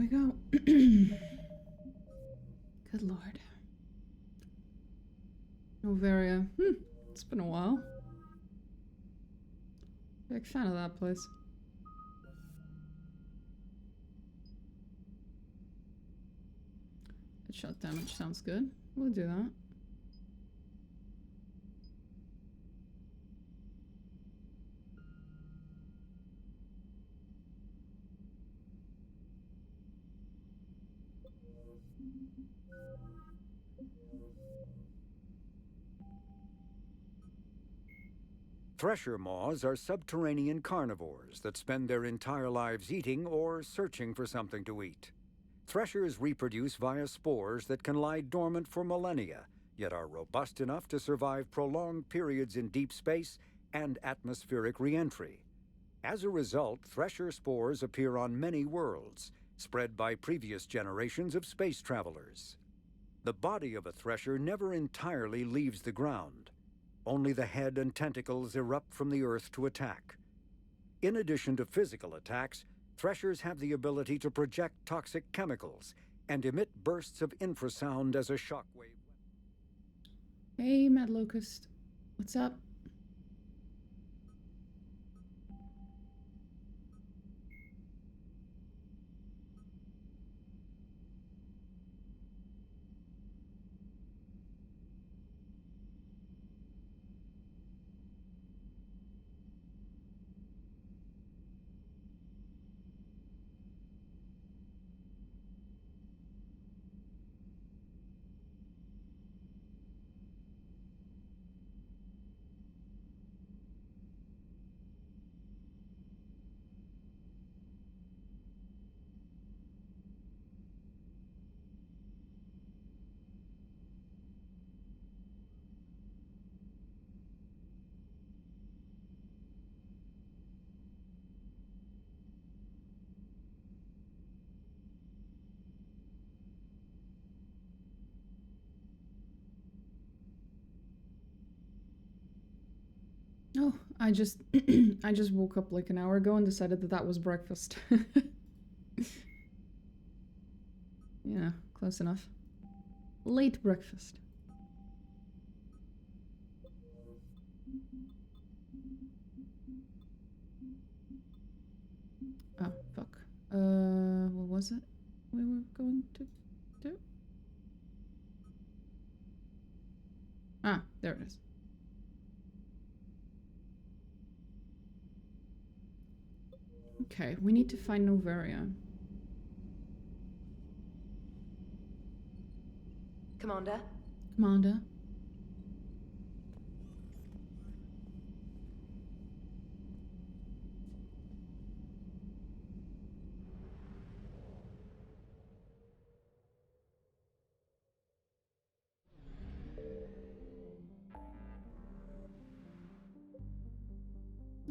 we go. Good lord. Novaria. It's been a while. Big fan of that place. Headshot damage sounds good. We'll do that. Thresher maws are subterranean carnivores that spend their entire lives eating or searching for something to eat. Threshers reproduce via spores that can lie dormant for millennia, yet are robust enough to survive prolonged periods in deep space and atmospheric re-entry. As a result, thresher spores appear on many worlds, spread by previous generations of space travelers. The body of a thresher never entirely leaves the ground. Only the head and tentacles erupt from the earth to attack. In addition to physical attacks, threshers have the ability to project toxic chemicals and emit bursts of infrasound as a shockwave. Hey, Mad Locust. What's up? Oh, I just I just woke up like an hour ago and decided that that was breakfast. Yeah, close enough. Late breakfast. Oh, fuck. What was it we were going to do? Ah, there it is. Okay, we need to find Novaria. Commander? Commander?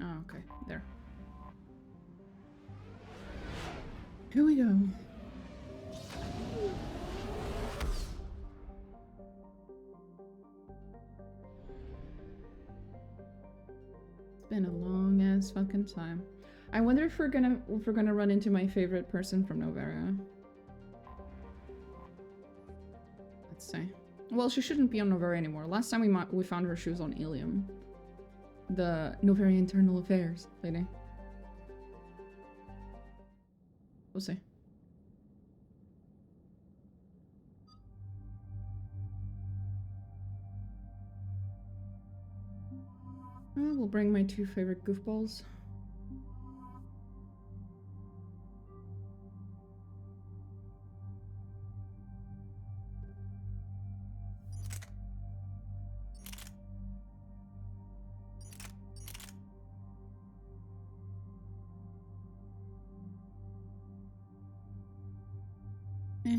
Oh, okay, there. Here we go. It's been a long ass fucking time. I wonder if we're gonna run into my favorite person from Novaria. Let's see. Well, she shouldn't be on Novaria anymore. Last time we found her, she was on Ilium. The Novaria Internal Affairs lady. We'll see. We'll bring my two favorite goofballs. Eh.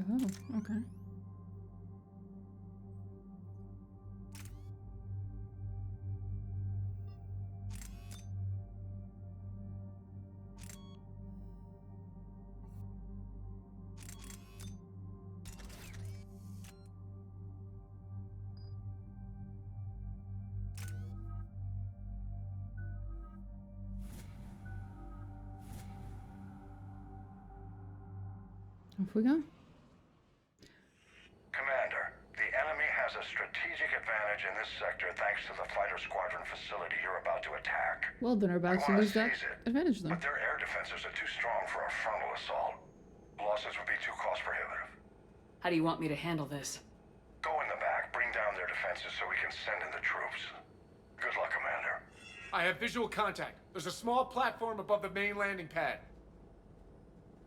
Oh, okay. Off we go. Commander, the enemy has a strategic advantage in this sector thanks to the fighter squadron facility you're about to attack. Well, then we're about to lose that advantage then. But their air defenses are too strong for a frontal assault. Losses would be too cost prohibitive. How do you want me to handle this? Go in the back, bring down their defenses so we can send in the troops. Good luck, Commander. I have visual contact. There's a small platform above the main landing pad.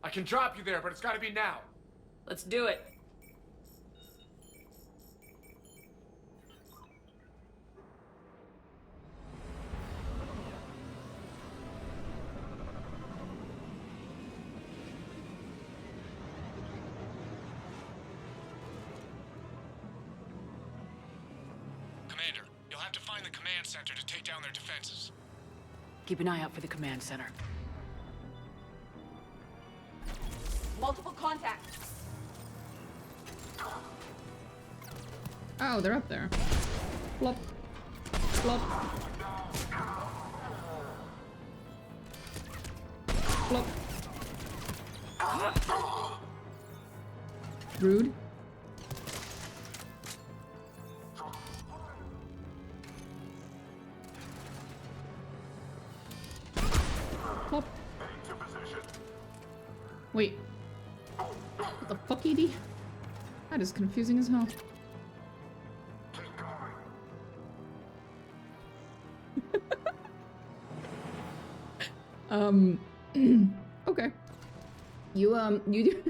I can drop you there, but it's gotta be now. Let's do it. Commander, you'll have to find the command center to take down their defenses. Keep an eye out for the command center. Multiple contacts. Oh, they're up there. Flop. Flop. Flop. Rude. Flop. Wait. What the fuck, ED? That is confusing as hell. Okay. You do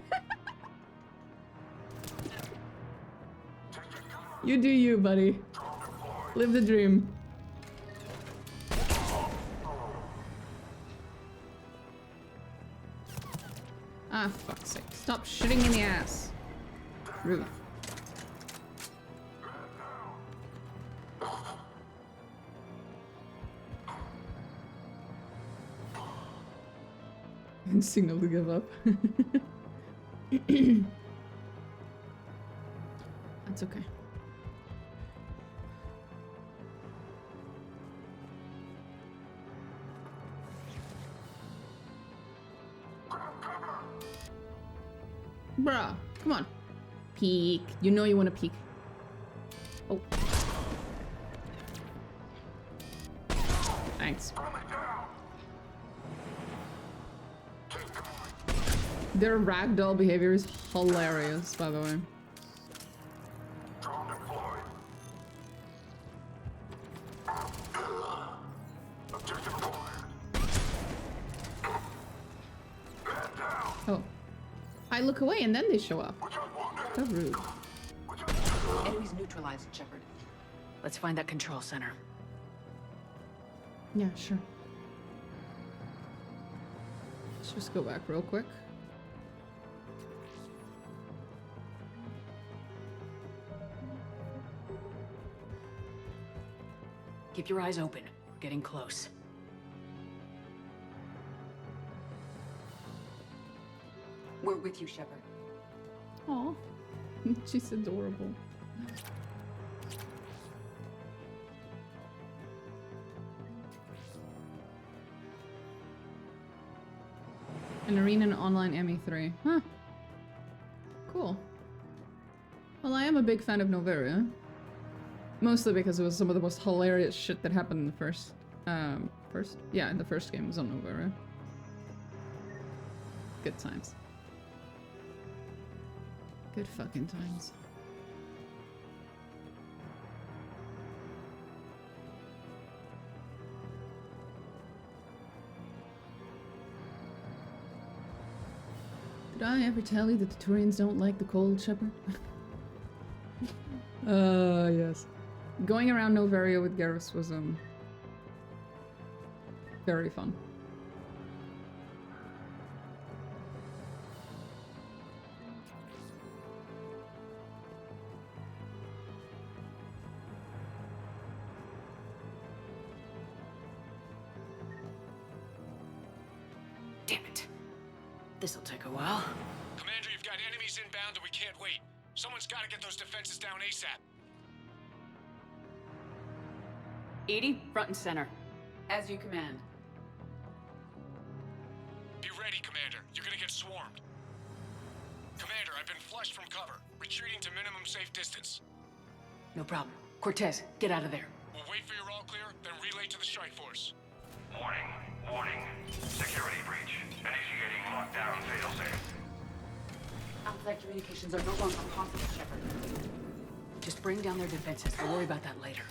you do you, buddy. Live the dream. Ah, fuck's sake. Stop shitting in the ass. Rude. Signal to give up. That's okay. Bruh, come on. Peek. You know you want to peek. Oh. Thanks. Their ragdoll behavior is hilarious, by the way. Oh. I look away and then they show up. So rude. Enemies neutralized, Shepard. Let's find that control center. Yeah, sure. Let's just go back real quick. Keep your eyes open. We're getting close. We're with you, Shepard. Aw. She's adorable. An arena and online ME3. Huh. Cool. Well, I am a big fan of Noveria. Mostly because it was some of the most hilarious shit that happened in the first, in the first game was on Noveria. Good times. Good fucking times. Did I ever tell you that the Turians don't like the cold, Shepard? Yes. Going around Noveria with Garrus was, very fun. Damn it. This'll take a while. Commander, you've got enemies inbound and we can't wait. Someone's gotta get those defenses down ASAP. EDI, front and center. As you command. Be ready, Commander. You're gonna get swarmed. Commander, I've been flushed from cover. Retreating to minimum safe distance. No problem. Cortez, get out of there. We'll wait for your all clear, then relay to the strike force. Warning. Warning. Security breach. Initiating lockdown failsafe. Outside communications are no longer possible, Shepard. Just bring down their defenses. We'll worry about that later.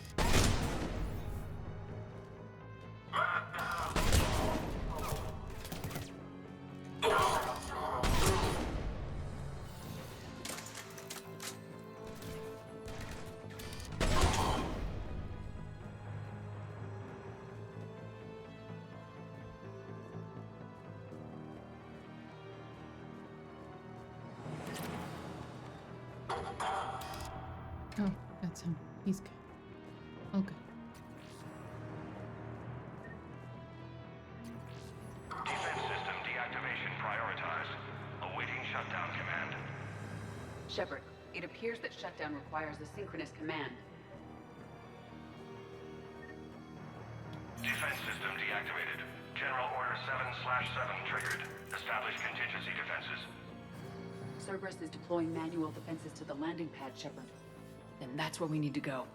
Oh, that's him. He's good. Okay. Defense system deactivation prioritized. Awaiting shutdown command. Shepard, it appears that shutdown requires a synchronous command. Defense system deactivated. General Order 7/7 triggered. Establish contingency defenses. Cerberus is deploying manual defenses to the landing pad, Shepard. Then that's where we need to go.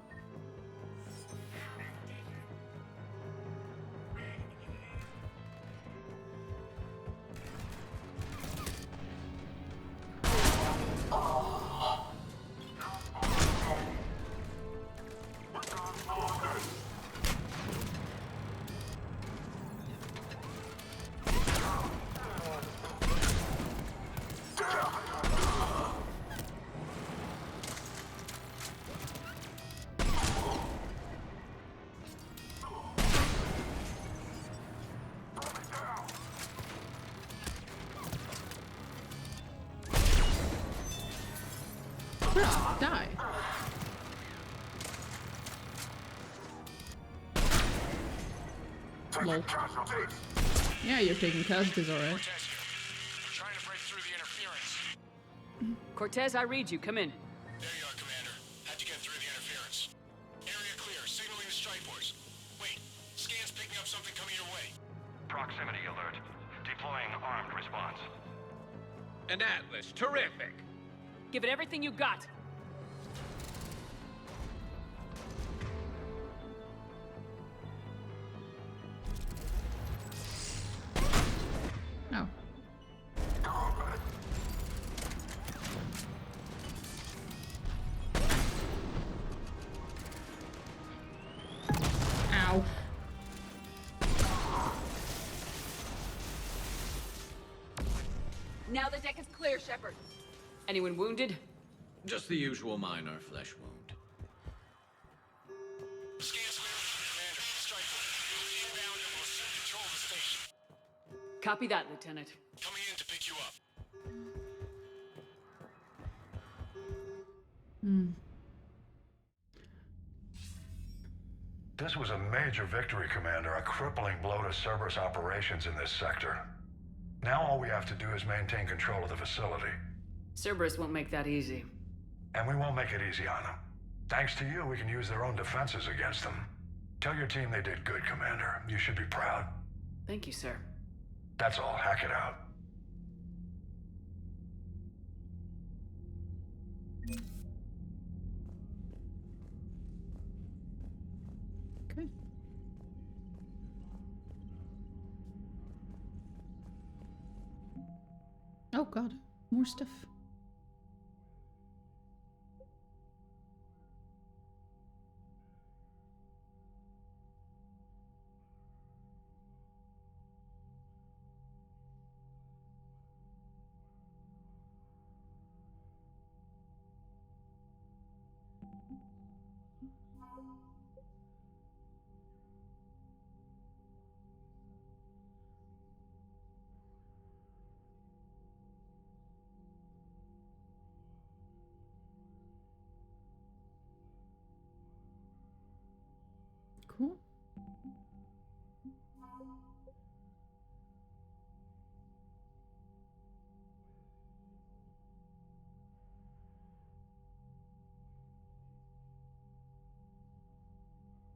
Die. Lol. Yeah, you're taking casualties, alright. Cortez here. We're trying to break through the interference. Cortez, I read you. Come in. There you are, Commander. How'd you get through the interference? Area clear. Signaling the strike force. Wait. Scan's picking up something coming your way. Proximity alert. Deploying armed response. An Atlas. Terrific. Give it everything you got. Oh. Ow. Now the deck is clear, Shepard. Anyone wounded? Just the usual minor flesh wound. Scan's clear. Commander, strike force. Inbound and will soon control the station. Copy that, Lieutenant. Coming in to pick you up. This was a major victory, Commander. A crippling blow to Cerberus operations in this sector. Now all we have to do is maintain control of the facility. Cerberus won't make that easy. And we won't make it easy on them. Thanks to you, we can use their own defenses against them. Tell your team they did good, Commander. You should be proud. Thank you, sir. That's all. Hack it out. Okay. Oh god, more stuff.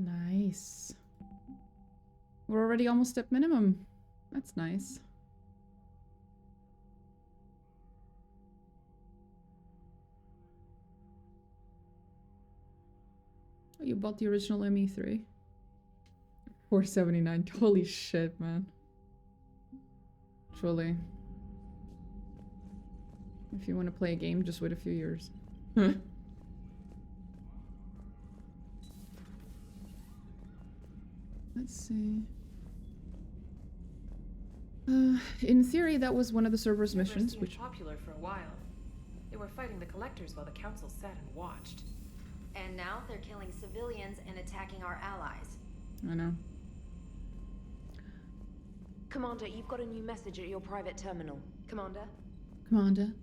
Nice. We're already almost at minimum. That's nice. Oh, you bought the original ME3? 479. Holy shit, man. Truly. If you want to play a game, just wait a few years. Let's see. In theory, that was one of the server's missions, which popular for a while. They were fighting the collectors while the council sat and watched. And now they're killing civilians and attacking our allies. I know. Commander, you've got a new message at your private terminal. Commander? Commander.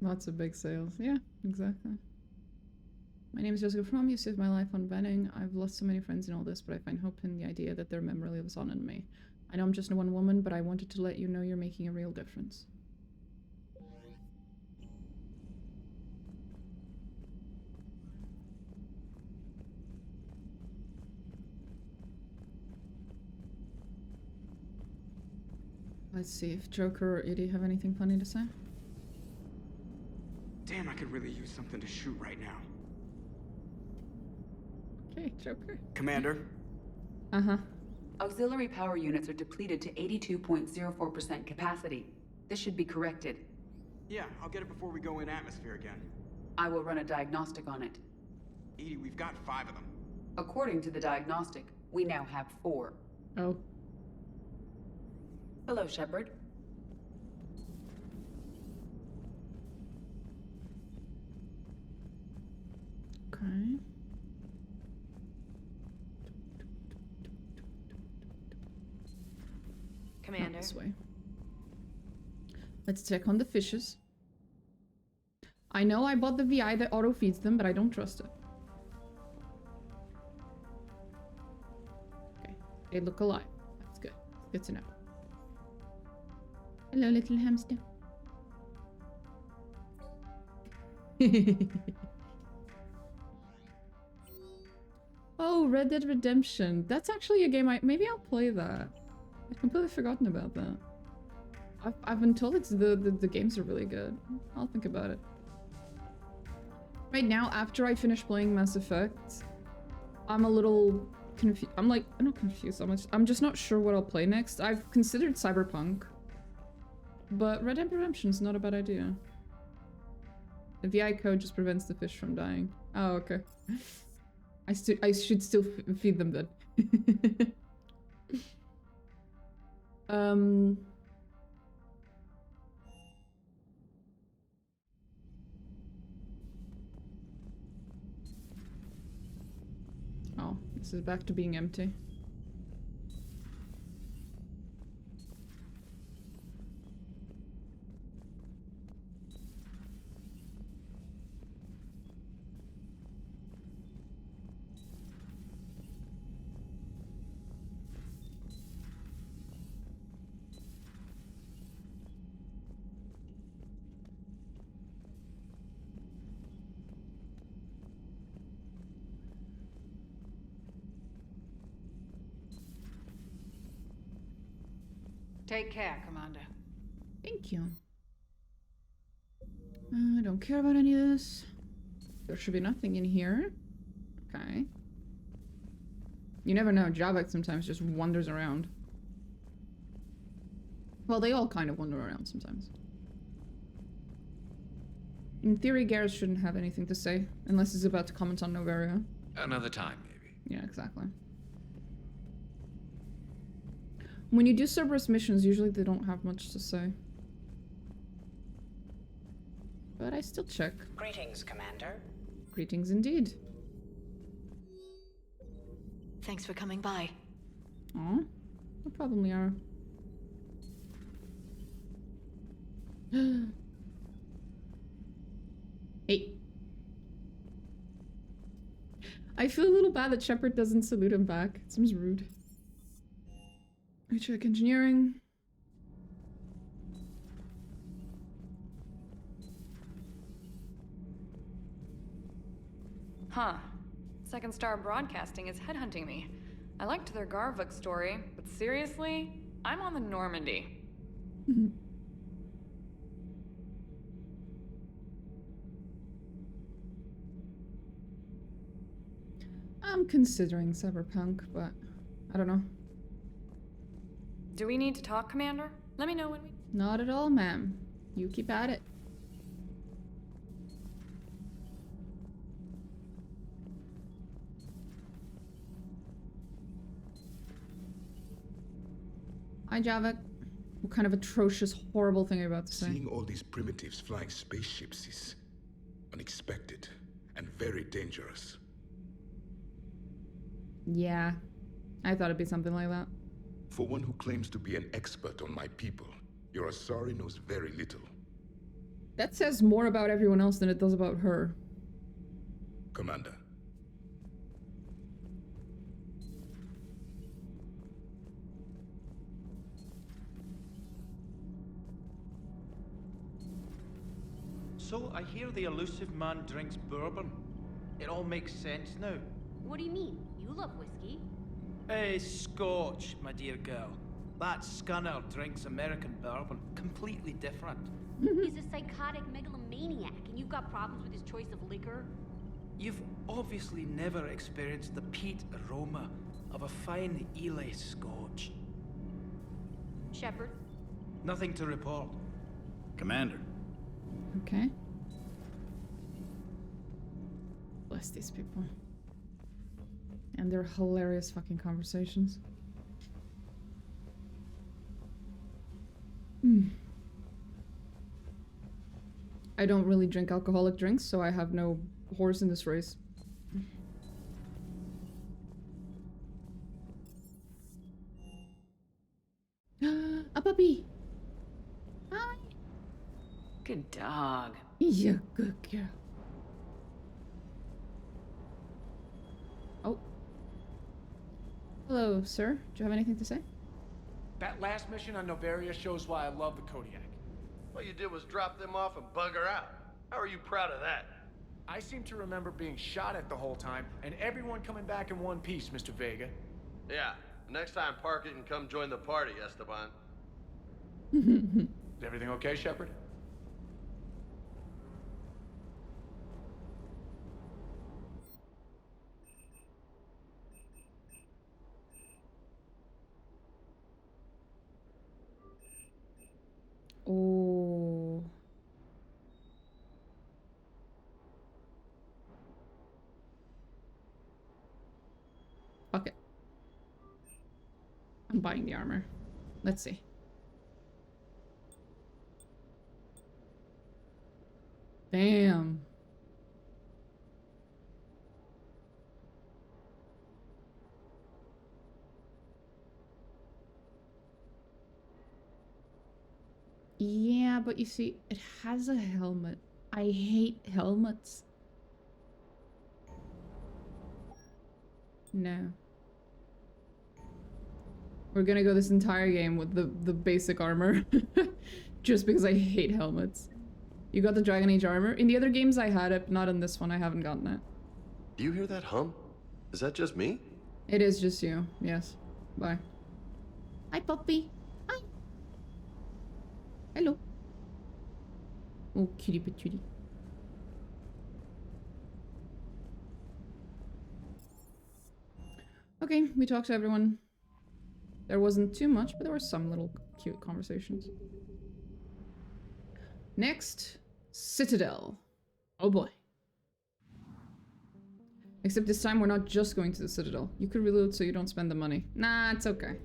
Lots of big sales. Yeah, exactly. My name is Jessica From. You saved my life on Benning. I've lost so many friends in all this, but I find hope in the idea that their memory lives on in me. I know I'm just one woman, but I wanted to let you know you're making a real difference. Let's see if Joker or Edie have anything funny to say. Damn, I could really use something to shoot right now. Okay, Joker. Commander? Uh-huh. Auxiliary power units are depleted to 82.04% capacity. This should be corrected. Yeah, I'll get it before we go in atmosphere again. I will run a diagnostic on it. Edie, we've got 5 of them. According to the diagnostic, we now have 4. Oh. Hello, Shepard. Okay. Commander? Not this way. Let's check on the fishes. I know I bought the VI that auto-feeds them, but I don't trust it. Okay. They look alive. That's good. Good to know. Hello, little hamster. Oh, Red Dead Redemption. That's actually a game maybe I'll play that. I've completely forgotten about that. I've been told the games are really good. I'll think about it. Right now, after I finish playing Mass Effect, I'm a little confused. I'm not confused. I'm just not sure what I'll play next. I've considered Cyberpunk, but Red Dead Redemption's not a bad idea. The VI code just prevents the fish from dying. Oh, okay. I should still feed them then. Oh, this is back to being empty. Take care, Commander. Thank you. I don't care about any of this. There should be nothing in here. Okay. You never know, Javik sometimes just wanders around. Well, they all kind of wander around sometimes. In theory, Garrus shouldn't have anything to say, unless he's about to comment on Noveria. Another time, maybe. Yeah, exactly. When you do Cerberus missions, usually they don't have much to say. But but I still check. Greetings, Commander. Greetings indeed. Thanks for coming by. Aw, no problem, Yara. Hey. I feel a little bad that Shepard doesn't salute him back. It seems rude. I check engineering. Huh. Second Star Broadcasting is headhunting me. I liked their Garvuk story, but seriously, I'm on the Normandy. I'm considering Cyberpunk, but I don't know. Do we need to talk, Commander? Let me know when we... Not at all, ma'am. You keep at it. Hi, Javik. What kind of atrocious, horrible thing are you about to say? Seeing all these primitives flying spaceships is unexpected and very dangerous. Yeah, I thought it'd be something like that. For one who claims to be an expert on my people, your Asari knows very little. That says more about everyone else than it does about her. Commander. So, I hear the elusive man drinks bourbon. It all makes sense now. What do you mean? You love whiskey. Scotch, my dear girl. That Scunner drinks American bourbon. Completely different. He's a psychotic megalomaniac, and you've got problems with his choice of liquor? You've obviously never experienced the peat aroma of a fine Ely Scotch. Shepard? Nothing to report. Commander. Okay. Bless these people. And their hilarious fucking conversations. I don't really drink alcoholic drinks, so I have no horse in this race. A puppy! Hi! Good dog. Yeah, good girl. Oh. Hello, sir. Do you have anything to say? That last mission on Noveria shows why I love the Kodiak. All you did was drop them off and bugger out. How are you proud of that? I seem to remember being shot at the whole time, and everyone coming back in one piece, Mr. Vega. Yeah, next time park it and come join the party, Esteban. Is everything okay, Shepard? Oh. Fuck it. I'm buying the armor. Let's see. Damn. Yeah, but you see, it has a helmet. I hate helmets. No. We're gonna go this entire game with the basic armor. Just because I hate helmets. You got the Dragon Age armor? In the other games I had it, not in this one. I haven't gotten it. Do you hear that hum? Is that just me? It is just you. Yes. Bye. Hi, puppy. Hi. Hello. Oh, cutie patootie. Okay, we talked to everyone. There wasn't too much, but there were some little cute conversations. Next, Citadel. Oh boy. Except this time we're not just going to the Citadel. You could reload so you don't spend the money. Nah, it's okay.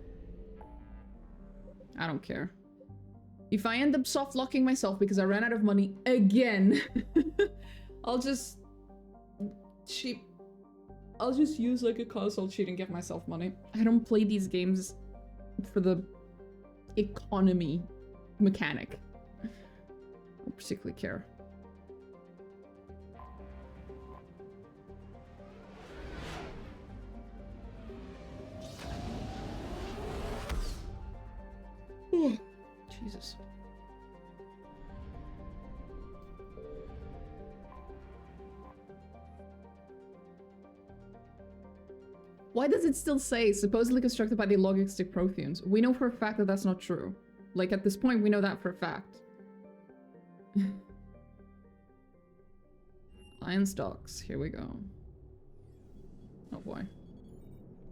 I don't care. If I end up soft locking myself because I ran out of money again, I'll just cheat. I'll just use like a console cheat and get myself money. I don't play these games for the economy mechanic. I don't particularly care. Oh, Jesus. Why does it still say supposedly constructed by the logistic Protheans? We know for a fact that that's not true. Like, at this point, we know that for a fact. Alliance docks. Here we go. Oh boy.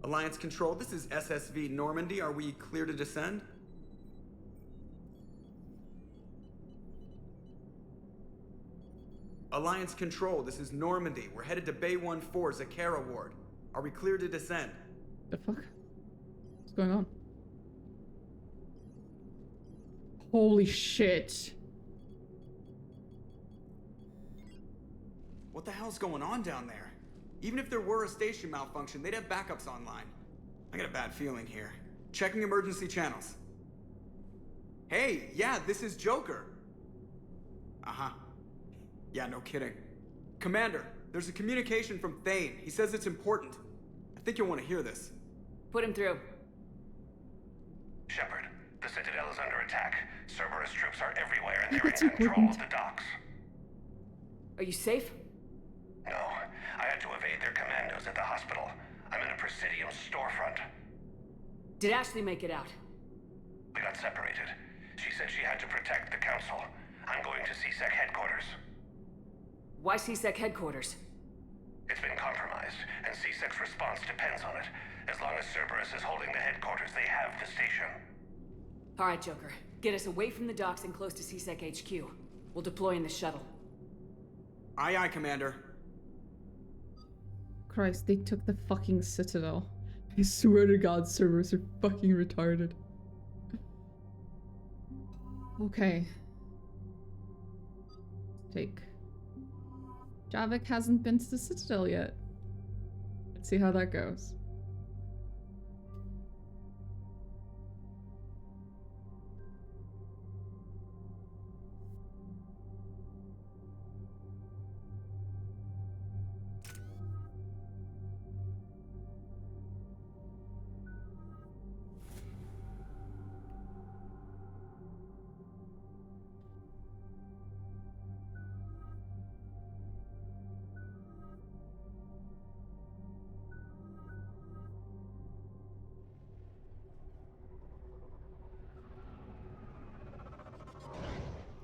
Alliance Control, this is SSV Normandy. Are we clear to descend? Alliance Control, this is Normandy. We're headed to Bay 1-4, Zakara Ward. Are we clear to descend? The fuck? What's going on? Holy shit. What the hell's going on down there? Even if there were a station malfunction, they'd have backups online. I got a bad feeling here. Checking emergency channels. Hey, yeah, this is Joker. Uh-huh. Yeah, no kidding. Commander, there's a communication from Thane. He says it's important. I think you'll want to hear this. Put him through. Shepard, the Citadel is under attack. Cerberus troops are everywhere and they're in control of the docks. Are you safe? No, I had to evade their commandos at the hospital. I'm in a Presidium storefront. Did Ashley make it out? We got separated. She said she had to protect the Council. I'm going to CSEC headquarters. Why CSEC headquarters? It's been compromised, and CSEC's response depends on it. As long as Cerberus is holding the headquarters, they have the station. All right, Joker. Get us away from the docks and close to CSEC HQ. We'll deploy in the shuttle. Aye, aye, Commander. Christ, they took the fucking Citadel. I swear to God, Cerberus are fucking retarded. Okay. Take. Javik hasn't been to the Citadel yet. Let's see how that goes.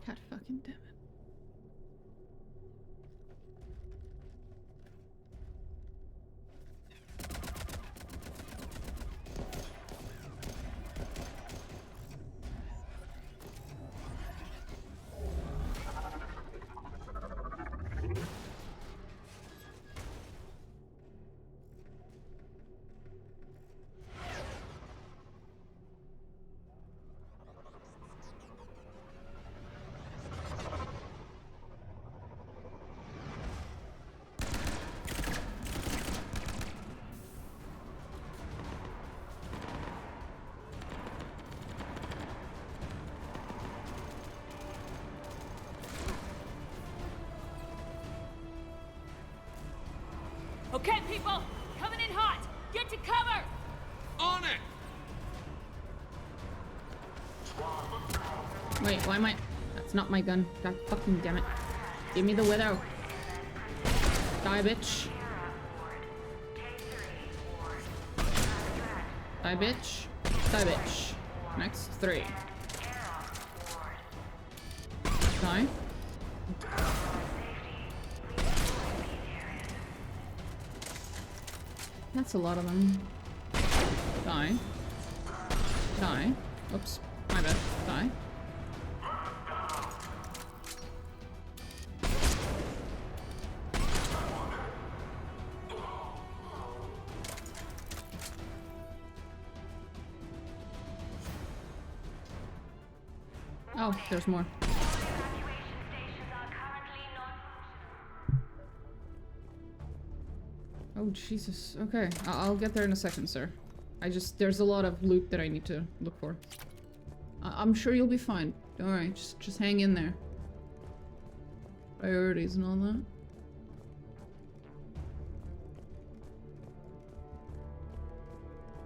God fucking damn it. Okay, people! Coming in hot! Get to cover! On it! Wait, why am I... That's not my gun. God fucking damn it. Give me the widow. Die, bitch. Die, bitch. Die, bitch. Next 3. Die. That's a lot of them. Die. Die. Oops. My bad. Die. Oh, there's more. Oh, Jesus. Okay, I'll get there in a second, sir. There's a lot of loot that I need to look for. I'm sure you'll be fine. Don't worry, just hang in there. Priorities and all that.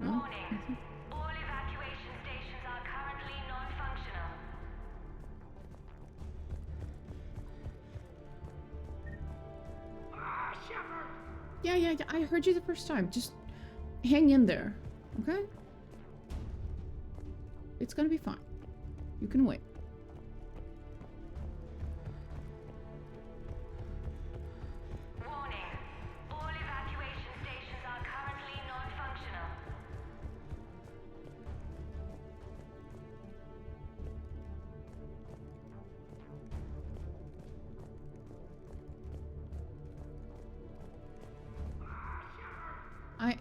No? Nothing? All evacuation stations are currently non-functional. Yeah, I heard you the first time. Just hang in there, okay? It's gonna be fine. You can wait. Warning. All evacuation stations are currently non-functional.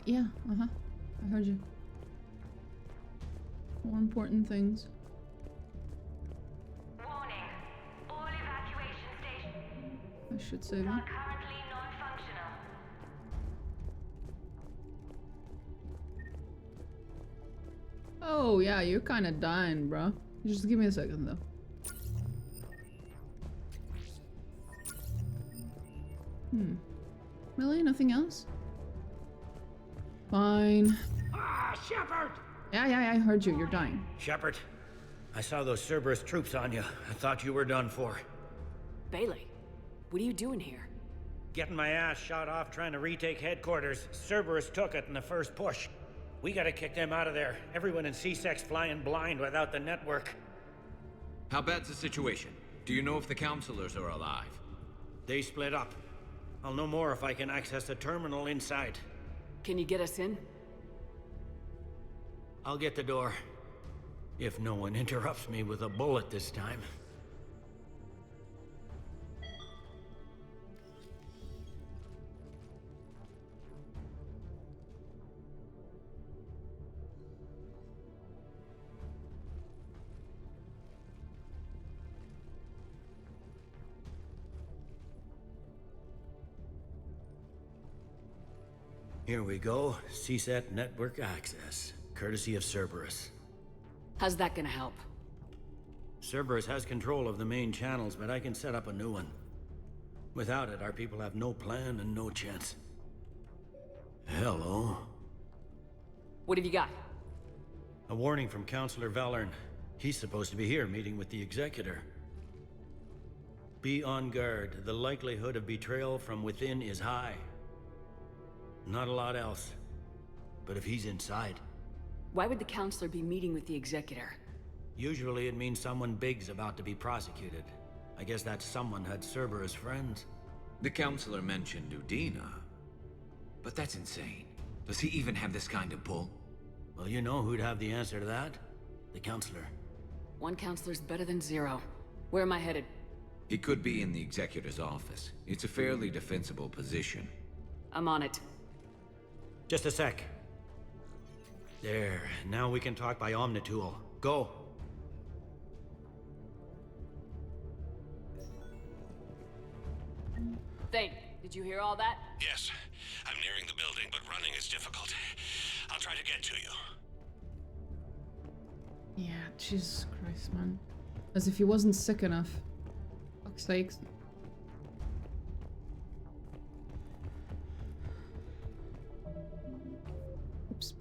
Yeah, I heard you. More important things. Warning. All evacuation stations I should say are that. currently non-functional. Oh, yeah, you're kind of dying, bro. Just give me a second, though. Really? Nothing else? Fine. Shepard! Yeah, I heard you. You're dying. Shepard, I saw those Cerberus troops on you. I thought you were done for. Bailey, what are you doing here? Getting my ass shot off trying to retake headquarters. Cerberus took it in the first push. We gotta kick them out of there. Everyone in C-Sec's flying blind without the network. How bad's the situation? Do you know if the counselors are alive? They split up. I'll know more if I can access the terminal inside. Can you get us in? I'll get the door. If no one interrupts me with a bullet this time. Here we go. CSAT network access. Courtesy of Cerberus. How's that gonna help? Cerberus has control of the main channels, but I can set up a new one. Without it, our people have no plan and no chance. Hello? What have you got? A warning from Counselor Verner. He's supposed to be here meeting with the Executor. Be on guard. The likelihood of betrayal from within is high. Not a lot else. But if he's inside... Why would the Counselor be meeting with the Executor? Usually it means someone big's about to be prosecuted. I guess that someone had Cerberus friends. The Counselor mentioned Udina. But that's insane. Does he even have this kind of pull? Well, you know who'd have the answer to that? The Counselor. One Counselor's better than zero. Where am I headed? He could be in the Executor's office. It's a fairly defensible position. I'm on it. Just a sec. There. Now we can talk by Omnitool. Go. Thane, did you hear all that? Yes. I'm nearing the building, but running is difficult. I'll try to get to you. Yeah, Jesus Christ, man. As if he wasn't sick enough. Fuck's sakes. Oops.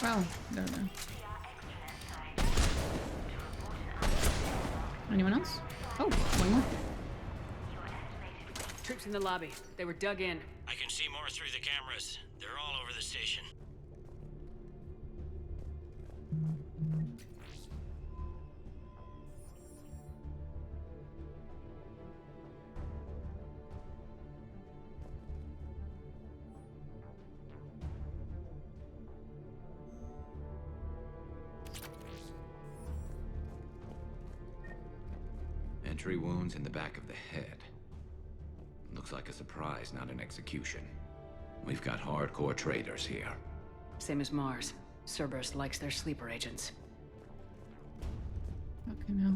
Wow, there. Anyone else? Oh, one more. Troops in the lobby. They were dug in. I can see more through the cameras. They're all over the station. Entry wounds in the back of the head. Looks like a surprise, not an execution. We've got hardcore traitors here. Same as Mars. Cerberus likes their sleeper agents. Okay, now.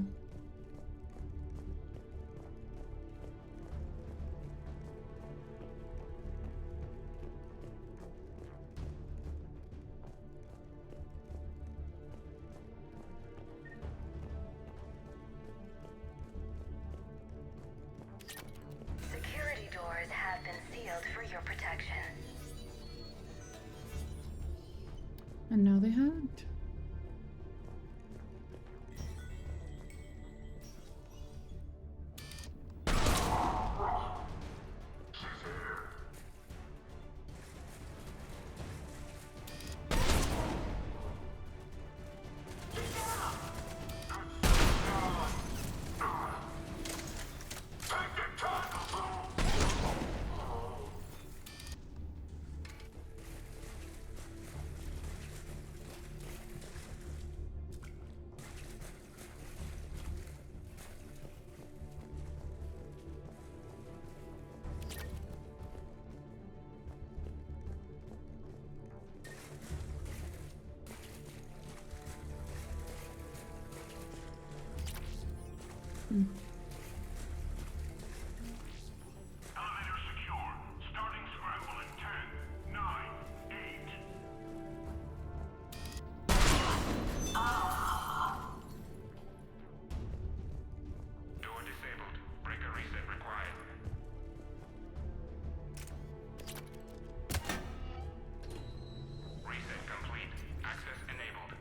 Security doors have been sealed for your protection. And now they haven't. Elevator secure. Starting scramble in 10, 9, 8. Door disabled. Breaker reset required. Reset complete. Access enabled.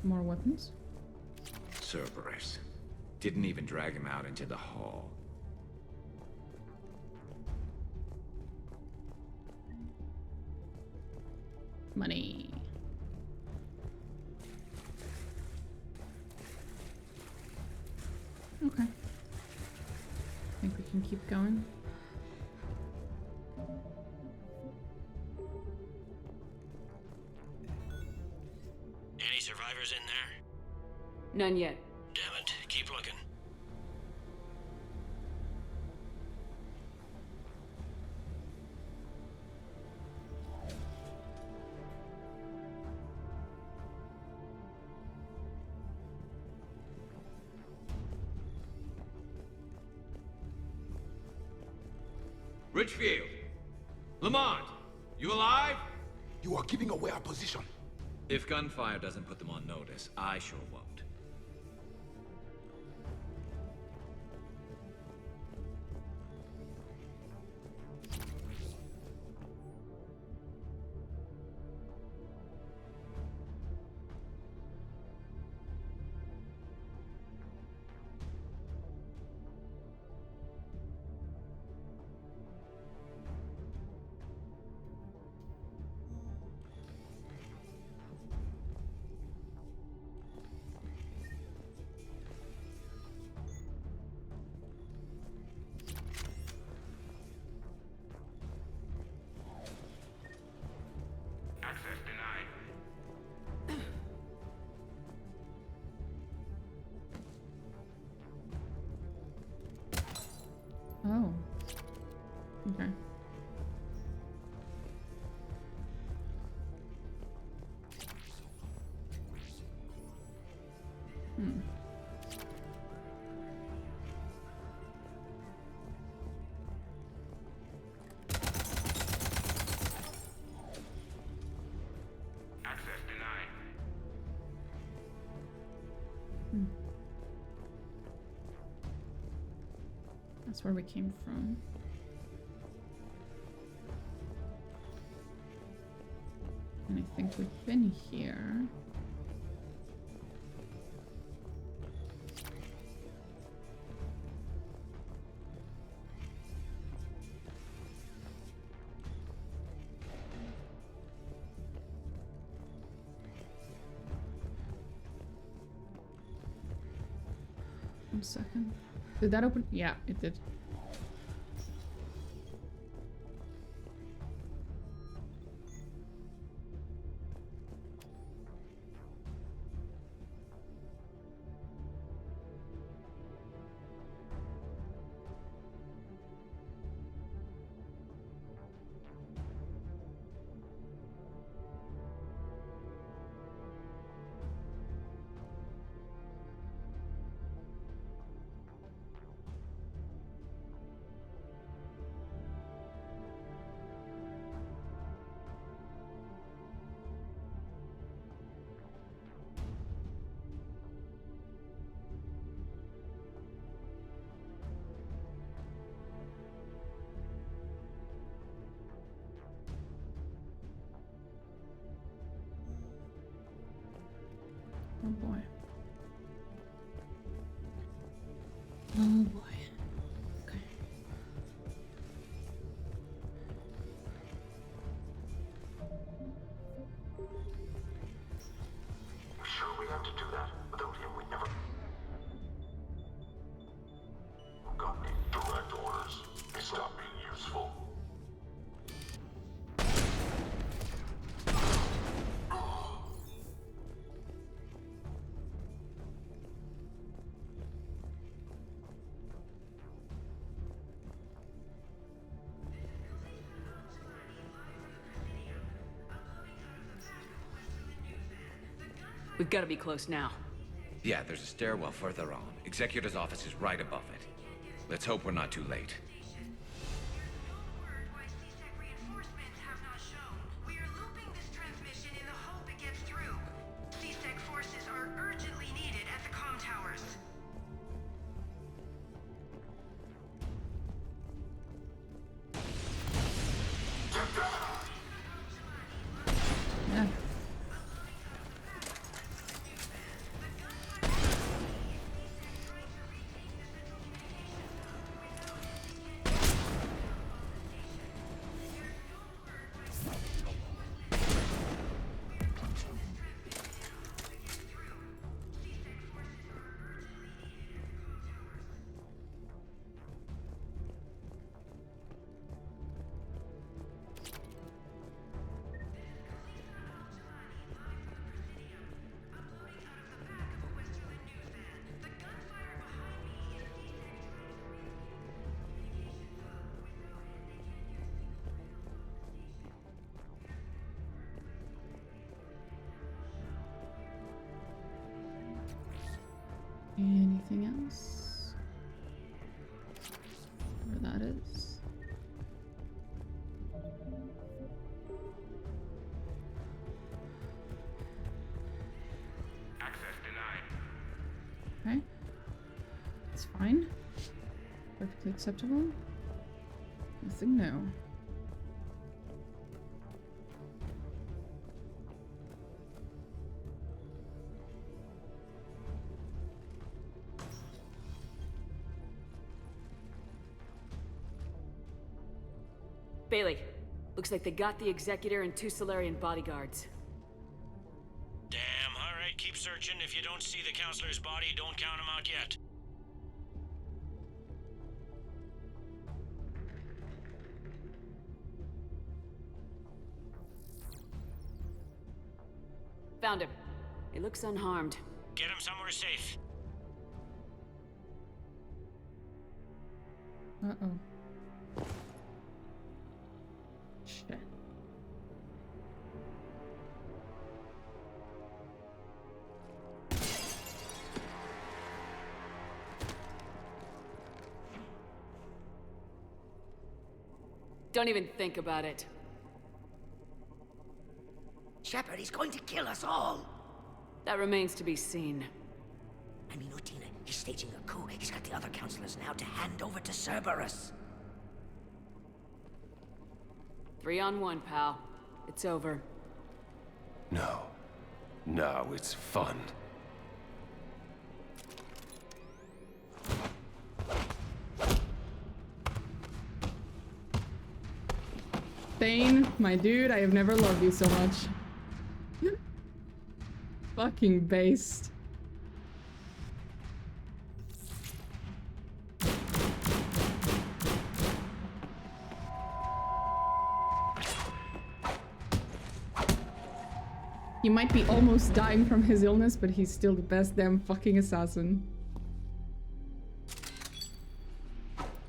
More weapons. Cerberus. Didn't even drag him out into the hall. Money. Okay. Think we can keep going. Any survivors in there? None yet. Damn it. Keep looking. Richfield! Lamont! You alive? You are giving away our position. If gunfire doesn't put them on notice, I sure won't. That's where we came from. And I think we've been here. One second. Did that open? Yeah, it did. Oh boy. Oh boy. Okay. You sure we have to do that? Without him, we'd never... Got any direct orders? They stopped being useful. We've got to be close now. Yeah, there's a stairwell further on. Executor's office is right above it. Let's hope we're not too late. Yeah. Anything else? Where that is. Access denied. Okay. It's fine. Perfectly acceptable. Nothing new. Bailey, looks like they got the Executor and 2 Solarian bodyguards. Damn, alright, keep searching. If you don't see the counselor's body, don't count him out yet. Found him. He looks unharmed. Get him somewhere safe. Uh-oh. Shit. Don't even think about it. Shepard, he's going to kill us all. That remains to be seen. I mean, Utina, he's staging a coup. He's got the other counselors now to hand over to Cerberus. 3-on-1, pal. It's over. No. No, it's fun. Thane, my dude, I have never loved you so much. Fucking based. He might be almost dying from his illness, but he's still the best damn fucking assassin.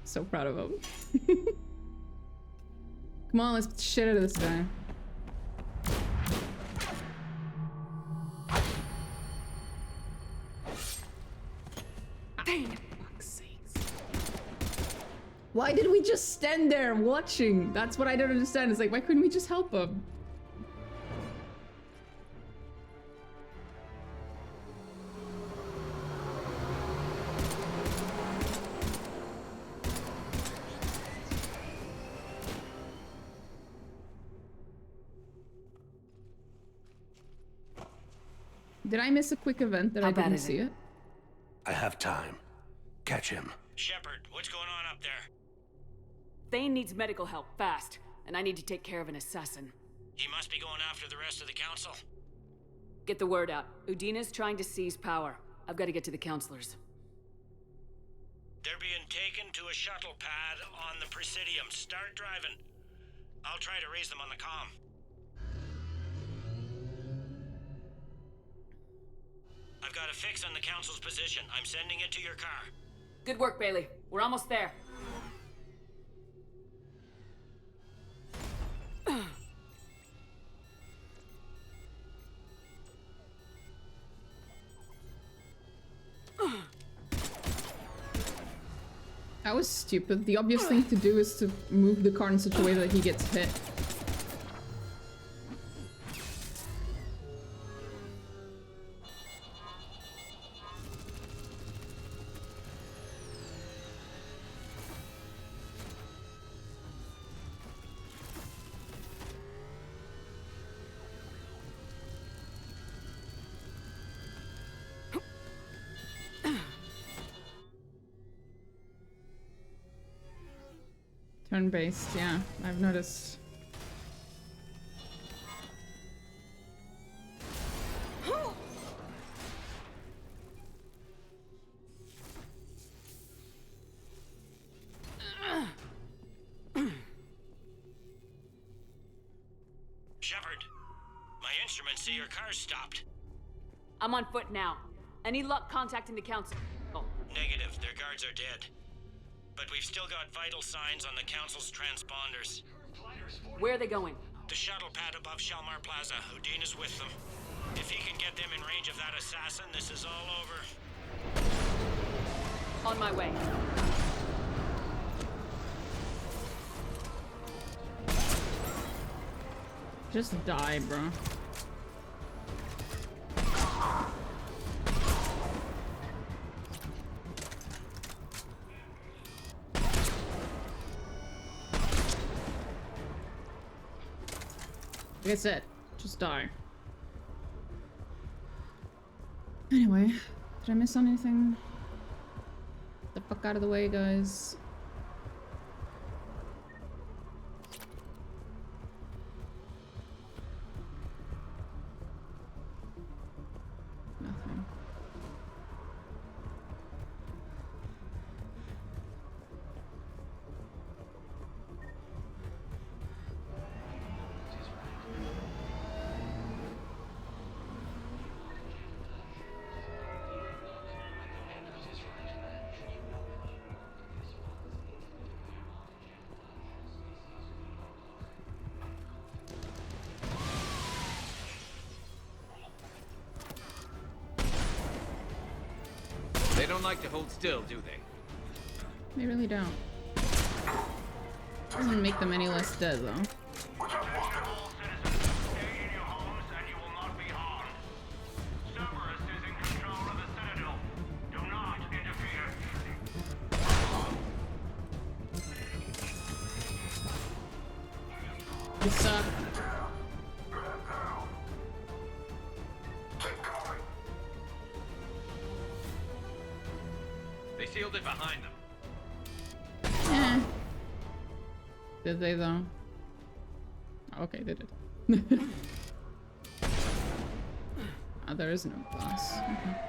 So proud of him. Come on, let's beat the shit out of this guy. Thane! Why did we just stand there watching? That's what I don't understand. It's like, why couldn't we just help him? Did I miss a quick event that I didn't see it? I have time. Catch him. Shepard, what's going on up there? Thane needs medical help, fast. And I need to take care of an assassin. He must be going after the rest of the council. Get the word out. Udina's trying to seize power. I've got to get to the counselors. They're being taken to a shuttle pad on the Presidium. Start driving. I'll try to raise them on the comm. I've got a fix on the council's position. I'm sending it to your car. Good work, Bailey. We're almost there. That was stupid. The obvious thing to do is to move the car in such a way that he gets hit. Turn-based, yeah, I've noticed. Shepard, my instruments say your car's stopped. I'm on foot now. Any luck contacting the council? Oh. Negative, their guards are dead. But we've still got vital signs on the council's transponders. Where are they going? The shuttle pad above Shalmar Plaza. Udina's with them. If he can get them in range of that assassin, this is all over. On my way. Just die, bro. Like I said, just die. Anyway, did I miss on anything? Get the fuck out of the way, guys. Nothing. They don't like to hold still, do they? They really don't. Doesn't make them any less dead, though. You suck. They sealed it behind them. Eh. Did they though? Okay, they did. Oh, there is no glass. Okay.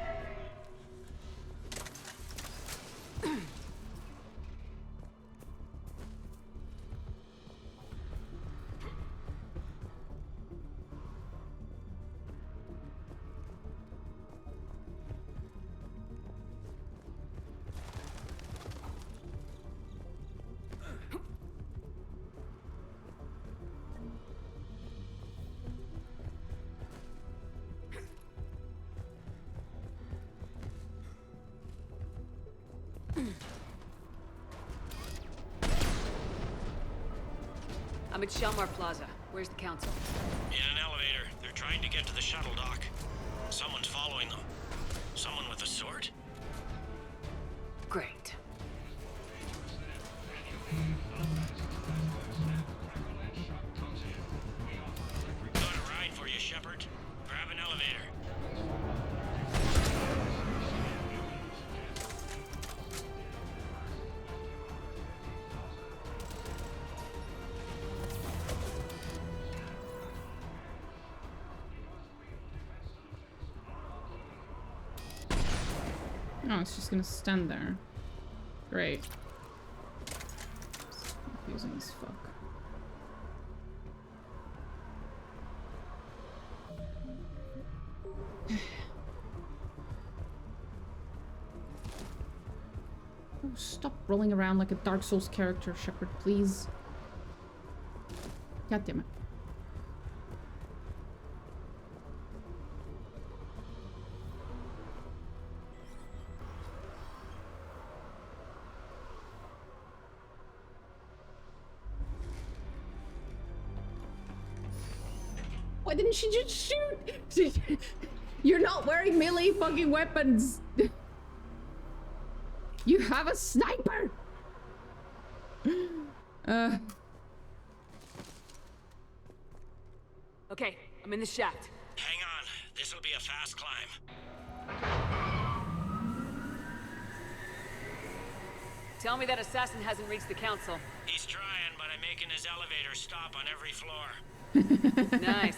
I'm at Shelmar Plaza. Where's the council? In an elevator. They're trying to get to the shuttle dock. Someone's following them. Someone with a sword? Great. Got a ride for you, Shepard. Grab an elevator. No, it's just gonna stand there. Great. It's confusing as fuck. Oh, stop rolling around like a Dark Souls character, Shepard, please. God damn it. Why didn't she just shoot? You're not wearing melee fucking weapons. You have a sniper. Okay, I'm in the shaft. Hang on. This'll be a fast climb. Tell me that assassin hasn't reached the council. He's trying, but I'm making his elevator stop on every floor. Nice.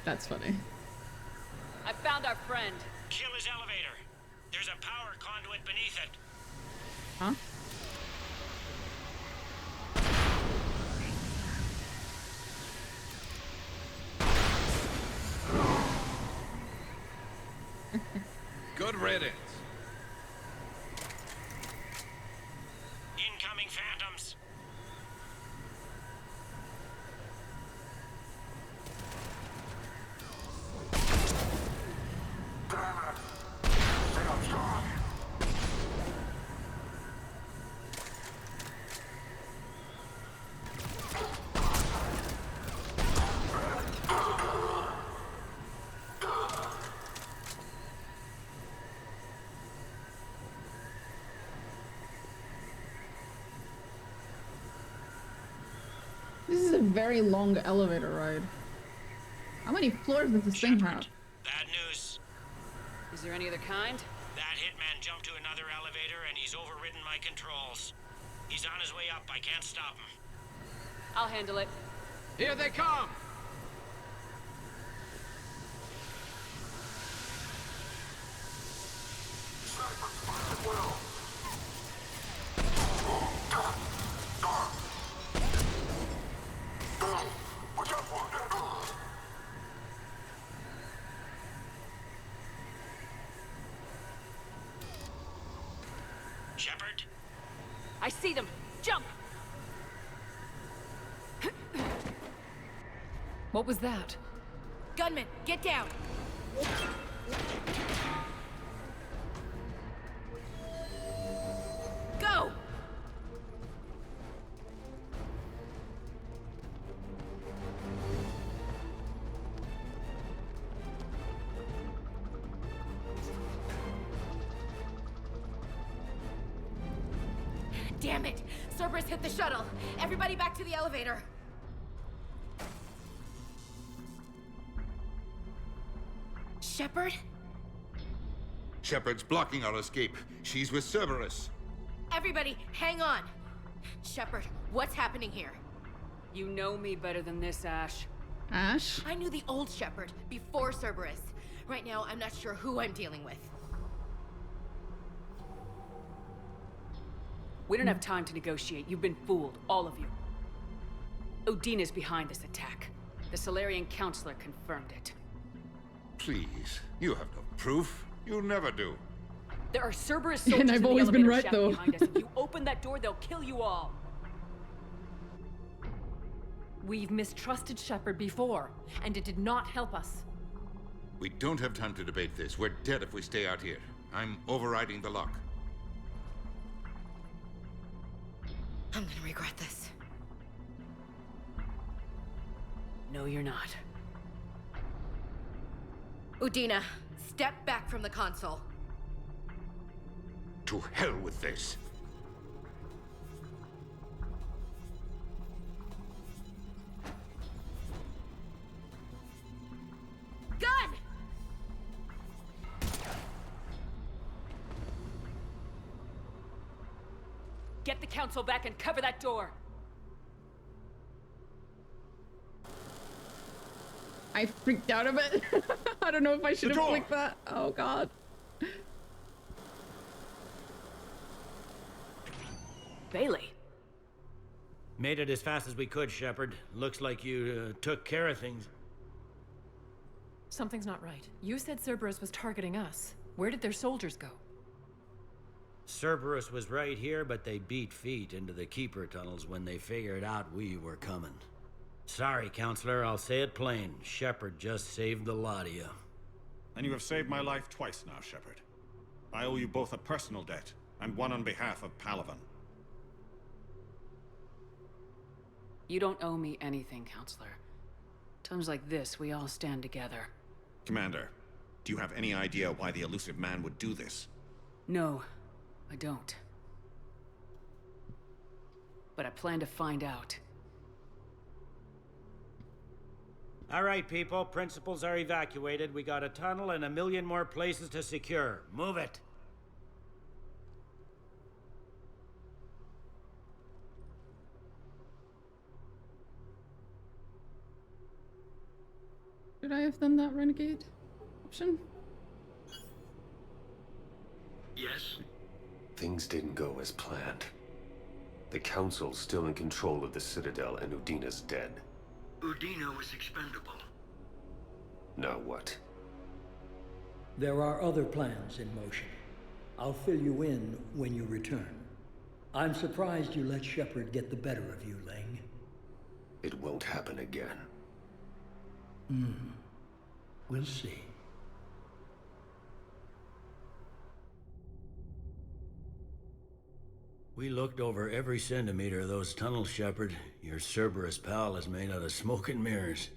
That's funny. I found our friend. Kill his elevator. There's a power conduit beneath it. Huh? Good riddance. Incoming phantoms. This is a very long elevator ride. How many floors does this thing have? Bad news. Is there any other kind? That hitman jumped to another elevator and he's overridden my controls. He's on his way up. I can't stop him. I'll handle it. Here they come! Shepard? I see them. Jump! What was that? Gunman, get down! Go! Damn it! Cerberus hit the shuttle! Everybody back to the elevator! Shepard? Shepard's blocking our escape. She's with Cerberus. Everybody, hang on! Shepard, what's happening here? You know me better than this, Ash. Ash? I knew the old Shepard, before Cerberus. Right now, I'm not sure who I'm dealing with. We don't have time to negotiate. You've been fooled, all of you. Udina's behind this attack. The Solarian Counselor confirmed it. Please, you have no proof. You never do. There are Cerberus soldiers And I've in the always been elevator right, shaft though. behind us. If you open that door, they'll kill you all. We've mistrusted Shepard before, and it did not help us. We don't have time to debate this. We're dead if we stay out here. I'm overriding the lock. I'm gonna regret this. No, you're not. Udina, step back from the console. To hell with this. Gun! Get the Council back and cover that door. I freaked out a bit. I don't know if I should have clicked that. Oh god. Bailey. Made it as fast as we could, Shepard. Looks like you took care of things. Something's not right. You said Cerberus was targeting us. Where did their soldiers go? Cerberus was right here, but they beat feet into the Keeper tunnels when they figured out we were coming. Sorry, Counselor, I'll say it plain. Shepard just saved the lot of you. And you have saved my life twice now, Shepard. I owe you both a personal debt, and one on behalf of Palaven. You don't owe me anything, Counselor. Times like this, we all stand together. Commander, do you have any idea why the elusive man would do this? No, I don't. But I plan to find out. All right, people. Principals are evacuated. We got a tunnel and 1 million more places to secure. Move it. Should I have done that renegade option? Yes? Things didn't go as planned. The Council's still in control of the Citadel and Udina's dead. Udina was expendable. Now what? There are other plans in motion. I'll fill you in when you return. I'm surprised you let Shepard get the better of you, Ling. It won't happen again. We'll see. We looked over every centimeter of those tunnels, Shepard. Your Cerberus pal is made out of smoke and mirrors.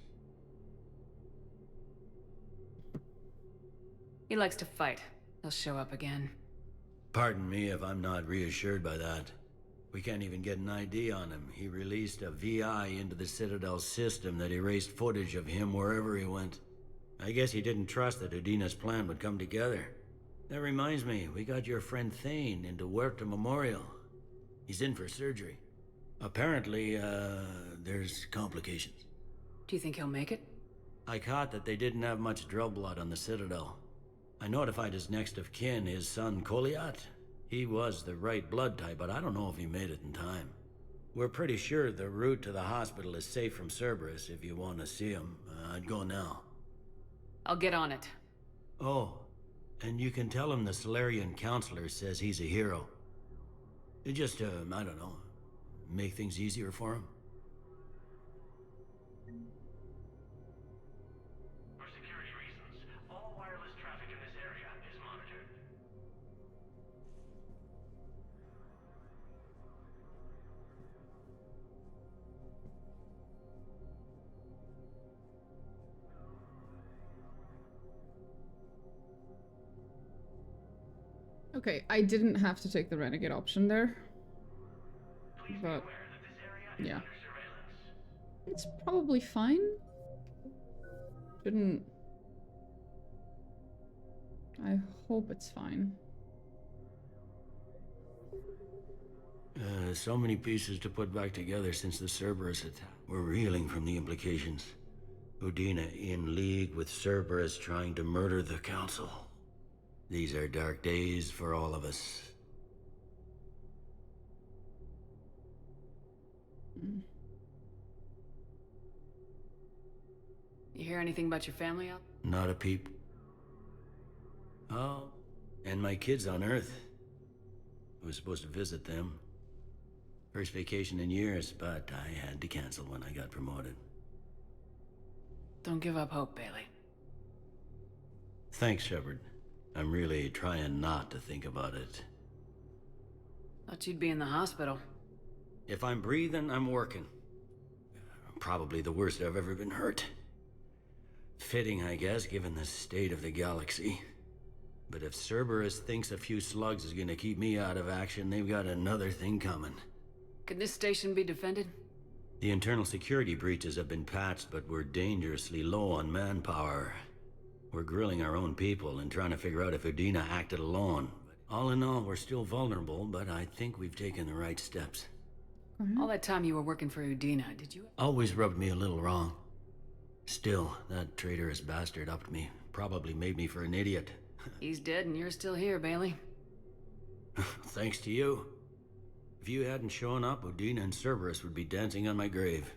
He likes to fight. He'll show up again. Pardon me if I'm not reassured by that. We can't even get an ID on him. He released a VI into the Citadel system that erased footage of him wherever he went. I guess he didn't trust that Udina's plan would come together. That reminds me, we got your friend Thane into Huerta Memorial. He's in for surgery. Apparently, there's complications. Do you think he'll make it? I caught that they didn't have much drill blood on the Citadel. I notified his next of kin, his son Koliat. He was the right blood type, but I don't know if he made it in time. We're pretty sure the route to the hospital is safe from Cerberus. If you want to see him, I'd go now. I'll get on it. Oh, and you can tell him the Solarian Counselor says he's a hero. It just, I don't know, make things easier for him. For security reasons, all wireless traffic in this area is monitored. Okay, I didn't have to take the renegade option there. But yeah. It's probably fine. Shouldn't I hope it's fine. So many pieces to put back together since the Cerberus attack. We're reeling from the implications. Udina in league with Cerberus trying to murder the Council. These are dark days for all of us. You hear anything about your family out? Not a peep. Oh, and my kids on Earth. I was supposed to visit them. First vacation in years, but I had to cancel when I got promoted. Don't give up hope, Bailey. Thanks, Shepard. I'm really trying not to think about it. Thought you'd be in the hospital. If I'm breathing, I'm working. Probably the worst I've ever been hurt. Fitting, I guess, given the state of the galaxy. But if Cerberus thinks a few slugs is gonna keep me out of action, they've got another thing coming. Can this station be defended? The internal security breaches have been patched, but we're dangerously low on manpower. We're grilling our own people and trying to figure out if Udina acted alone. All in all, we're still vulnerable, but I think we've taken the right steps. All that time you were working for Udina, did you? Always rubbed me a little wrong. Still, that traitorous bastard upped me. Probably made me for an idiot. He's dead and you're still here, Bailey. Thanks to you. If you hadn't shown up, Udina and Cerberus would be dancing on my grave.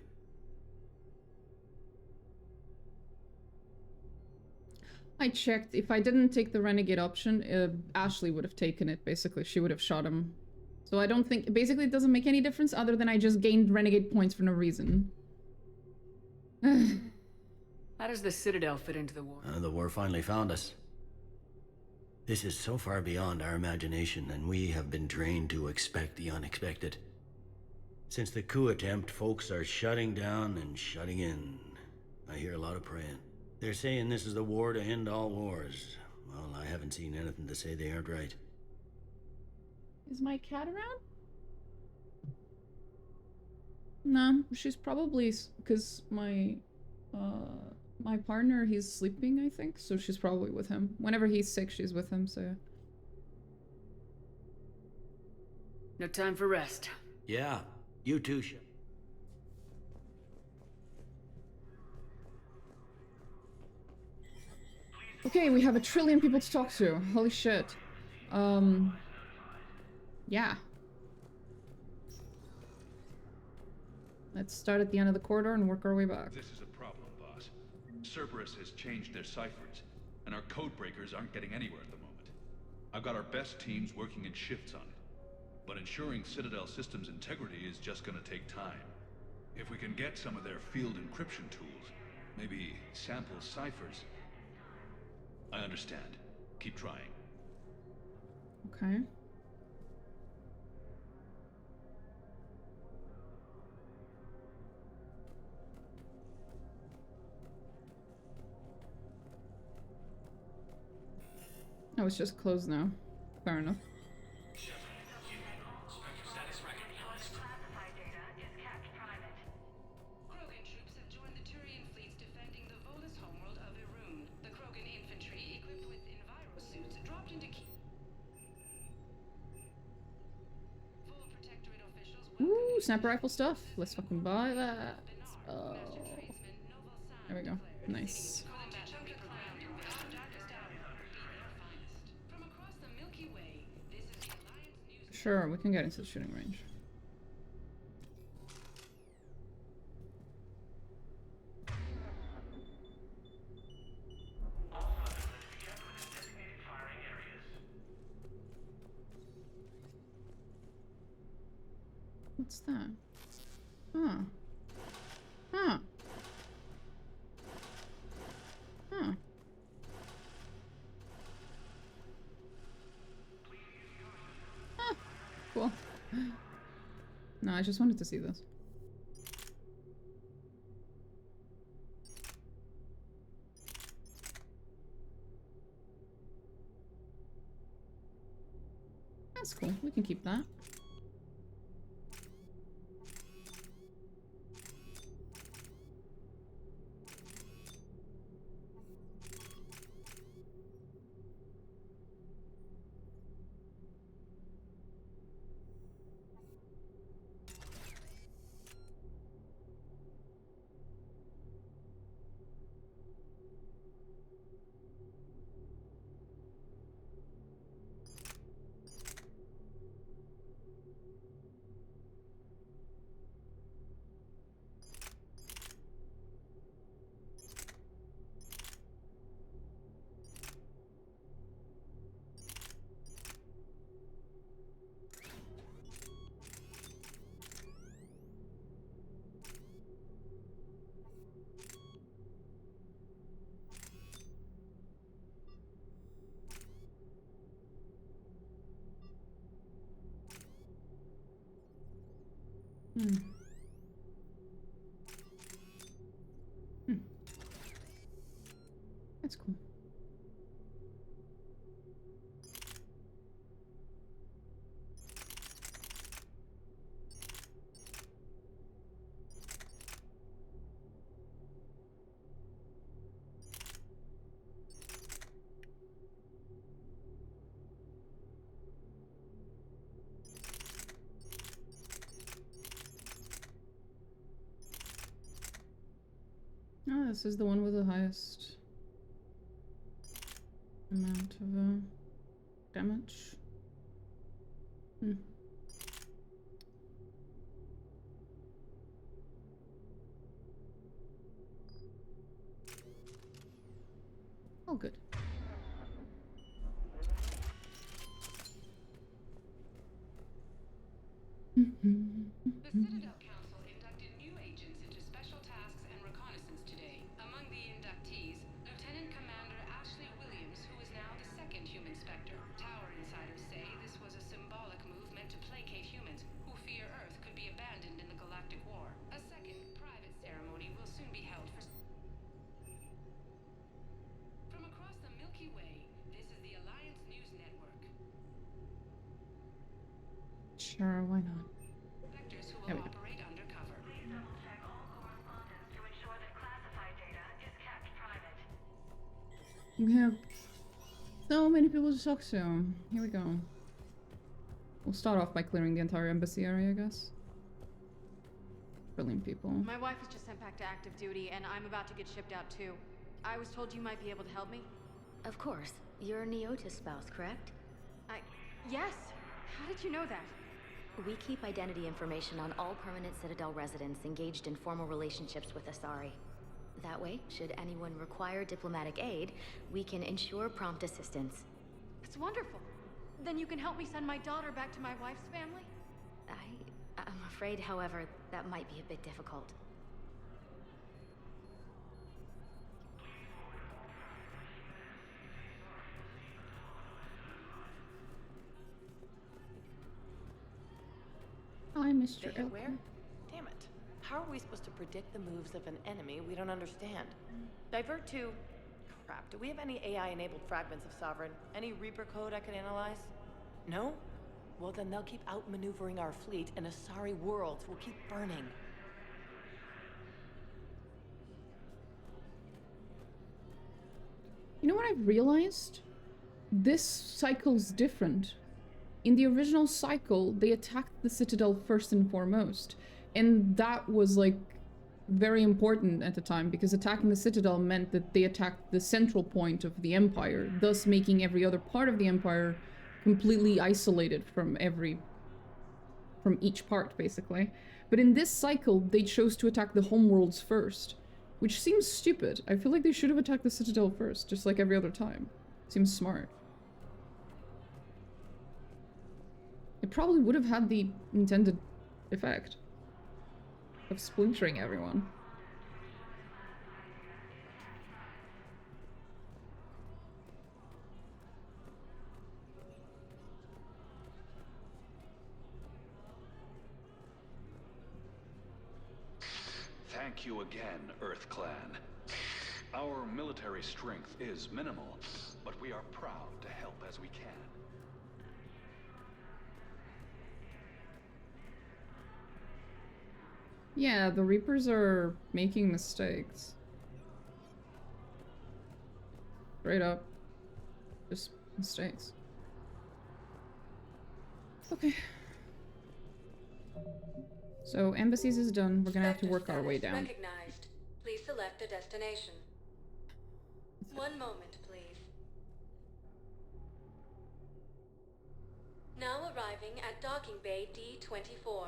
I checked. If I didn't take the renegade option, Ashley would have taken it, basically. She would have shot him. So I don't think... Basically, it doesn't make any difference other than I just gained renegade points for no reason. How does the Citadel fit into the war? The war finally found us. This is so far beyond our imagination, and we have been trained to expect the unexpected. Since the coup attempt, folks are shutting down and shutting in. I hear a lot of praying. They're saying this is the war to end all wars. Well, I haven't seen anything to say they aren't right. Is my cat around? No, she's probably... Because my partner, he's sleeping, I think. So she's probably with him. Whenever he's sick, she's with him, so yeah. No time for rest. Yeah, you too, Shep. Okay, we have 1 trillion people to talk to. Holy shit. Yeah. Let's start at the end of the corridor and work our way back. This is a problem, boss. Cerberus has changed their ciphers, and our code breakers aren't getting anywhere at the moment. I've got our best teams working in shifts on it, but ensuring Citadel systems integrity is just gonna take time. If we can get some of their field encryption tools, maybe sample ciphers. I understand. Keep trying. Okay. Oh, it's just closed now. Fair enough. Krogan troops have joined the Turian fleets defending the Volus homeworld of Irun. The Krogan infantry, equipped with envirosuits, dropped into full protectorate officials. Ooh, sniper rifle stuff. Let's fucking buy that. Oh. There we go. Nice. Sure, we can get into the shooting range. What's that? Huh. Huh. Huh. Huh. Cool. No, I just wanted to see this. That's cool. We can keep that. Hmm. Hmm. That's cool. Oh, this is the one with the highest amount of damage. Hmm. Oh, good. The Citadel Council inducted new agents into special tasks and reconnaissance today. Among the inductees, Lieutenant Commander Ashley Williams, who is now the second human Spectre. Tower insiders say this was a symbolic move meant to placate humans who fear Earth could be abandoned in the galactic war. A second private ceremony will soon be held for... From across the Milky Way, this is the Alliance News Network. Sure, why not? Spectres who There will we go. operate undercover. Please double-check all correspondence to ensure that classified data is kept private. We have so many people to talk to. Here we go. We'll start off by clearing the entire embassy area, I guess. Brilliant people. My wife was just sent back to active duty, and I'm about to get shipped out too. I was told you might be able to help me. Of course. You're Neota's spouse, correct? Yes. How did you know that? We keep identity information on all permanent Citadel residents engaged in formal relationships with Asari. That way, should anyone require diplomatic aid, we can ensure prompt assistance. It's wonderful. Then you can help me send my daughter back to my wife's family? I'm afraid, however, that might be a bit difficult. Hi, Mr. They where? Damn it. How are we supposed to predict the moves of an enemy we don't understand? Divert to... Crap, do we have any AI-enabled fragments of Sovereign? Any Reaper code I could analyze? No? Well, then they'll keep outmaneuvering our fleet, and Asari worlds will keep burning. You know what I've realized? This cycle's different. In the original cycle, they attacked the Citadel first and foremost. And that was, like, very important at the time, because attacking the Citadel meant that they attacked the central point of the Empire, thus making every other part of the Empire completely isolated from each part, basically. But in this cycle, they chose to attack the homeworlds first, which seems stupid. I feel like they should have attacked the Citadel first, just like every other time. Seems smart. It probably would have had the intended effect of splintering everyone. Thank you again, Earth Clan. Our military strength is minimal, but we are proud to help as we can. Yeah, the Reapers are making mistakes. Straight up. Just mistakes. Okay. So, embassies is done. We're gonna have to work our way down. Recognized. Please select a destination. One moment, please. Now arriving at docking bay D-24.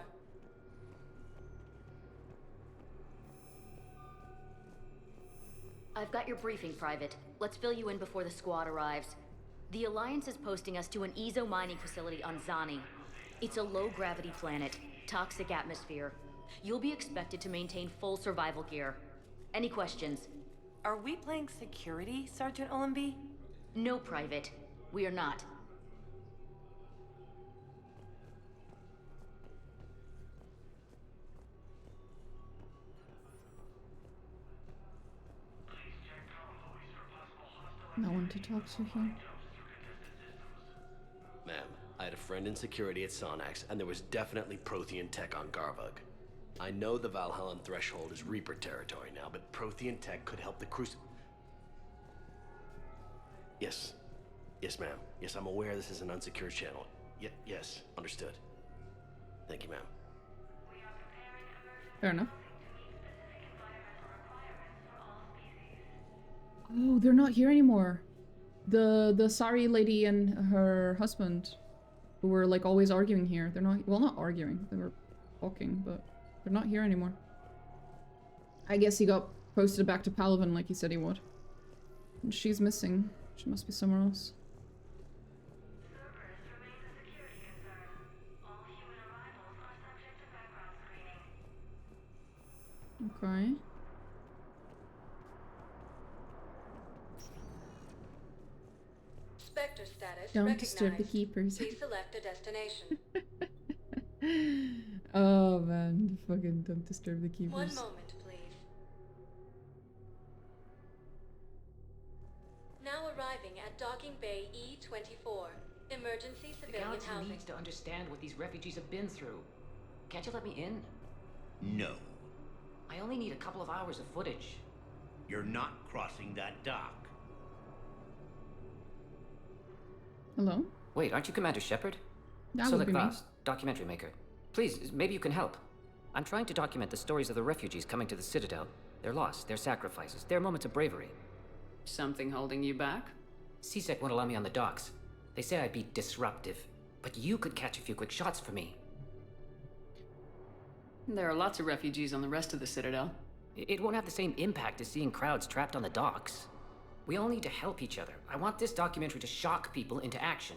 I've got your briefing, Private. Let's fill you in before the squad arrives. The Alliance is posting us to an Ezo mining facility on Zani. It's a low-gravity planet, toxic atmosphere. You'll be expected to maintain full survival gear. Any questions? Are we playing security, Sergeant Olenby? No, Private. We are not. No one to talk to here. Ma'am, I had a friend in security at Sonax, and there was definitely Prothean tech on Garvug. I know the Valhallan threshold is Reaper territory now, but Prothean tech could help the Yes. Yes, ma'am. Yes, I'm aware this is an unsecured channel. Yes, understood. Thank you, ma'am. Fair enough. Oh, they're not here anymore. The Sari lady and her husband, who were like always arguing here. They're not, well, not arguing. They were talking, but they're not here anymore. I guess he got posted back to Palaven like he said he would. And she's missing. She must be somewhere else. Okay. Spectre status Don't disturb the recognized. keepers. Please select a destination. Oh man, fucking don't disturb the keepers. One moment, please. Now arriving at Docking Bay E24. Emergency The civilian galaxy housing. needs to understand what these refugees have been through. Can't you let me in? No. I only need a couple of hours of footage. You're not crossing that dock. Hello? Wait, aren't you Commander Shepard? That would be me. Documentary maker. Please, maybe you can help. I'm trying to document the stories of the refugees coming to the Citadel. Their loss, their sacrifices, their moments of bravery. Something holding you back? CSEC won't allow me on the docks. They say I'd be disruptive, but you could catch a few quick shots for me. There are lots of refugees on the rest of the Citadel. It won't have the same impact as seeing crowds trapped on the docks. We all need to help each other. I want this documentary to shock people into action.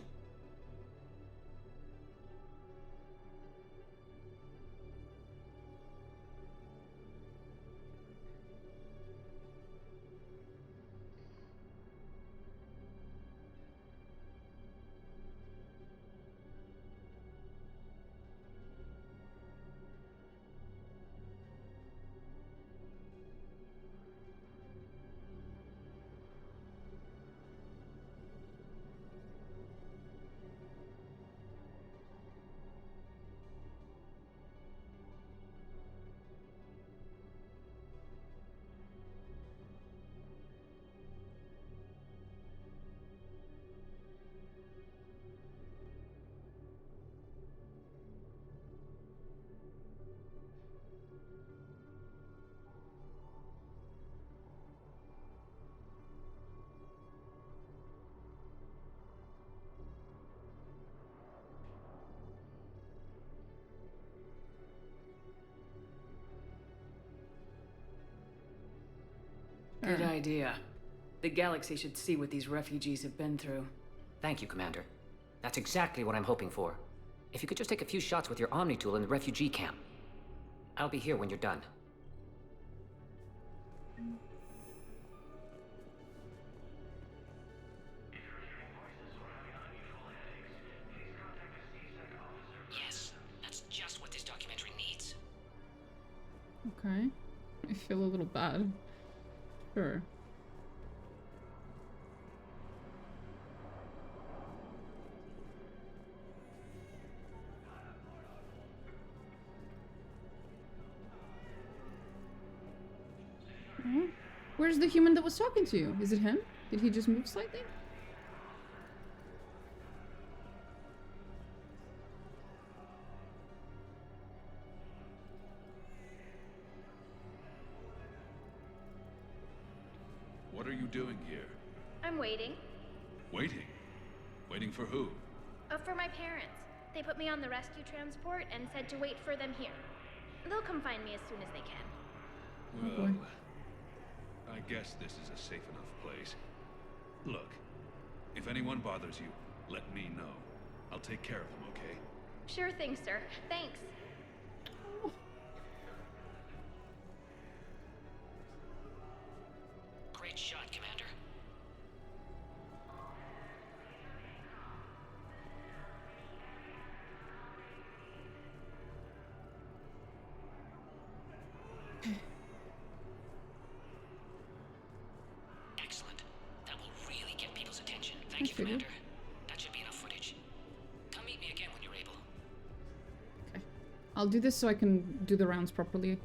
Good idea. The galaxy should see what these refugees have been through. Thank you, Commander. That's exactly what I'm hoping for. If you could just take a few shots with your Omni tool in the refugee camp. I'll be here when you're done. Yes, that's just what this documentary needs. Okay. I feel a little bad. Sure. Where's the human that was talking to you? Is it him? Did he just move slightly? What are you doing here? I'm waiting. Waiting? Waiting for who? For my parents. They put me on the rescue transport and said to wait for them here. They'll come find me as soon as they can. Well, I guess this is a safe enough place. Look, if anyone bothers you, let me know. I'll take care of them, okay? Sure thing, sir. Thanks. Great shot, Commander. Excellent. That will really Thank you, Commander. That should be enough footage. Come meet me again when you're able. Okay. I'll do this so I can do the rounds properly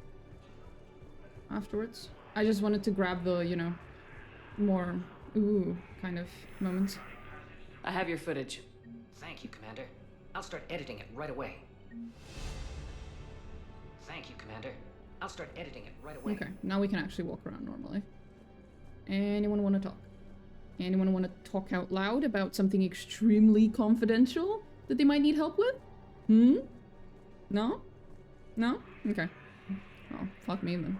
afterwards. I just wanted to grab the, you know, more ooh kind of moments. I have your footage. Thank you, Commander. I'll start editing it right away. Thank you, Commander. I'll start editing it right away. Okay, now we can actually walk around normally. Anyone want to talk? Anyone want to talk out loud about something extremely confidential that they might need help with? Hmm? No? No? Okay. Oh, fuck me then.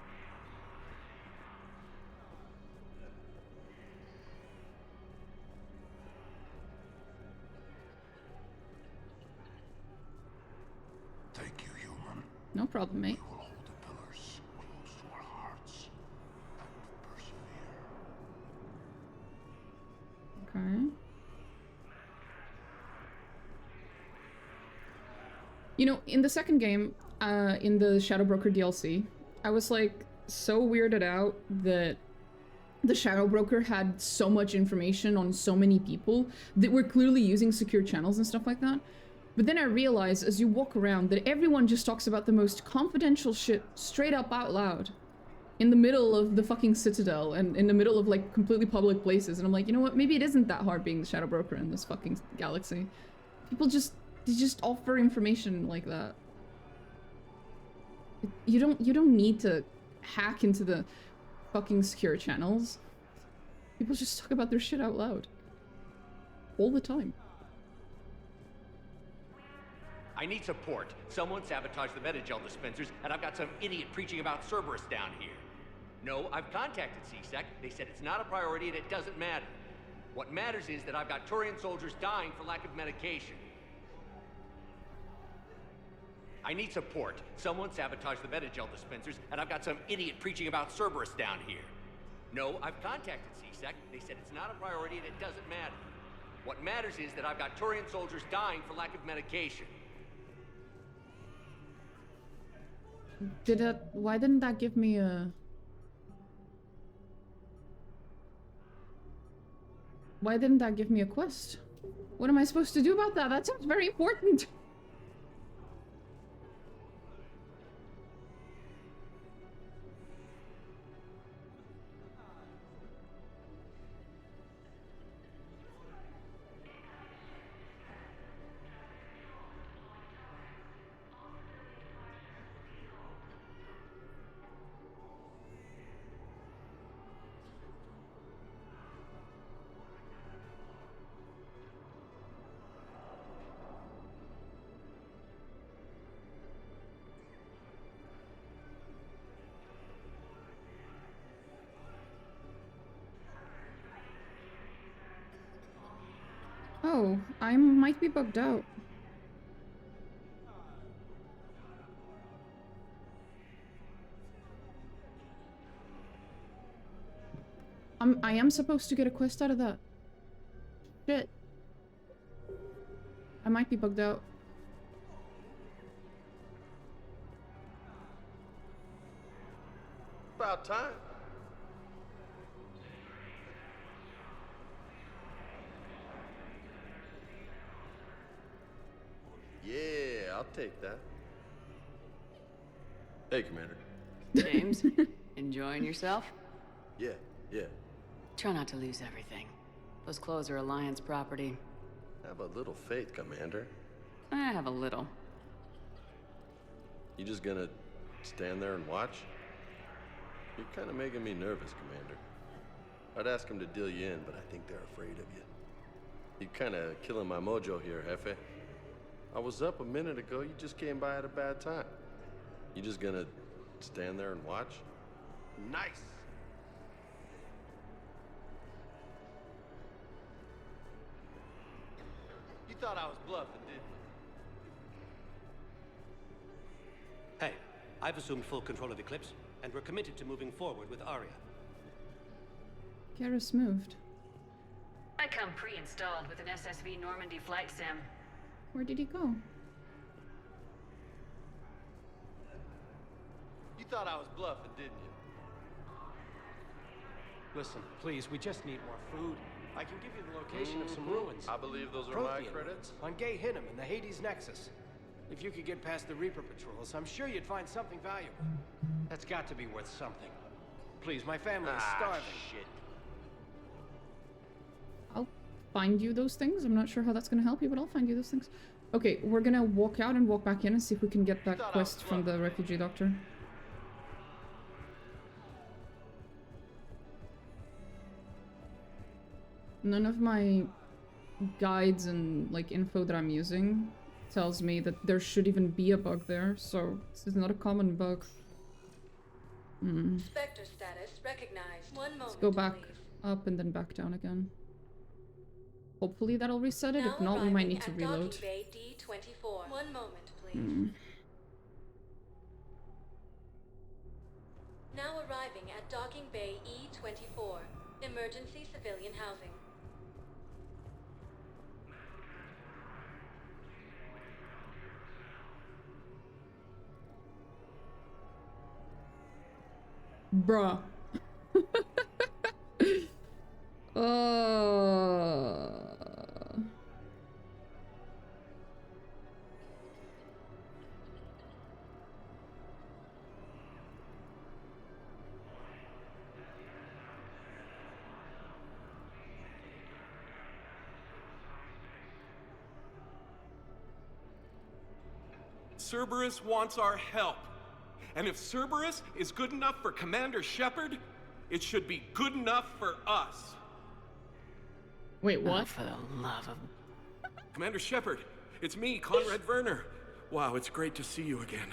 Thank you, human. No problem, mate. We will hold the pillars close to our hearts and persevere. Okay. You know, in the second game, in the Shadow Broker DLC, I was like so weirded out that the Shadow Broker had so much information on so many people that were clearly using secure channels and stuff like that. But then I realized as you walk around that everyone just talks about the most confidential shit straight up out loud. In the middle of the fucking Citadel and in the middle of like completely public places. And I'm like, you know what? Maybe it isn't that hard being the Shadow Broker in this fucking galaxy. People just, they just offer information like that. You don't need to hack into the fucking secure channels. People just talk about their shit out loud. All the time. I need support. Someone sabotaged the Metagel dispensers, and I've got some idiot preaching about Cerberus down here. No, I've contacted CSEC. They said it's not a priority and it doesn't matter. What matters is that I've got Turian soldiers dying for lack of medication. I need support. Someone sabotaged the Metagel dispensers, and I've got some idiot preaching about Cerberus down here. No, I've contacted CSEC. They said it's not a priority and it doesn't matter. What matters is that I've got Turian soldiers dying for lack of medication. Why didn't that give me a... Why didn't that give me a quest? What am I supposed to do about that? That sounds very important. Oh, I might be bugged out. I am supposed to get a quest out of that. Shit. I might be bugged out. About time. Yeah, I'll take that. Hey, Commander. James, enjoying yourself? Yeah. Try not to lose everything. Those clothes are Alliance property. Have a little faith, Commander. I have a little. You just gonna stand there and watch? You're kind of making me nervous, Commander. I'd ask them to deal you in, but I think they're afraid of you. You're kind of killing my mojo here, Jefe. I was up a minute ago, you just came by at a bad time. You just gonna stand there and watch? Nice! You thought I was bluffing, didn't you? Hey, I've assumed full control of Eclipse, and we're committed to moving forward with Aria. Garrus moved. I come pre-installed with an SSV Normandy flight sim. Where did he go? You thought I was bluffing, didn't you? Listen, please, we just need more food. I can give you the location of some ruins. I believe those are my Prothean credits. ruins on Gay Hinnom in the Hades Nexus. If you could get past the Reaper patrols, I'm sure you'd find something valuable. That's got to be worth something. Please, my family is starving. Shit. I'll find you those things. I'm not sure how that's gonna help you, but I'll find you those things. Okay, we're gonna walk out and walk back in and see if we can get that quest from the refugee doctor. None of my guides and like info that I'm using tells me that there should even be a bug there, so this is not a common bug. Spectre status recognized. One moment. Let's go back please. up and then back down again. Hopefully that'll reset it. Now If not, we might need to arriving at reload. Docking Bay D24. One moment, please. Now arriving at Docking Bay E24. Emergency civilian housing. Bruh. Cerberus wants our help. And if Cerberus is good enough for Commander Shepard, it should be good enough for us. Wait, what? Oh, for the love of... Commander Shepard, it's me, Conrad Verner. Wow, it's great to see you again.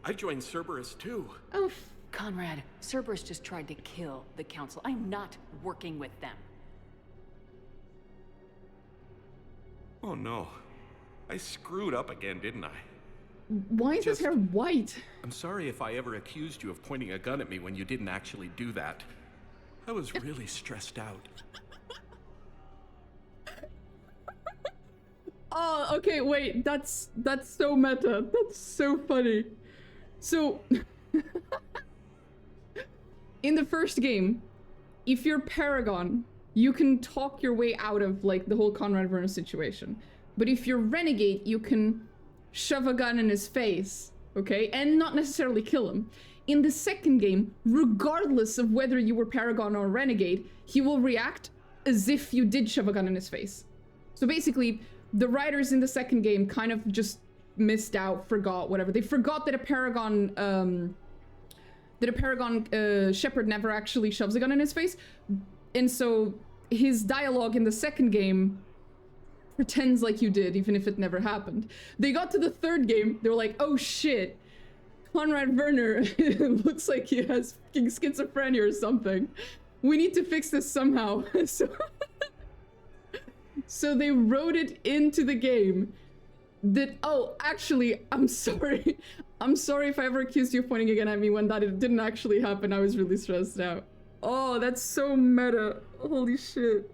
I joined Cerberus too. Oh, Conrad, Cerberus just tried to kill the Council. I'm not working with them. Oh no. I screwed up again, didn't I? Why is his hair white? I'm sorry if I ever accused you of pointing a gun at me when you didn't actually do that. I was really stressed out. Oh, okay, wait, that's so meta. That's so funny. So, in the first game, if you're Paragon, you can talk your way out of, like, the whole Conrad Verner situation. But if you're Renegade, you can shove a gun in his face, okay? And not necessarily kill him. In the second game, regardless of whether you were Paragon or Renegade, he will react as if you did shove a gun in his face. So basically, the writers in the second game kind of just missed out, forgot, whatever. They forgot that a Paragon, Shepard never actually shoves a gun in his face. And so his dialogue in the second game pretends like you did, even if it never happened. They got to the third game, they were like, oh shit, Conrad Verner looks like he has fucking schizophrenia or something. We need to fix this somehow. So they wrote it into the game that, oh, actually, I'm sorry. I'm sorry if I ever accused you of pointing a gun at me when that didn't actually happen. I was really stressed out. Oh, that's so meta. Holy shit.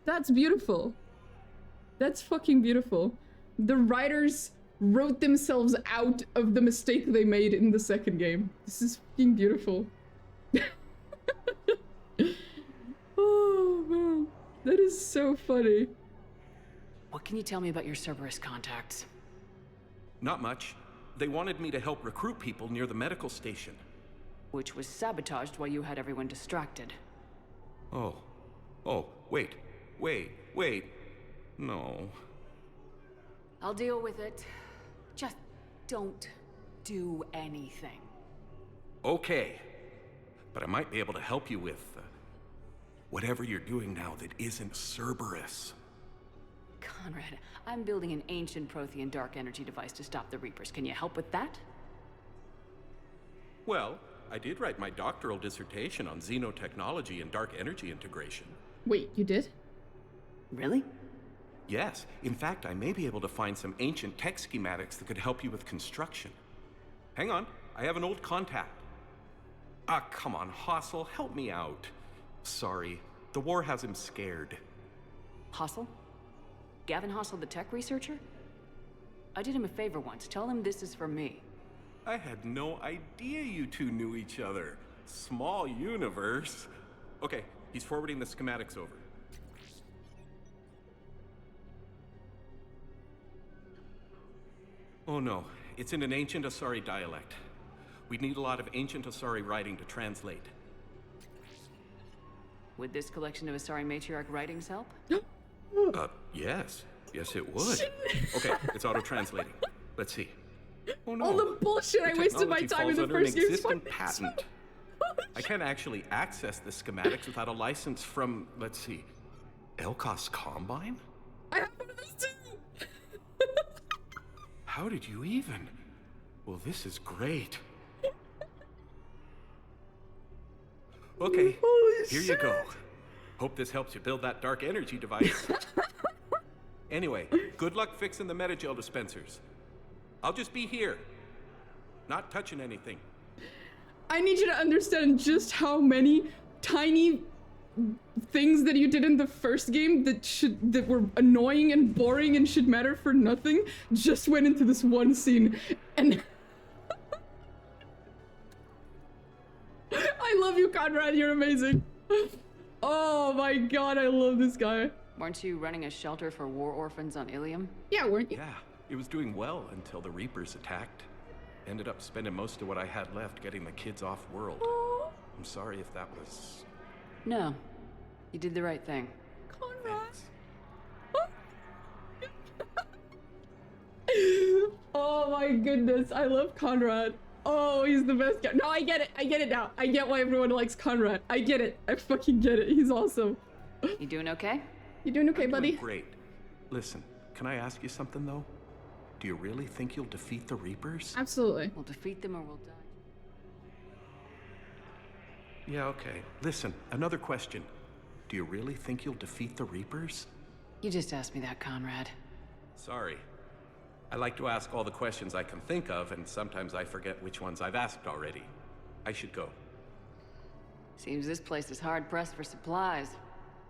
That's beautiful. That's fucking beautiful. The writers wrote themselves out of the mistake they made in the second game. This is fucking beautiful. Oh, man. That is so funny. What can you tell me about your Cerberus contacts? Not much. They wanted me to help recruit people near the medical station. Which was sabotaged while you had everyone distracted. Oh, wait. No. I'll deal with it. Just don't do anything. Okay. But I might be able to help you with whatever you're doing now that isn't Cerberus. Conrad, I'm building an ancient Prothean dark energy device to stop the Reapers. Can you help with that? Well, I did write my doctoral dissertation on xenotechnology and dark energy integration. Wait, you did? Really? Yes. In fact, I may be able to find some ancient tech schematics that could help you with construction. Hang on, I have an old contact. Ah, come on, Hossel, help me out. Sorry, the war has him scared. Hossel? Gavin Hossel, the tech researcher? I did him a favor once. Tell him this is for me. I had no idea you two knew each other. Small universe. Okay, He's forwarding the schematics over. Oh no, it's in an ancient Asari dialect. We'd need a lot of ancient Asari writing to translate. Would this collection of Asari matriarch writings help? Yes. Yes, it would. Okay, it's auto-translating. Let's see. Oh no. All the bullshit I wasted my time in the first game. Existing patent. I can't actually access the schematics without a license from, let's see, Elkos Combine? I have one of those too! How did you even? Well, this is great. Okay, here you go. Hope this helps you build that dark energy device. Anyway, good luck fixing the metagel dispensers. I'll just be here, not touching anything. I need you to understand just how many tiny things that you did in the first game that were annoying and boring and should matter for nothing just went into this one scene. And I love you, Conrad, you're amazing. Oh my god, I love this guy. Weren't you running a shelter for war orphans on Ilium? Yeah, weren't you? Yeah, it was doing well until the Reapers attacked. Ended up spending most of what I had left getting the kids off world. I'm sorry if that was... No, you did the right thing. Conrad. Oh my goodness, I love Conrad. Oh, he's the best guy. No, I get it now. I get why everyone likes Conrad. I get it. I fucking get it. He's awesome. You doing okay? You doing okay, buddy? Doing great. Listen, can I ask you something though? Do you really think you'll defeat the Reapers? Absolutely. We'll defeat them or we'll die. Yeah, okay. Listen, another question. Do you really think you'll defeat the Reapers? You just asked me that, Conrad. Sorry. I like to ask all the questions I can think of, and sometimes I forget which ones I've asked already. I should go. Seems this place is hard-pressed for supplies.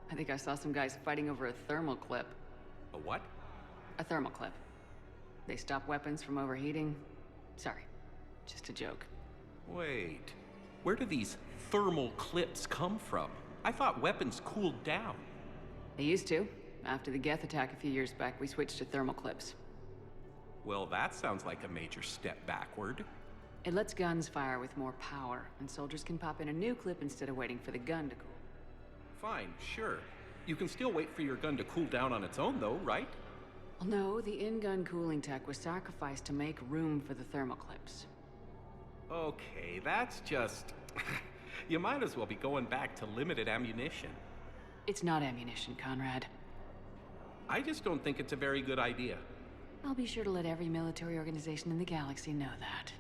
I think I saw some guys fighting over a thermal clip. A what? A thermal clip. They stop weapons from overheating. Sorry, just a joke. Wait, where do these thermal clips come from? I thought weapons cooled down. They used to. After the Geth attack a few years back, we switched to thermal clips. Well, that sounds like a major step backward. It lets guns fire with more power, and soldiers can pop in a new clip instead of waiting for the gun to cool. Fine, sure. You can still wait for your gun to cool down on its own, though, right? Well, no, the in-gun cooling tech was sacrificed to make room for the thermal clips. Okay, that's just... You might as well be going back to limited ammunition. It's not ammunition, Conrad. I just don't think it's a very good idea. I'll be sure to let every military organization in the galaxy know that.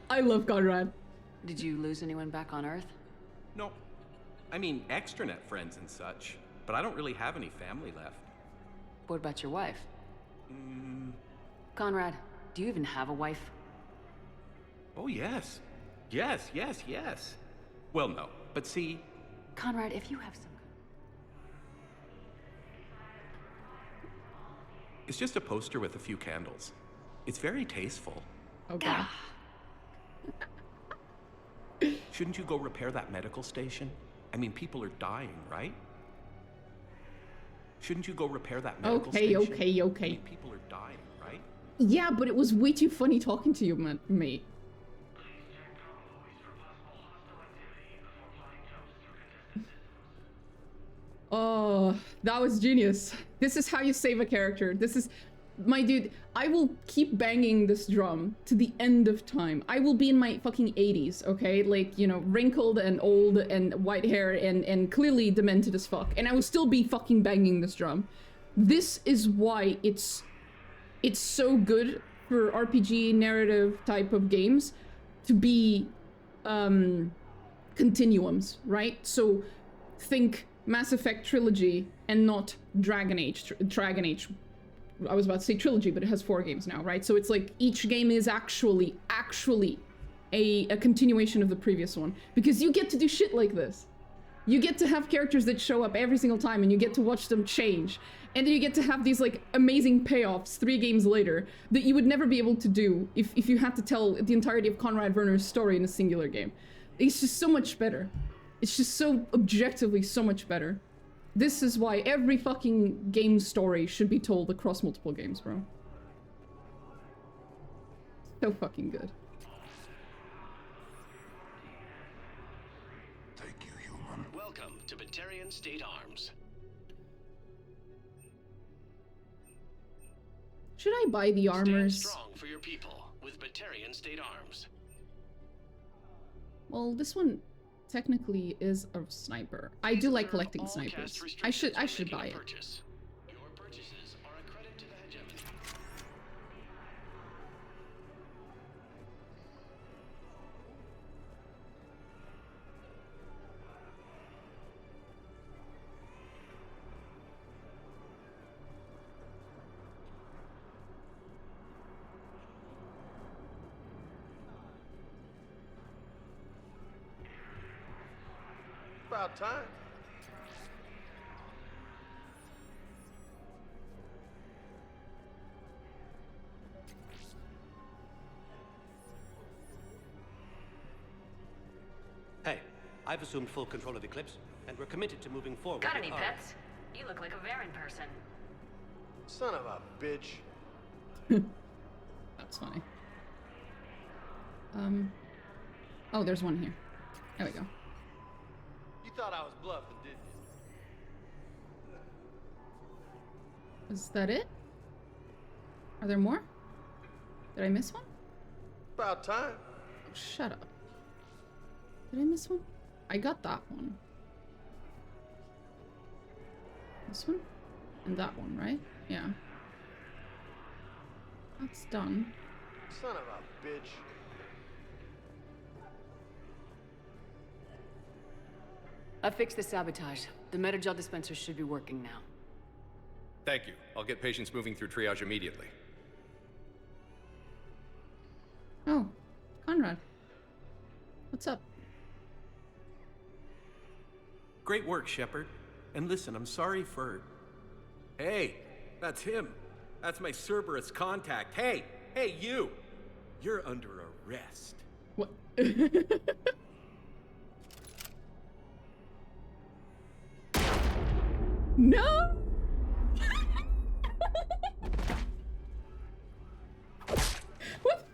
I love Conrad. Did you lose anyone back on Earth? No. I mean, extranet friends and such, but I don't really have any family left. What about your wife? Conrad, do you even have a wife? Oh, yes. Yes. Well, no, but see... Conrad, if you have some... It's just a poster with a few candles. It's very tasteful. Okay. Shouldn't you go repair that medical station? I mean, people are dying, right? Shouldn't you go repair that medical station? Okay. I mean, people are dying, right? Yeah, but it was way too funny talking to you, mate. Oh, that was genius. This is how you save a character. This is... My dude, I will keep banging this drum to the end of time. I will be in my fucking 80s, okay? Like, you know, wrinkled and old and white hair and clearly demented as fuck. And I will still be fucking banging this drum. This is why it's so good for RPG narrative type of games to be continuums, right? So think Mass Effect Trilogy and not Dragon Age. I was about to say trilogy, but it has 4 games now, right? So it's like each game is actually a continuation of the previous one, because you get to do shit like this. You get to have characters that show up every single time and you get to watch them change. And then you get to have these like amazing payoffs 3 games later that you would never be able to do if you had to tell the entirety of Conrad Verner's story in a singular game. It's just so much better. It's just so objectively so much better. This is why every fucking game story should be told across multiple games, bro. So fucking good. Thank you, human. Welcome to Batarian State Arms. Should I buy the armors? Stand strong for your people with Batarian State Arms. Well, this one technically is a sniper. I do like collecting snipers. I should buy it. Your purchases are a credit to the hegemony. About time. Hey, I've assumed full control of Eclipse, and we're committed to moving forward. Got with any our- pets? You look like a Varen person. Son of a bitch. That's funny. Oh, there's one here. There we go. You thought I was bluffing, didn't you? Is that it? Are there more? Did I miss one? About time. Oh, shut up. Did I miss one? I got that one. This one? And that one, right? Yeah. That's done. Son of a bitch. I fixed the sabotage. The metagel dispensers should be working now. Thank you. I'll get patients moving through triage immediately. Oh, Conrad. What's up? Great work, Shepard. And listen, I'm sorry for... Hey, that's him. That's my Cerberus contact. Hey, you! You're under arrest. What? No! What?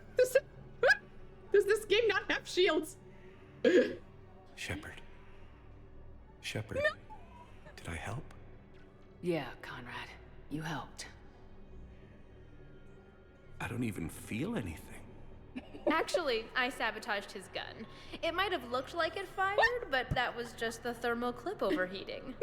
Does this game not have shields? Shepard. Shepard. No. Did I help? Yeah, Conrad. You helped. I don't even feel anything. Actually, I sabotaged his gun. It might have looked like it fired, but that was just the thermal clip overheating.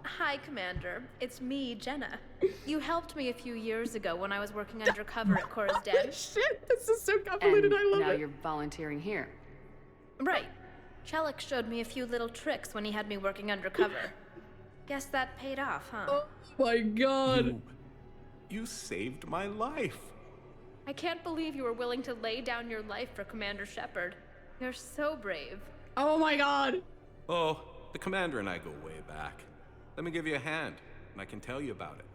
Hi, Commander. It's me, Jenna. You helped me a few years ago when I was working undercover at Cora's Den. Shit, this is so convoluted, I love now it. you're volunteering here. Right. Chelik showed me a few little tricks when he had me working undercover. Guess that paid off, huh? Oh my god. You saved my life. I can't believe you were willing to lay down your life for Commander Shepard. You're so brave. Oh my god. Oh, the Commander and I go way back. Let me give you a hand, and I can tell you about it.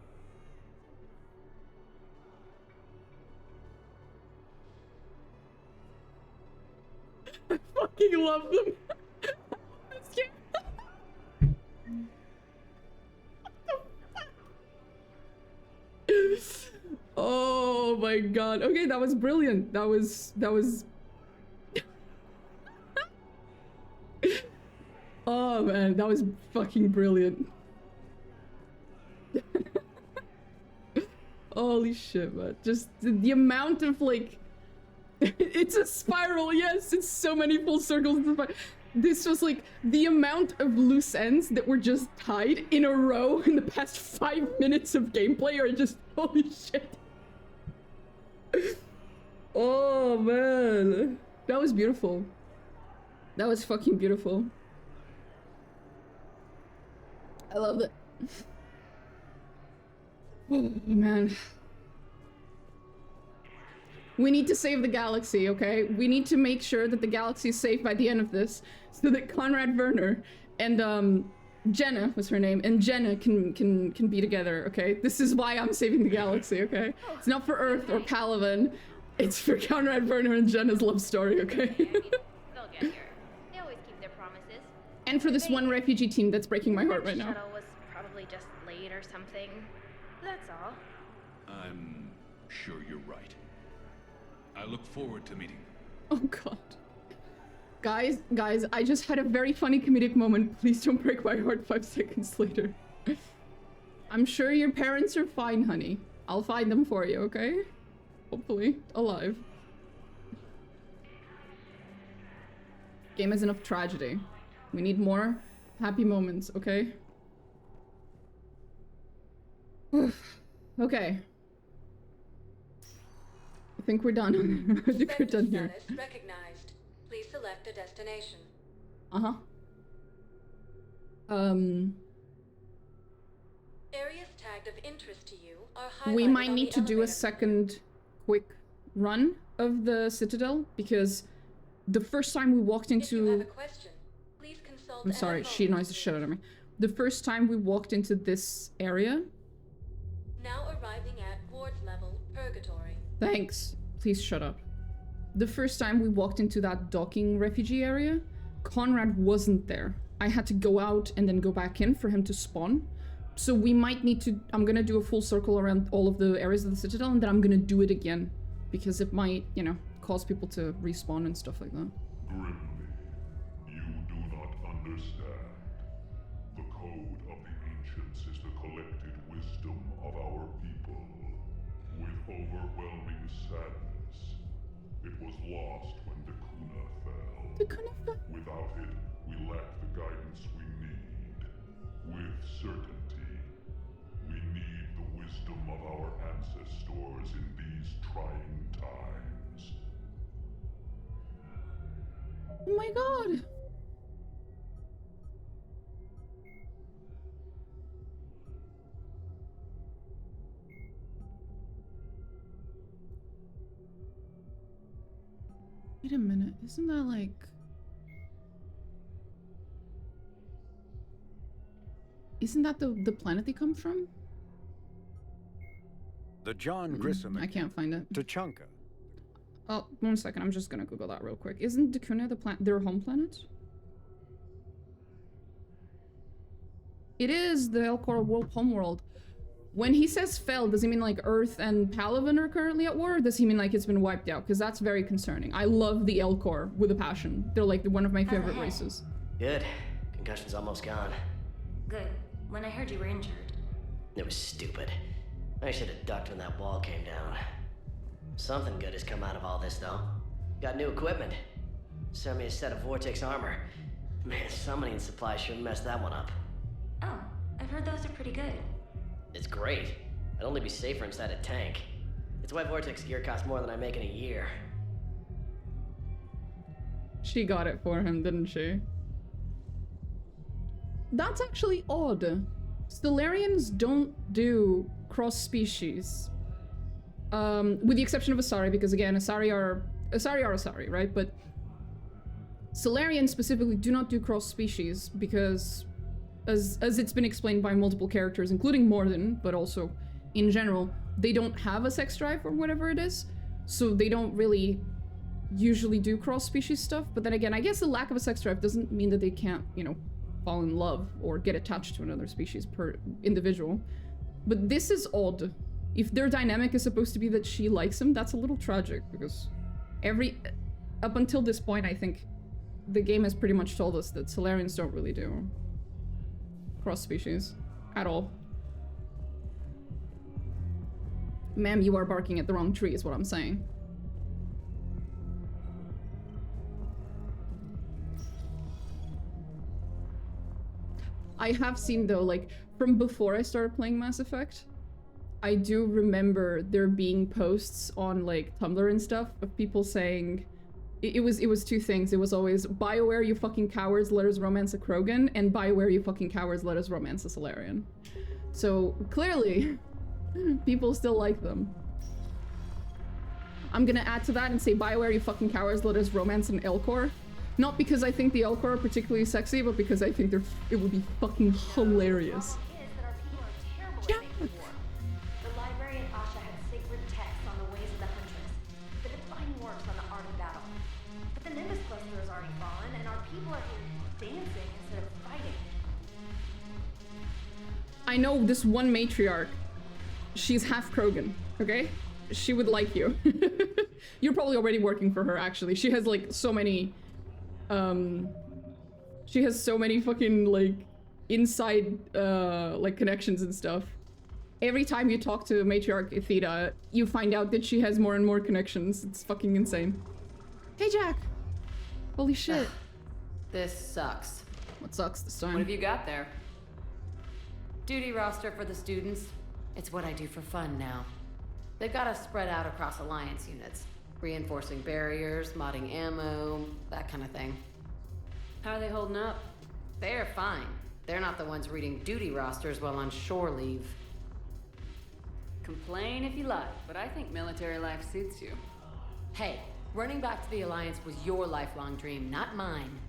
I fucking love them. This game. Oh my god. Okay, that was brilliant. That was Oh man, that was fucking brilliant. Holy shit, man. Just the amount of like it's a spiral, yes, it's so many full circles. This was like the amount of loose ends that were just tied in a row in the past 5 minutes of gameplay are just holy shit. Oh man. That was beautiful. That was fucking beautiful. I love it. Oh man. We need to save the galaxy, okay? We need to make sure that the galaxy is safe by the end of this, so that Conrad, Verner, and Jenna was her name, and Jenna can be together, okay? This is why I'm saving the galaxy, okay? It's not for Earth or Palaven. It's for Conrad, Verner, and Jenna's love story, okay? They'll get here. They always keep their promises. And for this one refugee team that's breaking my heart right now. Shuttle was probably just late or something. That's all. I'm sure you're right. I look forward to meeting them. Oh god. Guys, I just had a very funny comedic moment. Please don't break my heart 5 seconds later. I'm sure your parents are fine, honey. I'll find them for you, okay? Hopefully, alive. Game has enough tragedy. We need more happy moments, okay? Okay. I think we're done. I think we're done here. Status recognized. Please select a destination. Uh-huh. Areas tagged of interest to you are highlighted. We might on need the to do a elevator. second quick run of the Citadel, because the first time we walked If you have into... a question, please consult I'm sorry, she annoys the shit out of me. The first time we walked into this area... Now arriving at ward level purgatory. Thanks. Please shut up. The first time we walked into that docking refugee area, Conrad wasn't there. I had to go out and then go back in for him to spawn. So we might need to... I'm gonna do a full circle around all of the areas of the Citadel, and then I'm gonna do it again. Because it might, you know, cause people to respawn and stuff like that. Grimly, you do not understand. The code of the ancients is the collected wisdom of our people. With overwhelming sadness, it was lost when Dakuna fell. Without it, we lack the guidance we need. With certainty, we need the wisdom of our ancestors in these trying times. Oh my god! Wait a minute, isn't that like... Isn't that the planet they come from? The John Grissom. I can't find it. Tachanka. Oh, 1 second, I'm just gonna Google that real quick. Isn't Dakuna their home planet? It is the Elcor homeworld. When he says fell, does he mean like Earth and Palaven are currently at war, or does he mean like it's been wiped out? Because that's very concerning. I love the Elcor with a passion. They're like one of my favorite races. Good. Concussion's almost gone. Good. When I heard you were injured. It was stupid. I should have ducked when that wall came down. Something good has come out of all this, though. Got new equipment. Sent me a set of Vortex armor. Man, summoning supply sure messed that one up. Oh, I've heard those are pretty good. It's great. I'd only be safer inside a tank. It's why Vortex gear costs more than I make in a year. She got it for him, didn't she? That's actually odd. Stellarians don't do cross-species. With the exception of Asari, because again, Asari are Asari, right? But Stellarians specifically do not do cross-species because, as it's been explained by multiple characters, including Morden, but also in general, they don't have a sex drive or whatever it is, so they don't really usually do cross-species stuff. But then again, I guess the lack of a sex drive doesn't mean that they can't, you know, fall in love or get attached to another species per individual. But this is odd. If their dynamic is supposed to be that she likes him, that's a little tragic, because up until this point, I think the game has pretty much told us that Solarians don't really do cross-species at all. Ma'am, you are barking at the wrong tree is what I'm saying. I have seen, though, like, from before I started playing Mass Effect, I do remember there being posts on, like, Tumblr and stuff of people saying... It was two things. It was always, BioWare, you fucking cowards, let us romance a Krogan, and BioWare, you fucking cowards, let us romance a Solarian. So, clearly, people still like them. I'm gonna add to that and say, BioWare, you fucking cowards, let us romance an Elcor. Not because I think the Elcor are particularly sexy, but because I think it would be fucking hilarious. Yeah. The librarian Asha had sacred texts on the ways of the Huntress. The divine works on the art of battle. But the Nimbus cluster has already fallen, and our people are here dancing instead of fighting. I know this one matriarch. She's half Krogan, okay? She would like you. You're probably already working for her, actually. She has like so many she has so many fucking like inside like connections and stuff. Every time you talk to matriarch Theta, you find out that she has more and more connections. It's fucking insane. Hey Jack. Holy shit. This sucks. What sucks this time? What have you got there? Duty roster for the students. It's what I do for fun now. They've got us spread out across Alliance units. Reinforcing barriers, modding ammo, that kind of thing. How are they holding up? They're fine. They're not the ones reading duty rosters while on shore leave. Complain if you like, but I think military life suits you. Hey, running back to the Alliance was your lifelong dream, not mine.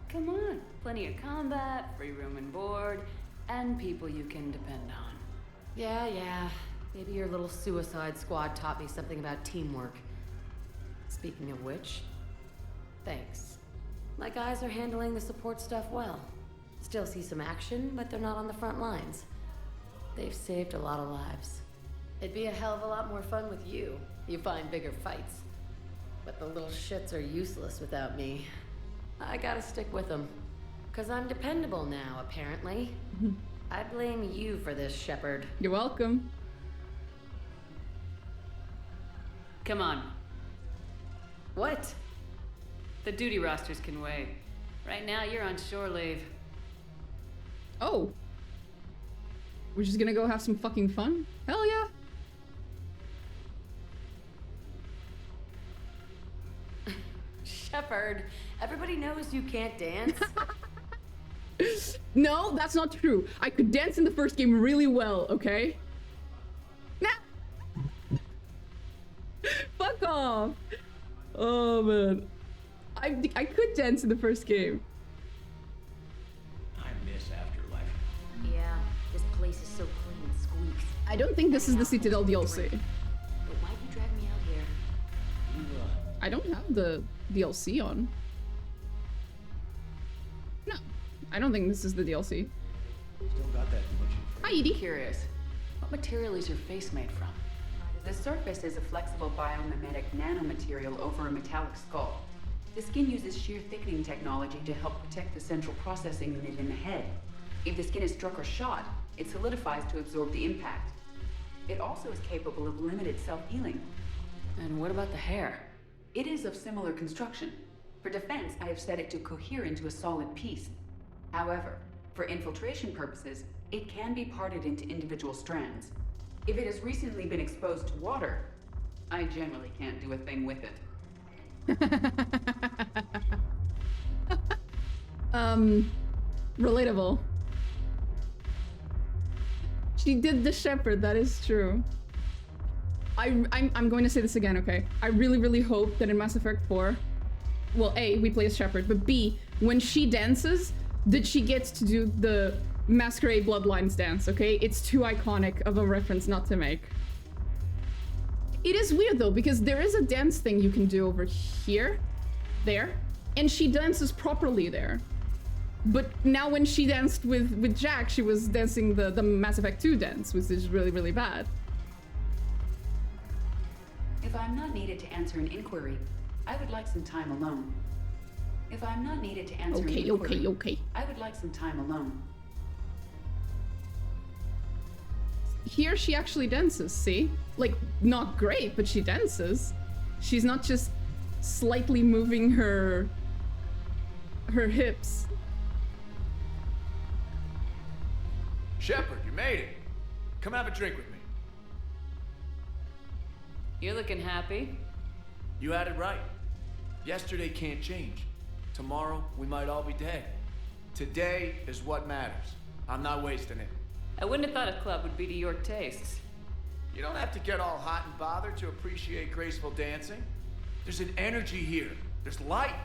Come on, plenty of combat, free room and board, and people you can depend on. Yeah, maybe your little suicide squad taught me something about teamwork. Speaking of which, thanks. My guys are handling the support stuff well. Still see some action, but they're not on the front lines. They've saved a lot of lives. It'd be a hell of a lot more fun with you. You find bigger fights. But the little shits are useless without me. I gotta stick with them. 'Cause I'm dependable now, apparently. I blame you for this, Shepard. You're welcome. Come on. What? The duty rosters can wait. Right now, you're on shore leave. Oh. We're just gonna go have some fucking fun? Hell yeah. Shepard, everybody knows you can't dance. No, that's not true. I could dance in the first game really well, okay? Nah. Fuck off. Oh man. I could dance in the first game. I miss Afterlife. Yeah, this place is so clean and squeaks. I don't think this is the Citadel DLC. But why'd you drag me out here? I don't have the DLC on. No, I don't think this is the DLC. Still got that much. Hi, Edie. Curious. What material is your face made from? The surface is a flexible biomimetic nanomaterial over a metallic skull. The skin uses shear thickening technology to help protect the central processing unit in the head. If the skin is struck or shot, it solidifies to absorb the impact. It also is capable of limited self-healing. And what about the hair? It is of similar construction. For defense, I have set it to cohere into a solid piece. However, for infiltration purposes, it can be parted into individual strands. If it has recently been exposed to water, I generally can't do a thing with it. Relatable. She did the Shepherd, that is true. I'm going to say this again, okay? I really hope that in Mass Effect 4, well, A, we play as Shepard, but B, when she dances, that she gets to do the Masquerade Bloodlines dance, okay? It's too iconic of a reference not to make. It is weird though, because there is a dance thing you can do over here, there, and she dances properly there. But now when she danced with Jack, she was dancing the Mass Effect 2 dance, which is really bad. If I'm not needed to answer an inquiry, I would like some time alone. If I'm not needed to answer an inquiry, Okay. I would like some time alone. Here she actually dances, see? Like, not great, but she dances. She's not just slightly moving her hips. Shepard, you made it. Come have a drink with me. You're looking happy. You had it right. Yesterday can't change. Tomorrow, we might all be dead. Today is what matters. I'm not wasting it. I wouldn't have thought a club would be to your tastes. You don't have to get all hot and bothered to appreciate graceful dancing. There's an energy here. There's light.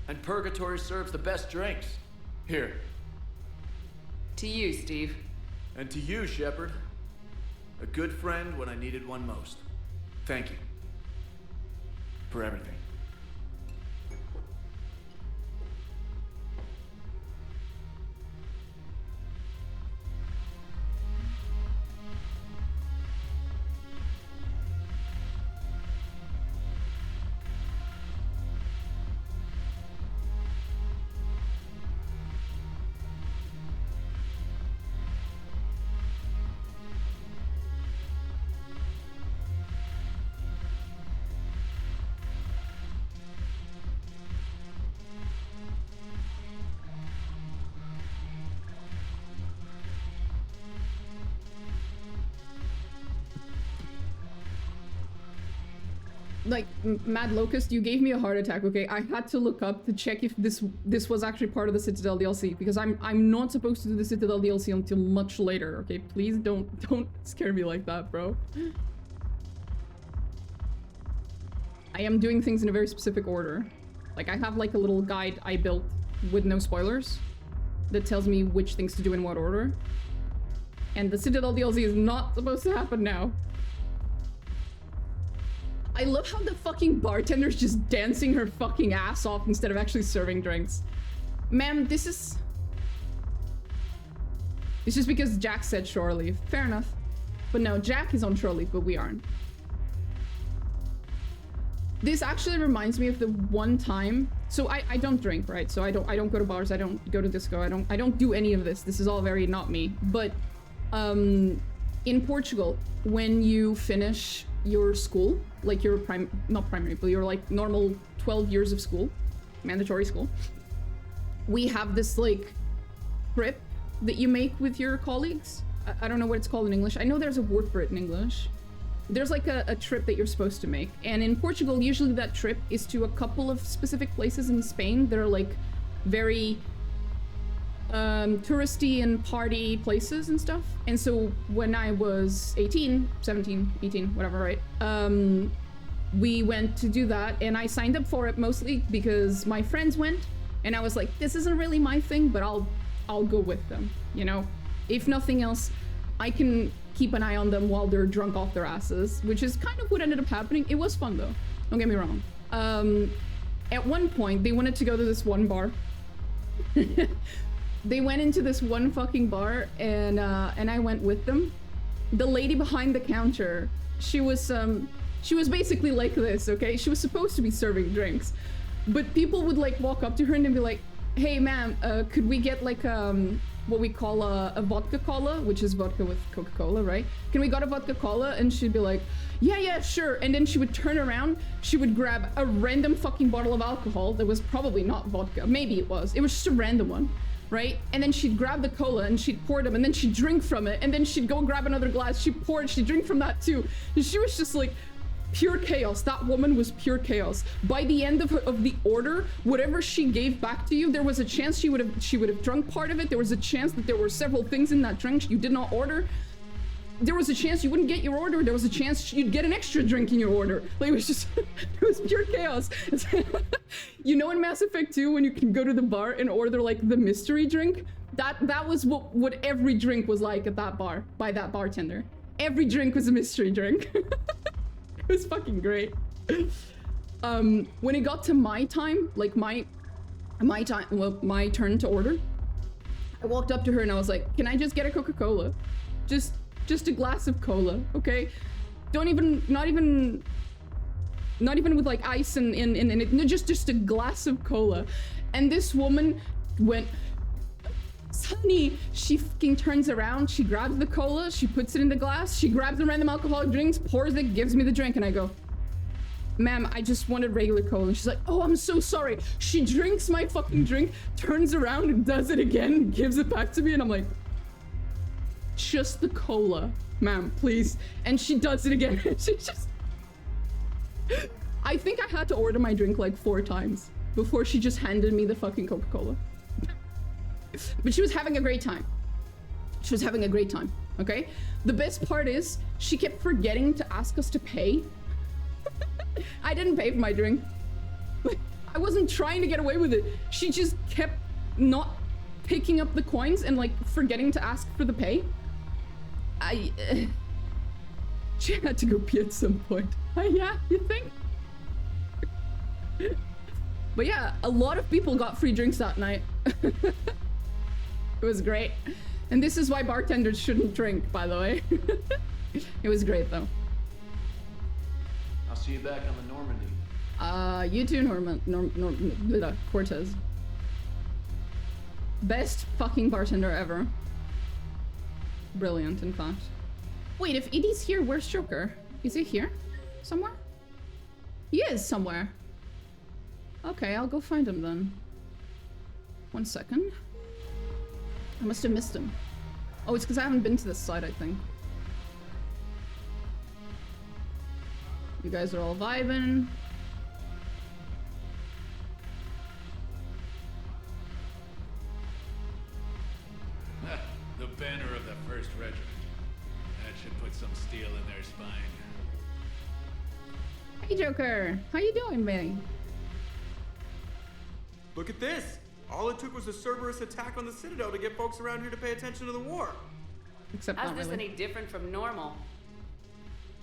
And Purgatory serves the best drinks. Here. To you, Steve. And to you, Shepard. A good friend when I needed one most. Thank you. For everything. Like, Mad Locust, you gave me a heart attack, okay? I had to look up to check if this was actually part of the Citadel DLC, because I'm not supposed to do the Citadel DLC until much later, okay? Please don't scare me like that, bro. I am doing things in a very specific order. Like, I have like a little guide I built with no spoilers that tells me which things to do in what order. And the Citadel DLC is not supposed to happen now. I love how the fucking bartender's just dancing her fucking ass off instead of actually serving drinks. Ma'am, this is... It's just because Jack said shore leave. Fair enough. But no, Jack is on shore leave, but we aren't. This actually reminds me of the one time... So I don't drink, right? So I don't go to bars, I don't go to disco, I don't do any of this. This is all very not me. But in Portugal, when you finish your school, like your not primary, but your like normal 12 years of school, mandatory school, we have this like trip that you make with your colleagues. I don't know what it's called in English. I know there's a word for it in English. There's like a trip that you're supposed to make. And in Portugal, usually that trip is to a couple of specific places in Spain that are like very touristy and party places and stuff. And so when I was 18, 17, 18, whatever, right? We went to do that and I signed up for it mostly because my friends went and I was like, this isn't really my thing, but I'll go with them, you know? If nothing else, I can keep an eye on them while they're drunk off their asses, which is kind of what ended up happening. It was fun though, don't get me wrong. At one point, they wanted to go to this one bar. They went into this one fucking bar and I went with them. The lady behind the counter, she was basically like this, okay? She was supposed to be serving drinks, but people would like walk up to her and they'd be like, hey ma'am, could we get like what we call a vodka cola, which is vodka with Coca-Cola, right? Can we get a vodka cola? And she'd be like, yeah, sure. And then she would turn around, she would grab a random fucking bottle of alcohol that was probably not vodka. Maybe it was just a random one, right? And then she'd grab the cola and she'd pour them and then she'd drink from it. And then she'd go grab another glass, she'd pour it, she'd drink from that too. And she was just like, pure chaos. That woman was pure chaos. By the end of the order, whatever she gave back to you, there was a chance she would have drunk part of it. There was a chance that there were several things in that drink you did not order. There was a chance you wouldn't get your order. There was a chance you'd get an extra drink in your order. Like, it was just, it was pure chaos. You know, in Mass Effect 2, when you can go to the bar and order like the mystery drink, that was what every drink was like at that bar by that bartender. Every drink was a mystery drink. It was fucking great. When it got to my time, like my turn to order, I walked up to her and I was like, can I just get a Coca-Cola? Just a glass of cola, okay? Not even with like ice and it, no, just a glass of cola. And this woman went, Sonny, she fucking turns around, she grabs the cola, she puts it in the glass, she grabs the random alcoholic drinks, pours it, gives me the drink, and I go, ma'am, I just wanted regular cola. And she's like, oh, I'm so sorry. She drinks my fucking drink, turns around and does it again, gives it back to me, and I'm like, just the cola, ma'am, please. And she does it again. She just... I think I had to order my drink like 4 times before she just handed me the fucking Coca-Cola. But she was having a great time. She was having a great time. Okay? The best part is, she kept forgetting to ask us to pay. I didn't pay for my drink. I wasn't trying to get away with it. She just kept not picking up the coins and like forgetting to ask for the pay. She had to go pee at some point. Yeah, you think? But yeah, a lot of people got free drinks that night. It was great. And this is why bartenders shouldn't drink, by the way. It was great though. I'll see you back on the Normandy. You too, Cortez. Best fucking bartender ever. Brilliant, in fact. Wait, if Edie's here, where's Joker? Is he here? Somewhere? He is somewhere. Okay, I'll go find him then. 1 second. I must have missed him. Oh, it's because I haven't been to this side, I think. You guys are all vibing. The banner of the 1st Regiment. That should put some steel in their spine. Hey, Joker. How you doing, man? Look at this. All it took was a Cerberus attack on the Citadel to get folks around here to pay attention to the war. Except how's this any different from normal?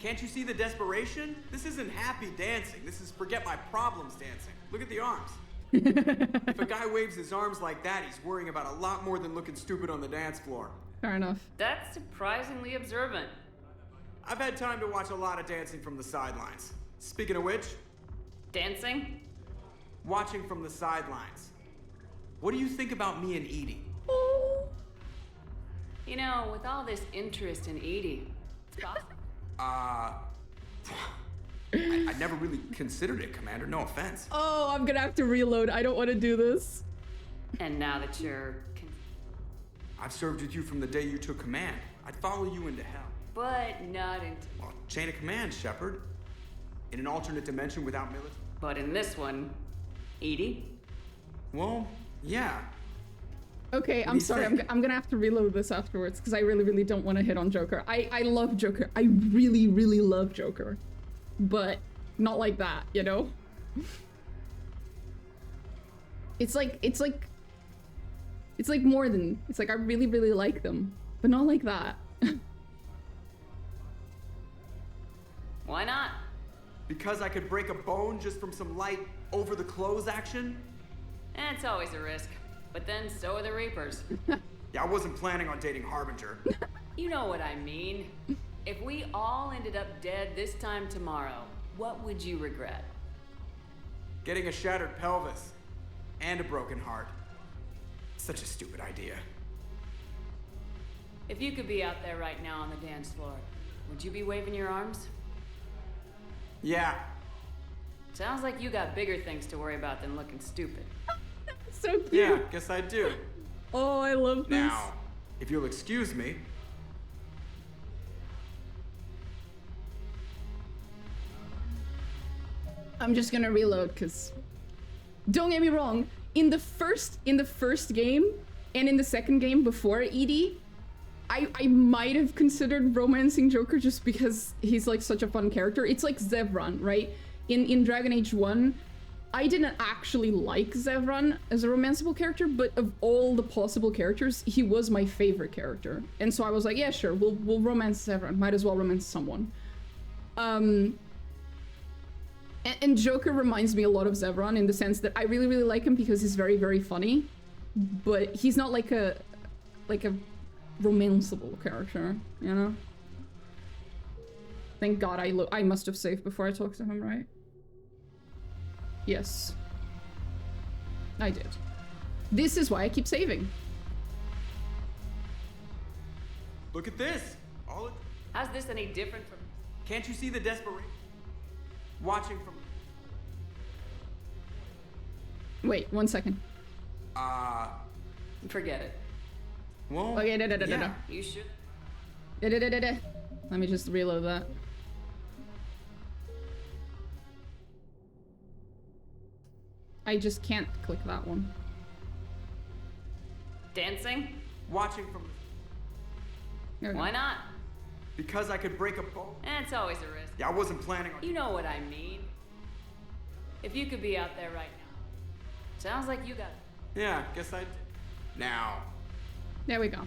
Can't you see the desperation? This isn't happy dancing. This is forget my problems dancing. Look at the arms. If a guy waves his arms like that, he's worrying about a lot more than looking stupid on the dance floor. Fair enough. That's surprisingly observant. I've had time to watch a lot of dancing from the sidelines. Speaking of which... Dancing? Watching from the sidelines. What do you think about me and Edie? You know, with all this interest in Edie, it's possible. I never really considered it, Commander. No offense. Oh, I'm gonna have to reload. I don't want to do this. And now that you're... I've served with you from the day you took command. I'd follow you into hell. But not into... Well, chain of command, Shepard. In an alternate dimension without military. But in this one, Edie? Well, yeah. Okay, I'm sorry. I'm gonna have to reload this afterwards because I really, really don't want to hit on Joker. I love Joker. I really, really love Joker. But not like that, you know? It's like more than... It's like I really, really like them. But not like that. Why not? Because I could break a bone just from some light over-the-clothes action? It's always a risk. But then so are the Reapers. Yeah, I wasn't planning on dating Harbinger. You know what I mean. If we all ended up dead this time tomorrow, what would you regret? Getting a shattered pelvis. And a broken heart. Such a stupid idea. If you could be out there right now on the dance floor, would you be waving your arms? Yeah. Sounds like you got bigger things to worry about than looking stupid. So cute. Yeah, guess I do. Oh, I love this. Now, if you'll excuse me. I'm just gonna reload because don't get me wrong, in the first game and in the second game before Edie, I might have considered romancing Joker just because he's like such a fun character. It's like Zevran, right? In Dragon Age 1, I didn't actually like Zevran as a romanceable character, but of all the possible characters, he was my favorite character. And so I was like, yeah, sure, we'll romance Zevran. Might as well romance someone. And Joker reminds me a lot of Zevran in the sense that I really, really like him because he's very, very funny, but he's not like a romanceable character, you know? Thank God I must have saved before I talked to him, right? Yes. I did. This is why I keep saving. Look at this. How's this any different from... Can't you see the desperation? Watching from... Wait, 1 second. Forget it. Well, okay, yeah. You should... Let me just reload that. I just can't click that one. Dancing? Watching from... There we Why go. not? Because I could break a bone. It's always a risk. Yeah, I wasn't planning on. You know what I mean. If you could be out there right now. Sounds like you got it. Yeah, guess I. Now. There we go.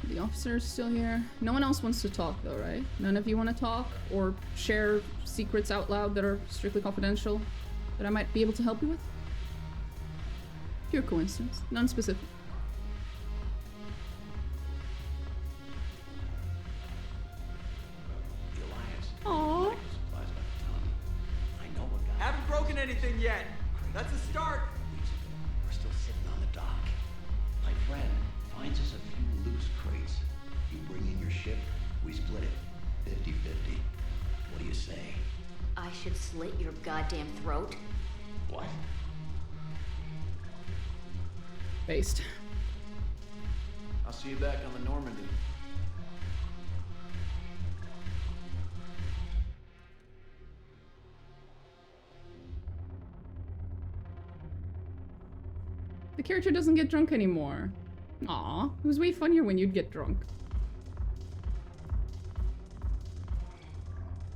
The officer's still here. No one else wants to talk though, right? None of you want to talk or share secrets out loud that are strictly confidential that I might be able to help you with? Pure coincidence, non-specific. The Alliance. Aww. Supplies by the ton. I know a guy. Haven't broken anything yet. That's a start. Weeks ago, we're still sitting on the dock. My friend finds us a few loose crates. You bring in your ship, we split it. 50-50. What do you say? I should slit your goddamn throat? What? Based. I'll see you back on the Normandy. The character doesn't get drunk anymore. Aw, it was way funnier when you'd get drunk.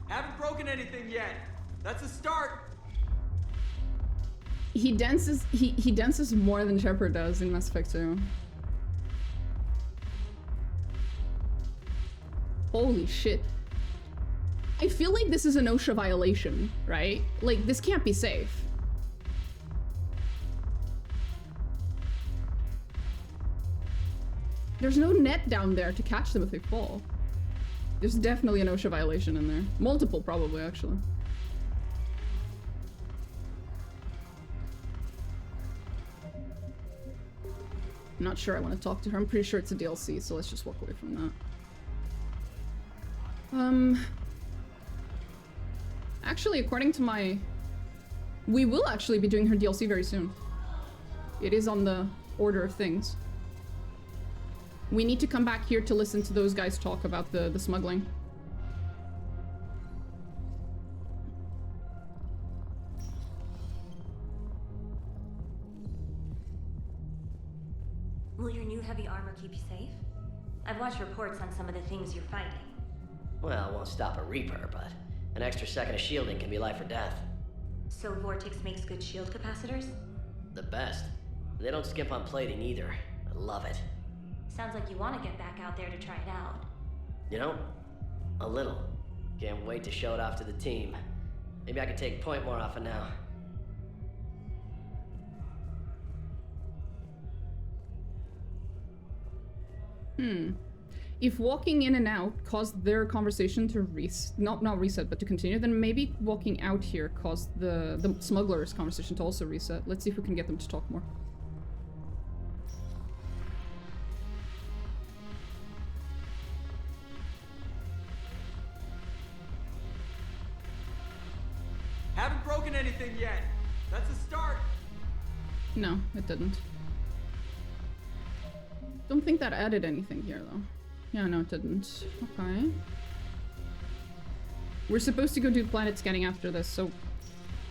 Haven't broken anything yet. That's a start. He dances he dances more than Shepard does in Mass Effect 2. Holy shit. I feel like this is an OSHA violation, right? Like, this can't be safe. There's no net down there to catch them if they fall. There's definitely an OSHA violation in there. Multiple, probably, actually. I'm not sure I want to talk to her. I'm pretty sure it's a DLC, so let's just walk away from that. Actually, according to my... We will actually be doing her DLC very soon. It is on the order of things. We need to come back here to listen to those guys talk about the smuggling. Will your new heavy armor keep you safe? I've watched reports on some of the things you're fighting. Well, it won't stop a Reaper, but an extra second of shielding can be life or death. So Vortex makes good shield capacitors? The best. They don't skimp on plating either. I love it. Sounds like you want to get back out there to try it out. You know, a little. Can't wait to show it off to the team. Maybe I can take point more off of now. If walking in and out caused their conversation to not reset, but to continue, then maybe walking out here caused the smugglers' conversation to also reset. Let's see if we can get them to talk more. Haven't broken anything yet. That's a start. No, it didn't. Don't think that added anything here, though. Yeah, no, it didn't. Okay. We're supposed to go do planet scanning after this, so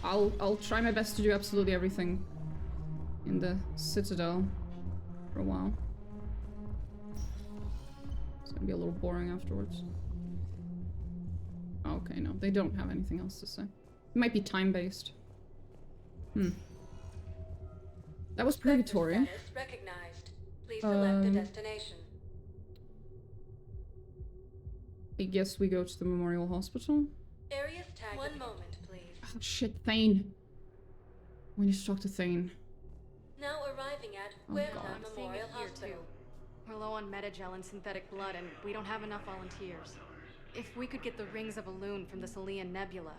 I'll try my best to do absolutely everything in the Citadel for a while. It's gonna be a little boring afterwards. Okay, no, they don't have anything else to say. It might be time-based. That was Purgatory. Status recognized. Please select a destination. I guess we go to the Memorial Hospital. Areas tagged. One moment, please. Oh shit, Thane. We need to talk to Thane. Now arriving at Oh, Verner God. Memorial Here Hospital. too. We're low on metagel and synthetic blood, and we don't have enough volunteers. If we could get the rings of Elune from the Salian Nebula,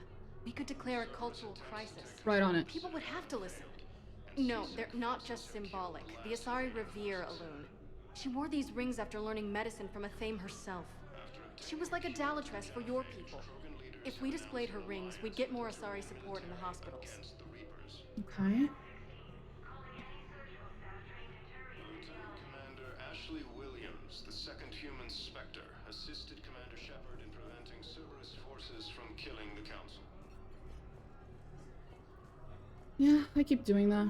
we could declare a cultural crisis. Right on it. People would have to listen. No, they're not just symbolic. The Asari revere Elune. She wore these rings after learning medicine from a Thane herself. She was like a Dalatress for your people. If we displayed her rings, we'd get more Asari support in the hospitals. Okay. Commander Ashley Williams, the second human Spectre, assisted Commander Shepard in preventing Cerberus forces from killing the Council. Yeah, I keep doing that.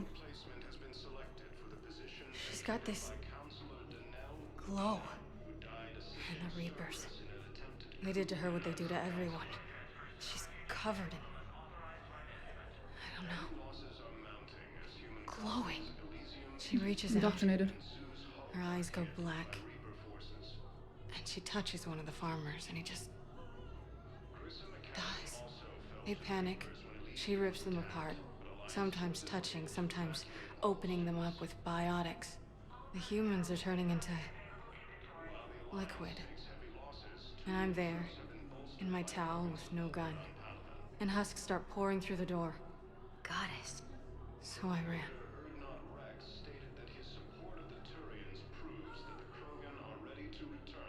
She's got this glow. And the Reapers. They did to her what they do to everyone. She's covered in... I don't know. Glowing. She reaches out. Indoctrinated. Her eyes go black. And she touches one of the farmers, and he just... dies. They panic. She rips them apart. Sometimes touching, sometimes opening them up with biotics. The humans are turning into... liquid. And I'm there, in my towel with no gun. And husks start pouring through the door. Goddess. So I ran.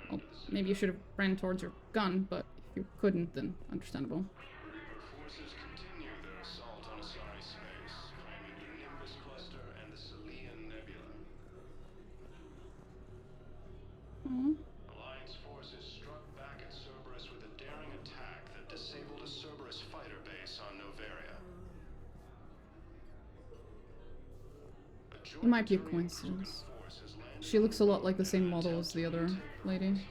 Well, maybe you should have ran towards your gun, but if you couldn't, then understandable. Alliance forces struck back at Cerberus with a daring attack that disabled a Cerberus fighter base on Noveria. It might be a coincidence. She looks a lot like the same model as the other lady.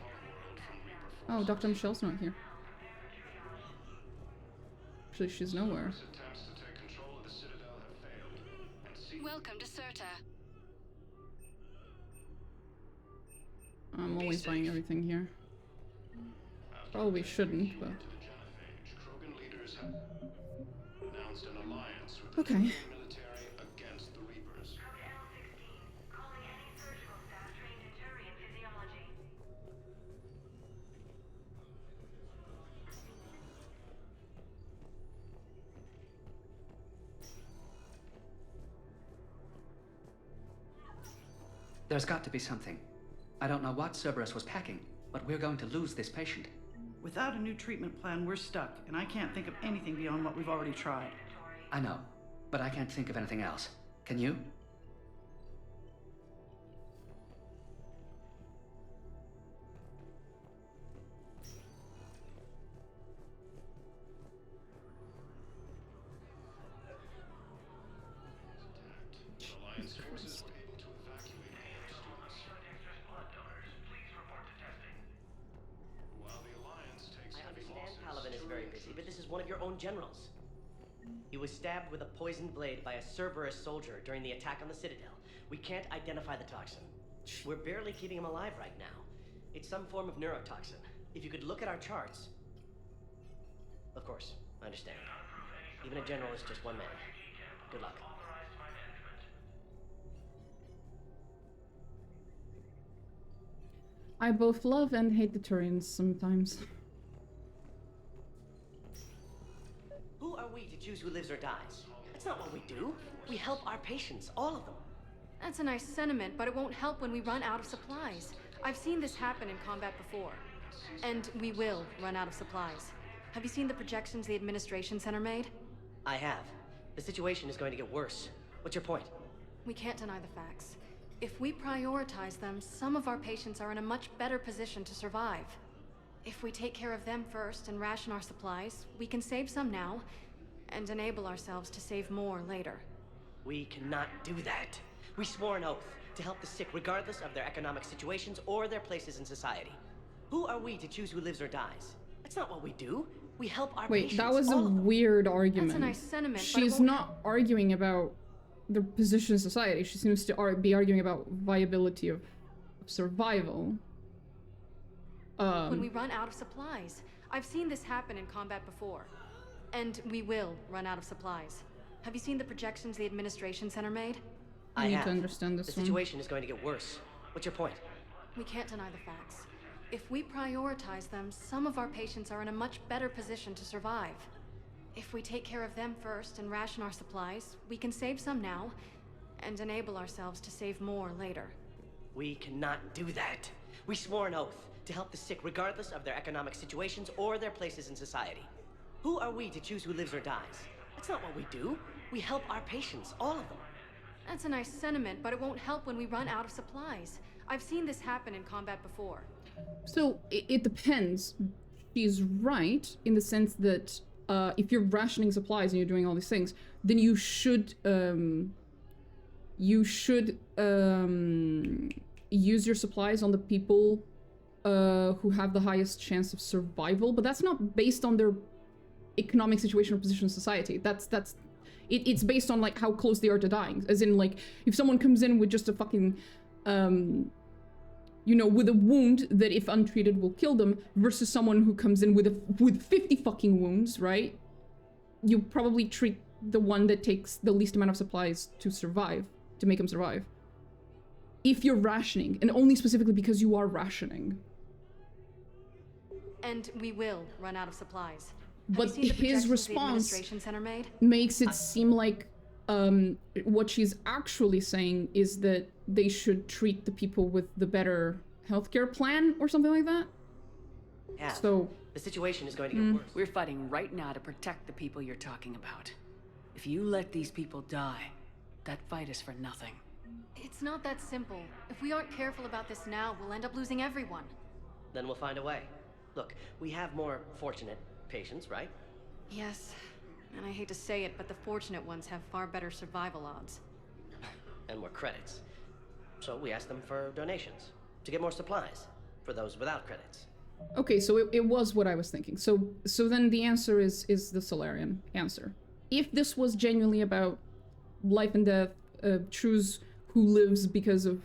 Oh, Dr. Michelle's not here. Actually, she's nowhere. Welcome to Serta. I'm always buying everything here. Probably shouldn't, but... Okay. There's got to be something. I don't know what Cerberus was packing, but we're going to lose this patient. Without a new treatment plan, we're stuck, and I can't think of anything beyond what we've already tried. I know, but I can't think of anything else. Can you? One of your own generals. He was stabbed with a poisoned blade by a Cerberus soldier during the attack on the Citadel. We can't identify the toxin. We're barely keeping him alive right now. It's some form of neurotoxin. If you could look at our charts... Of course, I understand. Even a general is just one man. Good luck. I both love and hate the Turians sometimes. Who are we to choose who lives or dies? That's not what we do. We help our patients, all of them. That's a nice sentiment, but it won't help when we run out of supplies. I've seen this happen in combat before. And we will run out of supplies. Have you seen the projections the administration center made? I have. The situation is going to get worse. What's your point? We can't deny the facts. If we prioritize them, some of our patients are in a much better position to survive. If we take care of them first and ration our supplies, we can save some now, and enable ourselves to save more later. We cannot do that. We swore an oath to help the sick regardless of their economic situations or their places in society. Who are we to choose who lives or dies? That's not what we do. We help our patients. Wait, that was a weird argument. That's a nice sentiment, She's not arguing about the position in society. She seems to be arguing about viability of survival. When we run out of supplies. I've seen this happen in combat before. And we will run out of supplies. Have you seen the projections the administration center made? I need to understand this one. The situation is going to get worse. What's your point? We can't deny the facts. If we prioritize them, some of our patients are in a much better position to survive. If we take care of them first and ration our supplies, we can save some now, and enable ourselves to save more later. We cannot do that. We swore an oath to help the sick regardless of their economic situations or their places in society. Who are we to choose who lives or dies? That's not what we do. We help our patients, all of them. That's a nice sentiment, but it won't help when we run out of supplies. I've seen this happen in combat before. So, it depends. She's right in the sense that if you're rationing supplies and you're doing all these things, then you should use your supplies on the people who have the highest chance of survival, but that's not based on their economic situation or position in society. It's based on like how close they are to dying. As in, like, if someone comes in with just a fucking you know, with a wound that if untreated will kill them, versus someone who comes in with 50 fucking wounds, right? You probably treat the one that takes the least amount of supplies to survive, to make them survive. If you're rationing, and only specifically because you are rationing. And we will run out of supplies. But Have you seen the his projections response the administration center made? makes it seem like what she's actually saying is that they should treat the people with the better healthcare plan or something like that. Yeah. So the situation is going to get worse. We're fighting right now to protect the people you're talking about. If you let these people die, that fight is for nothing. It's not that simple. If we aren't careful about this now, we'll end up losing everyone. Then we'll find a way. Look, we have more fortunate patients, right? Yes. And I hate to say it, but the fortunate ones have far better survival odds. And more credits. So we asked them for donations to get more supplies for those without credits. okay, so it was what I was thinking. So then the answer is the Solarian answer. If this was genuinely about life and death, choose who lives because of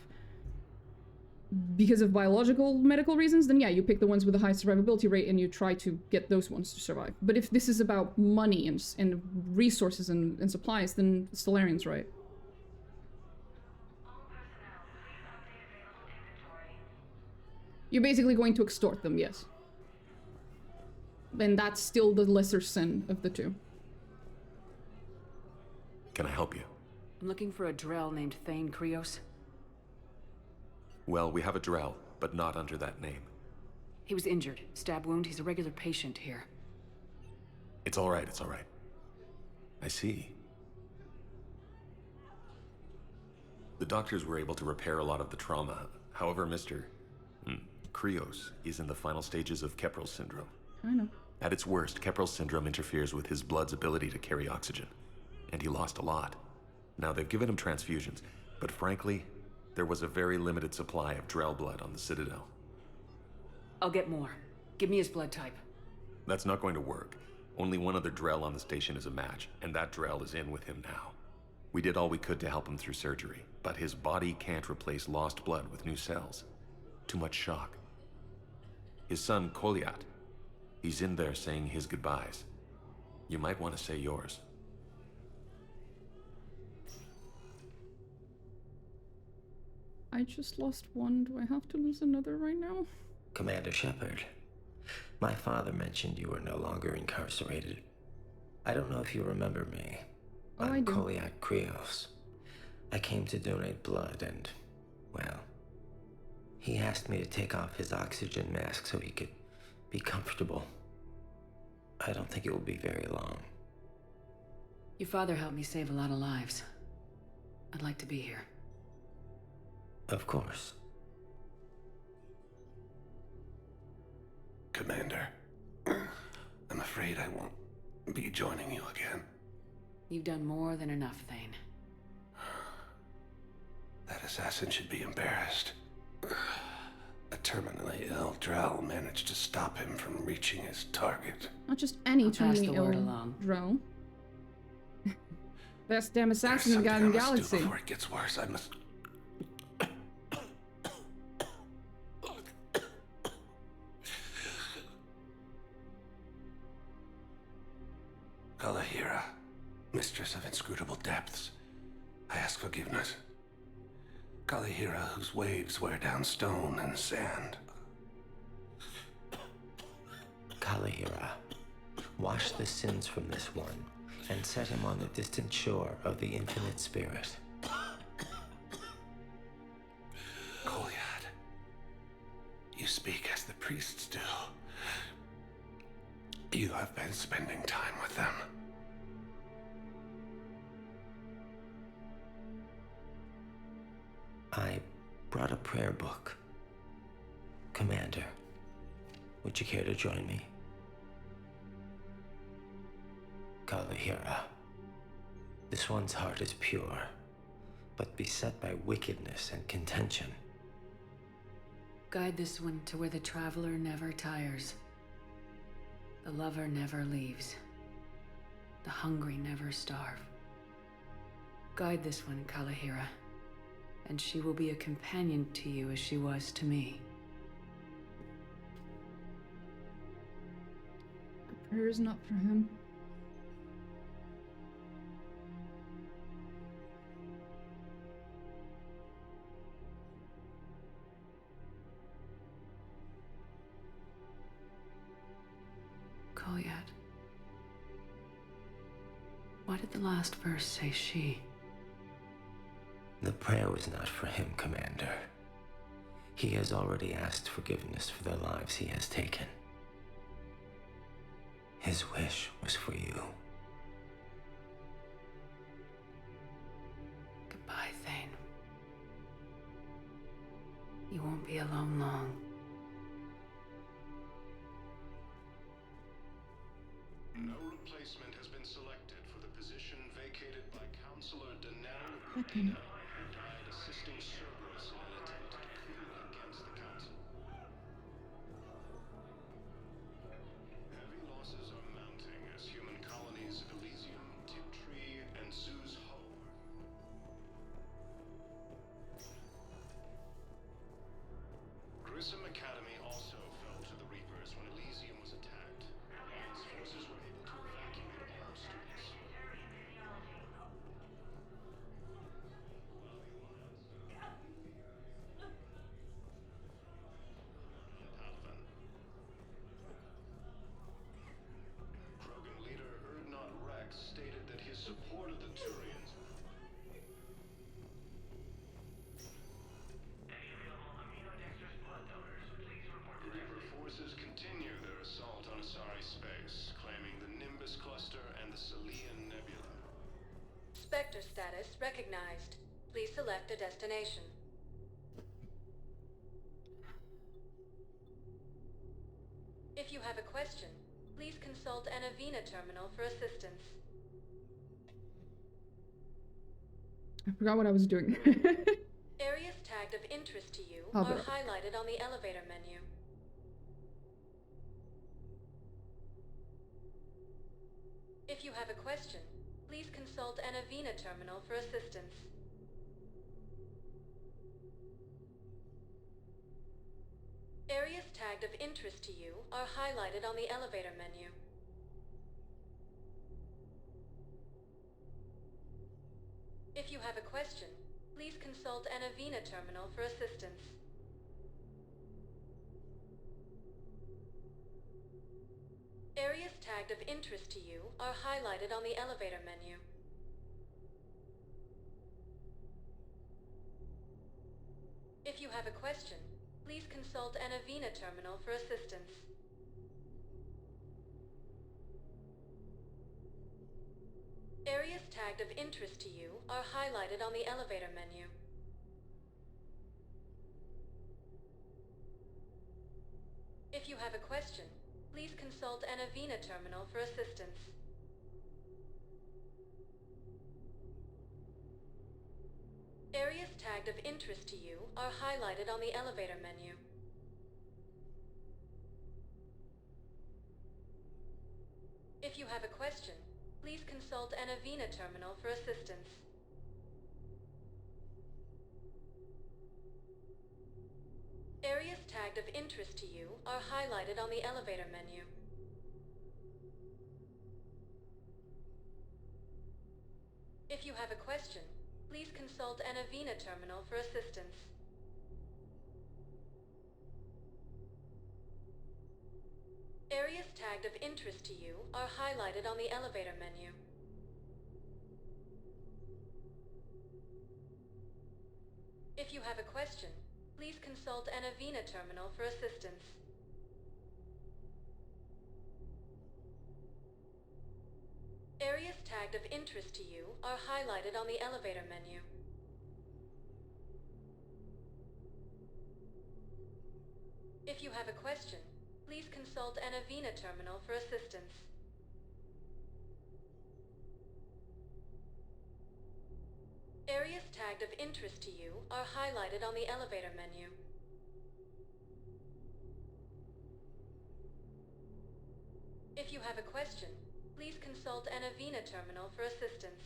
biological medical reasons, then yeah, you pick the ones with the highest survivability rate and you try to get those ones to survive. But if this is about money and resources and supplies, then Solarian's right. You're basically going to extort them, yes. And that's still the lesser sin of the two. Can I help you? I'm looking for a Drell named Thane Krios. Well, we have a Drell, but not under that name. He was injured. Stab wound. He's a regular patient here. It's all right, it's all right. I see. The doctors were able to repair a lot of the trauma. However, Mr. Krios is in the final stages of Keprel syndrome. I know. At its worst, Keprel syndrome interferes with his blood's ability to carry oxygen. And he lost a lot. Now, they've given him transfusions, but frankly, there was a very limited supply of Drell blood on the Citadel. I'll get more. Give me his blood type. That's not going to work. Only one other Drell on the station is a match, and that Drell is in with him now. We did all we could to help him through surgery, but his body can't replace lost blood with new cells. Too much shock. His son, Koliat, he's in there saying his goodbyes. You might want to say yours. I just lost one. Do I have to lose another right now? Commander Shepard, my father mentioned you were no longer incarcerated. I don't know if you remember me. Oh, I I'm do. Koliak Krios. I came to donate blood and, well, he asked me to take off his oxygen mask so he could be comfortable. I don't think it will be very long. Your father helped me save a lot of lives. I'd like to be here. Of course. Commander, I'm afraid I won't be joining you again. You've done more than enough, Thane. That assassin should be embarrassed. A terminally ill Drell managed to stop him from reaching his target. Not just any I'll pass terminally the ill word along. Drell. Best damn There's assassin in the something goddamn I must do galaxy. before it gets worse. I must... Kalahira, mistress of inscrutable depths, I ask forgiveness. Kalahira, whose waves wear down stone and sand. Kalahira, wash the sins from this one and set him on the distant shore of the infinite spirit. Koliad, you speak as the priests do. You have been spending time with them. I brought a prayer book. Commander, would you care to join me? Kalahira. This one's heart is pure, but beset by wickedness and contention. Guide this one to where the traveler never tires. The lover never leaves. The hungry never starve. Guide this one, Kalahira, and she will be a companion to you as she was to me. A prayer is not for him. Kolyat. Why did the last verse say she? The prayer was not for him, Commander. He has already asked forgiveness for the lives he has taken. His wish was for you. Goodbye, Thane. You won't be alone long. No replacement has been selected for the position vacated by Counselor Danelle Urbina, who died assisting Cerberus in an attempt to coup against the Council. Heavy losses are mounting as human colonies of Elysium, Tiptree, and Ensue's Hope. Grissom Academy also fell to the Reapers when Elysium was attacked. Alliance forces were able to evacuate all students. Padawan. Krogan leader Erdnot Rex stated that his support of the Turians. Reaper forces continue their assault on Asari space, claiming the Nimbus cluster and the Salian Nebula. Spectre status recognized. Please select a destination. If you have a question, please consult an Avena terminal for assistance. I forgot what I was doing. Areas tagged of interest to you I'll are be right back. highlighted on the elevator menu. If you have a question, please consult an Avena terminal for assistance. Areas tagged of interest to you are highlighted on the elevator menu. If you have a question, please consult an Avena terminal for assistance. Areas tagged of interest to you are highlighted on the elevator menu. If you have a question, please consult an Avena terminal for assistance. Areas tagged of interest to you are highlighted on the elevator menu. If you have a question, please consult an Avena terminal for assistance. Areas tagged of interest to you are highlighted on the elevator menu. If you have a question, please consult an Avena terminal for assistance. Areas tagged of interest to you are highlighted on the elevator menu. If you have a question, please consult an Avena terminal for assistance. Areas tagged of interest to you are highlighted on the elevator menu. If you have a question, please consult an Avena terminal for assistance. Areas tagged of interest to you are highlighted on the elevator menu. If you have a question, please consult an Avena terminal for assistance. Areas tagged of interest to you are highlighted on the elevator menu. If you have a question, please consult an Avena terminal for assistance.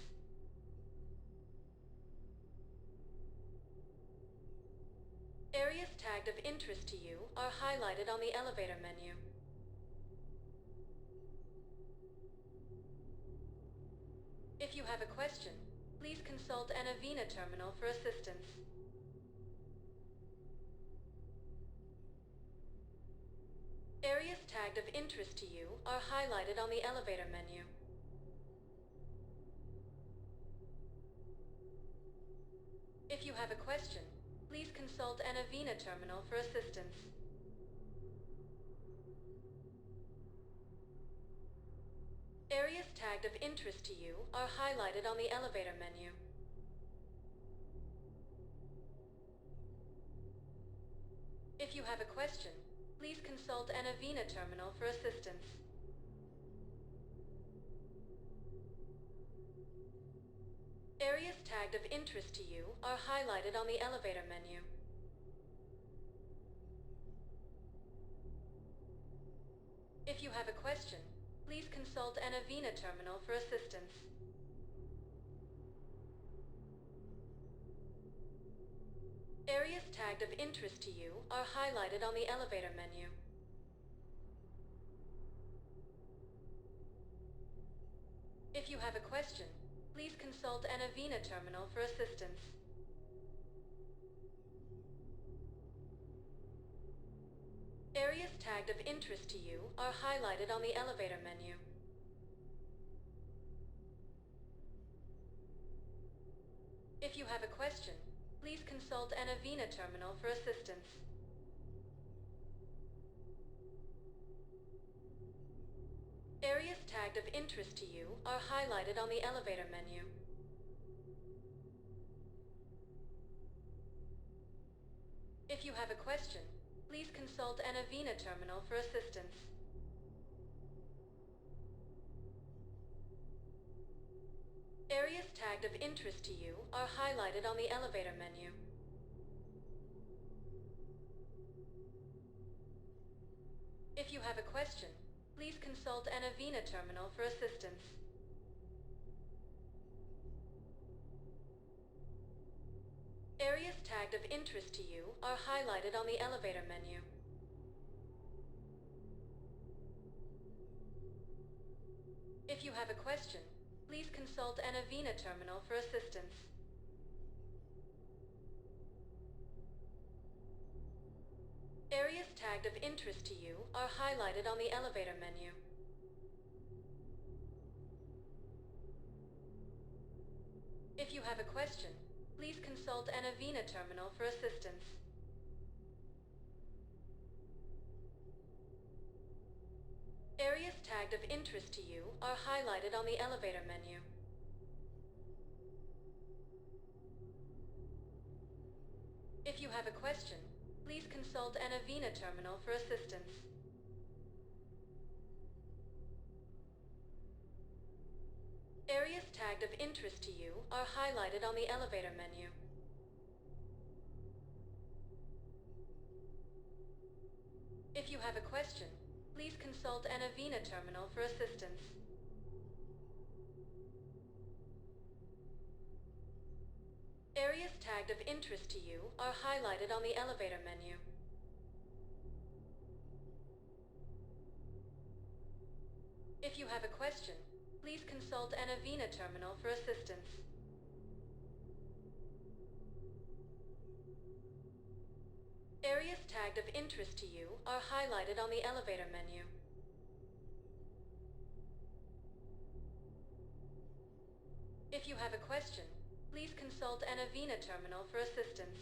Areas tagged of interest to you are highlighted on the elevator menu. If you have a question, please consult an Avena terminal for assistance. Areas tagged of interest to you are highlighted on the elevator menu. If you have a question, please consult an Avena terminal for assistance. Areas tagged of interest to you are highlighted on the elevator menu. If you have a question, please consult an Avena terminal for assistance. Areas tagged of interest to you are highlighted on the elevator menu. If you have a question, please consult an Avena terminal for assistance. Areas tagged of interest to you are highlighted on the elevator menu. If you have a question, please consult an Avena terminal for assistance. Areas tagged of interest to you are highlighted on the elevator menu. If you have a question, please consult an Avena terminal for assistance. Areas tagged of interest to you are highlighted on the elevator menu. If you have a question, please consult an Avena terminal for assistance. Areas tagged of interest to you are highlighted on the elevator menu. If you have a question, please consult an Avena terminal for assistance. Areas tagged of interest to you are highlighted on the elevator menu. If you have a question, please consult an Avena terminal for assistance. Areas tagged of interest to you are highlighted on the elevator menu. If you have a question, please consult an Avena terminal for assistance. Areas tagged of interest to you are highlighted on the elevator menu. If you have a question, please consult an Avena terminal for assistance. Areas tagged of interest to you are highlighted on the elevator menu. If you have a question, please consult an Avena terminal for assistance. Areas tagged of interest to you are highlighted on the elevator menu. If you have a question, please consult an Avena terminal for assistance. Areas tagged of interest to you are highlighted on the elevator menu. If you have a question, please consult an Avena terminal for assistance. Areas tagged of interest to you are highlighted on the elevator menu. If you have a question, please consult an Avena terminal for assistance. Areas tagged of interest to you are highlighted on the elevator menu. If you have a question, please consult an Avena terminal for assistance. Areas tagged of interest to you are highlighted on the elevator menu. If you have a question, please consult an Avena terminal for assistance. Areas tagged of interest to you are highlighted on the elevator menu. If you have a question, please consult an Avena terminal for assistance.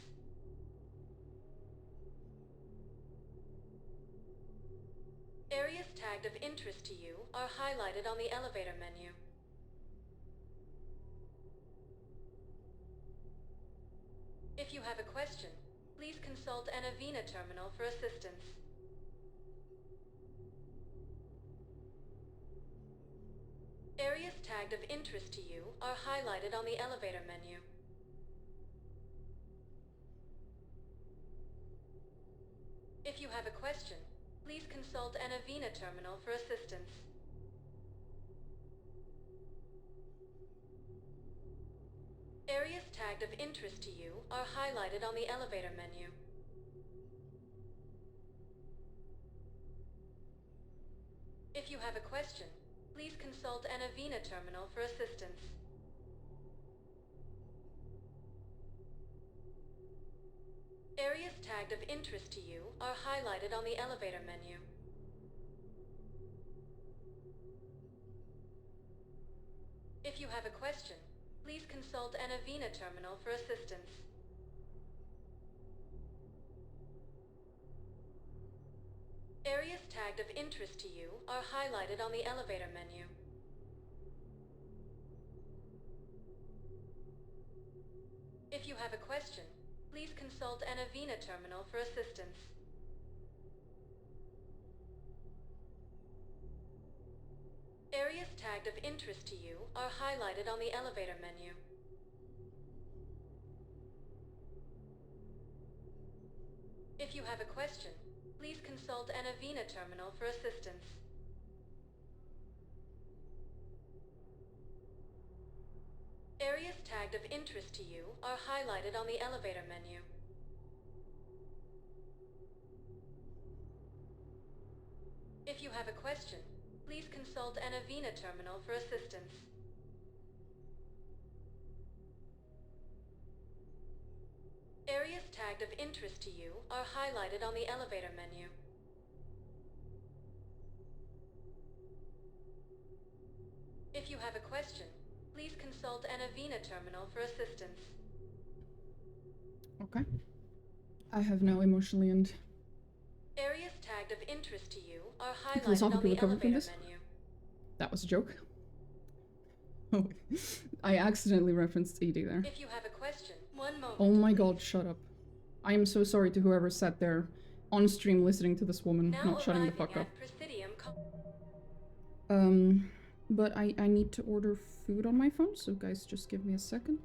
Areas tagged of interest to you are highlighted on the elevator menu. If you have a question, please consult an Avena terminal for assistance. Areas tagged of interest to you are highlighted on the elevator menu. consult Anavina Terminal for assistance. Areas tagged of interest to you are highlighted on the elevator menu. If you have a question, please consult Anavina Terminal for assistance. Areas tagged of interest to you are highlighted on the elevator menu. If you have a question, please consult Anavina Terminal for assistance. Areas tagged of interest to you are highlighted on the elevator menu. If you have a question, please consult Anavina Terminal for assistance. Areas tagged of interest to you are highlighted on the elevator menu. If you have a question, please consult Anavina Terminal for assistance. Areas tagged of interest to you are highlighted on the elevator menu. If you have a question, please consult Anavina Terminal for assistance. Areas tagged of interest to you are highlighted on the elevator menu. If you have a question, please consult Anavina Terminal for assistance. Okay. I have now emotionally and Areas tagged of interest to you are highlighted on philosophically the recovered from elevator this. menu. That was a joke. Oh, I accidentally referenced ED there. If you have a question, one moment. Oh my god, shut up. I am so sorry to whoever sat there on stream listening to this woman Now not shutting the arriving fuck up. at Presidium But I need to order food on my phone, so guys, just give me a second.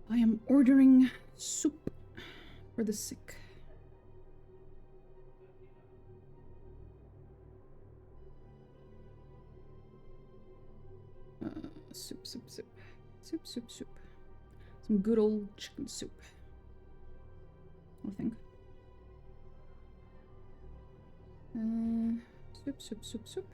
I am ordering soup for the sick. Soup, soup, soup. Soup, soup, soup. Some good old chicken soup, I think. Soup, soup, soup, soup.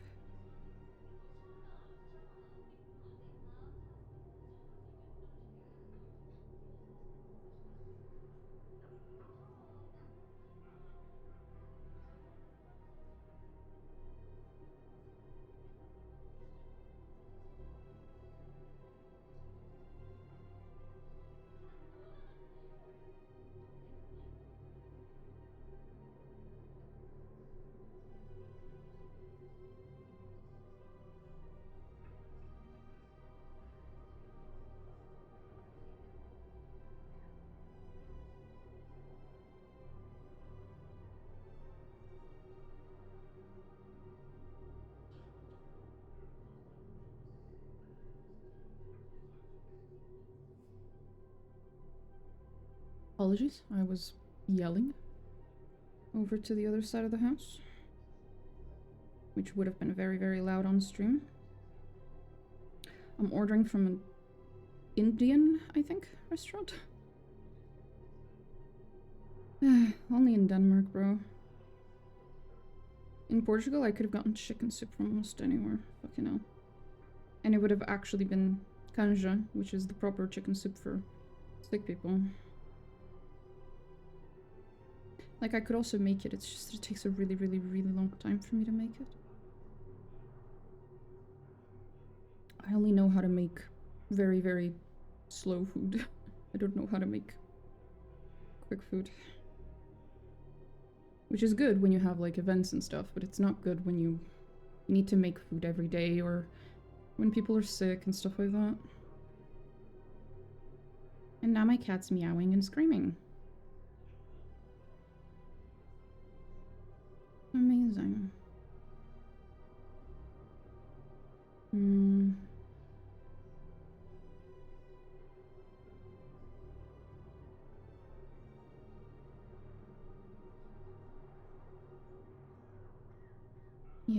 Apologies, I was yelling over to the other side of the house, which would have been very, very loud on stream. I'm ordering from an Indian, I think, restaurant. Only in Denmark, bro. In Portugal, I could have gotten chicken soup from almost anywhere. Fucking hell. And it would have actually been canja, which is the proper chicken soup for sick people. Like, I could also make it, it's just it takes a really, really, really long time for me to make it. I only know how to make very, very slow food. I don't know how to make quick food. Which is good when you have, like, events and stuff, but it's not good when you need to make food every day or when people are sick and stuff like that. And now my cat's meowing and screaming. Amazing.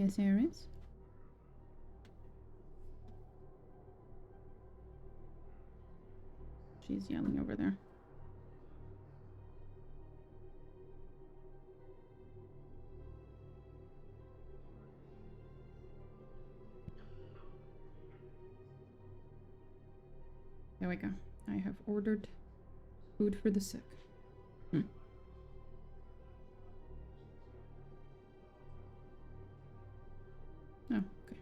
Yes, there is. She's yelling over there. There we go. I have ordered food for the sick. Oh, okay.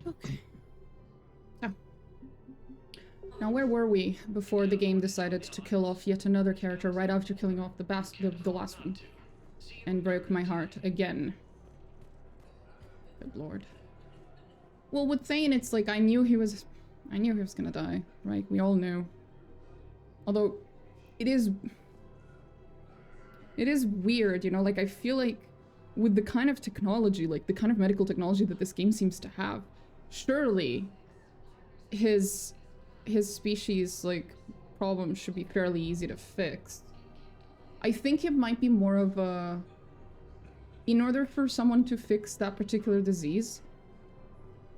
Okay. So. Now, where were we before the game decided to kill off yet another character right after killing off the last one? And broke my heart again. Good lord. Well, with Thane, it's like I knew he was gonna die, right? We all knew. Although, it is weird, you know, like I feel like with the kind of technology, like the kind of medical technology that this game seems to have, surely his species, like, problem should be fairly easy to fix. I think it might be more of a... In order for someone to fix that particular disease,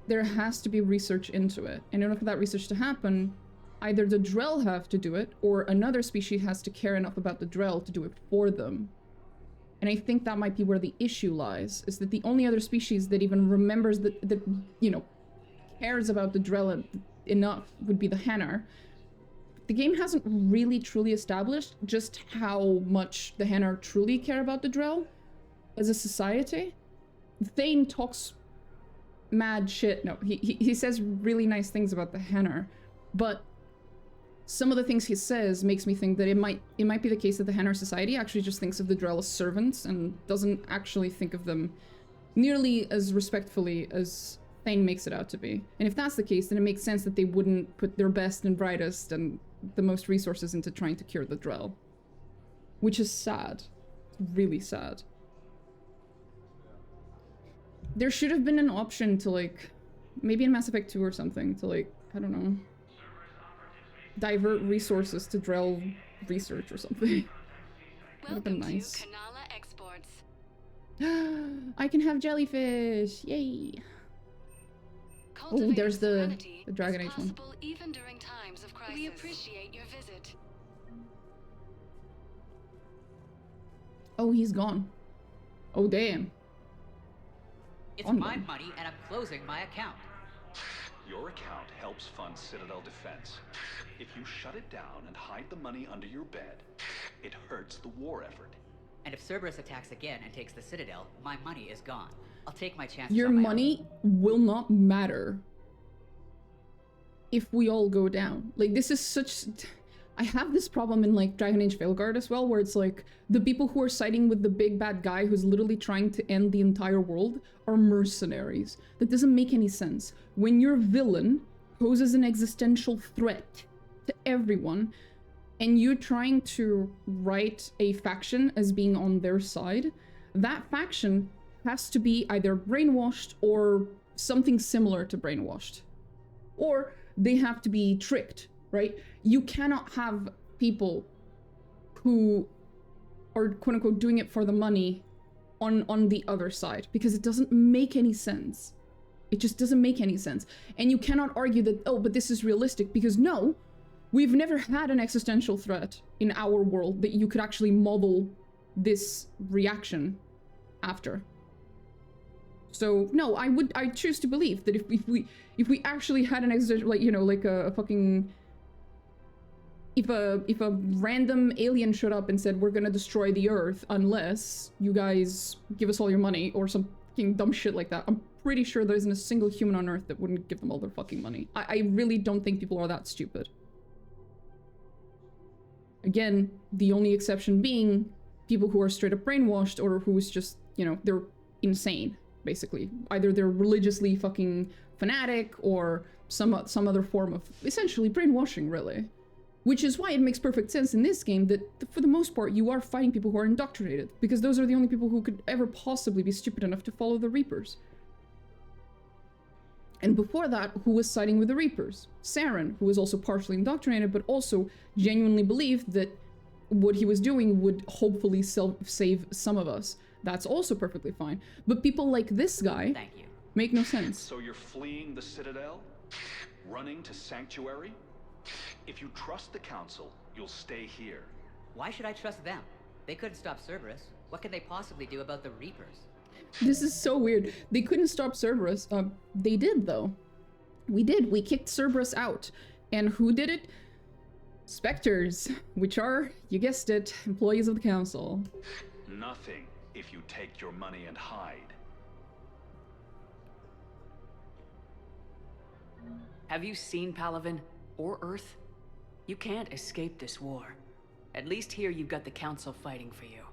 there has to be research into it. And in order for that research to happen, either the Drell have to do it, or another species has to care enough about the Drell to do it for them. And I think that might be where the issue lies, is that the only other species that even remembers that you know, cares about the Drell enough would be the Hanar. The game hasn't really truly established just how much the Hanar truly care about the Drell as a society. Thane talks mad shit. No, he says really nice things about the Hanar, but some of the things he says makes me think that it might be the case that the Hanar society actually just thinks of the Drell as servants and doesn't actually think of them nearly as respectfully as Thane makes it out to be. And if that's the case, then it makes sense that they wouldn't put their best and brightest and the most resources into trying to cure the Drell. Which is sad. It's really sad. There should have been an option to, like, maybe in Mass Effect 2 or something, to, like, I don't know, divert resources to Drell research or something. Would have been nice. I can have jellyfish! Yay! Oh, there's the Dragon Age one. Even during times of crisis. We appreciate your visit. Oh, he's gone. Oh, damn. It's my money, and I'm closing my account. Your account helps fund Citadel defense. If you shut it down and hide the money under your bed, it hurts the war effort. And if Cerberus attacks again and takes the Citadel, my money is gone. I'll take my chances. Your money will not matter if we all go down. Like, this is such... I have this problem in, like, Dragon Age Veilguard as well, where it's like, the people who are siding with the big bad guy who's literally trying to end the entire world are mercenaries. That doesn't make any sense. When your villain poses an existential threat to everyone, and you're trying to write a faction as being on their side, that faction has to be either brainwashed or something similar to brainwashed. Or they have to be tricked, right? You cannot have people who are quote-unquote doing it for the money on the other side, because it doesn't make any sense. It just doesn't make any sense. And you cannot argue that, oh, but this is realistic, because no, we've never had an existential threat in our world that you could actually model this reaction after. So no, I choose to believe that if we actually had an existential, like, you know, like a fucking, if a random alien showed up and said, we're gonna destroy the Earth unless you guys give us all your money, or some fucking dumb shit like that, I'm pretty sure there isn't a single human on Earth that wouldn't give them all their fucking money. I really don't think people are that stupid. Again, the only exception being people who are straight up brainwashed, or who's just, you know, they're insane, basically. Either they're religiously fucking fanatic, or some other form of essentially brainwashing, really. Which is why it makes perfect sense in this game that, for the most part, you are fighting people who are indoctrinated, because those are the only people who could ever possibly be stupid enough to follow the Reapers. And before that, who was siding with the Reapers? Saren, who was also partially indoctrinated, but also genuinely believed that what he was doing would hopefully save some of us. That's also perfectly fine. But people like this guy Thank you. make no sense. So you're fleeing the Citadel? Running to Sanctuary? If you trust the Council, you'll stay here. Why should I trust them? They couldn't stop Cerberus. What could they possibly do about the Reapers? This is so weird. They couldn't stop Cerberus. They did, though. We did. We kicked Cerberus out. And who did it? Spectres, which are, you guessed it, employees of the Council. Nothing if you take your money and hide. Have you seen Palaven? Or Earth? You can't escape this war. At least here you've got the Council fighting for you.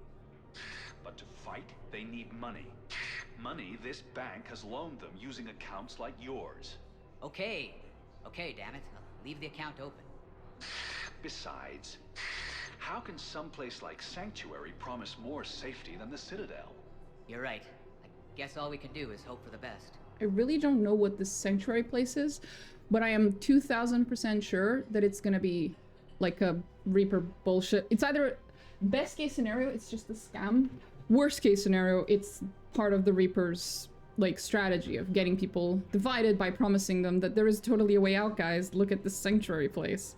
But to fight, they need money. Money this bank has loaned them using accounts like yours. Okay, damn it. Leave the account open. Besides, how can someplace like Sanctuary promise more safety than the Citadel? You're right. I guess all we can do is hope for the best. I really don't know what this Sanctuary place is, but I am 2000% sure that it's gonna be like a Reaper bullshit. It's either best case scenario, it's just a scam. Worst case scenario, it's part of the Reaper's like strategy of getting people divided by promising them that there is totally a way out, guys. Look at this Sanctuary place.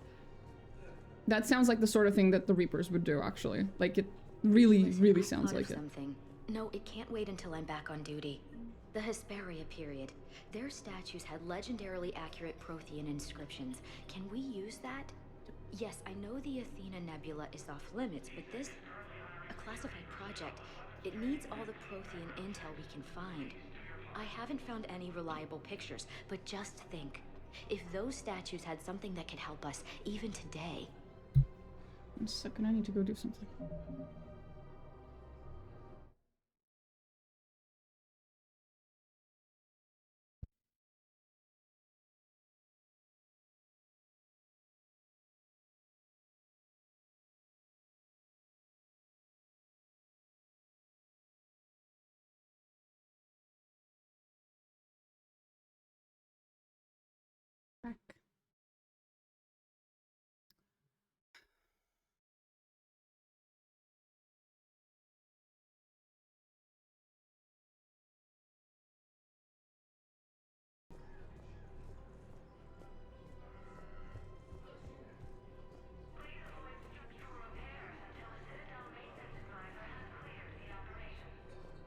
That sounds like the sort of thing that the Reapers would do, actually. Like, it really, really sounds like it. Something. No, it can't wait until I'm back on duty. The Hesperia period. Their statues had legendarily accurate Prothean inscriptions. Can we use that? Yes, I know the Athena Nebula is off limits, but this... a classified project. It needs all the Prothean intel we can find. I haven't found any reliable pictures, but just think. If those statues had something that could help us, even today... 1 second, I need to go do something. Back.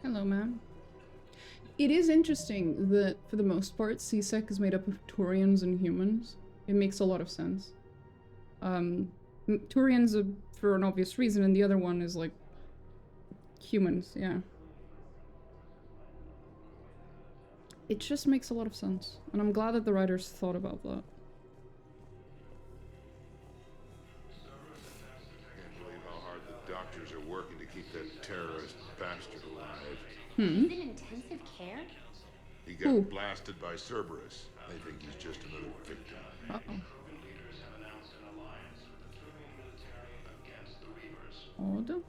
Hello, man. It is interesting that, for the most part, CSEC is made up of Turians and humans. It makes a lot of sense. Turians are for an obvious reason, and the other one is, like, humans, yeah. It just makes a lot of sense, and I'm glad that the writers thought about that. Can't believe how hard the doctors are working to keep that terrorist bastard alive. He's in intensive care? He got blasted by Cerberus. They think he's just another victim. Uh-oh. Odd.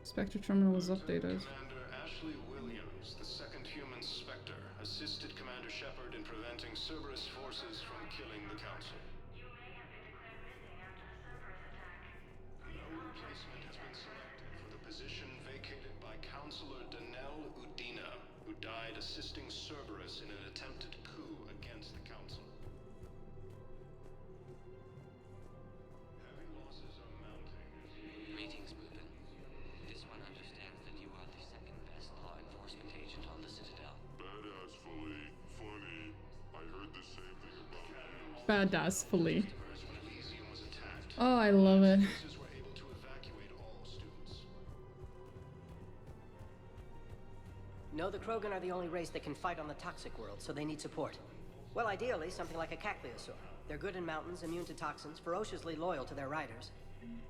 Spectre terminal was updated. Commander Ashley Williams, the second human Spectre, assisted Commander Shepard in preventing Cerberus forces from killing the Council. No replacement has been selected for the position vacated by Counselor Danelle Udina, who died assisting Cerberus in an attempted coup against the Council. Heavy losses are mounting. Greetings, Bourbon. This one understands that you are the second best law enforcement agent on the Citadel. Badassfully funny. I heard the same thing about you. Badassfully. Oh, I love it. No, the Krogan are the only race that can fight on the toxic world, so they need support. Well, ideally, something like a Cacliosaur. They're good in mountains, immune to toxins, ferociously loyal to their riders.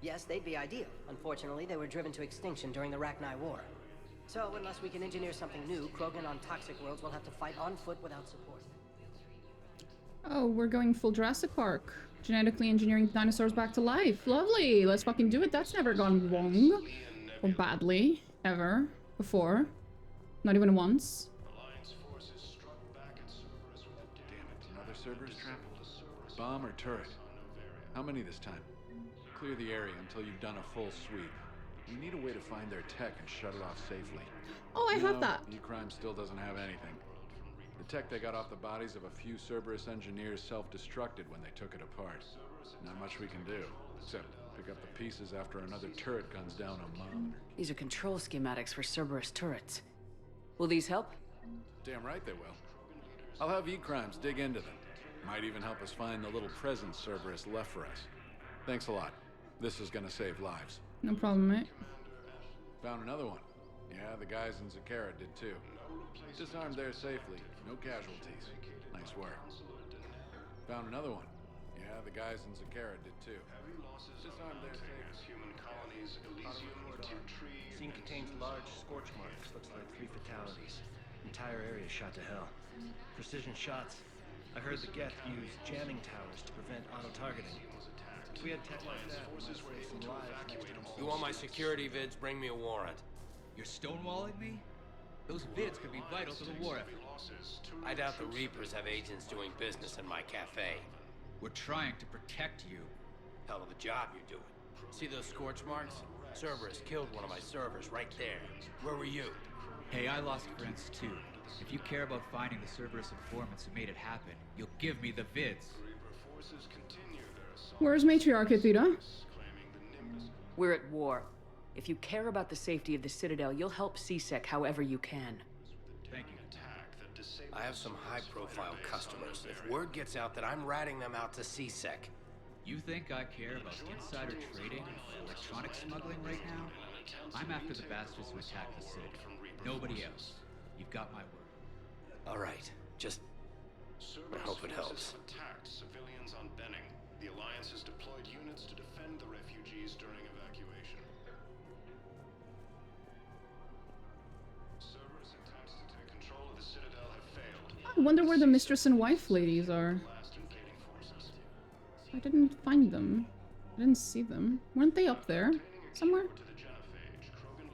Yes, they'd be ideal. Unfortunately, they were driven to extinction during the Rachni War. So, unless we can engineer something new, Krogan on toxic worlds will have to fight on foot without support. Oh, we're going full Jurassic Park. Genetically engineering dinosaurs back to life. Lovely! Let's fucking do it. That's never gone wrong. Or badly. Ever. Before. Not even once. Damn it, another Cerberus trap? Bomb or turret? How many this time? Clear the area until you've done a full sweep. We need a way to find their tech and shut it off safely. Oh, I have that. E-Crime still doesn't have anything. The tech they got off the bodies of a few Cerberus engineers self-destructed when they took it apart. Not much we can do, except pick up the pieces after another turret guns down a mound. These are control schematics for Cerberus turrets. Will these help? Damn right they will. I'll have E-Crimes dig into them. Might even help us find the little present Cerberus left for us. Thanks a lot. This is gonna save lives. No problem, mate. Found another one. Yeah, the guys in Zakara did too. Disarmed there safely. No casualties. Nice work. Found another one. Yeah, the guys in Zakara did too. Disarmed there safely. Human colonies, Elysium, pt4. Scene contains large scorch marks. Looks like 3 fatalities. Entire area shot to hell. Precision shots. I heard the Geth use jamming towers to prevent auto-targeting. If we had tech like that, we might save some lives next to You want my security vids? Bring me a warrant. You're stonewalling me? Those vids could be vital to the war effort. I doubt the Reapers have agents doing business in my cafe. We're trying to protect you. Hell of a job you're doing. See those scorch marks? Cerberus killed one of my servers right there. Where were you? Hey, I lost friends too. If you care about finding the Cerberus informants who made it happen, you'll give me the vids. Where's Matriarch, Theta? We're at war. If you care about the safety of the Citadel, you'll help CSEC however you can. Thank you. I have some high-profile customers. If word gets out that I'm ratting them out to CSEC. You think I care about insider trading or electronic smuggling right now? I'm after the bastards who attacked the Citadel. Nobody else. You've got my word. All right. Just... I hope it helps. Attacked civilians on Benning. The Alliance has deployed units to defend the refugees during evacuation. Cerberus attempts to take control of the Citadel have failed. I wonder where the mistress and wife ladies are. I didn't find them. I didn't see them. Weren't they up there? Somewhere?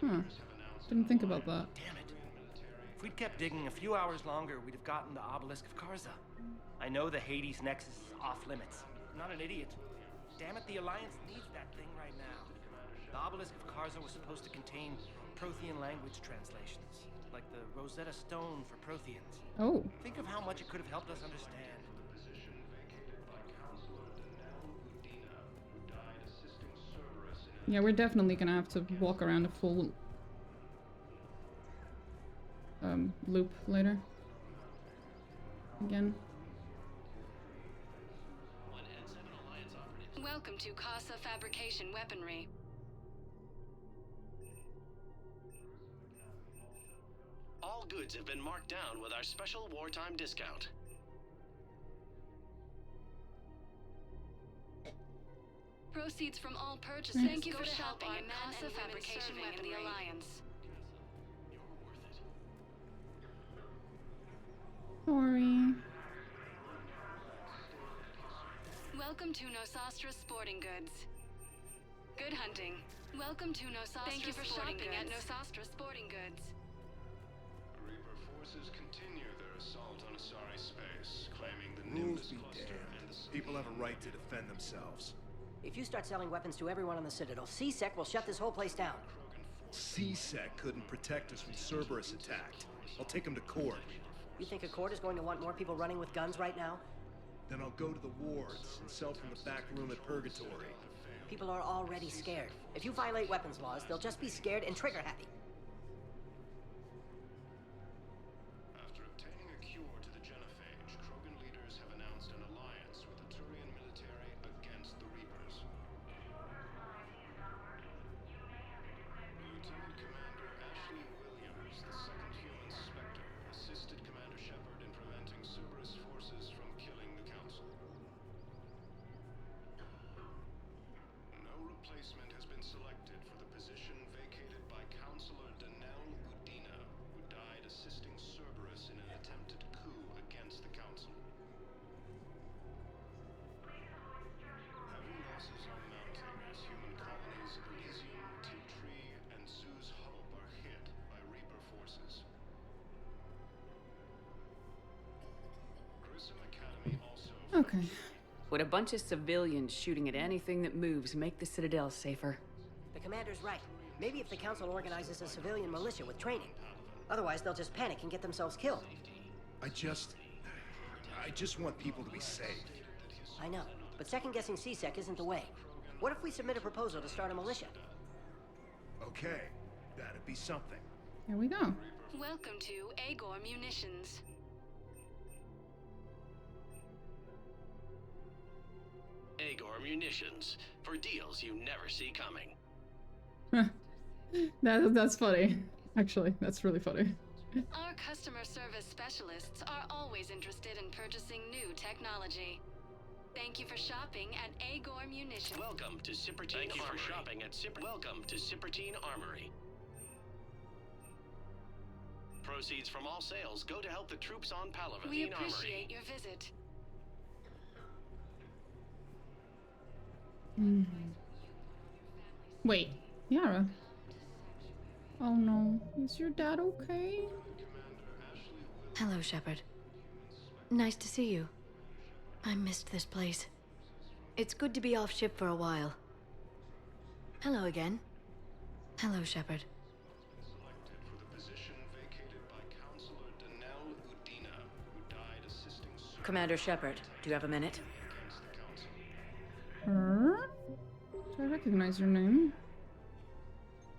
Huh. Didn't think about that. Damn it. If we'd kept digging a few hours longer, we'd have gotten the Obelisk of Karza. I know the Hades Nexus is off limits. I'm not an idiot. Damn it, the Alliance needs that thing right now. The Obelisk of Karza was supposed to contain Prothean language translations, like the Rosetta Stone for Protheans. Oh. Think of how much it could have helped us understand. Yeah, we're definitely gonna have to walk around a full loop later. Again. Welcome to Casa Fabrication Weaponry. All goods have been marked down with our special wartime discount. Proceeds from all purchases. Thank you for shopping at Casa Fabrication in the Alliance. Sorry. Welcome to Nosastra Sporting Goods. Good hunting. Welcome to Nosastra. Thank you for shopping at Nosastra Sporting Goods. Reaper forces continue their assault on Asari space, claiming the Nimbus cluster and the People have a right to defend themselves. If you start selling weapons to everyone on the Citadel, CSEC will shut this whole place down. CSEC couldn't protect us when Cerberus attacked. I'll take them to court. You think a court is going to want more people running with guns right now? Then I'll go to the wards and sell from the back room at Purgatory. People are already scared. If you violate weapons laws, they'll just be scared and trigger happy. After obtaining a cure to the genophage, Krogan leaders have announced an alliance with the Turian military against the Reapers. Lieutenant Commander Ashley Williams, the second human Spectre, assisted Commander Shepard in preventing Cerberus forces from killing the Council. No replacement has been selected for the position vacated by Counselor Danelle Udina, who died assisting Cerberus in an attempted coup against the Council. Heavy losses are mounting as human colonies Elysium, pt4, and Ensue's Hope are hit by Reaper forces. Grissom Academy also... Okay. Would a bunch of civilians shooting at anything that moves make the Citadel safer? The commander's right. Maybe if the Council organizes a civilian militia with training. Otherwise, they'll just panic and get themselves killed. I just want people to be safe. I know, but second-guessing CSEC isn't the way. What if we submit a proposal to start a militia? Okay, that'd be something. Here we go. Welcome to Agor Munitions. Agor Munitions, for deals you never see coming. That's funny. Actually, that's really funny. Our customer service specialists are always interested in purchasing new technology. Thank you for shopping at Agor Munitions. Welcome to Sippertine Armory. For shopping at Welcome to Sippertine Armory. Proceeds from all sales go to help the troops on Palavatine We Armory. appreciate your visit. Wait, Yara. Oh no, is your dad okay? Hello, Shepard. Nice to see you. I missed this place. It's good to be off ship for a while. Hello again. Hello, Shepard. Commander Shepard, do you have a minute? Do I recognize your name?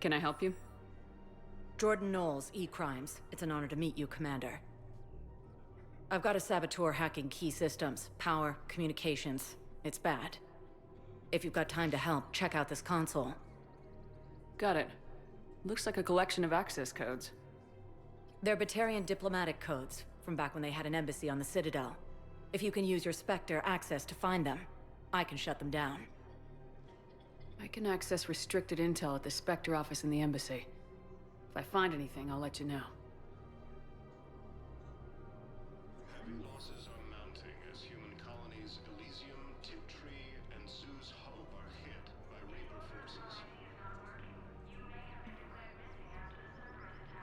Can I help you? Jordan Knowles, E-Crimes. It's an honor to meet you, Commander. I've got a saboteur hacking key systems, power, communications. It's bad. If you've got time to help, check out this console. Got it. Looks like a collection of access codes. They're Batarian diplomatic codes, from back when they had an embassy on the Citadel. If you can use your Spectre access to find them, I can shut them down. I can access restricted intel at the Spectre office in the embassy. If I find anything, I'll let you know. Heavy losses are mounting as human colonies Elysium, Tiptree, and Ensue's Hope are hit by Reaper forces.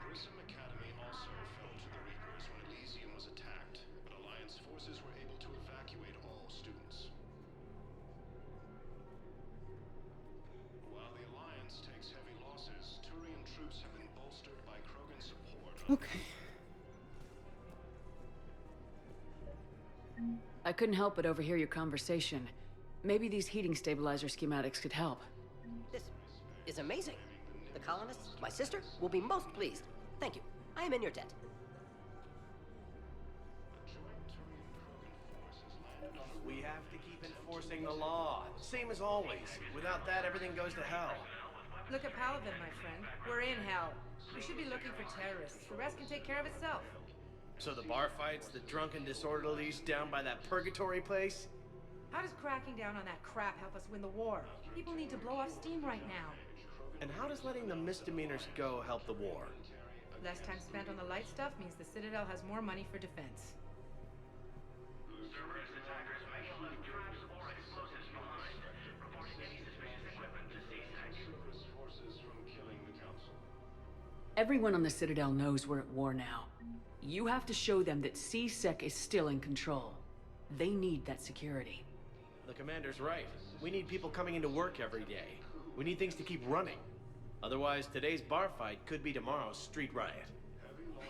Grissom Academy also fell to the Reapers when Elysium was attacked, but Alliance forces were able to evacuate all students. While the Alliance takes heavy losses, Turian troops have been bolstered by Krogan support. Okay. I couldn't help but overhear your conversation. Maybe these heating stabilizer schematics could help. This is amazing. The colonists, my sister, will be most pleased. Thank you. I am in your debt. We have to keep enforcing the law. Same as always. Without that, everything goes to hell. Look at Paladin, my friend. We're in hell. We should be looking for terrorists. The rest can take care of itself. So the bar fights, the drunken disorderlies down by that purgatory place? How does cracking down on that crap help us win the war? People need to blow off steam right now. And how does letting the misdemeanors go help the war? Less time spent on the light stuff means the Citadel has more money for defense. Everyone on the Citadel knows we're at war now. You have to show them that CSEC is still in control. They need that security. The commander's right. We need people coming into work every day. We need things to keep running. Otherwise, today's bar fight could be tomorrow's street riot.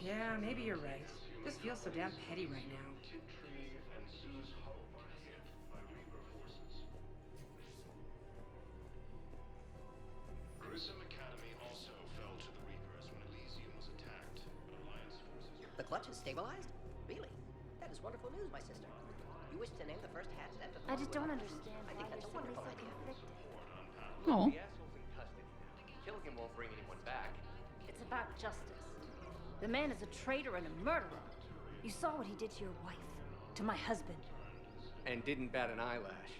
Yeah, maybe you're right. This feels so damn petty right now. Grissom Academy also fell to the Reapers when Elysium was attacked, but Alliance forces... The clutch is stabilized? Really? That is wonderful news, my sister. You wish to name the first hatched after the... I just don't understand I think why that's a they're suddenly wonderful so idea. conflicted. Oh. The asshole's in custody. Killing him won't bring anyone back. It's about justice. The man is a traitor and a murderer. You saw what he did to your wife, to my husband. And didn't bat an eyelash.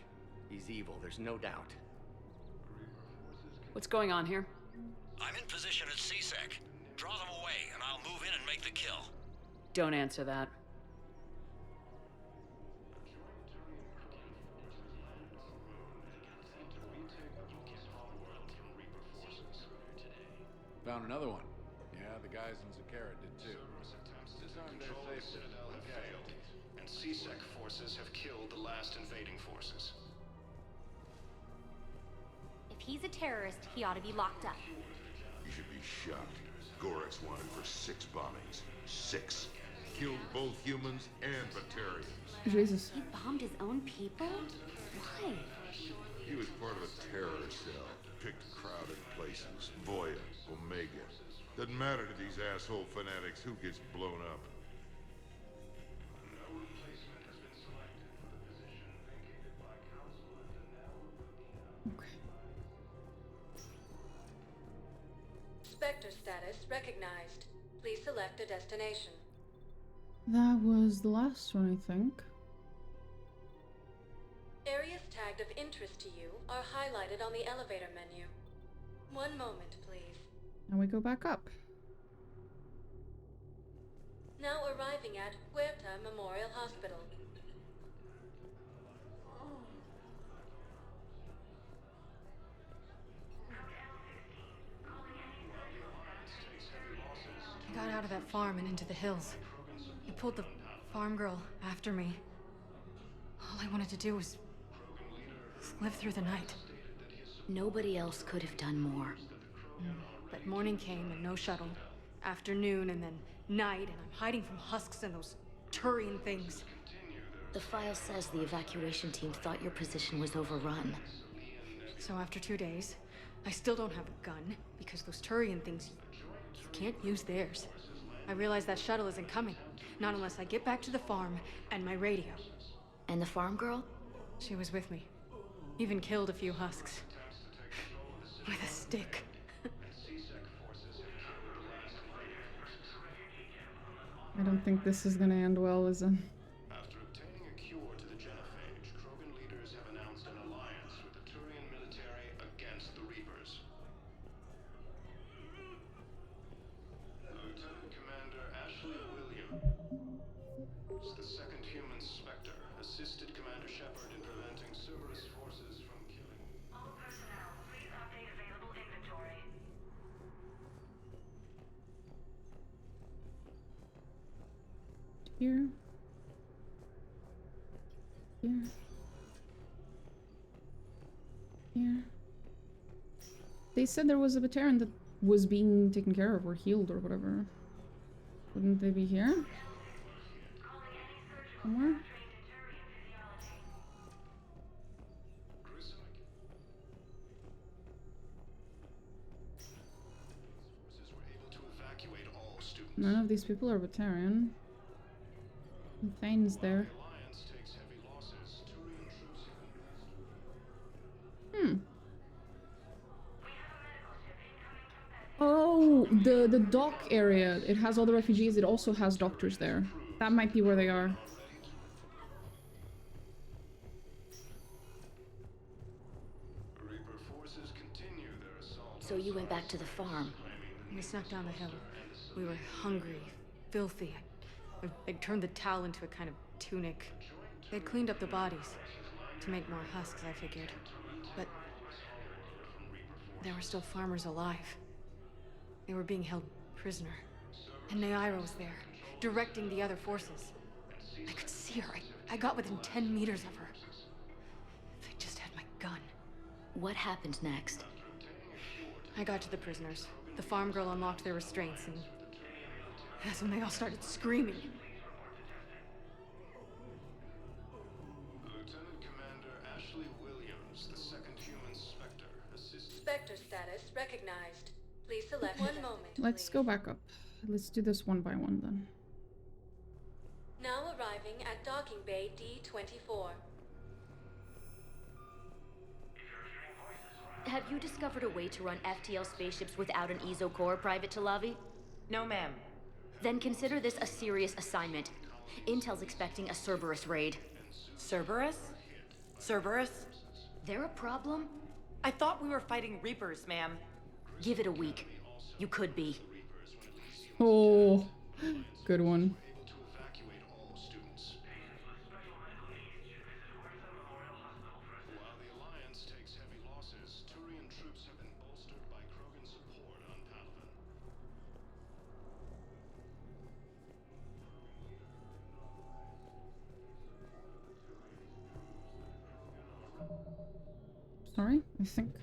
He's evil, there's no doubt. What's going on here? I'm in position at CSEC. Draw them away, and I'll move in and make the kill. Don't answer that. Found another one. Yeah, the guys in Zakara did too. Disarmed their Control of the safe. Citadel have failed, and CSEC forces have killed the last invading forces. If he's a terrorist, he ought to be locked up. You should be shot. Gorek's wanted for 6 bombings. 6. Killed both humans and Batarians. Jesus. He bombed his own people? Why? He was part of a terror cell. Picked crowded places. Voya, Omega. Doesn't matter to these asshole fanatics who gets blown up. Spectre status recognized. Please select a destination. That was the last one, I think. Areas tagged of interest to you are highlighted on the elevator menu. One moment, please. And we go back up. Now arriving at Huerta Memorial Hospital. I got out of that farm and into the hills. I pulled the farm girl after me. All I wanted to do was live through the night. Nobody else could have done more. But morning came and no shuttle. Afternoon and then night, and I'm hiding from husks and those Turian things. The file says the evacuation team thought your position was overrun. So after 2 days, I still don't have a gun, because those Turian things, you can't use theirs. I realize that shuttle isn't coming, not unless I get back to the farm and my radio. And the farm girl? She was with me. Even killed a few husks. With a stick. I don't think this is gonna end well, is it? After obtaining a cure to the genophage, Krogan leaders have announced an alliance with the Turian military against the Reapers. Lieutenant Commander Ashley Williams, the second human Spectre, assisted Commander Shepard in preventing Cerberus forces from killing. All personnel, please update available inventory. Here. Here. Here. They said there was a Batarian that was being taken care of or healed or whatever. Wouldn't they be here? Somewhere? None of these people are Batarian. Thane's there. Oh, the dock area. It has all the refugees. It also has doctors there. That might be where they are. So you went back to the farm. We snuck down the hill. We were hungry, filthy. They'd turned the towel into a kind of tunic. They'd cleaned up the bodies to make more husks, I figured. But there were still farmers alive. They were being held prisoner. And Nyreen was there, directing the other forces. I could see her. I got within 10 meters of her. If I just had my gun. What happened next? I got to the prisoners. The farm girl unlocked their restraints, and that's when they all started screaming. Lieutenant Commander Ashley Williams, the second human Spectre, assisted. Spectre status recognized. Please select one moment. Let's go back up. Let's do this one by one then. Now arriving at docking bay D-24. Have you discovered a way to run FTL spaceships without an ESO core, Private Talavi? No, ma'am. Then consider this a serious assignment. Intel's expecting a Cerberus raid. Cerberus? Cerberus? They're a problem? I thought we were fighting Reapers, ma'am. Give it a week. You could be. Oh, good one. Sorry, I think.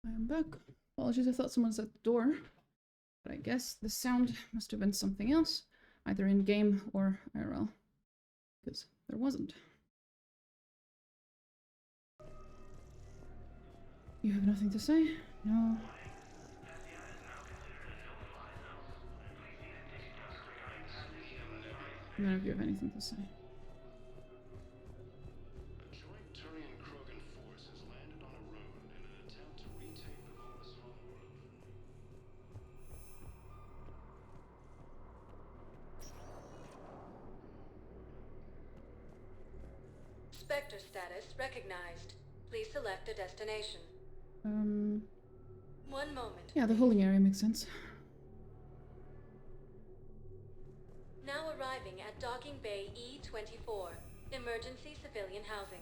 I am back. Apologies, I thought someone was at the door. But I guess the sound must have been something else, either in-game or IRL. Because there wasn't. You have nothing to say? No. None of you have anything to say. Spectre status recognized. Please select a destination. 1 moment. Yeah, the holding area makes sense. Now arriving at Docking Bay E24. Emergency civilian housing.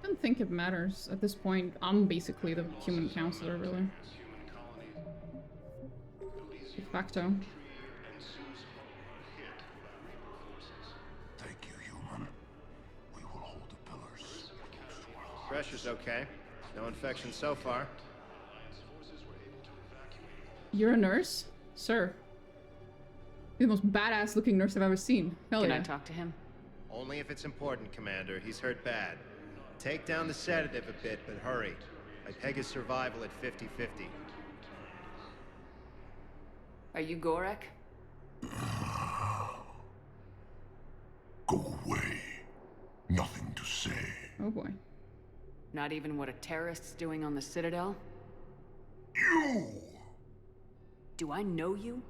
I don't think it matters at this point. I'm basically the human counselor, really. De facto. Thank you, human. We will hold the pillars. Pressure's okay. No infection so far. You're a nurse? Sir. You're the most badass looking nurse I've ever seen. Hell Can yeah. I talk to him? Only if it's important, Commander. He's hurt bad. Take down the sedative a bit, but hurry. I peg his survival at 50-50. Are you Gorek? Go away. Nothing to say. Oh boy. Not even what a terrorist's doing on the Citadel? You! Do I know you?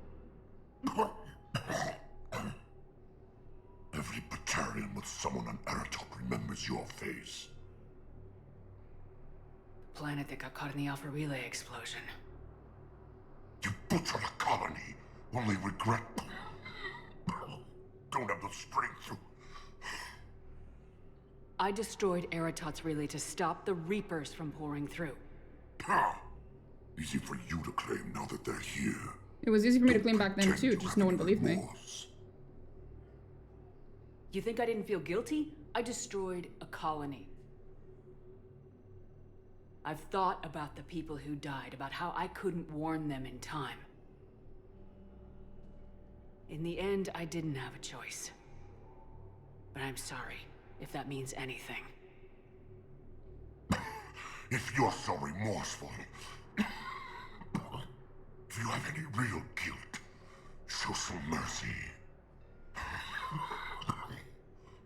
Every Batarian with someone on Aratok remembers your face. The planet that got caught in the Alpha Relay explosion. You butchered a colony, only regret. Don't have the strength to. I destroyed Eratot's relay to stop the Reapers from pouring through. Easy for you to claim now that they're here. It was easy for me to claim back then too, just no one believed me. You think I didn't feel guilty? I destroyed a colony. I've thought about the people who died, about how I couldn't warn them in time. In the end, I didn't have a choice. But I'm sorry, if that means anything. If you're so remorseful, if you have any real guilt, show some mercy.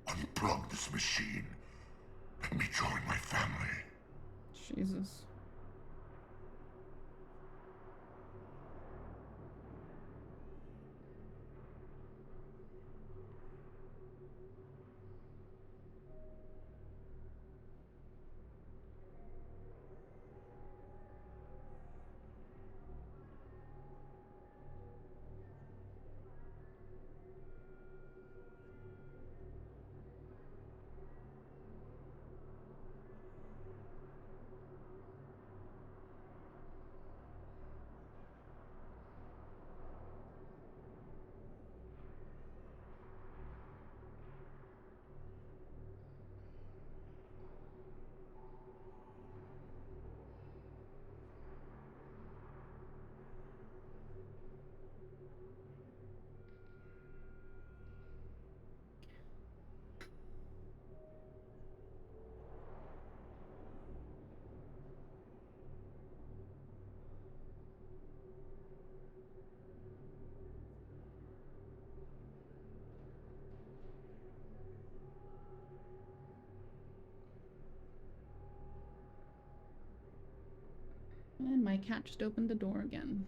Unplug this machine. Let me join my family. Jesus. And my cat just opened the door again.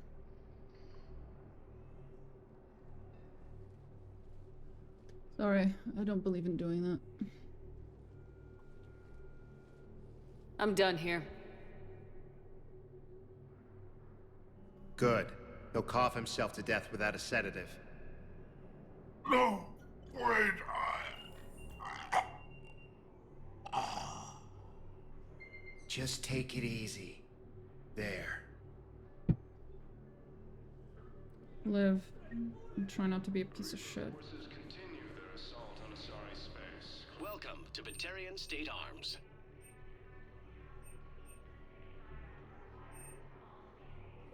Sorry, I don't believe in doing that. I'm done here. Good. He'll cough himself to death without a sedative. No! Wait, Just take it easy. There. Live. And try not to be a piece of shit. Welcome to Batarian State Arms.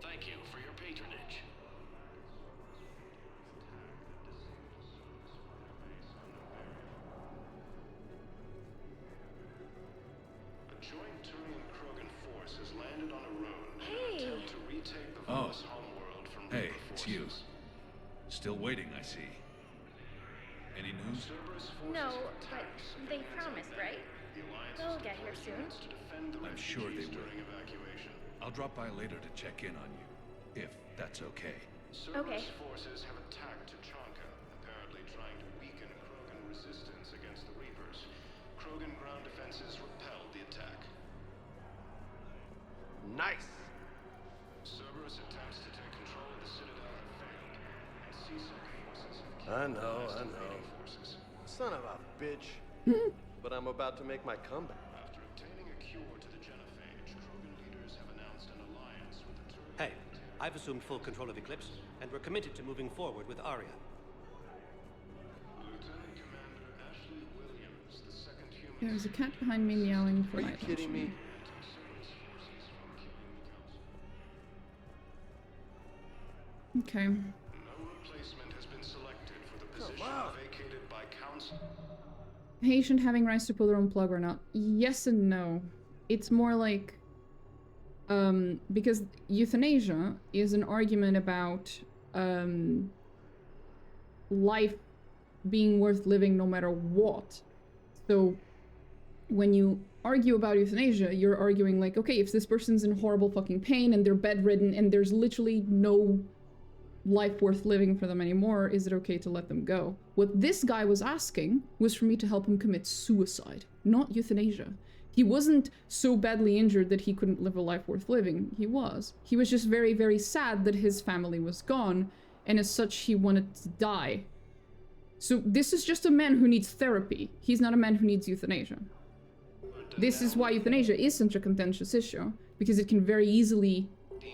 Thank you for your patronage. A joint Turian-Krogan force has landed on a road in Hey. an attempt to retake the Oh. Voss homeworld from Hey, Reaper it's forces. you. Still waiting, I see. Any news? No, but they promised, right? They'll get here soon. I'm sure they will. I'll drop by later to check in on you, if that's okay. Okay. Forces have attacked Tuchanka, apparently trying to weaken Krogan resistance against the Reapers. Krogan ground defenses repelled the attack. Nice! Cerberus attempts to take control of the Citadel have failed, and CSEC forces have I killed know, the I last know. remaining forces. Son of a bitch. But I'm about to make my comeback. After obtaining a cure to the genophage, Krogan leaders have announced an alliance with the Turian. Hey, I've assumed full control of Eclipse, and we're committed to moving forward with Arya. Lieutenant Commander Ashley Williams, the second human. There's a cat behind me meowing for my attention. Kidding me? Okay. No replacement has been selected for the position vacated by council. Patient having rights to pull their own plug or not? Yes and no. It's more like, because euthanasia is an argument about life being worth living no matter what. So when you argue about euthanasia, you're arguing like, okay, if this person's in horrible fucking pain and they're bedridden and there's literally no life worth living for them anymore, is it okay to let them go? What this guy was asking was for me to help him commit suicide, not euthanasia. He wasn't so badly injured that he couldn't live a life worth living. He was. He was just very, very sad that his family was gone, and as such, he wanted to die. So this is just a man who needs therapy. He's not a man who needs euthanasia. This is why euthanasia is such a contentious issue, because it can very easily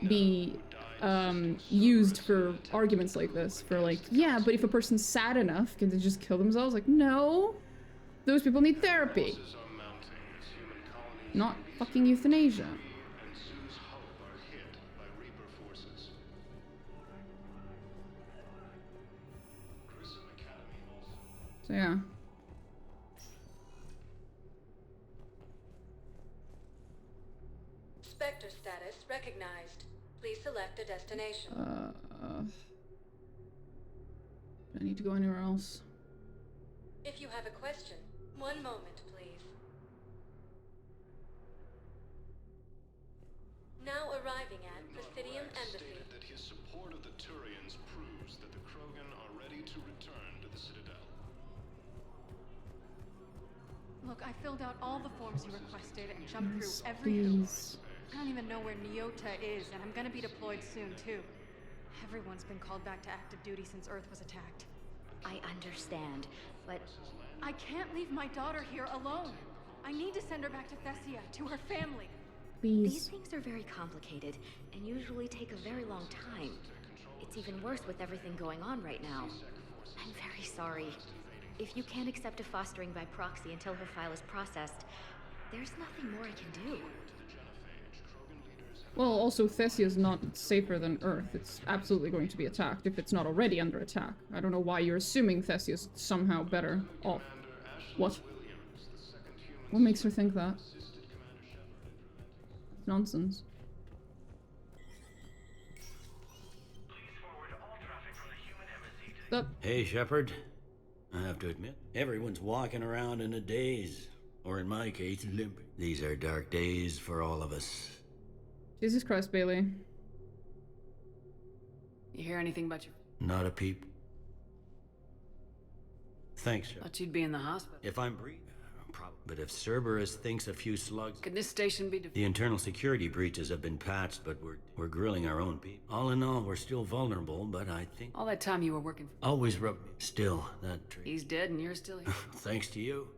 be used for arguments like this, for like, yeah, but if a person's sad enough, can they just kill themselves? Like, no, those people need therapy, not fucking euthanasia. So yeah. Spectre status recognized. Please select a destination. Do I need to go anywhere else? If you have a question, one moment, please. Now arriving at Presidium Embassy. Stated that his support of the Turians proves that the Krogan are ready to return to the Citadel. Look, I filled out all the forms you requested and jumped Yes, through every hoop. please. I don't even know where Nyota is, and I'm gonna be deployed soon, too. Everyone's been called back to active duty since Earth was attacked. I understand, but I can't leave my daughter here alone. I need to send her back to Thessia, to her family. Please. These things are very complicated and usually take a very long time. It's even worse with everything going on right now. I'm very sorry. If you can't accept a fostering by proxy until her file is processed, there's nothing more I can do. Well, also, Thessia is not safer than Earth. It's absolutely going to be attacked if it's not already under attack. I don't know why you're assuming Thessia is somehow better off. What? What makes her think that? It's nonsense. Stop. Hey, Shepard. I have to admit, everyone's walking around in a daze. Or in my case, limping. These are dark days for all of us. Jesus Christ, Bailey. You hear anything about your... Not a peep. Thanks, Shepard. Thought you'd be in the hospital. If I'm breathing, probably. But if Cerberus thinks a few slugs... Could this station be The internal security breaches have been patched, but we're grilling our own people. All in all, we're still vulnerable, but I think... All that time you were working for... Always rub me. Still, that tree. He's dead and you're still here. Thanks to you.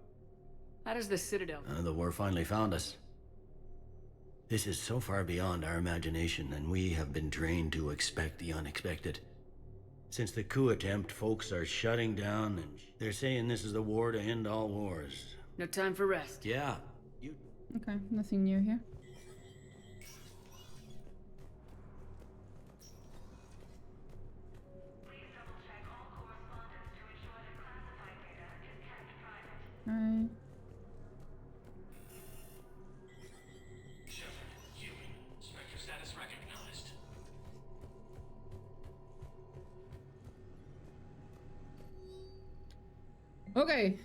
How does the Citadel... The war finally found us. This is so far beyond our imagination, and we have been trained to expect the unexpected. Since the coup attempt, folks are shutting down, and they're saying this is the war to end all wars. No time for rest. Yeah. Okay, nothing new here. Right. Spectre status recognized. Okay.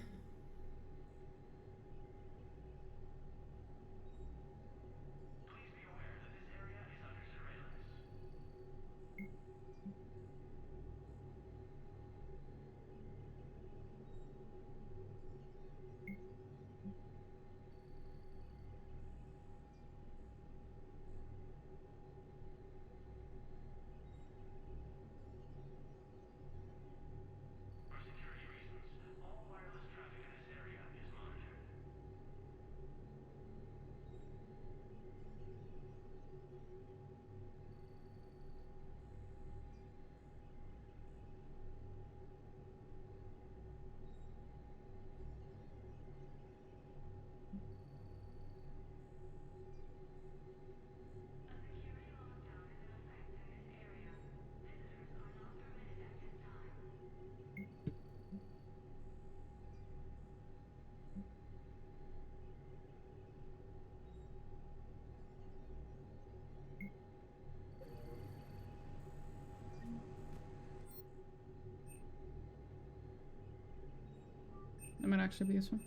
That might actually be useful.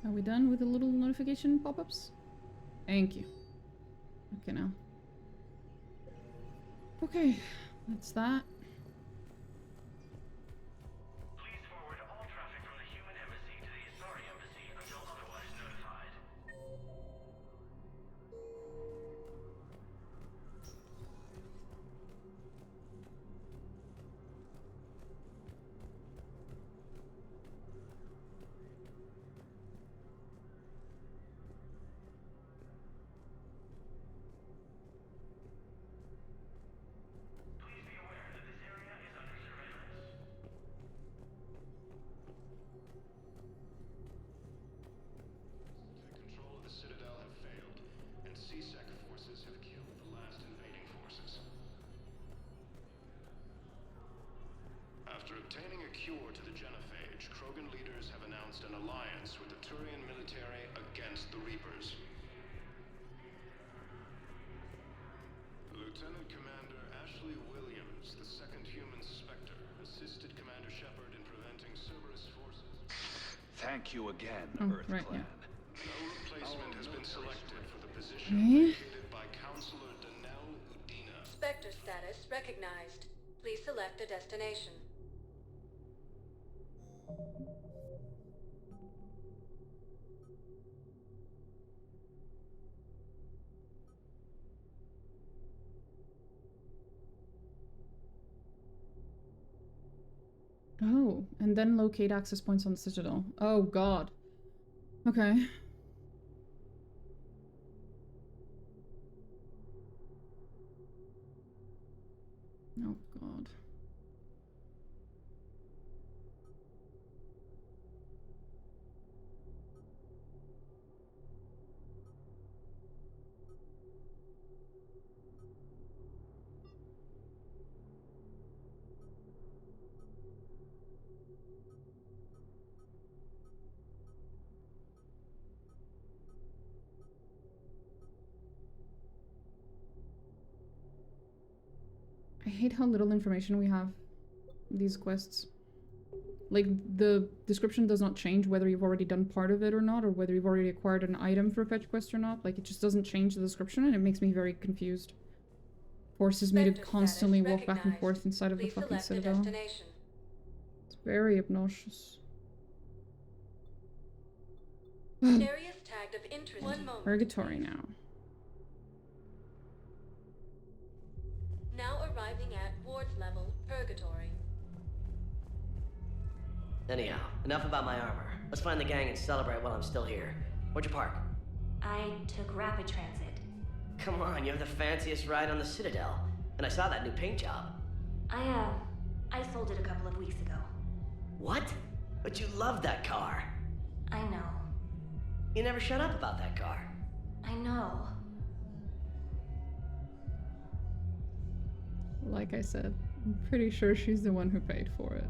Are we done with the little notification pop-ups? Thank you. Okay, now. Okay, that's that. Please forward all traffic from the human embassy to the Asari embassy until otherwise notified. Control of the Citadel have failed, and CSEC forces have killed the last invading forces. After obtaining a cure to the genophage, Krogan leaders have announced an alliance with the Turian military against the Reapers. Lieutenant Commander Ashley Williams, the second human Spectre, assisted Commander Shepard in preventing Cerberus forces. Thank you again, Earth right, Clan. No replacement has been selected for the position Okay. vacated by Counselor Danelle Udina. Spectre status recognized. Please select a destination. Oh, and then locate access points on the Citadel. Oh god. Okay. Oh god. I hate how little information we have in these quests. Like, the description does not change whether you've already done part of it or not, or whether you've already acquired an item for a fetch quest or not. Like, it just doesn't change the description, and it makes me very confused. Forces me to constantly walk back and forth inside of the fucking citadel. It's very obnoxious. Areas tagged of interest. 1 moment. Purgatory now. Now arriving at ward level, Purgatory. Anyhow, enough about my armor. Let's find the gang and celebrate while I'm still here. Where'd you park? I took rapid transit. Come on, you have the fanciest ride on the Citadel. And I saw that new paint job. I sold it a couple of weeks ago. What? But you love that car. I know. You never shut up about that car. I know. Like I said, I'm pretty sure she's the one who paid for it.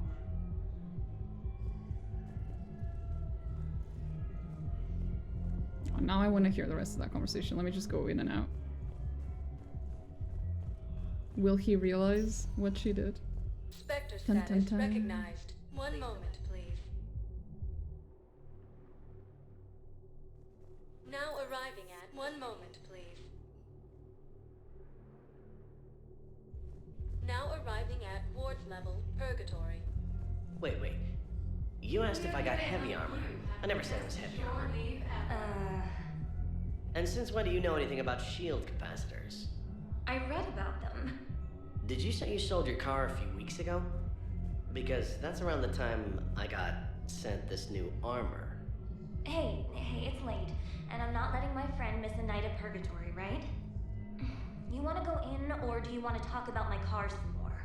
Oh, now I want to hear the rest of that conversation. Let me just go in and out. Will he realize what she did? Spectre Dun, status dun, dun. recognized. 1 moment, please. Now arriving at 1 moment, please. Now arriving at ward level, Purgatory. Wait. You asked if I got heavy armor. I never said it was heavy armor. And since when do you know anything about shield capacitors? I read about them. Did you say you sold your car a few weeks ago? Because that's around the time I got sent this new armor. Hey, it's late, and I'm not letting my friend miss a night of purgatory, right? You want to go in, or do you want to talk about my car some more?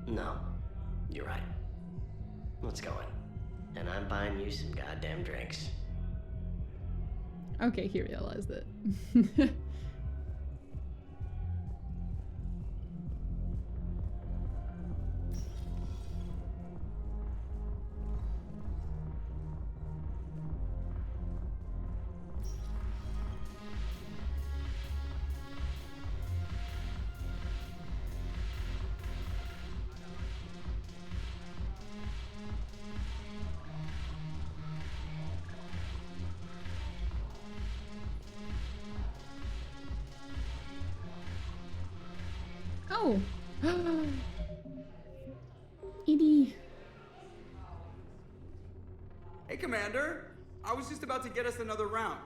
No, you're right. Let's go in. And I'm buying you some goddamn drinks. Okay, he realized it. Oh! Edie! Hey, Commander! I was just about to get us another round.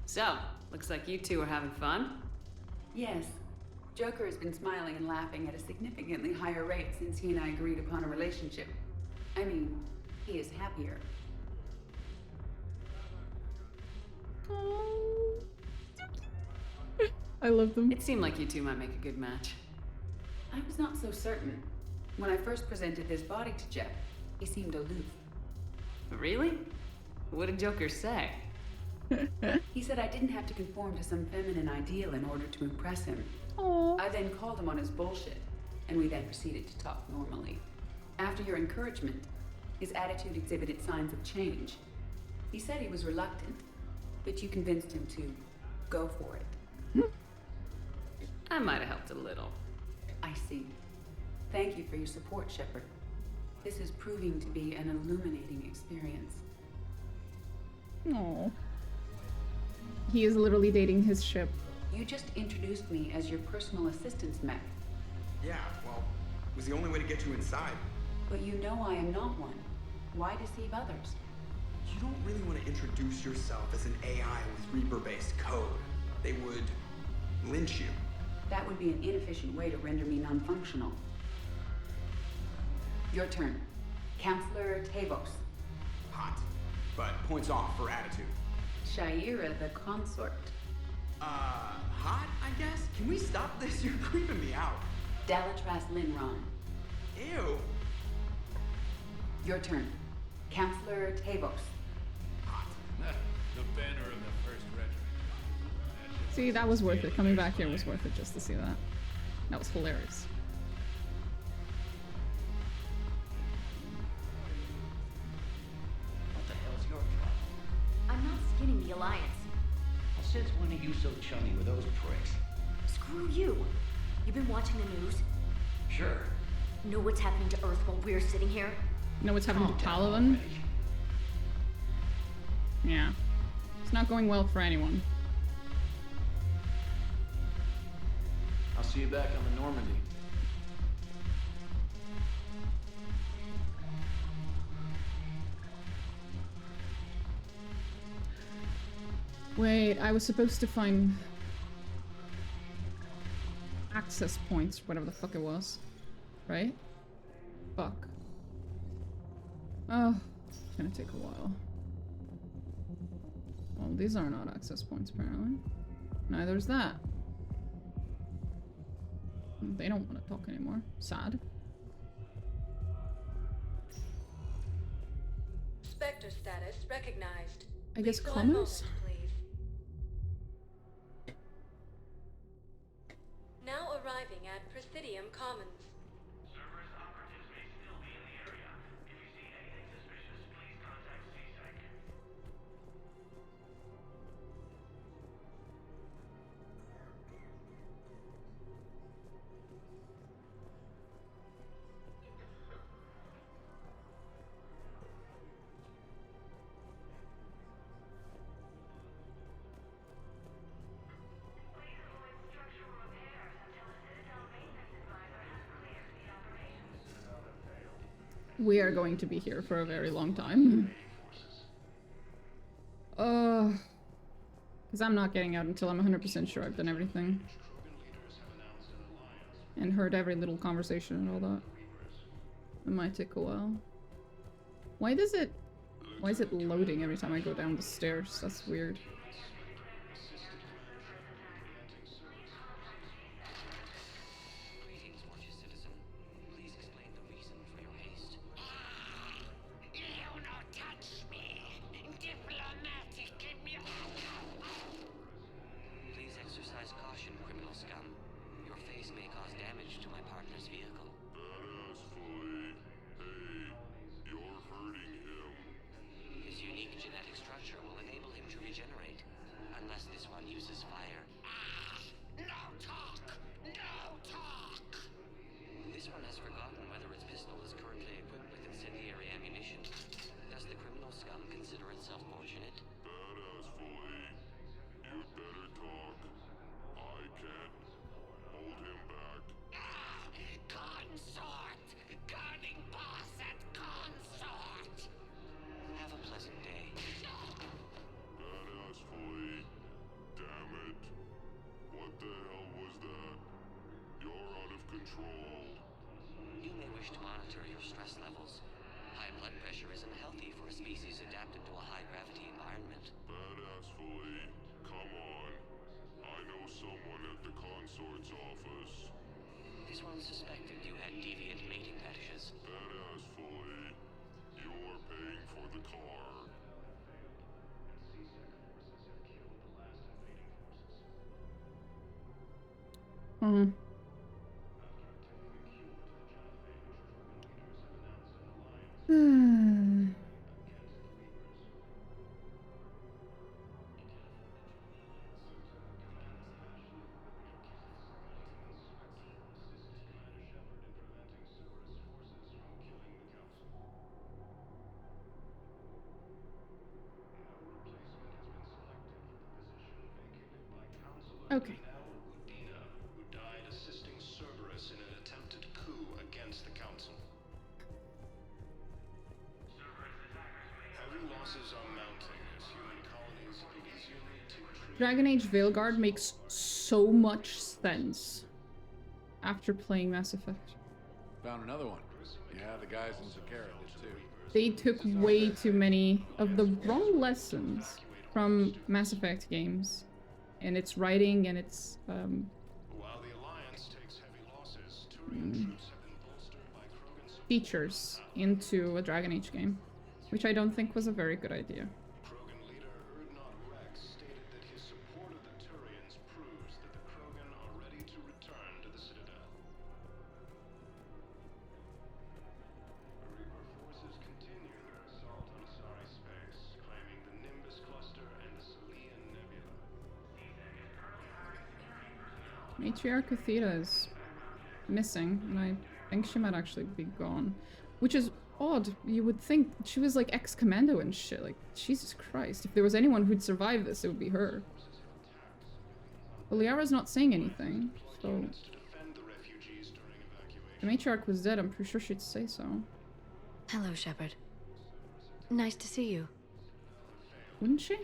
So, looks like you two are having fun. Yes. Joker has been smiling and laughing at a significantly higher rate since he and I agreed upon a relationship. I mean, he is happier. I love them. It seemed like you two might make a good match. I was not so certain. When I first presented this body to Jeff, he seemed aloof. Really? What did Joker say? He said I didn't have to conform to some feminine ideal in order to impress him. Aww. I then called him on his bullshit, and we then proceeded to talk normally. After your encouragement, his attitude exhibited signs of change. He said he was reluctant, but you convinced him to go for it. I might have helped a little. I see. Thank you for your support, Shepard. This is proving to be an illuminating experience. Aww. He is literally dating his ship. You just introduced me as your personal assistance mech. Yeah, well, it was the only way to get you inside. But you know I am not one. Why deceive others? You don't really want to introduce yourself as an AI with Reaper-based code. They would lynch you. That would be an inefficient way to render me non-functional. Your turn. Counselor Tavos. Hot, but points off for attitude. Shaira the consort. Hot, I guess? Can we stop this? You're creeping me out. Dalatras Linron. Ew. Your turn. Counselor Tavos. Hot. The banner of the first regiment. See, that was worth it. Coming back here was worth it just to see that. That was hilarious. What the hell's your problem? I'm not skinning the Alliance. Since when are you so chummy with those pricks? Screw you. You've been watching the news? Sure. Know what's happening to Earth while we're sitting here? Know what's happening to Palaven? Yeah. It's not going well for anyone. I'll see you back on the Normandy. Wait, I was supposed to find access points, whatever the fuck it was. Right? Fuck. Oh, it's gonna take a while. Well, these are not access points, apparently. Neither's that. They don't want to talk anymore. Sad. Spectre status recognized. I guess Please go commons? on, please. Now arriving at Presidium Commons. We are going to be here for a very long time. Because I'm not getting out until I'm 100% sure I've done everything. And heard every little conversation and all that. It might take a while. Why is it loading every time I go down the stairs? That's weird. Suspected you had deviant mating fetishes. Badass fully. You're paying for the car. Okay. Who died assisting Cerberus in an attempted coup against the council. Heavy losses are mounting as human colonies Elysium take Dragon Age Veilguard makes so much sense after playing Mass Effect. Found another one. Yeah, the guys in Zakara did too. They took way too many of the wrong lessons from Mass Effect games. And its writing and its While the Alliance takes heavy losses, Turian troops have been bolstered by Krogan's features into a Dragon Age game, which I don't think was a very good idea. Krogan leader Urdnot Rex stated that his support of the Turians proves that the Krogan are ready to return to the Citadel. The Reaper forces continue their assault on Asari space, claiming the Nimbus cluster and the Selian Nebula. Matriarch Athena is missing, and I think she might actually be gone. Which is odd. You would think she was like ex-commando and shit. Like, Jesus Christ. If there was anyone who'd survive this, it would be her. Well, Liara's not saying anything, so... The matriarch was dead, I'm pretty sure she'd say so. Hello, Shepard. Nice to see you. Wouldn't she?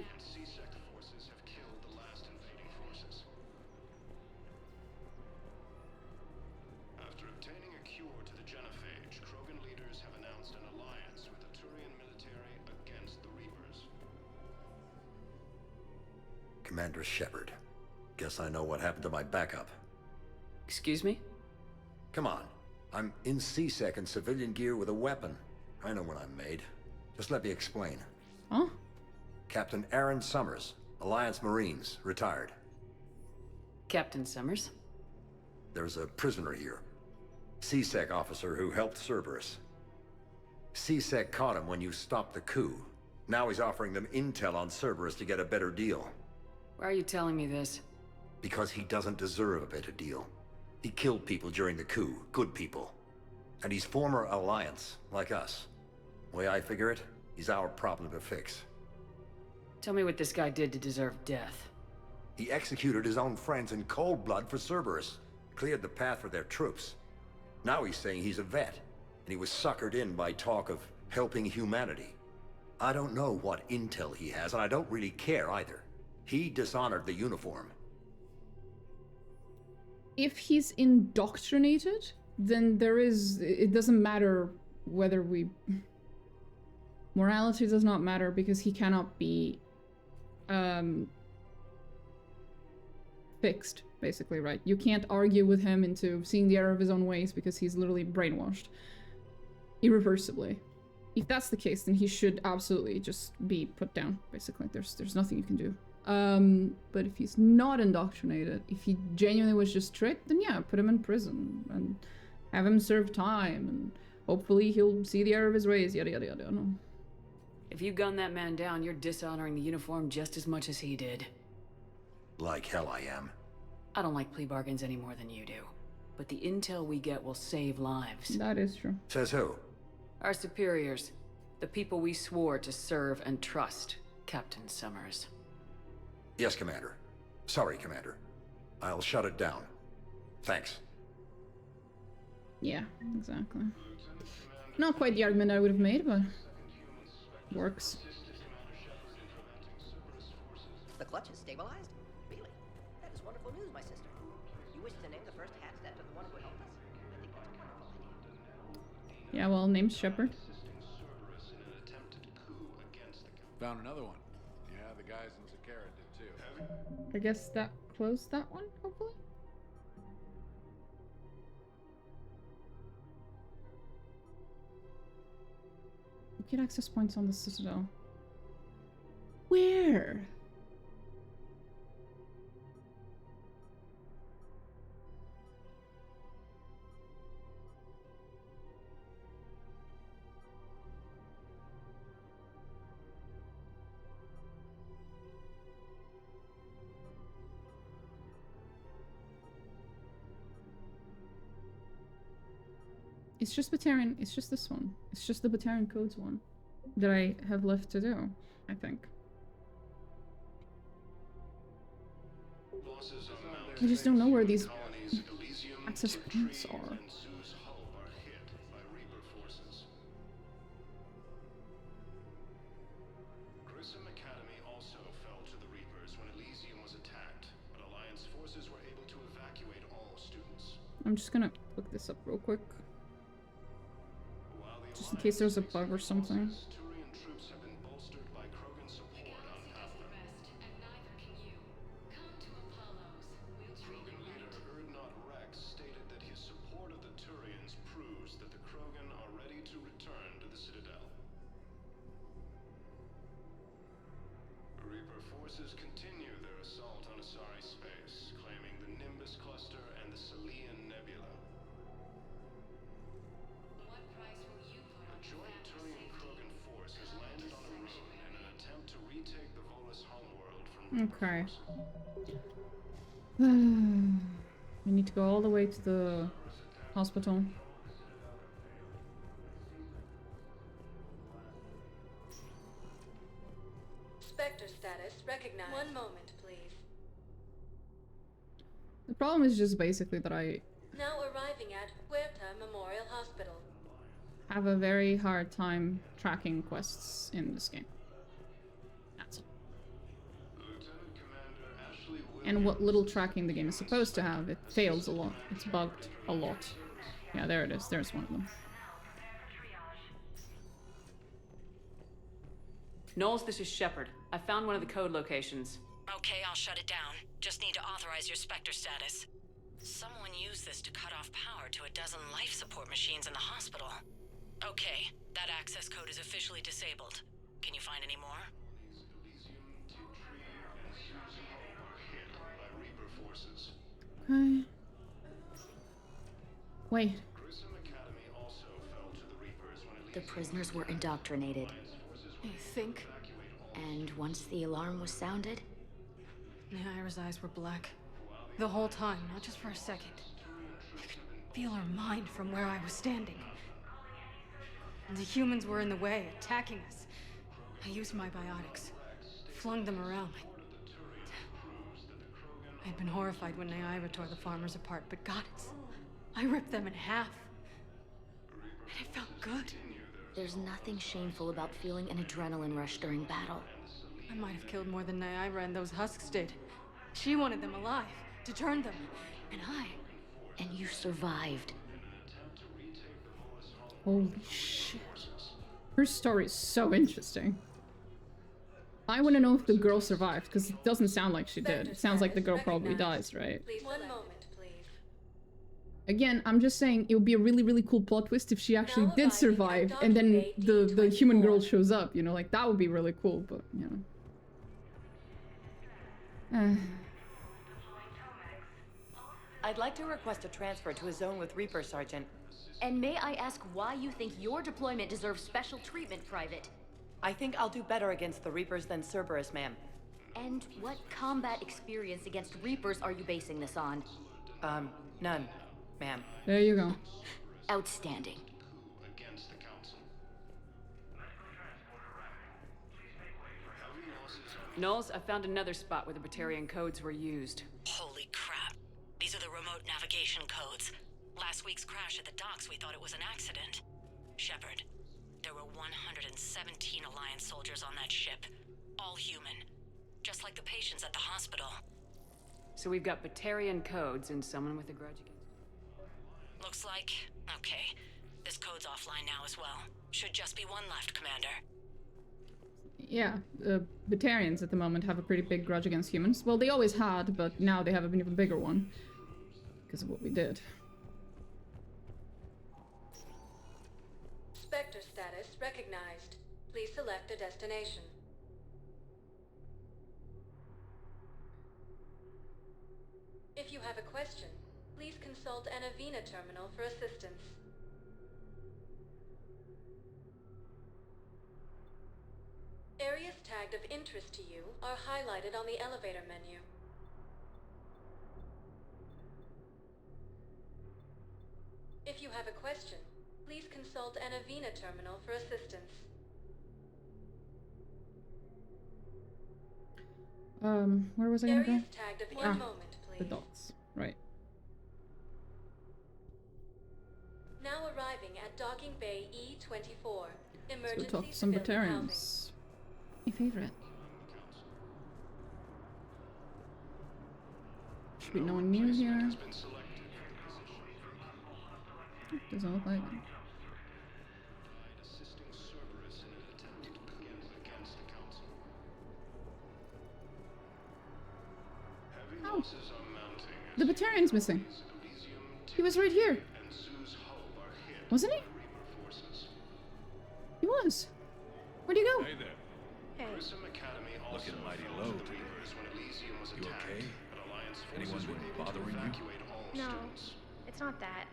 After obtaining a cure to the genophage, Krogan leaders have announced an alliance with the Turian military against the Reapers. Commander Shepard. Guess I know what happened to my backup. Excuse me? Come on. I'm in C-Sec in civilian gear with a weapon. I know what I'm made. Just let me explain. Huh? Captain Aaron Summers, Alliance Marines, retired. Captain Summers? There's a prisoner here. C-Sec officer who helped Cerberus. C-Sec caught him when you stopped the coup. Now he's offering them intel on Cerberus to get a better deal. Why are you telling me this? Because he doesn't deserve a better deal. He killed people during the coup, good people. And he's former Alliance, like us. Way I figure it, he's our problem to fix. Tell me what this guy did to deserve death. He executed his own friends in cold blood for Cerberus. Cleared the path for their troops. Now he's saying he's a vet, and he was suckered in by talk of helping humanity. I don't know what intel he has, and I don't really care either. He dishonored the uniform. If he's indoctrinated, then it doesn't matter whether we... Morality does not matter because he cannot be fixed, basically, right? You can't argue with him into seeing the error of his own ways because he's literally brainwashed. Irreversibly. If that's the case, then he should absolutely just be put down, basically. There's nothing you can do. But if he's not indoctrinated, if he genuinely was just tricked, then yeah, put him in prison and have him serve time, and hopefully he'll see the error of his ways, yada yada yada. No. If you gun that man down, you're dishonoring the uniform just as much as he did. Like hell I am. I don't like plea bargains any more than you do. But the intel we get will save lives. That is true. Says who? Our superiors. The people we swore to serve and trust, Captain Summers. Yes, Commander. Sorry, Commander. I'll shut it down. Thanks. Yeah, exactly. Not quite the argument I would have made, but works. The clutch is stabilized? Really? That is wonderful news, my sister. You wish to name the first hat step to the one who helped us? I think that's a wonderful idea. Yeah, well, name's Shepard. Found another one. Yeah, the guys in Zakara did too. I guess that closed that one, hopefully? Get access points on the Citadel. Where? It's just Batarian, it's just this one. It's just the Batarian Codes one that I have left to do, I think. I just don't know where these access points are. I'm just gonna look this up real quick. Just in case there's a bug or something. Okay. I need to go all the way to the hospital. Spectre status recognized. One moment, please. The problem is just basically that I Now arriving at Huerta Memorial Hospital. have a very hard time tracking quests in this game. That's all. And what little tracking the game is supposed to have, it fails a lot. It's bugged a lot. Yeah, there it is. There's one of them. Knowles, this is Shepard. I found one of the code locations. Okay, I'll shut it down. Just need to authorize your Spectre status. Someone used this to cut off power to a dozen life support machines in the hospital. Okay, that access code is officially disabled. Can you find any more? Okay. Wait. The prisoners were indoctrinated. You think? And once the alarm was sounded? Nyra's eyes were black. The whole time, not just for a second. I could feel her mind from where I was standing. And the humans were in the way, attacking us. I used my biotics, flung them around. I'd been horrified when Nyra tore the farmers apart, but goddess, I ripped them in half. And it felt good. There's nothing shameful about feeling an adrenaline rush during battle. I might have killed more than Nyra and those husks did. She wanted them alive, to turn them, and I... And you survived. Holy shit. Her story is so interesting. I want to know if the girl survived, because it doesn't sound like she did. It sounds like the girl probably dies, right? Please, one moment, please. Again, I'm just saying it would be a really, really cool plot twist if she actually did survive, and then the human girl shows up, you know, like that would be really cool, but, you know. I'd like to request a transfer to a zone with Reaper, Sergeant. And may I ask why you think your deployment deserves special treatment, Private? I think I'll do better against the Reapers than Cerberus, ma'am. And what combat experience against Reapers are you basing this on? None, ma'am. There you go. Outstanding. Knowles, I found another spot where the Batarian codes were used. Holy crap. These are the remote navigation codes. Last week's crash at the docks, we thought it was an accident. Shepard, there were 117 Alliance soldiers on that ship. All human. Just like the patients at the hospital. So we've got Batarian codes and someone with a grudge against it. Looks like... Okay. This code's offline now as well. Should just be one left, Commander. Yeah, Batarians at the moment have a pretty big grudge against humans. Well, they always had, but now they have an even bigger one. Because of what we did. Spectre status recognized. Please select a destination. If you have a question, please consult an Avena terminal for assistance. Areas tagged of interest to you are highlighted on the elevator menu. If you have a question, please consult an Avena terminal for assistance. Where was I gonna go? Areas tagged of one moment, please. The dots. Right. Now arriving at docking bay E24. So Emergency talk to some civilian housing. Batarians. My favorite. Should be no one near here. Doesn't look like it. Oh! The Batarian's missing. He was right here. Wasn't he? He was. Where'd he go? Hey there. Looking mighty low today. You okay? Anyone been bothering you? No, it's not that.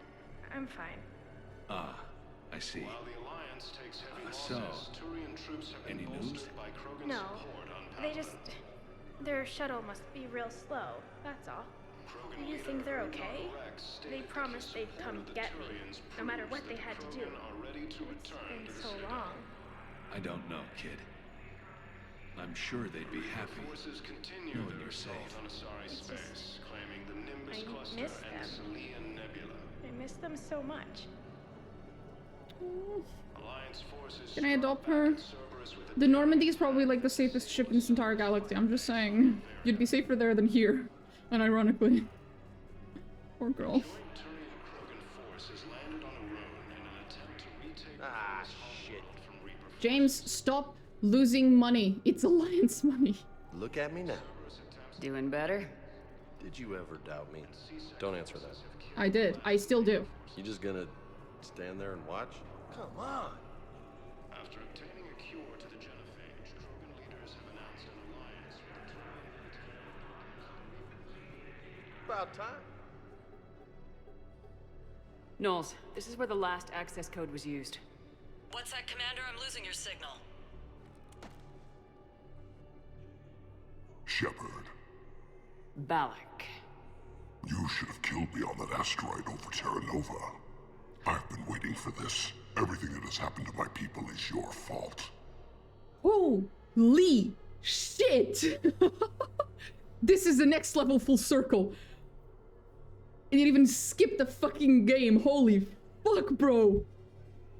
I'm fine. Ah, I see. So, any news? No, they just... Their shuttle must be real slow, that's all. You think they're okay? They promised they'd come get me, no matter what they had to do. It's been so long. I don't know, kid. I'm sure they'd be happy knowing you're safe. I miss them. I miss them so much. Can I adopt her? The Normandy is probably like the safest ship in this entire galaxy. I'm just saying. You'd be safer there than here. Unironically. Poor girl. Ah, shit. James, stop losing money. It's Alliance money. Look at me now. Doing better? Did you ever doubt me? Don't answer that. I did. I still do. You just gonna stand there and watch? Come on. After obtaining a cure to the genophage, Krogan leaders have announced an alliance with the About time. Knowles, this is where the last access code was used. What's that, Commander? I'm losing your signal. Shepard. Balak. You should have killed me on that asteroid over Terra Nova. I've been waiting for this. Everything that has happened to my people is your fault. Holy shit! This is the next level full circle. And you even skipped the fucking game. Holy fuck, bro.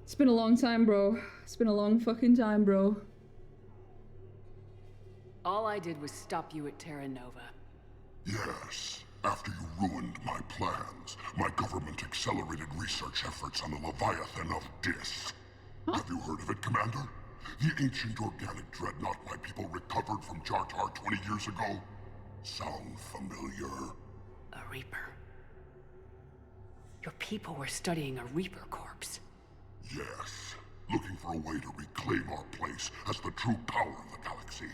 It's been a long time, bro. It's been a long fucking time, bro. All I did was stop you at Terra Nova. Yes. After you ruined my plans, my government accelerated research efforts on the Leviathan of Dis. Have you heard of it, Commander? The ancient organic dreadnought my people recovered from Jartar 20 years ago? Sound familiar? A Reaper. Your people were studying a Reaper corpse. Yes. Looking for a way to reclaim our place as the true power of the galaxy.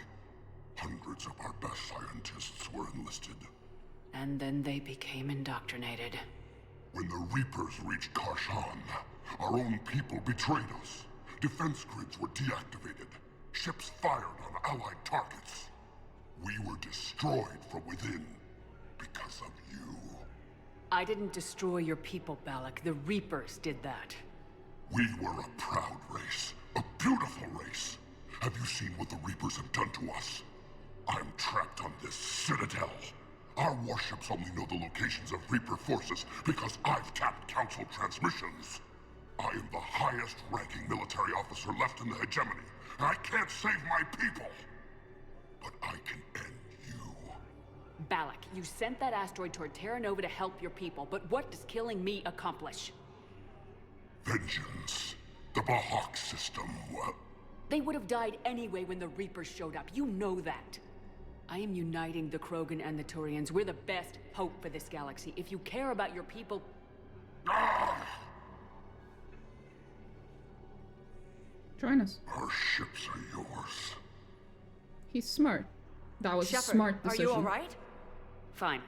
Hundreds of our best scientists were enlisted. And then they became indoctrinated. When the Reapers reached Karshan, our own people betrayed us. Defense grids were deactivated. Ships fired on allied targets. We were destroyed from within because of you. I didn't destroy your people, Balak. The Reapers did that. We were a proud race. A beautiful race. Have you seen what the Reapers have done to us? I'm trapped on this citadel. Our warships only know the locations of Reaper forces because I've tapped Council transmissions. I am the highest-ranking military officer left in the hegemony, and I can't save my people. But I can end you. Balak, you sent that asteroid toward Terra Nova to help your people, but what does killing me accomplish? Vengeance. The Bahak system, well... They would have died anyway when the Reapers showed up. You know that. I am uniting the Krogan and the Turians. We're the best hope for this galaxy. If you care about your people... Join us. Our ships are yours. He's smart. That was Shepard, a smart decision. Are you alright? Fine.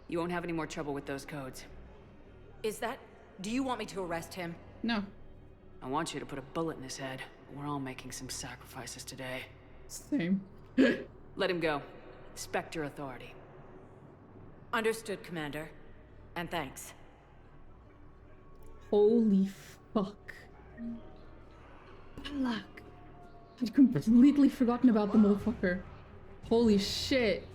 You won't have any more trouble with those codes. Is that... Do you want me to arrest him? No. I want you to put a bullet in his head. We're all making some sacrifices today. Same. Let him go. Spectre authority. Understood, Commander. And thanks. Holy fuck. Balak. I'd completely forgotten about the motherfucker. Holy shit.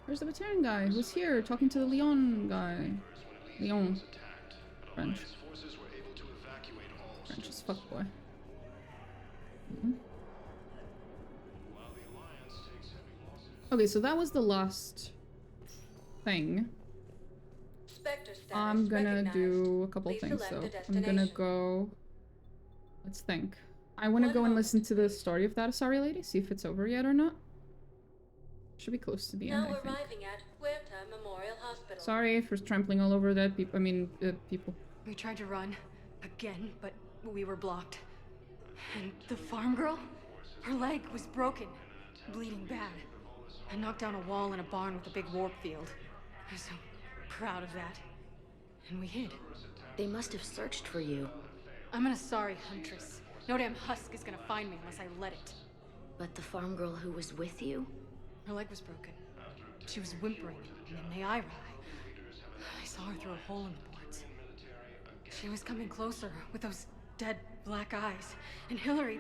Where's the Battalion guy who's here talking to the Leon guy? Leon. French. French as fuck, boy. Okay, so that was the last thing. I'm gonna do a couple things though. I'm gonna go... Let's think. I want to go and listen to the story of that Asari lady, see if it's over yet or not. Should be close to the end, I think. Now arriving at Huerta Memorial Hospital. Sorry for trampling all over that people. People. We tried to run again, but we were blocked. And the farm girl? Her leg was broken, bleeding bad. I knocked down a wall in a barn with a big warp field. I was so proud of that. And we hid. They must have searched for you. I'm an Asari huntress. No damn husk is gonna find me unless I let it. But the farm girl who was with you? Her leg was broken. She was whimpering, and Nyreen. I saw her through a hole in the boards. She was coming closer with those dead black eyes. And Hillary,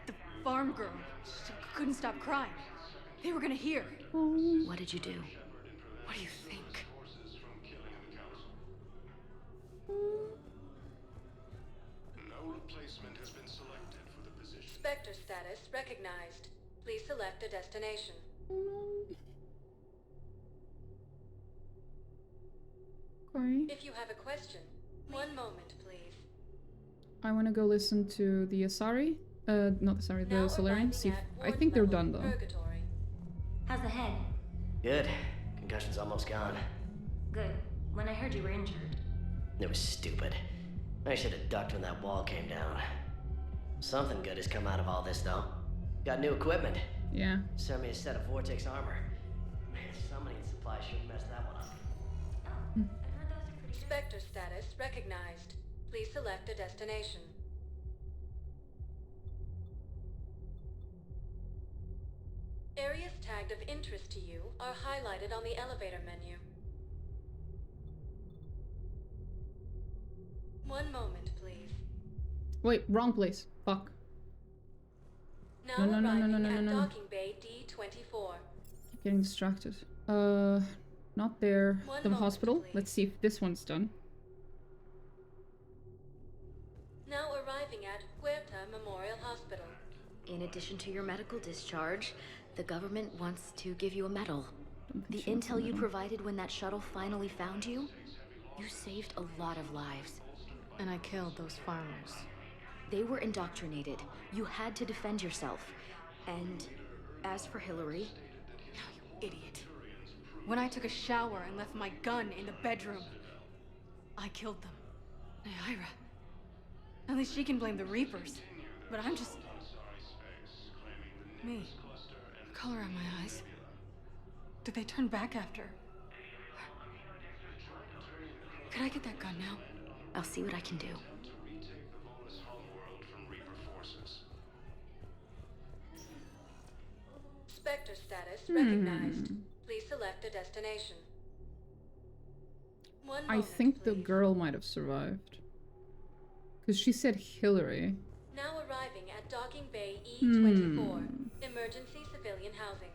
the farm girl, she couldn't stop crying. They were gonna hear. What did you do? What do you think? No replacement has been selected for the position. Spectre status recognized. Please select a destination. Sorry. If you have a question, one moment, please. I want to go listen to the Asari. Not the Asari, the Now Solarian. arriving See if, at I ward think they're level done though. Purgatory. How's the head? Good. Concussion's almost gone. Good. When I heard you were injured. It was stupid. I should have ducked when that wall came down. Something good has come out of all this, though. Got new equipment. Yeah. Sent me a set of vortex armor. Man, somebody in supply shouldn't mess that one up. Spectre status recognized. Please select a destination. Areas tagged of interest to you are highlighted on the elevator menu. One moment, please. Wait, wrong place. Fuck. Now arriving at docking bay D24. Keep getting distracted. Not there. The hospital. Let's see if this one's done. Now arriving at Huerta Memorial Hospital. In addition to your medical discharge, the government wants to give you a medal. The intel you provided when that shuttle finally found you, you saved a lot of lives. And I killed those farmers. They were indoctrinated. You had to defend yourself. And as for Hillary... You idiot. When I took a shower and left my gun in the bedroom, I killed them. Nyreen. At least she can blame the Reapers. But I'm just... me. The color on my eyes. Did they turn back after? Could I get that gun now? I'll see what I can do. Spectre status recognized. Please select a destination. I think the girl might have survived. Because she said Hillary. Now arriving at docking bay E24. Emergency civilian housing.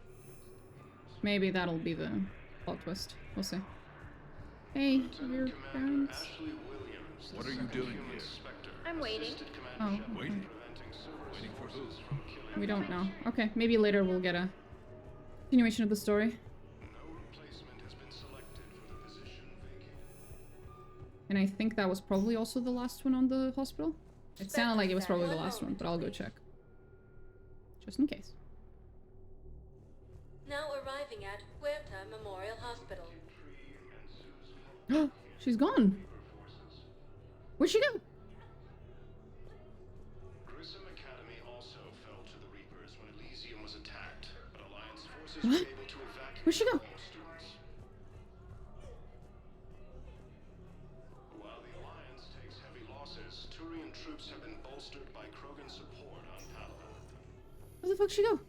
Maybe that'll be the plot twist. We'll see. Hey, your parents. What are you doing here? I'm waiting. Oh. Waiting? Waiting for who? We don't know. Okay, maybe later we'll get a continuation of the story. And I think that was probably also the last one on the hospital. It sounded like it was probably the last one, but I'll go check. Just in case. Now arriving at Huerta Memorial Hospital. She's gone. Where'd she go? Grissom Academy also fell to the Reapers when Elysium was attacked, but Alliance forces What? were able to evacuate Where'd she go? all students. While the Alliance takes heavy losses, Turian troops have been bolstered by Krogan support on Palaven. Where the fuck she go?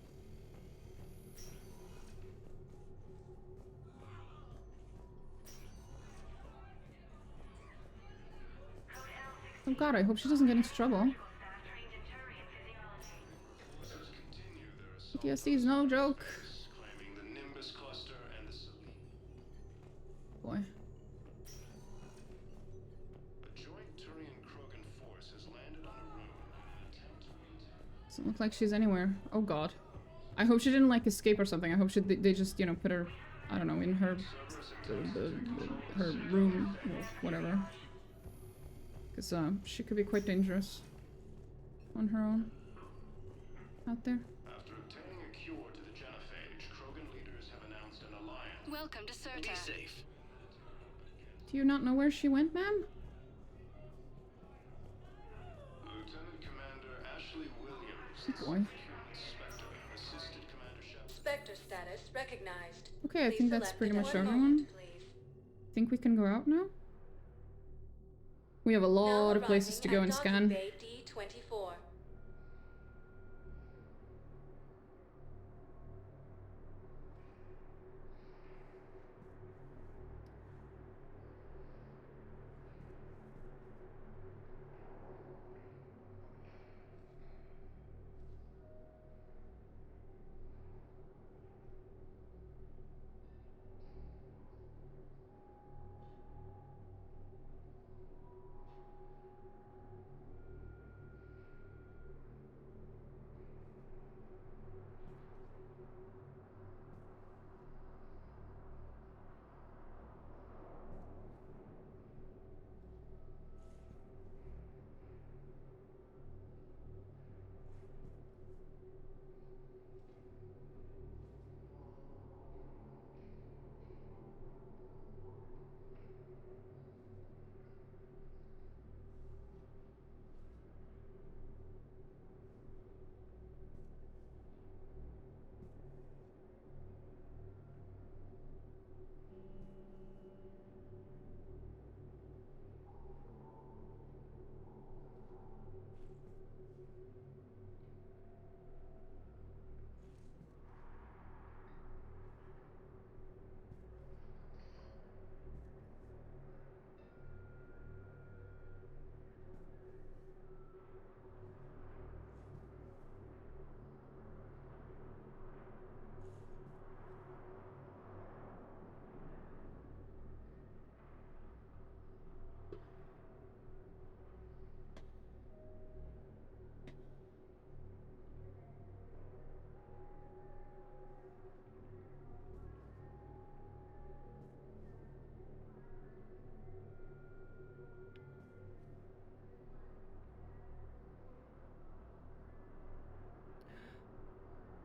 Oh god, I hope she doesn't get into trouble. PTSD is no joke. Claiming the Nimbus cluster and the Selene. Boy. A joint Turian Krogan force has landed on a ruin in an attempt to retake. Doesn't look like she's anywhere. Oh god. I hope she didn't like escape or something. I hope they just, you know, put her, I don't know, in her her room or whatever. Because she could be quite dangerous on her own out there. After obtaining a cure to the genophage, Krogan leaders have announced an alliance. Welcome to Serta. Be safe. Do you not know where she went, ma'am? Lieutenant Commander Ashley Williams. Oh boy. Spectre status recognized. Okay, I Please think that's select pretty the much one everyone. moment, please. Think we can go out now? We have a lot of places to go and scan. Bay D24.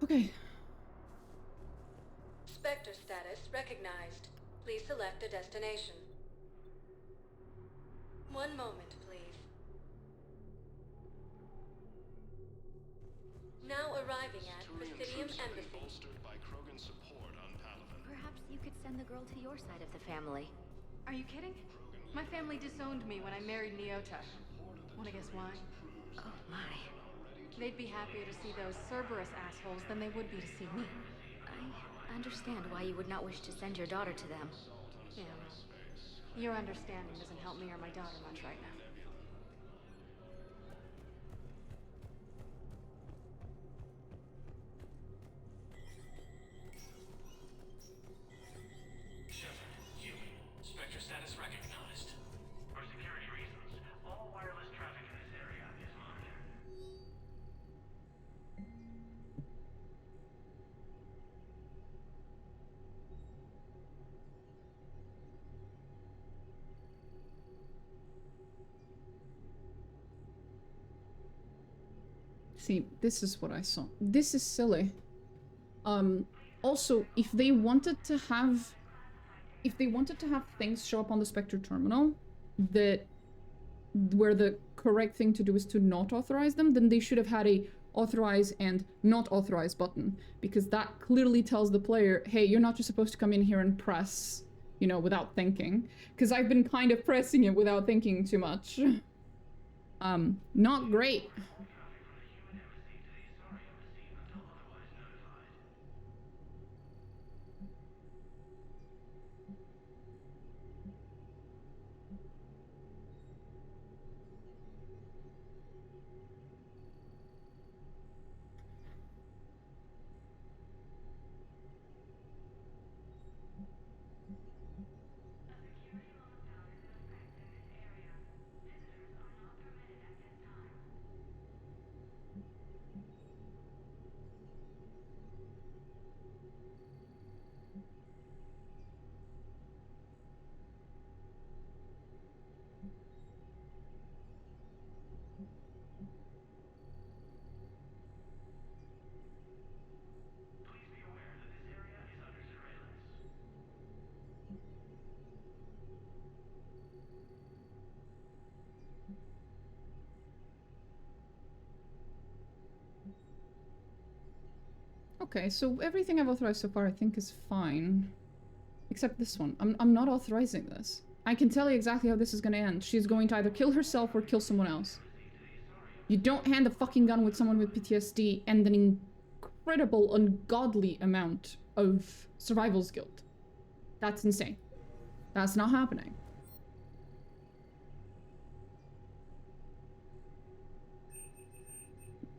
Okay. Spectre status recognized. Please select a destination. One moment, please. Now arriving at Presidium Embassy. Perhaps you could send the girl to your side of the family. Are you kidding? My family disowned me when I married Nyota. Wanna guess why? Oh my. They'd be happier to see those Cerberus assholes than they would be to see me. I understand why you would not wish to send your daughter to them. Yeah, well, your understanding doesn't help me or my daughter much right now. Spectre status recognized. For security reasons, all wireless traffic in this area is monitored. See, this is what I saw. This is silly. Also, if they wanted to have things show up on the Spectre terminal that where the correct thing to do is to not authorize them, then they should have had a authorize and not authorize button, because that clearly tells the player, hey, you're not just supposed to come in here and press, you know, without thinking. Because I've been kind of pressing it without thinking too much. Not great. Okay, so everything I've authorized so far I think is fine. Except this one. I'm not authorizing this. I can tell you exactly how this is gonna end. She's going to either kill herself or kill someone else. You don't hand a fucking gun with someone with PTSD and an incredible, ungodly amount of survival guilt. That's insane. That's not happening.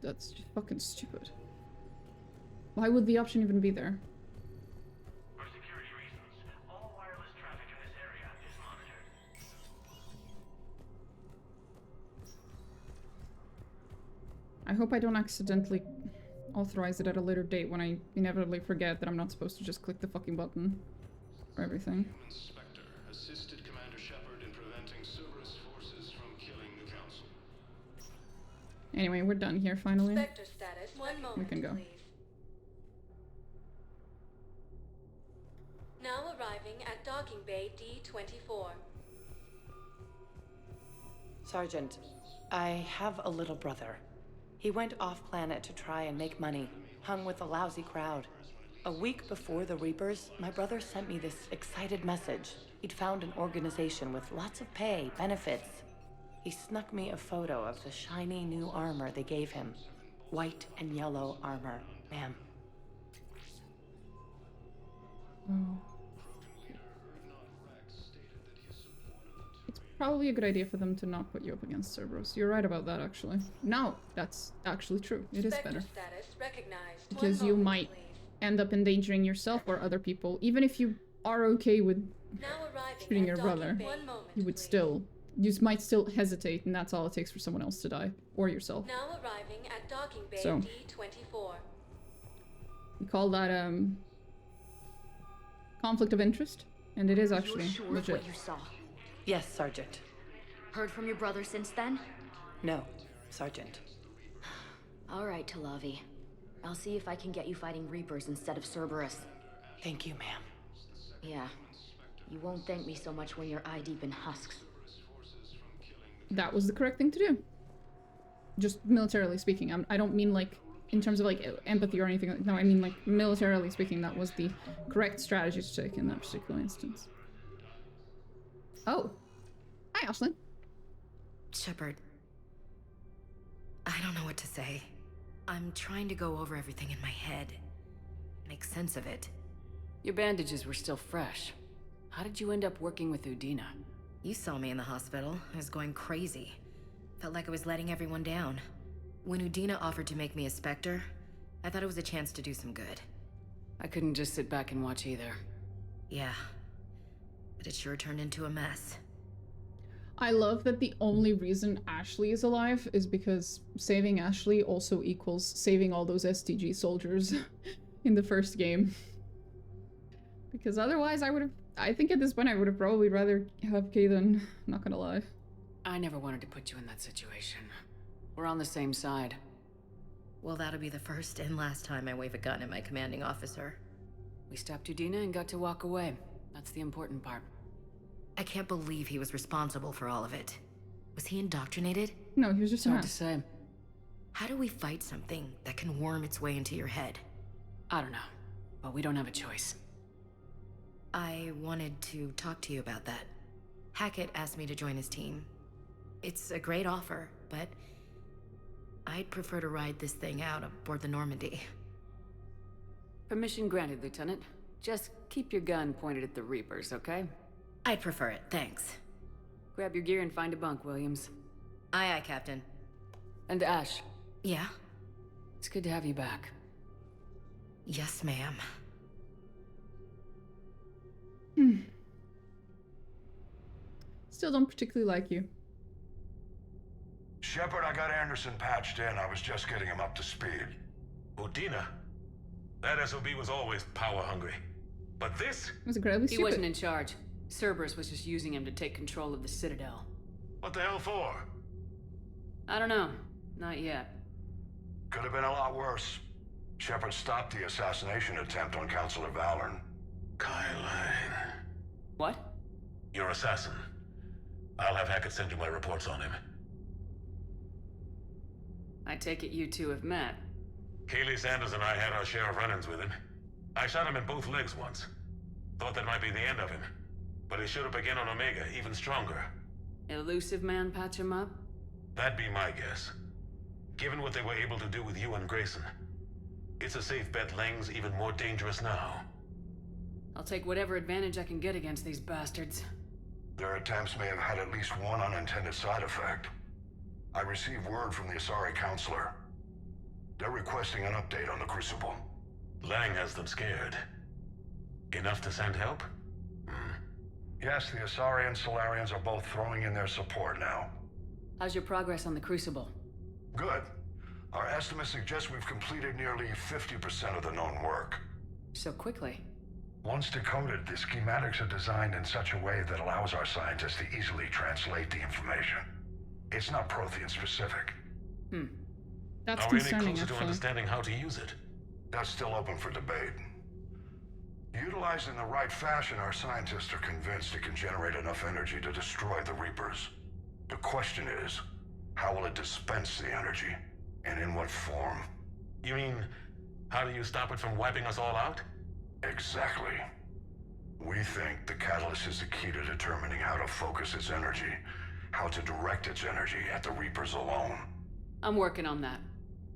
That's just fucking stupid. Why would the option even be there? For security reasons, all wireless traffic in this area is monitored. I hope I don't accidentally authorize it at a later date when I inevitably forget that I'm not supposed to just click the fucking button for everything. Inspector assisted Commander Shepard in preventing Cerberus forces from killing the Council. Anyway, we're done here finally. Spectre status. One moment, We can go. please. Now arriving at docking bay D24. Sergeant, I have a little brother. He went off-planet to try and make money, hung with a lousy crowd. A week before the Reapers, my brother sent me this excited message. He'd found an organization with lots of pay, benefits. He snuck me a photo of the shiny new armor they gave him. White and yellow armor, ma'am. Oh. It's probably a good idea for them to not put you up against Cerberus. You're right about that, actually. No, that's actually true. It is better. Status recognized. Because One you moment, might please. end up endangering yourself or other people. Even if you are okay with Now arriving shooting at your docking brother, bay. One moment, you would please. still... You might still hesitate, and that's all it takes for someone else to die. Or yourself. Now arriving at docking bay So. D24. We call that, conflict of interest. And it is actually You're sure of legit. what you saw? Yes, Sergeant. Heard from your brother since then? No, Sergeant. All right, Talavi. I'll see if I can get you fighting Reapers instead of Cerberus. Thank you, ma'am. Yeah. You won't thank me so much when you're eye-deep in husks. That was the correct thing to do. Just militarily speaking. I don't mean like in terms of like empathy or anything. No, I mean like militarily speaking, that was the correct strategy to take in that particular instance. Oh. Hi, Ashlyn. Shepard. I don't know what to say. I'm trying to go over everything in my head. Make sense of it. Your bandages were still fresh. How did you end up working with Udina? You saw me in the hospital. I was going crazy. Felt like I was letting everyone down. When Udina offered to make me a Spectre, I thought it was a chance to do some good. I couldn't just sit back and watch either. Yeah. But it sure turned into a mess. I love that the only reason Ashley is alive is because saving Ashley also equals saving all those STG soldiers in the first game. Because otherwise I think at this point I would have probably rather have Kayden, not gonna lie. I never wanted to put you in that situation. We're on the same side. Well, that'll be the first and last time I wave a gun at my commanding officer. We stopped Udina and got to walk away. That's the important part. I can't believe he was responsible for all of it. Was he indoctrinated? No, he was just hard to say. How do we fight something that can worm its way into your head? I don't know, but we don't have a choice. I wanted to talk to you about that. Hackett asked me to join his team. It's a great offer, but I'd prefer to ride this thing out aboard the Normandy. Permission granted, Lieutenant. Just keep your gun pointed at the Reapers, okay? I'd prefer it, thanks. Grab your gear and find a bunk, Williams. Aye, aye, Captain. And Ash. Yeah? It's good to have you back. Yes, ma'am. Still don't particularly like you. Shepard, I got Anderson patched in. I was just getting him up to speed. Udina? That SOB was always power hungry. But this? It was incredibly stupid. He wasn't in charge. Cerberus was just using him to take control of the Citadel. What the hell for? I don't know. Not yet. Could have been a lot worse. Shepard stopped the assassination attempt on Councilor Valorn. Kylane. What? Your assassin. I'll have Hackett send you my reports on him. I take it you two have met. Kaylee Sanders and I had our share of run-ins with him. I shot him in both legs once. Thought that might be the end of him. But he showed up again on Omega, even stronger. Elusive man patch him up? That'd be my guess. Given what they were able to do with you and Grayson. It's a safe bet Lang's even more dangerous now. I'll take whatever advantage I can get against these bastards. Their attempts may have had at least one unintended side effect. I received word from the Asari Counselor. They're requesting an update on the Crucible. Lang has them scared. Enough to send help? Yes, the Asari and Solarians are both throwing in their support now. How's your progress on the Crucible? Good. Our estimates suggest we've completed nearly 50% of the known work. So quickly? Once decoded, the schematics are designed in such a way that allows our scientists to easily translate the information. It's not Prothean specific. That's Are we any concerning, closer to actually. understanding how to use it? That's still open for debate. Utilized in the right fashion, our scientists are convinced it can generate enough energy to destroy the Reapers. The question is, how will it dispense the energy? And in what form? You mean, how do you stop it from wiping us all out? Exactly. We think the catalyst is the key to determining how to focus its energy, how to direct its energy at the Reapers alone. I'm working on that.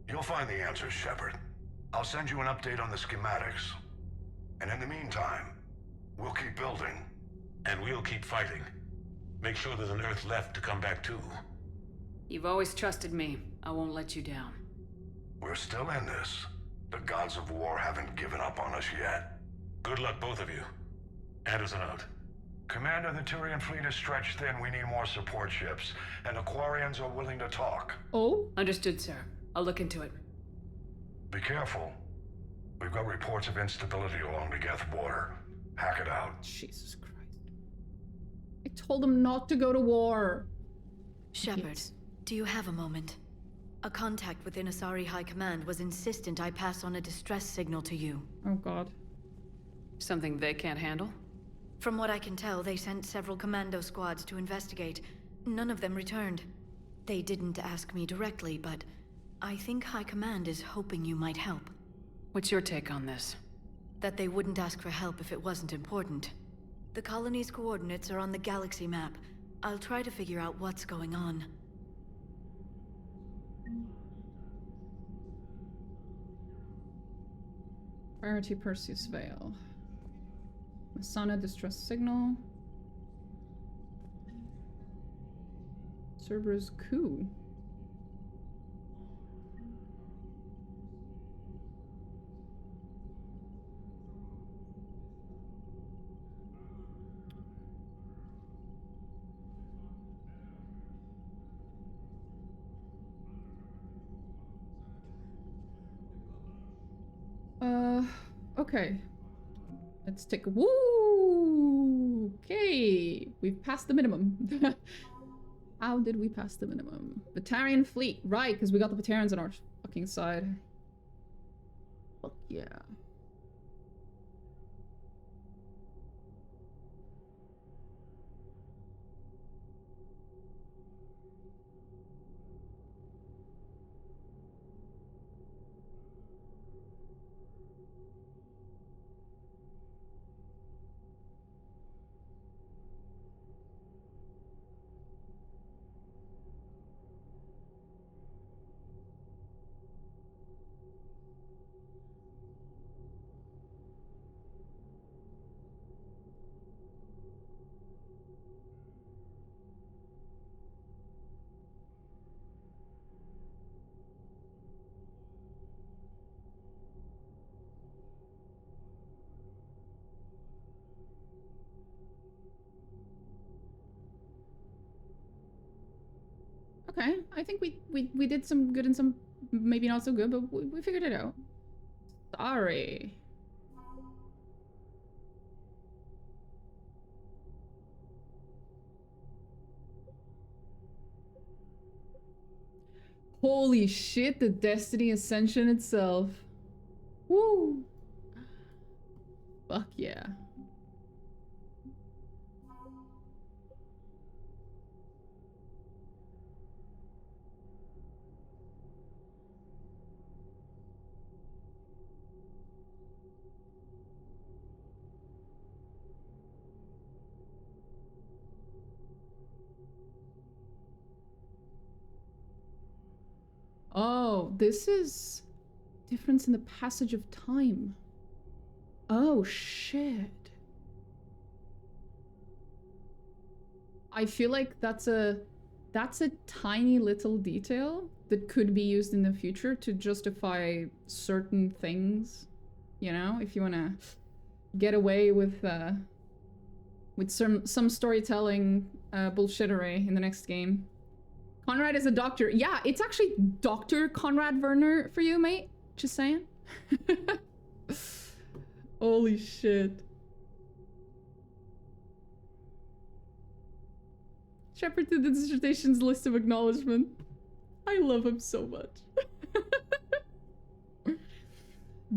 You'll find the answers, Shepard. I'll send you an update on the schematics. And in the meantime, we'll keep building. And we'll keep fighting. Make sure there's an Earth left to come back to. You've always trusted me. I won't let you down. We're still in this. The gods of war haven't given up on us yet. Good luck, both of you. Anderson out. Commander, the Turian fleet is stretched thin. We need more support ships. And the Quarians are willing to talk. Oh? Understood, sir. I'll look into it. Be careful. We've got reports of instability along the Geth border. Hack it out. Jesus Christ. I told him not to go to war. Shepard, do you have a moment? A contact within Asari High Command was insistent I pass on a distress signal to you. Oh god. Something they can't handle? From what I can tell, they sent several commando squads to investigate. None of them returned. They didn't ask me directly, but I think High Command is hoping you might help. What's your take on this? That they wouldn't ask for help if it wasn't important. The colony's coordinates are on the galaxy map. I'll try to figure out what's going on. Priority Perseus Vale. Masana distress signal. Cerberus coup. Okay. Let's take a woo. Okay, we've passed the minimum. How did we pass the minimum? Batarian fleet, right? Because we got the Batarians on our fucking side. Fuck yeah. Okay, I think we did some good and some maybe not so good, but we figured it out. Sorry. Holy shit, the Destiny Ascension itself. Woo! Fuck yeah. Oh, this is difference in the passage of time. Oh, shit. I feel like that's a tiny little detail that could be used in the future to justify certain things. You know, if you want to get away with some storytelling bullshittery in the next game. Conrad is a doctor. Yeah, it's actually Dr. Conrad Verner for you, mate. Just saying. Holy shit. Shepard did the dissertation's list of acknowledgement. I love him so much.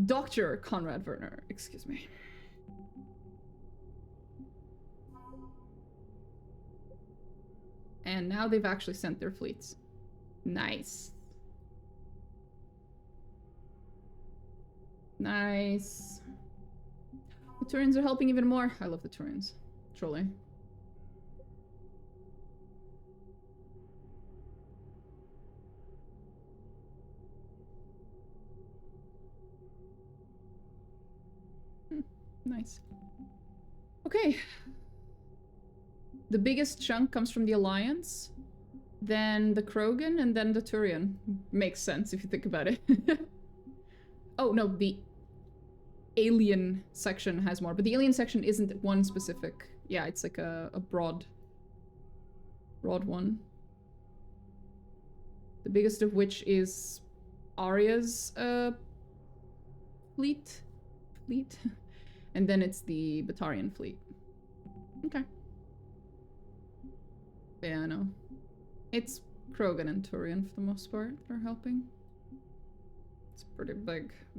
Dr. Conrad Verner, excuse me. And now they've actually sent their fleets. Nice. Nice. The Turians are helping even more. I love the Turians. Truly. Nice. Okay. The biggest chunk comes from the Alliance, then the Krogan, and then the Turian. Makes sense if you think about it. Oh, no, the alien section has more, but the alien section isn't one specific. Yeah, it's like a broad one. The biggest of which is Arya's fleet. And then it's the Batarian fleet. Okay. Yeah, I know. It's Krogan and Turian for the most part that are helping. It's a pretty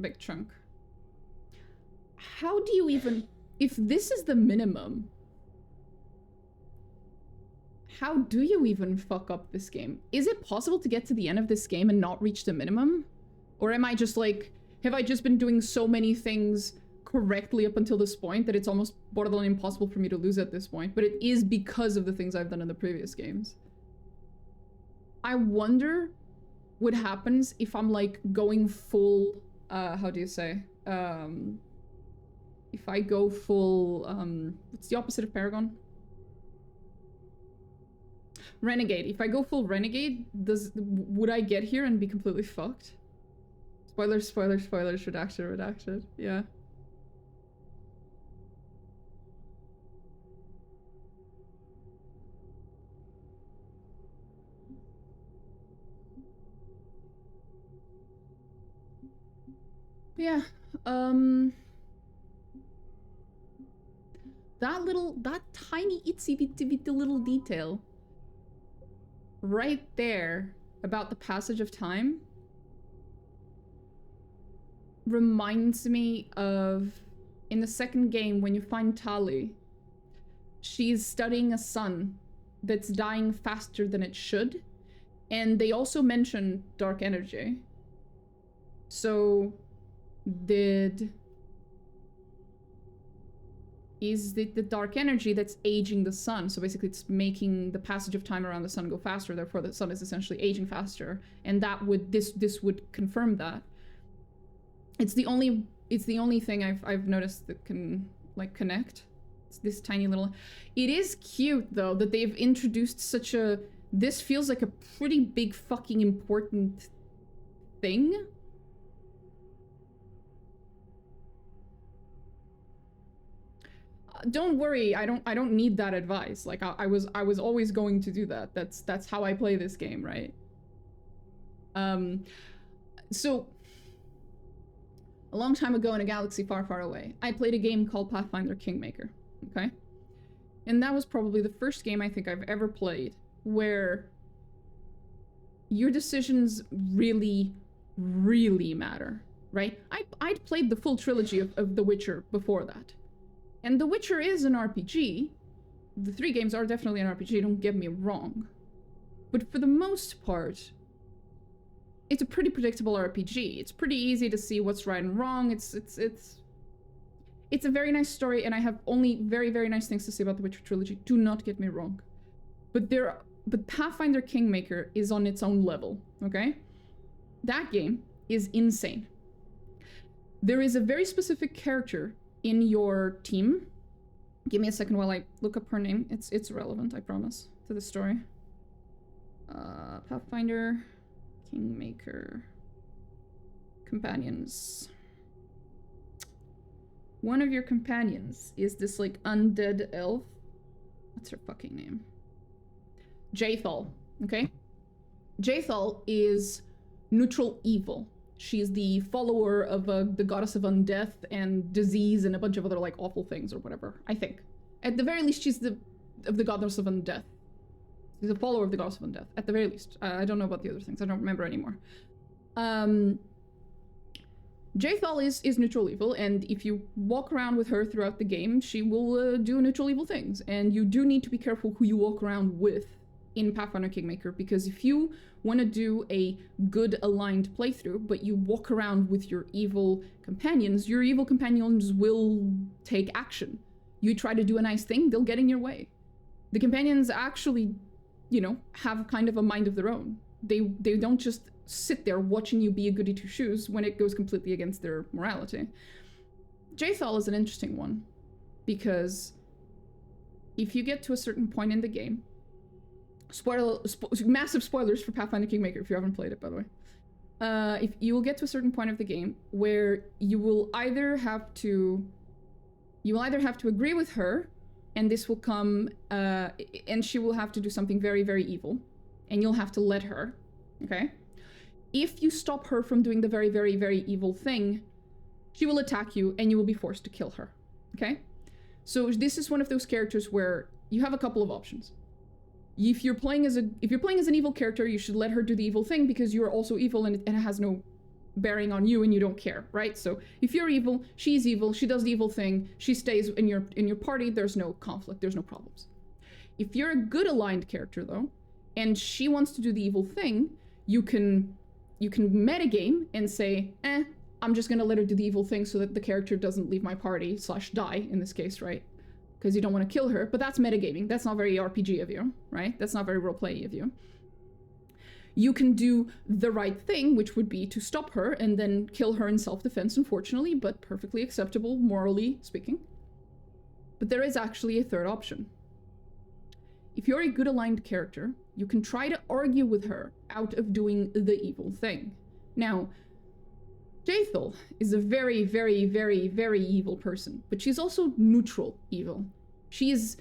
big chunk. How do you even... If this is the minimum, how do you even fuck up this game? Is it possible to get to the end of this game and not reach the minimum? Or am I just like... Have I just been doing so many things correctly up until this point that it's almost borderline impossible for me to lose at this point? But it is because of the things I've done in the previous games. I wonder what happens if I'm like going full, how do you say? If I go full, what's the opposite of Paragon? Renegade. If I go full Renegade, would I get here and be completely fucked? Spoilers, spoilers, spoilers, redacted, redacted. Yeah. Yeah, that tiny itsy bitty little detail right there about the passage of time reminds me of in the second game when you find Tali. She's studying a sun that's dying faster than it should, and they also mention dark energy. So is it the dark energy that's aging the sun? So basically it's making the passage of time around the sun go faster, therefore the sun is essentially aging faster, and that would this would confirm that. It's the only thing I've noticed that can like connect. It's this tiny little... It is cute though that they've introduced such a... This feels like a pretty big fucking important thing. Don't worry, I don't need that advice. Like I was always going to do that. That's how I play this game, right? So a long time ago in a galaxy far, far away, I played a game called Pathfinder Kingmaker, okay? And that was probably the first game I think I've ever played where your decisions really, really matter, right? I'd played the full trilogy of The Witcher before that. And The Witcher is an RPG. The 3 games are definitely an RPG, don't get me wrong. But for the most part, it's a pretty predictable RPG. It's pretty easy to see what's right and wrong. It's a very nice story, and I have only very, very nice things to say about the Witcher trilogy. Do not get me wrong. But Pathfinder Kingmaker is on its own level, okay? That game is insane. There is a very specific character in your team. Give me a second while I look up her name. It's relevant, I promise, to the story. Pathfinder, Kingmaker, companions. One of your companions is this like undead elf. What's her fucking name? Jaethal, okay? Jaethal is neutral evil. She's the follower of the goddess of undeath and disease and a bunch of other like awful things or whatever, I think. At the very least, she's the goddess of undeath. She's a follower of the goddess of undeath, at the very least. I don't know about the other things. I don't remember anymore. Jaethal is neutral evil, and if you walk around with her throughout the game, she will do neutral evil things. And you do need to be careful who you walk around with in Pathfinder Kingmaker, because if you want to do a good aligned playthrough, but you walk around with your evil companions will take action. You try to do a nice thing, they'll get in your way. The companions actually, you know, have kind of a mind of their own. They don't just sit there watching you be a goody two shoes when it goes completely against their morality. Jaethal is an interesting one, because if you get to a certain point in the game, massive spoilers for Pathfinder Kingmaker if you haven't played it, by the way. If you will get to a certain point of the game where you will either have to agree with her, and this will come, and she will have to do something very, very evil, and you'll have to let her, okay? If you stop her from doing the very, very, very evil thing, she will attack you, and you will be forced to kill her, okay? So this is one of those characters where you have a couple of options. If you're playing as an evil character, you should let her do the evil thing because you're also evil and it has no bearing on you and you don't care, right? So if you're evil, she's evil, she does the evil thing, she stays in your party, there's no conflict, there's no problems. If you're a good aligned character though, and she wants to do the evil thing, you can metagame and say, I'm just gonna let her do the evil thing so that the character doesn't leave my party / die in this case, right? Because you don't want to kill her, but that's metagaming. That's not very RPG of you, right? That's not very roleplay of you. You can do the right thing, which would be to stop her and then kill her in self-defense, unfortunately, but perfectly acceptable, morally speaking. But there is actually a third option. If you're a good aligned character, you can try to argue with her out of doing the evil thing. Now, Jaethal is a very, very, very, very evil person, but she's also neutral evil. She is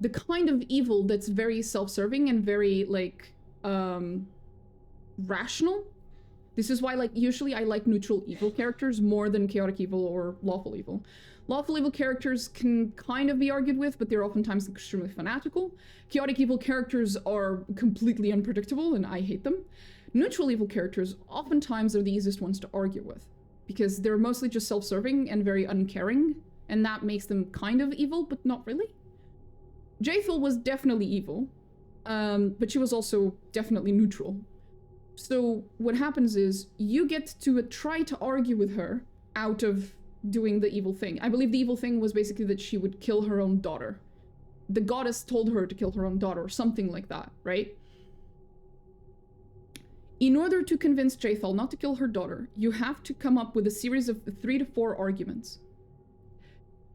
the kind of evil that's very self-serving and very, like, rational. This is why, like, usually I like neutral evil characters more than chaotic evil or lawful evil. Lawful evil characters can kind of be argued with, but they're oftentimes extremely fanatical. Chaotic evil characters are completely unpredictable, and I hate them. Neutral evil characters oftentimes are the easiest ones to argue with, because they're mostly just self-serving and very uncaring, and that makes them kind of evil, but not really. Jaethal was definitely evil, but she was also definitely neutral. So what happens is, you get to try to argue with her out of doing the evil thing. I believe the evil thing was basically that she would kill her own daughter. The goddess told her to kill her own daughter, or something like that, right? In order to convince Jaethal not to kill her daughter, you have to come up with a series of 3 to 4 arguments.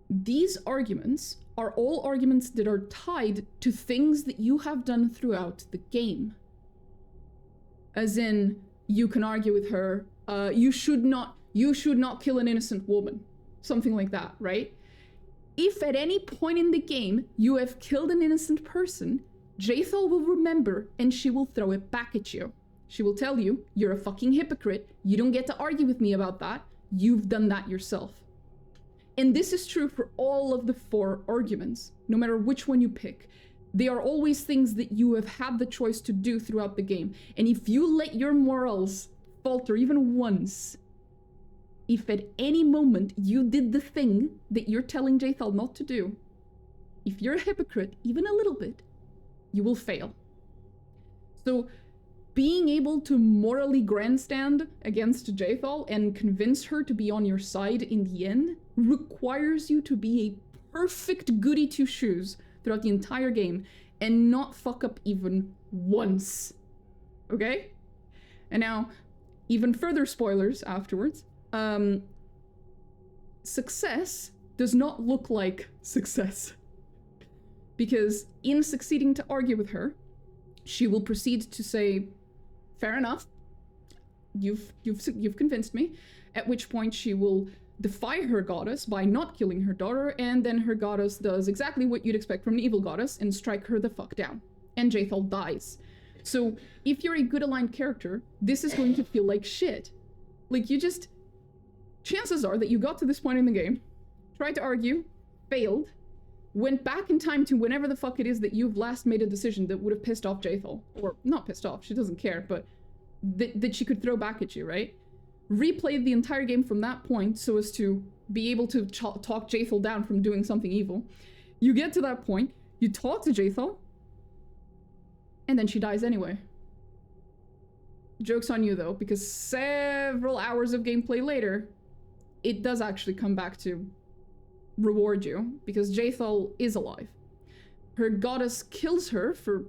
These arguments are all arguments that are tied to things that you have done throughout the game. As in, you can argue with her, you should not kill an innocent woman. Something like that, right? If at any point in the game you have killed an innocent person, Jaethal will remember and she will throw it back at you. She will tell you, you're a fucking hypocrite, you don't get to argue with me about that, you've done that yourself. And this is true for all of the 4 arguments, no matter which one you pick. They are always things that you have had the choice to do throughout the game. And if you let your morals falter even once, if at any moment you did the thing that you're telling Jaethal not to do, if you're a hypocrite, even a little bit, you will fail. So, being able to morally grandstand against Jaethal and convince her to be on your side in the end requires you to be a perfect goody two-shoes throughout the entire game and not fuck up even once. Okay? And now, even further spoilers afterwards, success does not look like success. Because in succeeding to argue with her, she will proceed to say, fair enough, you've convinced me, at which point she will defy her goddess by not killing her daughter, and then her goddess does exactly what you'd expect from an evil goddess and strike her the fuck down. And Jaethal dies. So if you're a good aligned character, this is going to feel like shit. Like, you just... Chances are that you got to this point in the game, tried to argue, failed, went back in time to whenever the fuck it is that you've last made a decision that would have pissed off Jaethal. Or, not pissed off, she doesn't care, but that she could throw back at you, right? Replayed the entire game from that point so as to be able to talk Jaethal down from doing something evil. You get to that point, you talk to Jaethal, and then she dies anyway. Joke's on you though, because several hours of gameplay later, it does actually come back to reward you, because Jaethal is alive. Her goddess kills her for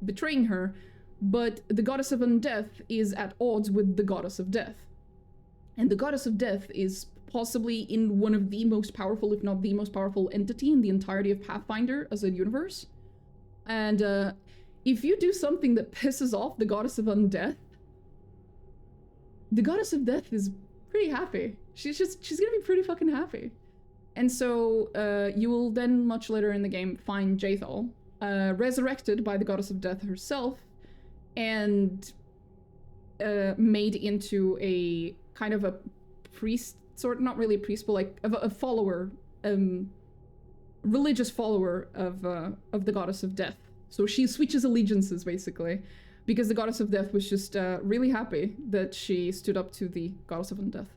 betraying her, but the goddess of undeath is at odds with the goddess of death. And the goddess of death is possibly in one of the most powerful, if not the most powerful entity in the entirety of Pathfinder as a universe. And if you do something that pisses off the goddess of undeath, the goddess of death is pretty happy. She's gonna be pretty fucking happy. And so you will then, much later in the game, find Jaethal resurrected by the goddess of death herself and made into a kind of a priest, sort, not really a priest, but like a follower, religious follower of the goddess of death. So she switches allegiances, basically, because the goddess of death was just really happy that she stood up to the goddess of undeath.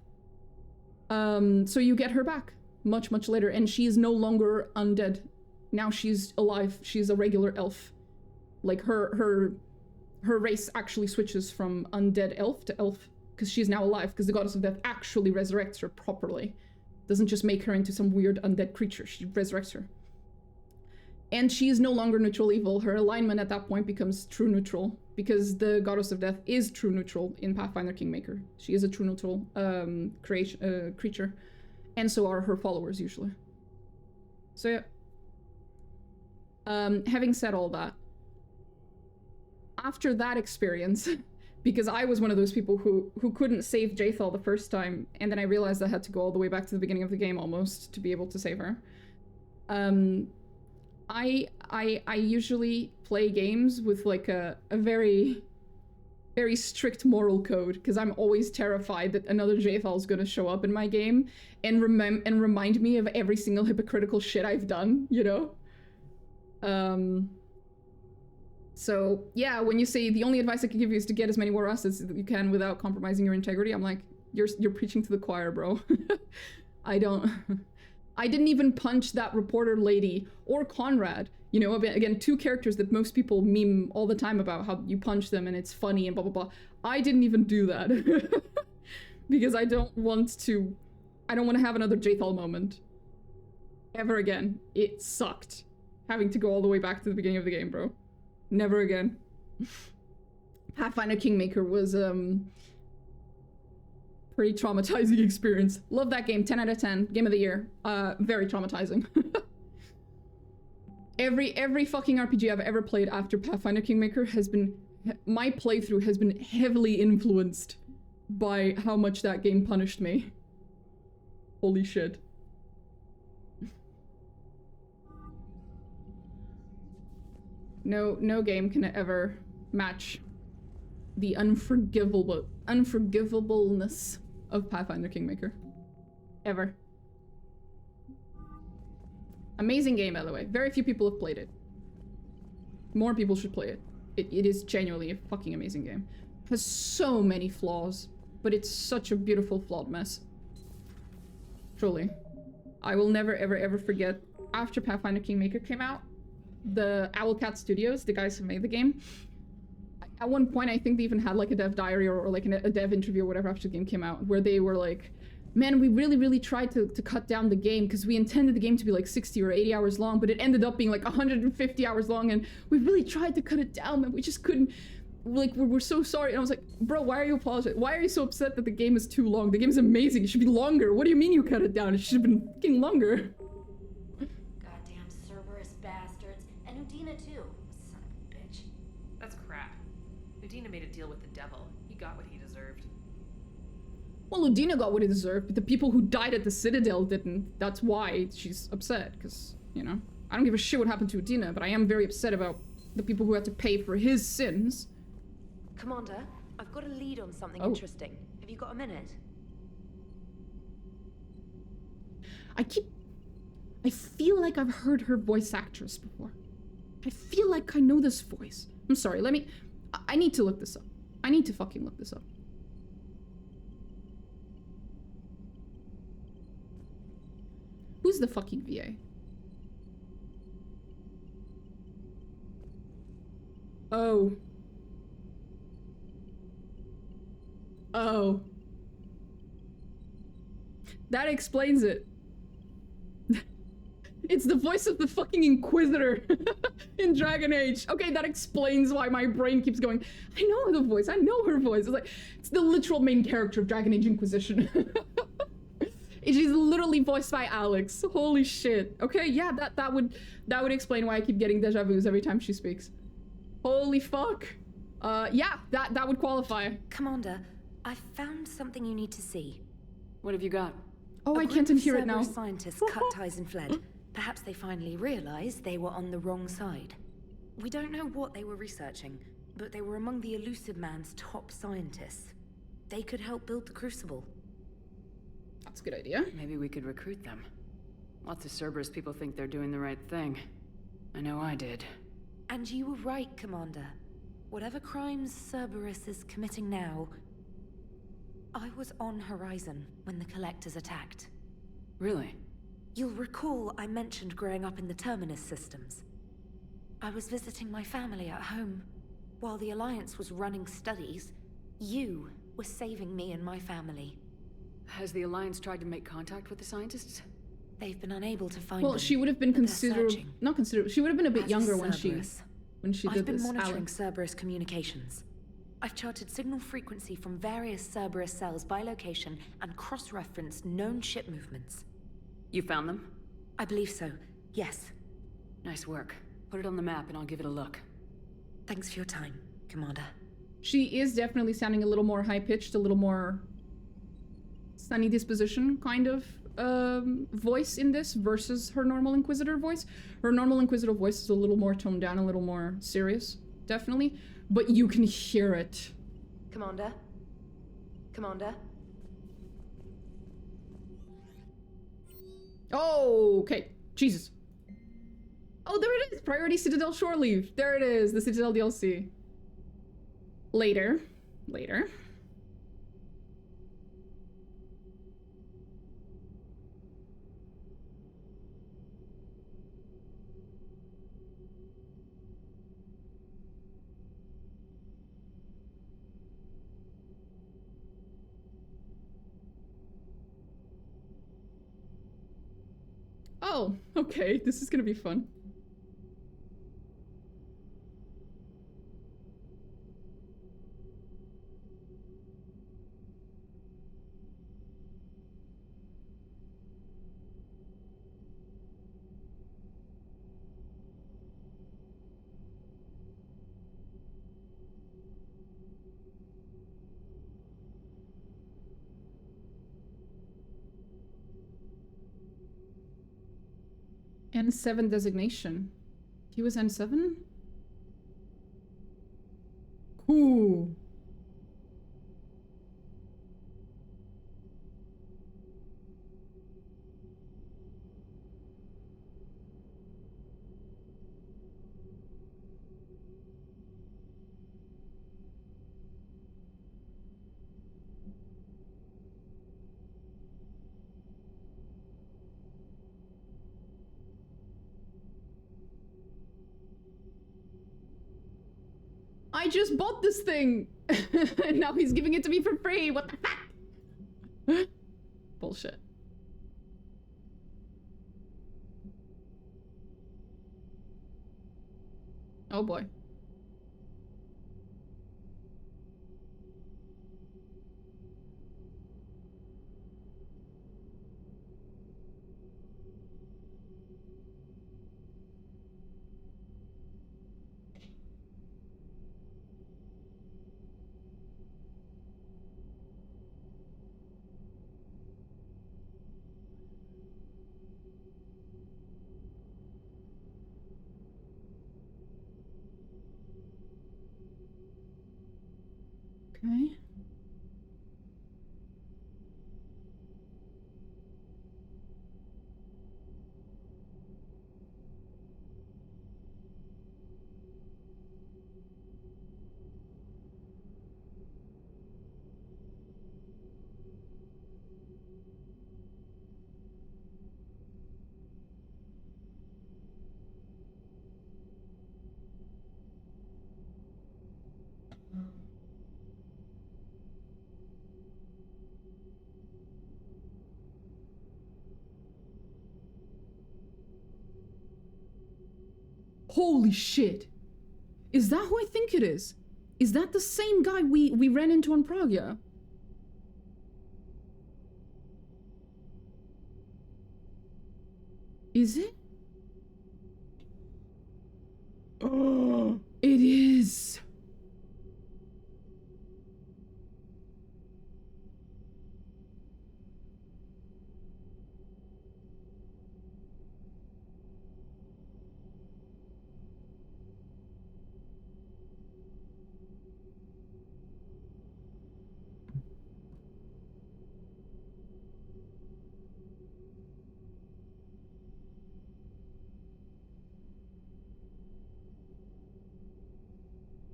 So you get her back much, much later, and she is no longer undead. Now she's alive. She's a regular elf. Like, her race actually switches from undead elf to elf, because she's now alive, because the goddess of death actually resurrects her properly. Doesn't just make her into some weird undead creature, she resurrects her. And she is no longer neutral evil. Her alignment at that point becomes true neutral, because the goddess of death is true neutral in Pathfinder Kingmaker. She is a true neutral creature, and so are her followers usually. So yeah. Having said all that, after that experience, because I was one of those people who couldn't save Jaethal the first time, and then I realized I had to go all the way back to the beginning of the game almost to be able to save her. I usually play games with like a very, very strict moral code, because I'm always terrified that another Jaethal is gonna show up in my game and remind me of every single hypocritical shit I've done, you know? So yeah, when you say the only advice I can give you is to get as many war assets as you can without compromising your integrity, I'm like, you're preaching to the choir, bro. I didn't even punch that reporter lady or Conrad. You know, again, two characters that most people meme all the time about how you punch them and it's funny and blah, blah, blah. I didn't even do that. Because I don't want to have another Jaethal moment. Ever again. It sucked. Having to go all the way back to the beginning of the game, bro. Never again. Pathfinder Kingmaker was, pretty traumatizing experience. Love that game, 10 out of 10, game of the year. Very traumatizing. Every fucking RPG I've ever played after Pathfinder Kingmaker my playthrough has been heavily influenced by how much that game punished me. Holy shit. No game can ever match the unforgivableness of Pathfinder Kingmaker. Ever. Amazing game, by the way. Very few people have played it. More people should play it. It is genuinely a fucking amazing game. It has so many flaws, but it's such a beautiful, flawed mess. Truly. I will never, ever, ever forget, after Pathfinder Kingmaker came out, the Owlcat Studios, the guys who made the game, at one point I think they even had like a dev diary or like a dev interview or whatever after the game came out, where they were like, man, we really tried to cut down the game because we intended the game to be like 60 or 80 hours long, but it ended up being like 150 hours long, and we really tried to cut it down and we just couldn't. like, we're so sorry. And I was like, bro, why are you apologizing? Why are you so upset that the game is too long? The game is amazing. It should be longer. What do you mean you cut it down? It should have been fucking longer. Goddamn Cerberus bastards. And Udina too. Son of a bitch. That's crap. Udina made a deal with the devil. He got what he deserved. Well, Udina got what he deserved, but the people who died at the Citadel didn't. That's why she's upset, because, you know, I don't give a shit what happened to Udina, but I am very upset about the people who had to pay for his sins. Commander, I've got a lead on something Oh. interesting. Have you got a minute? I feel like I've heard her voice actress before. I feel like I know this voice. I'm sorry, I need to look this up. I need to fucking look this up. Who's the fucking VA? Oh. Oh. That explains it. It's the voice of the fucking Inquisitor in Dragon Age. Okay, that explains why my brain keeps going, I know the voice, I know her voice. It's like, it's the literal main character of Dragon Age Inquisition. She's literally voiced by Alex. Holy shit. Okay, yeah, that would explain why I keep getting deja vus every time she speaks. Holy fuck. Yeah, that would qualify. Commander, I found something you need to see. What have you got? Oh, I can't hear it now. Cerberus scientists cut ties and fled. Perhaps they finally realized they were on the wrong side. We don't know what they were researching, but they were among the Elusive Man's top scientists. They could help build the Crucible. That's a good idea. Maybe we could recruit them. Lots of Cerberus people think they're doing the right thing. I know I did. And you were right, Commander. Whatever crimes Cerberus is committing now, I was on Horizon when the Collectors attacked. Really? You'll recall I mentioned growing up in the Terminus systems. I was visiting my family at home. While the Alliance was running studies, you were saving me and my family. Has the Alliance tried to make contact with the scientists? They've been unable to find Well, them, she would have been but they're considerable. searching. Not considerable. She would have been a bit As younger is when she Cerberus. did I've been this. monitoring Alex. Cerberus communications. I've charted signal frequency from various Cerberus cells by location and cross-referenced known ship movements. You found them? I believe so, yes. Nice work. Put it on the map and I'll give it a look. Thanks for your time, Commander. She is definitely sounding a little more high-pitched, a little more sunny disposition kind of voice in this versus her normal Inquisitor voice. Her normal Inquisitor voice is a little more toned down, a little more serious, definitely. But you can hear it. Commander? Commander? Oh, okay. Jesus. Oh, there it is. Priority Citadel Shore Leave. There it is. The Citadel DLC. Later. Oh, okay. This is gonna be fun. N7 designation. He was N7? Cool. I just bought this thing! And now he's giving it to me for free! What the fuck? Bullshit. Oh boy. Okay. Holy shit! Is that who I think it is? Is that the same guy we ran into in Prague? Is it? Oh, it is!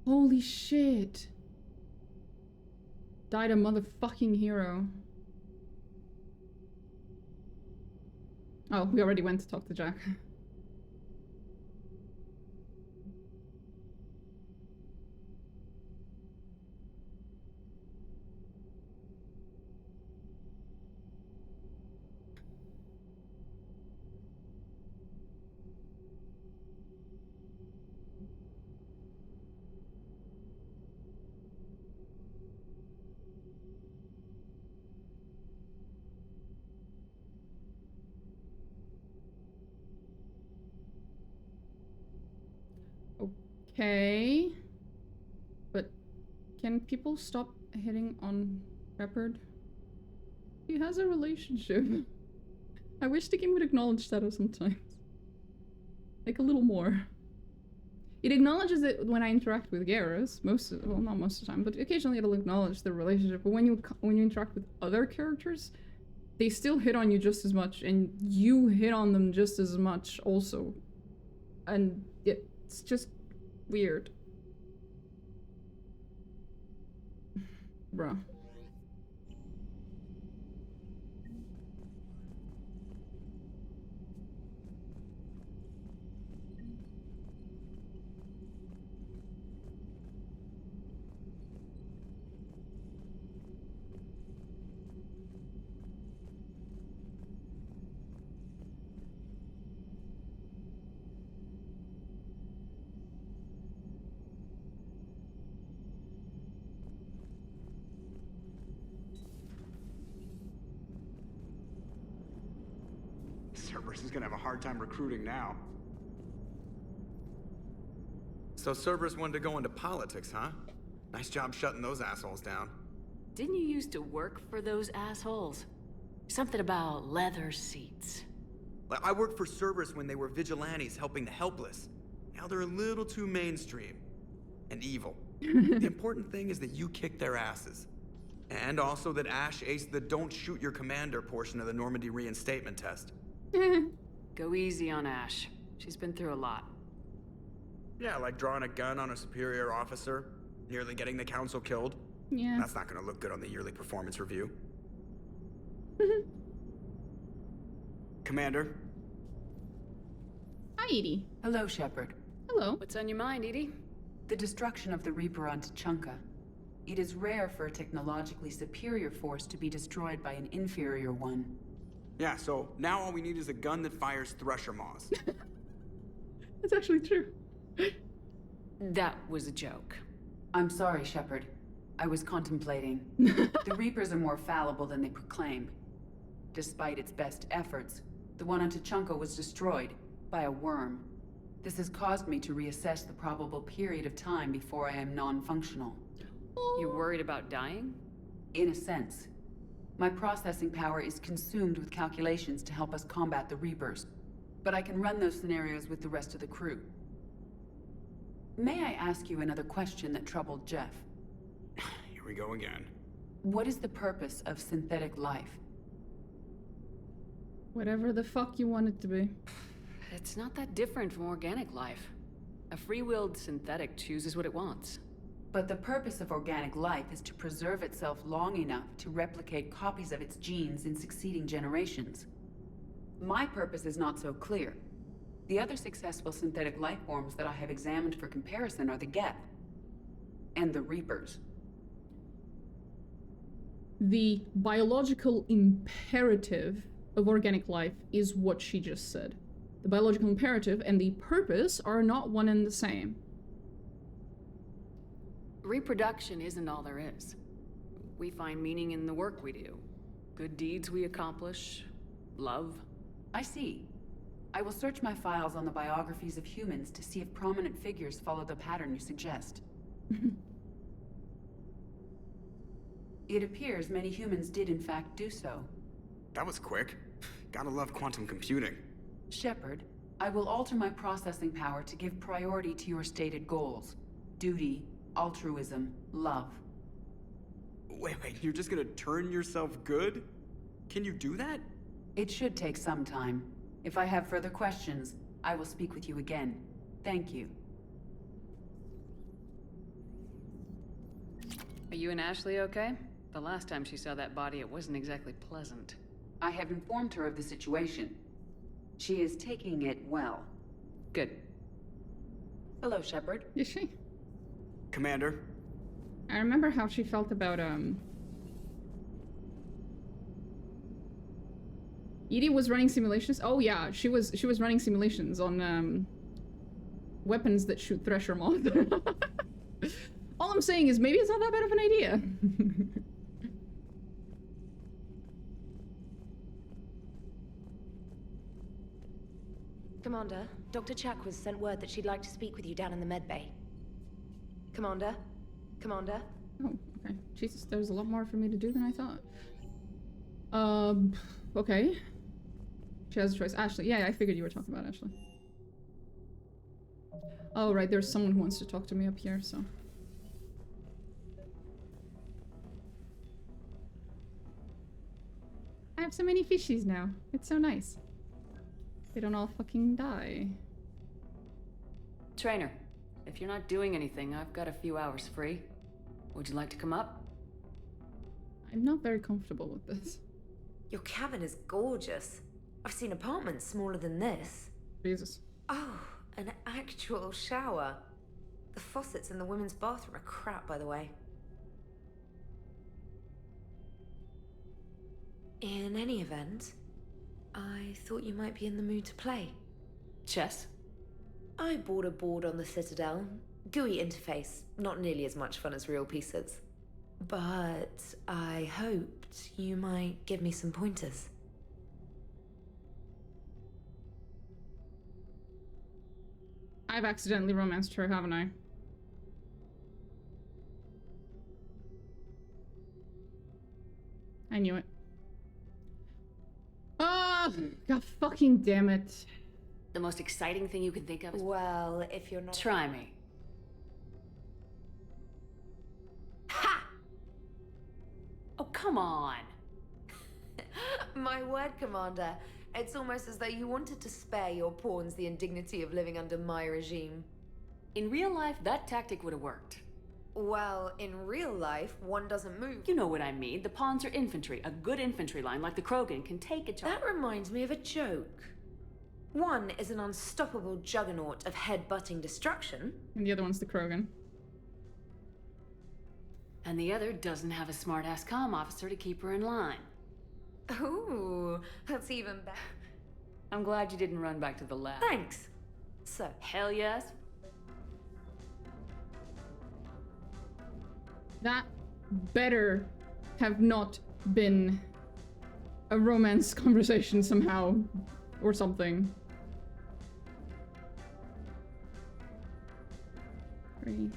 Holy shit. Died a motherfucking hero. Oh, we already went to talk to Jack. Okay. But can people stop hitting on Shepard? He has a relationship. I wish the game would acknowledge that sometimes. Like a little more. It acknowledges it when I interact with Garrus, well, not most of the time, but occasionally it'll acknowledge the relationship. But when you interact with other characters, they still hit on you just as much, and you hit on them just as much also. And it's just weird. Bruh. Cerberus is gonna have a hard time recruiting now. So Cerberus wanted to go into politics, huh? Nice job shutting those assholes down. Didn't you used to work for those assholes? Something about leather seats. I worked for Cerberus when they were vigilantes helping the helpless. Now they're a little too mainstream. And evil. The important thing is that you kick their asses. And also that Ash aced the don't shoot your commander portion of the Normandy reinstatement test. Go easy on Ash. She's been through a lot. Yeah, like drawing a gun on a superior officer, nearly getting the council killed. Yeah. That's not gonna look good on the yearly performance review. Commander. Hi, Edie. Hello, Shepard. Hello. What's on your mind, Edie? The destruction of the Reaper on Tuchanka. It is rare for a technologically superior force to be destroyed by an inferior one. Yeah, so now all we need is a gun that fires thresher maws. That's actually true. That was a joke. I'm sorry, Shepard. I was contemplating. The Reapers are more fallible than they proclaim. Despite its best efforts, the one on Tuchanka was destroyed by a worm. This has caused me to reassess the probable period of time before I am non-functional. You're worried about dying? In a sense. My processing power is consumed with calculations to help us combat the Reapers, but I can run those scenarios with the rest of the crew. May I ask you another question that troubled Jeff? You we go again. What is the purpose of synthetic life? Whatever the fuck you want it to be. It's not that different from organic life. A free-willed synthetic chooses what it wants. But the purpose of organic life is to preserve itself long enough to replicate copies of its genes in succeeding generations. My purpose is not so clear. The other successful synthetic life forms that I have examined for comparison are the Geth and the Reapers. The biological imperative of organic life is what she just said. The biological imperative and the purpose are not one and the same. Reproduction isn't all there is. We find meaning in the work we do. Good deeds we accomplish. Love. I see. I will search my files on the biographies of humans to see if prominent figures follow the pattern you suggest. It appears many humans did in fact do so. That was quick. Gotta love quantum computing. Shepard, I will alter my processing power to give priority to your stated goals. Duty, altruism, love. Wait, you're just gonna turn yourself good? Can you do that? It should take some time. If I have further questions, I will speak with you again. Thank you. Are you and Ashley okay? The last time she saw that body, it wasn't exactly pleasant. I have informed her of the situation. She is taking it well. Good. Hello, Shepard. Is she? Commander. I remember how she felt about, Edie was running simulations? Oh yeah, she was running simulations on, weapons that shoot Thresher Moth. All I'm saying is maybe it's not that bad of an idea. Commander, Dr. Chakwas sent word that she'd like to speak with you down in the medbay. Commander? Commander? Oh, okay. Jesus, there's a lot more for me to do than I thought. Okay. She has a choice. Ashley. Yeah, I figured you were talking about Ashley. Oh, right, there's someone who wants to talk to me up here, so... I have so many fishies now. It's so nice. They don't all fucking die. Trainer, if you're not doing anything, I've got a few hours free. Would you like to come up? I'm not very comfortable with this. Your cabin is gorgeous. I've seen apartments smaller than this. Jesus. Oh, an actual shower. The faucets in the women's bathroom are crap, by the way. In any event, I thought you might be in the mood to play. Chess? I bought a board on the Citadel. GUI interface, not nearly as much fun as real pieces. But I hoped you might give me some pointers. I've accidentally romanced her, haven't I? I knew it. Oh, god fucking damn it. The most exciting thing you can think of is... Well, if you're not... Try me. Ha! Oh, come on. My word, Commander. It's almost as though you wanted to spare your pawns the indignity of living under my regime. In real life, that tactic would have worked. Well, in real life, one doesn't move. You know what I mean. The pawns are infantry. A good infantry line like the Krogan can take a charge. That reminds me of a joke. One is an unstoppable juggernaut of head-butting destruction. And the other one's the Krogan. And the other doesn't have a smart-ass comm officer to keep her in line. Ooh, that's even better. I'm glad you didn't run back to the lab. Thanks. So. Hell yes. That better have not been a romance conversation somehow. Or something. 3.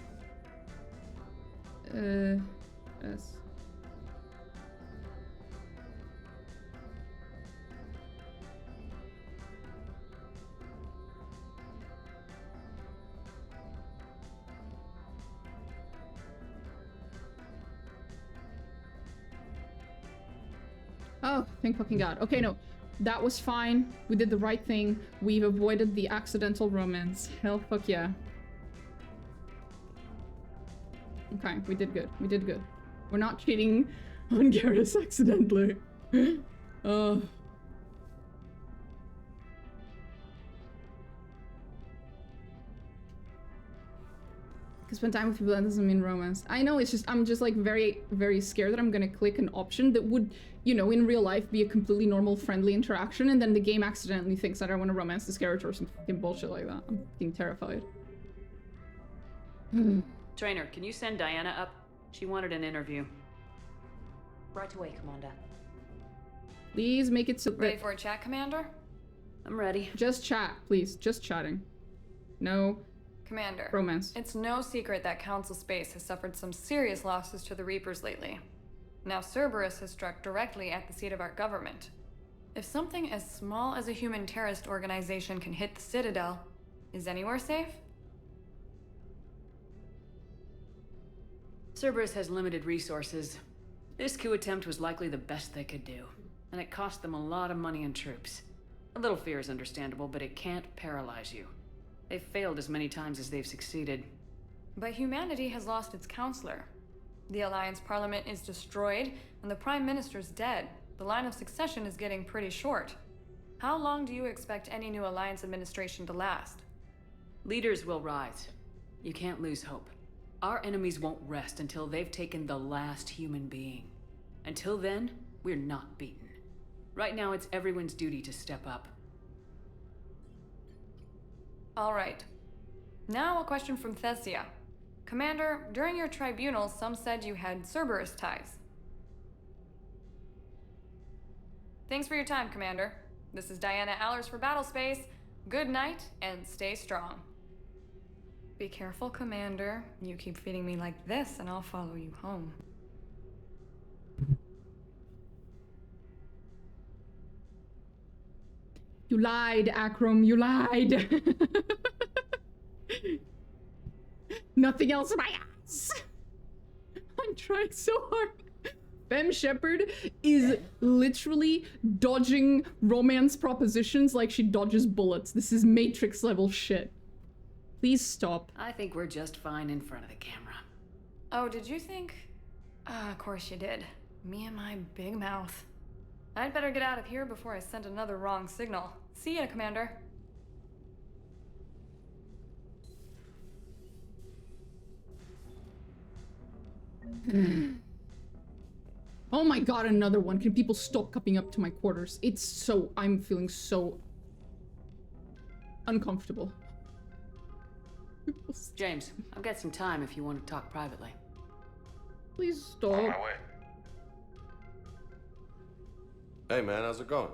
S. Oh, thank fucking God. Okay, no. That was fine. We did the right thing. We've avoided the accidental romance. Hell fuck yeah. Okay, we did good. We did good. We're not cheating on Garrus accidentally. Spend time with people, that doesn't mean romance. I know, it's just, I'm just like very, very scared that I'm gonna click an option that would, you know, in real life be a completely normal, friendly interaction, and then the game accidentally thinks that I want to romance this character or some fucking bullshit like that. I'm fucking terrified. Trainer, can you send Diana up? She wanted an interview. Right away, Commander. Please make it so Ready for a chat, Commander? I'm ready. Just chat, please. Just chatting. No Commander, romance. It's no secret that Council Space has suffered some serious losses to the Reapers lately. Now Cerberus has struck directly at the seat of our government. If something as small as a human terrorist organization can hit the Citadel, is anywhere safe? Cerberus has limited resources. This coup attempt was likely the best they could do, and it cost them a lot of money and troops. A little fear is understandable, but it can't paralyze you. They've failed as many times as they've succeeded. But humanity has lost its counselor. The Alliance Parliament is destroyed, and the Prime Minister's dead. The line of succession is getting pretty short. How long do you expect any new Alliance administration to last? Leaders will rise. You can't lose hope. Our enemies won't rest until they've taken the last human being. Until then, we're not beaten. Right now, it's everyone's duty to step up. All right. Now a question from Thessia. Commander, during your tribunal, some said you had Cerberus ties. Thanks for your time, Commander. This is Diana Allers for Battlespace. Good night, and stay strong. Be careful, Commander. You keep feeding me like this, and I'll follow you home. You lied, Akram, you lied. Nothing else in my ass. I'm trying so hard. Femme Shepherd is literally dodging romance propositions like she dodges bullets. This is Matrix level shit. Please stop. I think we're just fine in front of the camera. Oh, did you think? Of course you did. Me and my big mouth. I'd better get out of here before I send another wrong signal. See ya, Commander. Oh my god, another one. Can people stop coming up to my quarters? It's so... I'm feeling so... uncomfortable. James, I've got some time if you want to talk privately. Please stop. On my way. Hey man, how's it going?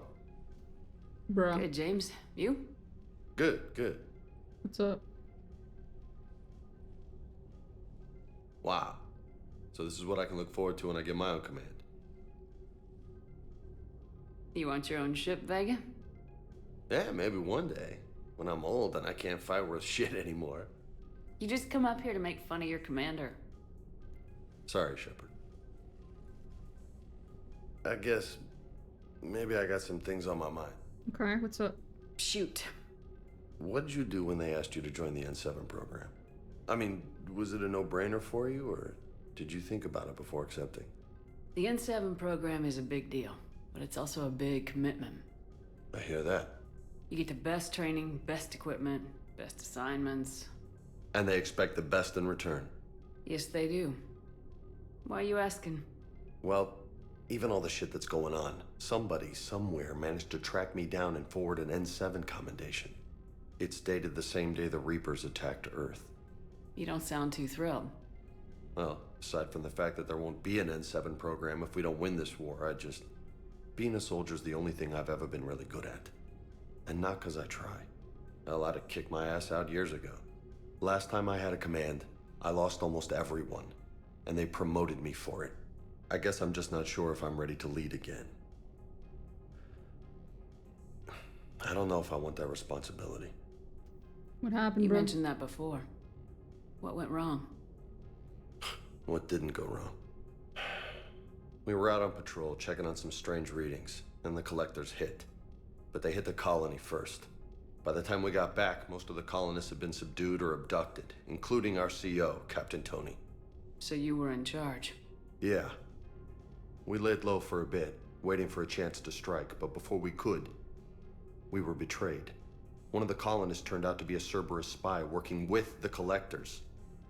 Bruh. Good, James. You? Good, good. What's up? Wow. So this is what I can look forward to when I get my own command. You want your own ship, Vega? Yeah, maybe one day. When I'm old and I can't fight worth shit anymore. You just come up here to make fun of your commander. Sorry, Shepard. I guess maybe I got some things on my mind. Okay, what's up? Shoot. What did you do when they asked you to join the N7 program? I mean, was it a no-brainer for you, or did you think about it before accepting? The N7 program is a big deal, but it's also a big commitment. I hear that. You get the best training, best equipment, best assignments. And they expect the best in return. Yes, they do. Why are you asking? Well, even all the shit that's going on, somebody somewhere managed to track me down and forward an N7 commendation. It's dated the same day the Reapers attacked Earth. You don't sound too thrilled. Well, aside from the fact that there won't be an N7 program if we don't win this war, being a soldier's the only thing I've ever been really good at. And not because I try. Hell, I'd have kicked my ass out years ago. Last time I had a command, I lost almost everyone, and they promoted me for it. I guess I'm just not sure if I'm ready to lead again. I don't know if I want that responsibility. What happened, You bro? mentioned that before. What went wrong? What didn't go wrong? We were out on patrol, checking on some strange readings, and the collectors hit. But they hit the colony first. By the time we got back, most of the colonists had been subdued or abducted, including our CO, Captain Tony. So you were in charge? Yeah. We laid low for a bit, waiting for a chance to strike, but before we could, we were betrayed. One of the colonists turned out to be a Cerberus spy working with the collectors.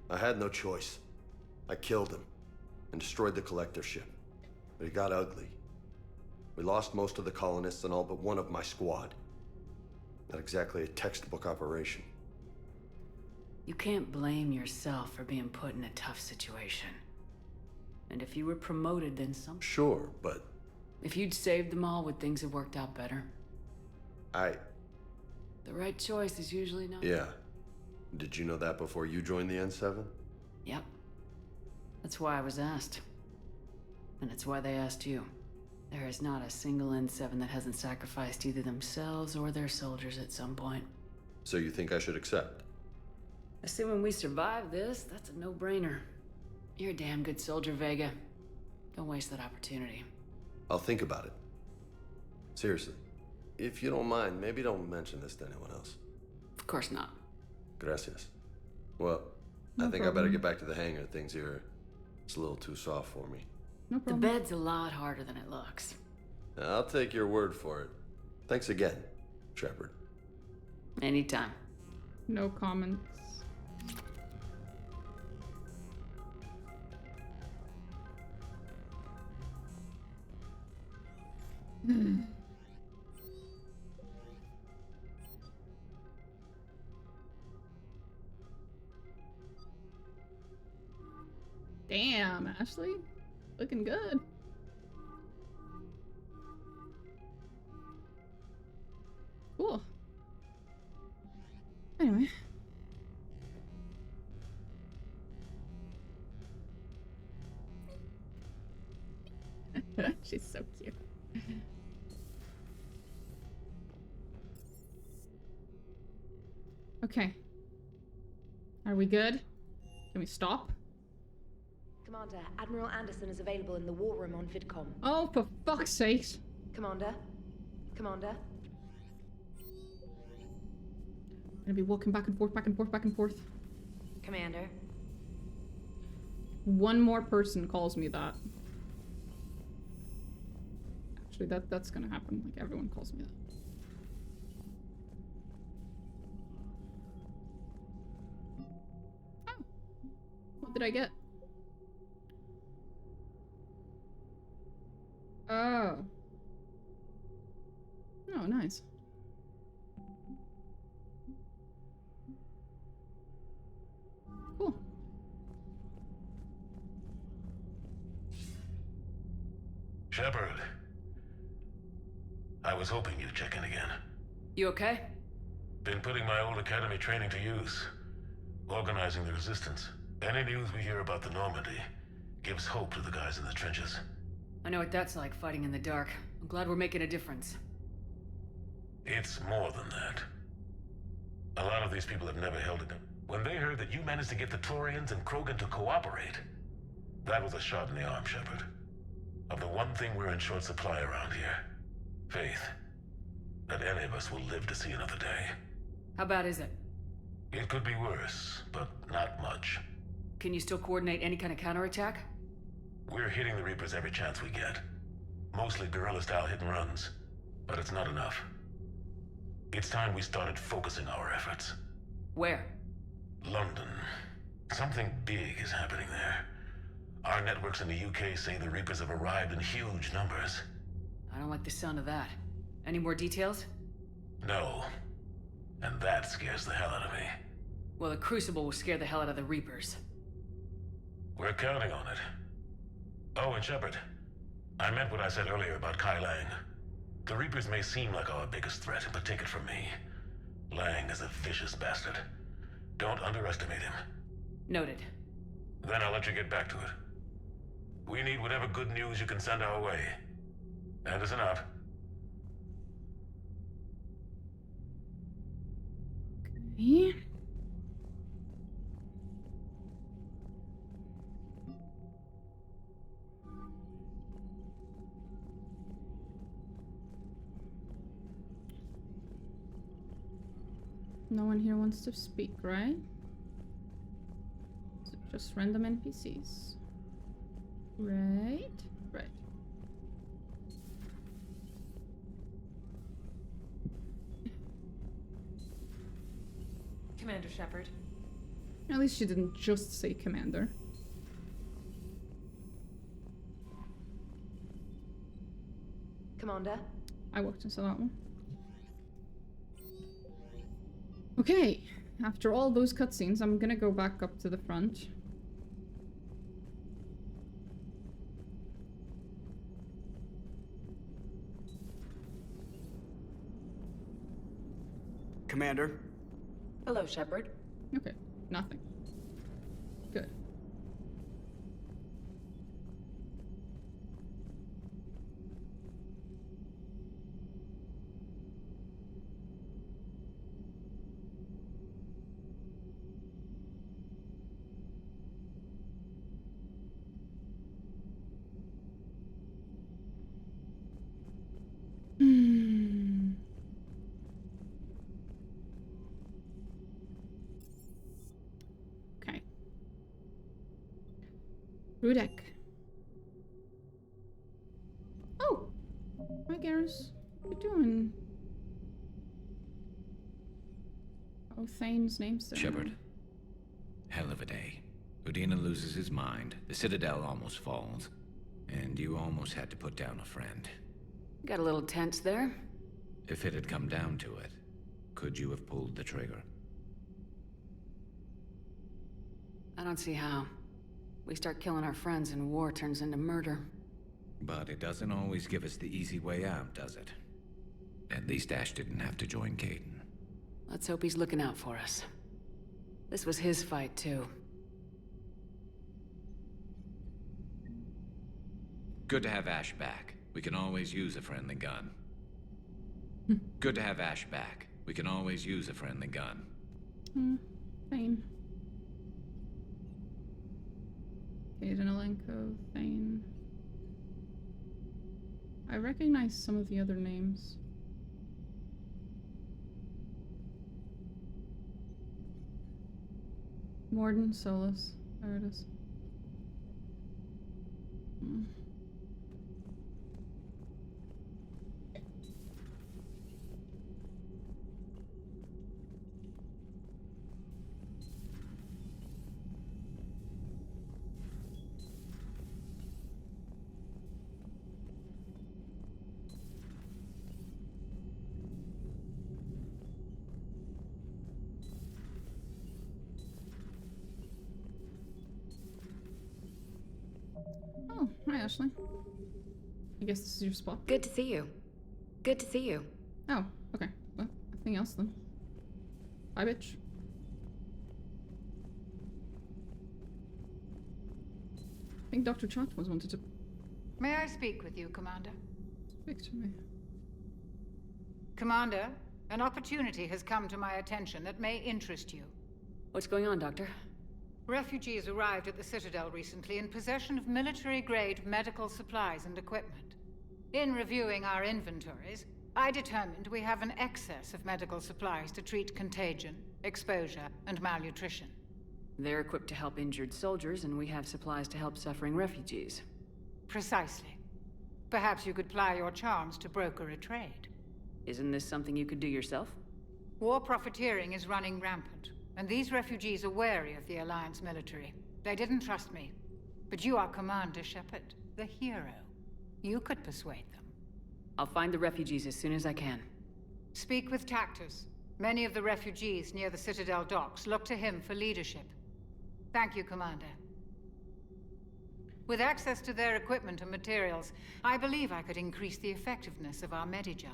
I had no choice. I killed him and destroyed the collector ship. But it got ugly. We lost most of the colonists and all but one of my squad. Not exactly a textbook operation. You can't blame yourself for being put in a tough situation. And if you were promoted, then some... Sure, but... If you'd saved them all, would things have worked out better? The right choice is usually not... Yeah. Did you know that before you joined the N7? Yep. That's why I was asked. And it's why they asked you. There is not a single N7 that hasn't sacrificed either themselves or their soldiers at some point. So you think I should accept? Assuming we survive this, that's a no-brainer. You're a damn good soldier, Vega. Don't waste that opportunity. I'll think about it. Seriously. If you don't mind, maybe don't mention this to anyone else. Of course not. Gracias. Well, I think I better get back to the hangar. Things here, it's a little too soft for me. No problem. The bed's a lot harder than it looks. I'll take your word for it. Thanks again, Shepard. Anytime. No comments. Damn, Ashley. Looking good. Cool. Anyway. She's so cute. Okay. Are we good? Can we stop? Commander, Admiral Anderson is available in the war room on VidCom. Oh, for fuck's sake. Commander? Commander? I'm gonna be walking back and forth, back and forth, back and forth. Commander? One more person calls me that. Actually, that's gonna happen. Like, everyone calls me that. Oh. What did I get? Oh. Oh, nice. Cool. Shepard. I was hoping you'd check in again. You okay? Been putting my old academy training to use. Organizing the resistance. Any news we hear about the Normandy gives hope to the guys in the trenches. I know what that's like, fighting in the dark. I'm glad we're making a difference. It's more than that. A lot of these people have never held a gun. When they heard that you managed to get the Turians and Krogan to cooperate, that was a shot in the arm, Shepard. Of the one thing we're in short supply around here, faith. That any of us will live to see another day. How bad is it? It could be worse, but not much. Can you still coordinate any kind of counterattack? We're hitting the Reapers every chance we get. Mostly guerrilla-style hit-and-runs, but it's not enough. It's time we started focusing our efforts. Where? London. Something big is happening there. Our networks in the UK say the Reapers have arrived in huge numbers. I don't like the sound of that. Any more details? No. And that scares the hell out of me. Well, the Crucible will scare the hell out of the Reapers. We're counting on it. Oh, and Shepard, I meant what I said earlier about Kai Lang. The Reapers may seem like our biggest threat, but take it from me. Lang is a vicious bastard. Don't underestimate him. Noted. Then I'll let you get back to it. We need whatever good news you can send our way. Anderson out. Okay. No one here wants to speak, right? So just random NPCs. Right? Right. Commander Shepard. At least she didn't just say commander. Commander? I walked into that one. Okay, after all those cutscenes, I'm gonna go back up to the front. Commander? Hello, Shepard. Okay, nothing. Good. Okay. Rudek. Oh! Hi, Garrus. What you doing? Oh, Thane's name's there. Shepard. Hell of a day. Udina loses his mind, the Citadel almost falls, and you almost had to put down a friend. Got a little tense there. If it had come down to it, could you have pulled the trigger? I don't see how. We start killing our friends and war turns into murder. But it doesn't always give us the easy way out, does it? At least Ash didn't have to join Caden. Let's hope he's looking out for us. This was his fight, too. Good to have Ash back. We can always use a friendly gun. Good to have Ash back. We can always use a friendly gun. Thane. Caden Alenko, Thane. I recognize some of the other names. Morden, Solus. There it is. Oh, hi Ashley. I guess this is your spot. Good to see you. Good to see you. Oh, okay. Well, nothing else then. Bye, bitch. I think Dr. Chatwas wanted to May I speak with you, Commander? speak to me. Commander, an opportunity has come to my attention that may interest you. What's going on, Doctor? Refugees arrived at the Citadel recently in possession of military-grade medical supplies and equipment. In reviewing our inventories, I determined we have an excess of medical supplies to treat contagion, exposure, and malnutrition. They're equipped to help injured soldiers, and we have supplies to help suffering refugees. Precisely. Perhaps you could ply your charms to broker a trade. Isn't this something you could do yourself? War profiteering is running rampant, and these refugees are wary of the Alliance military. They didn't trust me. But you are Commander Shepard, the hero. You could persuade them. I'll find the refugees as soon as I can. Speak with Tactus. Many of the refugees near the Citadel docks look to him for leadership. Thank you, Commander. With access to their equipment and materials, I believe I could increase the effectiveness of our Medigel.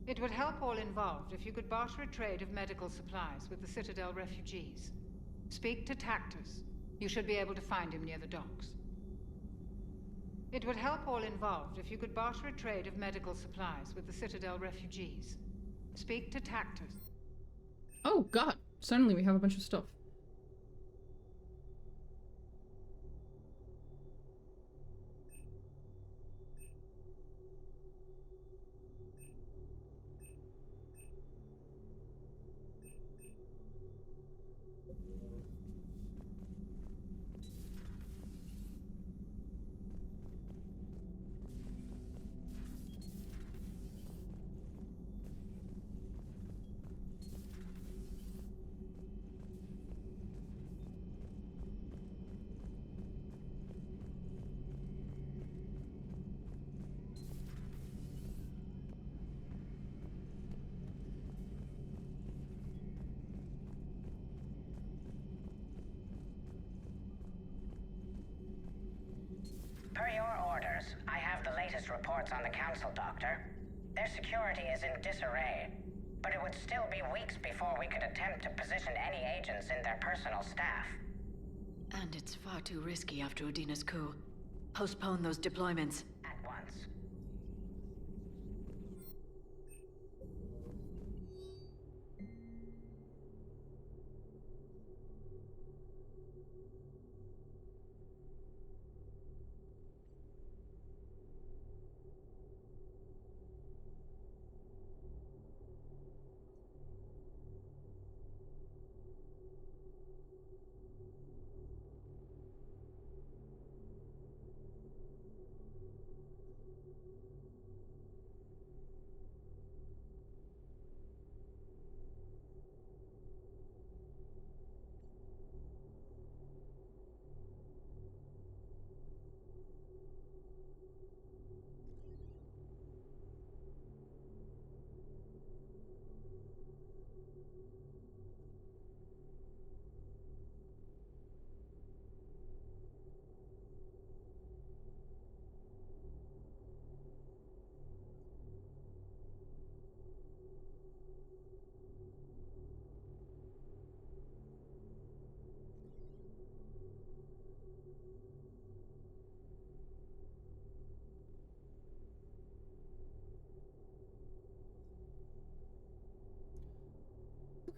It would help all involved if you could barter a trade of medical supplies with the Citadel refugees. Speak to Tactus. You should be able to find him near the docks. It would help all involved if you could barter a trade of medical supplies with the Citadel refugees. Speak to Tactus. Oh god, suddenly we have a bunch of stuff. latest reports on the Council, Doctor. Their security is in disarray, but it would still be weeks before we could attempt to position any agents in their personal staff. And it's far too risky after Udina's coup. Postpone those deployments. At once.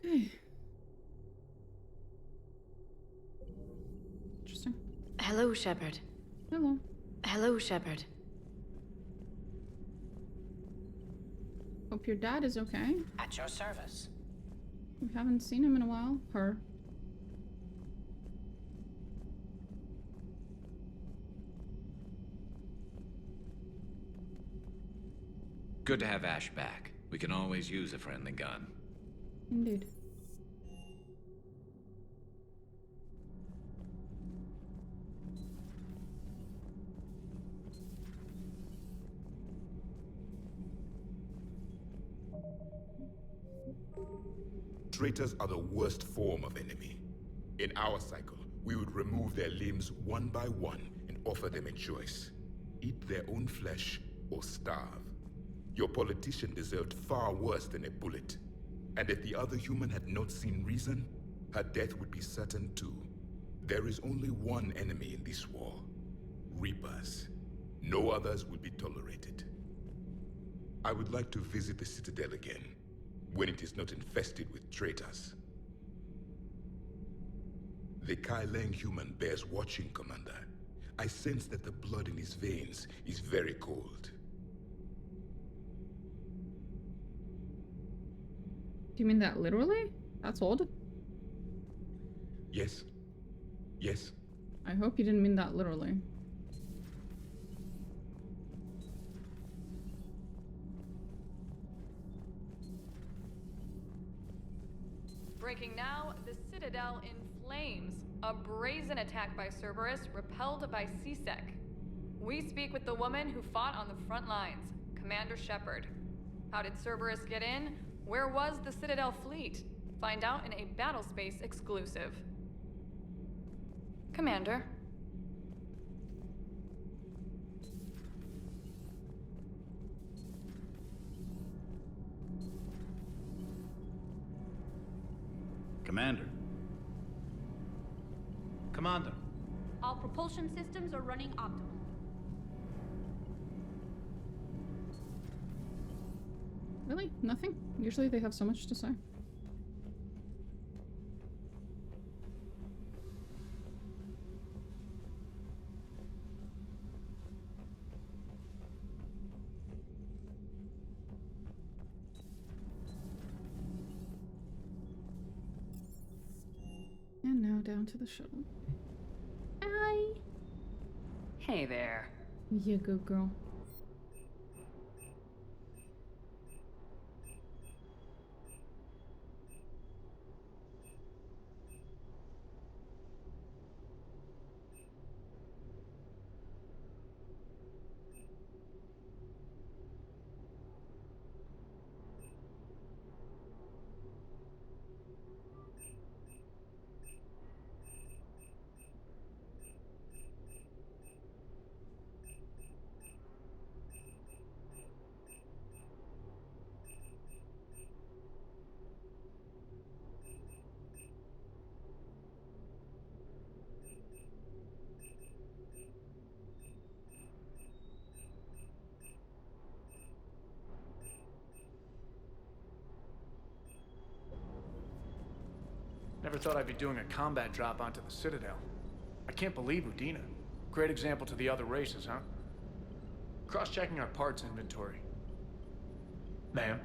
Okay. Interesting. Hello, Shepard. Hello. Hello, Shepard. Hope your dad is okay. At your service. We haven't seen him in a while. Her. Good to have Ash back. We can always use a friendly gun. Indeed. Traitors are the worst form of enemy. In our cycle, we would remove their limbs one by one and offer them a choice. Eat their own flesh or starve. Your politician deserved far worse than a bullet. And if the other human had not seen reason, her death would be certain too. There is only one enemy in this war. Reapers. No others will be tolerated. I would like to visit the Citadel again, when it is not infested with traitors. The Kaileng human bears watching, Commander. I sense that the blood in his veins is very cold. Do you mean that literally? That's odd. Yes. Yes. I hope you didn't mean that literally. Breaking now, the Citadel in flames. A brazen attack by Cerberus, repelled by C-Sec. We speak with the woman who fought on the front lines, Commander Shepard. How did Cerberus get in? Where was the Citadel fleet? Find out in a Battlespace exclusive. Commander. Commander. Commander. All propulsion systems are running optimal. Really? Nothing? Usually they have so much to say. And now down to the shuttle. Hi! Hey there. Yeah, good girl. Never thought I'd be doing a combat drop onto the Citadel. I can't believe Udina. Great example to the other races, huh? Cross-checking our parts inventory. Ma'am?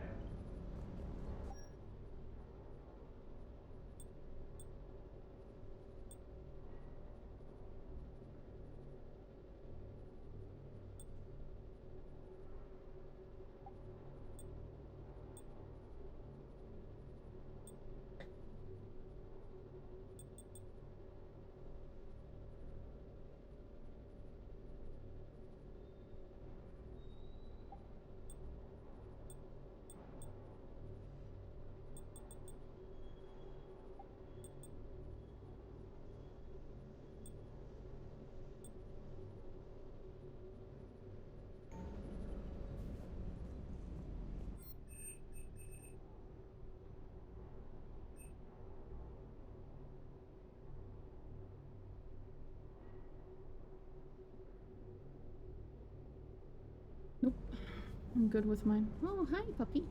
I'm good with mine. Oh, hi, puppy.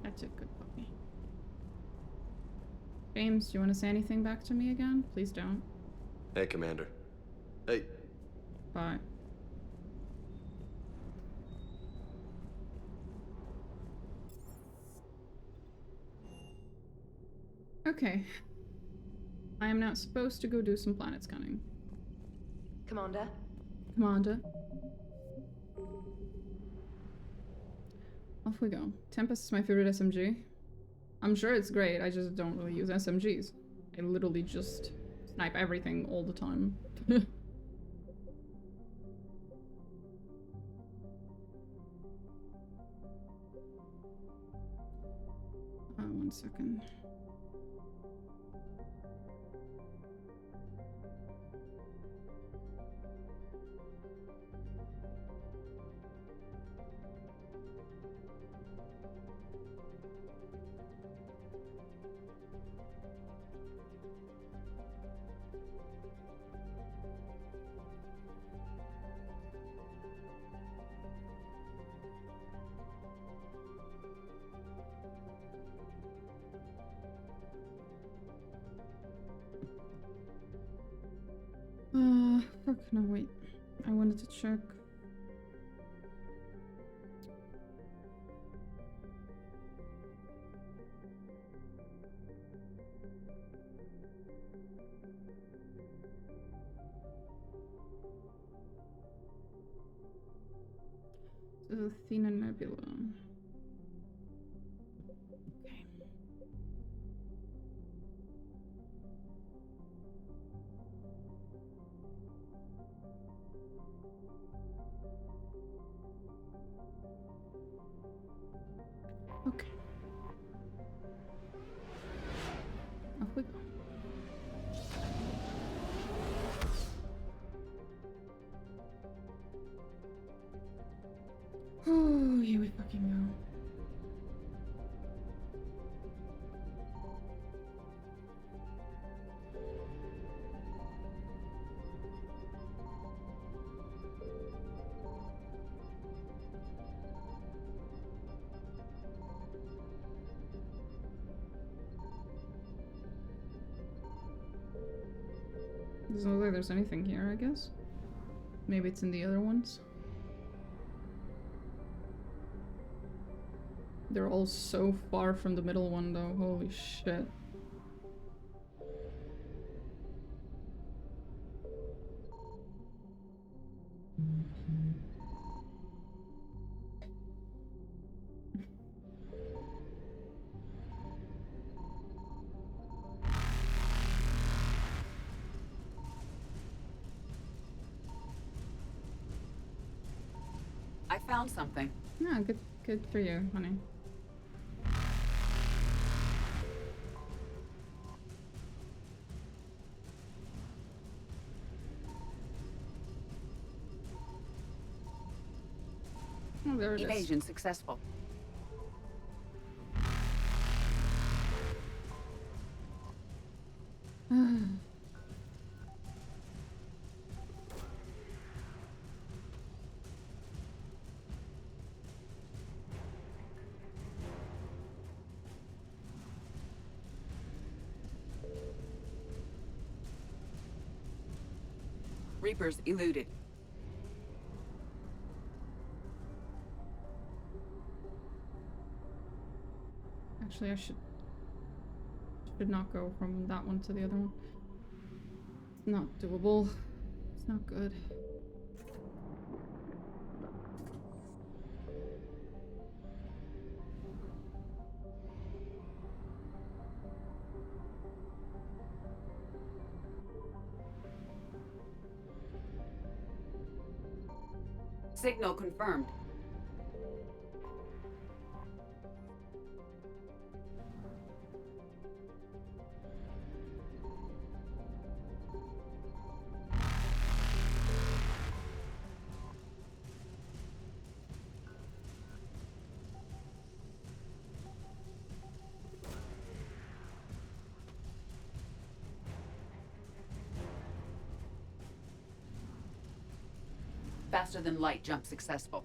That's a good puppy. James, do you want to say anything back to me again? Please don't. Hey, Commander. Hey. Bye. Okay. I am now supposed to go do some planet scanning. Commander? Commander. Off we go. Tempest is my favorite SMG. I'm sure it's great, I just don't really use SMGs. I literally just snipe everything all the time. One second. Fuck, no, wait. I wanted to check. So, Thane and Nebula. Okay. Okay. Off we go. Oh, here we fucking go. Doesn't look like there's anything here, I guess. Maybe it's in the other ones. They're all so far from the middle one, though. Holy shit. I found something. Yeah, good for you, honey. Oh, there it is. Evasion successful. Reapers eluded. Actually, I should not go from that one to the other one. It's not doable. It's not good. Signal confirmed. Faster than light jump successful.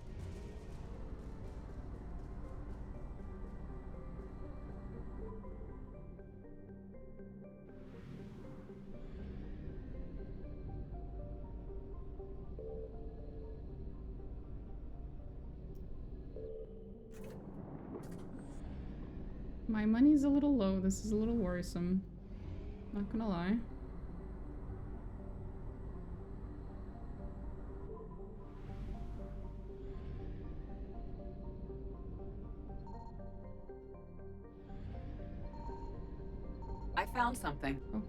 My money's a little low. This is a little worrisome. Not gonna lie. I found something. Oh.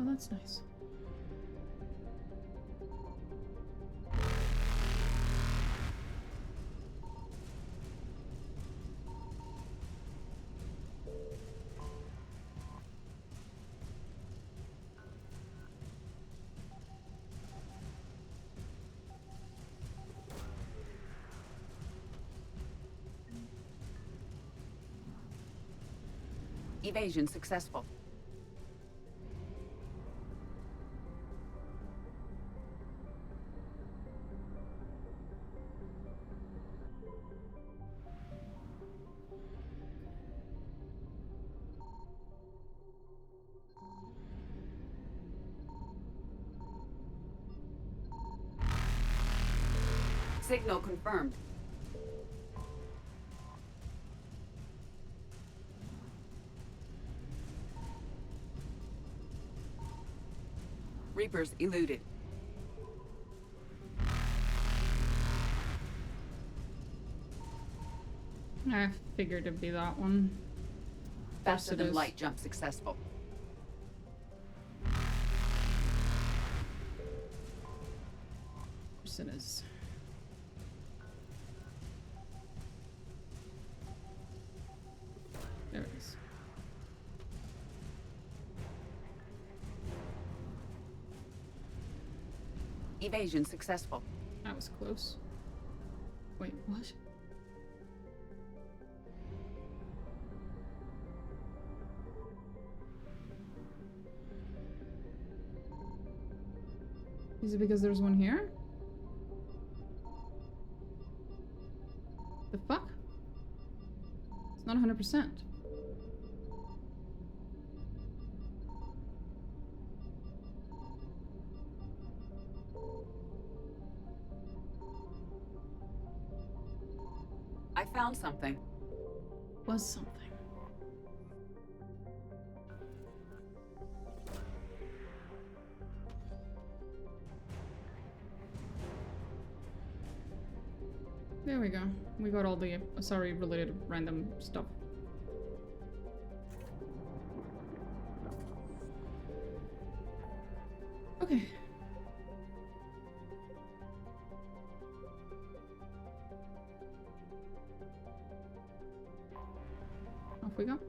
Oh, that's nice. Evasion successful. Signal confirmed. Reapers eluded. I figured it'd be that one. Faster than is. light jump successful. Of course it is. There it is. Evasion successful. That was close. Wait, what? Is it because there's one here? The fuck? It's not 100%. I found something. Was something. There we go. We got all the sorry related random stuff. Okay. Off we go.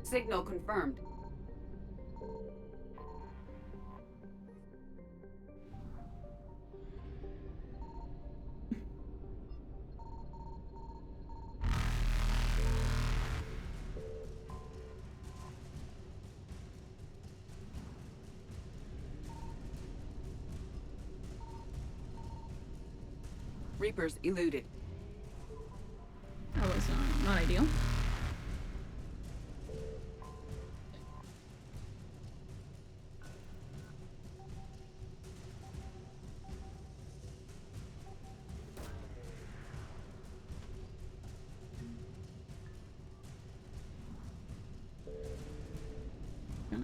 Signal confirmed. Reapers eluded. That was not ideal.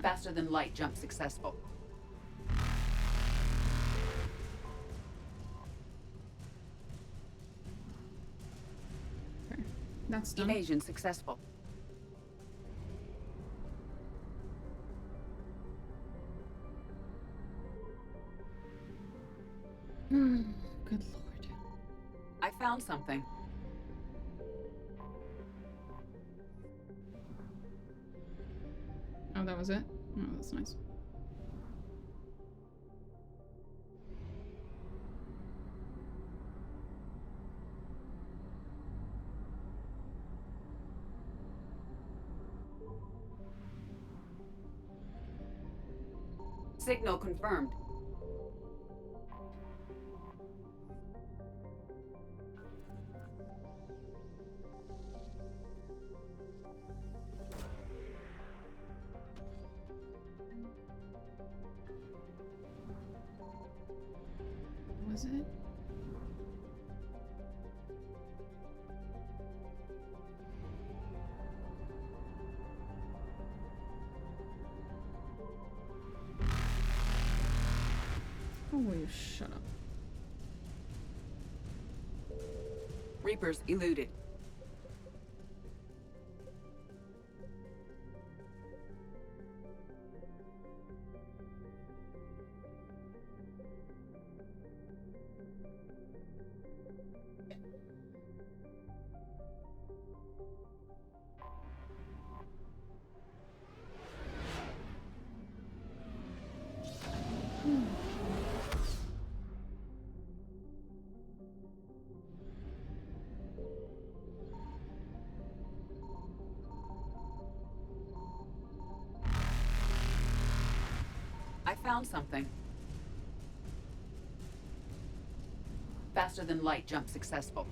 Faster than light jump successful. Okay, that's done. Evasion successful. Good lord. I found something. Oh, that was it? Oh, that's nice. Signal confirmed. Was it? Oh, will you shut up? Reapers eluded. I found something. Faster than light jump successful.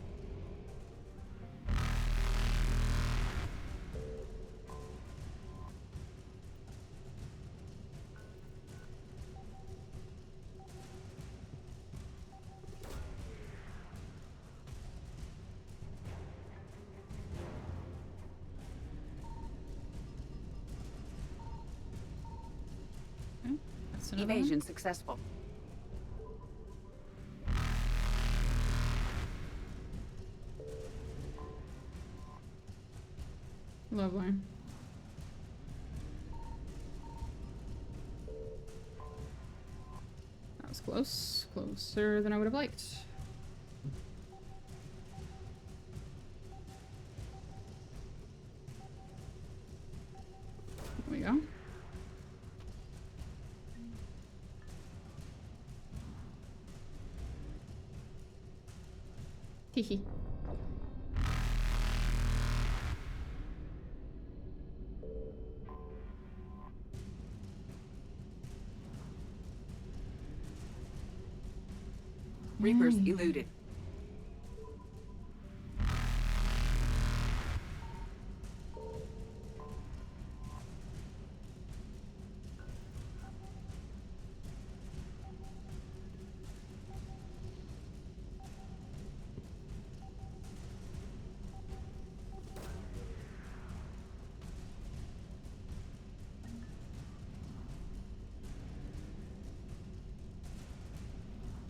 That's another Evasion one. successful. Lovely. That was close. Closer than I would have liked. There we go. Hehe. Reapers eluded.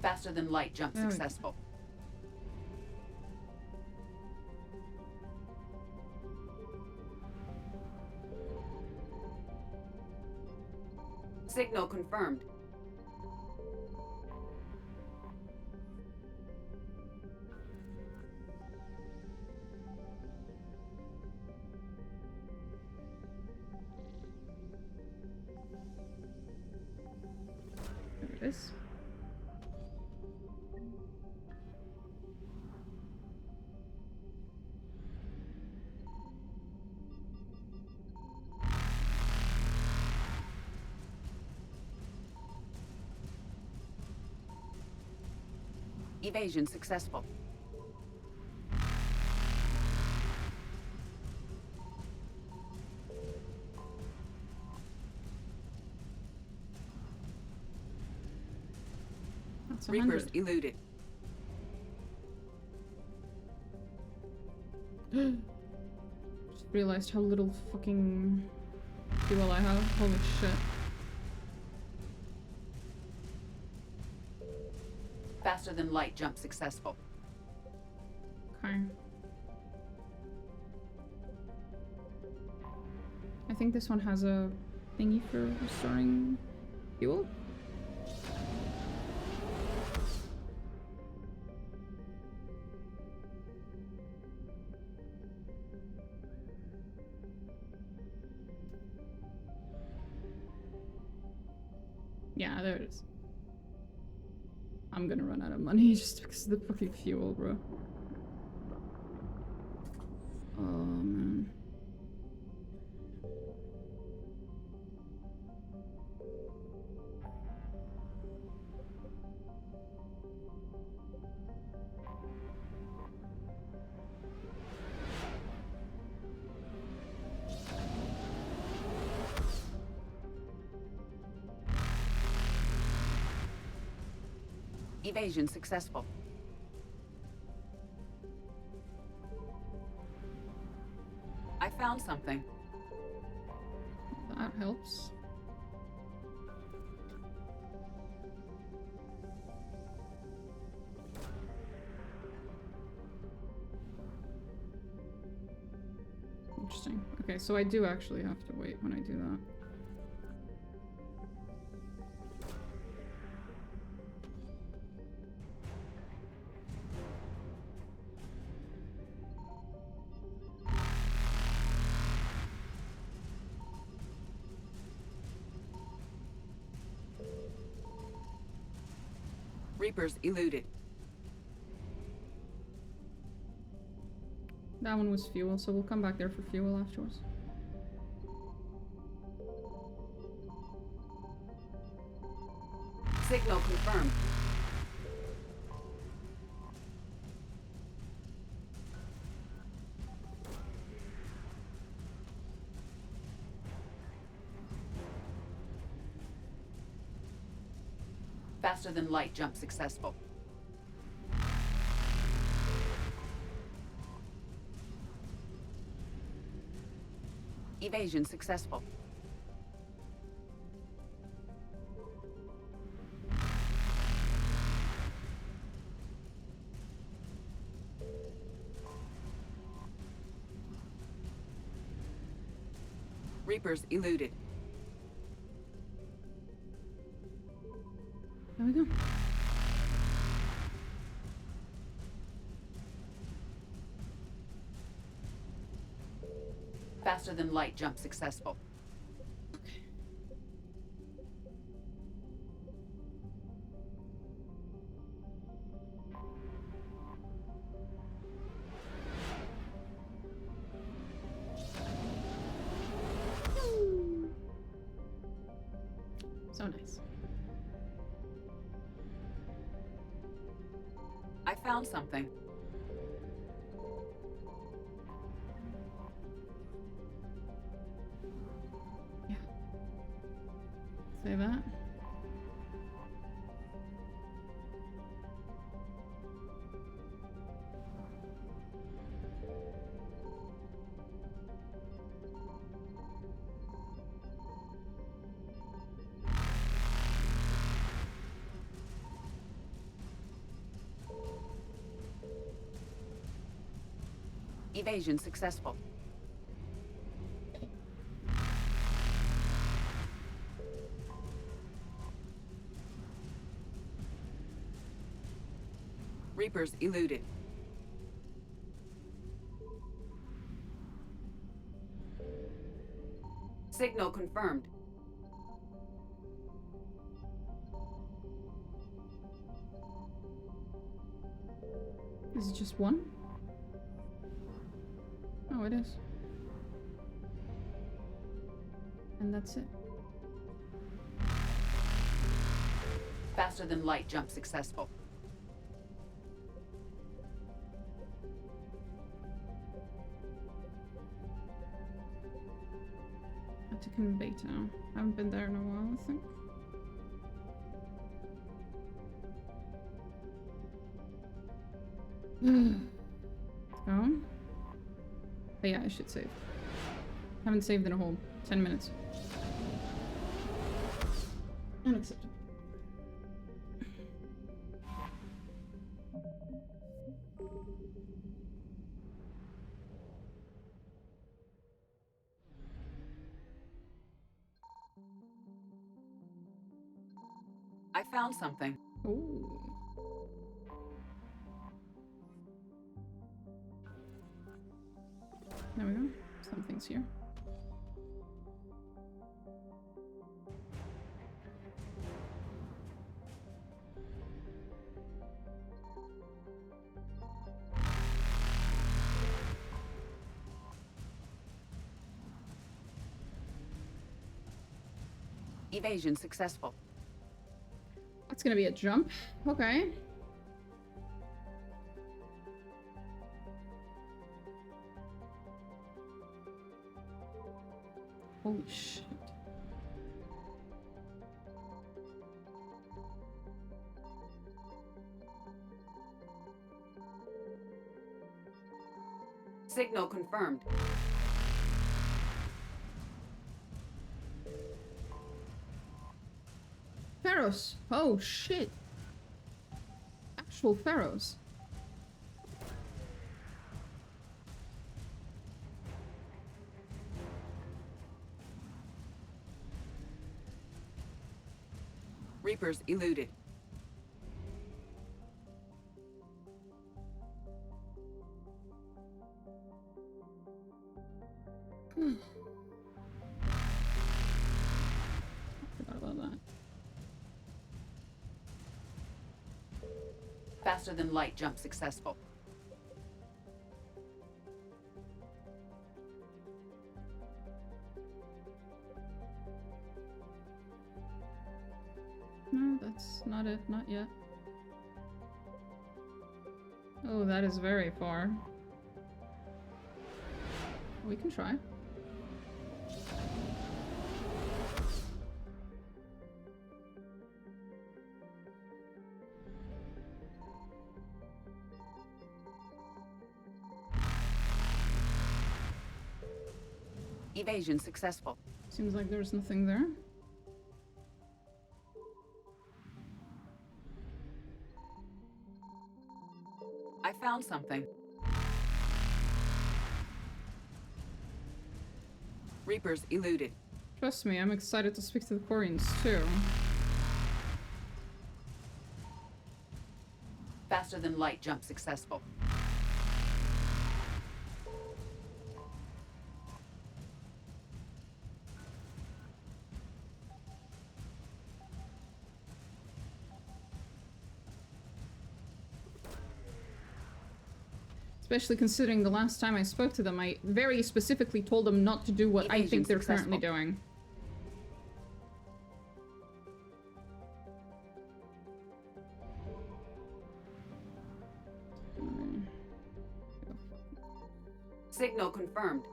Faster than light jump There we go. successful. Signal confirmed. There it is. Evasion successful. That's Reapers 100. eluded. Just realized how little fucking fuel I have. Holy shit. Faster than light jump successful. Okay. I think this one has a thingy for restoring fuel. Yeah, there it is. I'm gonna run out of money just because of the fucking fuel, bro. Oh, man. Evasion successful. I found something. That helps. Interesting. Okay, so I do actually have to wait when I do that. Reapers eluded. That one was fuel, so we'll come back there for fuel afterwards. Signal confirmed. Faster than light jump successful. Evasion successful. Reapers eluded. There we go. Faster than light jump successful. So nice. I found something. Yeah. Say that. Evasion successful. Reapers eluded. Signal confirmed. Is it just one? Oh, it is. And that's it. Faster than light jump successful. American beta. Haven't been there in a while, I think. Let's go. But yeah, I should save. Haven't saved in a whole 10 minutes. Unacceptable. I found something. Ooh. There we go. Something's here. Evasion successful. That's gonna be a jump. Okay. Holy shit. Signal confirmed. Pharaohs. Oh shit. Actual pharaohs. Reapers eluded. Forgot about that. Faster than light jump successful. No, that's not it. Not yet. Oh, that is very far. We can try. Evasion successful. Seems like there's nothing there. I found something. Reapers eluded. Trust me, I'm excited to speak to the Koreans too. Faster than light jump successful. Especially considering the last time I spoke to them, I very specifically told them not to do what I think they're currently doing. Signal confirmed.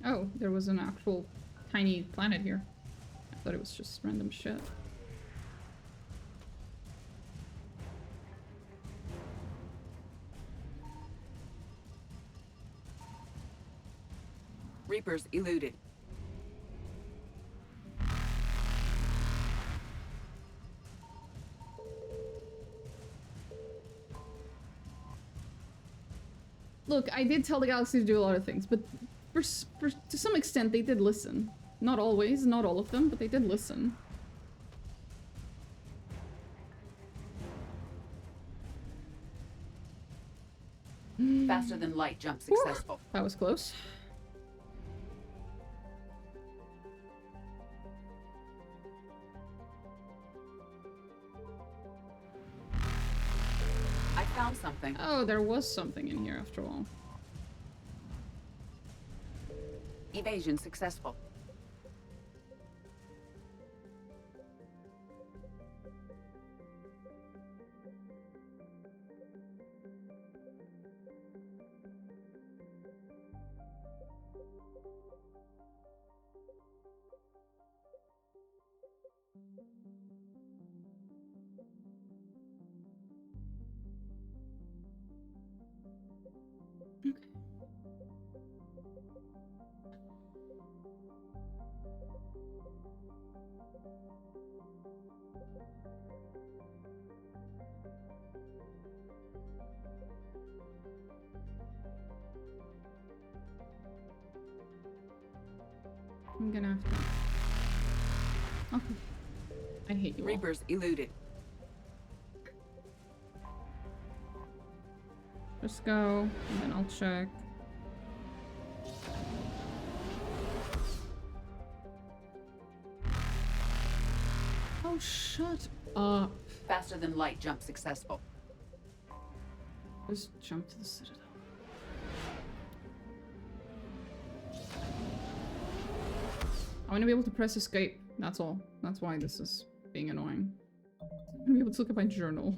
Oh, there was an actual tiny planet here. I thought it was just random shit. Reapers eluded. Look, I did tell the galaxy to do a lot of things, but to some extent they did listen. Not always, not all of them, but they did listen. Faster than light jump successful. That was close. I found something. Oh, there was something in here after all. Evasion successful. I'm gonna have to. Okay. I hate you all. Reapers eluded. Just go, and then I'll check. Oh, shut up. Faster than light jump successful. Just jump to the Citadel. I want to be able to press escape. That's all. That's why this is being annoying. I want to be able to look at my journal.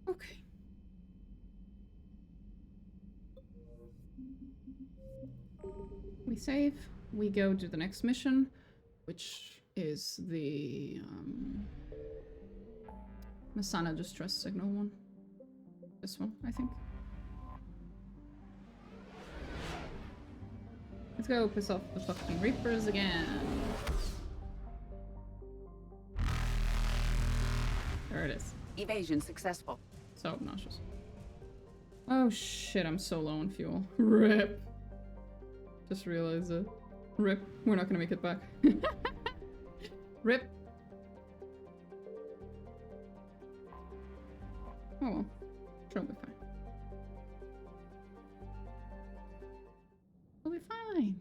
Okay. We save. We go to the next mission, which is the Masana distress signal one. This one, I think. Let's go piss off the fucking Reapers again. There it is. Evasion successful. So obnoxious. Oh shit, I'm so low on fuel. RIP. Just realized it. RIP. We're not gonna make it back. RIP. Oh well. Sure, we'll be fine. We'll be fine.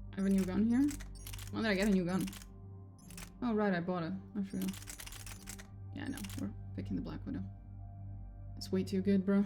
I have a new gun here? When did I get a new gun? Oh right, I bought it. I forgot. Yeah, I know. We're picking the Black Widow. It's way too good, bro.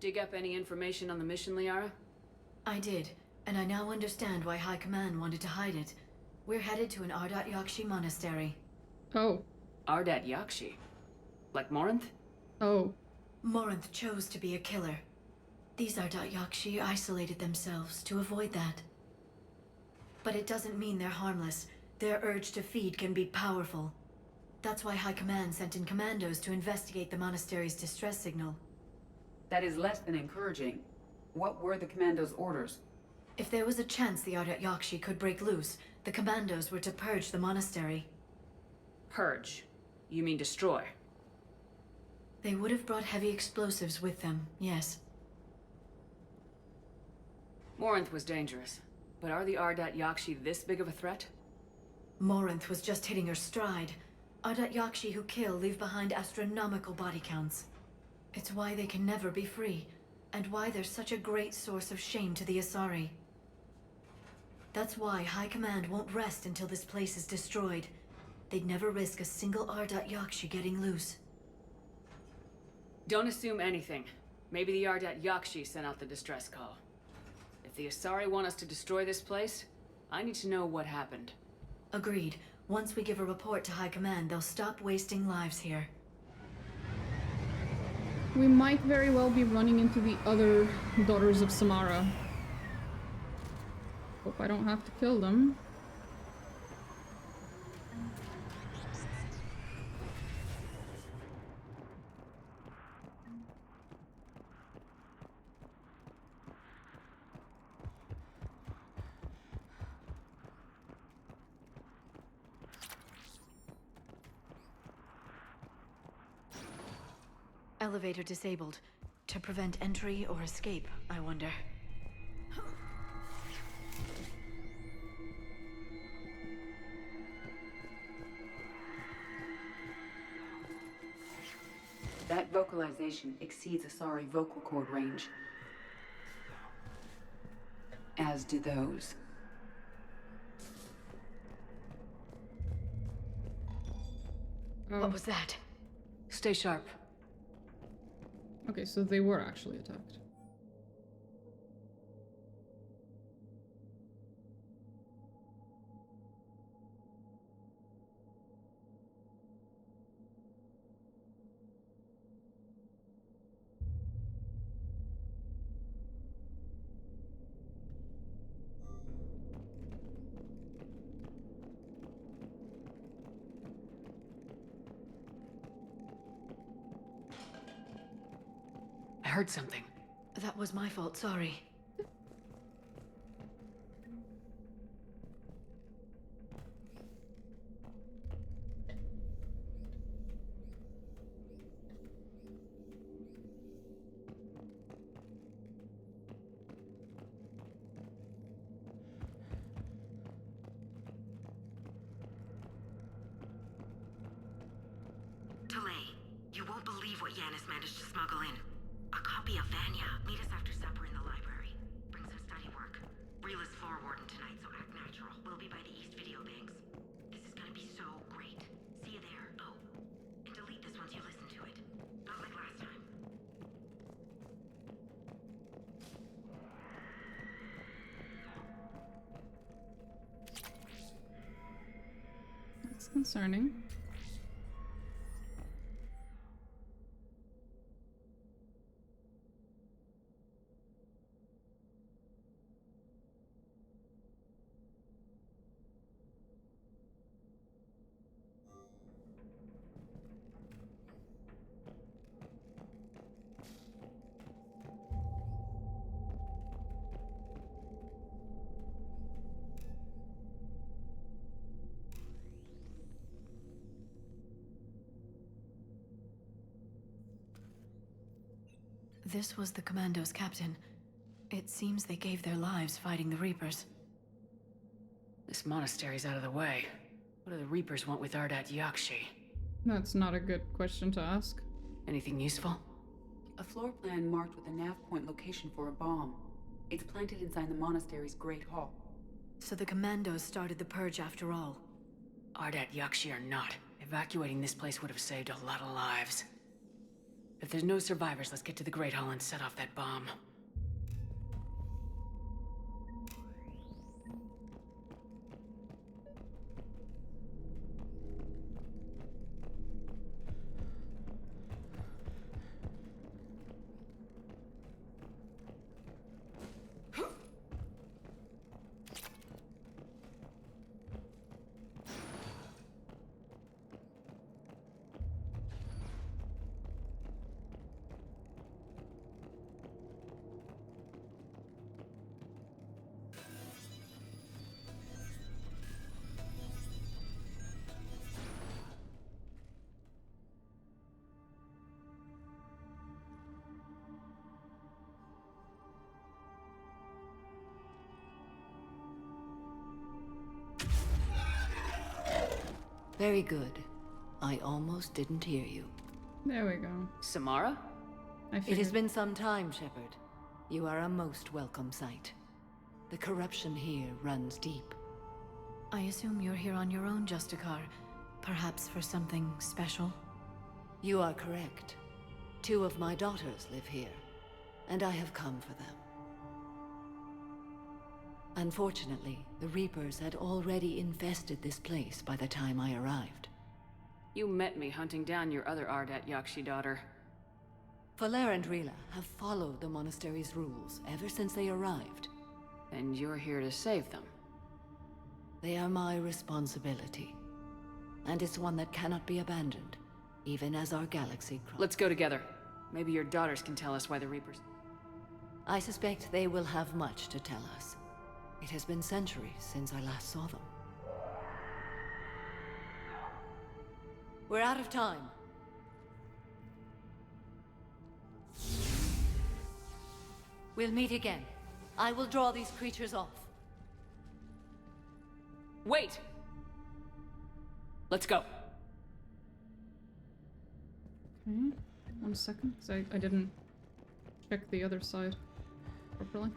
Dig up any information on the mission, Liara? I did, and I now understand why High Command wanted to hide it. We're headed to an Ardat Yakshi monastery. Oh. Ardat Yakshi? Like Morinth? Oh. Morinth chose to be a killer. These Ardat Yakshi isolated themselves to avoid that. But it doesn't mean they're harmless. Their urge to feed can be powerful. That's why High Command sent in commandos to investigate the monastery's distress signal. That is less than encouraging. What were the commandos' orders? If there was a chance the Ardat Yakshi could break loose, the commandos were to purge the monastery. Purge? You mean destroy? They would have brought heavy explosives with them, yes. Morinth was dangerous, but are the Ardat Yakshi this big of a threat? Morinth was just hitting her stride. Ardat Yakshi who kill leave behind astronomical body counts. It's why they can never be free, and why they're such a great source of shame to the Asari. That's why High Command won't rest until this place is destroyed. They'd never risk a single Ardat Yakshi getting loose. Don't assume anything. Maybe the Ardat Yakshi sent out the distress call. If the Asari want us to destroy this place, I need to know what happened. Agreed. Once we give a report to High Command, they'll stop wasting lives here. We might very well be running into the other daughters of Samara. Hope I don't have to kill them. Elevator disabled. To prevent entry or escape, I wonder. That vocalization exceeds Asari vocal cord range. As do those. What was that? Stay sharp. Okay, so they were actually attacked. I heard something. That was my fault, sorry. Delay. You won't believe what Yanis managed to smuggle in. A copy of Vanya. Meet us after supper in the library. Bring some study work. Reel is floor warden tonight, so act natural. We'll be by the East Video Banks. This is gonna be so great. See you there. Oh, and delete this once you listen to it. Not like last time. That's concerning. This was the Commando's captain. It seems they gave their lives fighting the Reapers. This monastery's out of the way. What do the Reapers want with Ardat Yakshi? That's not a good question to ask. Anything useful? A floor plan marked with a nav point location for a bomb. It's planted inside the monastery's Great Hall. So the Commandos started the purge after all. Ardat Yakshi or not, evacuating this place would have saved a lot of lives. If there's no survivors, let's get to the Great Hall and set off that bomb. Very good. I almost didn't hear you. There we go. Samara? I It has figured. been some time, Shepard. You are a most welcome sight. The corruption here runs deep. I assume you're here on your own, Justicar. Perhaps for something special? You are correct. 2 of my daughters live here, and I have come for them. Unfortunately, the Reapers had already infested this place by the time I arrived. You met me hunting down your other Ardat Yakshi daughter. Valer and Rila have followed the monastery's rules ever since they arrived. And you're here to save them. They are my responsibility. And it's one that cannot be abandoned, even as our galaxy grows. Let's go together. Maybe your daughters can tell us why the Reapers... I suspect they will have much to tell us. It has been centuries since I last saw them. We're out of time. We'll meet again. I will draw these creatures off. Wait! Let's go. Okay, 1 second, because I didn't check the other side properly.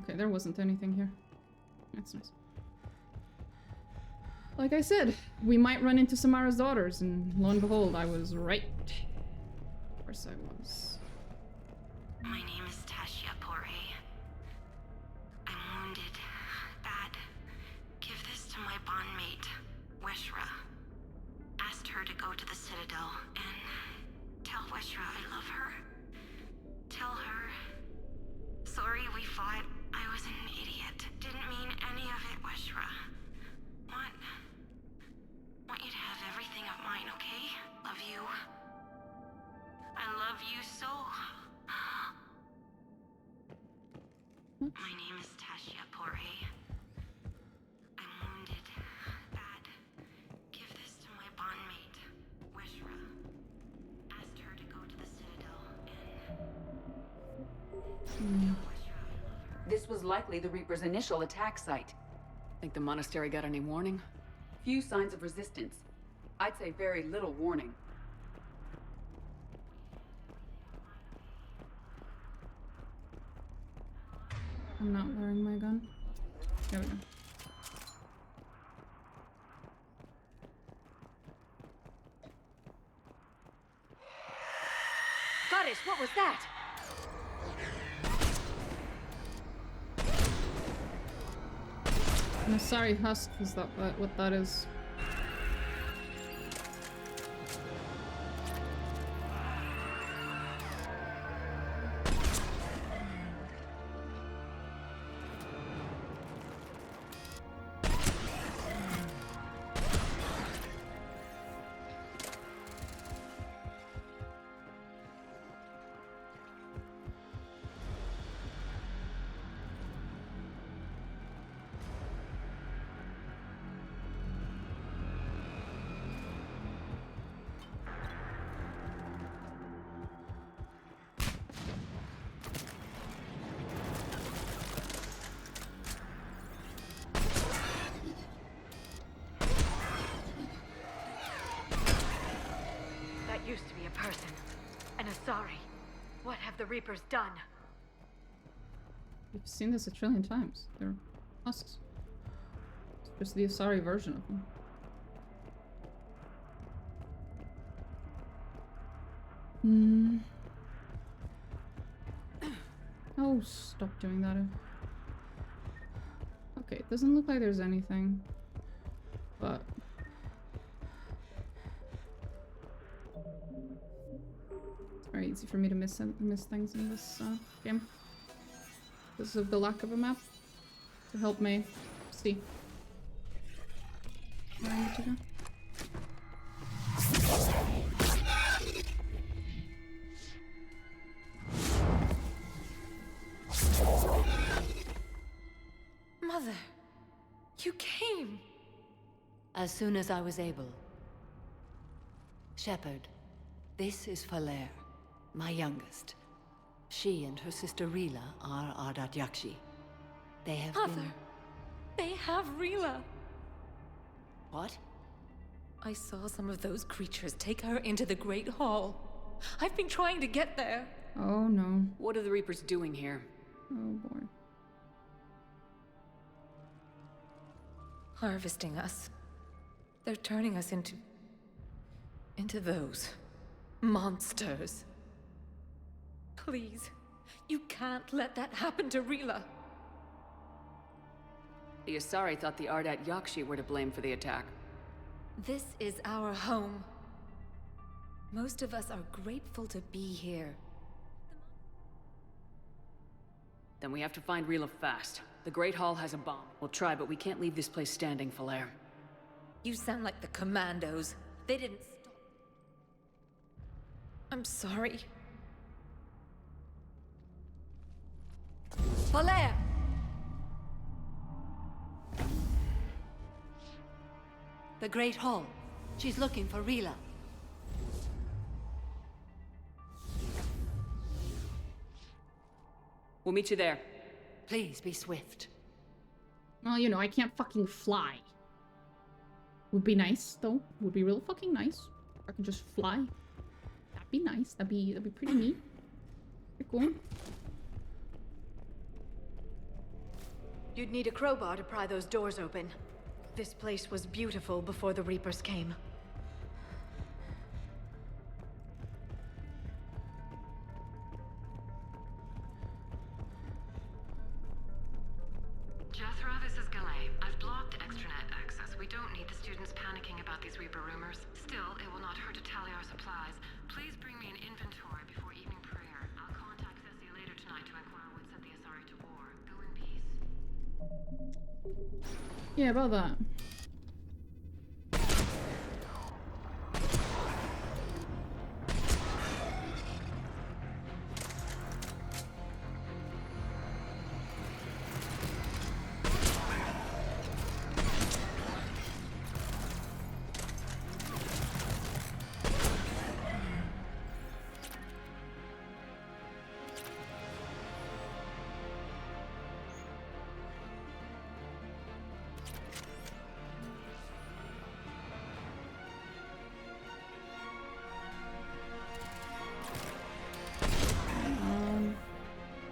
Okay, there wasn't anything here. That's nice. Like I said, we might run into Samara's daughters, and lo and behold, I was right. Of course I was. My name is Tashia Pore. I'm wounded. Bad. Give this to my bondmate, Weshra. Asked her to go to the Citadel and tell Weshra I love her. Tell her. Sorry we fought. I was an idiot. Didn't mean any of it, Weshra. Want you to have everything of mine, okay? Love you. I love you so. My name is Tashia Pore. I'm wounded. Bad. Give this to my bondmate, Weshra. Asked her to go to the Citadel and... This was likely the Reaper's initial attack site. Think the monastery got any warning? Few signs of resistance. I'd say very little warning. I'm not wearing my gun. There we go. Goddess, what was that? No, sorry, Husk, is that what that is? Used to be a person. An Asari. What have the Reapers done? We've seen this a trillion times. They're husks. It's just the Asari version of them. Oh, stop doing that. Okay, it doesn't look like there's anything. But... it's very easy for me to miss things in this game. Because of the lack of a map to help me see where I need to go. Mother, you came. As soon as I was able. Shepard, this is Falere, my youngest. She and her sister Rila are Ardat Yakshi. They have Mother, they have Rila. What? I saw some of those creatures take her into the Great Hall. I've been trying to get there. Oh no. What are the Reapers doing here? Oh boy. Harvesting us. They're turning us into those monsters. Please, you can't let that happen to Rila. The Asari thought the Ardat Yakshi were to blame for the attack. This is our home. Most of us are grateful to be here. Then we have to find Rila fast. The Great Hall has a bomb. We'll try, but we can't leave this place standing, Falere. You sound like the Commandos. They didn't stop. I'm sorry. Falere! The Great Hall. She's looking for Rila. We'll meet you there. Please be swift. Well, you know, I can't fucking fly. Would be nice, though. Would be real fucking nice. If I could just fly. That'd be nice. That'd be pretty neat. Pretty cool. You'd need a crowbar to pry those doors open. This place was beautiful before the Reapers came. Jethro, this is Galay. I've blocked extranet access. We don't need the students panicking about these Reaper rumors. Still, it will not hurt to tally our supplies. Please bring me an inventory before evening prayer. I'll contact Ceci later tonight to inquire what set the Asari to war. Go in peace. Yeah, about that.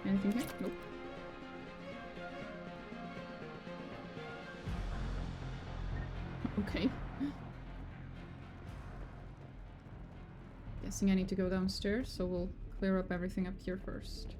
Anything here? Nope. Okay. Guessing I need to go downstairs, so we'll clear up everything up here first.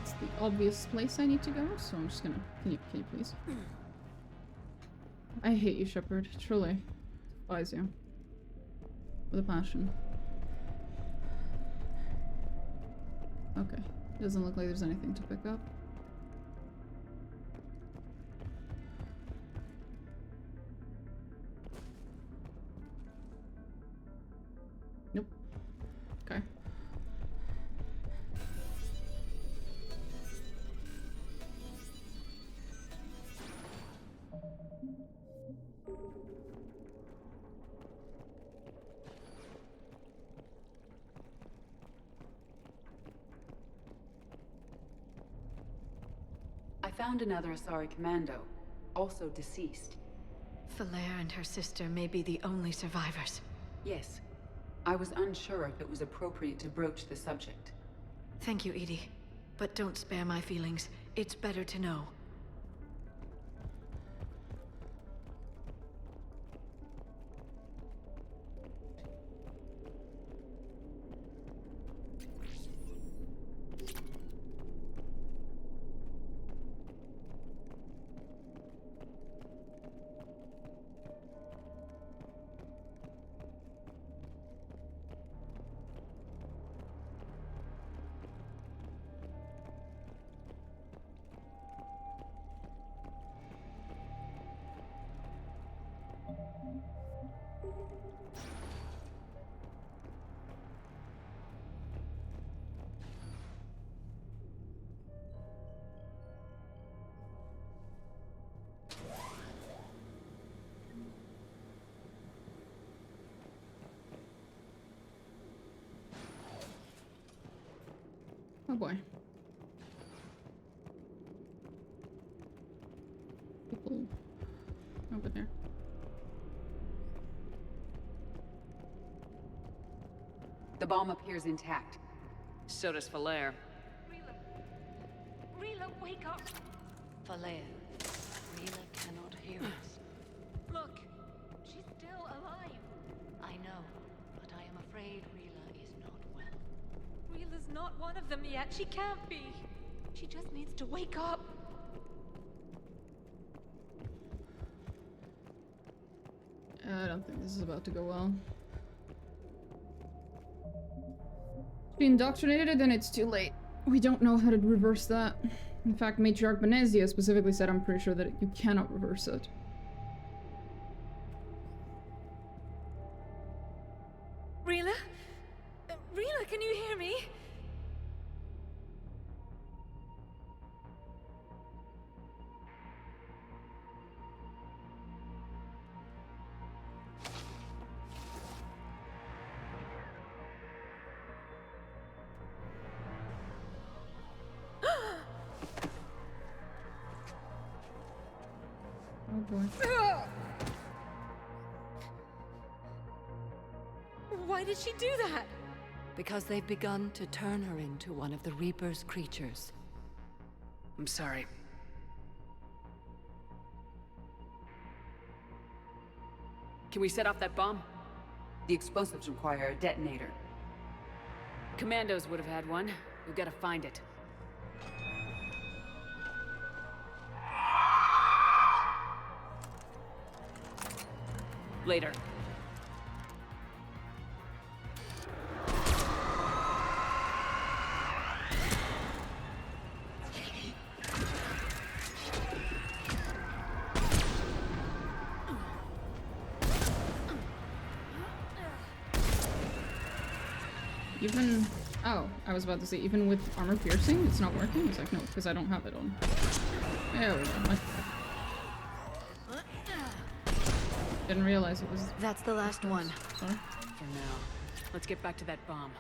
It's the obvious place I need to go, so I'm just gonna... Can you please? I hate you, Shepard. Truly. Despise you. With a passion. Okay. Doesn't look like there's anything to pick up. Nope. Okay. I found another Asari commando, also deceased. Falere and her sister may be the only survivors. Yes. I was unsure if it was appropriate to broach the subject. Thank you, Edie. But don't spare my feelings. It's better to know. Oh boy. People over there. The bomb appears intact. So does Falere. Rila, wake up! Falere, Rila cannot hear us. Look, she's still alive. I know, but I am afraid Rila is not well. Rila's not one of them yet. She can't be. She just needs to wake up. I don't think this is about to go well. If she indoctrinated it, then it's too late. We don't know how to reverse that. In fact, Matriarch Benezia specifically said I'm pretty sure that you cannot reverse it. Rila? Rila, can you hear me? Oh boy. Why did she do that? Because they've begun to turn her into one of the Reaper's creatures. I'm sorry. Can we set off that bomb? The explosives require a detonator. Commandos would have had one. We've got to find it. Later. Even... Oh, I was about to say, even with armor piercing, it's not working? It's like, no, because I don't have it on. There we go. Didn't realize it was... That's the last one. Sorry. For now. Let's get back to that bomb.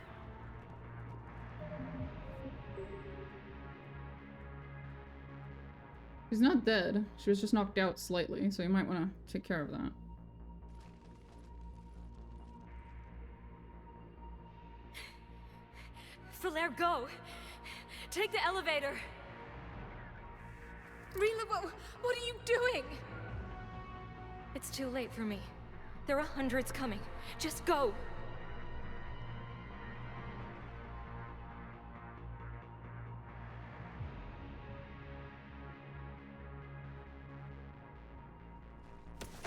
She's not dead. She was just knocked out slightly, so you might want to take care of that. Falaire, go! Take the elevator! Rila, what are you doing? It's too late for me. There are hundreds coming. Just go!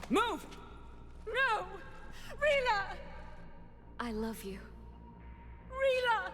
Move! No! Rila! I love you. Rila!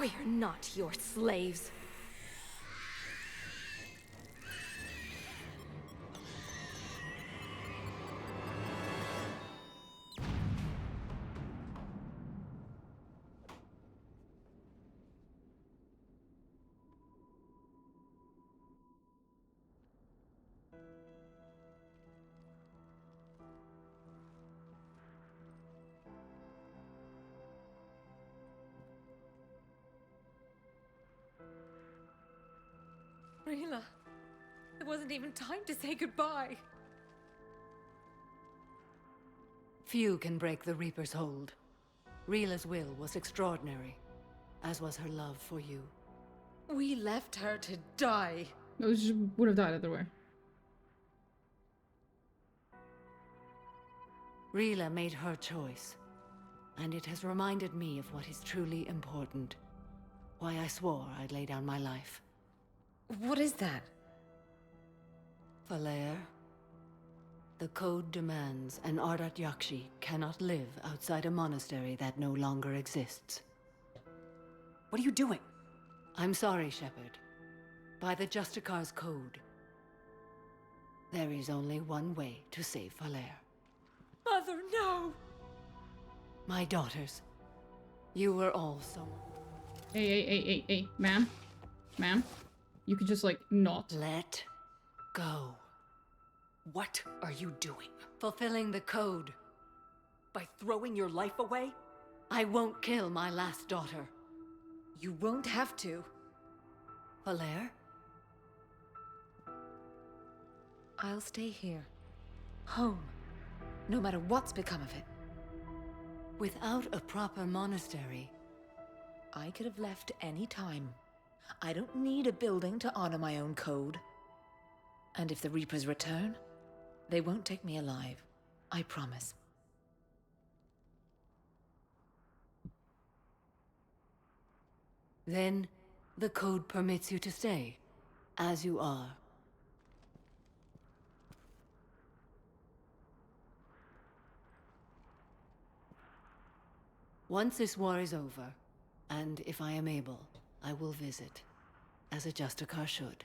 We are not your slaves. Rila, it wasn't even time to say goodbye. Few can break the Reaper's hold. Rila's will was extraordinary, as was her love for you. We left her to die. No, she would have died either way. Rila made her choice, and it has reminded me of what is truly important. Why I swore I'd lay down my life. What is that? Falaire, the code demands an Ardat Yakshi cannot live outside a monastery that no longer exists. What are you doing? I'm sorry, Shepard. By the Justicar's code, there is only one way to save Falaire. Mother, no! My daughters, you were all so... Hey, ma'am? Ma'am? You could just, like, not. Let go. What are you doing? Fulfilling the code. By throwing your life away? I won't kill my last daughter. You won't have to. Falaire? I'll stay here. Home. No matter what's become of it. Without a proper monastery... I could have left any time. I don't need a building to honor my own code. And if the Reapers return, they won't take me alive. I promise. Then, the code permits you to stay, as you are. Once this war is over, and if I am able, I will visit, as a Justicar should.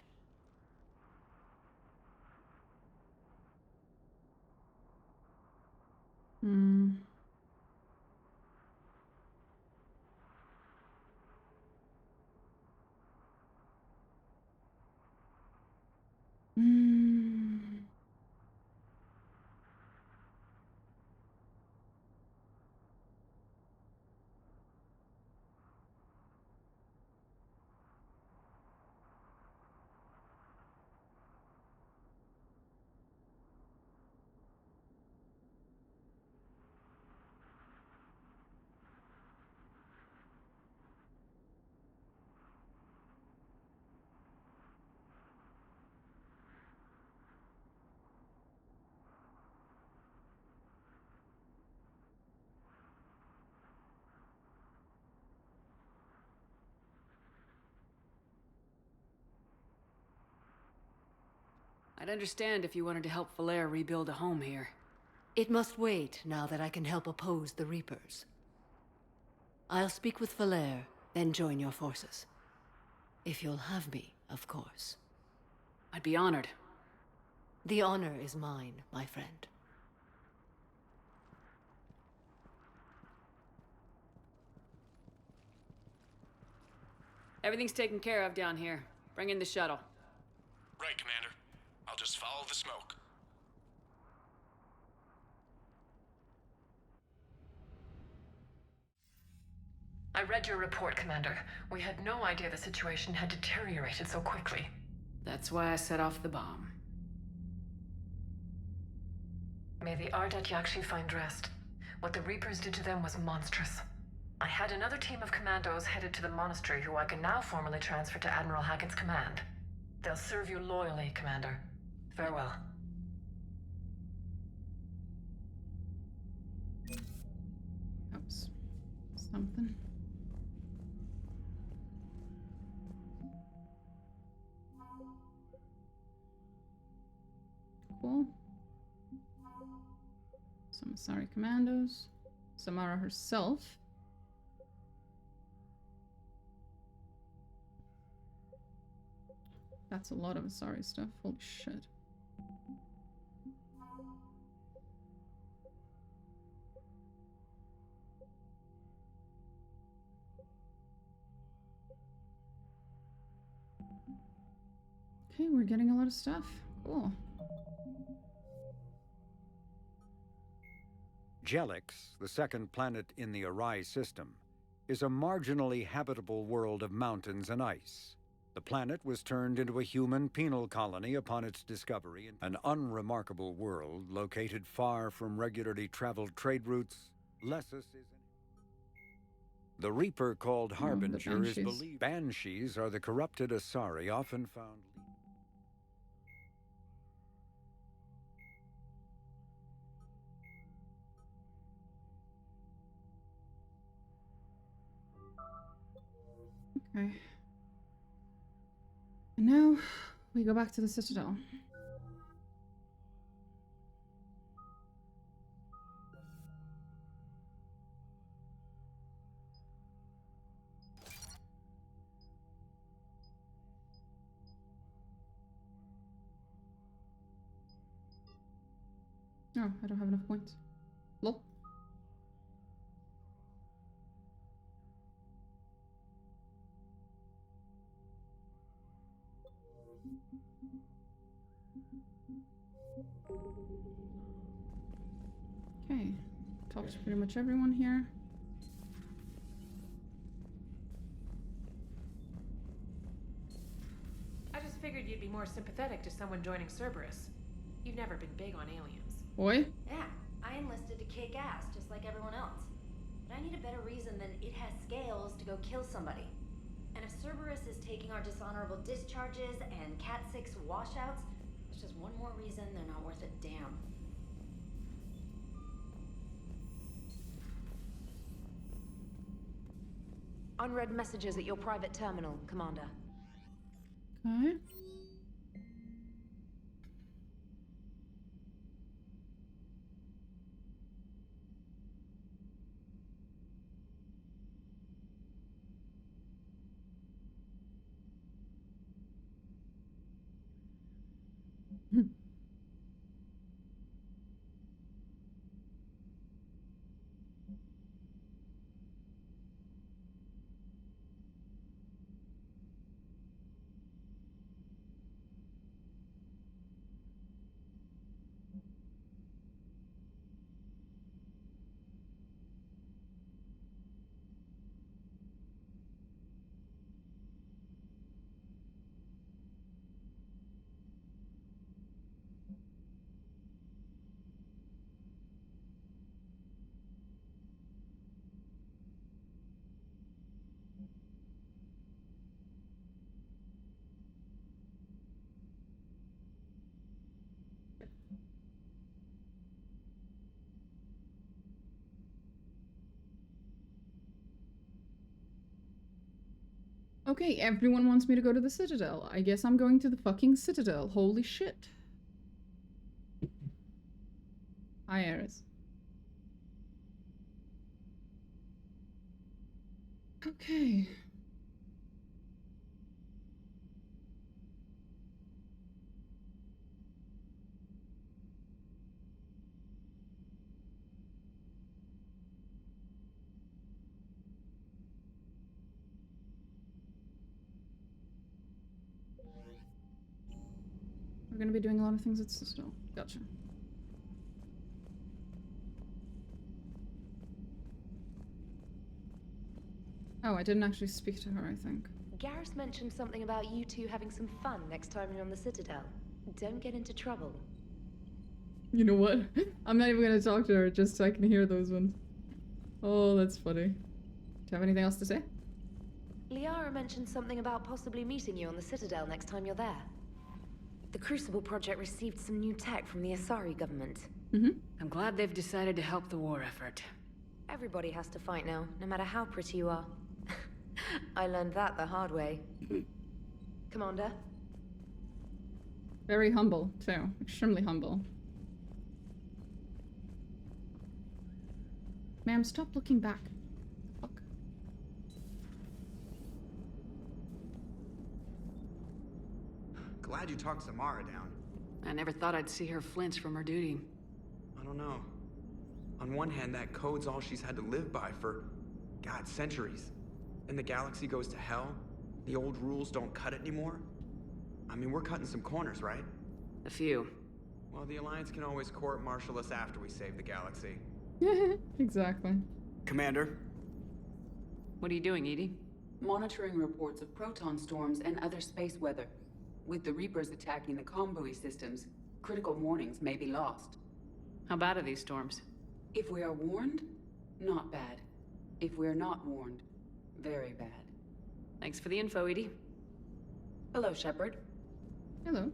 I'd understand if you wanted to help Valere rebuild a home here. It must wait now that I can help oppose the Reapers. I'll speak with Valere, then join your forces. If you'll have me, of course. I'd be honored. The honor is mine, my friend. Everything's taken care of down here. Bring in the shuttle. Right, Commander. I'll just follow the smoke. I read your report, Commander. We had no idea the situation had deteriorated so quickly. That's why I set off the bomb. May the Ardat Yakshi find rest. What the Reapers did to them was monstrous. I had another team of commandos headed to the monastery who I can now formally transfer to Admiral Hackett's command. They'll serve you loyally, Commander. Farewell. Oops. Something. Cool. Some Asari commandos. Samara herself. That's a lot of Asari stuff. Holy shit. Okay, we're getting a lot of stuff. Cool. Jelix, the second planet in the Arai system, is a marginally habitable world of mountains and ice. The planet was turned into a human penal colony upon its discovery, an unremarkable world located far from regularly traveled trade routes. Lessus is the Reaper called Harbinger is believed. Banshees are the corrupted Asari often found. Okay. And now we go back to the Citadel. Oh, I don't have enough points. Lol. Okay, talked to pretty much everyone here. I just figured you'd be more sympathetic to someone joining Cerberus. You've never been big on aliens. Boy? Yeah, I enlisted to kick ass, just like everyone else. But I need a better reason than it has scales to go kill somebody. And if Cerberus is taking our dishonorable discharges and Cat 6 washouts, it's just one more reason they're not worth a damn. Unread messages at your private terminal, Commander. Okay. Okay, everyone wants me to go to the Citadel. I guess I'm going to the fucking Citadel. Holy shit. Hi, Ares. Okay. We're gonna be doing a lot of things at Citadel. Gotcha. Oh, I didn't actually speak to her, I think. Garrus mentioned something about you two having some fun next time you're on the Citadel. Don't get into trouble. You know what? I'm not even gonna talk to her just so I can hear those ones. Oh, that's funny. Do you have anything else to say? Liara mentioned something about possibly meeting you on the Citadel next time you're there. The Crucible Project received some new tech from the Asari government. I'm glad they've decided to help the war effort. Everybody has to fight now, no matter how pretty you are. I learned that the hard way. Commander? Very humble, too. Extremely humble. Ma'am, stop looking back. Fuck. Glad you talked Samara down. I never thought I'd see her flinch from her duty. I don't know. On one hand, that code's all she's had to live by for, God, centuries. And the galaxy goes to hell. The old rules don't cut it anymore. I mean, we're cutting some corners, right? A few. Well, the Alliance can always court-martial us after we save the galaxy. Exactly. Commander? What are you doing, Edie? Monitoring reports of proton storms and other space weather. With the Reapers attacking the comm buoy systems, critical warnings may be lost. How bad are these storms? If we are warned, not bad. If we're not warned, very bad. Thanks for the info, Edie. Hello, Shepard. Hello.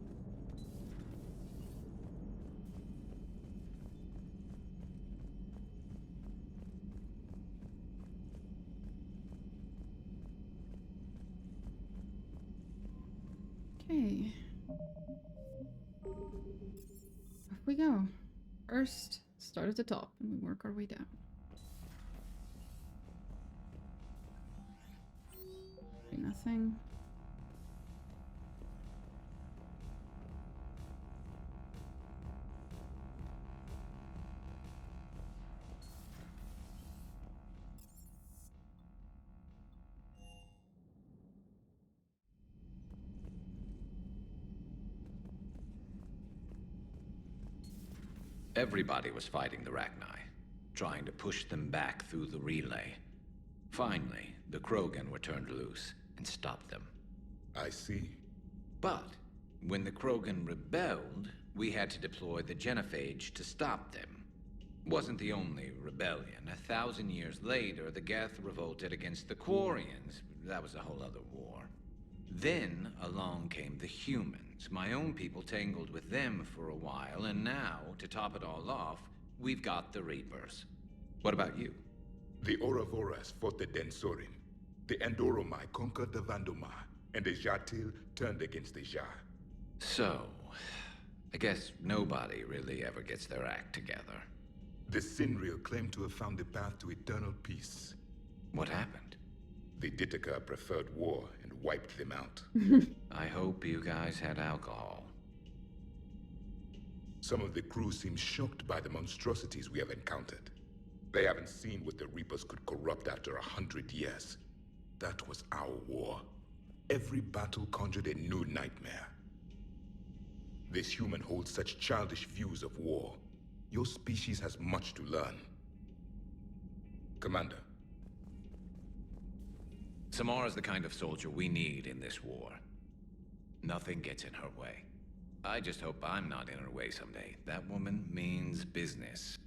Okay. Off we go. First, start at the top and we work our way down. Nothing. Everybody was fighting the Rachni, trying to push them back through the relay. Finally, the Krogan were turned loose and stopped them. I see. But when the Krogan rebelled, we had to deploy the genophage to stop them. Wasn't the only rebellion. 1,000 years later, the Geth revolted against the Quarians. That was a whole other war. Then along came the humans. My own people tangled with them for a while, and now, to top it all off, we've got the Reapers. What about you? The Ouroboros fought the Densorin. The Andoromai conquered the Vandomar, and the Jatil turned against the Jar. So, I guess nobody really ever gets their act together. The Sinreal claimed to have found the path to eternal peace. What happened? The Ditaka preferred war and wiped them out. I hope you guys had alcohol. Some of the crew seem shocked by the monstrosities we have encountered. They haven't seen what the Reapers could corrupt after 100 years. That was our war. Every battle conjured a new nightmare. This human holds such childish views of war. Your species has much to learn. Commander. Samara's the kind of soldier we need in this war. Nothing gets in her way. I just hope I'm not in her way someday. That woman means business.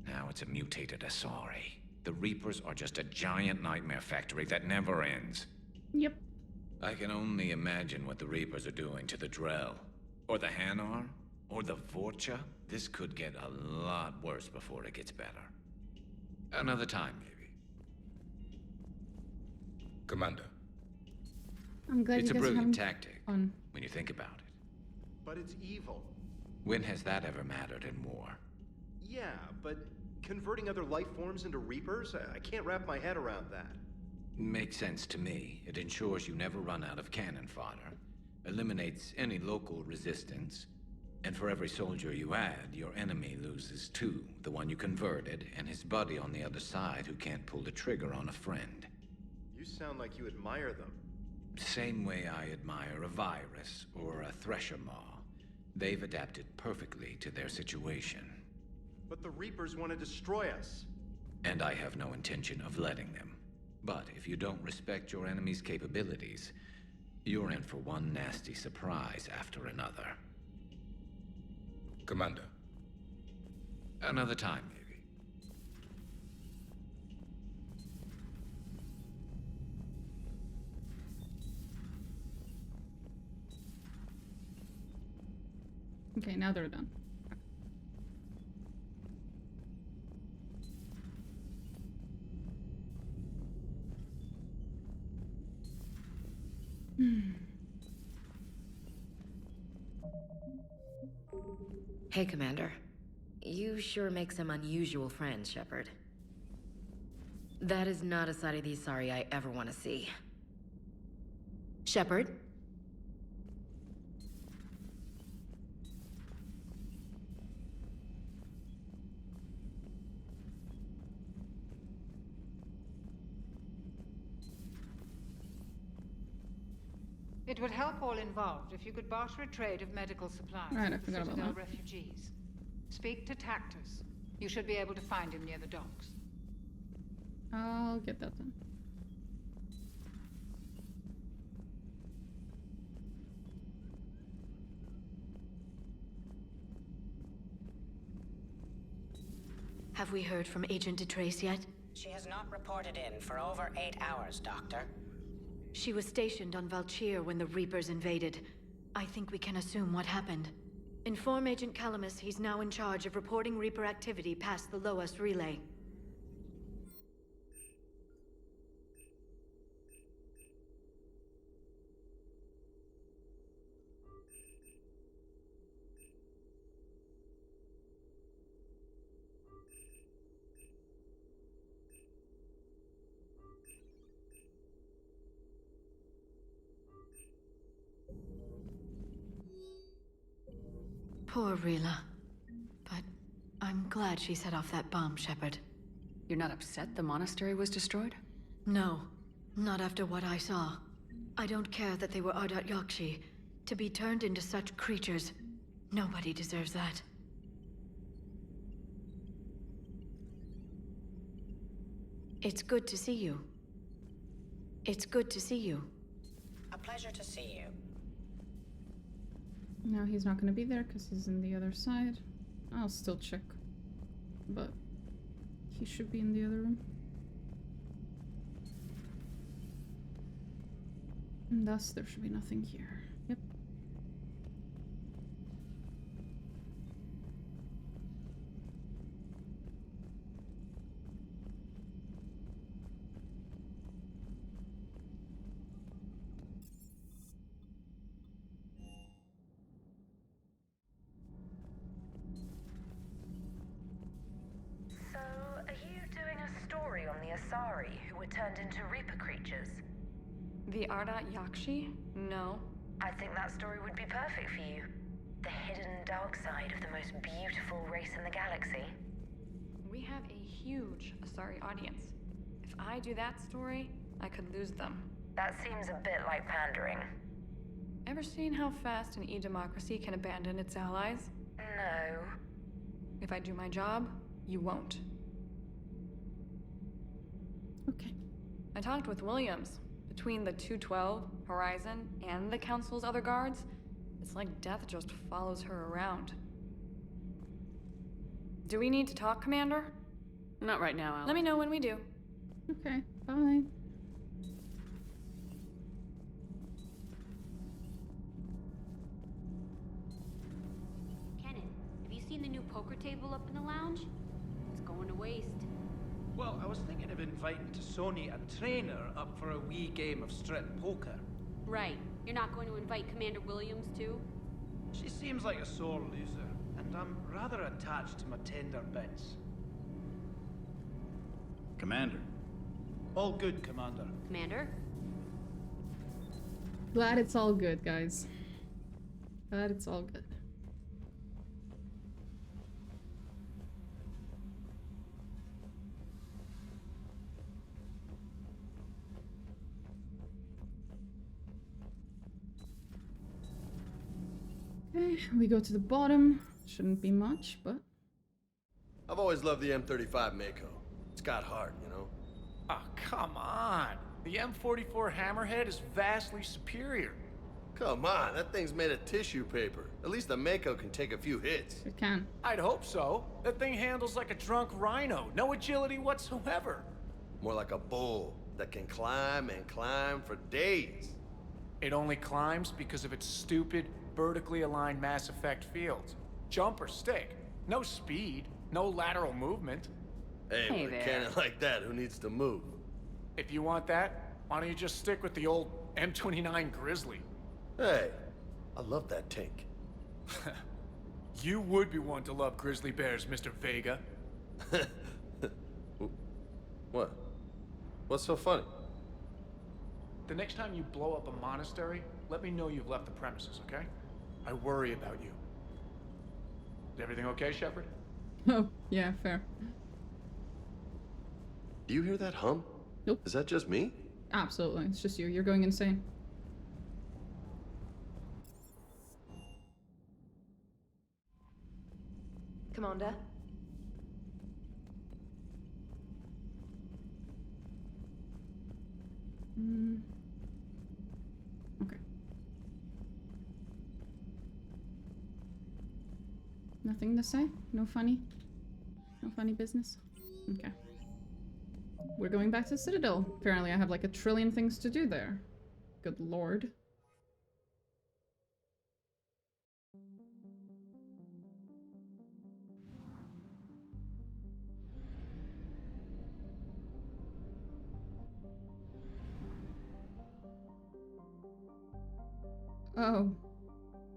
Now it's a mutated Asari. The Reapers are just a giant nightmare factory that never ends. Yep. I can only imagine what the Reapers are doing to the Drell. Or the Hanar. Or the Vorcha. This could get a lot worse before it gets better. Another time, maybe. Commander. I'm glad It's you a guys are brilliant having tactic, fun. when you think about it. But it's evil. When has that ever mattered in war? Yeah, but converting other life forms into Reapers? I can't wrap my head around that. Makes sense to me. It ensures you never run out of cannon fodder, eliminates any local resistance, and for every soldier you add, your enemy loses two, the one you converted, and his buddy on the other side who can't pull the trigger on a friend. You sound like you admire them. Same way I admire a virus or a thresher maw. They've adapted perfectly to their situation. But the Reapers want to destroy us. And I have no intention of letting them. But if you don't respect your enemy's capabilities, you're in for one nasty surprise after another. Commander. Another time, maybe. Okay, now they're done. Hey, Commander. You sure make some unusual friends, Shepard. That is not a side of the Asari I ever want to see. Shepard? It would help all involved if you could barter a trade of medical supplies Right, I with the forgot about Citadel that. refugees. Speak to Tactus. You should be able to find him near the docks. I'll get that then. Have we heard from Agent DeTrace yet? She has not reported in for over 8 hours, Doctor. She was stationed on Valchir when the Reapers invaded. I think we can assume what happened. Inform Agent Calamus he's now in charge of reporting Reaper activity past the Loas relay. Poor Rila. But I'm glad she set off that bomb, Shepard. You're not upset the monastery was destroyed? No, not after what I saw. I don't care that they were Ardat Yakshi. To be turned into such creatures, nobody deserves that. It's good to see you. It's good to see you. A pleasure to see you. No, he's not going to be there because he's in the other side. I'll still check. But he should be in the other room. And thus, there should be nothing here. Yep. So, are you doing a story on the Asari who were turned into Reaper creatures? The Ardat Yakshi? No. I think that story would be perfect for you. The hidden dark side of the most beautiful race in the galaxy. We have a huge Asari audience. If I do that story, I could lose them. That seems a bit like pandering. Ever seen how fast an e-democracy can abandon its allies? No. If I do my job, you won't. Okay. I talked with Williams. Between the 212, Horizon, and the Council's other guards, it's like death just follows her around. Do we need to talk, Commander? Not right now, Alex. Let me know when we do. Okay, bye. Kenan, have you seen the new poker table up in the lounge? It's going to waste. Well, I was thinking of inviting Sony a trainer up for a wee game of strip poker. Right. You're not going to invite Commander Williams, too? She seems like a sore loser, and I'm rather attached to my tender bits. Commander. All good, Commander. Commander? Glad it's all good, guys. Glad it's all good. Okay, we go to the bottom. Shouldn't be much, but... I've always loved the M35 Mako. It's got heart, you know? Oh, come on. The M44 Hammerhead is vastly superior. Come on, that thing's made of tissue paper. At least the Mako can take a few hits. It can. I'd hope so. That thing handles like a drunk rhino. No agility whatsoever. More like a bull that can climb and climb for days. It only climbs because of its stupid, vertically aligned Mass Effect fields. Jump or stick. No speed. No lateral movement. Hey, with a cannon like that, who needs to move? If you want that, why don't you just stick with the old M29 Grizzly? Hey, I love that tank. You would be one to love grizzly bears, Mr. Vega. What? What's so funny? The next time you blow up a monastery, let me know you've left the premises, okay? I worry about you. Is everything okay, Shepard? Oh, yeah, fair. Do you hear that hum? Nope. Is that just me? Absolutely, it's just you. You're going insane. Commander? Okay. Nothing to say? No funny? No funny business? Okay. We're going back to the Citadel. Apparently I have like a trillion things to do there. Good lord. Oh.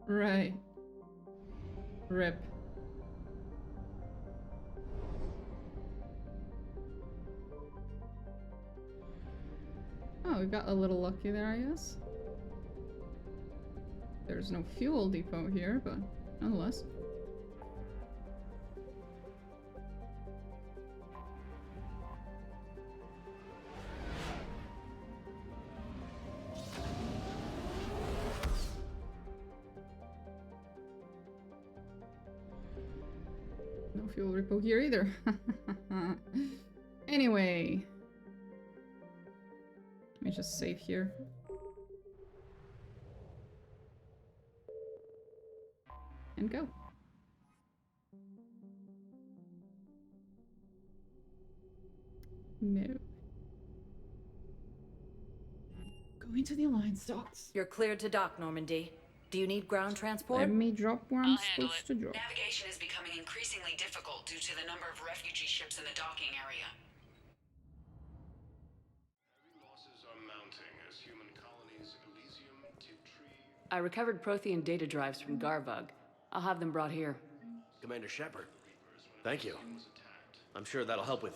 Right. Rip. Oh, we got a little lucky there, I guess. There's no fuel depot here, but nonetheless. No fuel repo here either. Anyway. Let me just save here. And go. No. Going to the Alliance docks. You're cleared to dock, Normandy. Do you need ground transport? Let me drop where I'm supposed to drop. Navigation is becoming increasingly difficult due to the number of refugee ships in the docking area. I recovered Prothean data drives from Garvug. I'll have them brought here. Commander Shepard, thank you. I'm sure that'll help with,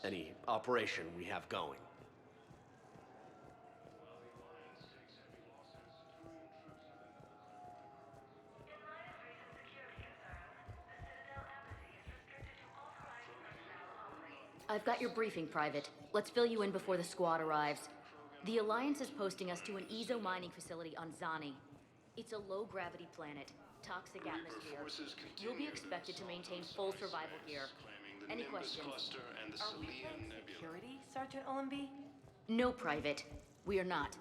any operation we have going. I've got your briefing, Private. Let's fill you in before the squad arrives. The Alliance is posting us to an EZO mining facility on Zani. It's a low-gravity planet, toxic atmosphere. You'll be expected to maintain full survival gear. Any questions? Are we playing security, Sergeant Ullenby? No, Private. We are not.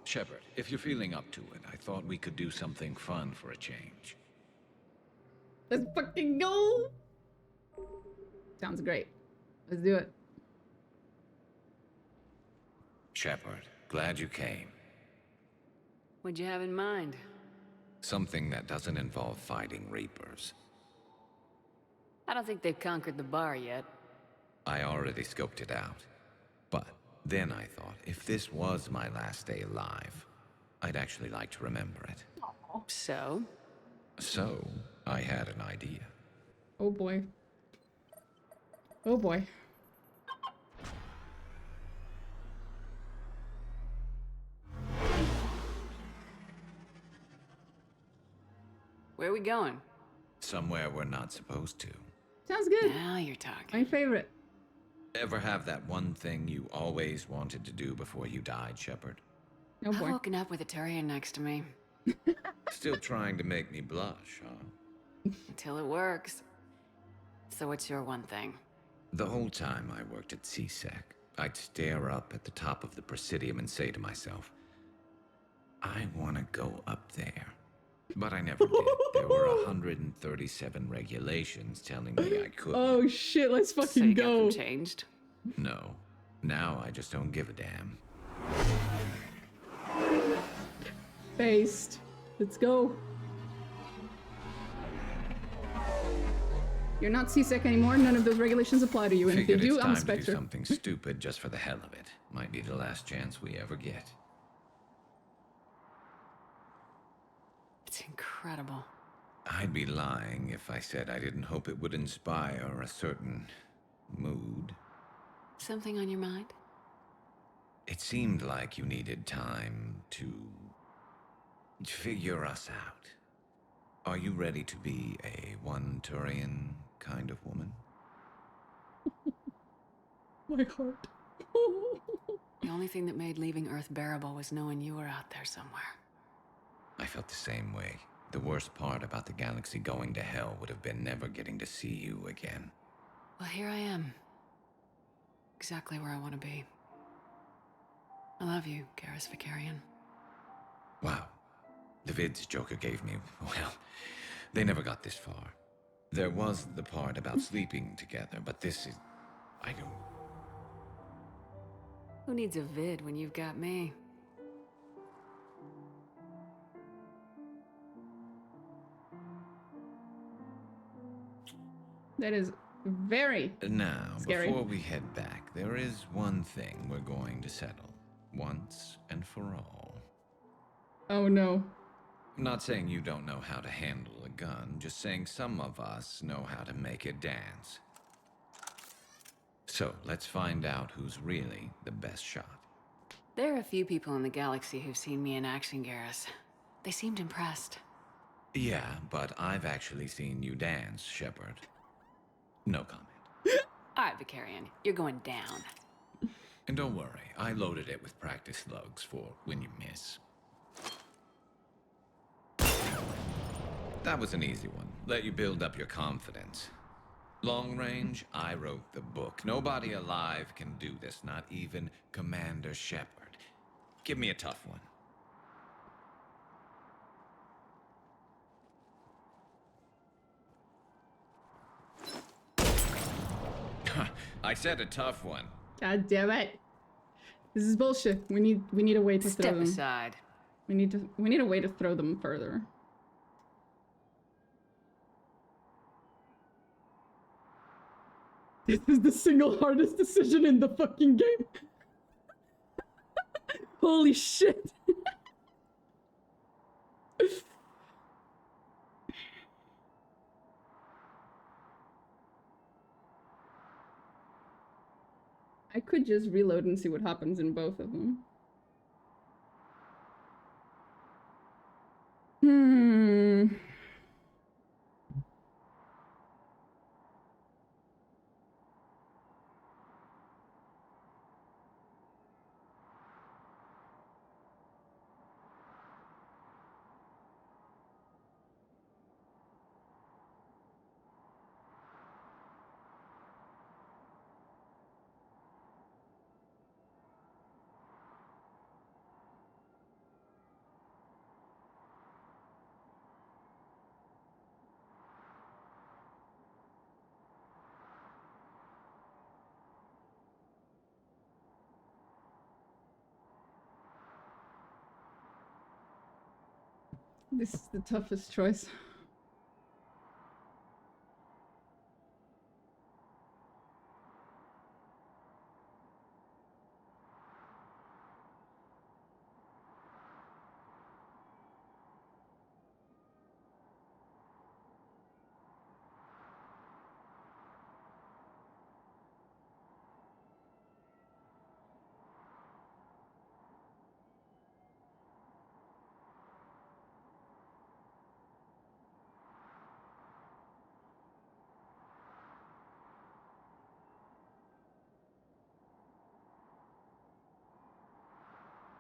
Shepard, if you're feeling up to it, I thought we could do something fun for a change. Let's fucking go! Sounds great. Let's do it. Shepard, glad you came. What'd you have in mind? Something that doesn't involve fighting Reapers. I don't think they've conquered the bar yet. I already scoped it out. But Then I thought, if this was my last day alive, I'd actually like to remember it. So? So, I had an idea. Oh boy. Oh boy. Where are we going? Somewhere we're not supposed to. Sounds good. Now you're talking. My favorite. Ever have that one thing you always wanted to do before you died, Shepard? Oh boy. I've woken up with a Turian next to me. Still trying to make me blush, huh? Until it works. So what's your one thing? The whole time I worked at CSEC, I'd stare up at the top of the Presidium and say to myself, I want to go up there. But I never did. There were 137 regulations telling me I couldn't. Oh shit, let's fucking so you go. Got them changed? No. Now I just don't give a damn. Based. Let's go. You're not CSEC anymore. None of those regulations apply to you. And if they Figured do, it's I'm a time to do Spectre. something stupid just for the hell of it. Might be the last chance we ever get. It's incredible. I'd be lying if I said I didn't hope it would inspire a certain mood. Something on your mind? It seemed like you needed time to figure us out. Are you ready to be a one Turian kind of woman? My heart. The only thing that made leaving Earth bearable was knowing you were out there somewhere. I felt the same way. The worst part about the galaxy going to hell would have been never getting to see you again. Well, here I am. Exactly where I want to be. I love you, Garrus Vicarian. Wow. The vids Joker gave me, well, they never got this far. There was the part about sleeping together, but this is... I don't... Who needs a vid when you've got me? That is very Now, scary. before we head back, there is one thing we're going to settle. Once and for all. Oh no. I'm not saying you don't know how to handle a gun, just saying some of us know how to make it dance. So, let's find out who's really the best shot. There are a few people in the galaxy who've seen me in action, Garrus. They seemed impressed. Yeah, but I've actually seen you dance, Shepard. No comment. Alright, Vicarian, you're going down. And don't worry, I loaded it with practice slugs for when you miss. That was an easy one. Let you build up your confidence. Long range, I wrote the book. Nobody alive can do this, not even Commander Shepard. Give me a tough one. I said a tough one. God damn it. This is bullshit. We need a way to throw them. Step aside. We need a way to throw them further. This is the single hardest decision in the fucking game. Holy shit. I could just reload and see what happens in both of them. This is the toughest choice.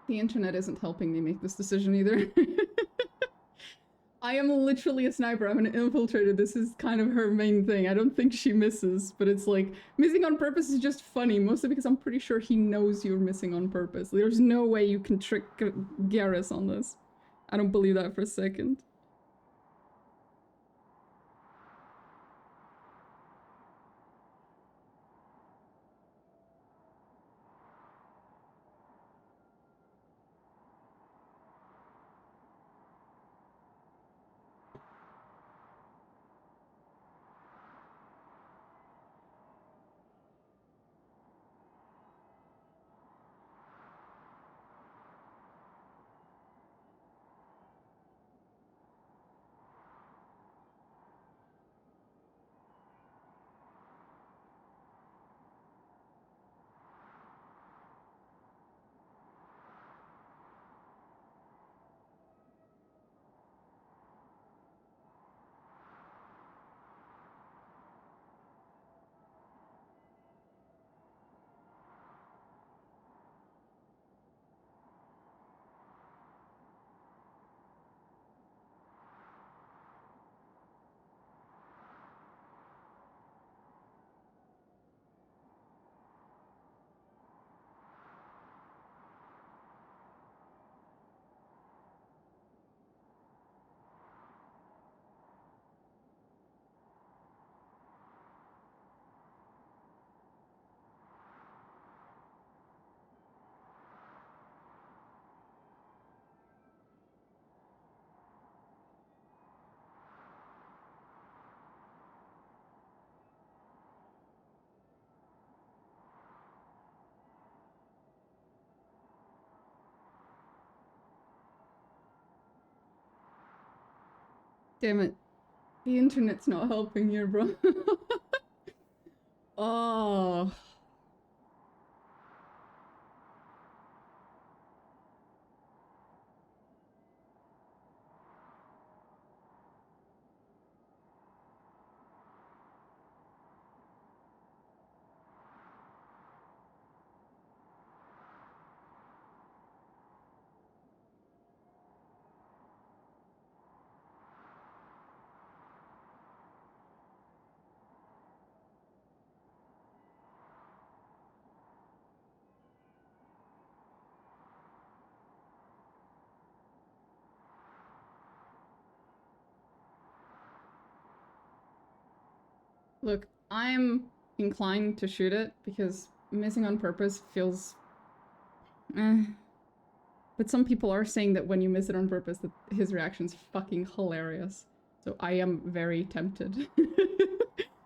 The internet isn't helping me make this decision either. I am literally a sniper. I'm an infiltrator. This is kind of her main thing. I don't think she misses, but it's like, missing on purpose is just funny, mostly because I'm pretty sure he knows you're missing on purpose. There's no way you can trick Garrus on this. I don't believe that for a second. Damn it. The internet's not helping here, bro. Oh. Look, I'm inclined to shoot it because missing on purpose feels... But some people are saying that when you miss it on purpose, that his reaction's fucking hilarious. So I am very tempted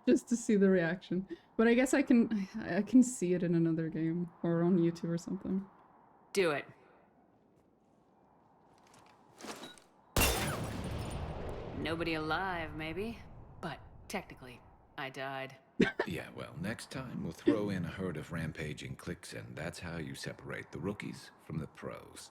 just to see the reaction. But I guess I can see it in another game or on YouTube or something. Do it. Nobody alive, maybe. But technically, I died. Yeah, well, next time we'll throw in a herd of rampaging cliques, and that's how you separate the rookies from the pros.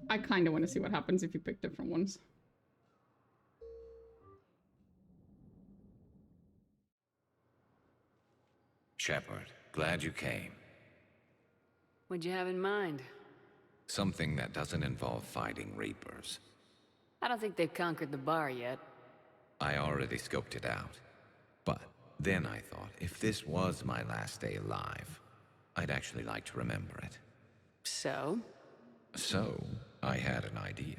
I kind of want to see what happens if you pick different ones. Shepard, glad you came. What'd you have in mind? Something that doesn't involve fighting Reapers. I don't think they've conquered the bar yet. I already scoped it out. But then I thought, if this was my last day alive, I'd actually like to remember it. So? So, I had an idea.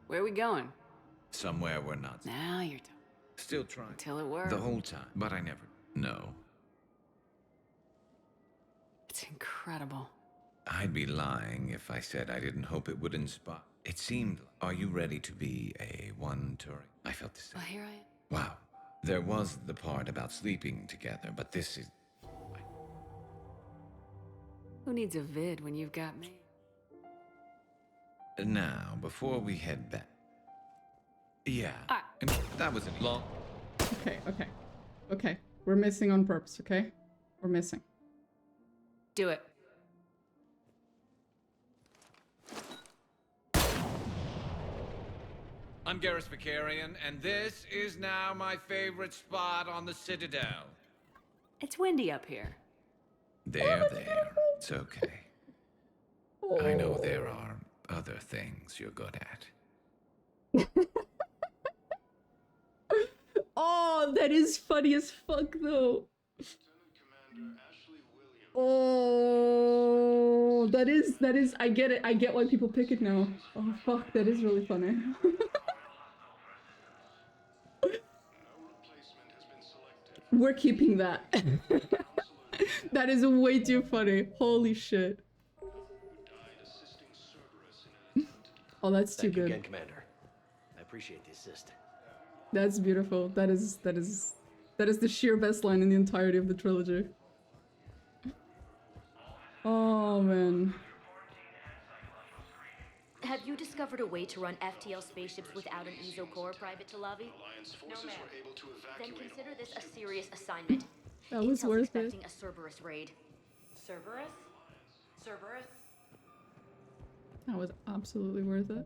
Where are we going? Somewhere we're not. Now you're talking. Still trying. Until it works. The whole time, but I never... No. It's incredible. I'd be lying if I said I didn't hope it would inspire. It seemed... Are you ready to be a one-Turing? I felt the same. Well, here I am. Wow. There was the part about sleeping together, but this is... Who needs a vid when you've got me? Now, before we head back... Yeah. And that wasn't long. Okay, okay. Okay. We're missing on purpose, okay? We're missing. Do it. I'm Garrus Vicarian, and this is now my favorite spot on the Citadel. It's windy up here. There. It's okay. I know there are other things you're good at. Oh, that is funny as fuck, though. Oh, that is, I get it. I get why people pick it now. Oh, fuck, that is really funny. We're keeping that. That is way too funny. Holy shit. Oh, that's too Thank you good. again, Commander. I appreciate the assist. That's beautiful. That is the sheer best line in the entirety of the trilogy. Oh, man. Have you discovered a way to run FTL spaceships without an ESO core, Private Talavi? No, ma'am. Then consider this a serious assignment. That was Intel's worth it. expecting a Cerberus raid. Cerberus? Cerberus? That was absolutely worth it.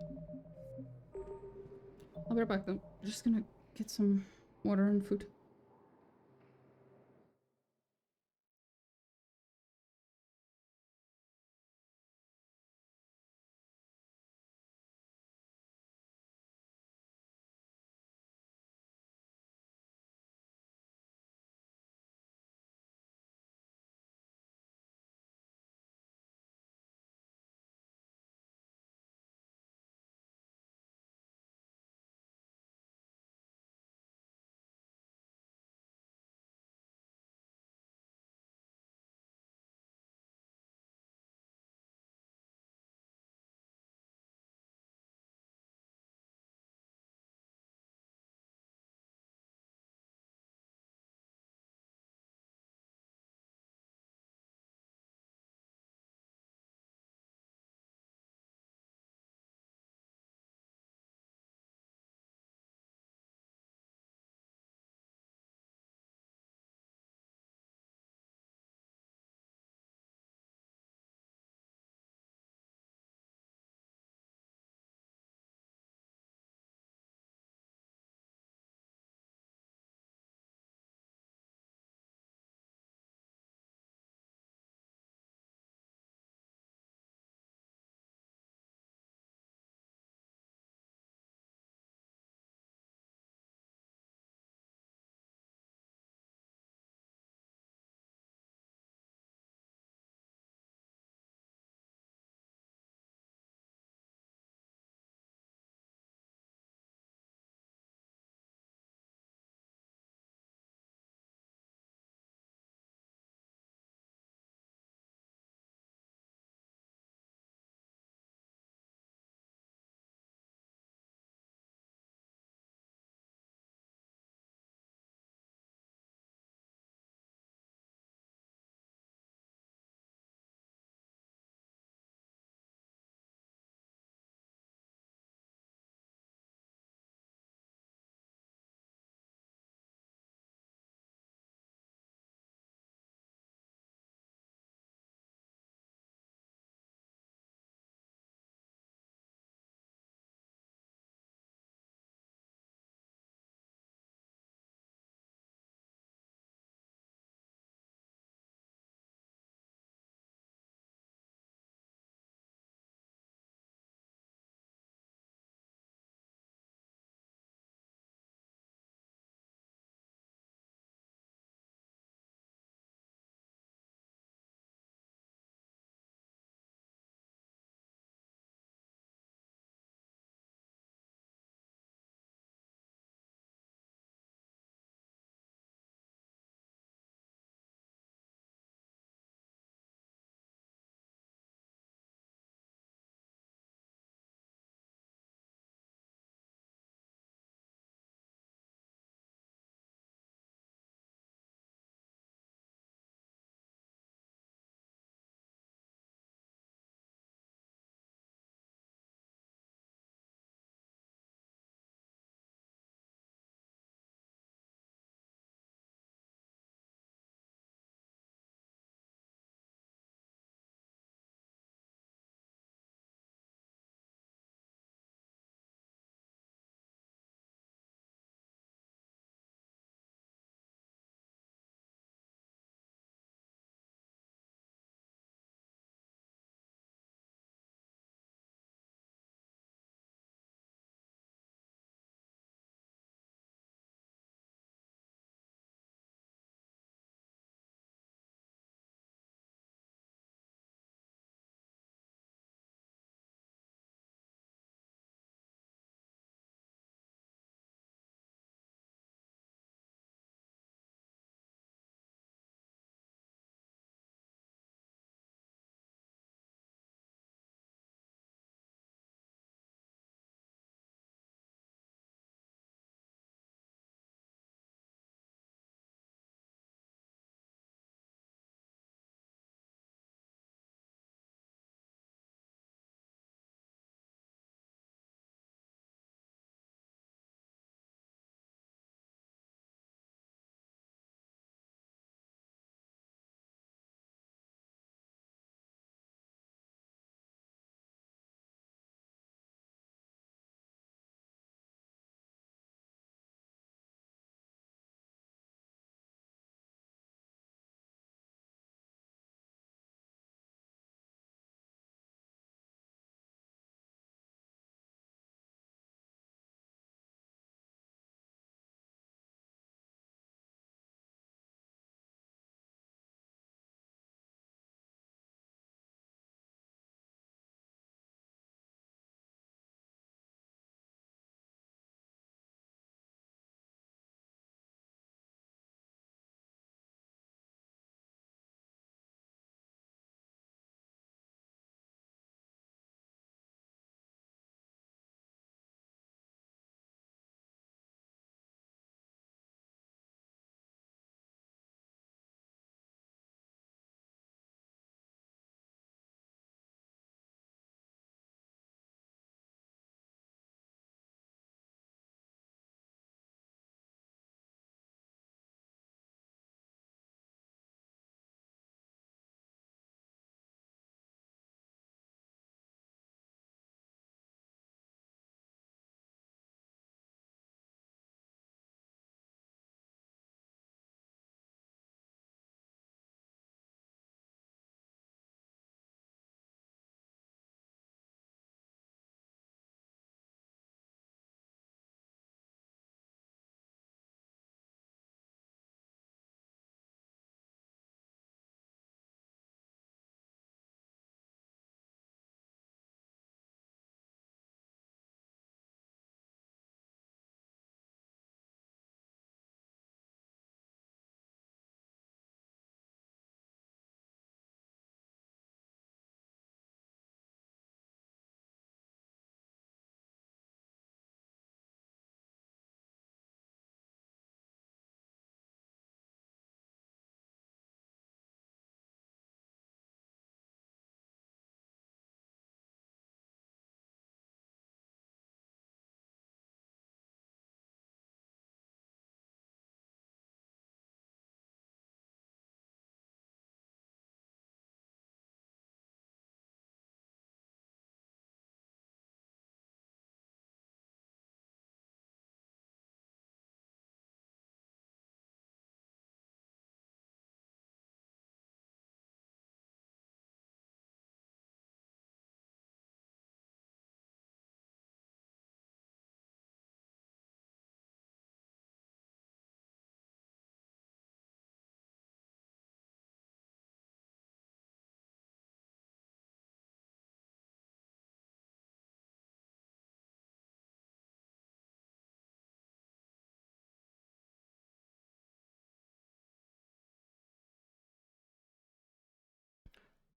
I'll be right back though. Just gonna get some water and food.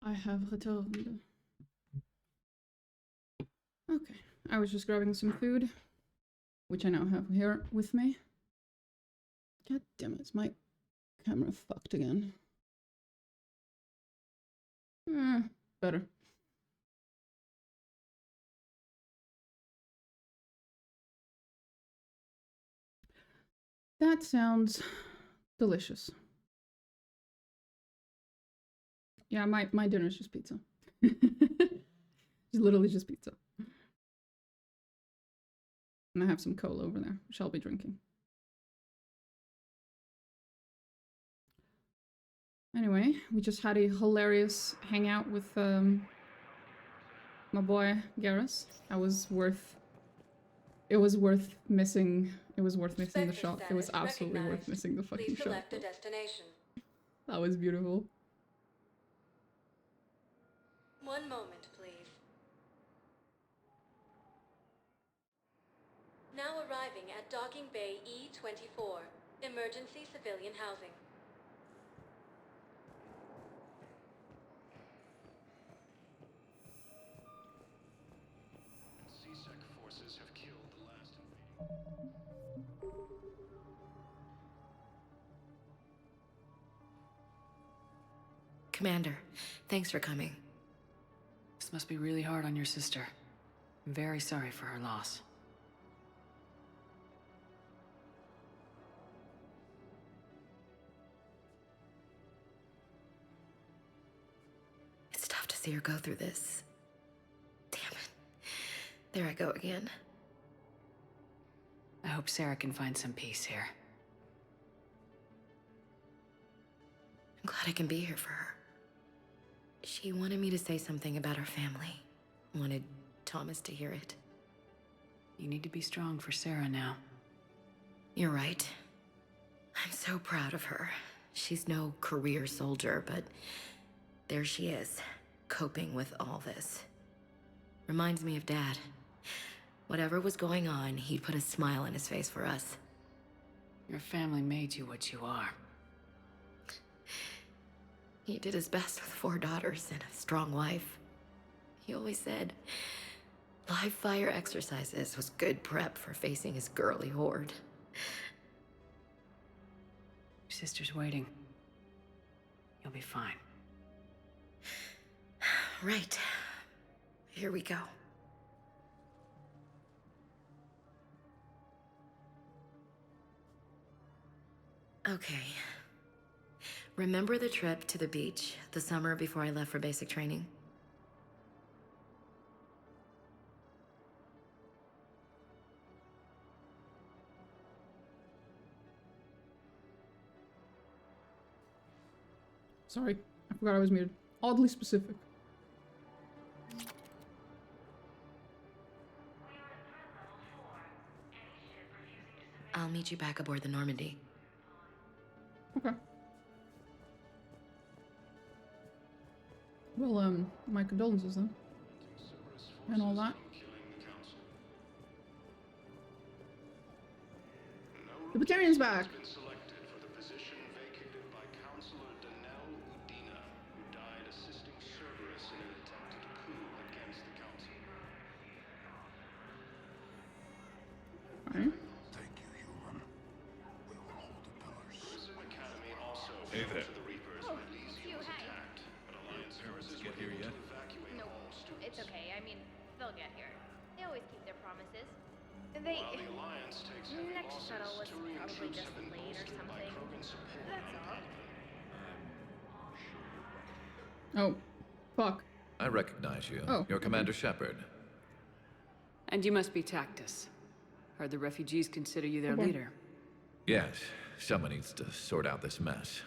I have returned. Okay, I was just grabbing some food, which I now have here with me. God damn it, is my camera fucked again? Better. That sounds delicious. Yeah, my dinner's just pizza. It's literally just pizza. And I have some cola over there, which I'll be drinking. Anyway, we just had a hilarious hangout with my boy Garrus. It was worth missing. It was worth missing the shot. It was absolutely worth missing the fucking shot. Select a destination. That was beautiful. 1 moment, please. Now arriving at Docking Bay E24, emergency civilian housing. CSEC forces have killed the last invading. Commander, thanks for coming. This must be really hard on your sister. I'm very sorry for her loss. It's tough to see her go through this. Damn it. There I go again. I hope Sarah can find some peace here. I'm glad I can be here for her. She wanted me to say something about her family. Wanted Thomas to hear it. You need to be strong for Sarah now. You're right. I'm so proud of her. She's no career soldier, but there she is, coping with all this. Reminds me of Dad. Whatever was going on, he'd put a smile on his face for us. Your family made you what you are. He did his best with 4 daughters and a strong wife. He always said live fire exercises was good prep for facing his girly horde. Your sister's waiting. You'll be fine. Right. Here we go. Okay. Remember the trip to the beach the summer before I left for basic training? Sorry, I forgot I was muted. Oddly specific. I'll meet you back aboard the Normandy. Okay. Well, my condolences then. And all that. The Batarian's back! Alright. Thank you, human. We will hold the pillars. Academy also Hey there. to the Reapers when Elysium was attacked, but Alliance forces Get were here able yet? to evacuate No, all students. it's okay. I mean, they'll get here. They always keep their promises. While the Alliance takes heavy Next losses, shuttle was Turian probably troops just have been late or bolstered by something. Krogan support That's and all. Oh. Fuck. I recognize you. Oh, You're Commander Shepard. And you must be Tactus. Heard the refugees consider you their Okay. leader. Yes, someone needs to sort out this mess.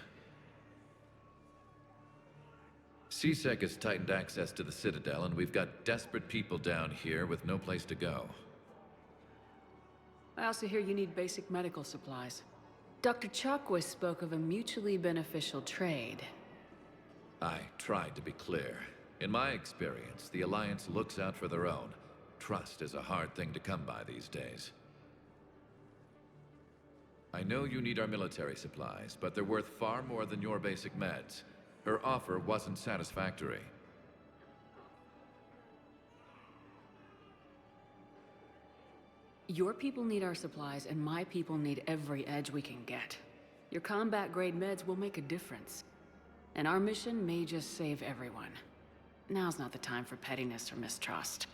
CSEC has tightened access to the Citadel, and we've got desperate people down here with no place to go. I also hear you need basic medical supplies. Dr. Chakwas spoke of a mutually beneficial trade. I tried to be clear. In my experience, the Alliance looks out for their own. Trust is a hard thing to come by these days. I know you need our military supplies, but they're worth far more than your basic meds. Her offer wasn't satisfactory. Your people need our supplies, and my people need every edge we can get. Your combat-grade meds will make a difference. And our mission may just save everyone. Now's not the time for pettiness or mistrust.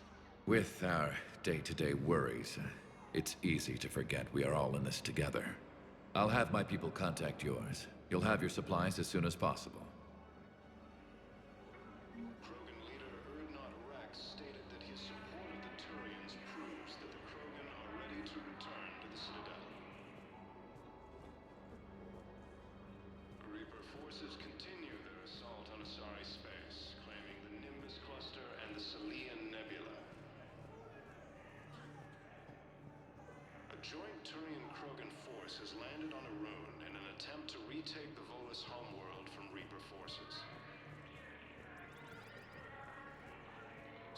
With our day-to-day worries, it's easy to forget we are all in this together. I'll have my people contact yours. You'll have your supplies as soon as possible. Krogan leader Erdnot Rex stated that his support of the Turians proves that the Krogan are ready to return to the Citadel. Reaper forces continue their assault on Asari space, claiming the Nimbus Cluster and the Salian Nebula. A joint Turian-Krogan force has landed on a rune in an attempt to retake the Volus homeworld from Reaper forces.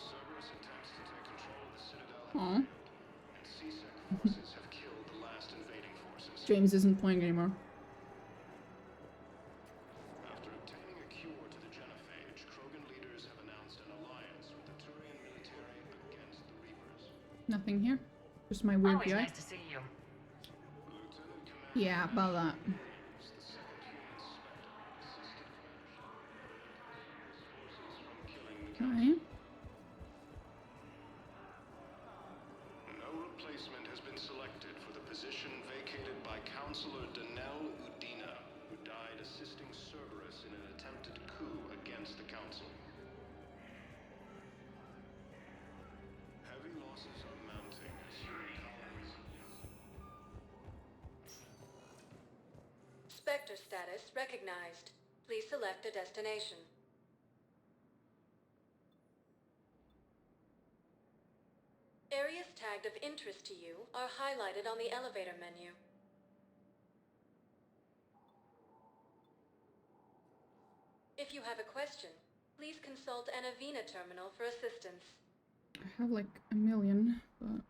Cerberus attempts to take control of the Citadel, Aw. and CSEC forces have killed the last invading forces. James isn't playing anymore. After obtaining a cure to the genophage, Krogan leaders have announced an alliance with the Turian military against the Reapers. Nothing here. Just my weird Always guy. nice to see you. Yeah, about that. Okay. No replacement has been selected for the position vacated by Counselor Danelle Udina, who died assisting Cerberus in an attempted coup against the Council. Heavy losses are mounting as human colonies. Spectre status recognized. Please select a destination. Areas tagged of interest to you are highlighted on the elevator menu. If you have a question, please consult an Avena terminal for assistance. I have like a million, but...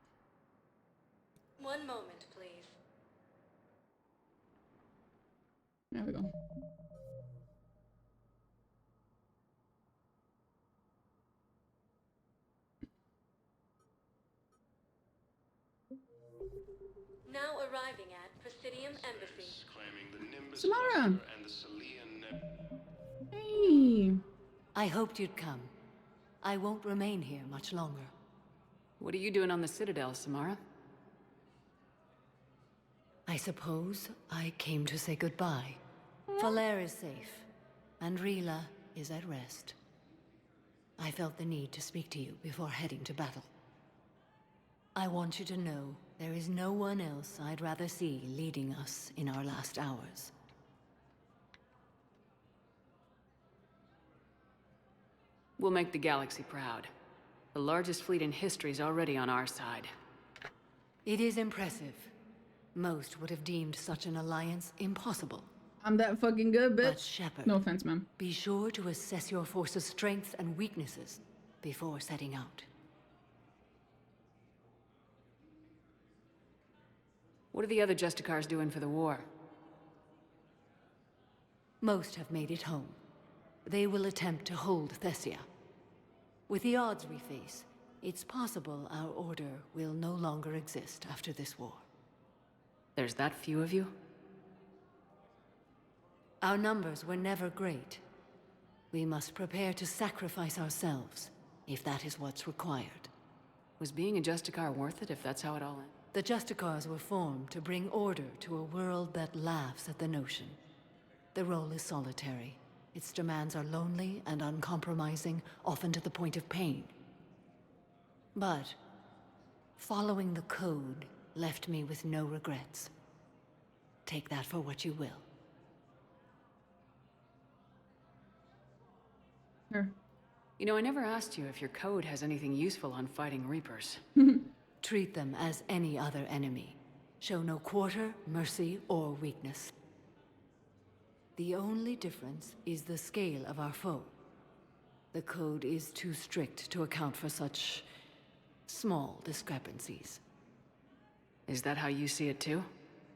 One moment, please. There we go. Now arriving at Presidium Embassy. Claiming the Nimbus Samara! Cluster and the Salian Nebula. Hey! I hoped you'd come. I won't remain here much longer. What are you doing on the Citadel, Samara? I suppose I came to say goodbye. Valere is safe, and Rila is at rest. I felt the need to speak to you before heading to battle. I want you to know there is no one else I'd rather see leading us in our last hours. We'll make the galaxy proud. The largest fleet in history is already on our side. It is impressive. Most would have deemed such an alliance impossible. I'm that fucking good, bitch. But Shepard, no offense, ma'am. Be sure to assess your force's strengths and weaknesses before setting out. What are the other Justicars doing for the war? Most have made it home. They will attempt to hold Thessia. With the odds we face, it's possible our order will no longer exist after this war. There's that few of you? Our numbers were never great. We must prepare to sacrifice ourselves, if that is what's required. Was being a Justicar worth it if that's how it all ends? The Justicars were formed to bring order to a world that laughs at the notion. The role is solitary. Its demands are lonely and uncompromising, often to the point of pain. But following the code left me with no regrets. Take that for what you will. Sure. You know, I never asked you if your code has anything useful on fighting Reapers. Treat them as any other enemy. Show no quarter, mercy, or weakness. The only difference is the scale of our foe. The code is too strict to account for such small discrepancies. Is that how you see it too?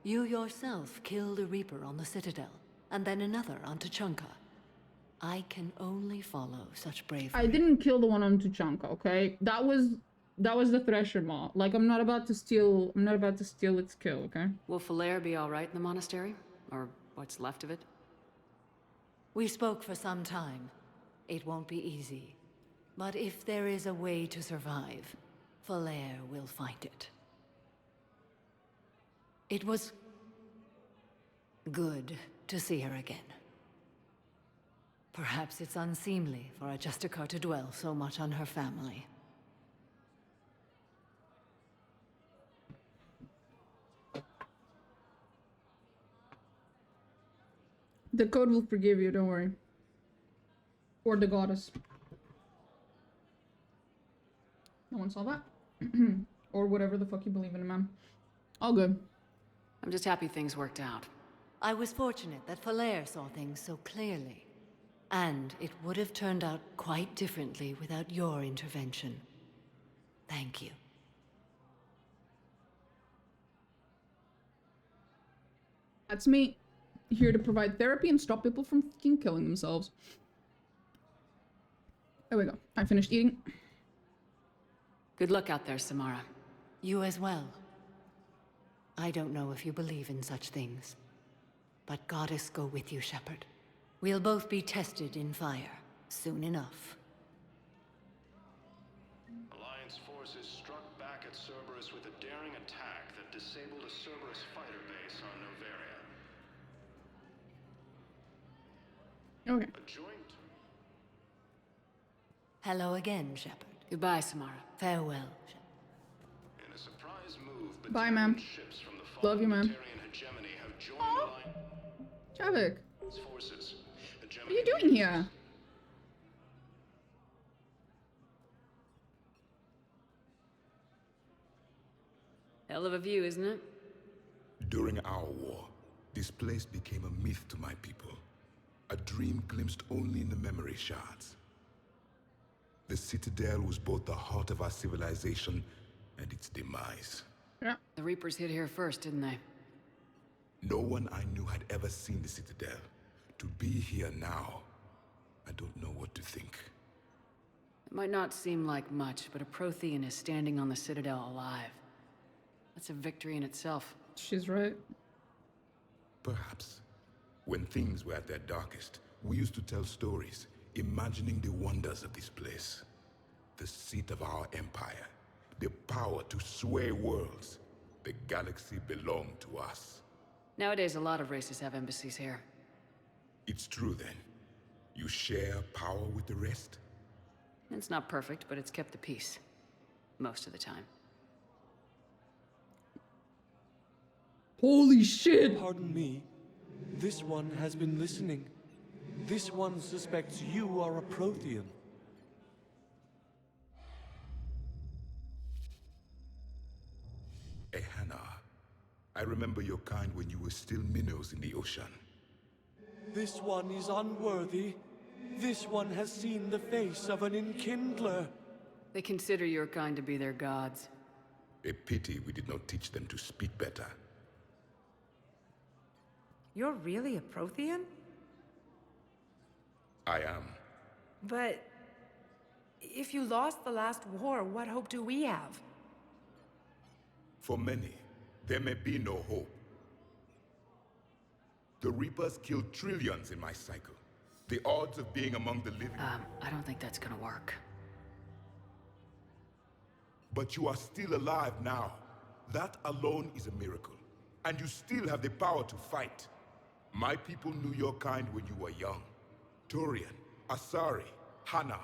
You yourself killed a Reaper on the Citadel, and then another on Tuchanka. I can only follow such bravery. I didn't kill the one on Tuchanka, okay? That was the Thresher Maw. Like, I'm not about to steal its kill, okay? Will Falair be alright in the monastery? Or what's left of it? We spoke for some time. It won't be easy. But if there is a way to survive, Falair will find it. It was good to see her again. Perhaps it's unseemly for a Justicar to dwell so much on her family. The code will forgive you, don't worry. Or the goddess. No one saw that? Or whatever the fuck you believe in, man. All good. I'm just happy things worked out. I was fortunate that Falair saw things so clearly. And it would have turned out quite differently without your intervention. Thank you. That's me. Here to provide therapy and stop people from fucking killing themselves. There we go. I finished eating. Good luck out there, Samara. You as well. I don't know if you believe in such things, but Goddess go with you, Shepard. We'll both be tested in fire, soon enough. Alliance forces struck back at Cerberus with a daring attack that disabled a Cerberus fighter base on Noveria. Okay. A joint... Hello again, Shepard. Goodbye, Samara. Farewell. In a surprise move, bye, ma'am. ships from the Love you, ma'am. hegemony have joined Javik, Alliance forces. what are you doing here? Hell of a view, isn't it? During our war, this place became a myth to my people. A dream glimpsed only in the memory shards. The Citadel was both the heart of our civilization and its demise. Yeah. The Reapers hit here first, didn't they? No one I knew had ever seen the Citadel. To be here now, I don't know what to think. It might not seem like much, but a Prothean is standing on the Citadel alive. That's a victory in itself. She's right. Perhaps. When things were at their darkest, we used to tell stories, imagining the wonders of this place. The seat of our empire. The power to sway worlds. The galaxy belonged to us. Nowadays, a lot of races have embassies here. It's true then. You share power with the rest? It's not perfect, but it's kept the peace. Most of the time. Holy shit! Pardon me. This one has been listening. This one suspects you are a Prothean. Ehana, I remember your kind when you were still minnows in the ocean. This one is unworthy. This one has seen the face of an enkindler. They consider your kind to be their gods. A pity we did not teach them to speak better. You're really a Prothean? I am. But if you lost the last war, what hope do we have? For many, there may be no hope. The Reapers killed trillions in my cycle. The odds of being among the living... I don't think that's gonna work. But you are still alive now. That alone is a miracle. And you still have the power to fight. My people knew your kind when you were young. Turian, Asari, Hana.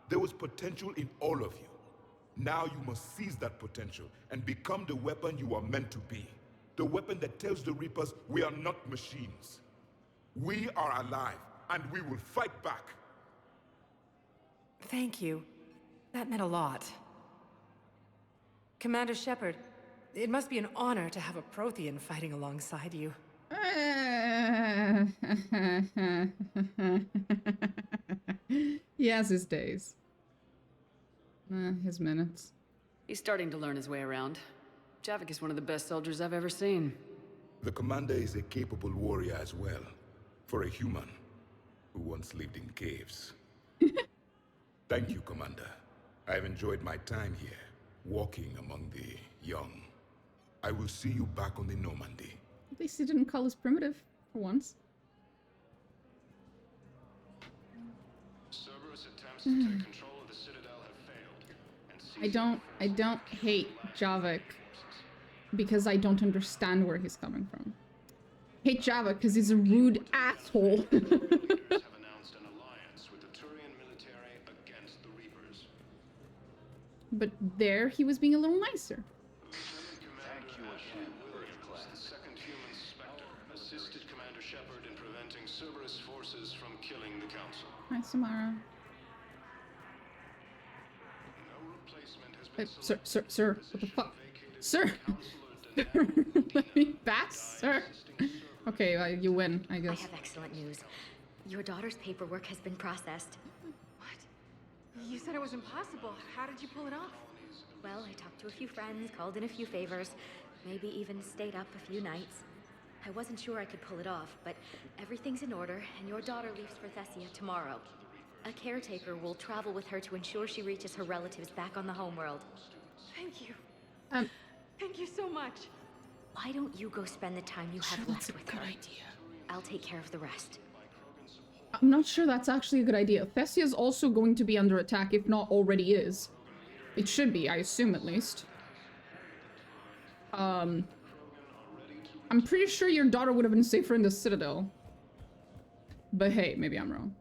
There was potential in all of you. Now you must seize that potential and become the weapon you are meant to be. The weapon that tells the Reapers we are not machines. We are alive, and we will fight back. Thank you. That meant a lot. Commander Shepard, it must be an honor to have a Prothean fighting alongside you. He has his days. His minutes. He's starting to learn his way around. Javik is one of the best soldiers I've ever seen. The commander is a capable warrior as well, for a human. who once lived in caves. Thank you, Commander. I've enjoyed my time here, walking among the young. I will see you back on the Normandy. At least he didn't call us primitive, for once. Cerberus attempts to take control of the Citadel have failed. I don't hate Javik because I don't understand where he's coming from. Hate Javik because he's a rude asshole. Have announced an alliance with the Turian military against the Reapers. But there he was being a little nicer. Second human Spectre assisted Commander Shepard in preventing Cerberus forces from killing the Council. Hi, Samara. Sir, what the fuck? Sir! Let me pass, sir! Okay, you win, I guess. I have excellent news. Your daughter's paperwork has been processed. You said it was impossible. How did you pull it off? Well, I talked to a few friends, called in a few favors, maybe even stayed up a few nights. I wasn't sure I could pull it off, but everything's in order, and your daughter leaves for Thessia tomorrow. A caretaker will travel with her to ensure she reaches her relatives back on the homeworld. Thank you. Thank you so much. Why don't you go spend the time you have left with her? I'll take care of the rest. I'm not sure that's actually a good idea. Thessia's also going to be under attack, if not already is. It should be, I assume, at least. I'm pretty sure your daughter would have been safer in the Citadel. But hey, maybe I'm wrong.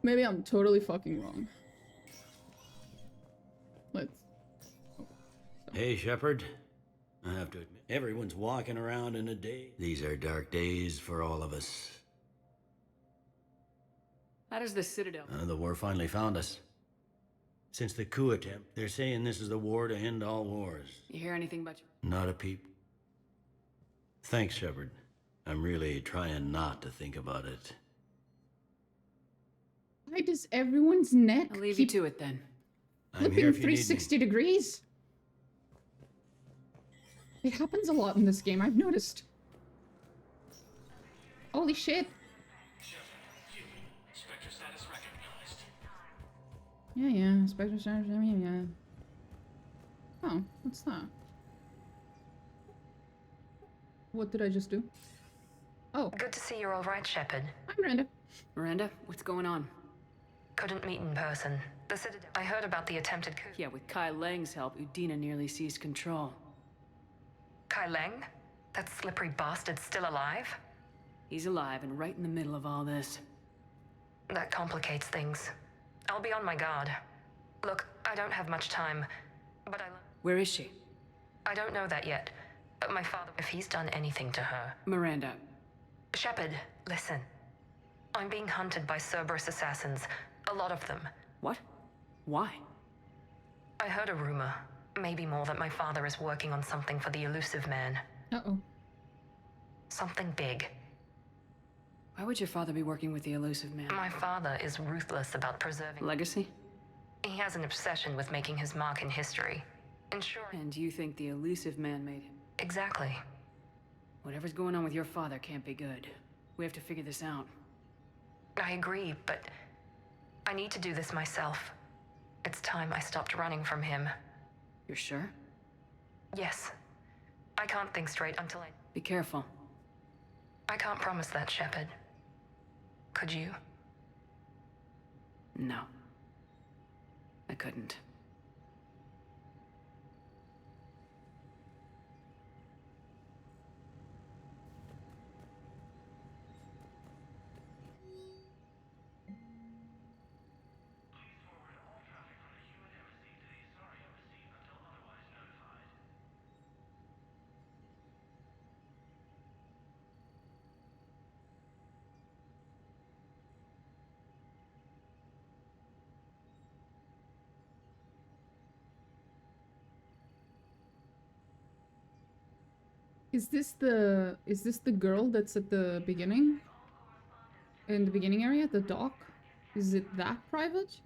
Maybe I'm totally fucking wrong. Let's... Oh, Hey, Shepard. I have to admit, everyone's walking around in a daze. These are dark days for all of us. How does the Citadel... The war finally found us. Since the coup attempt, they're saying this is the war to end all wars. You hear anything about you? Not a peep. Thanks, Shepard. I'm really trying not to think about it. why does everyone's neck I'll leave you to it then. flipping 360 degrees? It happens a lot in this game, I've noticed. Holy shit. Yeah, Spectre status, yeah. Oh, what's that? What did I just do? Oh. Good to see you're all right, Shepard. Hi, Miranda. Miranda, what's going on? Couldn't meet in person. The Citadel. I heard about the attempted coup. Yeah, with Kai Lang's help, Udina nearly seized control. Kai Lang? That slippery bastard's still alive? He's alive and right in the middle of all this. That complicates things. I'll be on my guard. Look, I don't have much time, but Where is she? I don't know that yet. My father, if he's done anything to her... Miranda. Shepard, listen. I'm being hunted by Cerberus assassins. A lot of them. What? Why? I heard a rumor. Maybe more, that my father is working on something for the elusive man. Uh-oh. Something big. Why would your father be working with the elusive man? My father is ruthless about preserving... Legacy? He has an obsession with making his mark in history. And you think the elusive man made him? Exactly. Whatever's going on with your father can't be good. We have to figure this out. I agree, but I need to do this myself. It's time I stopped running from him. You're sure? Yes. I can't think straight until I... Be careful. I can't promise that, Shepard. Could you? No. I couldn't. Is this the girl that's at the beginning? In the beginning area, at the dock? Is it that private?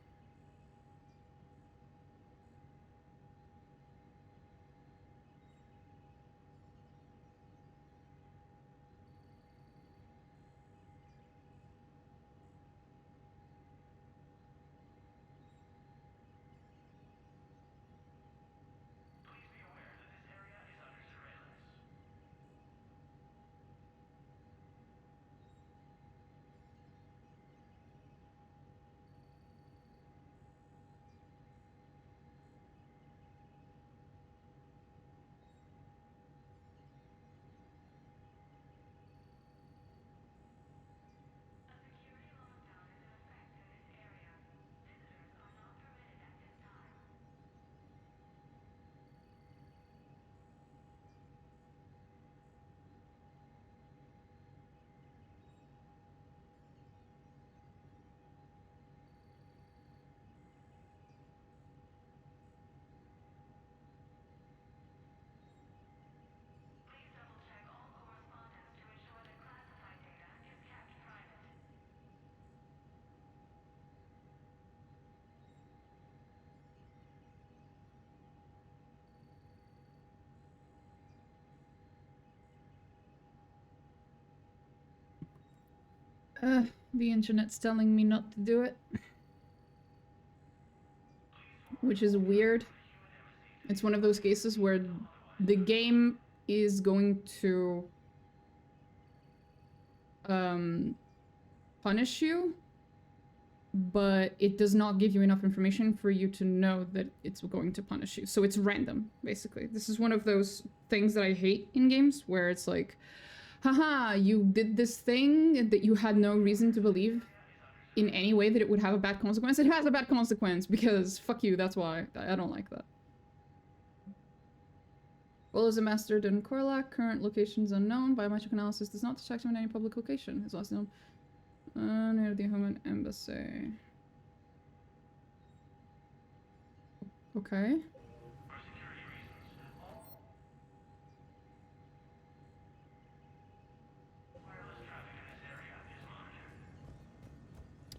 The internet's telling me not to do it. Which is weird. It's one of those cases where the game is going to punish you, but it does not give you enough information for you to know that it's going to punish you. So it's random, basically. This is one of those things that I hate in games, where it's like, haha, you did this thing that you had no reason to believe in any way that it would have a bad consequence. It has a bad consequence, because fuck you, that's why. I don't like that. Well, as a master in Korlak, current locations unknown. Biometric analysis does not detect him in any public location. His last known near the human embassy. Okay.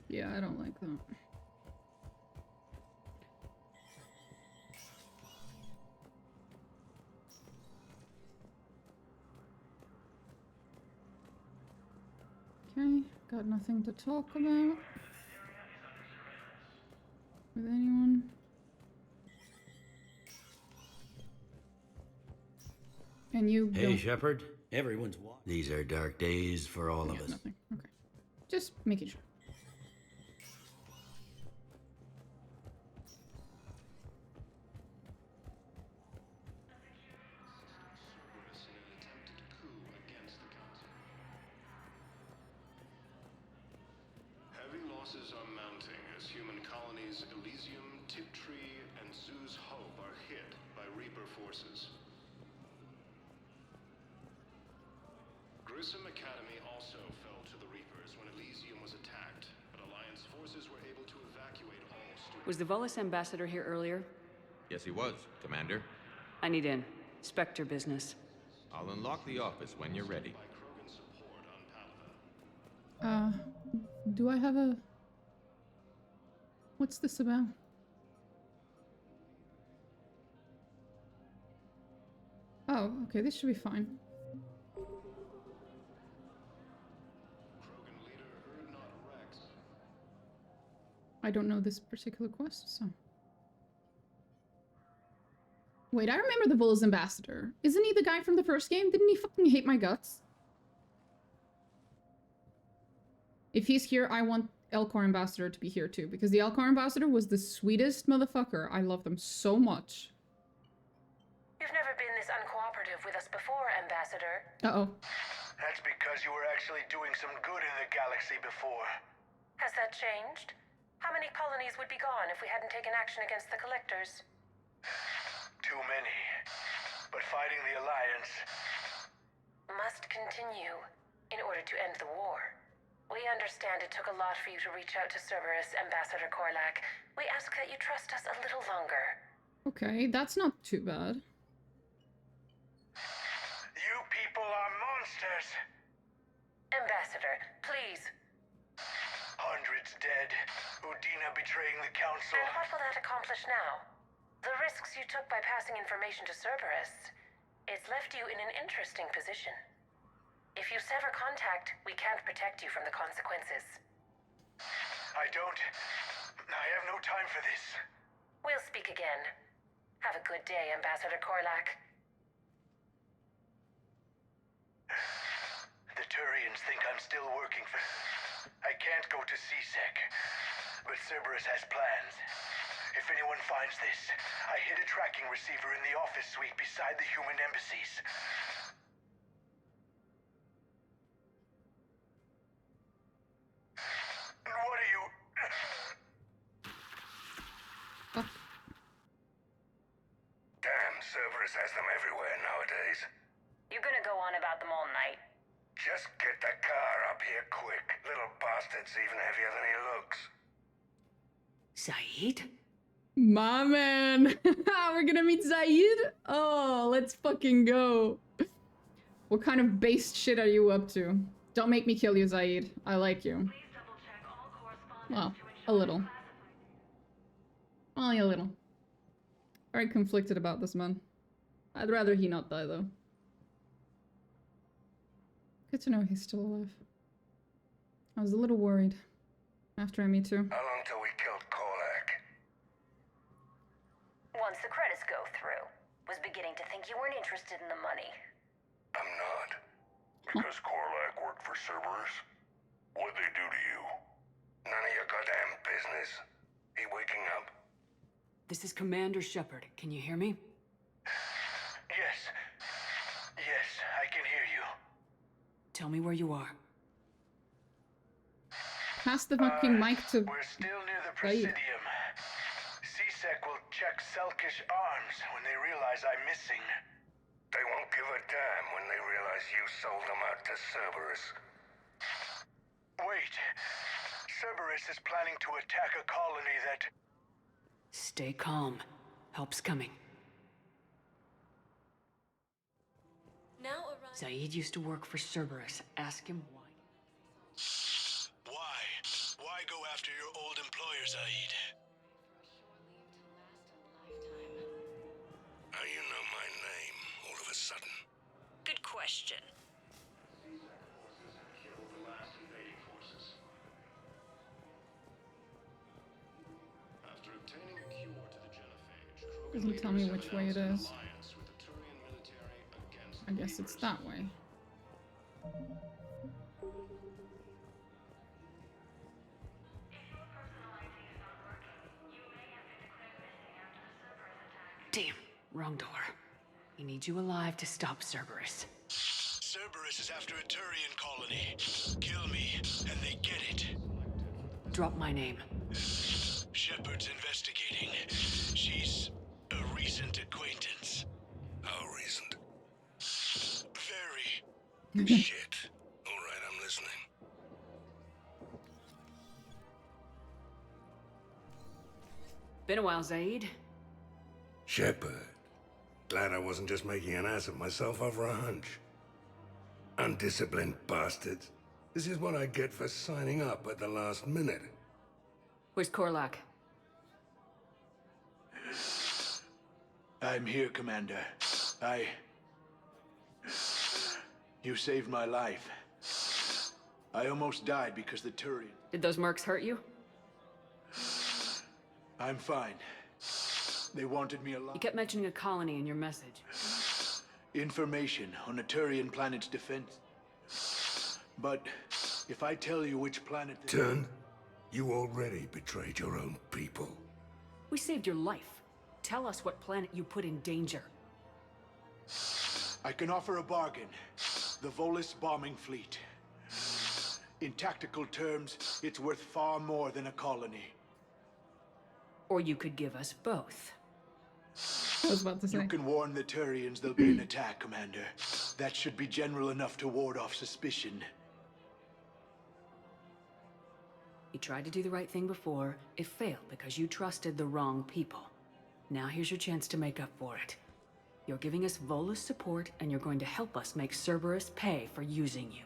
Yeah, I don't like that. Okay, got nothing to talk about with anyone. And you Hey, don't... Shepard. Everyone's watching. These are dark days for all of us. Nothing. Okay. Just making sure. Heavy losses are mounting as human colonies Elysium, Tiptree, and Zoo's Hope are hit by Reaper forces. Grissom Academy also fell to the Reapers when Elysium was attacked, but Alliance forces were able to evacuate all students. Was the Volus ambassador here earlier? Yes, he was, Commander. I need in. Spectre business. I'll unlock the office when you're ready. Do I have a... What's this about? Oh, okay, this should be fine. I don't know this particular quest, so... Wait, I remember the Volus ambassador. Isn't he the guy from the first game? Didn't he fucking hate my guts? If he's here, I want Elcor Ambassador to be here too, because the Elcor Ambassador was the sweetest motherfucker. I love them so much. You've never been this uncooperative with us before, Ambassador. Uh-oh. That's because you were actually doing some good in the galaxy before. Has that changed? How many colonies would be gone if we hadn't taken action against the Collectors? Too many. But fighting the Alliance must continue in order to end the war. We understand it took a lot for you to reach out to Cerberus, Ambassador Korlak. We ask that you trust us a little longer. Okay, that's not too bad. You people are monsters! Ambassador, please. Hundreds dead. Udina betraying the Council. And what will that accomplish now? The risks you took by passing information to Cerberus, it's left you in an interesting position. If you sever contact, we can't protect you from the consequences. I have no time for this. We'll speak again. Have a good day, Ambassador Korlak. The Turians think I'm still working for... I can't go to CSEC, but Cerberus has plans. If anyone finds this, I hid a tracking receiver in the office suite beside the human embassies. What are you... Damn, Cerberus has them everywhere nowadays. You're gonna go on about them all night. Just get the car up here quick. Little bastard's even heavier than he looks. Zaid? My man! We're gonna meet Zaid? Oh, let's fucking go. What kind of based shit are you up to? Don't make me kill you, Zaid. I like you. Well, a little. Only a little. Very conflicted about this man. I'd rather he not die, though. Good to know he's still alive. I was a little worried after ME2. How long till we killed Korlak? Once the credits go through. Was beginning to think you weren't interested in the money. I'm not. Because Korlak worked for Cerberus? What'd they do to you? None of your goddamn business. He waking up? This is Commander Shepard. Can you hear me? Yes. Yes, I can hear you. Tell me where you are. Pass the fucking mic to... We're still near the Saeed. Presidium. C-Sec will check Selkish arms when they realize I'm missing. They won't give a damn when they realize you sold them out to Cerberus. Wait. Cerberus is planning to attack a colony that... Stay calm. Help's coming. Now Saeed used to work for Cerberus. Ask him why. Why? Why go after your old employer, Saeed? How you know my name all of a sudden? Good question. After obtaining a cure to the genophage, Doesn't tell me which way it is. alliance with the Turian military against I guess it's that way. Damn, wrong door. He needs you alive to stop Cerberus. Cerberus is after a Turian colony. Kill me, and they get it. Drop my name. Shepard's investigating. She's a recent acquaintance. How recent? Very. Shit. All right, I'm listening. Been a while, Zaid. Shepard. Glad I wasn't just making an ass of myself over a hunch. Undisciplined bastards. This is what I get for signing up at the last minute. Where's Korlak? I'm here, Commander. You saved my life. I almost died because the Turian... Did those mercs hurt you? I'm fine. They wanted me alive. You kept mentioning a colony in your message. Information on a Turian planet's defense. But if I tell you which planet... Turn, you already betrayed your own people. We saved your life. Tell us what planet you put in danger. I can offer a bargain. The Volus bombing fleet. In tactical terms, it's worth far more than a colony. Or you could give us both. I was about to say. You can warn the Turians there'll be an attack, Commander. That should be general enough to ward off suspicion. You tried to do the right thing before. It failed because you trusted the wrong people. Now here's your chance to make up for it. You're giving us Volus support, and you're going to help us make Cerberus pay for using you.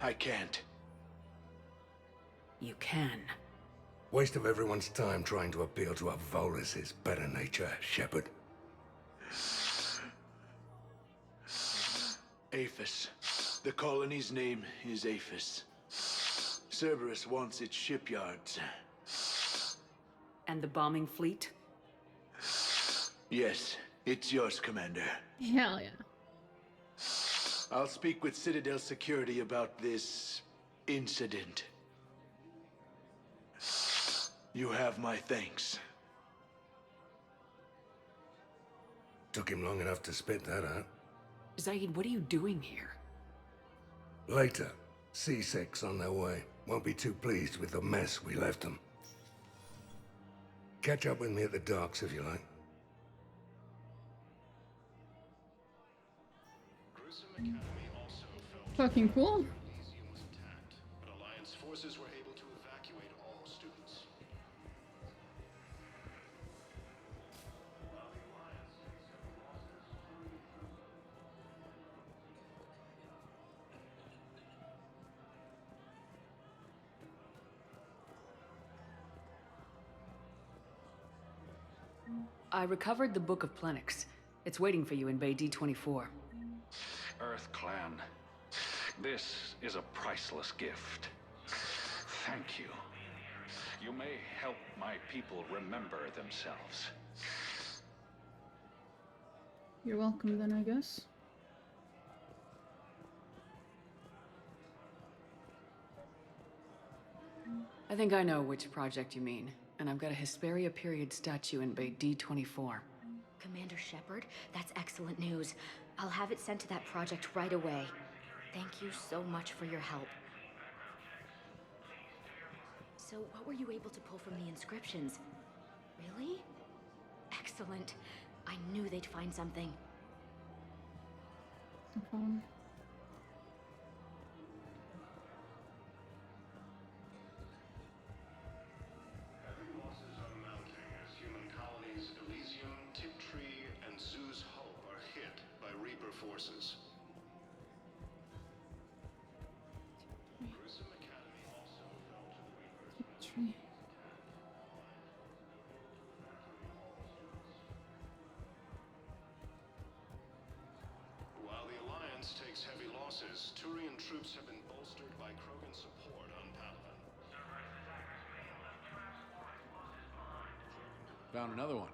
I can't. You can. Waste of everyone's time trying to appeal to a Volus's better nature, Shepard. Aphis. The colony's name is Aphis. Cerberus wants its shipyards. And the bombing fleet? Yes, it's yours, Commander. Hell yeah. I'll speak with Citadel Security about this incident. You have my thanks. Took him long enough to spit that out. Zaid, what are you doing here? Later, C-Sec's on their way. Won't be too pleased with the mess we left them. Catch up with me at the docks if you like. Fucking cool. Elysium was attacked, but Alliance forces were able to evacuate all students. I recovered the Book of Plenix. It's waiting for you in Bay D-24. Earth Clan. This is a priceless gift. Thank you. You may help my people remember themselves. You're welcome then, I guess. I think I know which project you mean, and I've got a Hesperia period statue in Bay D24. Commander Shepard, that's excellent news. I'll have it sent to that project right away. Thank you so much for your help. So, what were you able to pull from the inscriptions? Really? Excellent. I knew they'd find something. No problem. Heavy losses are mounting as human colonies Elysium, Tiptree, and Zoo's Hope are hit by Reaper forces. Gruesome Academy also fell to the Reapers. Tree. While the Alliance takes heavy losses, Turian troops have been bolstered by Krogan support on Padawan. Found another one.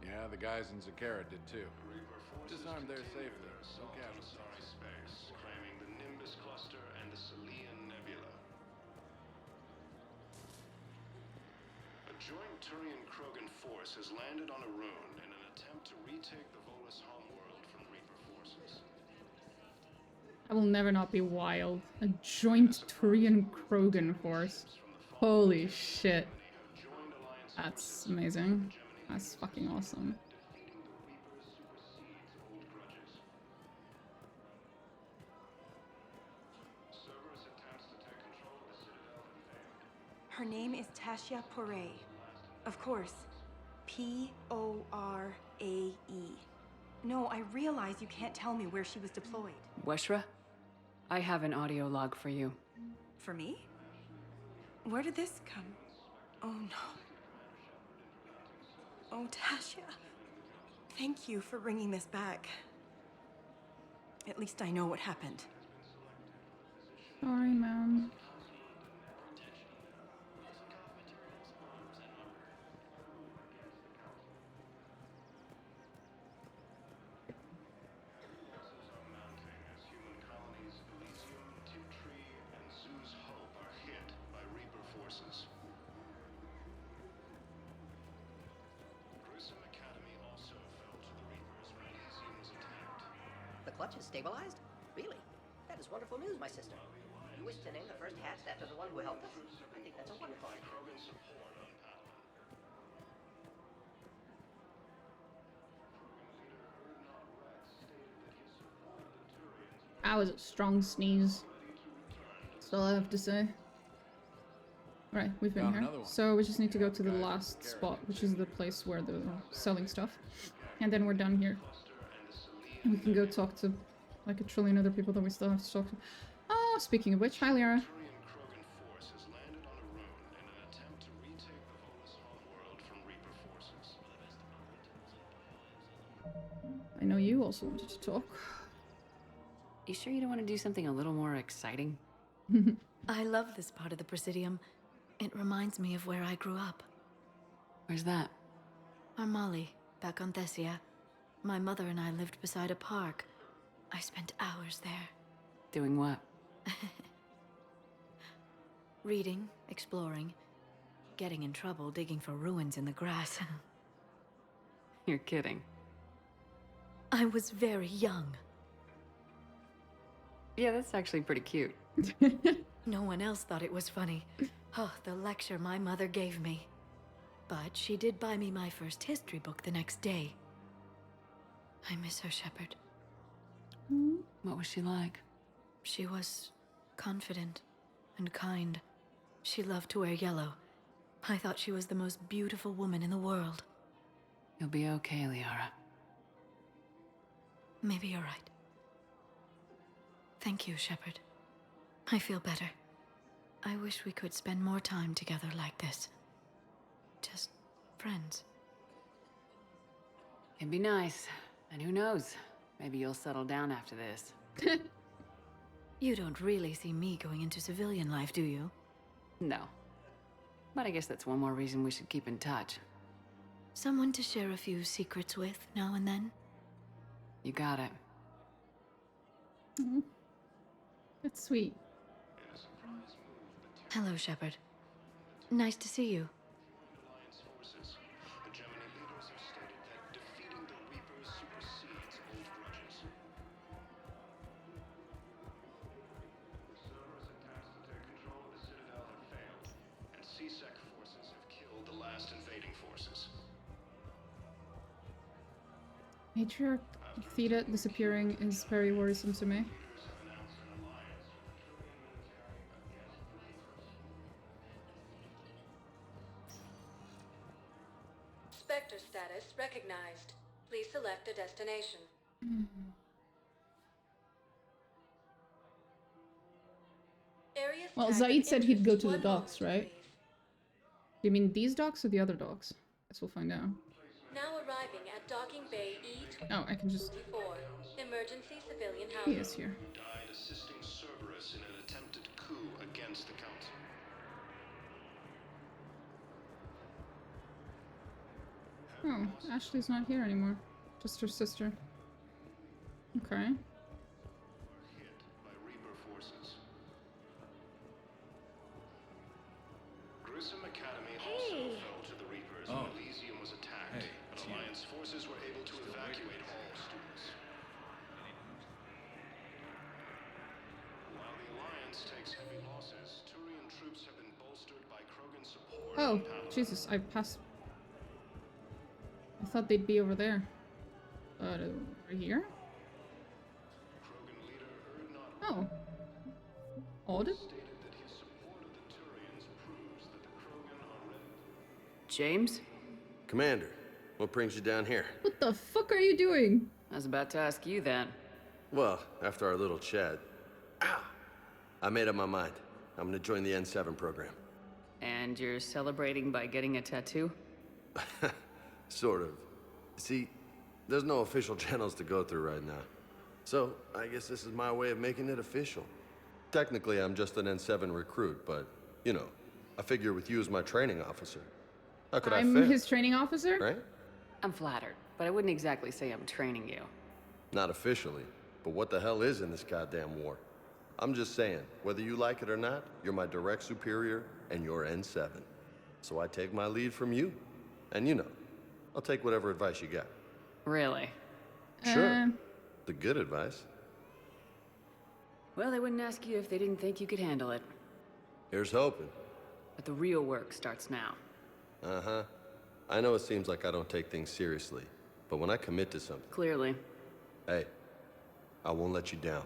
Yeah, the guys in Zakara did too. Reaper forces Disarmed there continue safely. their No assault on casualties. Asari space, claiming the Nimbus cluster and the Selian Nebula. A joint Turian-Krogan force has landed on a rune in an attempt to retake the Volus homeworld from Reaper forces. I will never not be wild. A joint Turian Krogan force. Holy shit. That's amazing. That's fucking awesome. Cerberus attempts to take control of the Citadel and failed. Her name is Tasha Poray. Of course. P-O-R-A-E. No, I realize you can't tell me where she was deployed. Weshra, I have an audio log for you. For me? Where did this come? Oh no. Oh, Tasha. Thank you for bringing this back. At least I know what happened. Sorry, man. Losses are mounting as human colonies Elysium, Tiptree, and Zoo's Hope are hit by Reaper forces. Gruesome Academy also fell to the Reapers when Elysium was attacked. The clutch is stabilized? Really? That is wonderful news, my sister. You wish to name the first hatched after the one who helped us? I think that's a wonderful idea. Krogan support on Padawan. That was a strong sneeze. That's all I have to say. Right, we've been Found here. another one. So we just need to go to the last spot, which is the place where they're selling stuff. And then we're done here. And we can go talk to like a trillion other people that we still have to talk to. Oh, speaking of which, hi Lyra. Turian-Krogan force has landed on a rune in an attempt to retake the Volus homeworld from Reaper forces. I know you also wanted to talk. You sure you don't want to do something a little more exciting? I love this part of the Presidium. It reminds me of where I grew up. Where's that? Armali, back on Thessia. My mother and I lived beside a park. I spent hours there. Doing what? Reading, exploring, getting in trouble digging for ruins in the grass. You're kidding. I was very young. Yeah, that's actually pretty cute. No one else thought it was funny. Oh, the lecture my mother gave me. But she did buy me my first history book the next day. I miss her, Shepard. What was she like? She was confident and kind. She loved to wear yellow. I thought she was the most beautiful woman in the world. You'll be okay, Liara. Maybe you're right. Thank you, Shepard. I feel better. I wish we could spend more time together like this. Just friends. It'd be nice. And who knows? Maybe you'll settle down after this. You don't really see me going into civilian life, do you? No. But I guess that's one more reason we should keep in touch. Someone to share a few secrets with now and then? You got it. Mm-hmm. That's sweet. Hello, Shepard. Nice to see you. Alliance forces. The Gemini leaders have stated that defeating the Reapers supersedes old grudges. The Cerberus attempts to take control of the Citadel have failed, and CSEC forces have killed the last invading forces. Matriarch Theta disappearing is very worrisome to me. Spectre status recognized. Please select a destination. Area Well, Zaid said he'd go to the docks, right? Do you mean these docks or the other docks? Guess we'll find out. Now arriving at docking bay E24. Oh, I can just... Emergency civilian He housing. is here. Died assisting Cerberus in an attempted coup against the Council. Oh, Ashley's not here anymore. Just her sister. Okay. Hit by Reaper forces. Grissom Academy also fell to the Reapers when Elysium was attacked, but Alliance forces were able to evacuate all students. While the Alliance takes heavy losses, Turian troops have been bolstered by Krogan support. Oh, Jesus, I passed... I thought they'd be over there. But over here? Oh. Odd. James? Commander, what brings you down here? What the fuck are you doing? I was about to ask you that. Well, after our little chat, I made up my mind. I'm gonna join the N7 program. And you're celebrating by getting a tattoo? Sort of. See, there's no official channels to go through right now. So, I guess this is my way of making it official. Technically, I'm just an N7 recruit, but, you know, I figure with you as my training officer, how could I I'm fit? his training officer? Right? I'm flattered, but I wouldn't exactly say I'm training you. Not officially, but what the hell is in this goddamn war? I'm just saying, whether you like it or not, you're my direct superior, and you're N7. So I take my lead from you. And you know, I'll take whatever advice you got. Really? Sure. The good advice. Well, they wouldn't ask you if they didn't think you could handle it. Here's hoping. But the real work starts now. Uh-huh. I know it seems like I don't take things seriously, but when I commit to something... Clearly. Hey, I won't let you down.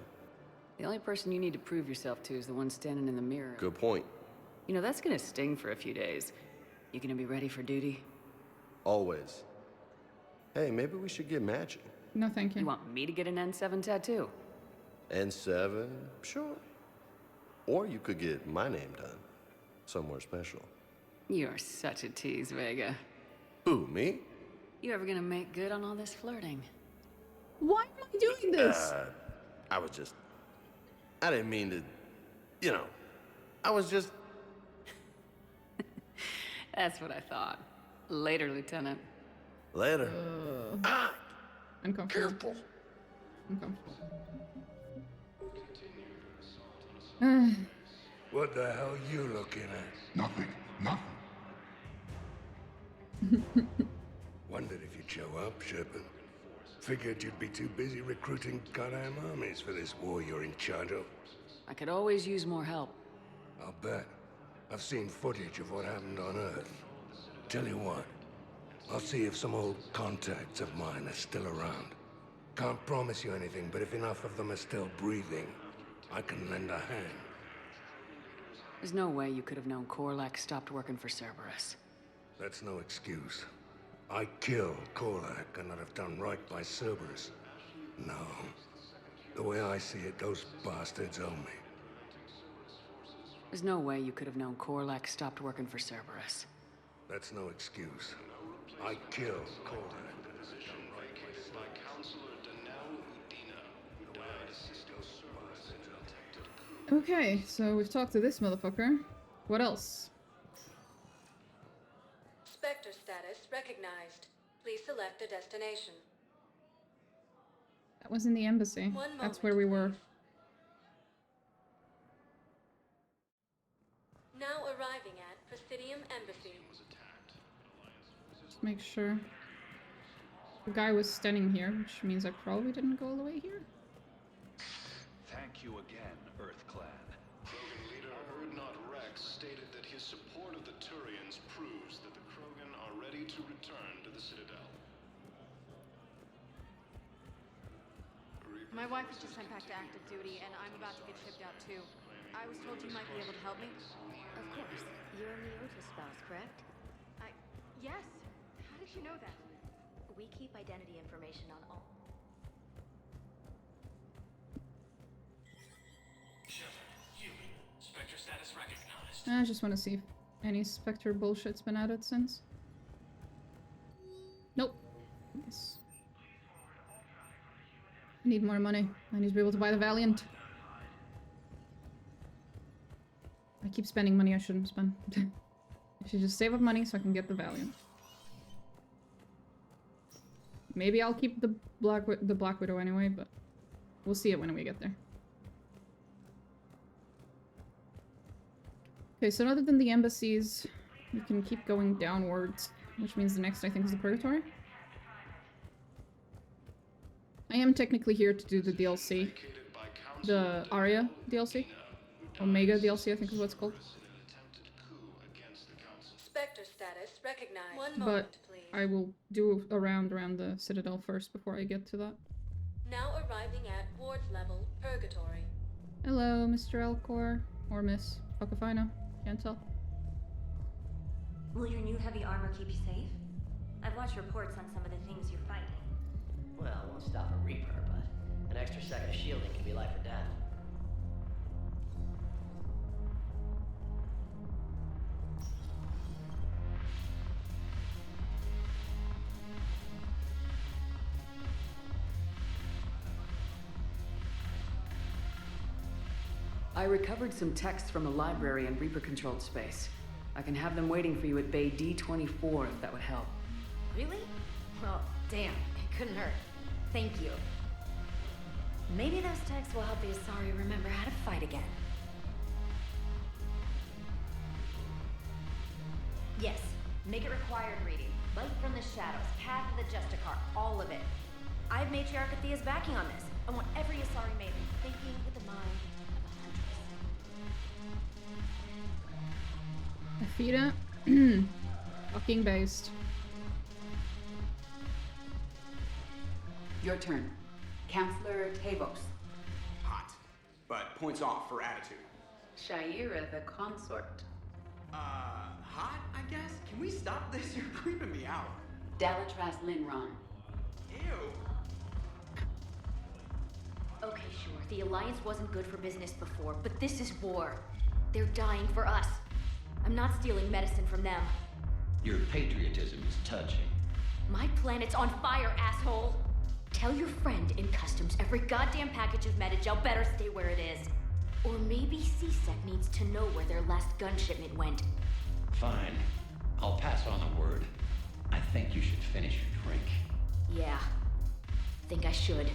The only person you need to prove yourself to is the one standing in the mirror. Good point. You know, that's gonna sting for a few days. You gonna be ready for duty? Always. Hey, maybe we should get matching. No, thank you. You want me to get an N7 tattoo? N7? Sure. Or you could get my name done. Somewhere special. You're such a tease, Vega. Who, me? You ever gonna make good on all this flirting? Why am I doing this? I didn't mean to, you know, I was just... That's what I thought. Later, Lieutenant. Later. Uncomfortable. Careful. Uncomfortable. What the hell you looking at? Nothing. Nothing. Wondered if you'd show up, Shepard. Figured you'd be too busy recruiting goddamn armies for this war you're in charge of. I could always use more help. I'll bet. I've seen footage of what happened on Earth. Tell you what, I'll see if some old contacts of mine are still around. Can't promise you anything, but if enough of them are still breathing, I can lend a hand. There's no way you could have known Korlak stopped working for Cerberus. That's no excuse. I killed Korlak and I'd have done right by Cerberus. No. The way I see it, those bastards owe me. There's no way you could have known Korlak stopped working for Cerberus. That's no excuse. I killed Korlak. Position vacated by Counselor Danelle Udina, who died assisting Cerberus in an attempted Okay, so we've talked to this motherfucker. What else? Spectre status recognized. Please select a destination. That was in the embassy. That's where we were. Now arriving at Presidium Embassy. Just make sure. The guy was standing here, which means I probably didn't go all the way here. Thank you again, Earth Clan. Krogan leader Urdnot Rex stated that his support of the Turians proves that the Krogan are ready to return to the Citadel. My wife was just sent back to active duty, and I'm about to get shipped out too. I was told you might be able to help me. Of course. You're Neota's spouse, correct? Yes. How did you know that? We keep identity information on all. Spectre status recognized. I just want to see if any Spectre bullshit's been added since. Nope. Yes. I need more money. I need to be able to buy the Valiant. I keep spending money I shouldn't spend. I should just save up money so I can get the Valiant. Maybe I'll keep the Black Widow anyway, but we'll see it when we get there. Okay, so other than the embassies, we can keep going downwards, which means the next I think is the Purgatory. I am technically here to do the DLC. The Arya DLC. Omega DLC, I think is what it's called. Spectre status recognized. One But moment, please. I will do a round around the Citadel first before I get to that. Now arriving at ward level Purgatory. Hello, Mr. Elcor. Or Miss. Fuck if I know. Can't tell. Will your new heavy armor keep you safe? I've watched reports on some of the things you're fighting. Well, it won't stop a Reaper, but an extra second of shielding can be life or death. I recovered some texts from a library in Reaper-controlled space. I can have them waiting for you at Bay D-24 if that would help. Really? Well, damn, it couldn't hurt. Thank you. Maybe those texts will help the Asari remember how to fight again. Yes, make it required reading. Light from the Shadows, Path of the Justicar, all of it. I have Matriarch Athea's backing on this. I want every Asari maiden thinking with the mind of a huntress. Afida. Fucking based. Your turn. Counselor Tavos. Hot, but points off for attitude. Shaira the consort. Hot, I guess? Can we stop this? You're creeping me out. Dalatras Linron. Ew. Okay, sure, the Alliance wasn't good for business before, but this is war. They're dying for us. I'm not stealing medicine from them. Your patriotism is touching. My planet's on fire, asshole! Tell your friend in customs every goddamn package of Metagel better stay where it is. Or maybe CSEC needs to know where their last gun shipment went. Fine. I'll pass on the word. I think you should finish your drink. Yeah. Think I should.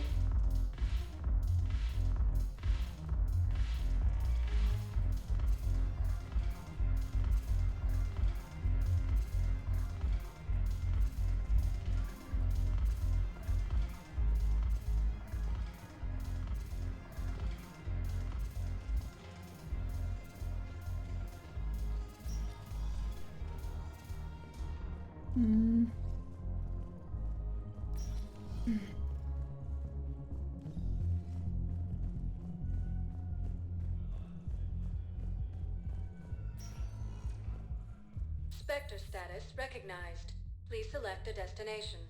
Spectre status recognized. Please select a destination.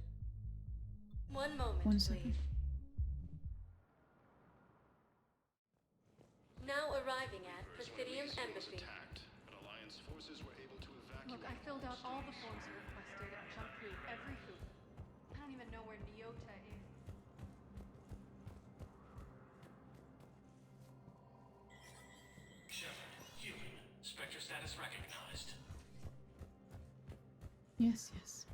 One moment, One second. please. Now arriving at Presidium Embassy. Look, I filled out all the forms you requested and jumped through every hoop. I don't even know where Nyota is. Yes, yes.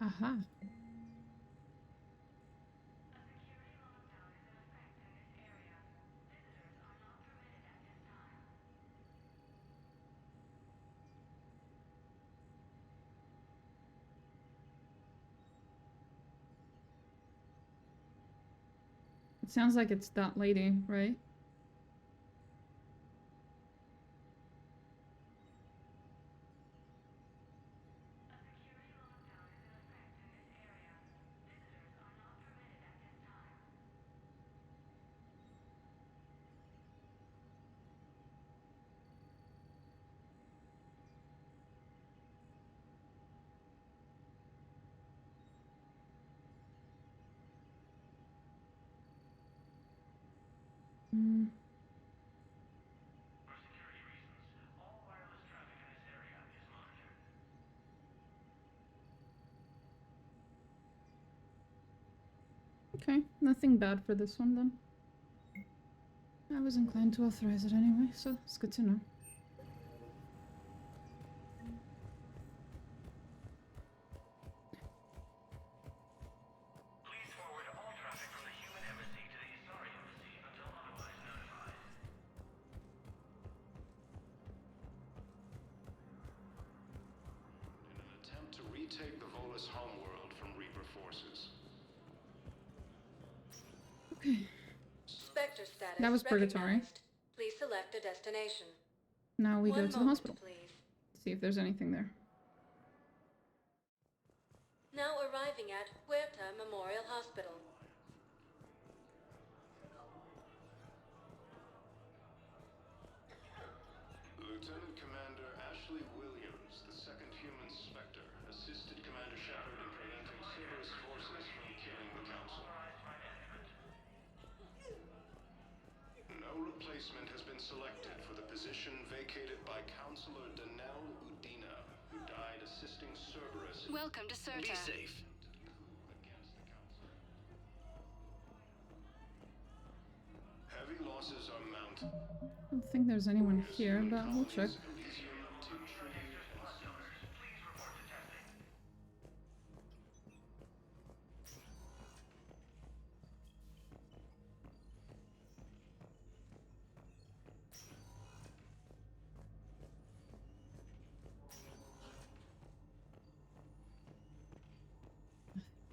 Aha. It sounds like it's that lady, right? Mm. Okay, nothing bad for this one then. I was inclined to authorize it anyway, so it's good to know. Please forward all traffic from the human embassy to the Isari embassy until otherwise notified. In an attempt to retake the Volus homeworld from Reaper forces. Okay. Spectre status That was purgatory. recognized. Please select a destination. Now we go One to the moment, hospital. please. See if there's anything there. Now arriving at Huerta Memorial Hospital. Lieutenant Commander Ashley Williams, the second human Spectre, assisted Commander Shepard in preventing Cerberus forces from killing the Council. No replacement has been selected for the position vacated by Counselor Danelle Udina, who died assisting Cerberus. Welcome to Certa. Be safe. Heavy losses are mounted. I don't think there's anyone here, but we'll check.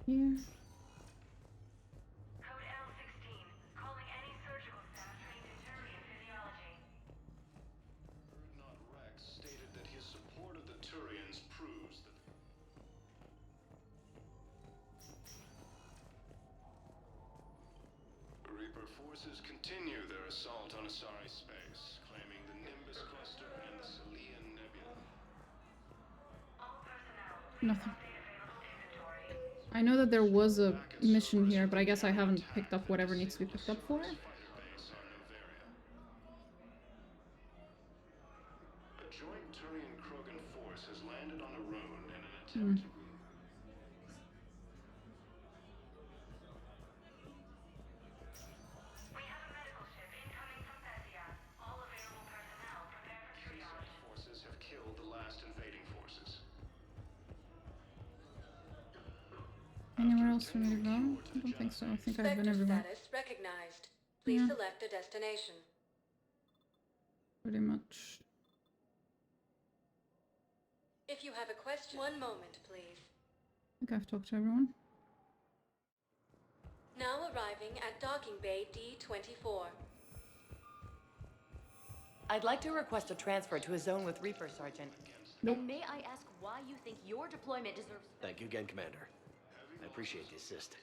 Here. Code L16, calling any surgical staff trained in Turian physiology. Rex stated that his support of the Turians proves that Reaper forces continue their assault on Asari space, claiming the Nimbus cluster and the Selian Nebula. Nothing. I know that there was a mission here, but I guess I haven't picked up whatever needs to be picked up for it. A joint Turian-Krogan force has landed on a rune in an attempt to... We have a medical ship incoming from Thessia. All available personnel prepare for triage. Forces have killed the last invading forces. Anywhere else for me to go? I don't think so. I think I've been Spectre everywhere. status recognized. Please select a destination. Pretty much. If you have a question, one moment, please. I think I've talked to everyone. Now arriving at docking bay D24. I'd like to request a transfer to a zone with Reaper, Sergeant. And may I ask why you think your deployment deserves... Thank you again, Commander. I appreciate the assist.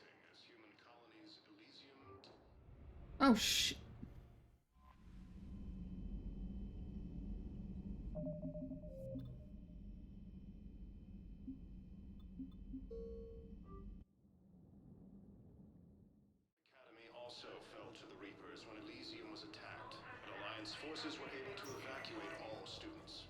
Oh, shit. Academy also fell to the Reapers when Elysium was attacked, but Alliance forces were able to evacuate all students.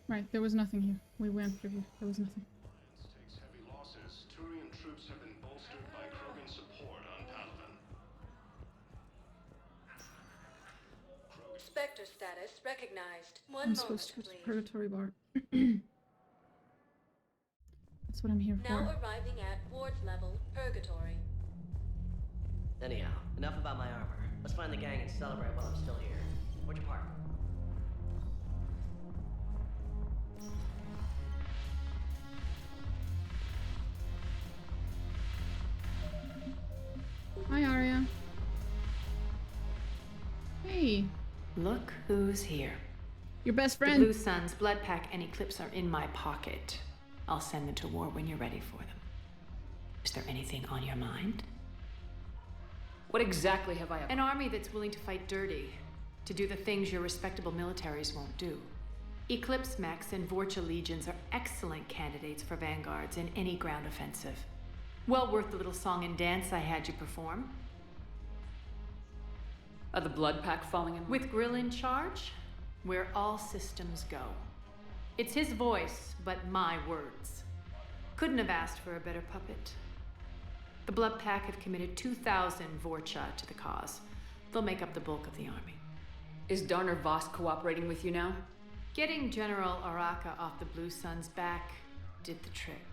Right, there was nothing here. We went through here. There was nothing. Alliance takes heavy losses. Turian troops have been bolstered by Krogan support on Palaven. Spectre Spectre status recognized. One I'm moment, supposed to go to please. Purgatory Bar. That's what I'm here Now for. arriving at ward level Purgatory. Anyhow, enough about my armor. Let's find the gang and celebrate while I'm still here. Where'd you park? Hi, Arya. Hey. Look who's here. Your best The friend. Blue Suns, Bloodpack, and Eclipse are in my pocket. I'll send them to war when you're ready for them. Is there anything on your mind? What exactly have I... An army that's willing to fight dirty, to do the things your respectable militaries won't do. Eclipse Mechs and Vorcha Legions are excellent candidates for vanguards in any ground offensive. Well worth the little song and dance I had you perform. Are the Bloodpack falling in? With Grill in charge, where all systems go. It's his voice, but my words. Couldn't have asked for a better puppet. The Bloodpack have committed 2,000 Vorcha to the cause. They'll make up the bulk of the army. Is Darner Voss cooperating with you now? Getting General Araka off the Blue Suns' back did the trick.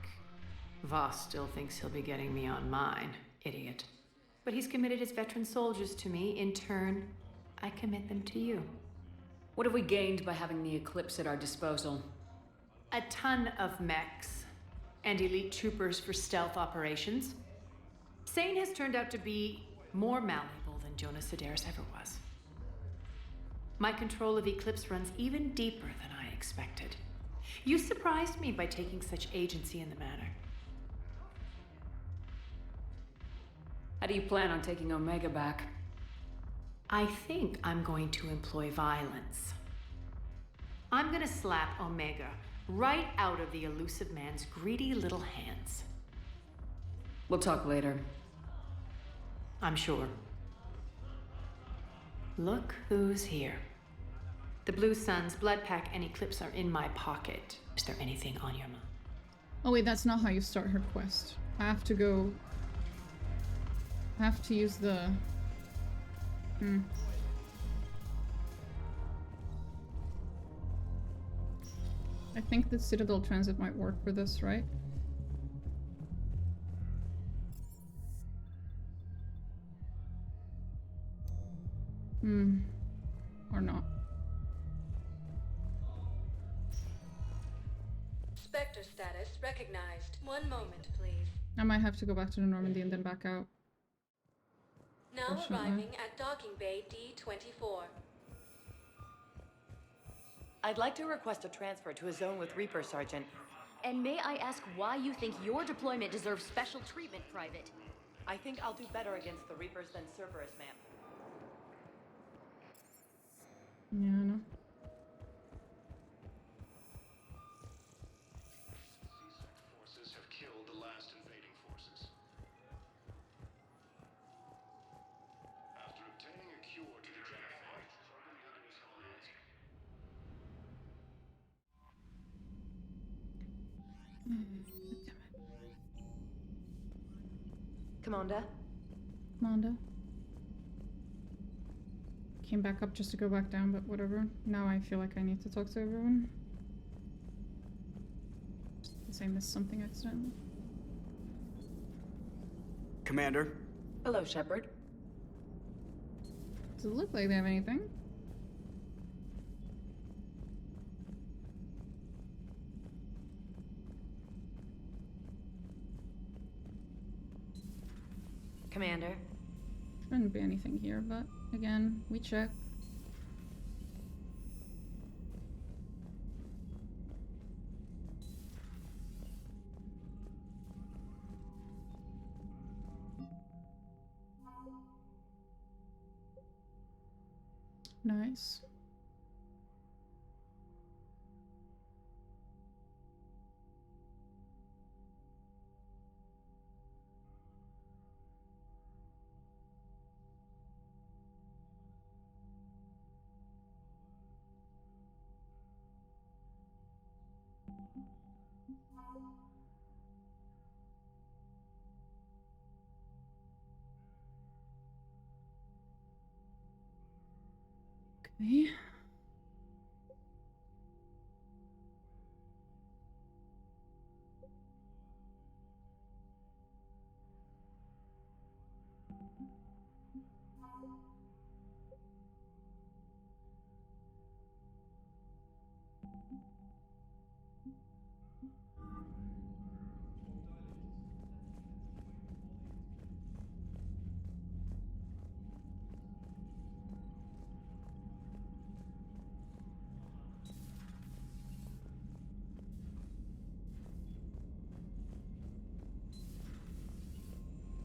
Voss still thinks he'll be getting me on mine, idiot. But he's committed his veteran soldiers to me. In turn, I commit them to you. What have we gained by having the Eclipse at our disposal? A ton of mechs and elite troopers for stealth operations. Thane has turned out to be more malleable than Jonas Sedaris ever was. My control of Eclipse runs even deeper than I expected. You surprised me by taking such agency in the matter. How do you plan on taking Omega back? I think I'm going to employ violence. I'm gonna slap Omega right out of the elusive man's greedy little hands. We'll talk later. I'm sure. Look who's here. The Blue Suns, Bloodpack, and Eclipse are in my pocket. Is there anything on your mind? Oh wait, that's not how you start her quest. I have to go... I have to use the... I think the Citadel Transit might work for this, right? Or not. Spectre status recognized. One moment, please. I might have to go back to the Normandy and then back out. Now Fortunately. arriving at docking bay D-24. I'd like to request a transfer to a zone with Reaper, Sergeant. And may I ask why you think your deployment deserves special treatment, Private? I think I'll do better against the Reapers than Cerberus, ma'am. Yeah, I know. Forces have killed the last invading forces. After obtaining a cure to the genocide, Roman leaders have announced. Commander? Commander. Came back up just to go back down, but whatever. Now I feel like I need to talk to everyone. Just in case I missed something accidentally. Commander? Hello, Shepard. Does it look like they have anything? Commander? Shouldn't be anything here, but again, we check. Nice. Okay.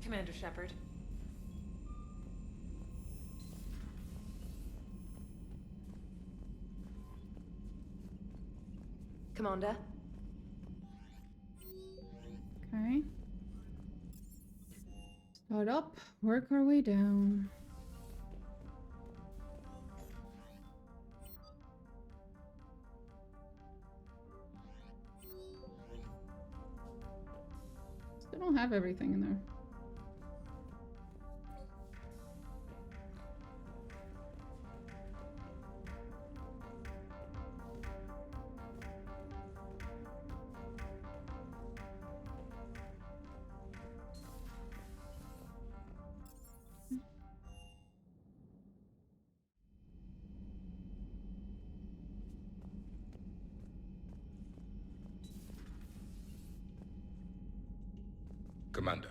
Commander Shepard. Commander? Okay. Start up, work our way down. Still don't have everything in there. Commander.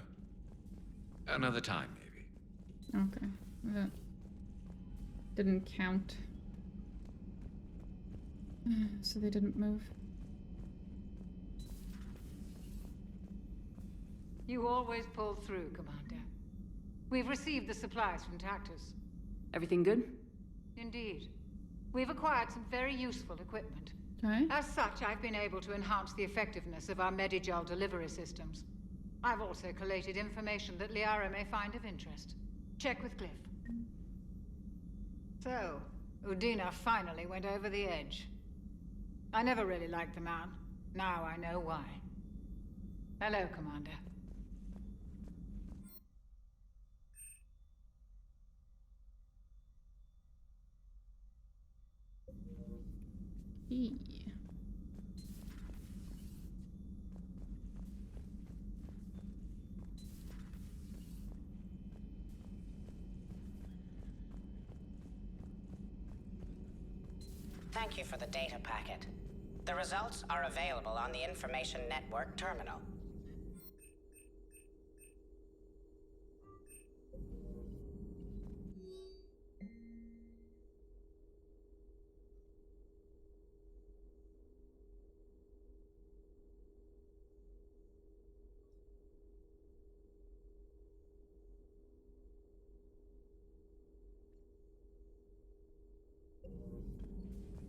Another time, maybe. Okay. That didn't count. So they didn't move. You always pull through, Commander. We've received the supplies from Tactus. Everything good? Indeed. We've acquired some very useful equipment. Okay. As such, I've been able to enhance the effectiveness of our Medigel delivery systems. I've also collated information that Liara may find of interest. Check with Cliff. So, Udina finally went over the edge. I never really liked the man. Now I know why. Hello, Commander. Thank you for the data packet. The results are available on the Information Network terminal.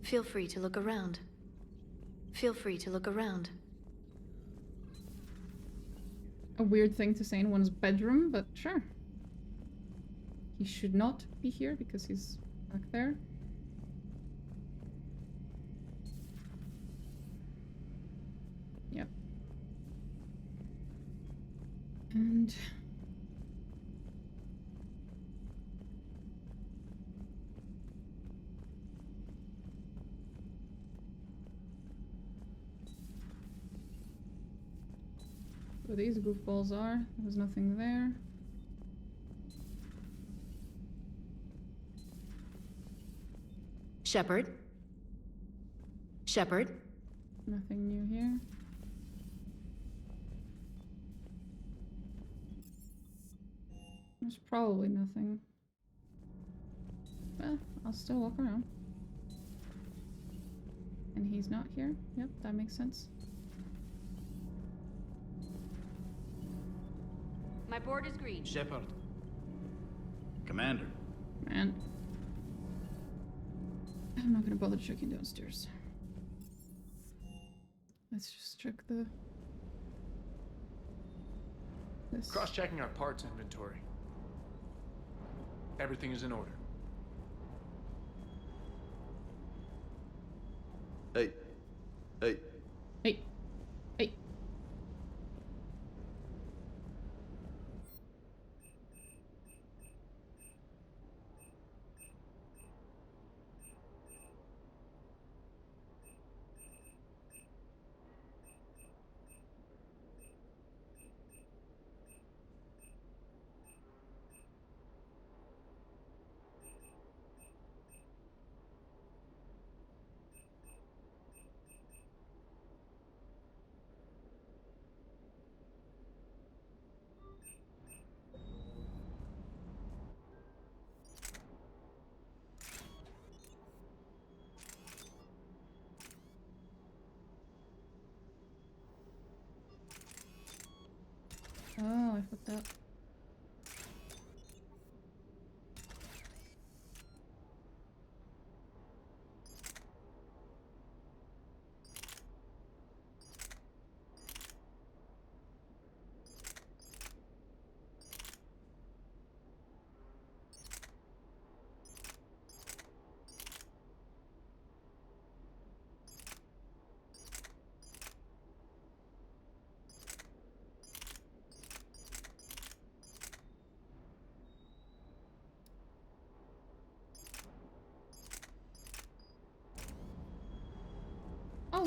Feel free to look around. Feel free to look around. A weird thing to say in one's bedroom, but sure. He should not be here because he's back there. Yep. And... where these goofballs are. There's nothing there. Shepard? Shepard? Nothing new here. There's probably nothing. Well, I'll still walk around. And he's not here? Yep, that makes sense. My board is green. Shepard. Commander. Man. I'm not gonna bother checking downstairs. Let's just check the... this. Cross-checking our parts inventory. Everything is in order. Hey. Hey. Hey. Hey. Oh, I fucked up.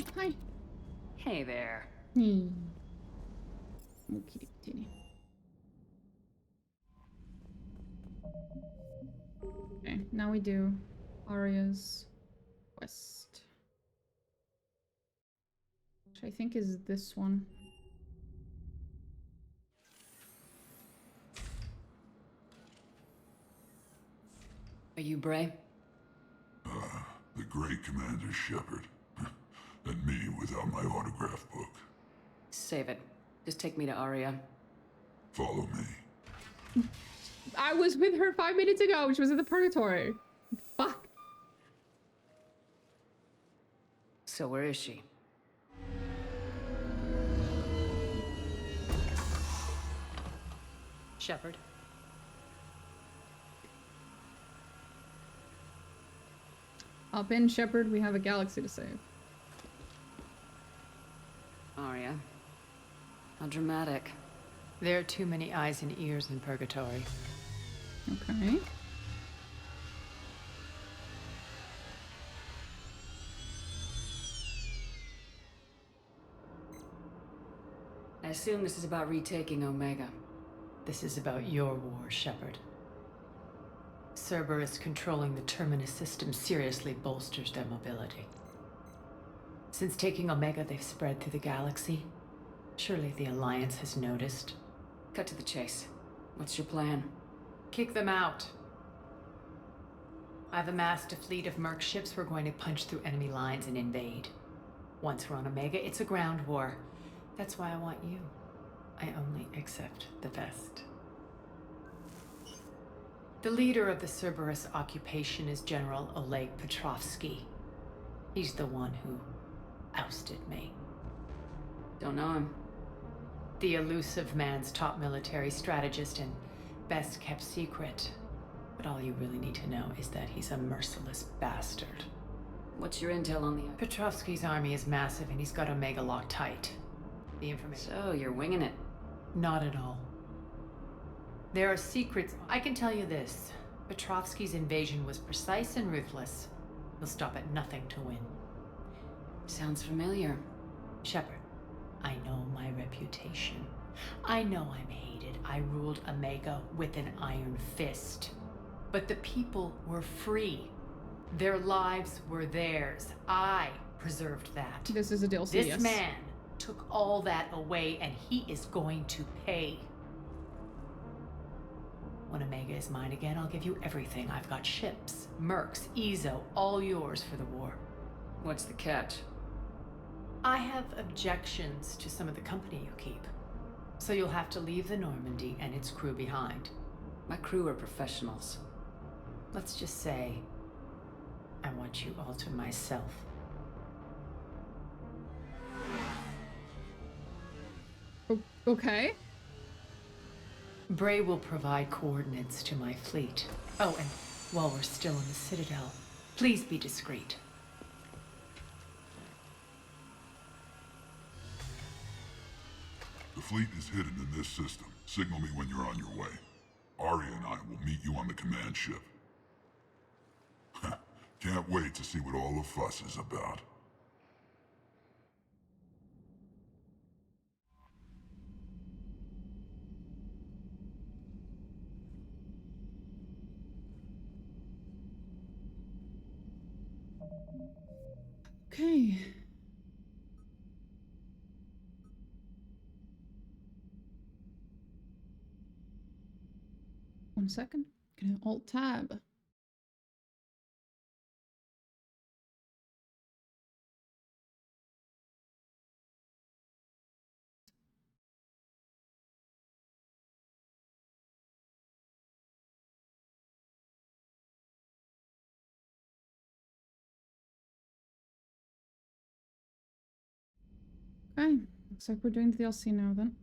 Oh, hi. Hey there. Okay, continue. Okay, now we do Arya's quest. Which I think is this one. Are you Bray? The great Commander Shepard. And me without my autograph book. Save it. Just take me to Arya. Follow me. I was with her 5 minutes ago. She was in the purgatory. Fuck. So where is she? Shepard. Up in Shepard, we have a galaxy to save. Arya. How dramatic. There are too many eyes and ears in Purgatory. Okay. I assume this is about retaking Omega. This is about your war, Shepard. Cerberus controlling the Terminus system seriously bolsters their mobility. Since taking Omega, they've spread through the galaxy. Surely the Alliance has noticed. Cut to the chase. What's your plan? Kick them out. I've amassed a fleet of merc ships. We're going to punch through enemy lines and invade. Once we're on Omega, it's a ground war. That's why I want you. I only accept the best. The leader of the Cerberus occupation is General Oleg Petrovsky. He's the one who ousted me. Don't know him. The elusive man's top military strategist and best kept secret. But all you really need to know is that he's a merciless bastard. What's your intel on the... Petrovsky's army is massive and he's got Omega locked tight. The information... So, you're winging it? Not at all. There are secrets. I can tell you this. Petrovsky's invasion was precise and ruthless. He'll stop at nothing to win. Sounds familiar. Shepard, I know my reputation. I know I'm hated. I ruled Omega with an iron fist. But the people were free. Their lives were theirs. I preserved that. This is a DLC, This yes. man took all that away, and he is going to pay. When Omega is mine again, I'll give you everything. I've got ships, mercs, Ezo, all yours for the war. What's the catch? I have objections to some of the company you keep. So you'll have to leave the Normandy and its crew behind. My crew are professionals. Let's just say, I want you all to myself. Okay. Bray will provide coordinates to my fleet. Oh, and while we're still in the Citadel, please be discreet. The fleet is hidden in this system. Signal me when you're on your way. Arya and I will meet you on the command ship. Can't wait to see what all the fuss is about. Okay. One second. Gonna alt tab. Okay, looks like we're doing the DLC now then.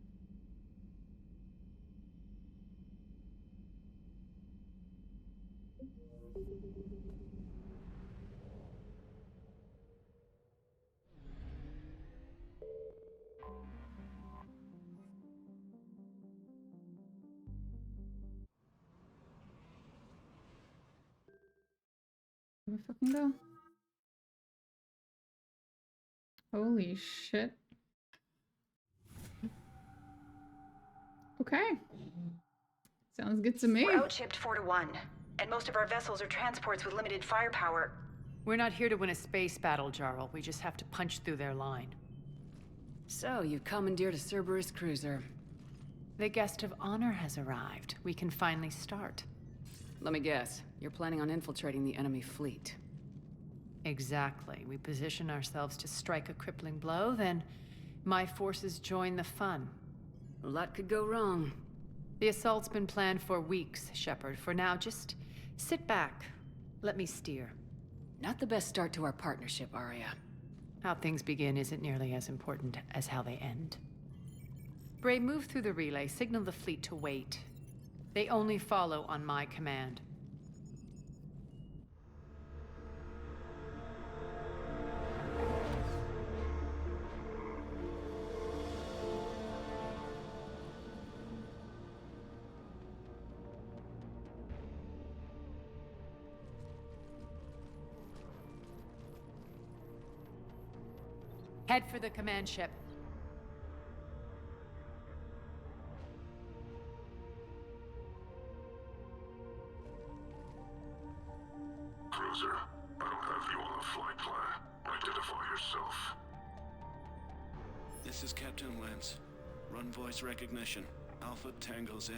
Here we fucking go. Holy shit. Okay. Sounds good to me. We're outshipped 4-1, and most of our vessels are transports with limited firepower. We're not here to win a space battle, Jarl. We just have to punch through their line. So, you commandeered a Cerberus cruiser. The guest of honor has arrived. We can finally start. Let me guess. You're planning on infiltrating the enemy fleet. Exactly. We position ourselves to strike a crippling blow, then my forces join the fun. A lot could go wrong. The assault's been planned for weeks, Shepard. For now, just sit back. Let me steer. Not the best start to our partnership, Arya. How things begin isn't nearly as important as how they end. Bray, move through the relay. Signal the fleet to wait. They only follow on my command. Head for the command ship. Cruiser, I don't have you on the flight plan. Identify yourself. This is Captain Lance. Run voice recognition. Alpha Tango Z.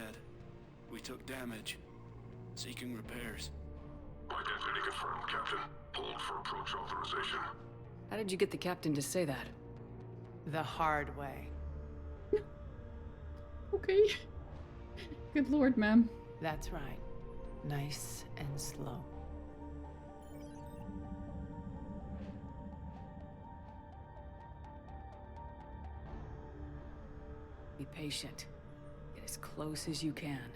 We took damage. Seeking repairs. Identity confirmed, Captain. Hold for approach authorization. How did you get the captain to say that? The hard way. Okay. Good lord, ma'am. That's right. Nice and slow. Be patient. Get as close as you can.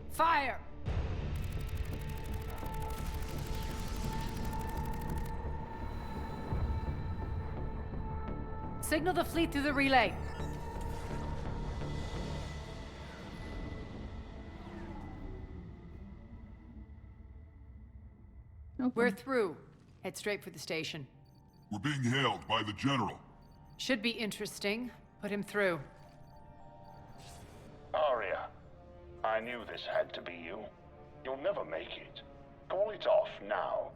Fire! Signal the fleet through the relay. Okay. We're through. Head straight for the station. We're being hailed by the General. Should be interesting. Put him through. Arya, I knew this had to be you. You'll never make it. Call it off now.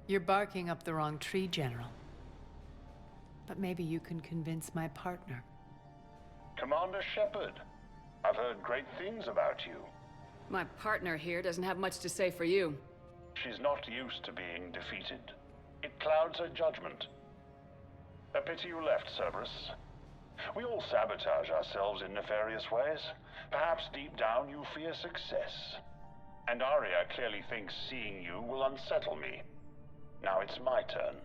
You're barking up the wrong tree, General. But maybe you can convince my partner. Commander Shepard, I've heard great things about you. My partner here doesn't have much to say for you. She's not used to being defeated. It clouds her judgment. A pity you left, Cerberus. We all sabotage ourselves in nefarious ways. Perhaps deep down you fear success. And Arya clearly thinks seeing you will unsettle me. Now it's my turn.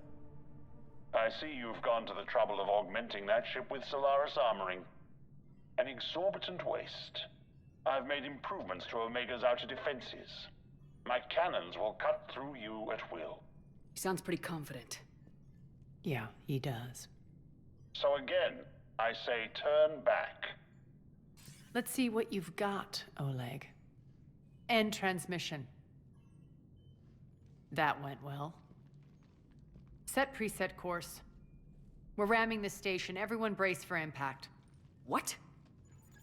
I see you've gone to the trouble of augmenting that ship with Solaris armoring. An exorbitant waste. I've made improvements to Omega's outer defenses. My cannons will cut through you at will. He sounds pretty confident. Yeah, he does. So again, I say turn back. Let's see what you've got, Oleg. End transmission. That went well. Set preset course. We're ramming the station. Everyone brace for impact. What?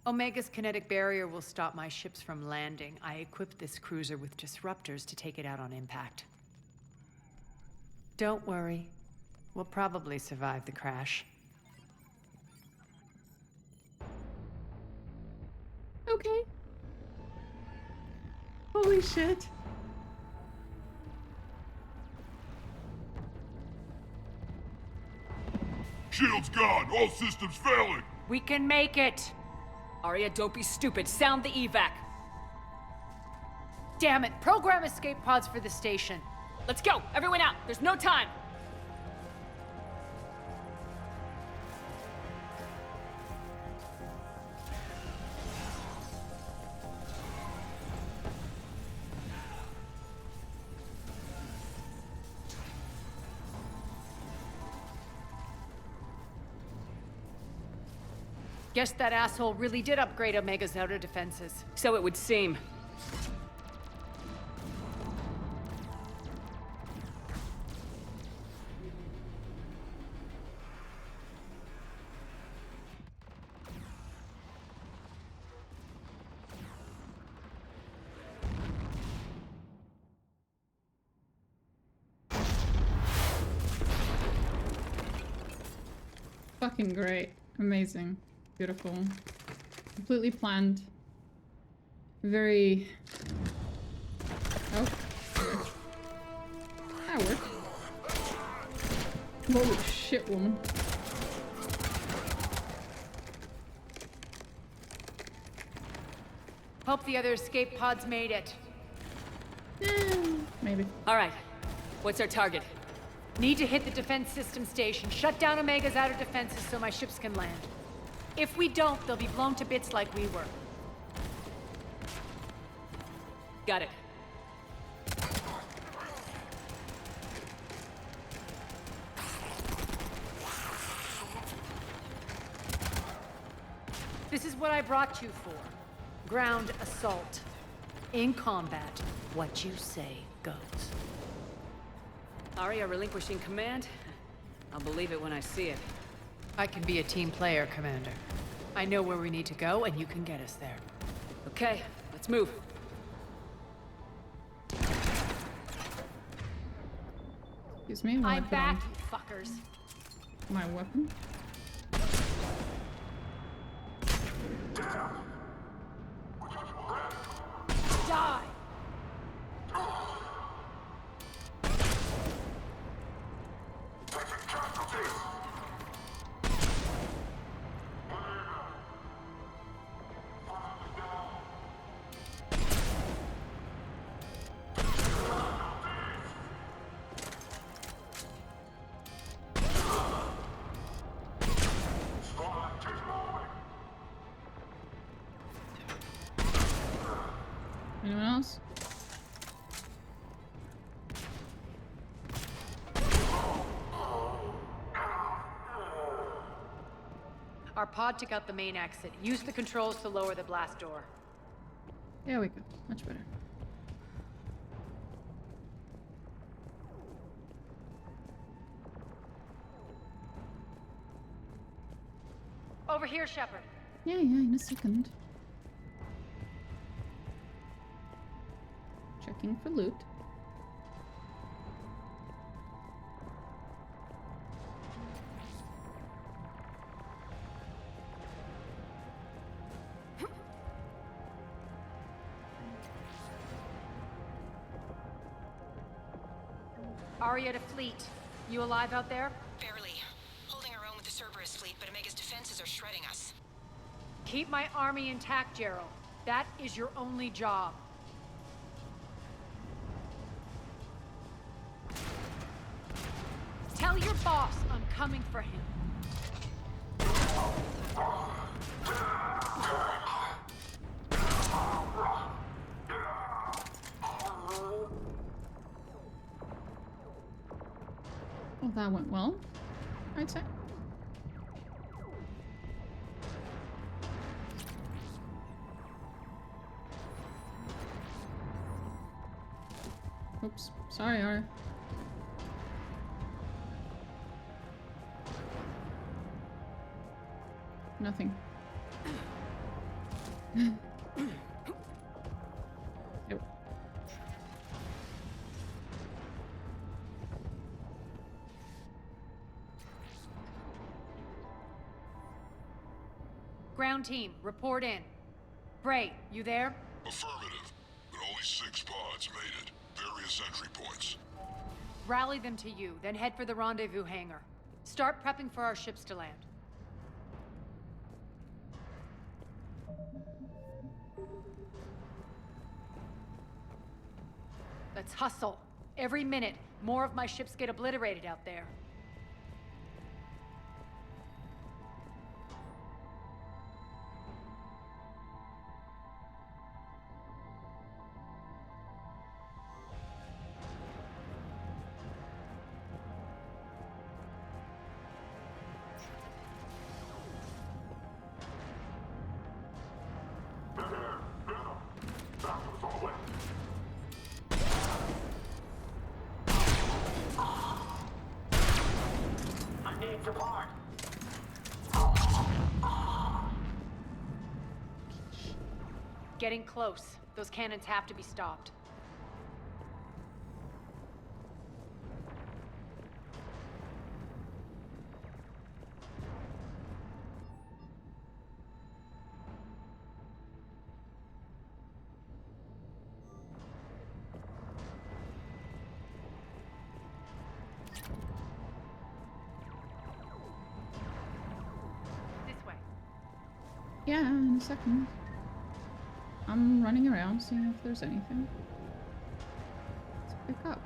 Omega's kinetic barrier will stop my ships from landing. I equipped this cruiser with disruptors to take it out on impact. Don't worry. We'll probably survive the crash. Okay. Holy shit. Shields gone! All systems failing! We can make it! Arya, don't be stupid. Sound the evac. Damn it! Program escape pods for the station. Let's go! Everyone out! There's no time! Guess that asshole really did upgrade Omega's outer defenses. So it would seem. Fucking great. Amazing. Beautiful. Completely planned. Very... Oh. That worked. Holy shit, woman. Hope the other escape pods made it. Maybe. All right. What's our target? Need to hit the defense system station. Shut down Omega's outer defenses so my ships can land. If we don't, they'll be blown to bits like we were. Got it. This is what I brought you for. Ground assault. In combat, what you say goes. Arya relinquishing command? I'll believe it when I see it. I can be a team player, Commander. I know where we need to go, and you can get us there. Okay, let's move. Excuse me, while I I'm put back, on you fuckers. my weapon. Die! Anyone else? Our pod took out the main exit. Use the controls to lower the blast door. There we go. Much better. Over here, Shepard. Yeah, in a second. Checking for loot. Arya to fleet. You alive out there? Barely. Holding our own with the Cerberus fleet, but Omega's defenses are shredding us. Keep my army intact, Gerald. That is your only job. Tell your boss I'm coming for him. Well, that went well, I'd say. Oops. Sorry, Ara. Nothing. Yep. Ground team, report in. Bray, you there? Affirmative, but only 6 pods made it. Various entry points. Rally them to you, then head for the rendezvous hangar. Start prepping for our ships to land. Let's hustle. Every minute, more of my ships get obliterated out there. Getting close. Those cannons have to be stopped. Yeah, in a second. I'm running around seeing if there's anything to pick up.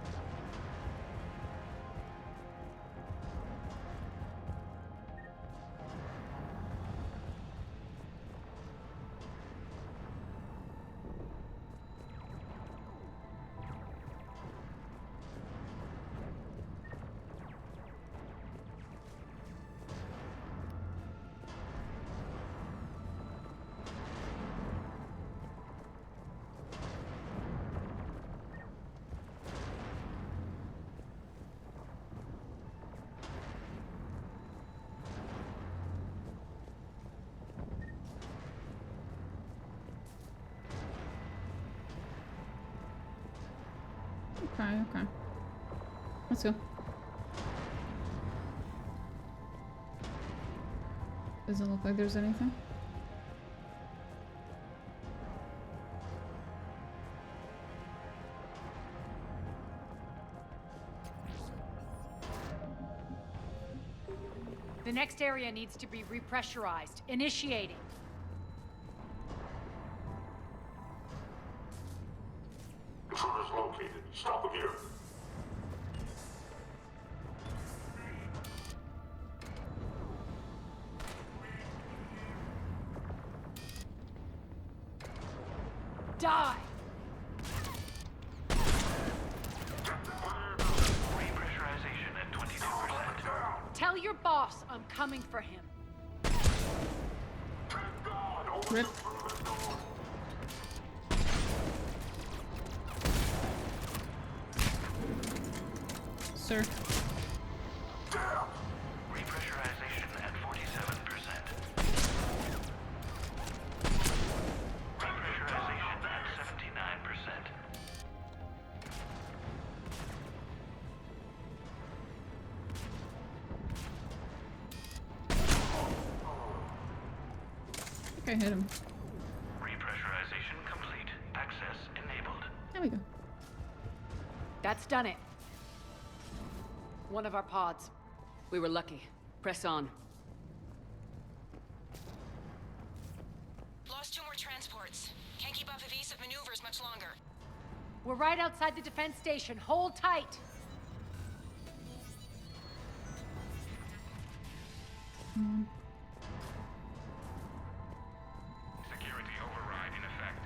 Okay, okay. Let's go. Doesn't look like there's anything. The next area needs to be repressurized. Initiating. Intruders located. Stop them here. Die! Repressurization at 22%. Tell your boss I'm coming for him. Rip. Sir. Repressurization at 47%. Repressurization at 79%. I think I hit him. Repressurization complete. Access enabled. There we go. That's done it. One of our pods. We were lucky. Press on. Lost 2 more transports. Can't keep up evasive maneuvers much longer. We're right outside the defense station. Hold tight. Security override in effect.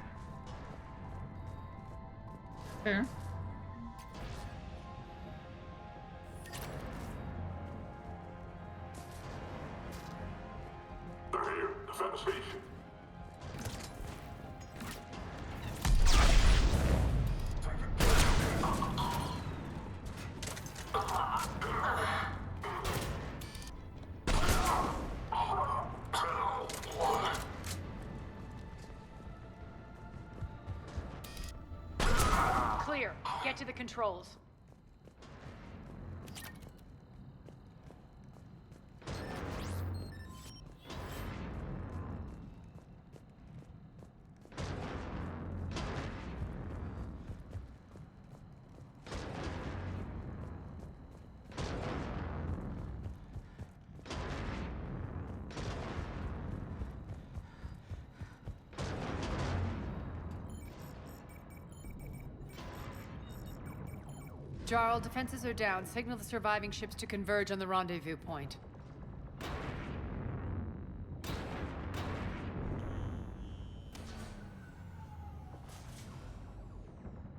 Fair. They're here. Defend the station. Clear. Get to the controls. Jarl, defenses are down. Signal the surviving ships to converge on the rendezvous point.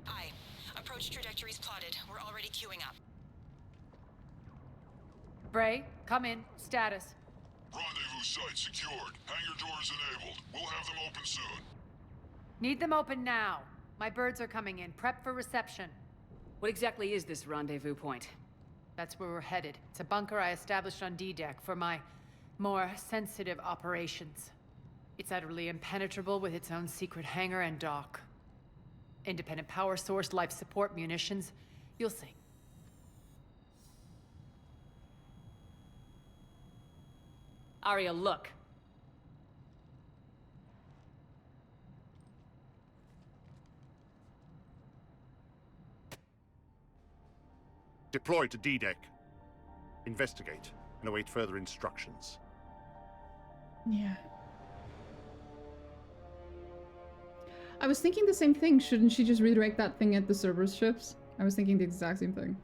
Aye. Approach trajectories plotted. We're already queuing up. Bray, come in. Status. Rendezvous site secured. Hangar doors enabled. We'll have them open soon. Need them open now. My birds are coming in. Prep for reception. What exactly is this rendezvous point? That's where we're headed. It's a bunker I established on D-Deck for my more sensitive operations. It's utterly impenetrable with its own secret hangar and dock. Independent power source, life support, munitions. You'll see. Arya, look. Deploy to D-Deck. Investigate and await further instructions. Yeah. I was thinking the same thing. Shouldn't she just redirect that thing at the Cerberus ships? I was thinking the exact same thing.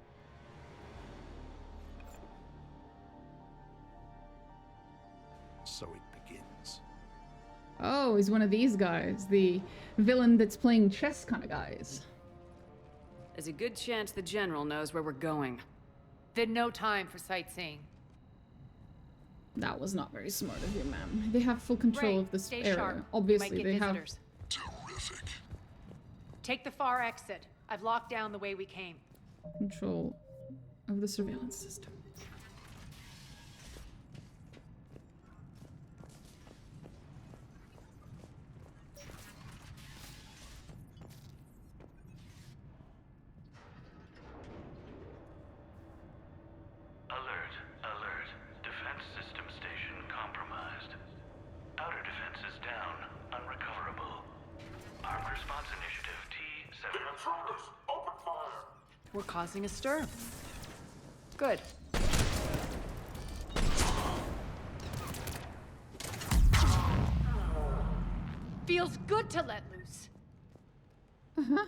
So it begins. Oh, he's one of these guys. The villain that's playing chess kind of guys. There's a good chance the General knows where we're going. Then no time for sightseeing. That was not very smart of you, ma'am. They have full control of this stay area. sharp. Obviously, Might get they have. visitors. Terrific. Take the far exit. I've locked down the way we came. Control of the surveillance system. Alert, alert. Defense system station compromised. Outer defenses down, unrecoverable. Armed response initiative T7. Open fire! We're causing a stir. Good. Feels good to let loose. Uh-huh.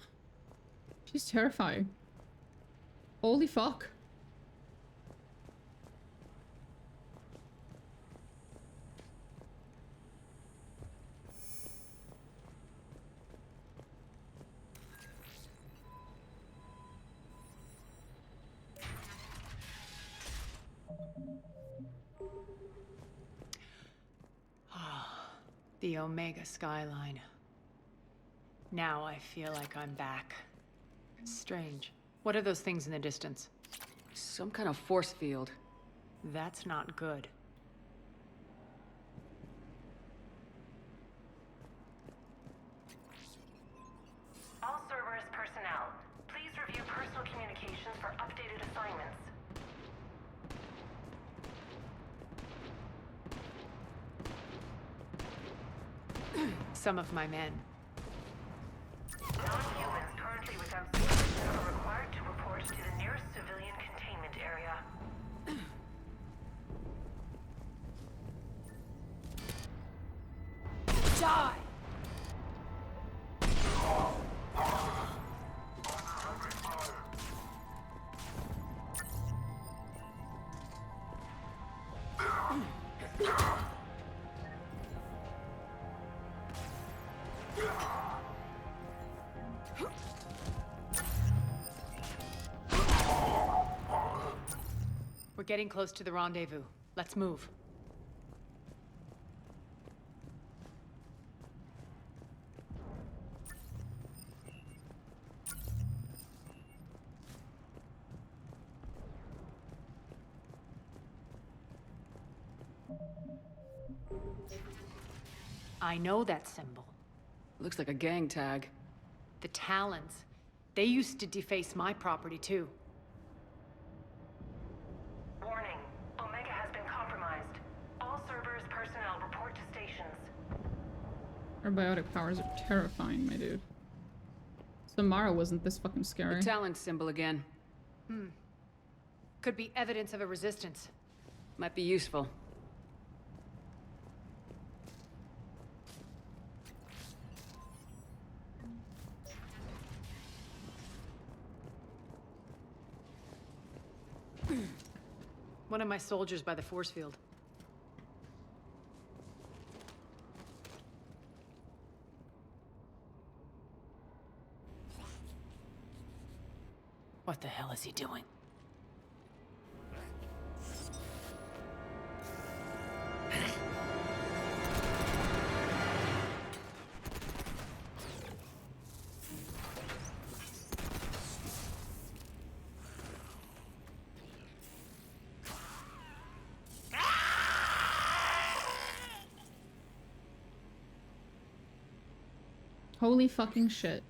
She's terrifying. Holy fuck. The Omega skyline. Now I feel like I'm back. Strange. What are those things in the distance? Some kind of force field. That's not good. All Cerberus personnel, please review personal communications for updated assignments. Some of my men. Non-humans currently without supervision are required to report to the nearest civilian containment area. Die! We're getting close to the rendezvous. Let's move. I know that symbol. Looks like a gang tag. The Talons. They used to deface my property too. Warning. Omega has been compromised. All Cerberus personnel report to stations. Her biotic powers are terrifying, my dude. Samara wasn't this fucking scary. The Talon symbol again. Could be evidence of a resistance. Might be useful. One of my soldiers by the force field. What the hell is he doing? Holy fucking shit.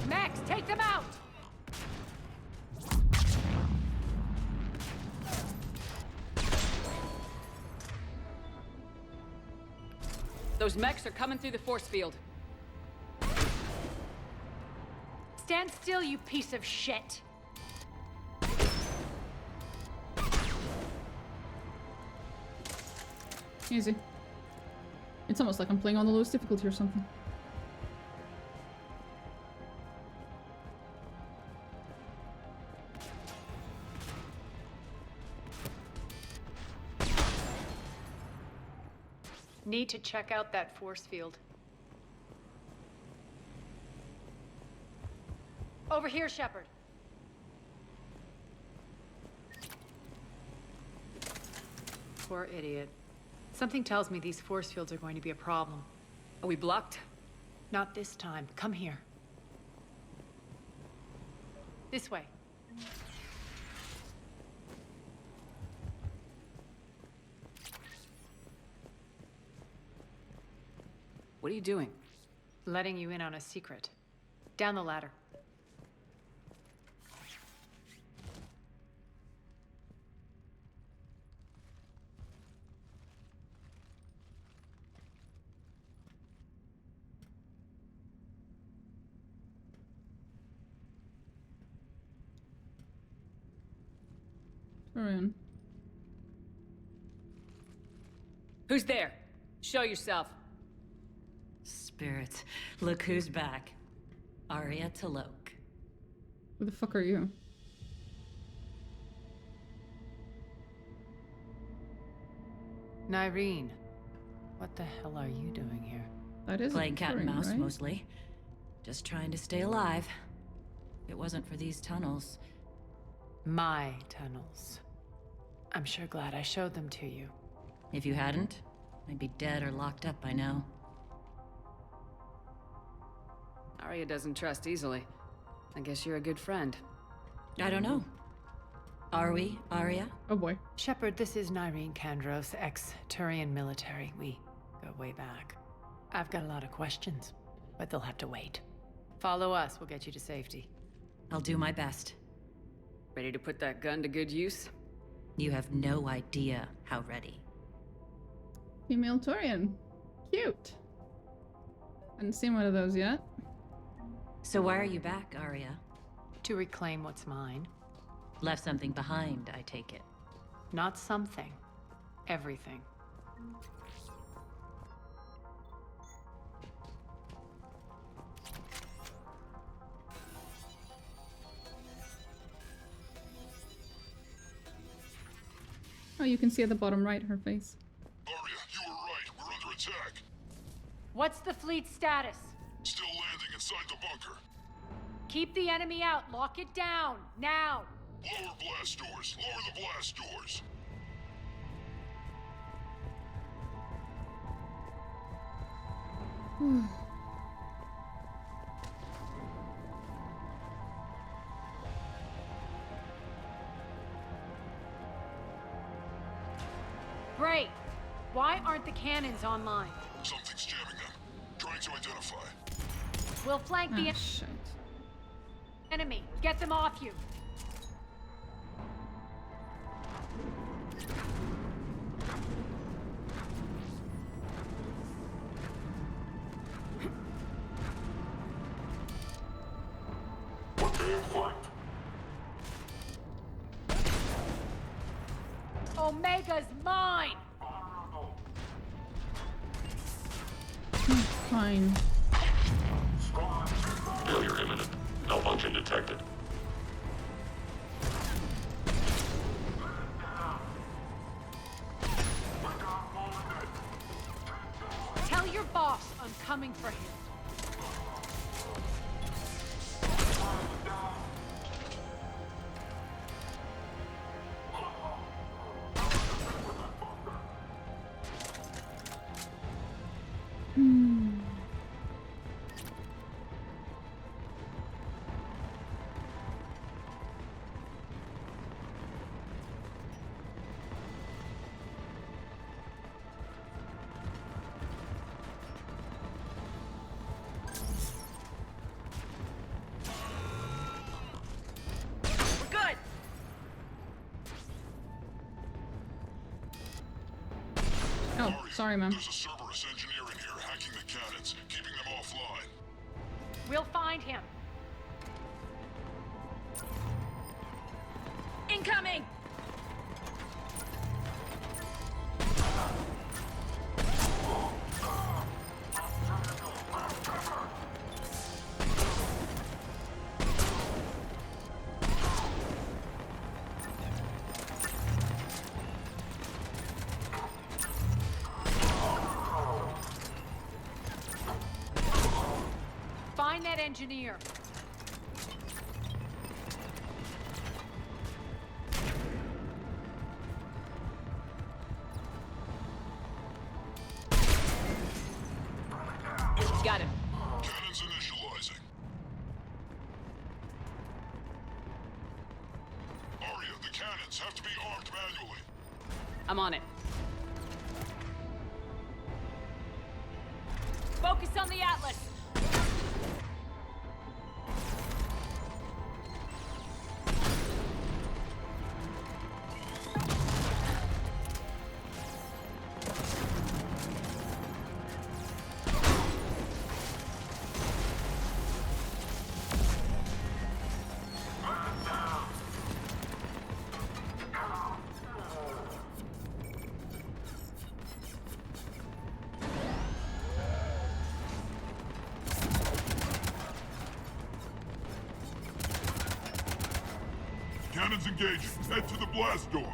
Max, take them out! Those mechs are coming through the force field. Stand still, you piece of shit! Easy. It's almost like I'm playing on the lowest difficulty or something. Need to check out that force field. Over here, Shepard. Poor idiot. Something tells me these force fields are going to be a problem. Are we blocked? Not this time. Come here. This way. What are you doing? Letting you in on a secret. Down the ladder. Turian. Who's there? Show yourself. Spirits, look who's back. Arya Talok. Who the fuck are you? Nyreen, what the hell are you doing here? That is playing cat and mouse, right? mostly. Just trying to stay alive. If it wasn't for these tunnels. My tunnels. I'm sure glad I showed them to you. If you hadn't, I'd be dead or locked up by now. Arya doesn't trust easily. I guess you're a good friend. I don't know. Are we, Arya? Oh boy. Shepard, this is Nyreen Kandros, ex-Turian military. We go way back. I've got a lot of questions, but they'll have to wait. Follow us, we'll get you to safety. I'll do my best. Ready to put that gun to good use? You have no idea how ready. Female Turian. Cute. Hadn't seen one of those yet. So why are you back, Arya? To reclaim what's mine. Left something behind, I take it. Not something. Everything. Oh, you can see at the bottom right her face. Arya, you were right. We're under attack. What's the fleet status? Still landing inside the bunker. Keep the enemy out. Lock it down. Now. Lower blast doors. Lower the blast doors. Great. Why aren't the cannons online? Something's jamming them. Trying to identify. We'll flank the Shit. enemy. Get them off you. Omega's mine! Fine. Failure imminent. Malfunction detected. Tell your boss I'm coming for him. Oh, sorry, ma'am. There's a Cerberus engineer in here hacking the cannons, keeping them offline. We'll find him. Incoming! engineer. Got him. Cannons initializing. Arya, the cannons have to be armed manually. I'm on it. Focus on the Atlas. Cannons engaging. Head to the blast door.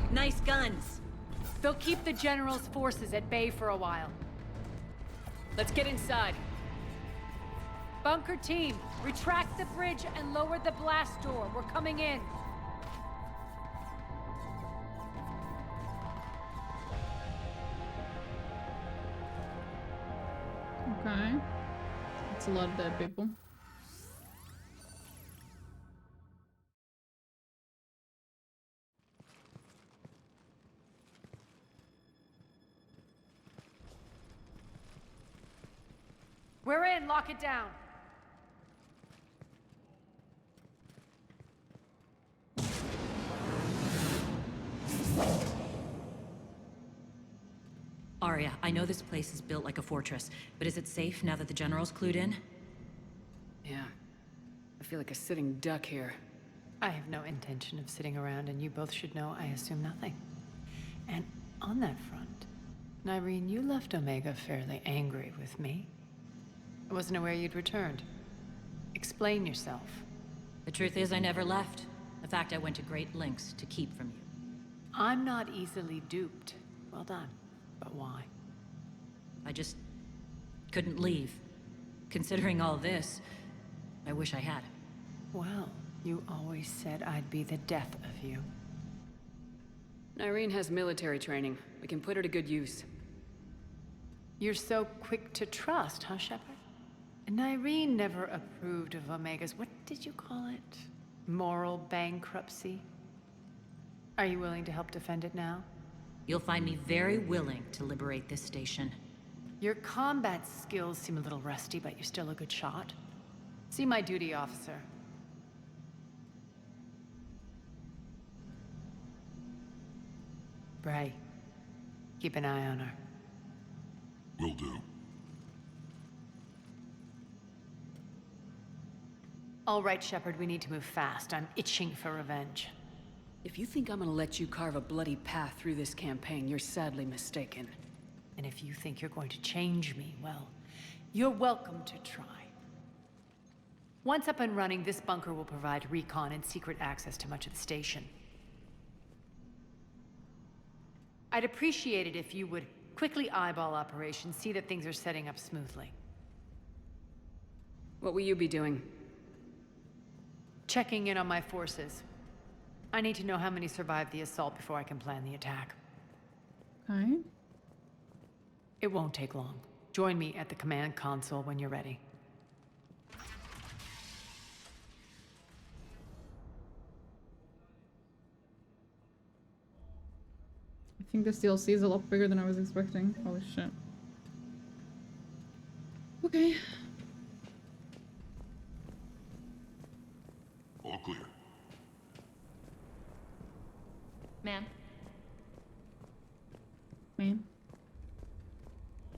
Nice guns. They'll keep the General's forces at bay for a while. Let's get inside. Bunker team, retract the bridge and lower the blast door. We're coming in. Okay. That's a lot of dead people. We're in. Lock it down. Arya, I know this place is built like a fortress, but is it safe now that the General's clued in? Yeah. I feel like a sitting duck here. I have no intention of sitting around, and you both should know I assume nothing. And on that front, Nyreen, you left Omega fairly angry with me. I wasn't aware you'd returned. Explain yourself. The truth is, I never left. In fact, I went to great lengths to keep from you. I'm not easily duped. Well done. But why? I just couldn't leave. Considering all this, I wish I had. Well, you always said I'd be the death of you. Nyreen has military training. We can put her to good use. You're so quick to trust, huh, Shepard? Nyreen never approved of Omega's, what did you call it? Moral bankruptcy? Are you willing to help defend it now? You'll find me very willing to liberate this station. Your combat skills seem a little rusty, but you're still a good shot. See my duty officer. Bray, keep an eye on her. Will do. All right, Shepard, we need to move fast. I'm itching for revenge. If you think I'm gonna let you carve a bloody path through this campaign, you're sadly mistaken. And if you think you're going to change me, well, you're welcome to try. Once up and running, this bunker will provide recon and secret access to much of the station. I'd appreciate it if you would quickly eyeball operations, see that things are setting up smoothly. What will you be doing? Checking in on my forces. I need to know how many survived the assault before I can plan the attack. Okay. It won't take long. Join me at the command console when you're ready. I think this DLC is a lot bigger than I was expecting. Holy shit. Okay. All clear. Ma'am? Ma'am?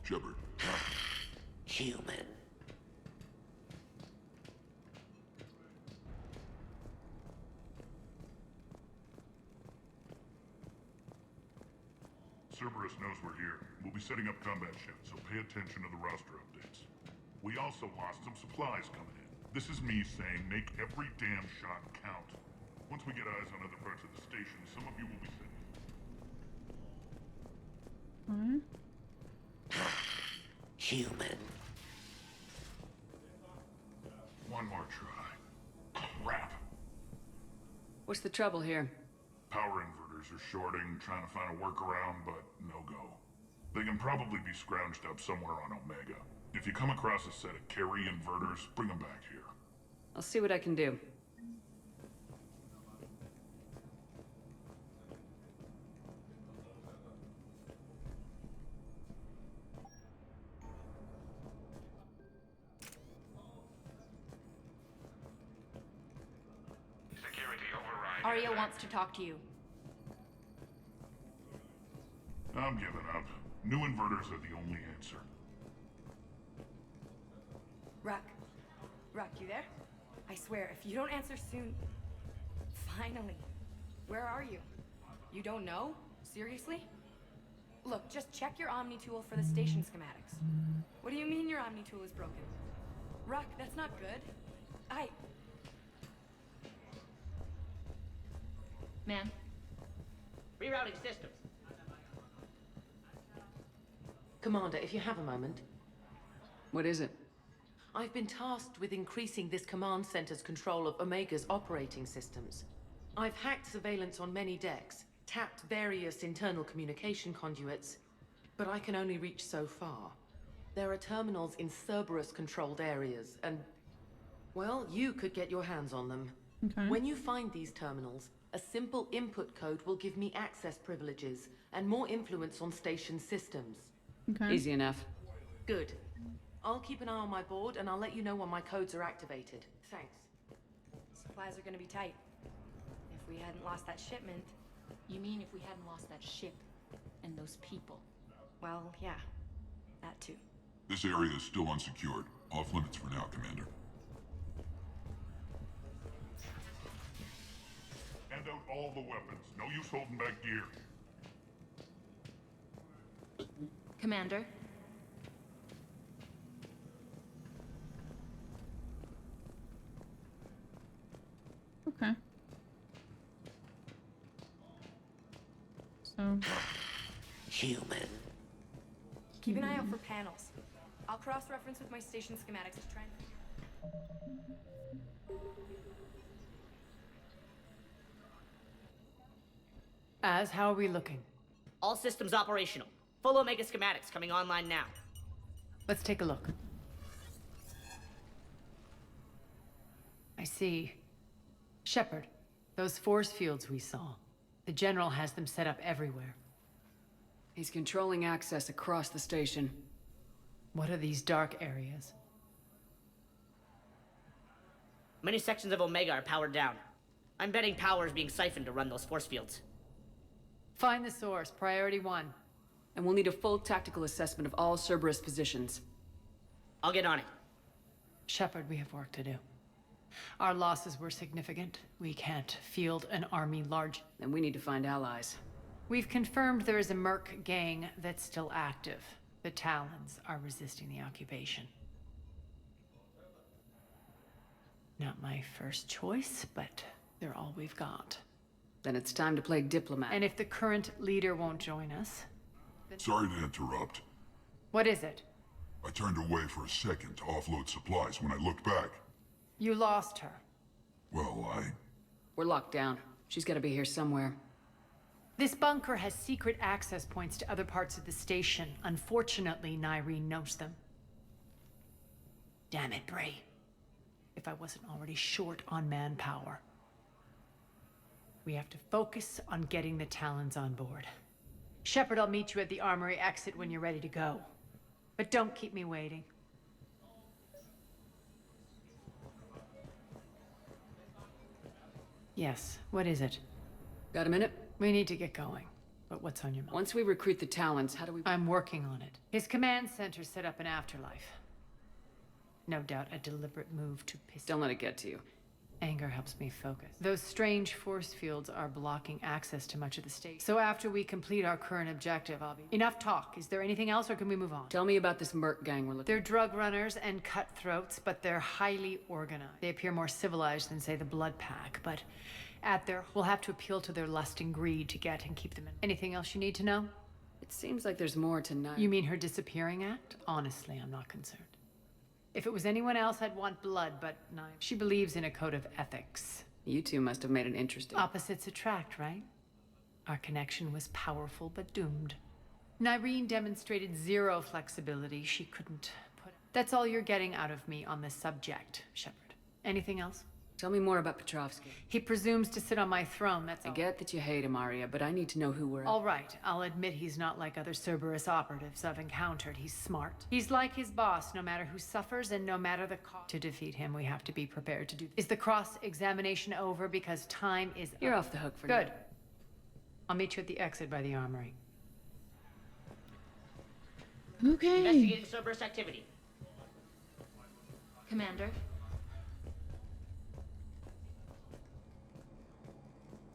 Shepard. Human. Cerberus knows we're here. We'll be setting up combat shifts, so pay attention to the roster updates. We also lost some supplies coming in. This is me saying make every damn shot count. Once we get eyes on other parts of the station, some of you will be safe. Human. One more try. Crap. What's the trouble here? Power inverters are shorting, trying to find a workaround, but no go. They can probably be scrounged up somewhere on Omega. If you come across a set of carry inverters, bring them back here. I'll see what I can do. Security override. Arya wants to talk to you. I'm giving up. New inverters are the only answer. Ruck. Ruck, you there? I swear, if you don't answer soon... Finally. Where are you? You don't know? Seriously? Look, just check your Omni tool for the station schematics. What do you mean your Omni tool is broken? Ruck, that's not good. Ma'am? Rerouting systems. Commander, if you have a moment. What is it? I've been tasked with increasing this command center's control of Omega's operating systems. I've hacked surveillance on many decks, tapped various internal communication conduits, but I can only reach so far. There are terminals in Cerberus-controlled areas, and... well, you could get your hands on them. Okay. When you find these terminals, a simple input code will give me access privileges and more influence on station systems. Okay. Easy enough. Good. I'll keep an eye on my board, and I'll let you know when my codes are activated. Thanks. Supplies are gonna be tight. If we hadn't lost that shipment... You mean if we hadn't lost that ship and those people? Well, yeah. That too. This area is still unsecured. Off limits for now, Commander. Hand out all the weapons. No use holding back gear. Commander? Okay. So... Human. Keep an eye out for panels. I'll cross-reference with my station schematics to try and... How are we looking? All systems operational. Full Omega schematics coming online now. Let's take a look. I see. Shepard, those force fields we saw. The General has them set up everywhere. He's controlling access across the station. What are these dark areas? Many sections of Omega are powered down. I'm betting power is being siphoned to run those force fields. Find the source, priority 1. And we'll need a full tactical assessment of all Cerberus positions. I'll get on it. Shepard, we have work to do. Our losses were significant. We can't field an army large... Then we need to find allies. We've confirmed there is a Merc gang that's still active. The Talons are resisting the occupation. Not my first choice, but they're all we've got. Then it's time to play diplomat. And if the current leader won't join us... Sorry to interrupt. What is it? I turned away for a second to offload supplies. When I looked back... You lost her. Well, We're locked down. She's gotta be here somewhere. This bunker has secret access points to other parts of the station. Unfortunately, Nyreen knows them. Damn it, Bray. If I wasn't already short on manpower. We have to focus on getting the Talons on board. Shepard, I'll meet you at the armory exit when you're ready to go. But don't keep me waiting. Yes, what is it? Got a minute? We need to get going. But what's on your mind? Once we recruit the Talons, how do we... I'm working on it. His command center set up an afterlife. No doubt a deliberate move to piss... Don't let it get to you. Anger helps me focus. Those strange force fields are blocking access to much of the state. So after we complete our current objective, I'll be... Enough talk. Is there anything else, or can we move on? Tell me about this merc gang we're looking... They're drug runners and cutthroats, but they're highly organized. They appear more civilized than, say, the Blood Pack, but at their... We'll have to appeal to their lust and greed to get and keep them in. Anything else you need to know? It seems like there's more to Nyreen. You mean her disappearing act? Honestly, I'm not concerned. If it was anyone else, I'd want blood, but no. She believes in a code of ethics. You two must have made an interesting... Opposites attract, right? Our connection was powerful, but doomed. Nyreen demonstrated zero flexibility. She couldn't put... That's all you're getting out of me on this subject, Shepard. Anything else? Tell me more about Petrovsky. He presumes to sit on my throne, that's all. I get that you hate him, Arya, but I need to know who we're... All right, I'll admit he's not like other Cerberus operatives I've encountered. He's smart. He's like his boss, no matter who suffers and no matter the cost. To defeat him, we have to be prepared to do... Is the cross-examination over? Because time is... You're off the hook for Good. now. I'll meet you at the exit by the armory. Okay. Investigating Cerberus activity. Commander?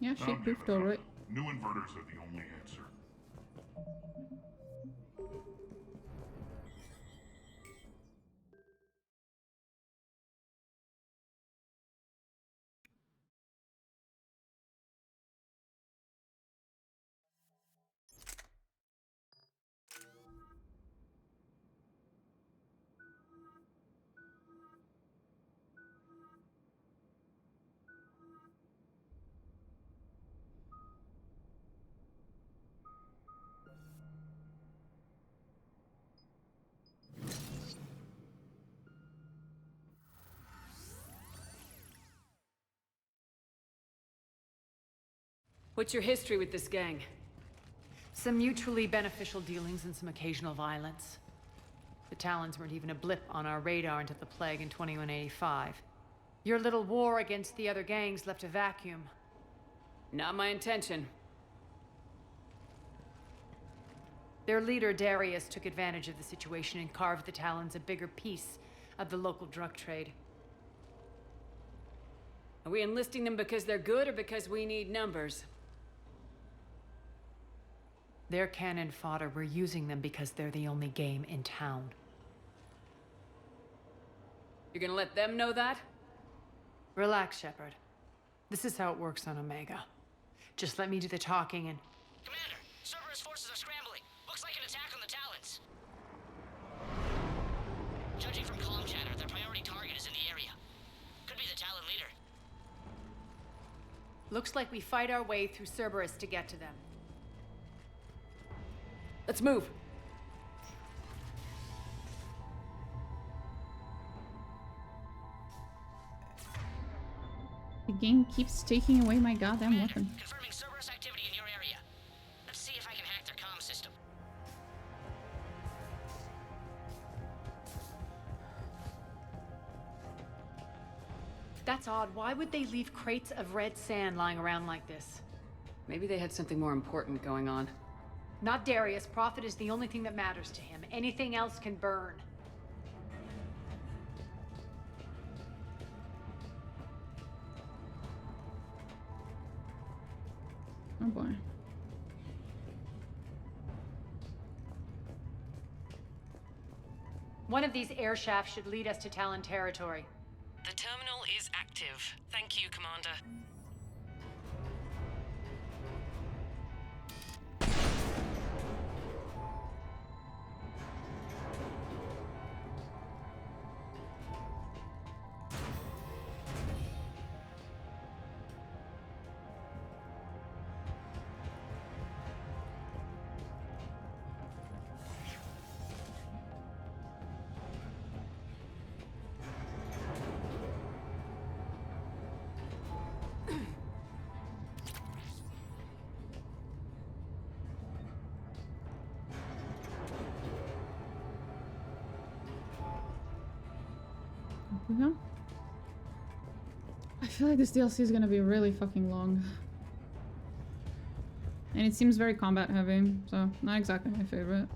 Yeah, she goofed alright. New inverters are the only answer. What's your history with this gang? Some mutually beneficial dealings and some occasional violence. The Talons weren't even a blip on our radar until the plague in 2185. Your little war against the other gangs left a vacuum. Not my intention. Their leader, Darius, took advantage of the situation and carved the Talons a bigger piece of the local drug trade. Are we enlisting them because they're good or because we need numbers? They're cannon fodder. We're using them because they're the only game in town. You're gonna let them know that? Relax, Shepard. This is how it works on Omega. Just let me do the talking and... Commander, Cerberus forces are scrambling. Looks like an attack on the Talons. Judging from comm chatter, their priority target is in the area. Could be the Talon leader. Looks like we fight our way through Cerberus to get to them. Let's move. The game keeps taking away my goddamn weapon. Confirming Cerberus activity in your area. Let's see if I can hack their comm system. That's odd. Why would they leave crates of red sand lying around like this? Maybe they had something more important going on. Not Darius. Profit is the only thing that matters to him. Anything else can burn. Oh boy. One of these air shafts should lead us to Talon territory. The terminal is active. Thank you, Commander. We go. I feel like this DLC is gonna be really fucking long. And it seems very combat heavy, so not exactly my favorite.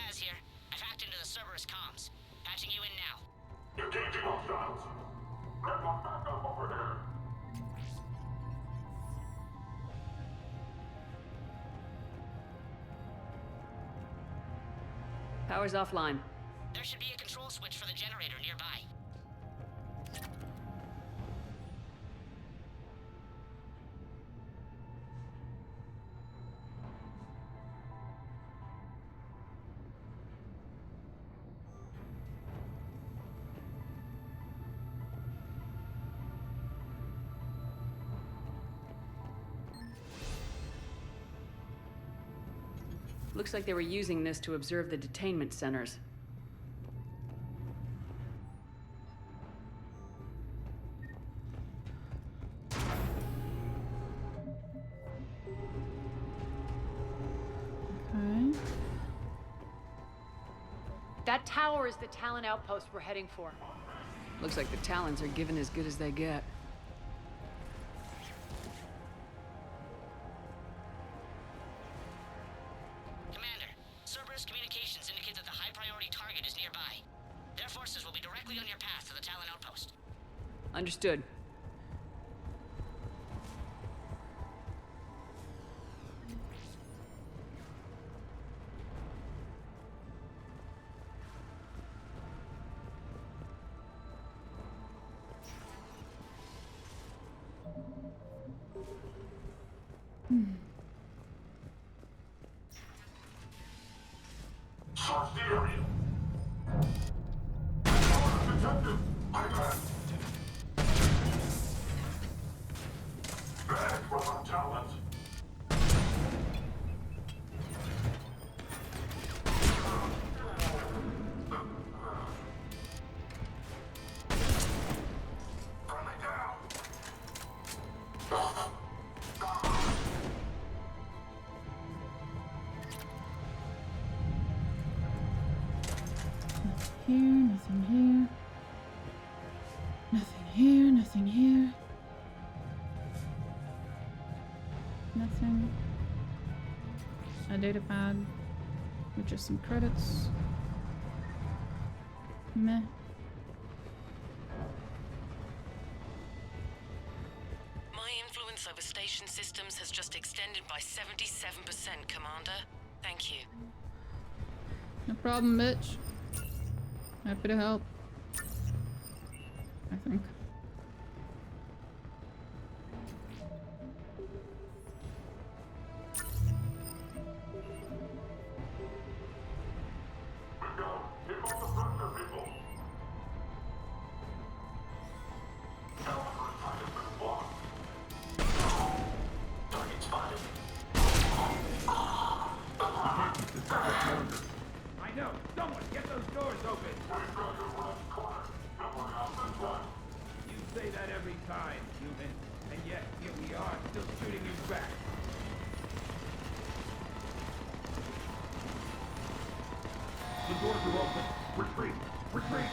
Az here. I've hacked into the Cerberus comms. Patching you in now. Engaging hostiles. Get my backup over there. Power's offline. There should be a control switch for the generator nearby. Looks like they were using this to observe the detainment centers. Okay. That tower is the Talon outpost we're heading for. Looks like the Talons are given as good as they get. Commander, Cerberus communications indicate that the high-priority target is nearby. Their forces will be directly on your path to the Talon outpost. Understood. Search the area. Detected. I'm back. Bad rubber talent. Friendly down. Here, nothing here. Nothing here, nothing here. Nothing. A data pad with just some credits. Meh. My influence over station systems has just extended by 77%, Commander. Thank you. No problem, bitch. Happy to help. I think. I know! Someone get those doors open! You say that every time, human. And yet, here we are, still shooting you back. The doors are open. Retreat! Retreat!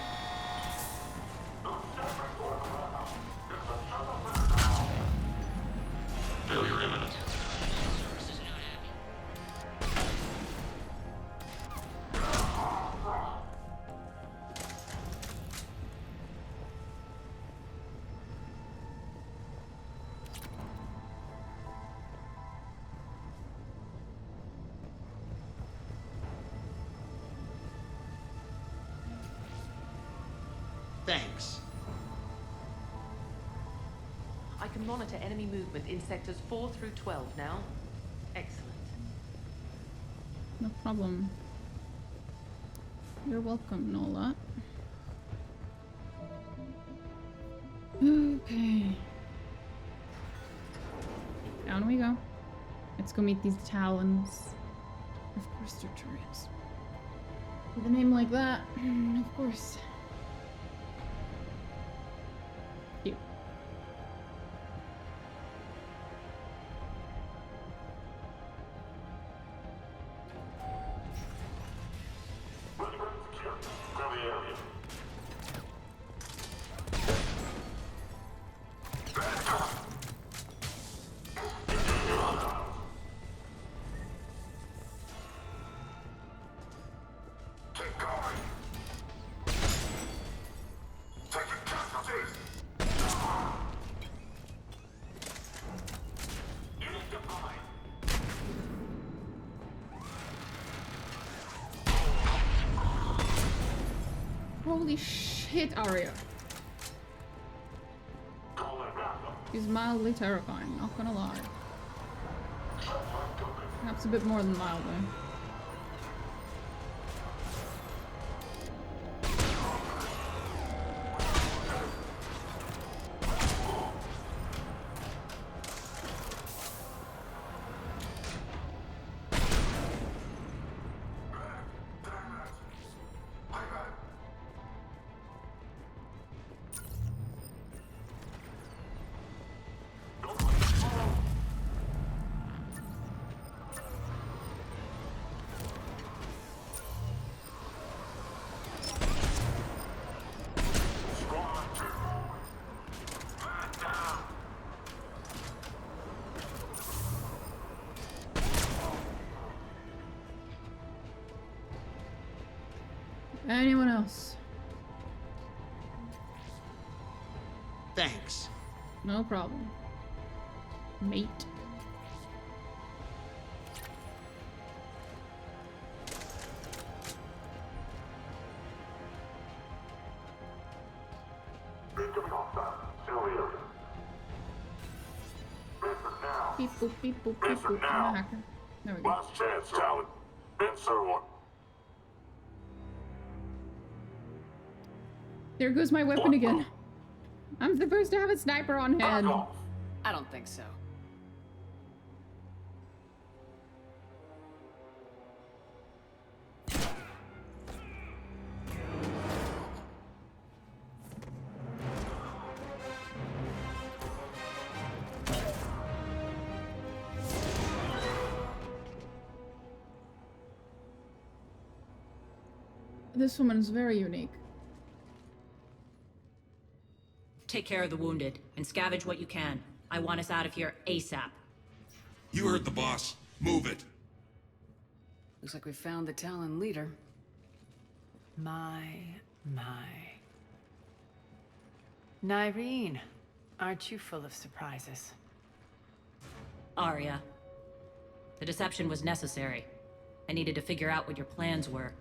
Failure imminent. Thanks. I can monitor enemy movement in sectors 4 through 12 now. Excellent. No problem. You're welcome, Nola. Okay. Down we go. Let's go meet these Talons. Of course they're turrets. With a name like that, of course. Cute. Holy shit, Arya. She's mildly terrifying, not gonna lie. Perhaps a bit more than mildly. Anyone else? Thanks. No problem. Mate. Beep boop beep boop beep boop. I'm a hacker. There we go. Last chance, Talon. Answer one. There goes my weapon again. I'm supposed to have a sniper on hand. I don't think so. This woman's very unique. Take care of the wounded, and scavenge what you can. I want us out of here ASAP. You heard the boss. Move it. Looks like we found the Talon leader. My. Nyreen, aren't you full of surprises? Arya. The deception was necessary. I needed to figure out what your plans were.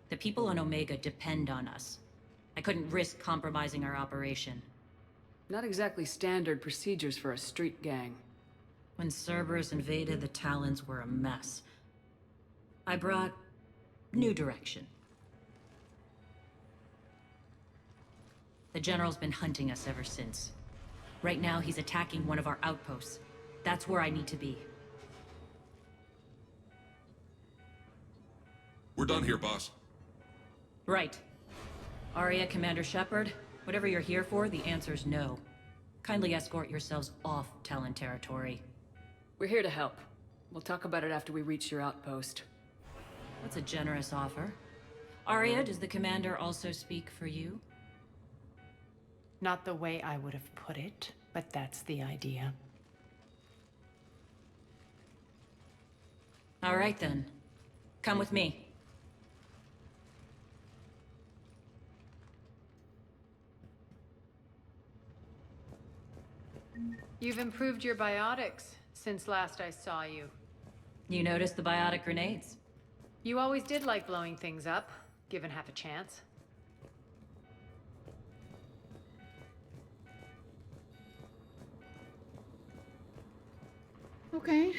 The people on Omega depend on us. I couldn't risk compromising our operation. Not exactly standard procedures for a street gang. When Cerberus invaded, the Talons were a mess. I brought new direction. The General's been hunting us ever since. Right now, he's attacking one of our outposts. That's where I need to be. We're done here, boss. Right. Arya, Commander Shepard, whatever you're here for, the answer's no. Kindly escort yourselves off Talon territory. We're here to help. We'll talk about it after we reach your outpost. That's a generous offer. Arya, does the Commander also speak for you? Not the way I would have put it, but that's the idea. All right then. Come with me. You've improved your biotics since last I saw you. You noticed the biotic grenades? You always did like blowing things up, given half a chance. Okay.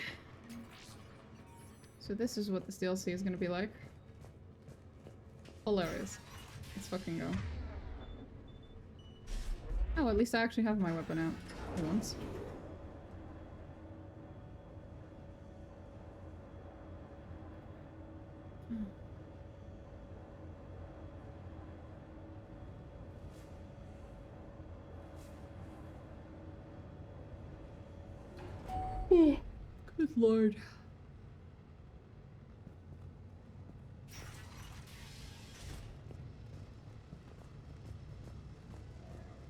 So this is what this DLC is gonna be like. Hilarious. Let's fucking go. Oh, at least I actually have my weapon out for once. Oh, good lord.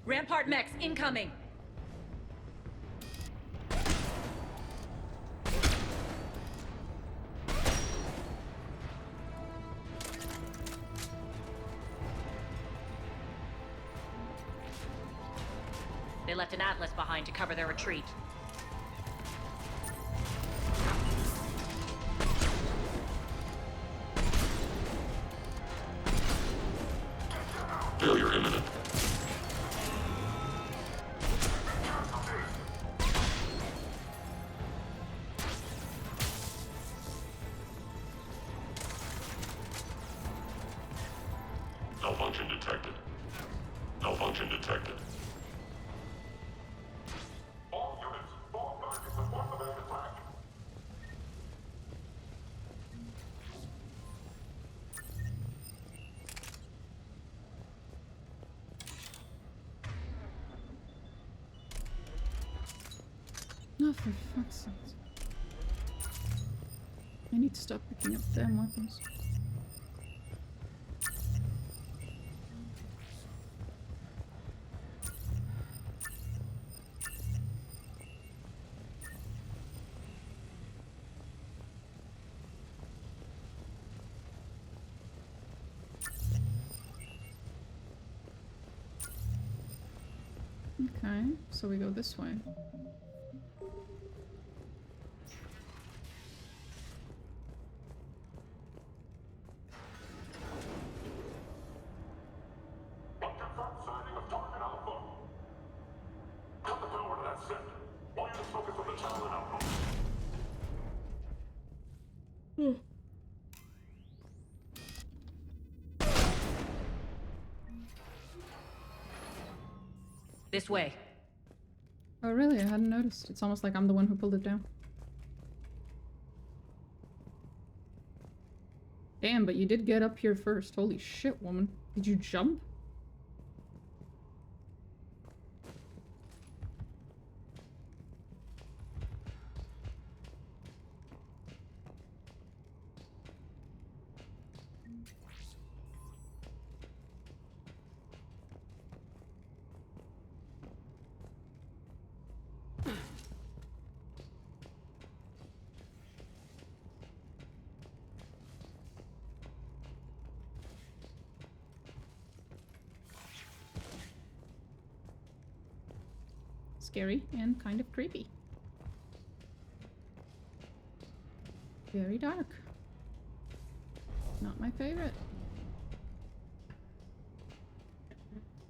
Rampart mechs incoming! They left an Atlas behind to cover their retreat. malfunction detected. All units, fall targets report the main attack. Oh, for fuck's sake. I need to stop picking up damn weapons. Okay, so we go this way. Unconfirmed sighting of target Alpha. Cut the power to that sector. All units focus on the tower outpost. This way. Oh really? I hadn't noticed. It's almost like I'm the one who pulled it down. Damn, but you did get up here first. Holy shit, woman. Did you jump? Scary and kind of creepy. Very dark. Not my favorite.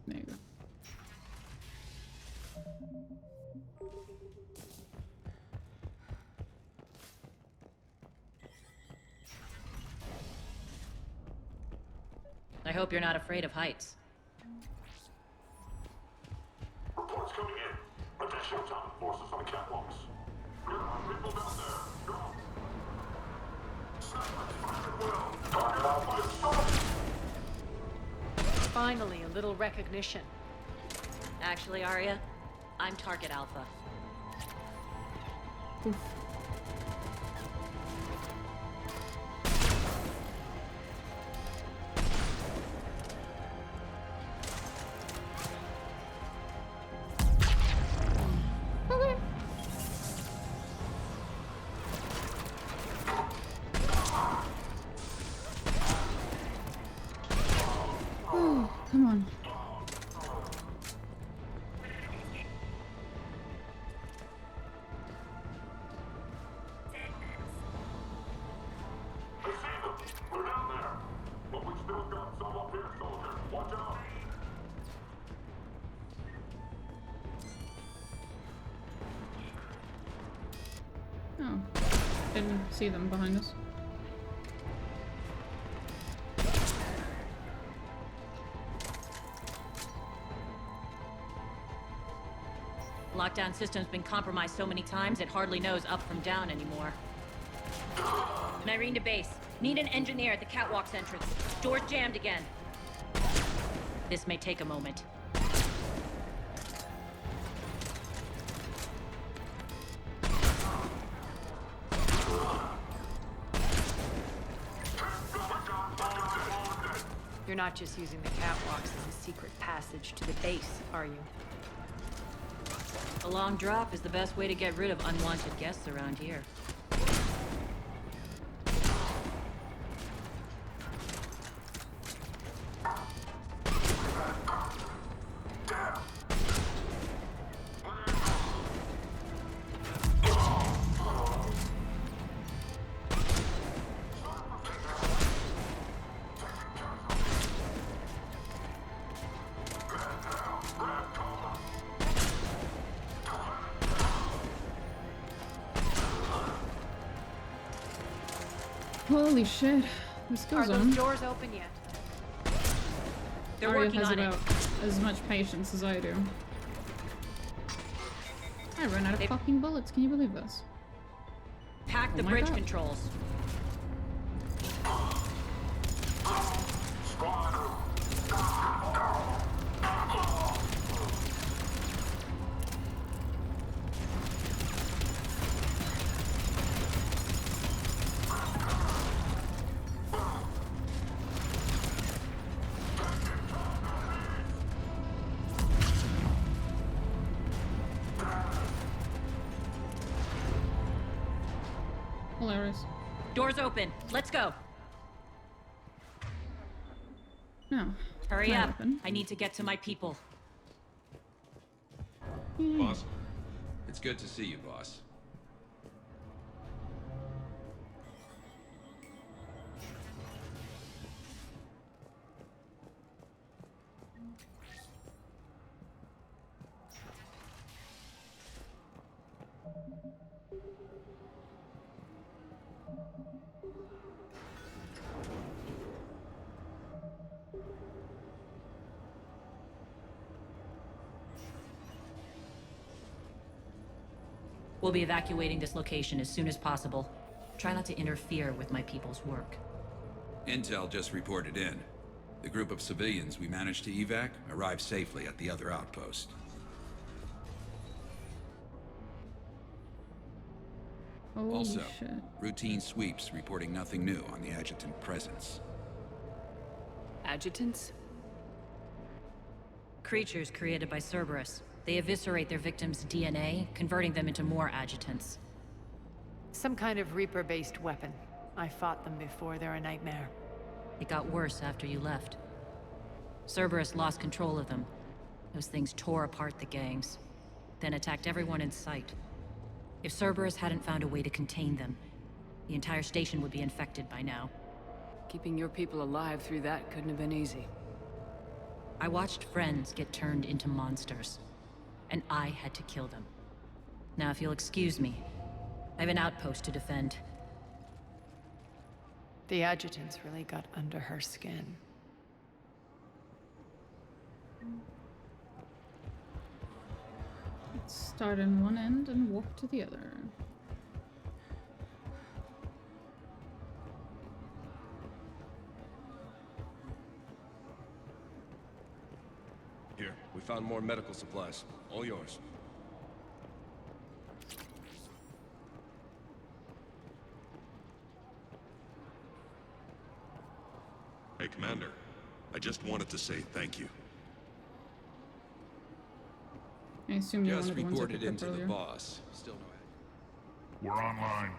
There you go. I hope you're not afraid of heights. Reports coming in. Additional town forces on the catwalks. There are people down there. Go. Snipers firing well. Target Alpha is shot. Finally, a little recognition. Actually, Arya, I'm Target Alpha. Oof. Come on. I see them. We're down there. But we still got some up here, soldier. Watch out. Oh. Didn't see them behind us. Lockdown system's been compromised so many times it hardly knows up from down anymore. Nyreen to base. Need an engineer at the catwalk's entrance. Door's jammed again. This may take a moment. You're not just using the catwalks as a secret passage to the base, are you? A long drop is the best way to get rid of unwanted guests around here. Holy shit. This goes Are on. those doors open yet? They're Arya working has on it it. out. as much patience as I do. I run out of fucking bullets, can you believe this? Pack the bridge controls. Hilarious. Doors open. Let's go. No. Hurry Not up. open. I need to get to my people. Boss, it's good to see you, boss. We'll be evacuating this location as soon as possible. Try not to interfere with my people's work. Intel just reported in. The group of civilians we managed to evac arrived safely at the other outpost. Holy Also, shit. routine sweeps reporting nothing new on the adjutant presence. Adjutants? Creatures created by Cerberus. They eviscerate their victims' DNA, converting them into more adjutants. Some kind of Reaper-based weapon. I fought them before, they're a nightmare. It got worse after you left. Cerberus lost control of them. Those things tore apart the gangs, then attacked everyone in sight. If Cerberus hadn't found a way to contain them, the entire station would be infected by now. Keeping your people alive through that couldn't have been easy. I watched friends get turned into monsters, and I had to kill them. Now, if you'll excuse me, I have an outpost to defend. The adjutants really got under her skin. Let's start in one end and walk to the other. Here, we found more medical supplies. All yours. Hey, Commander. I just wanted to say thank you. I assume you're Just one of the ones I reported picked up into the earlier. boss. Still no. We're online.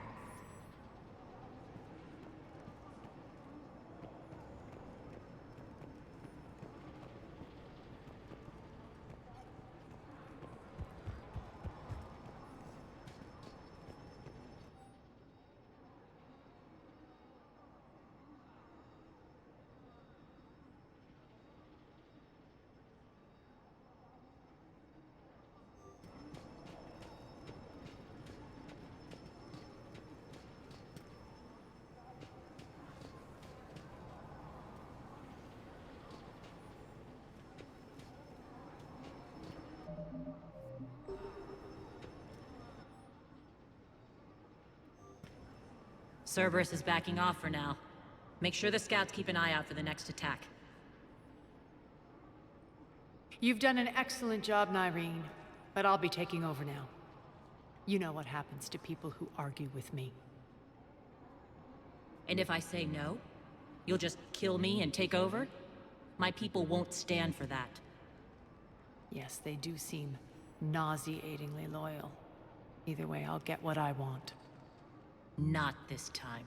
Cerberus is backing off for now. Make sure the scouts keep an eye out for the next attack. You've done an excellent job, Nyreen, but I'll be taking over now. You know what happens to people who argue with me. And if I say no, you'll just kill me and take over? My people won't stand for that. Yes, they do seem nauseatingly loyal. Either way, I'll get what I want. Not this time.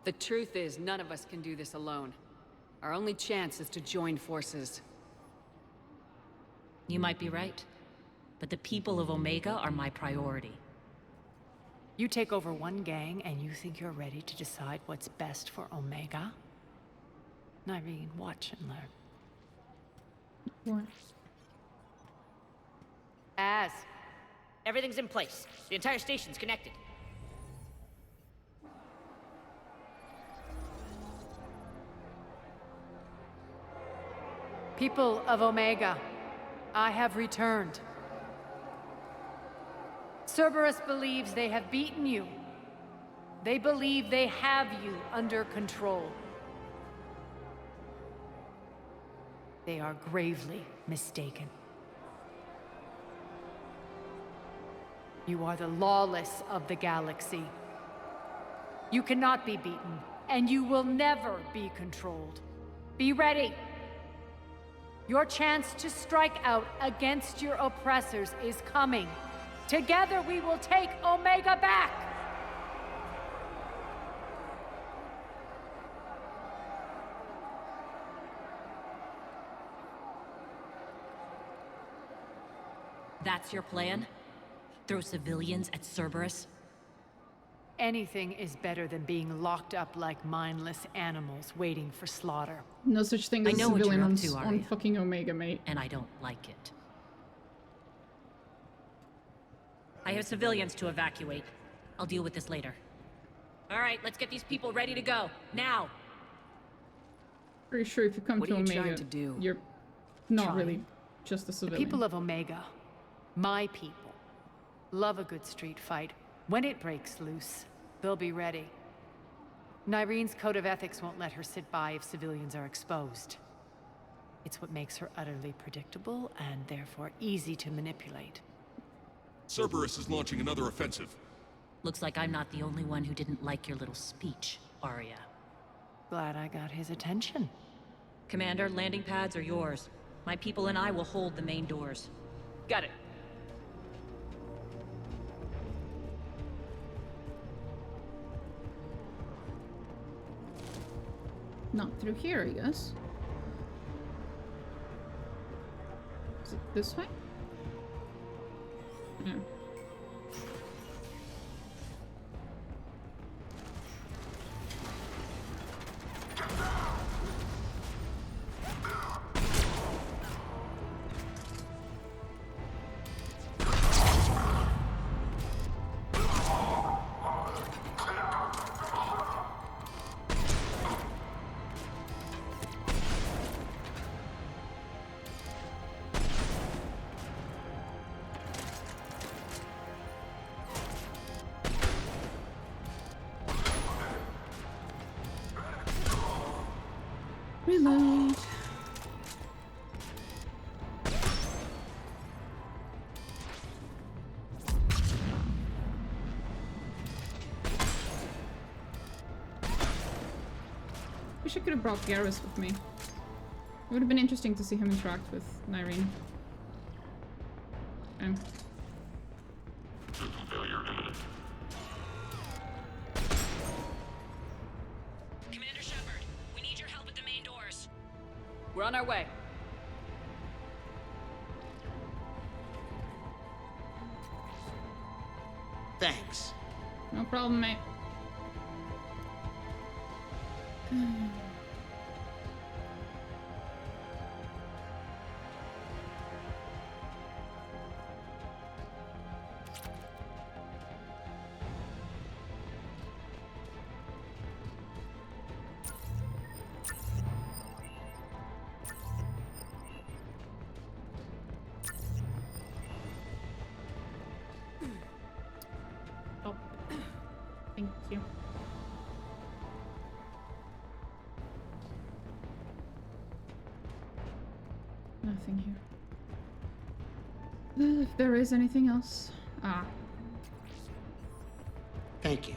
The truth is, none of us can do this alone. Our only chance is to join forces. You might be right, but the people of Omega are my priority. You take over one gang and you think you're ready to decide what's best for Omega? Nyreen, watch and learn. What? Everything's in place. The entire station's connected. People of Omega, I have returned. Cerberus believes they have beaten you. They believe they have you under control. They are gravely mistaken. You are the lawless of the galaxy. You cannot be beaten, and you will never be controlled. Be ready. Your chance to strike out against your oppressors is coming. Together we will take Omega back! That's your plan? Throw civilians at Cerberus? Anything is better than being locked up like mindless animals waiting for slaughter. No such thing as a I know what civilian you're on, up to, on Arya. fucking Omega, mate. And I don't like it. I have civilians to evacuate. I'll deal with this later. All right, let's get these people ready to go. Now! Pretty sure if you come What to are you Omega, trying to do? you're not Trying. really just a The civilian. people of Omega, my people, love a good street fight. When it breaks loose, they'll be ready. Nyreen's code of ethics won't let her sit by if civilians are exposed. It's what makes her utterly predictable and therefore easy to manipulate. Cerberus is launching another offensive. Looks like I'm not the only one who didn't like your little speech, Arya. Glad I got his attention. Commander, landing pads are yours. My people and I will hold the main doors. Got it. Not through here, I guess. Is it this way? Yeah. Reload. Wish I could have brought Garrus with me. It would have been interesting to see him interact with Nyreen. Okay. Commander Shepard, we need your help at the main doors. We're on our way. Thanks. No problem, mate. Oh, thank you. Nothing here. If there is anything else. Ah. Thank you.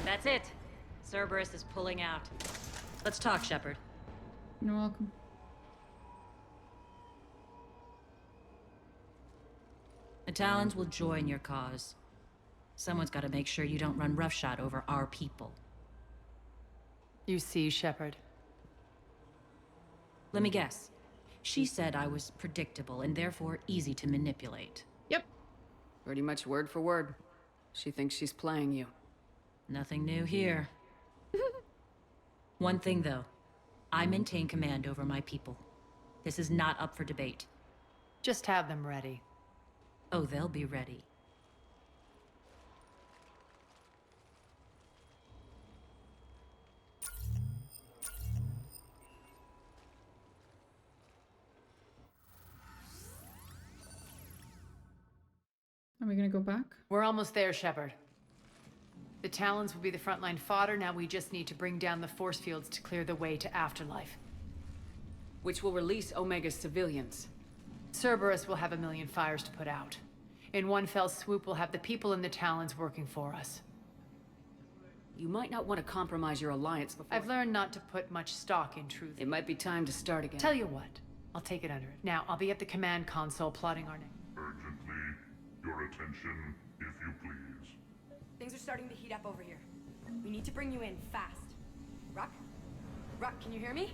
That's it. Cerberus is pulling out. Let's talk, Shepard. You're welcome. The Talons will join your cause. Someone's got to make sure you don't run roughshod over our people. You see, Shepard. Let me guess. She said I was predictable and therefore easy to manipulate. Yep. Pretty much word for word. She thinks she's playing you. Nothing new here. One thing, though. I maintain command over my people. This is not up for debate. Just have them ready. Oh, they'll be ready. Are we gonna go back? We're almost there, Shepard. The Talons will be the frontline fodder. Now we just need to bring down the force fields to clear the way to Afterlife. Which will release Omega's civilians. Cerberus will have a million fires to put out. In one fell swoop, we'll have the people in the Talons working for us. You might not want to compromise your alliance before... I've learned not to put much stock in truth. It might be time to start again. Tell you what, I'll take it under it. Now, I'll be at the command console plotting our next... Urgently, your attention, if you please. Things are starting to heat up over here. We need to bring you in, fast. Ruck? Ruck, can you hear me?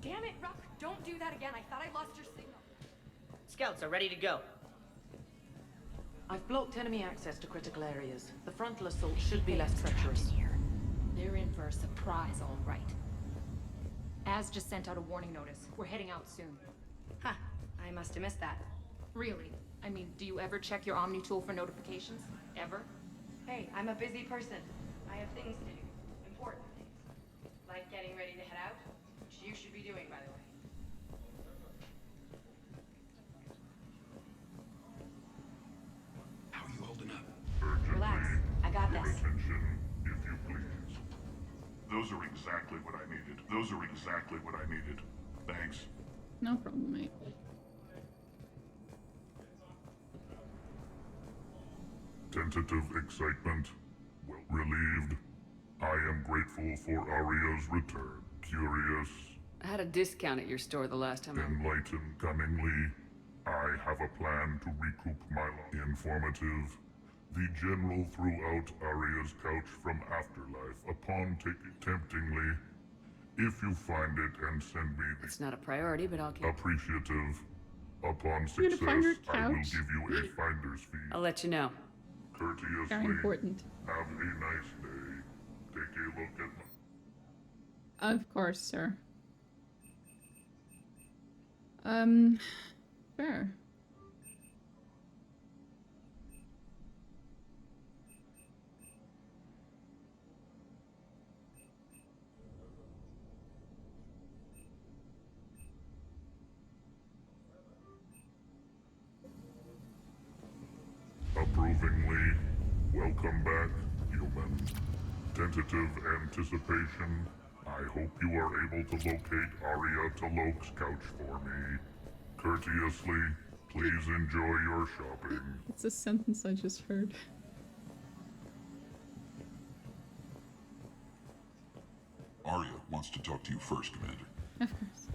Damn it, Ruck, don't do that again. I thought I lost your signal. Scouts are ready to go. I've blocked enemy access to critical areas. The frontal assault should be less treacherous. They're in for a surprise, all right. Az just sent out a warning notice. We're heading out soon. Huh, I must have missed that. Really? I mean, do you ever check your Omni tool for notifications? Ever? Hey, I'm a busy person. I have things to do. Important things. Like getting ready to head out, which you should be doing, by the way. How are you holding up? Urgently, Relax. I got your this. attention, if you please. Those are exactly what I needed. Those are exactly what I needed. Thanks. No problem, mate. Tentative excitement. Well relieved. I am grateful for Aria's return. Curious. I had a discount at your store the last time Enlightened cunningly. I have a plan to recoup my loss. Informative. The General threw out Aria's couch from Afterlife upon taking temptingly. If you find it and send me the... It's not a priority, but I'll keep... Appreciative. Upon You're success, gonna find her I will couch? give you a finder's fee. I'll let you know. Courteously. Very important. Have a nice day. Take a look at my... Of course, sir. Fair. Approvingly, welcome back, human. Tentative anticipation. I hope you are able to locate Aria Talok's couch for me. Courteously, please enjoy your shopping. It's a sentence I just heard. Arya wants to talk to you first, Commander. Of course.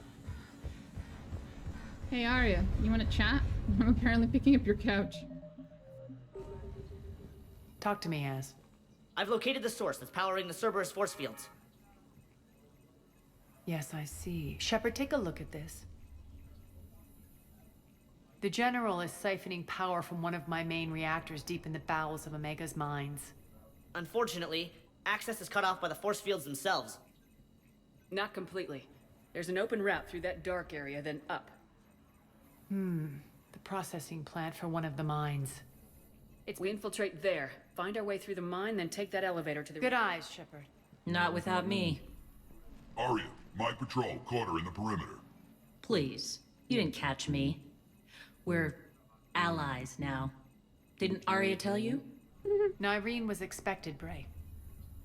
Hey Arya, you wanna chat? I'm apparently picking up your couch. Talk to me, Az. I've located the source that's powering the Cerberus force fields. Yes, I see. Shepard, take a look at this. The General is siphoning power from one of my main reactors deep in the bowels of Omega's mines. Unfortunately, access is cut off by the force fields themselves. Not completely. There's an open route through that dark area, then up. The processing plant for one of the mines. We infiltrate there, find our way through the mine, then take that elevator to the... Good eyes, Shepard. Not without me. Arya, my patrol caught her in the perimeter. Please. You didn't catch me. We're allies now. Didn't Arya tell you? Nyreen was expected, Bray.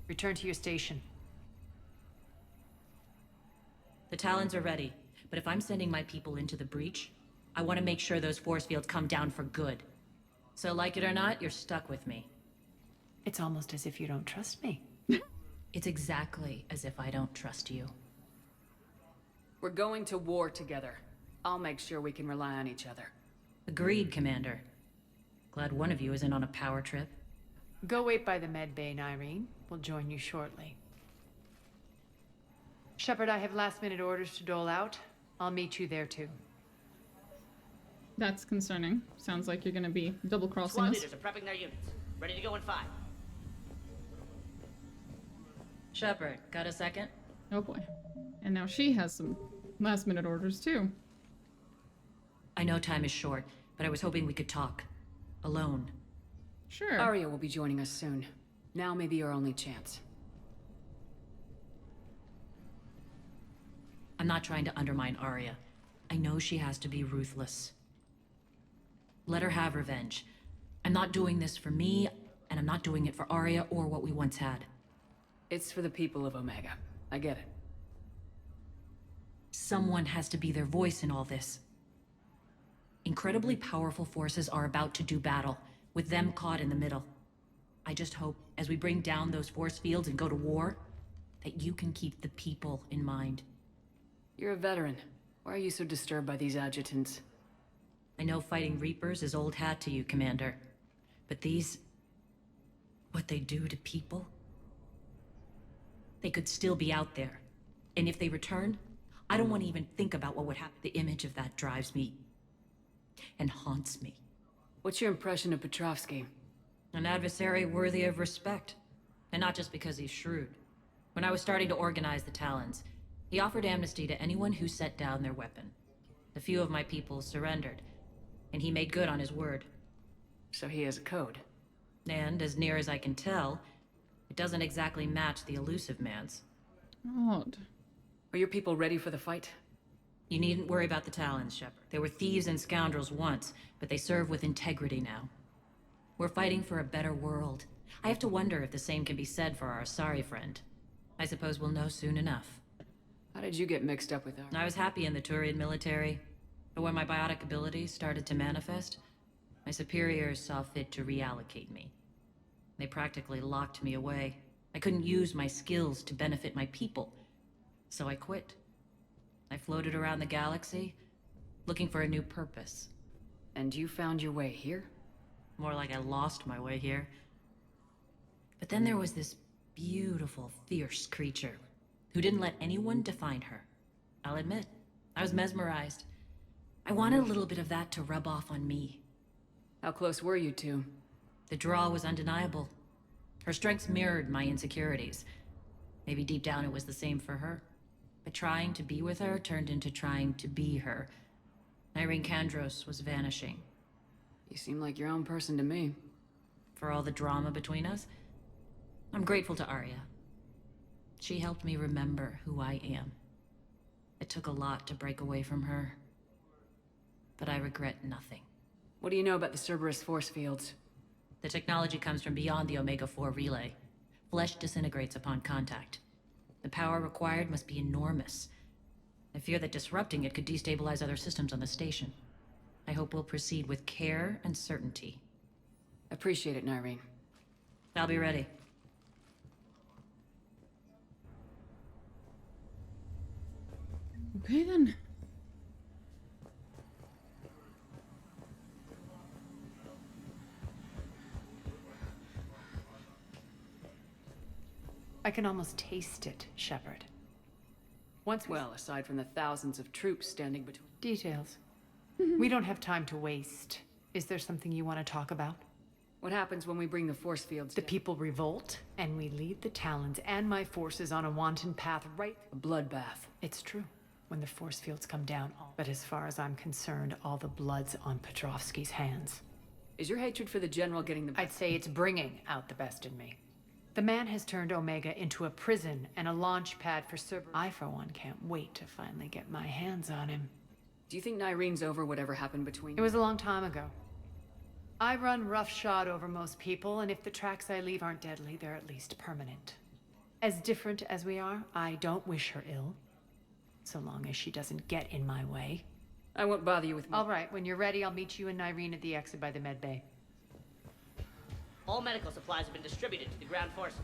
Return to your station. The Talons are ready, but if I'm sending my people into the breach, I want to make sure those force fields come down for good. So like it or not, you're stuck with me. It's almost as if you don't trust me. It's exactly as if I don't trust you. We're going to war together. I'll make sure we can rely on each other. Agreed, Commander. Glad one of you isn't on a power trip. Go wait by the med bay, Nyreen. We'll join you shortly. Shepard, I have last-minute orders to dole out. I'll meet you there, too. That's concerning. Sounds like you're gonna be double-crossing Squad us. leaders are prepping their units. Ready to go in 5. Shepard, got a second? Oh boy. And now she has some last-minute orders, too. I know time is short, but I was hoping we could talk. Alone. Sure. Arya will be joining us soon. Now may be your only chance. I'm not trying to undermine Arya. I know she has to be ruthless. Let her have revenge. I'm not doing this for me, and I'm not doing it for Arya or what we once had. It's for the people of Omega. I get it. Someone has to be their voice in all this. Incredibly powerful forces are about to do battle, with them caught in the middle. I just hope, as we bring down those force fields and go to war, that you can keep the people in mind. You're a veteran. Why are you so disturbed by these adjutants? I know fighting Reapers is old hat to you, Commander. But these... what they do to people? They could still be out there. And if they return, I don't want to even think about what would happen. The image of that drives me and haunts me. What's your impression of Petrovsky? An adversary worthy of respect. And not just because he's shrewd. When I was starting to organize the Talons, he offered amnesty to anyone who set down their weapon. A few of my people surrendered, and he made good on his word. So he has a code. And, as near as I can tell, it doesn't exactly match the elusive man's. Odd. Are your people ready for the fight? You needn't worry about the Talons, Shepard. They were thieves and scoundrels once, but they serve with integrity now. We're fighting for a better world. I have to wonder if the same can be said for our Asari friend. I suppose we'll know soon enough. How did you get mixed up with her? I was happy in the Turian military, but when my biotic abilities started to manifest, my superiors saw fit to reallocate me. They practically locked me away. I couldn't use my skills to benefit my people, so I quit. I floated around the galaxy, looking for a new purpose. And you found your way here? More like I lost my way here. But then there was this beautiful, fierce creature who didn't let anyone define her. I'll admit, I was mesmerized. I wanted a little bit of that to rub off on me. How close were you two? The draw was undeniable. Her strengths mirrored my insecurities. Maybe deep down it was the same for her. But trying to be with her turned into trying to be her. Nyreen Kandros was vanishing. You seem like your own person to me. For all the drama between us, I'm grateful to Arya. She helped me remember who I am. It took a lot to break away from her, but I regret nothing. What do you know about the Cerberus force fields? The technology comes from beyond the Omega-4 relay. Flesh disintegrates upon contact. The power required must be enormous. I fear that disrupting it could destabilize other systems on the station. I hope we'll proceed with care and certainty. Appreciate it, Nyreen. I'll be ready. Okay then. I can almost taste it, Shepard. Well, aside from the thousands of troops standing between... Details. We don't have time to waste. Is there something you want to talk about? What happens when we bring the force fields The down? people revolt, and we lead the Talons and my forces on a wanton path right... A bloodbath. It's true. When the force fields come down, but as far as I'm concerned, all the blood's on Petrovsky's hands. Is your hatred for the General getting the... I'd say it's bringing out the best in me. The man has turned Omega into a prison and a launch pad for Cerberus. I, for one, can't wait to finally get my hands on him. Do you think Nyreen's over whatever happened between... It was a long time ago. I run roughshod over most people, and if the tracks I leave aren't deadly, they're at least permanent. As different as we are, I don't wish her ill. So long as she doesn't get in my way. I won't bother you with me. All right, when you're ready, I'll meet you and Nyreen at the exit by the med bay. All medical supplies have been distributed to the ground forces.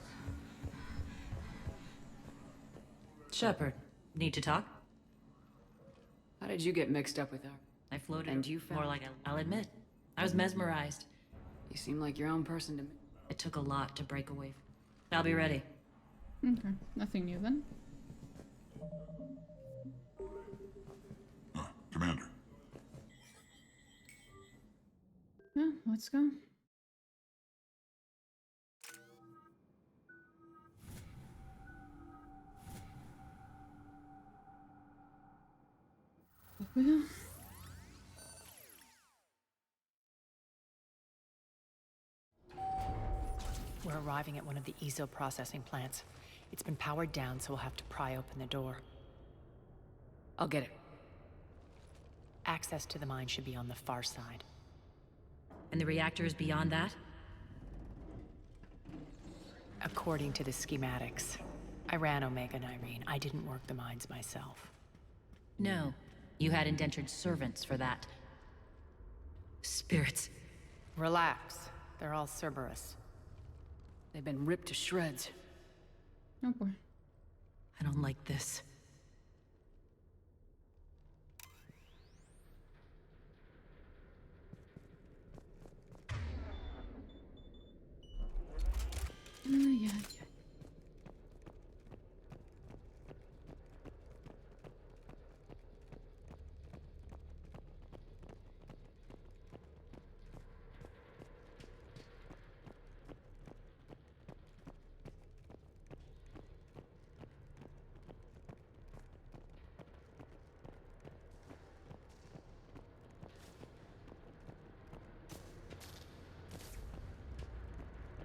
Shepard, need to talk? How did you get mixed up with her? I floated And her you found... more like I'll admit. I was mesmerized. You seem like your own person to me. It took a lot to break away. I'll be ready. Okay, nothing new then. Commander. Yeah, let's go. Up we go. We're arriving at one of the ESO processing plants. It's been powered down, so we'll have to pry open the door. I'll get it. Access to the mine should be on the far side. And the reactor is beyond that? According to the schematics. I ran Omega, Nyreen. I didn't work the mines myself. No. You had indentured servants for that. Spirits. Relax. They're all Cerberus. They've been ripped to shreds. Oh boy. I don't like this. Yeah.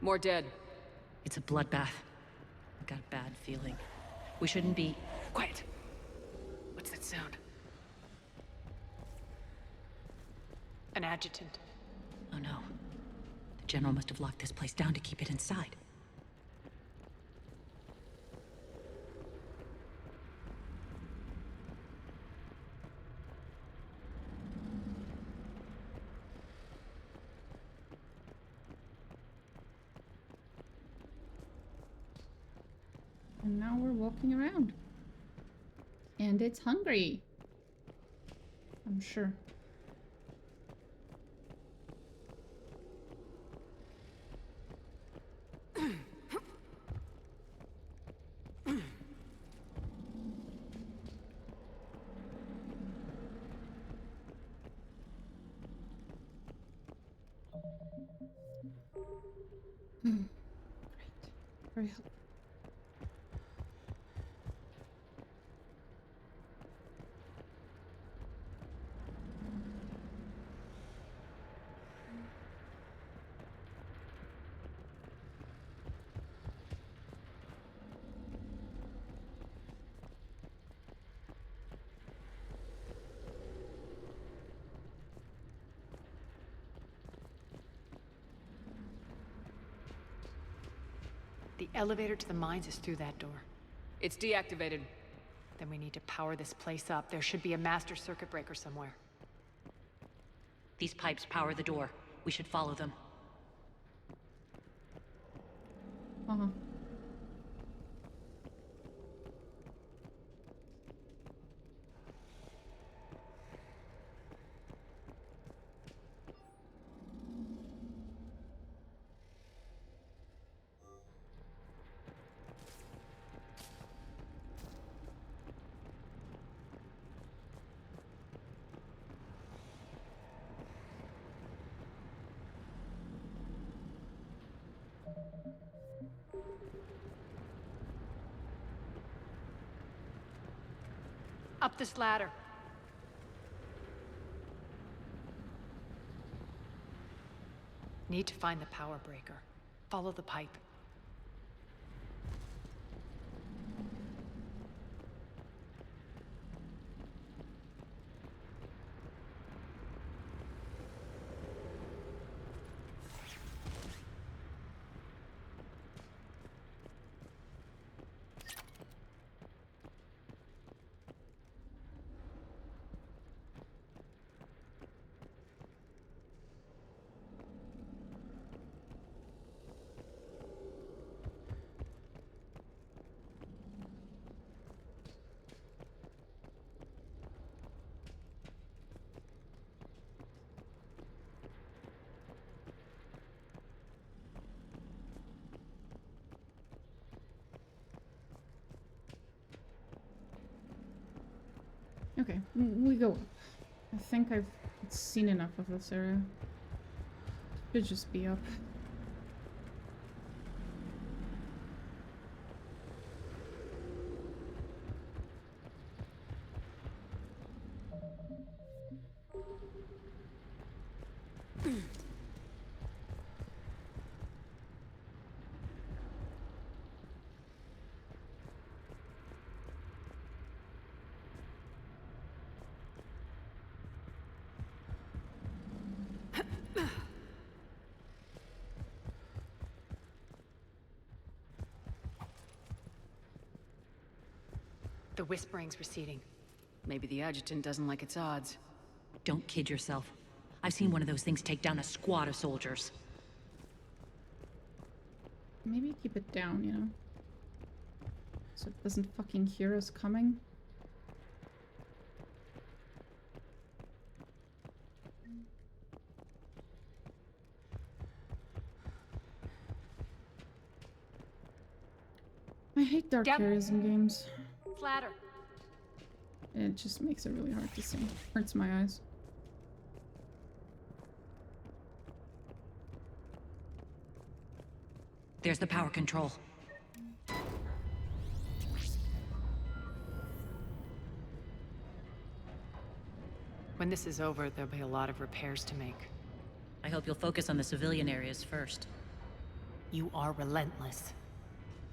More dead. It's a bloodbath. I've got a bad feeling. We shouldn't be... Quiet! What's that sound? An adjutant. Oh no. The General must have locked this place down to keep it inside. And now we're walking around. And it's hungry. I'm sure. Great. Very helpful. The elevator to the mines is through that door. It's deactivated. Then we need to power this place up. There should be a master circuit breaker somewhere. These pipes power the door. We should follow them. Uh-huh. Up this ladder. Need to find the power breaker. Follow the pipe. Okay, we go up. I think I've seen enough of this area. Should just be up. The whispering's receding. Maybe the adjutant doesn't like its odds. Don't kid yourself. I've seen one of those things take down a squad of soldiers. Maybe keep it down, you know? So it doesn't fucking hear us coming. I hate dark areas in games. Flatter. It just makes it really hard to see. Hurts my eyes. There's the power control. When this is over, there'll be a lot of repairs to make. I hope you'll focus on the civilian areas first. You are relentless.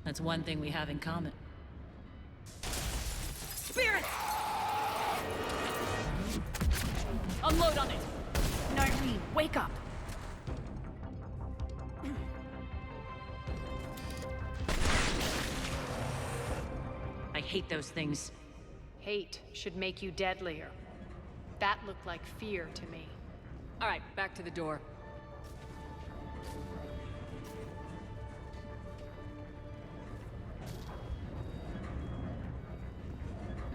That's one thing we have in common. Spirit! Unload on it! Nyreen, wake up! I hate those things. Hate should make you deadlier. That looked like fear to me. All right, back to the door.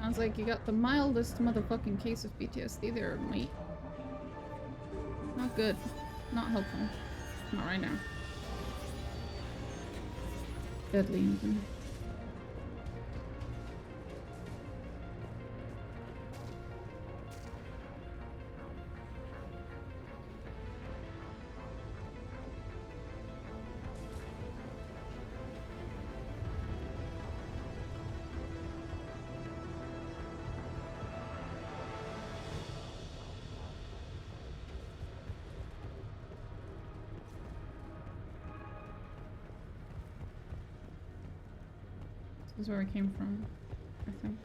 Sounds like you got the mildest motherfucking case of PTSD there, mate. Not good. Not helpful. Not right now. Deadly even. This is where I came from, I think.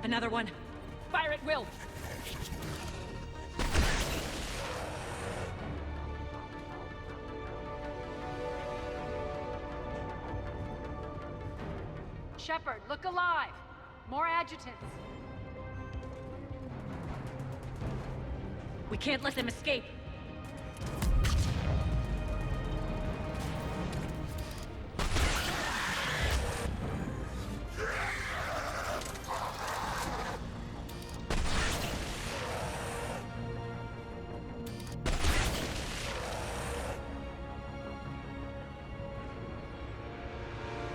Another one. Fire at will! Shepard, look alive! More adjutants! We can't let them escape!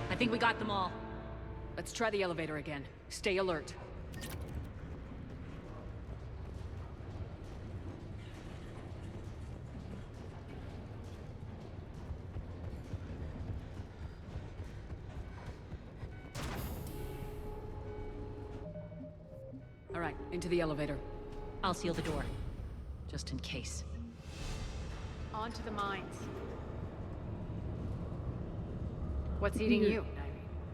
I think we got them all. Let's try the elevator again. Stay alert. All right, into the elevator. I'll seal the door. Just in case. On to the mines. What's eating you?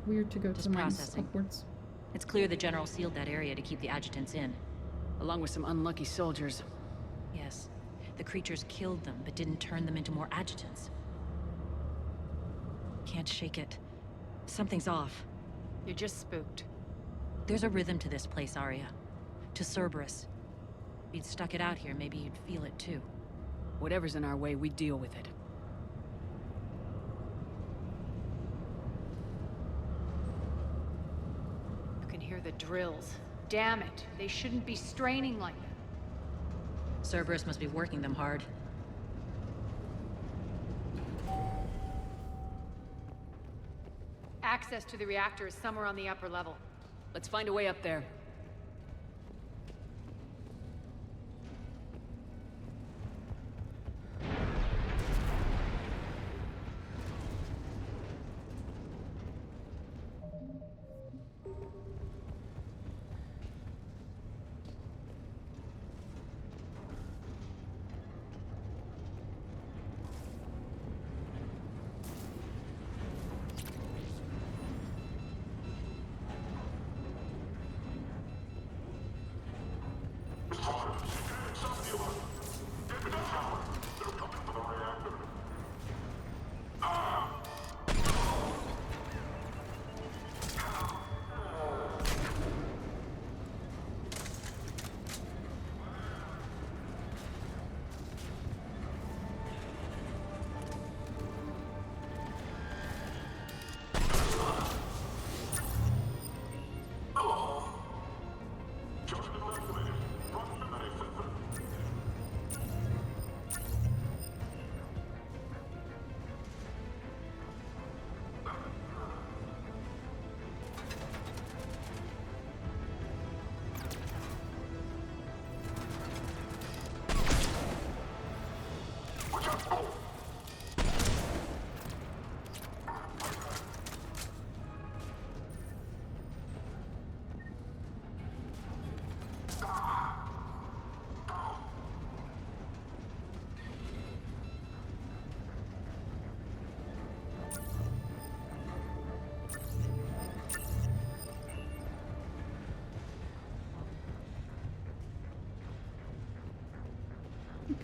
Weird to go to Just the mines processing. upwards. It's clear the General sealed that area to keep the adjutants in. Along with some unlucky soldiers. Yes. The creatures killed them, but didn't turn them into more adjutants. Can't shake it. Something's off. You're just spooked. There's a rhythm to this place, Arya. To Cerberus. If you'd stuck it out here, maybe you'd feel it too. Whatever's in our way, we deal with it. hear the drills. Damn it, they shouldn't be straining like that. Cerberus must be working them hard. Access to the reactor is somewhere on the upper level. Let's find a way up there.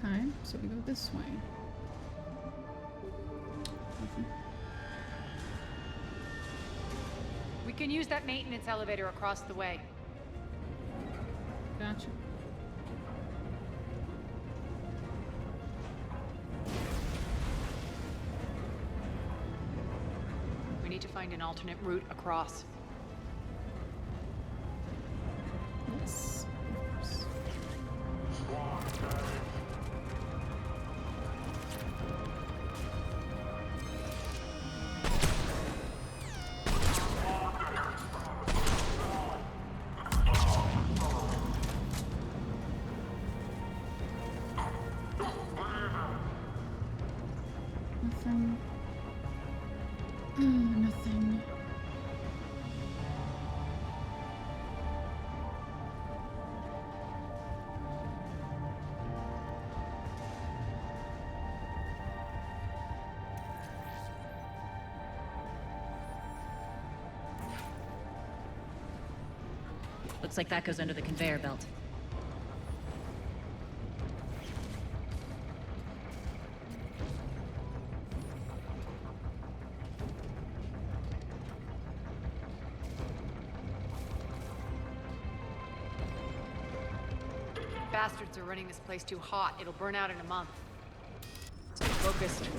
Okay, so we go this way. We can use that maintenance elevator across the way. Gotcha. We need to find an alternate route across. Yes, of course. Nothing. Nothing. Looks like that goes under the conveyor belt. Bastards are running this place too hot. It'll burn out in a month. Stay focused.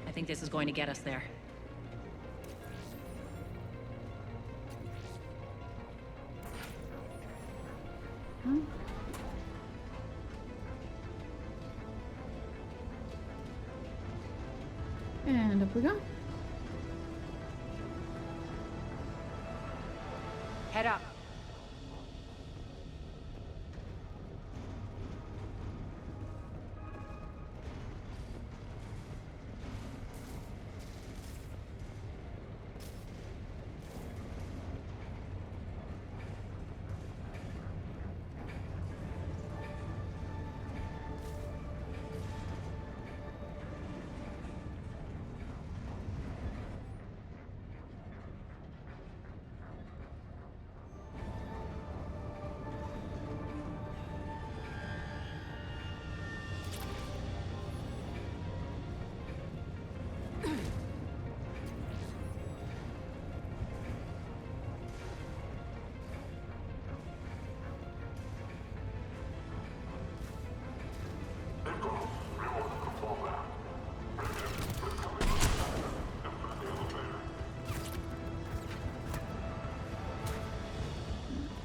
I think this is going to get us there. And up we go. Head up.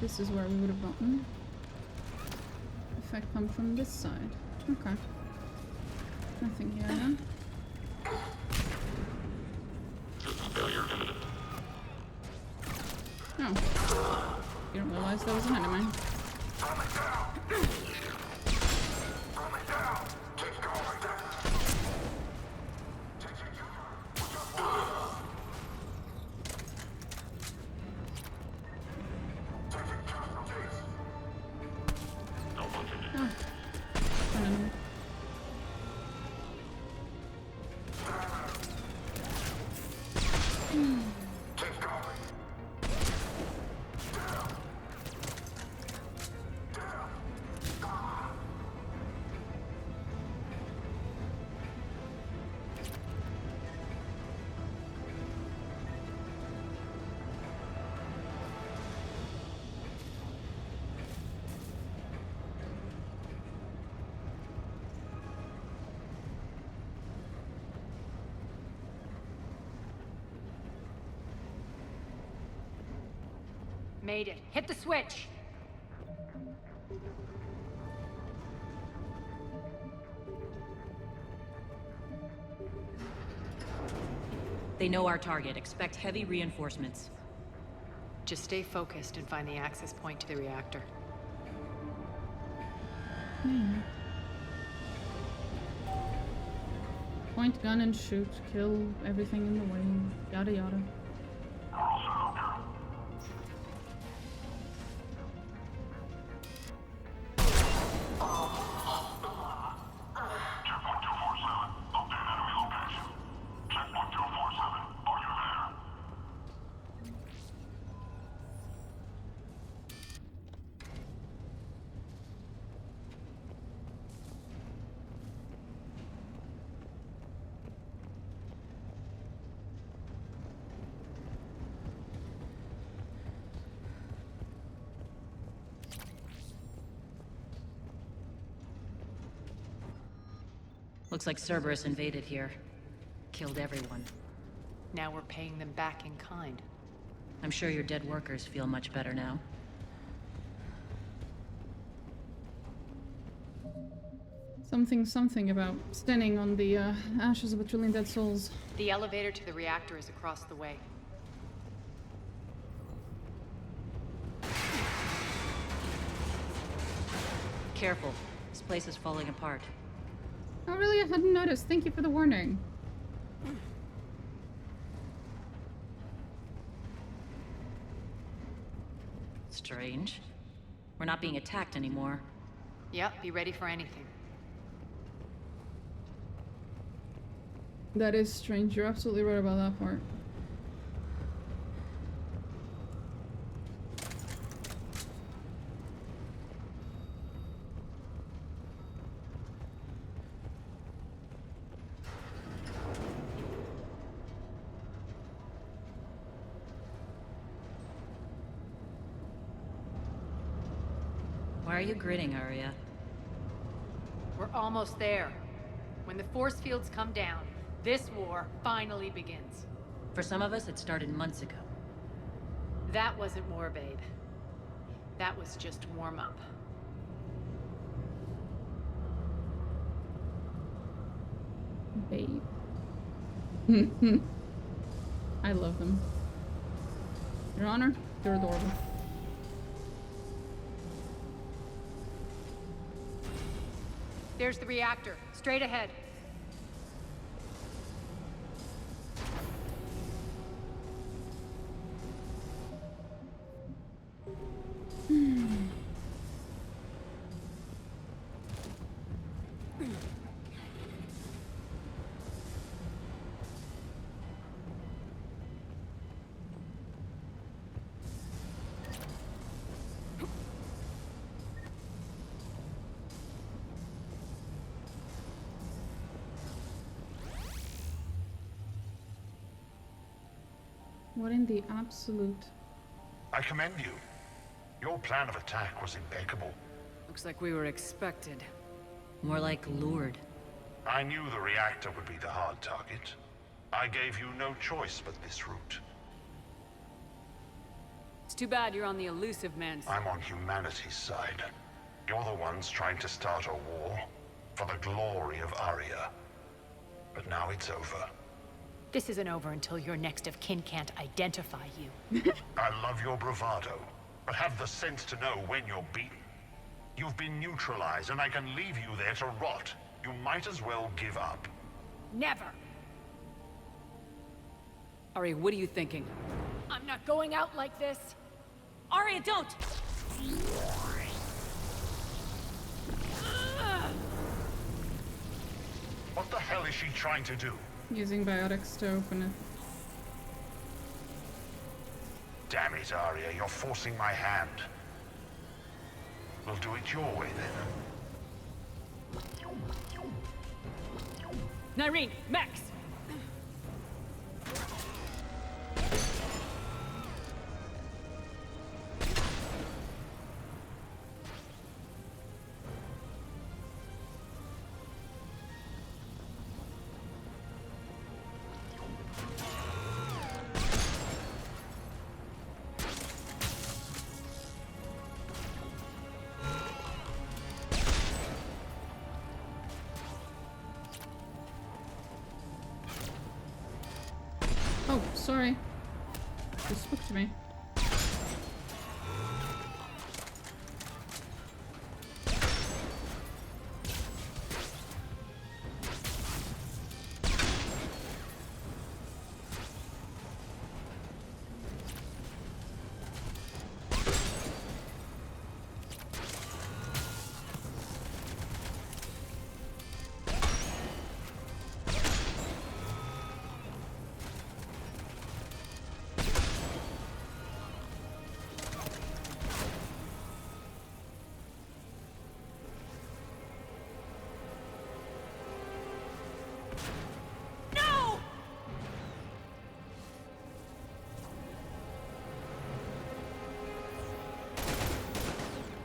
this is where we would have gotten. If I come from this side. Okay. Nothing here then. Oh. You don't realize there was an enemy. Made it. Hit the switch! They know our target. Expect heavy reinforcements. Just stay focused and find the access point to the reactor. Point gun and shoot. Kill everything in the way. Yada yada. Looks like Cerberus invaded here. Killed everyone. Now we're paying them back in kind. I'm sure your dead workers feel much better now. Something about standing on the ashes of a trillion dead souls. The elevator to the reactor is across the way. Careful. This place is falling apart. Oh really? I hadn't noticed. Thank you for the warning. Strange. We're not being attacked anymore. Yep, be ready for anything. That is strange. You're absolutely right about that part. Why are you grinning, Arya? We're almost there. When the force fields come down, this war finally begins. For some of us, it started months ago. That wasn't war, babe. That was just warm-up. Babe. I love them. Your Honor, they're adorable. There's the reactor. Straight ahead. What in the absolute? I commend you. Your plan of attack was impeccable. Looks like we were expected. More like lured. I knew the reactor would be the hard target. I gave you no choice but this route. too bad you're on the elusive man's. I'm on humanity's side. You're the ones trying to start a war for the glory of Aria. But now it's over. This isn't over until your next of kin can't identify you. I love your bravado, but have the sense to know when you're beaten. You've been neutralized, and I can leave you there to rot. You might as well give up. Never! Aria, what are you thinking? I'm not going out like this! Aria, don't! What the hell is she trying to do? Using biotics to open it. Damn it, Aria, you're forcing my hand. We'll do it your way, then. Nyreen, Max! Oh, sorry. You spoke to me.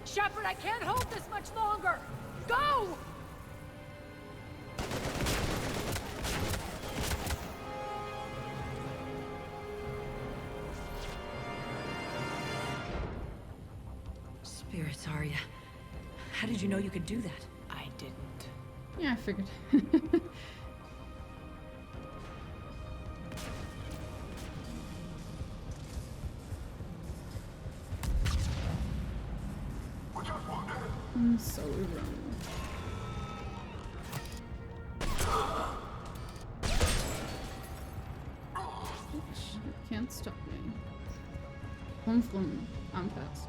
Shepard, I can't hold this much longer! Go! Spirits, Aria. How did you know you could do that? I didn't. Yeah, I figured. So wrong. Can't stop me. I'm fast.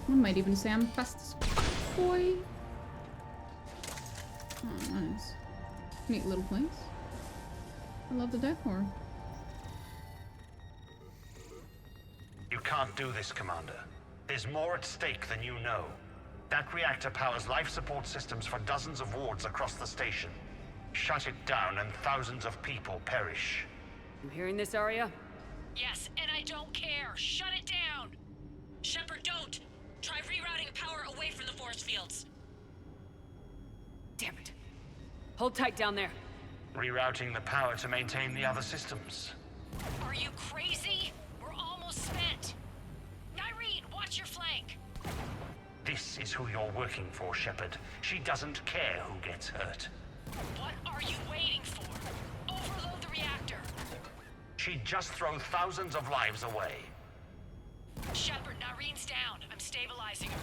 I might even say I'm fast as fuck, boy. Oh, nice. Neat little place. I love the decor. You can't do this, Commander. There's more at stake than you know. That reactor powers life support systems for dozens of wards across the station. Shut it down and thousands of people perish. You hearing this, Aria? Yes, and I don't care. Shut it down! Shepard, don't! Try rerouting power away from the force fields. Damn it. Hold tight down there. Rerouting the power to maintain the other systems. Are you crazy? We're almost spent. Nyreen, watch your flank. This is who you're working for, Shepard. She doesn't care who gets hurt. What are you waiting for? Overload the reactor. She'd just throw thousands of lives away. Shepard, Nyreen's down. I'm stabilizing her.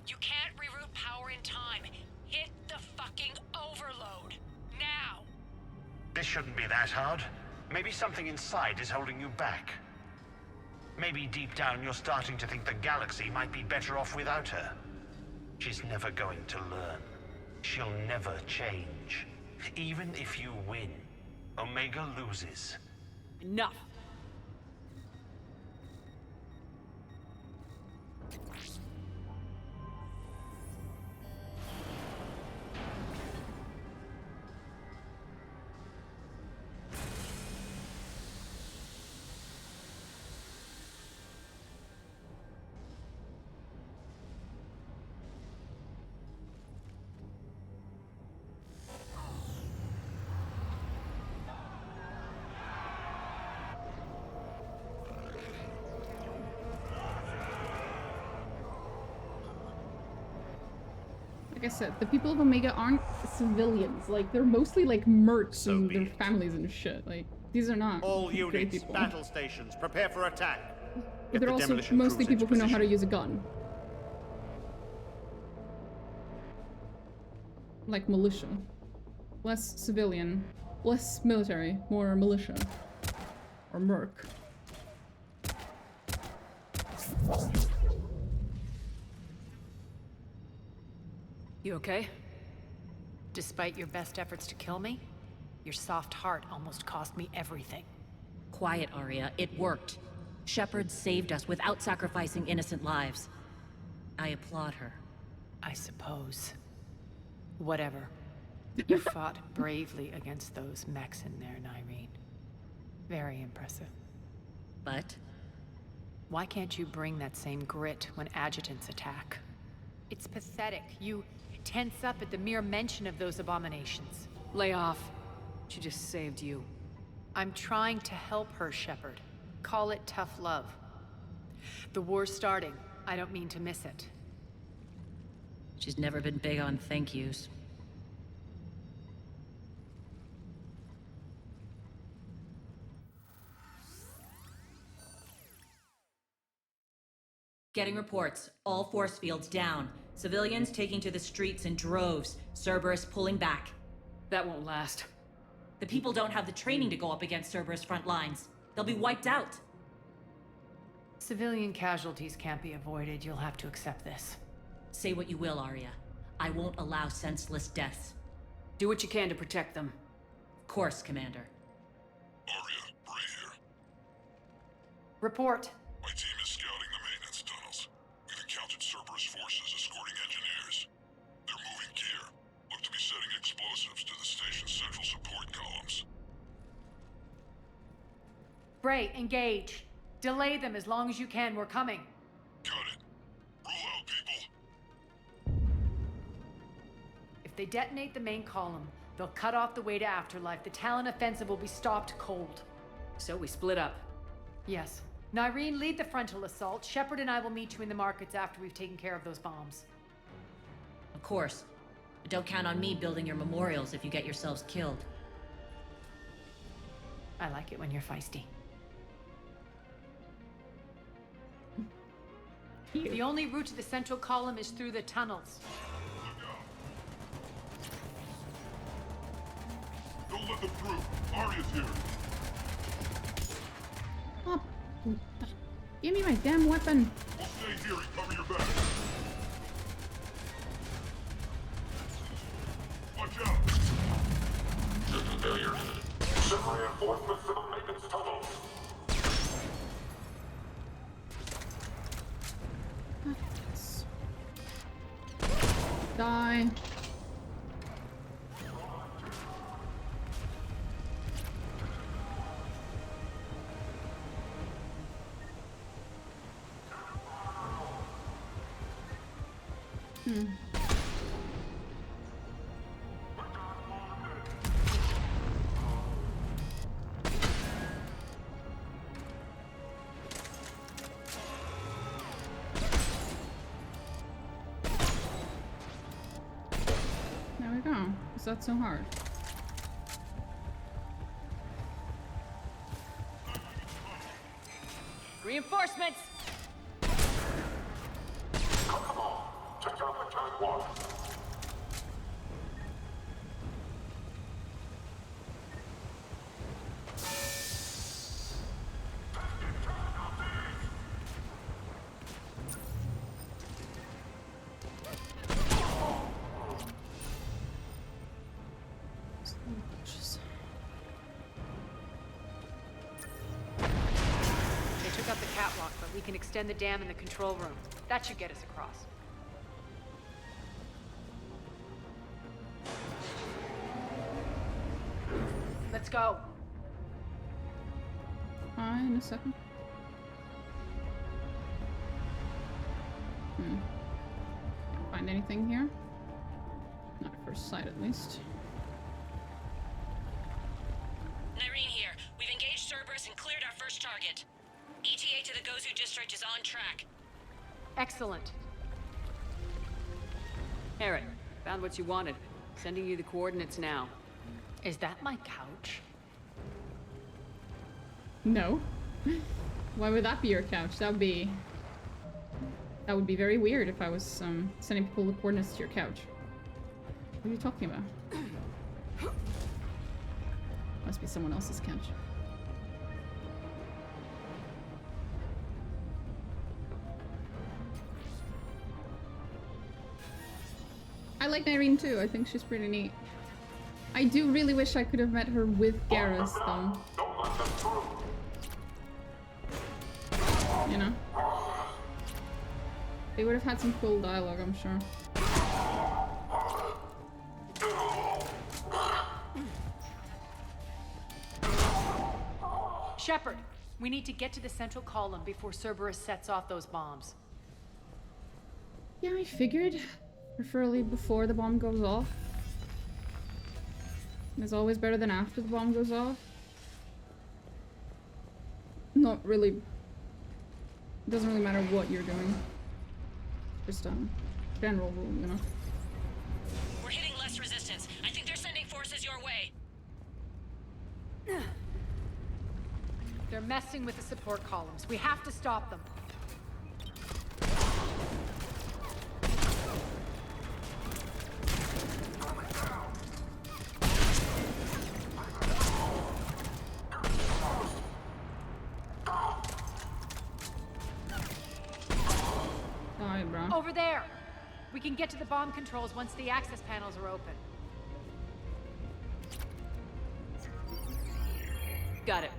You can't reroute power in time. Hit the fucking overload. Now! This shouldn't be that hard. Maybe something inside is holding you back. Maybe deep down you're starting to think the galaxy might be better off without her. She's never going to learn. She'll never change. Even if you win, Omega loses. Enough. Like I said, the people of Omega aren't civilians. Like, they're mostly like mercs and their families and shit. Like, these are not All great units, people. battle stations, prepare for attack. Get They're the also demolition mostly crews people into who know how to position. use a gun. Like militia. Less civilian, less military, more militia. Or merc. You okay? Despite your best efforts to kill me, your soft heart almost cost me everything. Quiet, Arya. It worked. Shepard saved us without sacrificing innocent lives. I applaud her. I suppose. Whatever. You fought bravely against those mechs in there, Nyreen. Very impressive. But? Why can't you bring that same grit when adjutants attack? It's pathetic. You tense up at the mere mention of those abominations. Lay off. She just saved you. I'm trying to help her, Shepard. Call it tough love. The war's starting. I don't mean to miss it. She's never been big on thank yous. Getting reports. All force fields down. Civilians taking to the streets in droves. Cerberus pulling back. That won't last. The people don't have the training to go up against Cerberus front lines. They'll be wiped out. Civilian casualties can't be avoided. You'll have to accept this. Say what you will, Arya. I won't allow senseless deaths. Do what you can to protect them. Of course, Commander. Arya, Bray here. Report. My team is scouting the maintenance tunnels. We've encountered Cerberus forces escorting engineers. They're moving gear. Look to be setting explosives to the station's central support columns. Bray, engage. Delay them as long as you can. We're coming. Got it. Roll out, people. If they detonate the main column, they'll cut off the way to Afterlife. The Talon offensive will be stopped cold. So we split up. Yes. Nyreen, lead the frontal assault. Shepard and I will meet you in the markets after we've taken care of those bombs. Of course. But don't count on me building your memorials if you get yourselves killed. I like it when you're feisty. The only route to the central column is through the tunnels. Don't let them through. Arya's here. Oh, give me my damn weapon. We'll stay here and cover your back. Watch out. Shifting barriers. Send reinforcements to the maintenance tunnels. Die. There we go. Is that so hard? Reinforcements! Come on. Check out the catwalk. They took out the catwalk, but we can extend the dam in the control room. That should get us across. Let's go. In a second. Can't find anything here. Not at first sight, at least. Nyreen here. We've engaged Cerberus and cleared our first target. ETA to the Gozu district is on track. Excellent. Aaron, Found what you wanted. Sending you the coordinates now. Is that my couch? No. Why would that be your couch? That would be very weird if I was sending people the coordinates to your couch. What are you talking about? Must be someone else's couch. I like Nyreen too. I think she's pretty neat. I do really wish I could have met her with Garrus though. You know? They would have had some cool dialogue, I'm sure. Shepard, we need to get to the central column before Cerberus sets off those bombs. Yeah, I figured. Preferably before the bomb goes off. It's always better than after the bomb goes off. Not really. It doesn't really matter what you're doing. Just general rule, you know. We're hitting less resistance. I think they're sending forces your way. They're messing with the support columns. We have to stop them. Sorry, bro. Over there! We can get to the bomb controls once the access panels are open. Got it.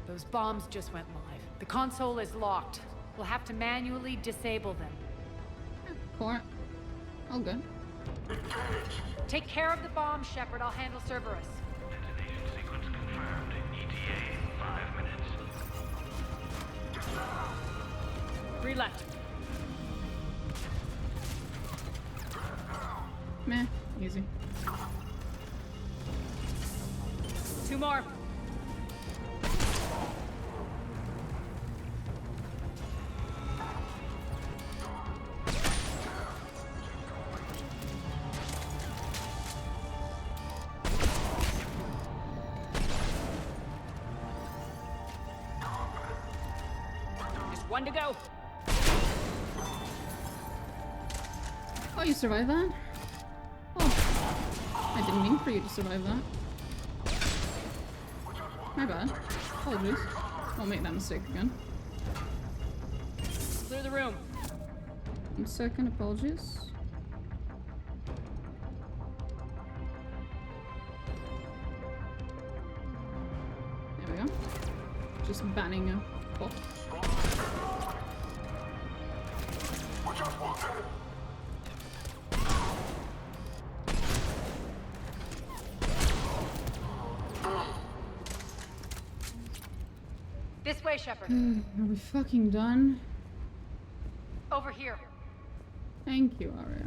Those bombs just went live. The console is locked. We'll have to manually disable them. Cool. All good. Take care of the bomb, Shepard. I'll handle Cerberus. Detonation sequence confirmed. ETA 5 minutes. 3 left. Meh. Easy. 2 more. Just 1 to go. Oh, you survived that? Oh. I didn't mean for you to survive that. My bad. Apologies. Won't make that mistake again. Clear the room. 1 second, apologies. There we go. Just banning a bot. This way, Shepard. Are we fucking done? Over here. Thank you, Arya.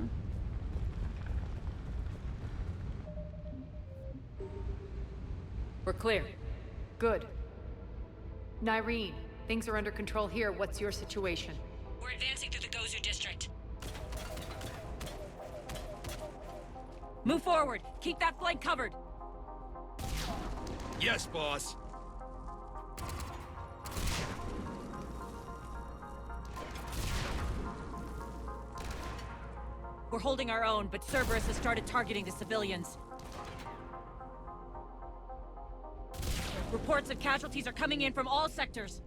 We're clear. Good. Nyreen, things are under control here. What's your situation? We're advancing through the Gozu district. Move forward. Keep that flank covered. Yes, boss. We're holding our own, but Cerberus has started targeting the civilians. Reports of casualties are coming in from all sectors.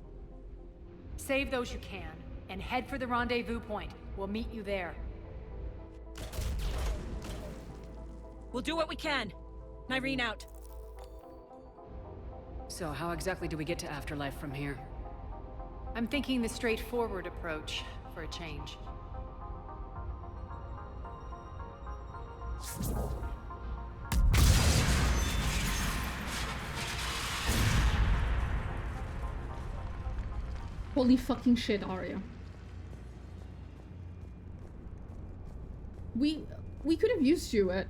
Save those you can, and head for the rendezvous point. We'll meet you there. We'll do what we can. Nyreen out. So how exactly do we get to Afterlife from here? I'm thinking the straightforward approach for a change. Holy fucking shit, Arya. We could have used you at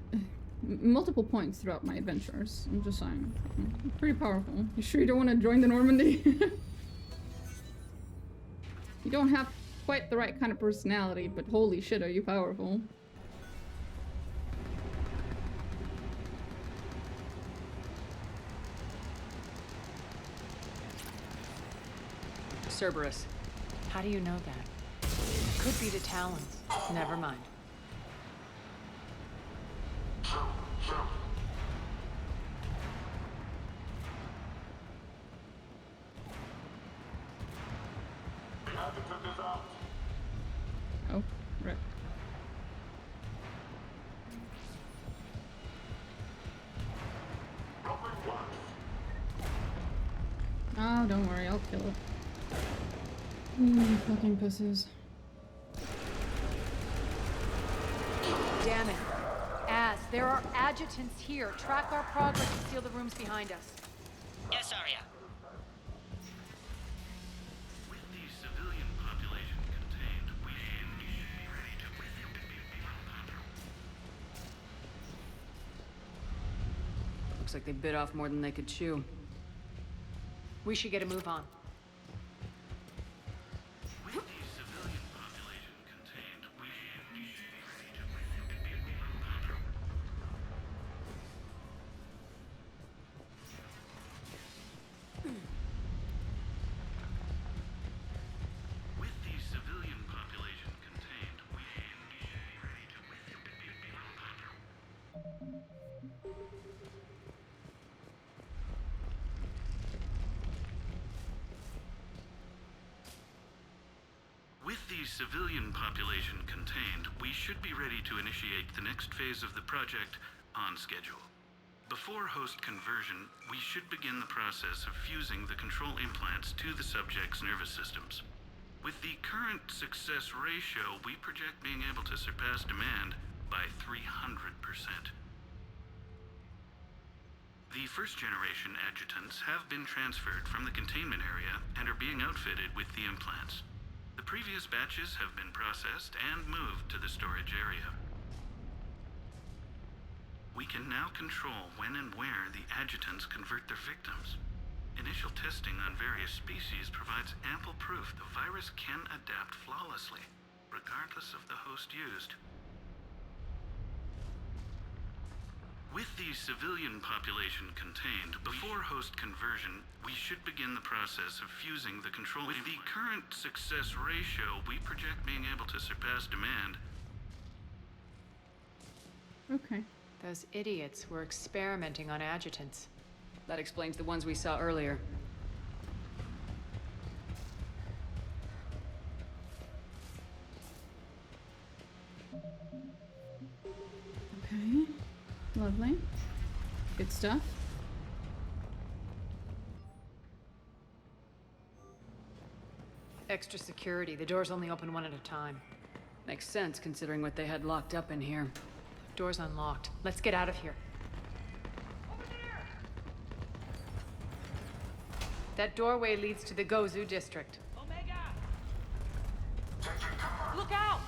multiple points throughout my adventures. I'm just saying. You're pretty powerful. You sure you don't want to join the Normandy? You don't have quite the right kind of personality, but holy shit, are you powerful. Cerberus. How do you know that? Could be the Talons. Never mind. Oh, right. Oh, don't worry, I'll kill it. Fucking pussies. Damn it. Az, there are adjutants here. Track our progress and seal the rooms behind us. Yes, Arya. With the civilian population contained, we should be ready to Looks like they bit off more than they could chew. We should get a move on. With the civilian population contained, we should be ready to With the civilian population contained, we should be ready to With the civilian population contained, we should be ready to initiate the next phase of the project on schedule. Before host conversion, we should begin the process of fusing the control implants to the subject's nervous systems. With the current success ratio, we project being able to surpass demand by 300%. The first-generation adjutants have been transferred from the containment area and are being outfitted with the implants. The previous batches have been processed and moved to the storage area. We can now control when and where the adjutants convert their victims. Initial testing on various species provides ample proof the virus can adapt flawlessly, regardless of the host used. With the civilian population contained, before host conversion, we should begin the process of fusing the control. With the current success ratio, we project being able to surpass demand. Okay. Those idiots were experimenting on adjutants. That explains the ones we saw earlier. Okay. Lovely. Good stuff. Extra security. The doors only open one at a time. Makes sense considering what they had locked up in here. Door's unlocked. Let's get out of here. That doorway leads to the Gozu district. Look out!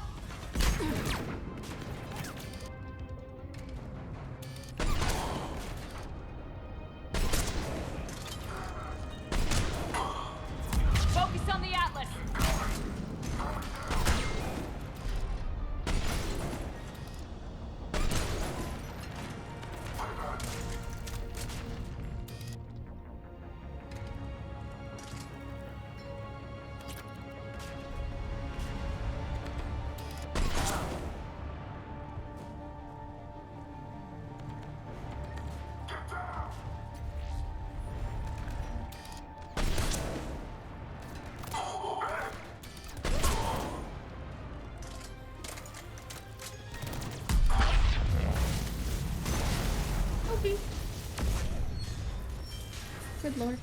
Focus on the Atlas! Good lord.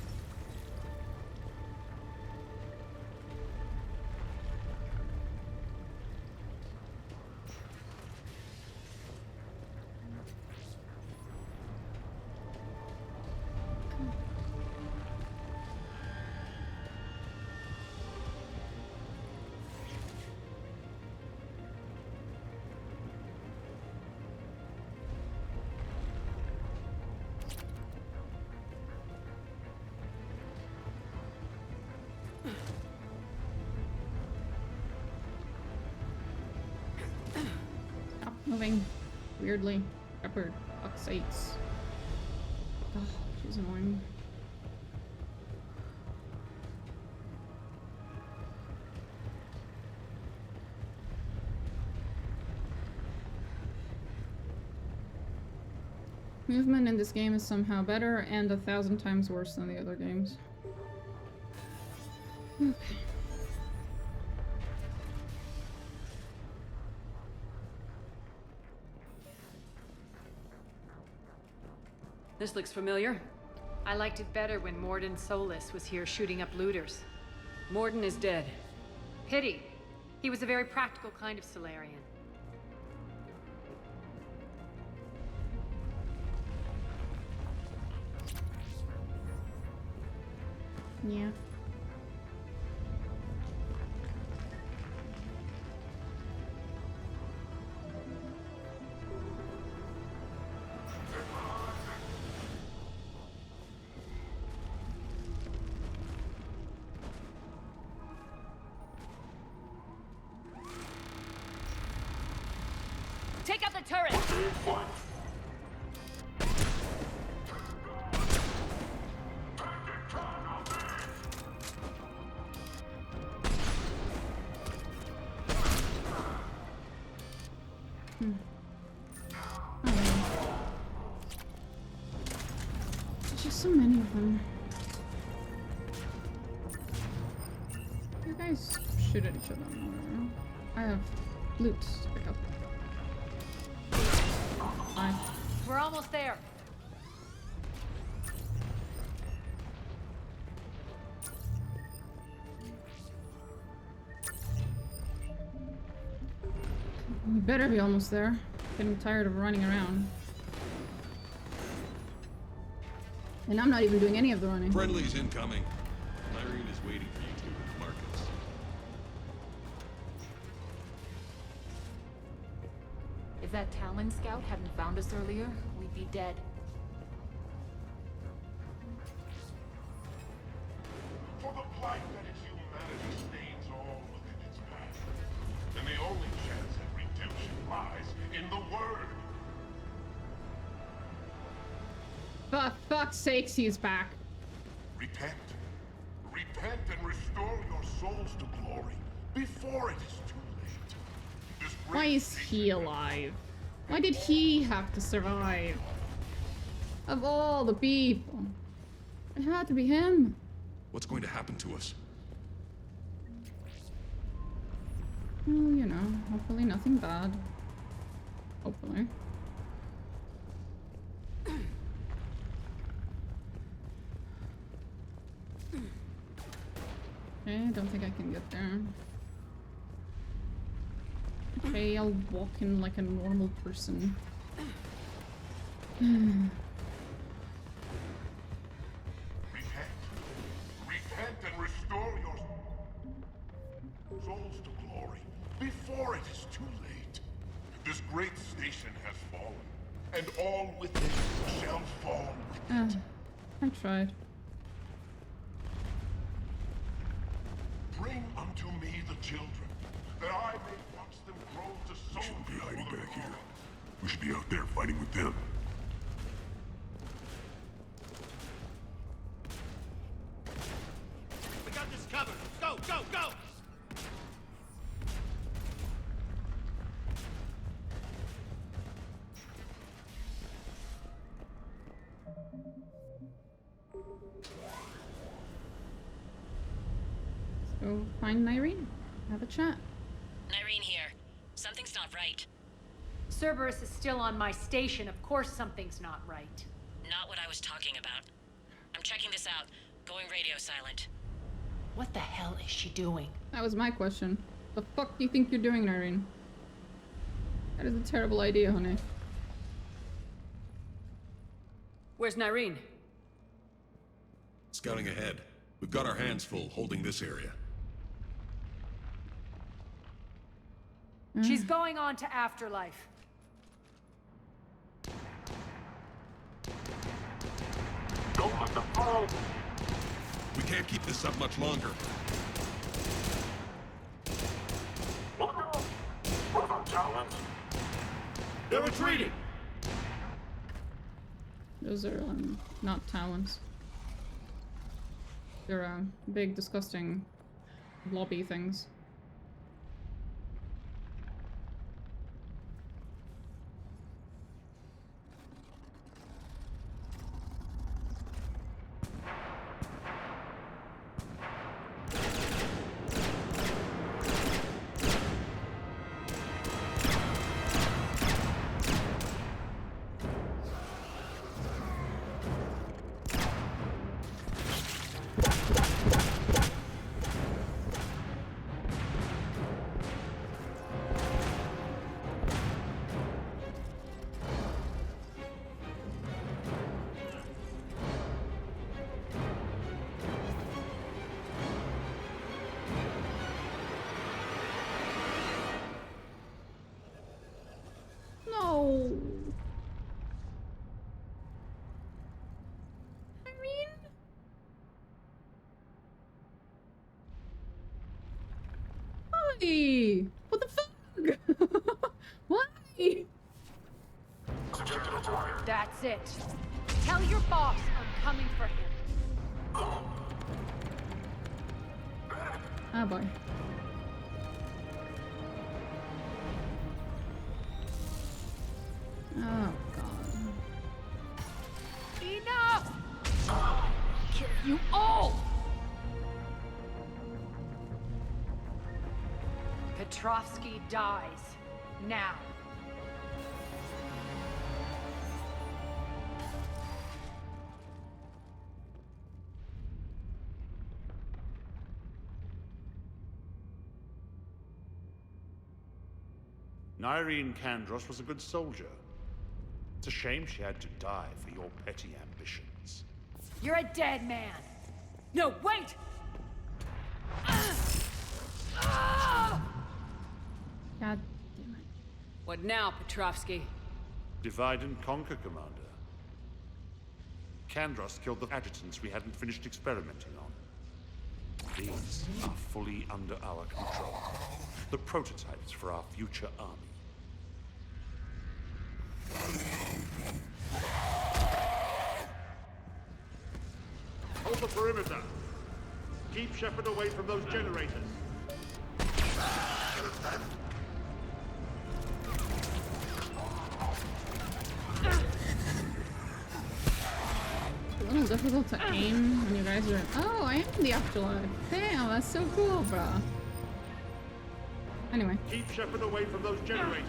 moving weirdly. Peppered. Fuck's sakes. Oh, she's annoying. Movement in this game is somehow better and 1,000 times worse than the other games. Okay. This looks familiar. I liked it better when Morden Solus was here shooting up looters. Morden is dead. Pity. He was a very practical kind of Solarian. Yeah. Take out the turret! There's just so many of them. You guys shoot at each other. I have loot to pick up. Fine. We're almost there. We better be almost there. Getting tired of running around. And I'm not even doing any of the running. Friendly's incoming. Nyreen is waiting for you two at the markets. If that Talon scout hadn't found us earlier, we'd be dead. For the plight that is humanity stains all within its path. And the only chance at redemption lies in the Word. For fuck's sakes, he's back. Repent. Repent and restore your souls to glory before it is too late. This Why is he alive? Why did he have to survive? Of all the people. It had to be him. What's going to happen to us? Well, you know, hopefully nothing bad. Hopefully. Okay, I don't think I can get there. Okay, I'll walk in like a normal person. Repent and restore your souls to glory before it is too late. This great station has fallen, and all within it shall fall with it. I tried. Bring unto me the children, that I may watch them grow to soldiers. We shouldn't be hiding back here. We should be out there fighting with them. We got this covered. Go, go, go! Go find Nyreen. Have a chat. Nyreen here. Something's not right. Cerberus is still on my station. Of course something's not right. Not what I was talking about. I'm checking this out. Going radio silent. What the hell is she doing? That was my question. The fuck do you think you're doing, Nyreen? That is a terrible idea, honey. Where's Nyreen? Scouting ahead. We've got our hands full holding this area. She's going on to Afterlife. Don't let them fall! We can't keep this up much longer. Look out! What about Talon? They're retreating! Those are, not talons. They're, big, disgusting, blobby things. What the fuck? Why? That's it. Tell your boss I'm coming for him. Ah, boy. Oh, God. Enough! Kill you all! Petrovsky dies. Now. Nyreen Kandros was a good soldier. It's a shame she had to die for your petty ambitions. You're a dead man. No, wait! God damn it. What now, Petrovsky? Divide and conquer, Commander. Kandros killed the adjutants we hadn't finished experimenting on. These are fully under our control. The prototypes for our future army. Hold the perimeter. Keep Shepard away from those generators. It's a little difficult to aim when you guys are. Oh, I am in the afterlife. Damn, that's so cool, bro. Anyway. Keep Shepard away from those generators.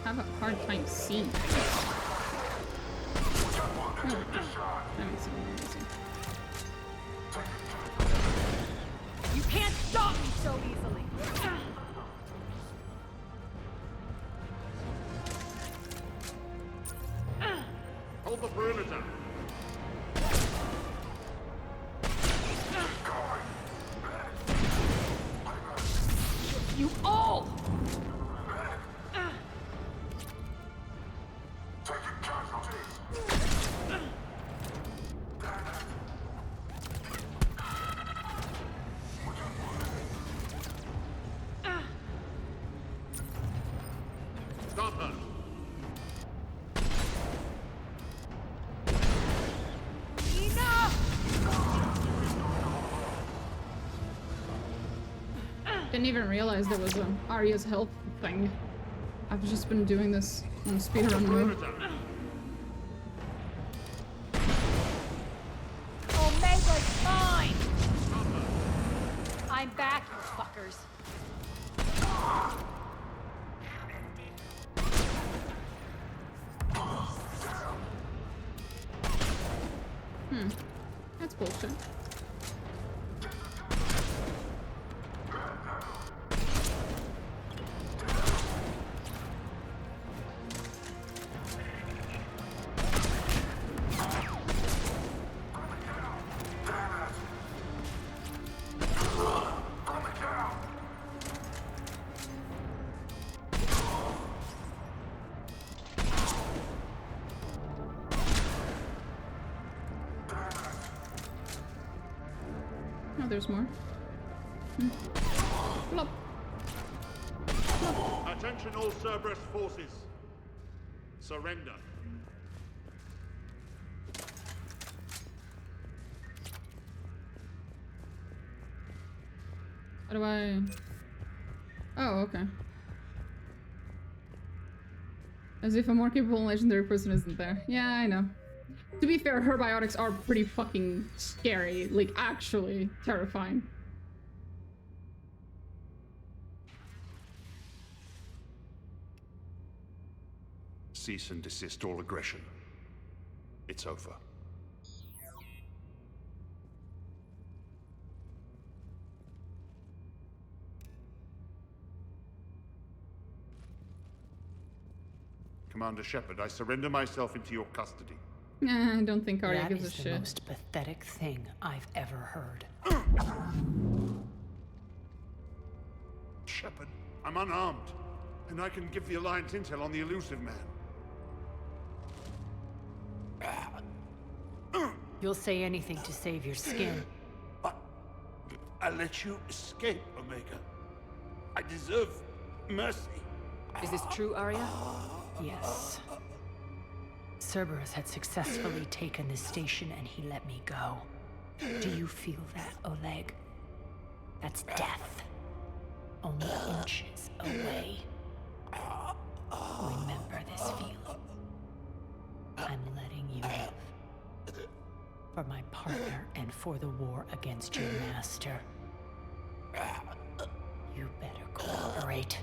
I have a hard time seeing. Oh, that makes it easy. You can't stop me so easily. Hold the perimeter. You all! Stop her. Didn't even realize there was a Arya's health thing. I've just been doing this on speedrun mode. Omega's mine! I'm back, you fuckers. That's bullshit. there's more. Plop. Attention all Cerberus forces. Surrender. How do I... Oh, okay. As if a more capable and legendary person isn't there. Yeah, I know. To be fair, her biotics are pretty fucking scary. Like, actually terrifying. Cease and desist all aggression. It's over. Commander Shepard, I surrender myself into your custody. I don't think Arya gives a That is shit. the most pathetic thing I've ever heard. Shepard, I'm unarmed, and I can give the Alliance intel on the elusive man. You'll say anything to save your skin. I let you escape, Omega. I deserve mercy. Is this true, Arya? Yes. Cerberus had successfully taken this station and he let me go. Do you feel that, Oleg? That's death. Only inches away. Remember this feeling. I'm letting you live. For my partner and for the war against your master. You better cooperate.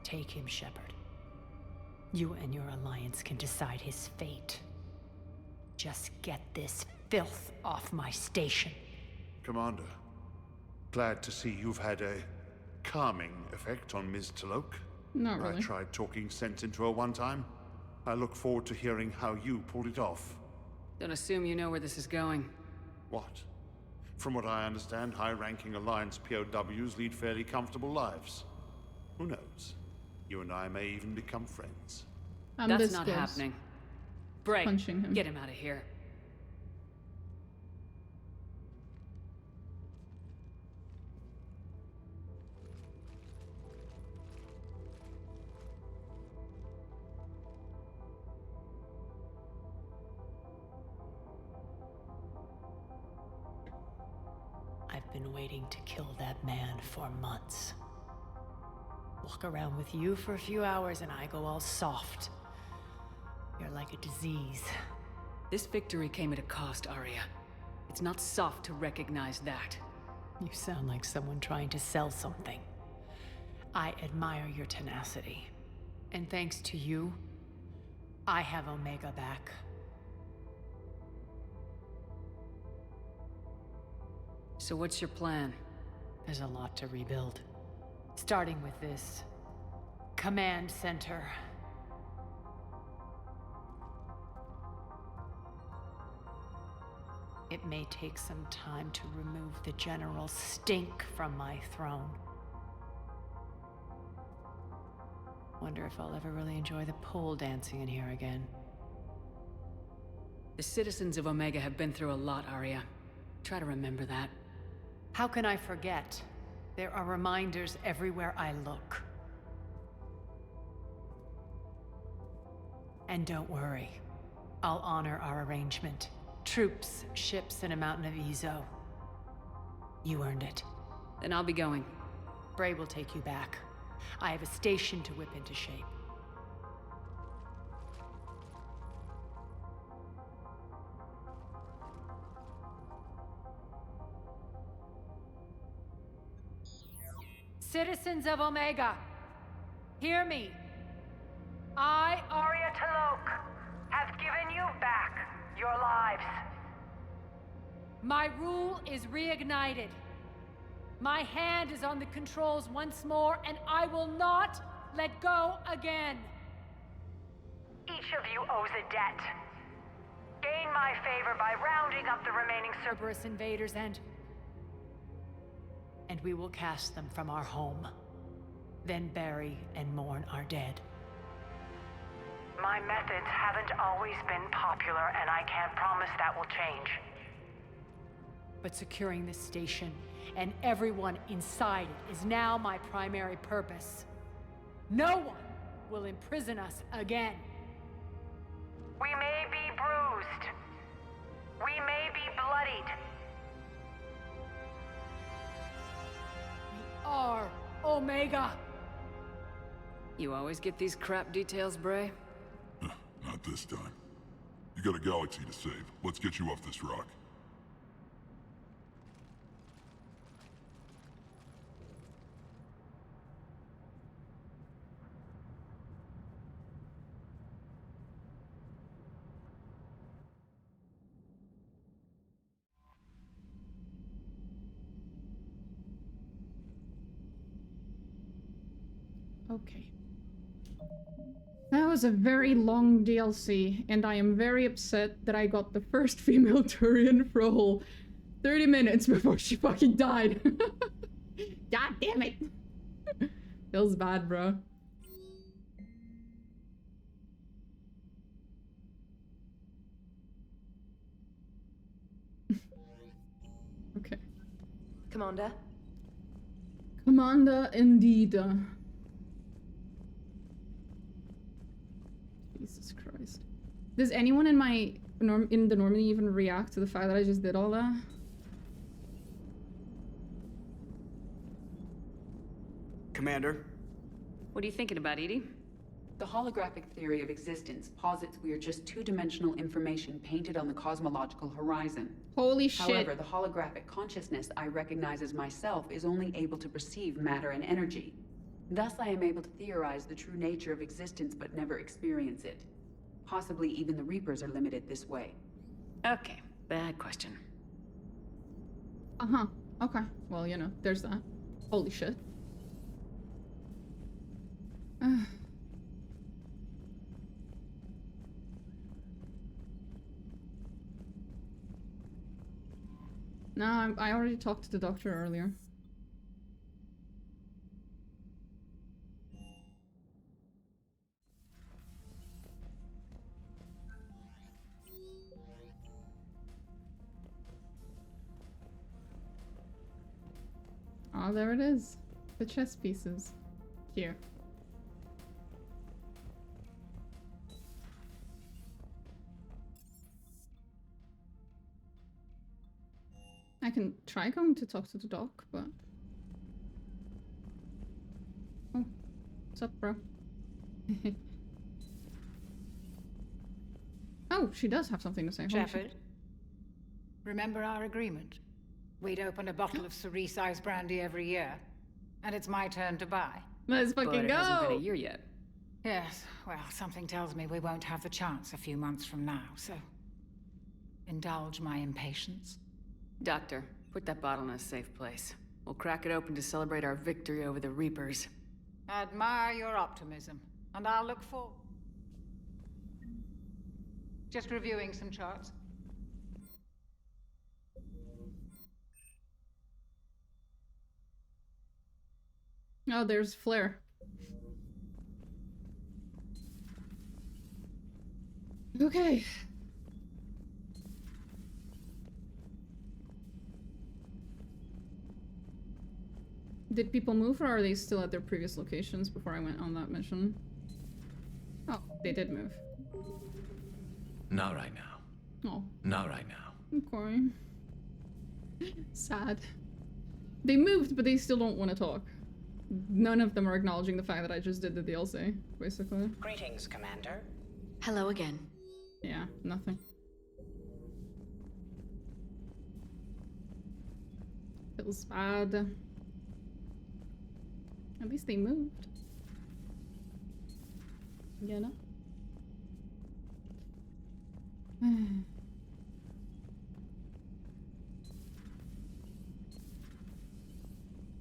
Take him, Shepard. You and your alliance can decide his fate. Just get this filth off my station. Commander, glad to see you've had a calming effect on Ms. Talok. Not really. I tried talking sense into her one time. I look forward to hearing how you pulled it off. Don't assume you know where this is going. What? From what I understand, high-ranking Alliance POWs lead fairly comfortable lives. Who knows? You and I may even become friends. That's not happening. Bray, Punching him. get him out of here. I've been waiting to kill that man for months. Walk around with you for a few hours and I go all soft. You're like a disease. This victory came at a cost, Arya. It's not soft to recognize that. You sound like someone trying to sell something. I admire your tenacity. And thanks to you, I have Omega back. So what's your plan? There's a lot to rebuild. Starting with this command center. It may take some time to remove the general stink from my throne. Wonder if I'll ever really enjoy the pole dancing in here again. The citizens of Omega have been through a lot, Arya. Try to remember that. How can I forget? There are reminders everywhere I look. And don't worry, I'll honor our arrangement. Troops, ships, and a mountain of Ezo. You earned it. Then I'll be going. Bray will take you back. I have a station to whip into shape. Citizens of Omega, hear me. I, Arya Talok, have given you back your lives. My rule is reignited. My hand is on the controls once more, and I will not let go again. Each of you owes a debt. Gain my favor by rounding up the remaining Cerberus invaders and we will cast them from our home. Then bury and mourn our dead. My methods haven't always been popular, and I can't promise that will change. But securing this station and everyone inside it is now my primary purpose. No one will imprison us again. We may be bruised. We may be bloodied. We are Omega. You always get these crap details, Bray? Not this time. You got a galaxy to save. Let's get you off this rock. Okay. That was a very long DLC, and I am very upset that I got the first female Turian for a whole 30 minutes before she fucking died. God damn it! Feels bad, bro. Okay. Commander? Commander, indeed. Jesus Christ. Does anyone in my in the Normandy even react to the fact that I just did all that? Commander? What are you thinking about, Edie? The holographic theory of existence posits we are just two-dimensional information painted on the cosmological horizon. Holy shit. However, the holographic consciousness I recognize as myself is only able to perceive matter and energy. Thus, I am able to theorize the true nature of existence but never experience it. Possibly even the Reapers are limited this way. Okay, bad question. Uh-huh. Okay. Well, you know, there's that. Holy shit. No, I already talked to the doctor earlier. Oh, there it is. The chess pieces. Here. I can try going to talk to the doc, but... Oh. What's up, bro? Oh, she does have something to say. Holy Shepard, shit. remember our agreement? We'd open a bottle of cerise ice brandy every year, and it's my turn to buy. Let's fucking But it go! hasn't been a year yet. Yes, well, something tells me we won't have the chance a few months from now, so... indulge my impatience. Doctor, put that bottle in a safe place. We'll crack it open to celebrate our victory over the Reapers. Admire your optimism, and I'll look forward. Just reviewing some charts. Oh, there's Flare. Okay. Did people move, or are they still at their previous locations before I went on that mission? Oh, they did move. Not right now. Oh. Not right now. Okay. Sad. They moved, but they still don't want to talk. None of them are acknowledging the fact that I just did the DLC, basically. Greetings, Commander. Hello again. Yeah, nothing. Feels bad. At least they moved. You know?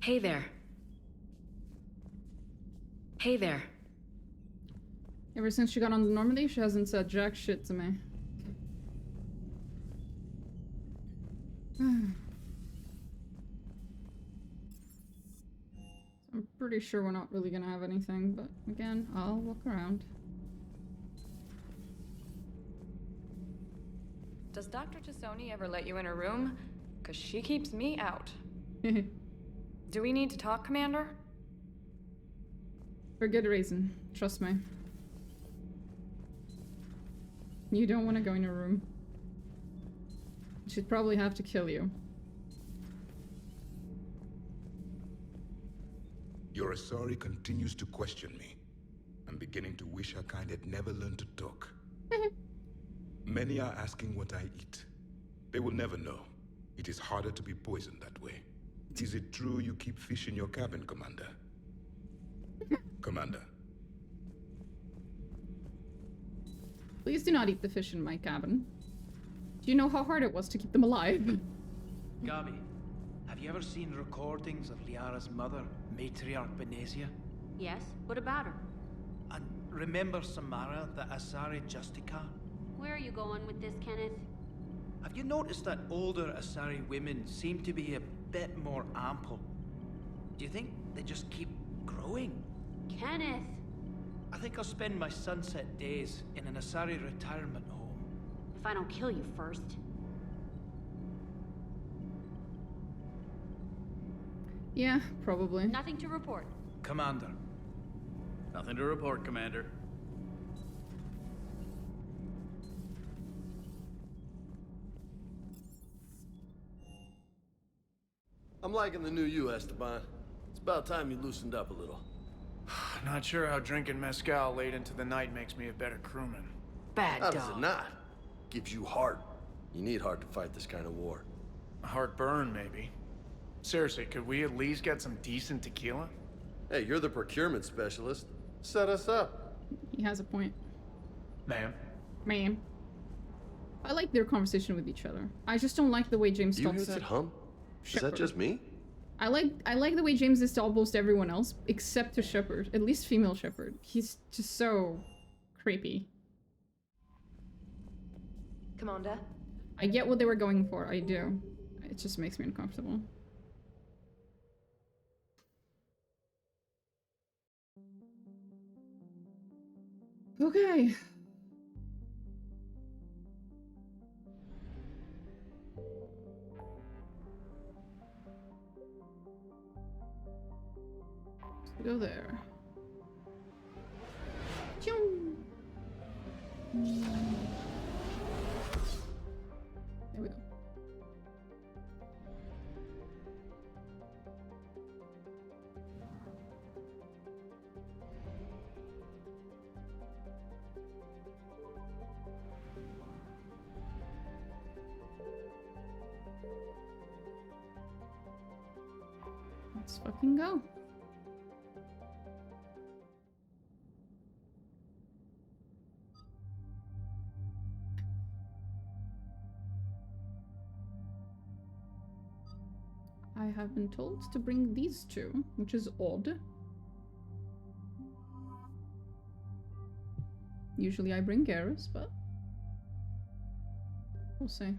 Hey there. Hey there. Ever since she got on the Normandy, she hasn't said jack shit to me. I'm pretty sure we're not really gonna have anything, but again, I'll look around. Does Dr. Tassoni ever let you in her room? Because she keeps me out. Do we need to talk, Commander? For good reason. Trust me. You don't want to go in her room. She'd probably have to kill you. Your Asari continues to question me. I'm beginning to wish her kind had never learned to talk. Many are asking what I eat. They will never know. It is harder to be poisoned that way. Is it true you keep fish in your cabin, Commander? Commander. Please do not eat the fish in my cabin. Do you know how hard it was to keep them alive? Gabi, have you ever seen recordings of Liara's mother, Matriarch Benesia? Yes? What about her? And remember Samara, the Asari Justica? Where are you going with this, Kenneth? Have you noticed that older Asari women seem to be a bit more ample? Do you think they just keep growing? Kenneth! I think I'll spend my sunset days in an Asari retirement home. If I don't kill you first. Yeah, probably. Nothing to report. Commander. Nothing to report, Commander. I'm liking the new you, Esteban. It's about time you loosened up a little. Not sure how drinking mezcal late into the night makes me a better crewman. Bad How dog. does it not? Gives you heart. You need heart to fight this kind of war. A heartburn, maybe. Seriously, could we at least get some decent tequila? Hey, you're the procurement specialist. Set us up. He has a point. Ma'am. Ma'am. I like their conversation with each other. I just don't like the way James You talks hits to it hum? Is Shepard. that just me? I like the way James is to almost everyone else, except to Shepard. At least female Shepard. He's just so creepy. Commander? I get what they were going for, I do. It just makes me uncomfortable. Okay. Let's go there. Choo! There we go. Let's fucking go. I have been told to bring these two, which is odd. Usually I bring Garrus, but we'll see.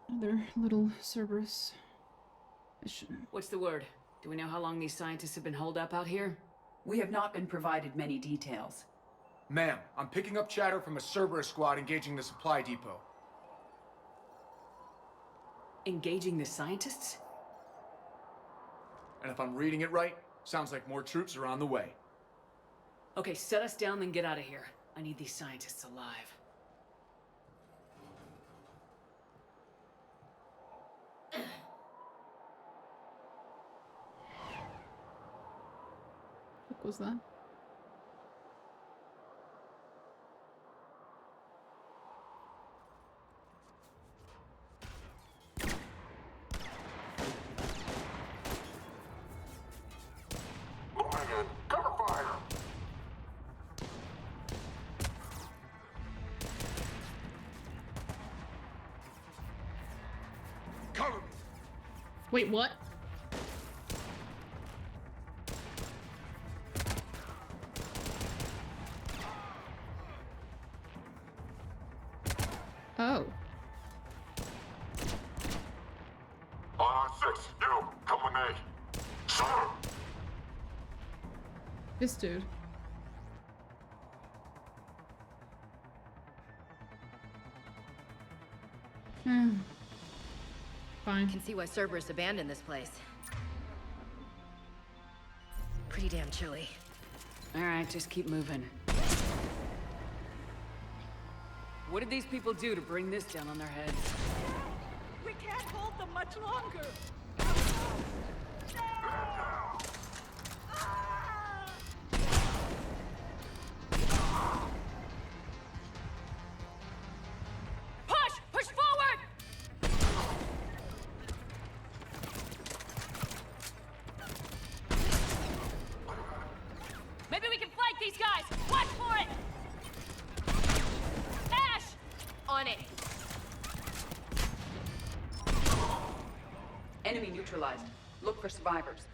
Another little Cerberus mission. What's the word? Do we know how long these scientists have been holed up out here? We have not been provided many details. Ma'am, I'm picking up chatter from a Cerberus squad engaging the supply depot. Engaging the scientists? And if I'm reading it right, sounds like more troops are on the way. Okay, set us down, then get out of here. I need these scientists alive. What was that? Cover me! Wait, what? Oh. On 6, you, come with me. Sure. This dude. Fine. Can see why Cerberus abandoned this place. Pretty damn chilly. Alright, just keep moving. What did these people do to bring this down on their heads? We can't hold them much longer. Push! Push forward! Maybe we can flank these guys! Watch for it! Ash! On it. Enemy neutralized. Look for survivors.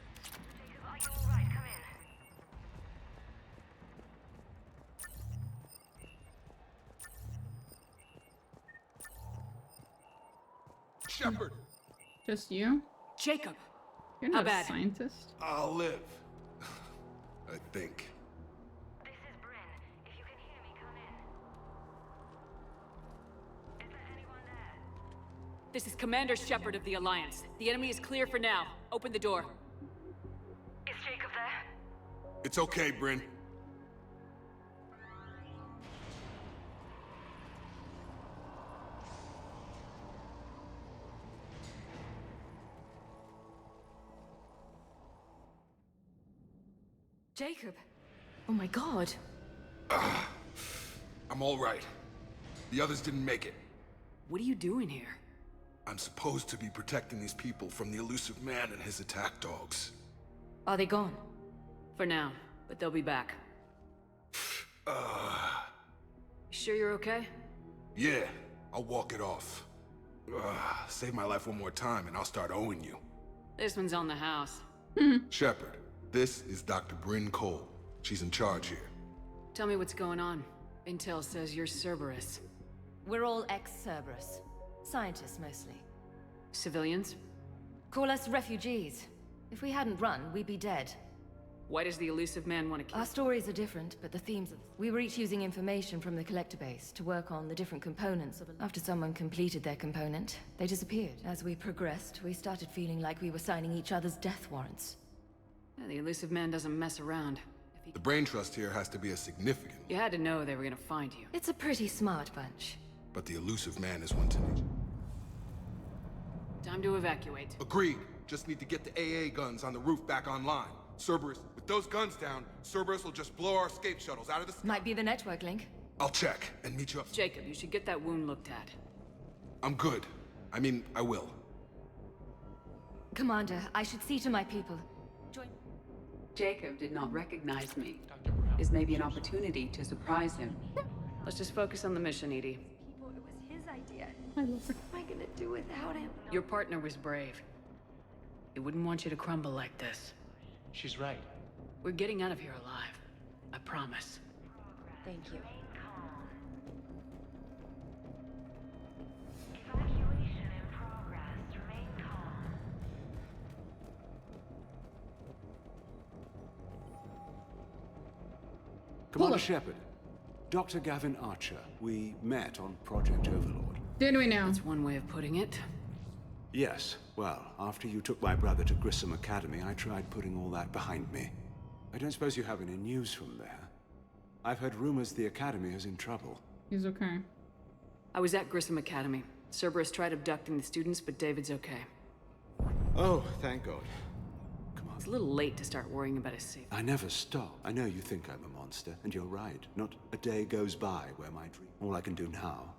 Shepard! Just you? Jacob! You're How not a bad? scientist. I'll live. I think. This is Bryn. If you can hear me, come in. Is there anyone there? This is Commander Shepard of the Alliance. The enemy is clear for now. Open the door. Is Jacob there? It's okay, Bryn. Jacob. Oh my god. I'm all right. The others didn't make it. What are you doing here? I'm supposed to be protecting these people from the elusive man and his attack dogs. Are they gone? For now, but they'll be back. You sure you're okay? Yeah, I'll walk it off. Save my life one more time and I'll start owing you. This one's on the house. Shepard, this is Dr. Bryn Cole. She's in charge here. Tell me what's going on. Intel says you're Cerberus. We're all ex-Cerberus. Scientists, mostly. Civilians? Call us refugees. If we hadn't run, we'd be dead. Why does the elusive man want to kill? Our stories are different, but the themes of... We were each using information from the collector base to work on the different components of... After someone completed their component, they disappeared. As we progressed, we started feeling like we were signing each other's death warrants. Yeah, the elusive man doesn't mess around. The brain trust here has to be a significant. You had to know they were gonna find you. It's a pretty smart bunch. But the elusive man is one to need. Time to evacuate. Agreed. Just need to get the AA guns on the roof back online. Cerberus, with those guns down, Cerberus will just blow our escape shuttles out of the sky. Might be the network link. I'll check and meet you up. Jacob, you should get that wound looked at. I'm good. I mean, I will. Commander, I should see to my people. Join... Jacob did not recognize me. This may be an opportunity to surprise him. Let's just focus on the mission, Edie. It was his idea. What am I gonna do without him? Your partner was brave. He wouldn't want you to crumble like this. She's right. We're getting out of here alive. I promise. Thank you. Evacuation in progress. Remain calm. Commander Shepard, Dr. Gavin Archer. We met on Project Overlord. Did we now? That's one way of putting it. Yes. Well, after you took my brother to Grissom Academy, I tried putting all that behind me. I don't suppose you have any news from there. I've heard rumors the Academy is in trouble. He's okay. I was at Grissom Academy. Cerberus tried abducting the students, but David's okay. Oh, thank God. It's a little late to start worrying about his safety. I never stop. I know you think I'm a monster, and you're right. Not a day goes by where my dream... All I can do now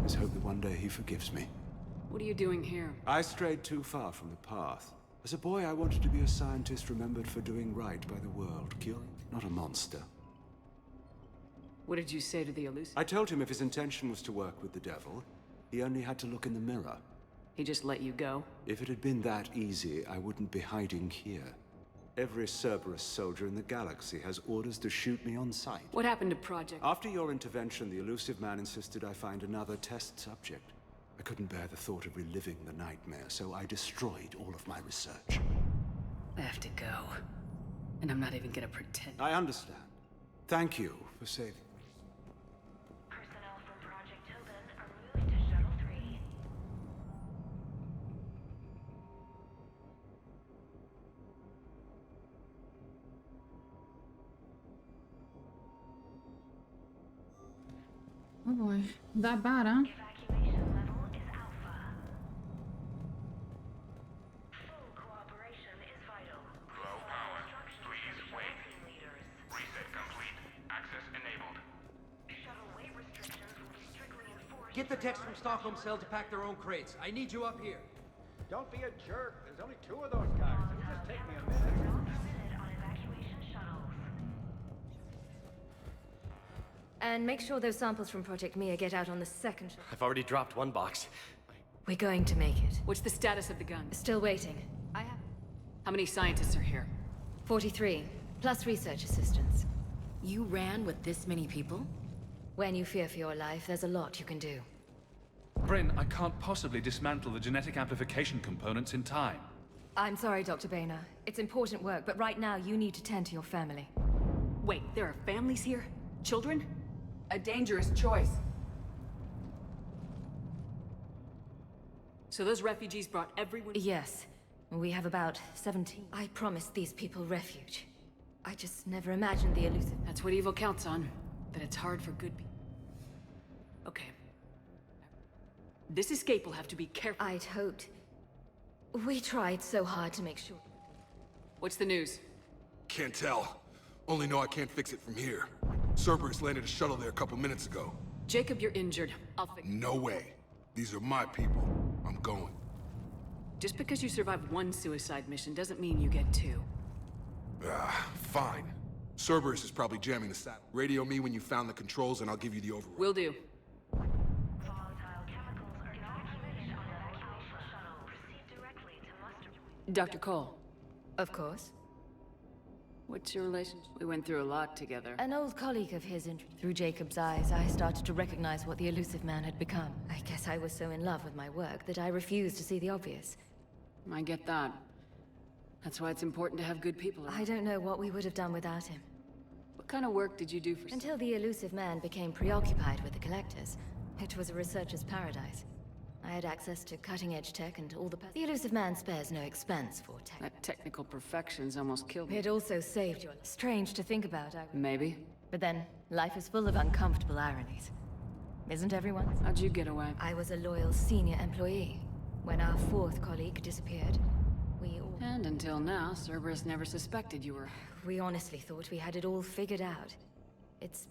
is hope that one day he forgives me. What are you doing here? I strayed too far from the path. As a boy, I wanted to be a scientist remembered for doing right by the world, curing, not a monster. What did you say to the elusive? I told him if his intention was to work with the devil, he only had to look in the mirror. He just let you go? If it had been that easy, I wouldn't be hiding here. Every Cerberus soldier in the galaxy has orders to shoot me on sight. What happened to Project? After your intervention, the elusive man insisted I find another test subject. I couldn't bear the thought of reliving the nightmare, so I destroyed all of my research. I have to go. And I'm not even gonna pretend. I understand. Thank you for saving me. Personnel from Project Tobin are moved to Shuttle 3. Oh boy. That bad, huh? Evacuation level is Alpha. Full cooperation is vital. Low power. Please wait. Reset complete. Access enabled. Shuttle weight restrictions will be strictly enforced. Get the techs from Stockholm Cell to pack their own crates. I need you up here. Don't be a jerk. There's only 2 of those guys. It'll just take me a minute. And make sure those samples from Project Mia get out on the second shuttle. I've already dropped 1 box. We're going to make it. What's the status of the gun? Still waiting. I have... How many scientists are here? 43, plus research assistants. You ran with this many people? When you fear for your life, there's a lot you can do. Bryn, I can't possibly dismantle the genetic amplification components in time. I'm sorry, Dr. Boehner. It's important work, but right now you need to tend to your family. Wait, there are families here? Children? A dangerous choice. So those refugees brought everyone? Yes. We have about 17. I promised these people refuge. I just never imagined the elusive... That's what evil counts on. That it's hard for good people. Okay. This escape will have to be careful. I'd hoped. We tried so hard to make sure. What's the news? Can't tell. Only know I can't fix it from here. Cerberus landed a shuttle there a couple minutes ago. Jacob, you're injured. I'll fix it. No way. These are my people. I'm going. Just because you survived 1 suicide mission doesn't mean you get 2. Fine. Cerberus is probably jamming the satellite. Radio me when you found the controls and I'll give you the override. Will do. Dr. Cole. Of course. What's your relationship? We went through a lot together. An old colleague of his. Through Jacob's eyes, I started to recognize what the elusive man had become. I guess I was so in love with my work that I refused to see the obvious. I get that. That's why it's important to have good people around. I don't know what we would have done without him. What kind of work did you do for... Until the elusive man became preoccupied with the collectors. It was a researcher's paradise. I had access to cutting-edge tech and all the... The elusive man spares no expense for tech. That technical perfection's almost killed me. It also saved your... Strange to think about, Maybe. But then, life is full of uncomfortable ironies. Isn't everyone's? How'd you get away? I was a loyal senior employee. When our 4th colleague disappeared, we all... And until now, Cerberus never suspected you were... We honestly thought we had it all figured out. It's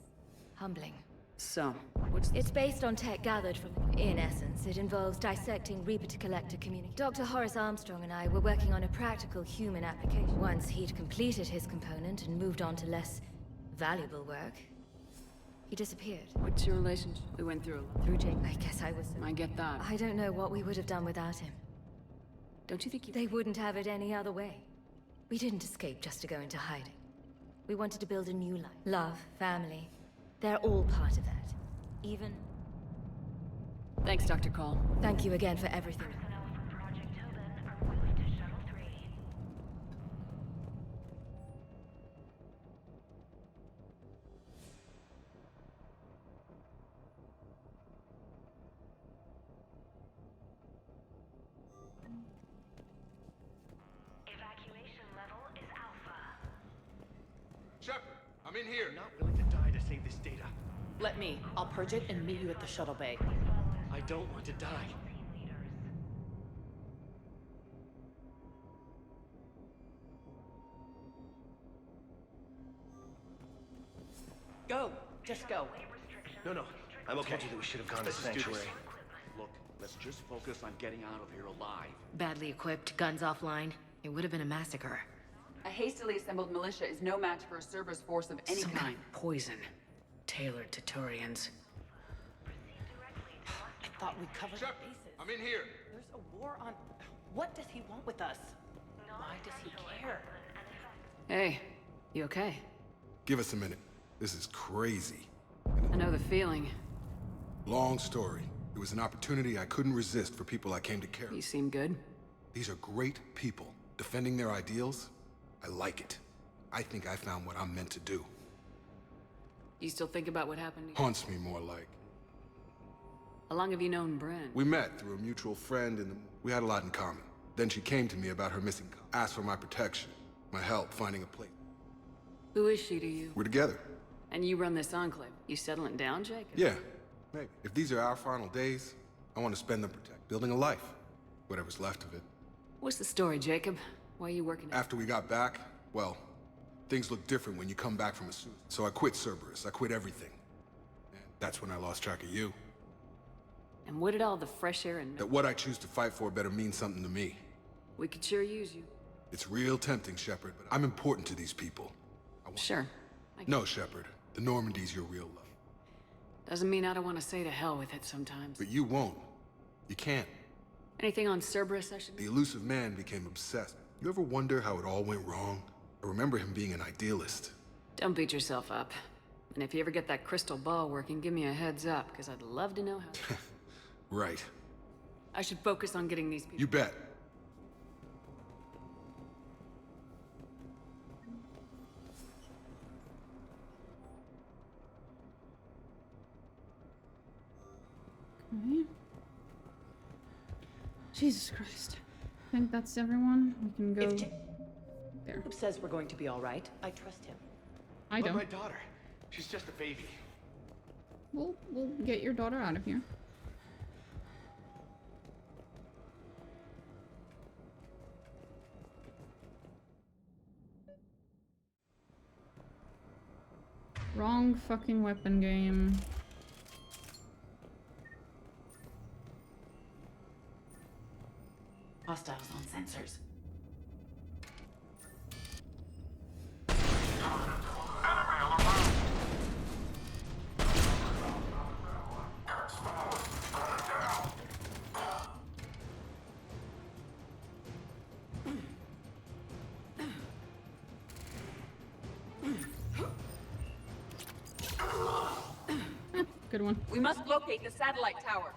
humbling. So, It's based on tech gathered from... In essence, it involves dissecting Reaper-to-Collector communication. Dr. Horace Armstrong and I were working on a practical human application. Once he'd completed his component and moved on to less valuable work, he disappeared. What's your relationship? We went through a lot. Through Jake. I guess I was... I get that. I don't know what we would have done without him. Don't you think They wouldn't have it any other way. We didn't escape just to go into hiding. We wanted to build a new life. Love, family. They're all part of that. Even... Thanks, Dr. Cole. Thank you again for everything. Personnel from Project Tobin are moved to Shuttle 3. Evacuation level is Alpha. Shepard, I'm in here. Not willing to die to save this data. Let me. I'll purge it and meet you at the shuttle bay. I don't want to die. Go. Just go. No. I'm okay. I told you that we should have gone to Sanctuary. Look, let's just focus on getting out of here alive. Badly equipped, guns offline. It would have been a massacre. A hastily assembled militia is no match for a Cerberus force of any Some kind. poison. Tailored to Turians. I thought we covered Shepard, bases. I'm in here. There's a a war on... What does he want with us? Why does he care? Hey, you okay? Give us a minute. This is crazy. I know the feeling. Long story. It was an opportunity I couldn't resist for people I came to care of. You seem good. These are great people. Defending their ideals, I like it. I think I found what I'm meant to do. You still think about what happened to you? Haunts me more like. How long have you known Bryn? We met through a mutual friend and we had a lot in common. Then she came to me about her missing asked for my protection, my help finding a place. Who is she to you? We're together. And you run this enclave. You settling down, Jake? Yeah, maybe. If these are our final days, I want to spend them building a life. Whatever's left of it. What's the story, Jacob? Why are you working? After we got back, well, things look different when you come back from a suit. So I quit Cerberus. I quit everything. And that's when I lost track of you. And what did all the fresh air and... That what I choose to fight for better mean something to me. We could sure use you. It's real tempting, Shepard, but I'm important to these people. Sure. No, Shepard. The Normandy's your real love. Doesn't mean I don't want to say to hell with it sometimes. But you won't. You can't. Anything on Cerberus I should... The elusive man became obsessed. You ever wonder how it all went wrong? I remember him being an idealist. Don't beat yourself up. And if you ever get that crystal ball working, give me a heads up, because I'd love to know how... Right. I should focus on getting these people... You bet. Okay. Jesus Christ. I think that's everyone. We can go there. Jacob says we're going to be all right. I trust him. I don't. But my daughter, she's just a baby. We'll get your daughter out of here. Wrong fucking weapon game. Hostiles on sensors. Good one. We must locate the satellite tower.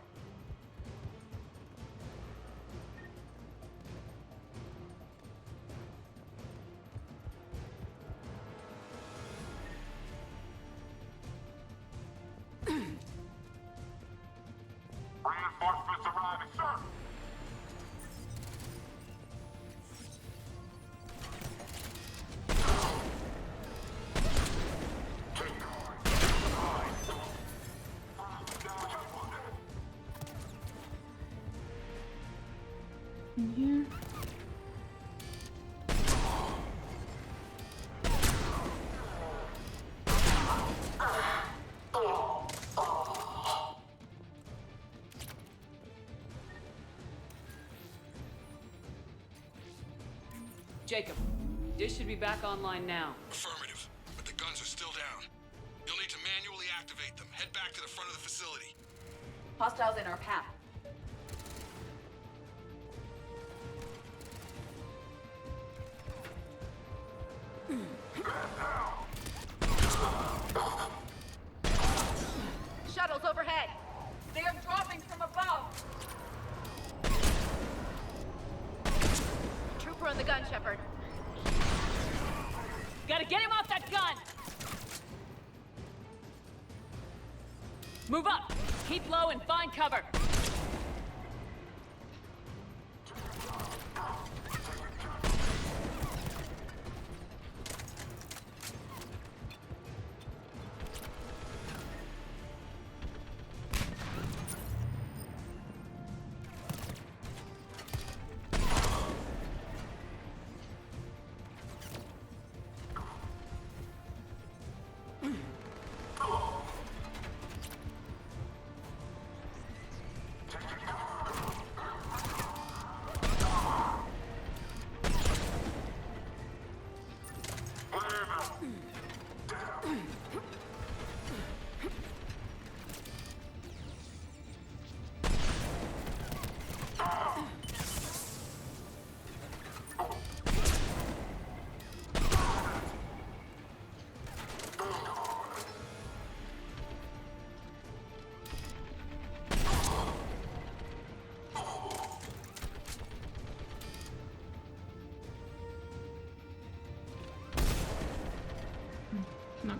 Reinforcements arriving, sir. In here. Jacob, dish should be back online now. Affirmative, but the guns are still down. You'll need to manually activate them. Head back to the front of the facility. Hostiles in our path. Shuttles overhead. They are dropping from above. Trooper on the gun, Shepard. Gotta get him off that gun! Move up! Keep low and find cover!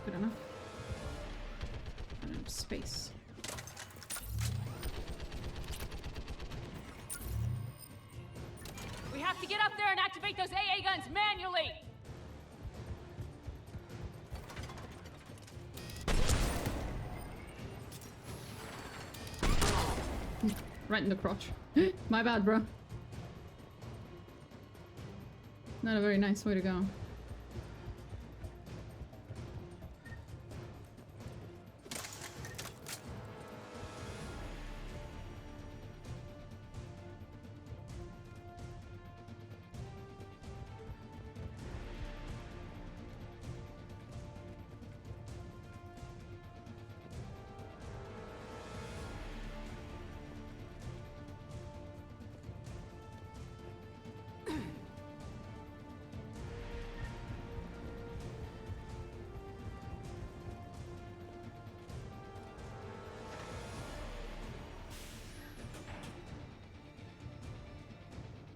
good enough. I don't have space. We have to get up there and activate those AA guns manually! Right in the crotch. My bad, bro. Not a very nice way to go.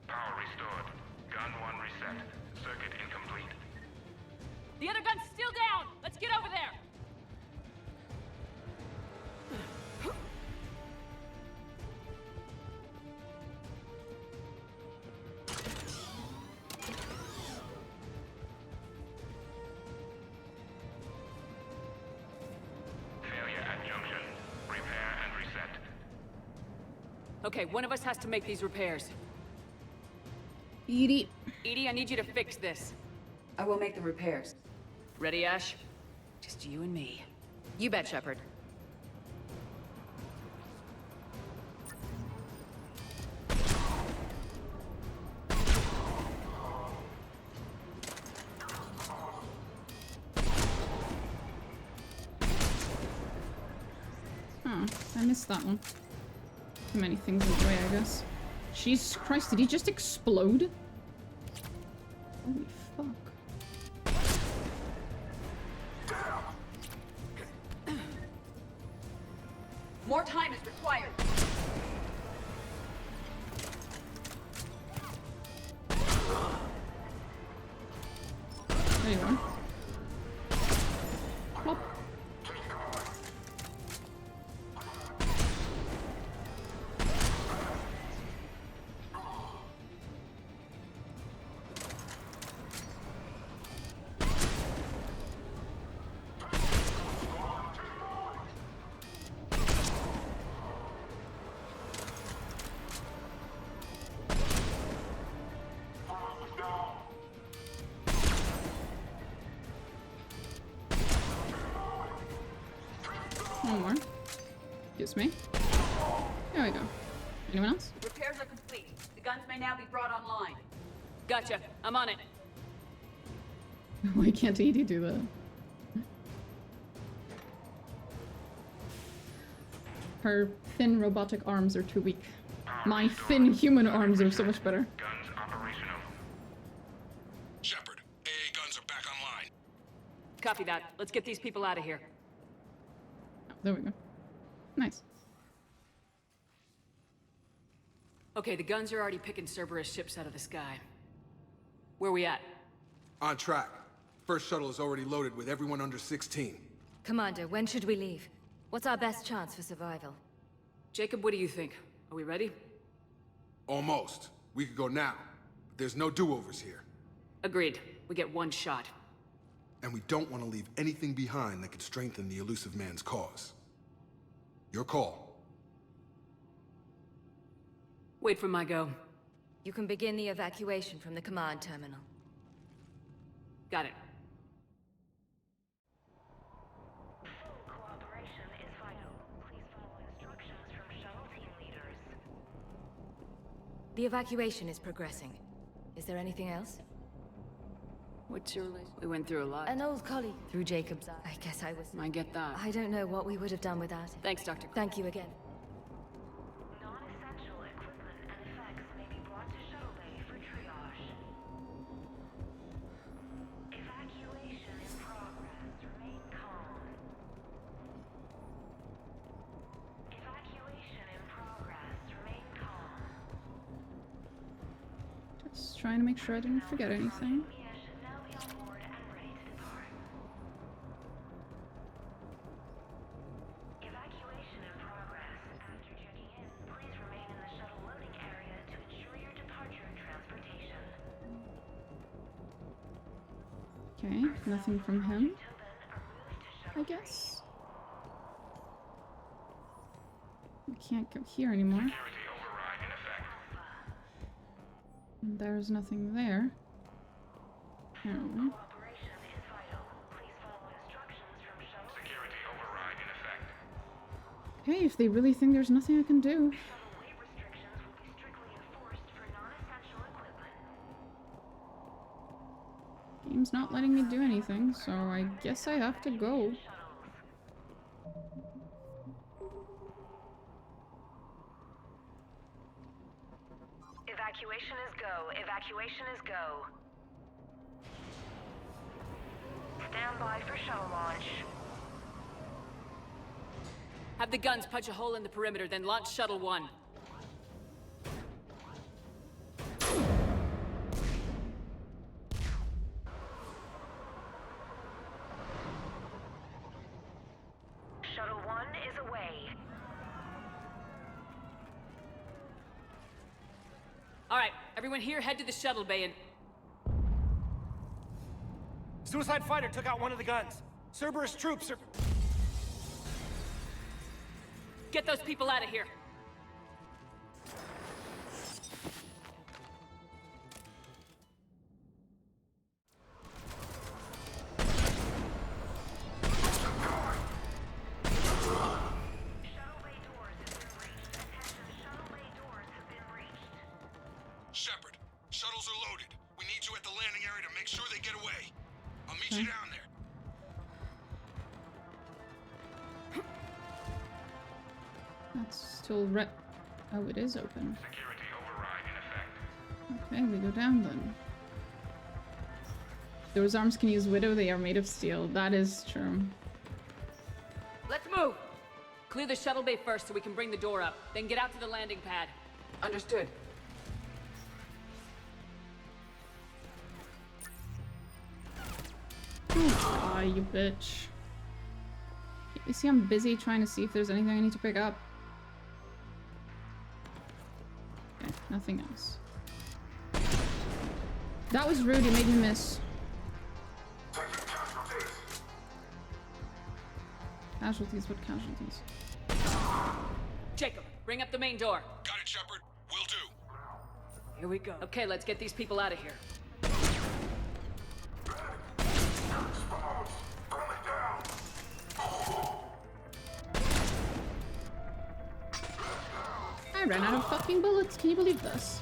Power restored. Gun 1 reset. Circuit incomplete. The other gun's still down! Let's get over there! Failure at junction. Repair and reset. Okay, one of us has to make these repairs. Edie. Edie, I need you to fix this. I will make the repairs. Ready, Ash? Just you and me. You bet, Shepard. Huh, I missed that one. Too many things in the way, I guess. Jesus Christ, did he just explode? Holy fuck. More time is required. There you go. Plop. One more. Excuse me. There we go. Anyone else? Repairs are complete. The guns may now be brought online. Gotcha. I'm on it. Why can't Edie do that? Her thin robotic arms are too weak. My thin human arms are so much better. Guns operational. Shepard, AA guns are back online. Copy that. Let's get these people out of here. Oh, there we go. Nice. Okay, the guns are already picking Cerberus ships out of the sky. Where we at? On track. First shuttle is already loaded with everyone under 16. Commander, when should we leave? What's our best chance for survival? Jacob, what do you think? Are we ready? Almost. We could go now. But there's no do-overs here. Agreed. We get one shot. And we don't want to leave anything behind that could strengthen the elusive man's cause. Your call. Wait for my go. You can begin the evacuation from the command terminal. Got it. Cooperation is vital. Please follow instructions from shuttle team leaders. The evacuation is progressing. Is there anything else? What's your list? We went through a lot. An old colleague through Jacob's eye. I guess I was... I get that. I don't know what we would have done without it. Thanks, Dr. Thank you again. Non-essential equipment and effects may be brought to shuttle bay for triage. Evacuation in progress. Remain calm. Evacuation in progress. Remain calm. Just trying to make sure I didn't forget anything. Okay, nothing from him, I guess. We can't go here anymore. And there's nothing there. No. Okay, if they really think there's nothing I can do. Game's not letting me do anything, so I guess I have to go. Evacuation is go. Evacuation is go. Stand by for shuttle launch. Have the guns punch a hole in the perimeter, then launch Shuttle 1. Shuttle 1 is away. Alright, everyone here, head to the shuttle bay and... Suicide fighter took out one of the guns. Cerberus troops are... Get those people out of here. Shepard, shuttles are loaded. We need you at the landing area to make sure they get away. I'll meet you down there. That's still red. Oh, it is open. Security override in effect. Okay, we go down then. Those arms can use Widow, they are made of steel. That is true. Let's move! Clear the shuttle bay first so we can bring the door up. Then get out to the landing pad. Understood. Ah, you bitch. You see, I'm busy trying to see if there's anything I need to pick up. Okay, nothing else. That was rude, you made me miss. Casualties, what casualties? Jacob, bring up the main door. Got it, Shepard. Will do. Here we go. Okay, let's get these people out of here. I ran out of fucking bullets, can you believe this?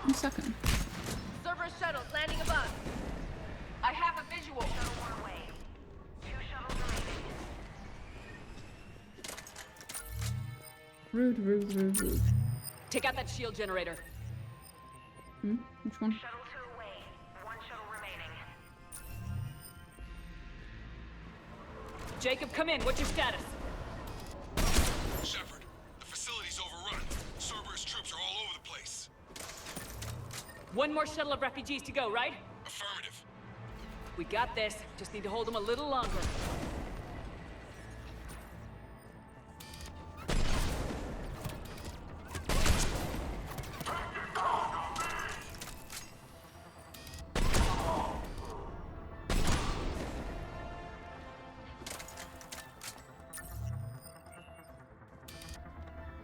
I'm second. Cerberus shuttles landing above. I have a visual. Shuttle 1 away. 2 shuttles remaining. Rude, rude, rude, rude. Take out that shield generator. Hmm? Which one? Shuttle 2 away. 1 shuttle remaining. Jacob, come in. What's your status? Shepard, the facility's overrun. Cerberus troops are all over the place. One more shuttle of refugees to go, right? Affirmative. We got this. Just need to hold them a little longer.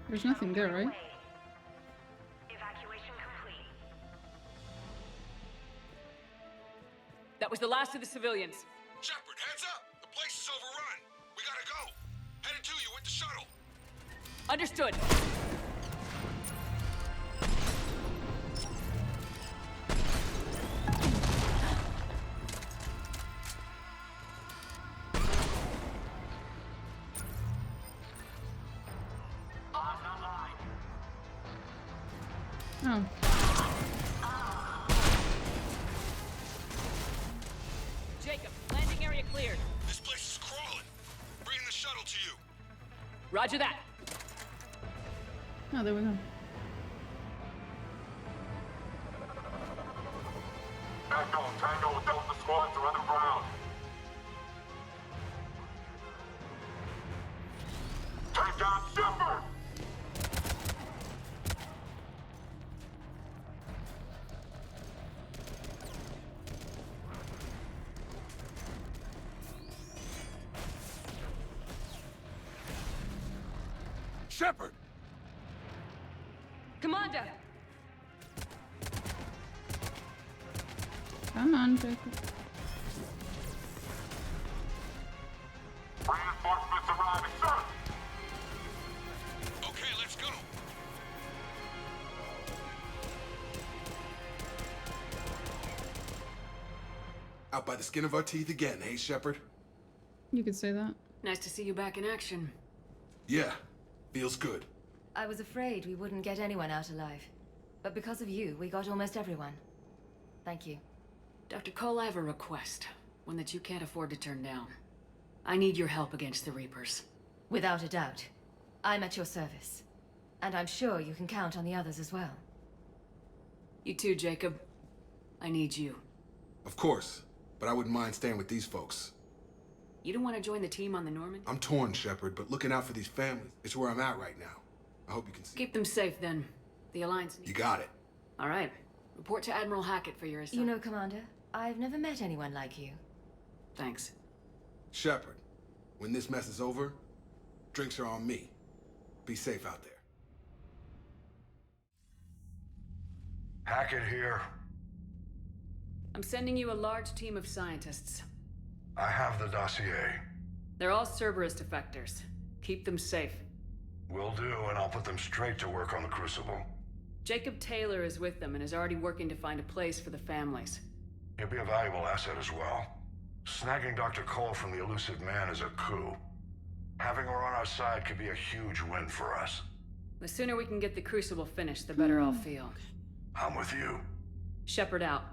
There's nothing there, right? Evacuation complete. That was the last of the civilians. Shepard, heads up! The place is overrun. We gotta go. Headed to you with the shuttle. Understood. Oh. Jacob, landing area cleared. This place is crawling. Bringing the shuttle to you. Roger that. Oh, there we go. Tango, Delta squads are on the ground. Take down Shepard! Shepard! Commander! Come on, Jacob. Reinforcements arriving, sir! Okay, let's go. Out by the skin of our teeth again, hey, Shepard? You could say that. Nice to see you back in action. Yeah, feels good. I was afraid we wouldn't get anyone out alive. But because of you, we got almost everyone. Thank you. Dr. Cole, I have a request. One that you can't afford to turn down. I need your help against the Reapers. Without a doubt. I'm at your service. And I'm sure you can count on the others as well. You too, Jacob. I need you. Of course, but I wouldn't mind staying with these folks. You don't want to join the team on the Norman? I'm torn, Shepard, but looking out for these families is where I'm at right now. I hope you can see. Keep them safe, then. The Alliance needs... You got it. All right. Report to Admiral Hackett for your assignment. You know, Commander, I've never met anyone like you. Thanks. Shepard, when this mess is over, drinks are on me. Be safe out there. Hackett here. I'm sending you a large team of scientists. I have the dossier. They're all Cerberus defectors. Keep them safe. Will do, and I'll put them straight to work on the Crucible. Jacob Taylor is with them and is already working to find a place for the families. He'll be a valuable asset as well. Snagging Dr. Cole from the elusive man is a coup. Having her on our side could be a huge win for us. The sooner we can get the Crucible finished, the better I'll feel. I'm with you. Shepard out.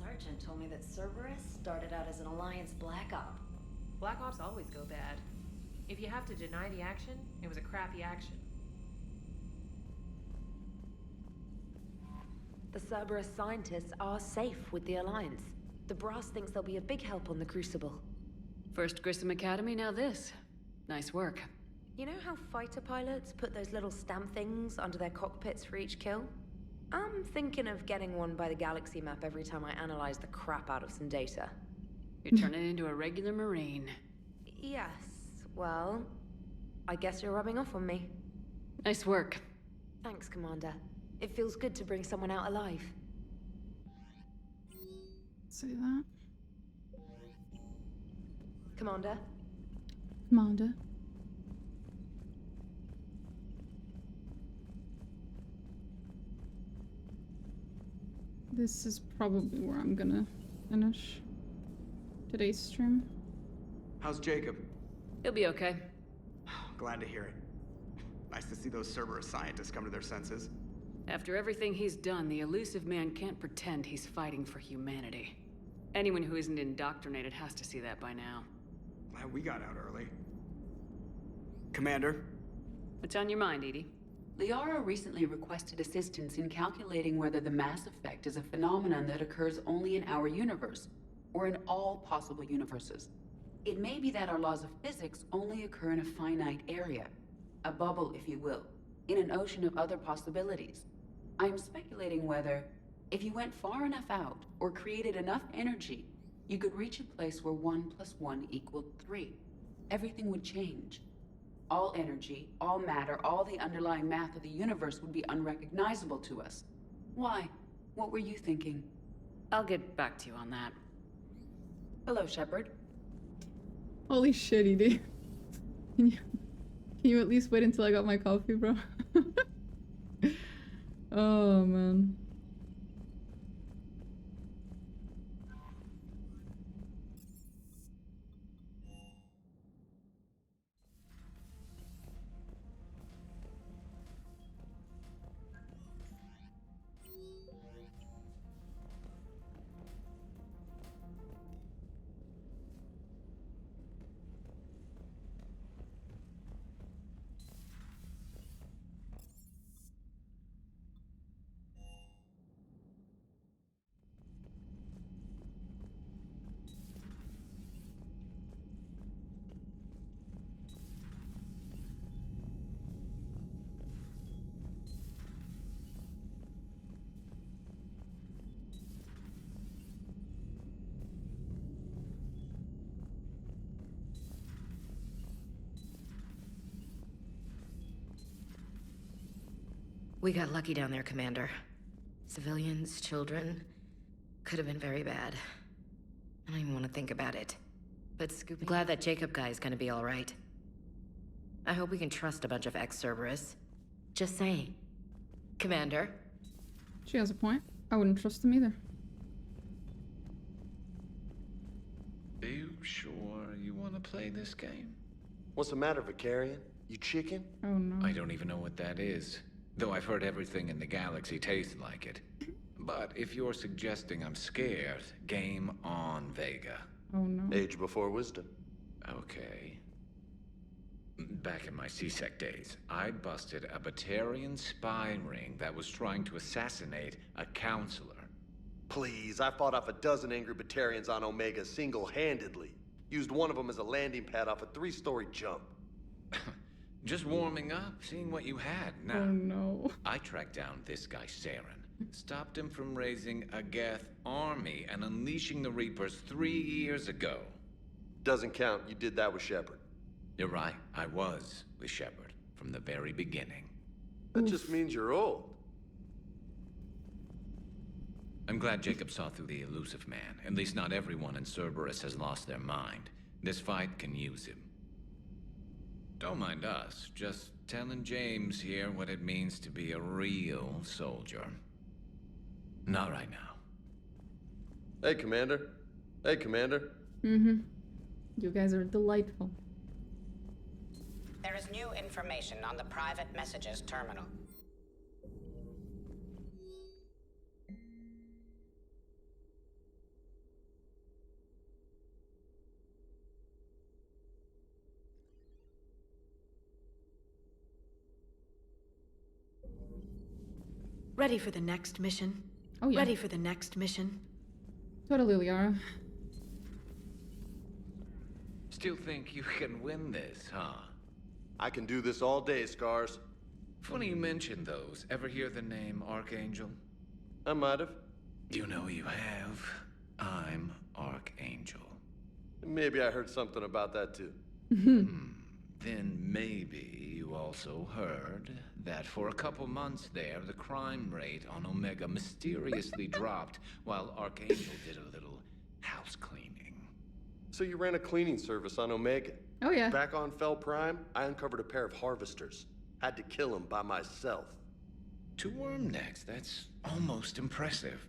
Sergeant told me that Cerberus started out as an Alliance Black Op. Black Ops always go bad. If you have to deny the action, it was a crappy action. The Cerberus scientists are safe with the Alliance. The brass thinks they'll be a big help on the Crucible. First Grissom Academy, now this. Nice work. You know how fighter pilots put those little stamp things under their cockpits for each kill? I'm thinking of getting one by the galaxy map every time I analyze the crap out of some data. You're turning into a regular Marine. Yes, well, I guess you're rubbing off on me. Nice work. Thanks, Commander. It feels good to bring someone out alive. Say that. Commander? Commander. This is probably where I'm gonna finish today's stream. How's Jacob? He'll be okay. Glad to hear it. Nice to see those Cerberus scientists come to their senses. After everything he's done, the elusive man can't pretend he's fighting for humanity. Anyone who isn't indoctrinated has to see that by now. Glad we got out early. Commander? What's on your mind, Edie? Liara recently requested assistance in calculating whether the mass effect is a phenomenon that occurs only in our universe, or in all possible universes. It may be that our laws of physics only occur in a finite area, a bubble, if you will, in an ocean of other possibilities. I am speculating whether, if you went far enough out, or created enough energy, you could reach a place where 1 + 1 = 3. Everything would change. All energy, all matter, all the underlying math of the universe would be unrecognizable to us. Why? What were you thinking? I'll get back to you on that. Hello, Shepard. Holy shit, Edie. Can you at least wait until I got my coffee, bro? Oh, man. We got lucky down there, Commander. Civilians, children. Could have been very bad. I don't even want to think about it. But scooping... Glad that Jacob guy is gonna be alright. I hope we can trust a bunch of ex-Cerberus. Just saying. Commander? She has a point. I wouldn't trust him either. Are you sure you want to play this game? What's the matter, Vicarian? You chicken? Oh no. I don't even know what that is. Though I've heard everything in the galaxy tastes like it. But if you're suggesting I'm scared, game on, Vega. Oh no. Age before wisdom. Okay. Back in my C-Sec days, I busted a Batarian spy ring that was trying to assassinate a counselor. Please, I fought off a dozen angry Batarians on Omega single-handedly. Used one of them as a landing pad off a 3-story jump. Just warming up, seeing what you had. Now, oh no. I tracked down this guy, Saren. Stopped him from raising a Geth army and unleashing the Reapers 3 years ago. Doesn't count. You did that with Shepard. You're right. I was with Shepard from the very beginning. That just means you're old. I'm glad Jacob saw through the elusive man. At least not everyone in Cerberus has lost their mind. This fight can use him. Don't mind us. Just telling James here what it means to be a real soldier. Not right now. Hey, Commander. Hey, Commander. Mm-hmm. You guys are delightful. There is new information on the private messages terminal. Ready for the next mission? Oh yeah. Ready for the next mission? Totally, Liara. Still think you can win this, huh? I can do this all day, Scars. Funny you mention those. Ever hear the name Archangel? I might have. You know you have. I'm Archangel. Maybe I heard something about that too. Then maybe you also heard that for a couple months there, the crime rate on Omega mysteriously dropped while Archangel did a little house cleaning. So you ran a cleaning service on Omega? Oh yeah. Back on Fel Prime, I uncovered a pair of harvesters. Had to kill them by myself. 2 worm necks, that's almost impressive.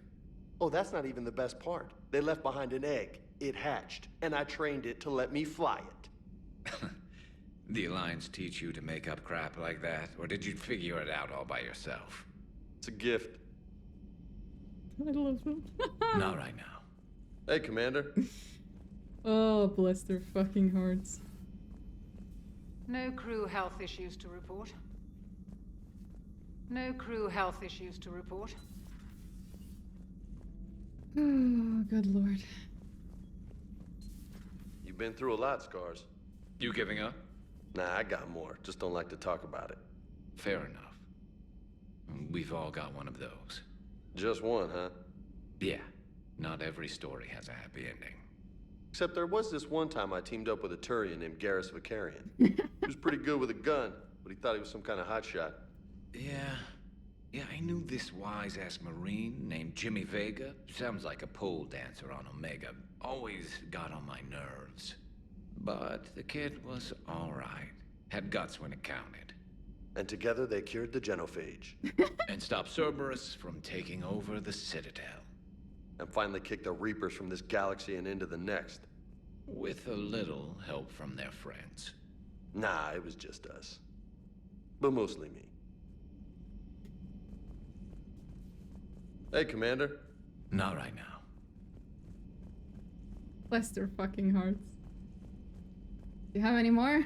Oh, that's not even the best part. They left behind an egg. It hatched, and I trained it to let me fly it. The Alliance teach you to make up crap like that, or did you figure it out all by yourself? It's a gift. I love them. Not right now. Hey, Commander. Oh, bless their fucking hearts. No crew health issues to report. No crew health issues to report. Oh, good lord. You've been through a lot, Scars. You giving up? Nah, I got more. Just don't like to talk about it. Fair enough. We've all got one of those. Just one, huh? Yeah. Not every story has a happy ending. Except there was this one time I teamed up with a Turian named Garrus Vicarian. He was pretty good with a gun, but he thought he was some kind of hotshot. Yeah, I knew this wise-ass Marine named Jimmy Vega. Sounds like a pole dancer on Omega. Always got on my nerves. But the kid was alright. Had guts when it counted. And together they cured the genophage. And stopped Cerberus from taking over the Citadel. And finally kicked the Reapers from this galaxy and into the next. With a little help from their friends. Nah, it was just us. But mostly me. Hey, Commander. Not right now. Bless their fucking hearts. Do you have any more?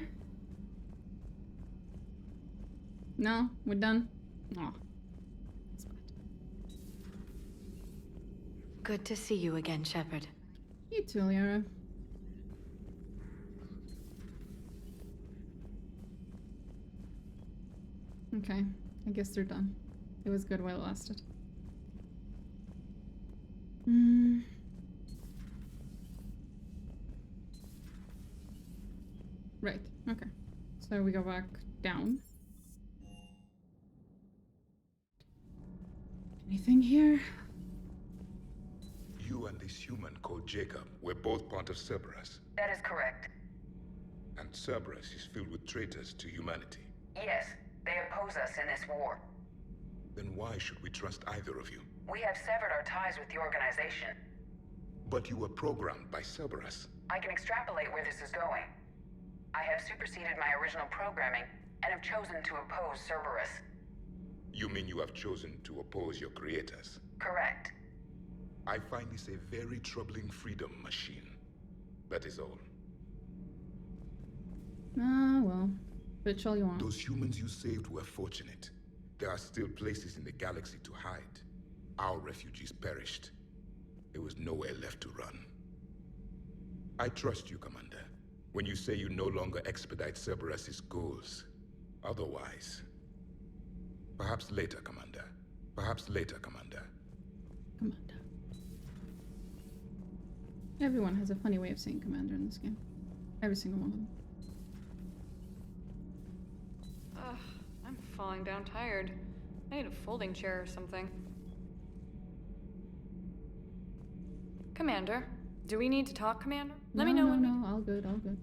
No? We're done? Aw. That's bad. Good to see you again, Shepard. You too, Liara. Okay, I guess they're done. It was good while it lasted. Right, okay. So we go back down. Anything here? You and this human called Jacob were both part of Cerberus. That is correct. And Cerberus is filled with traitors to humanity. Yes, they oppose us in this war. Then why should we trust either of you? We have severed our ties with the organization. But you were programmed by Cerberus. I can extrapolate where this is going. I have superseded my original programming and have chosen to oppose Cerberus. You mean you have chosen to oppose your creators? Correct. I find this a very troubling freedom machine. That is all. Ah, well. Bitch all you want. Those humans you saved were fortunate. There are still places in the galaxy to hide. Our refugees perished. There was nowhere left to run. I trust you, Commander, when you say you no longer expedite Cerberus's goals. Otherwise... Perhaps later, Commander. Perhaps later, Commander. Commander. Everyone has a funny way of saying commander in this game. Every single one of them. Ugh, I'm falling down tired. I need a folding chair or something. Commander, do we need to talk, Commander? Let me know when. No, all good, all good.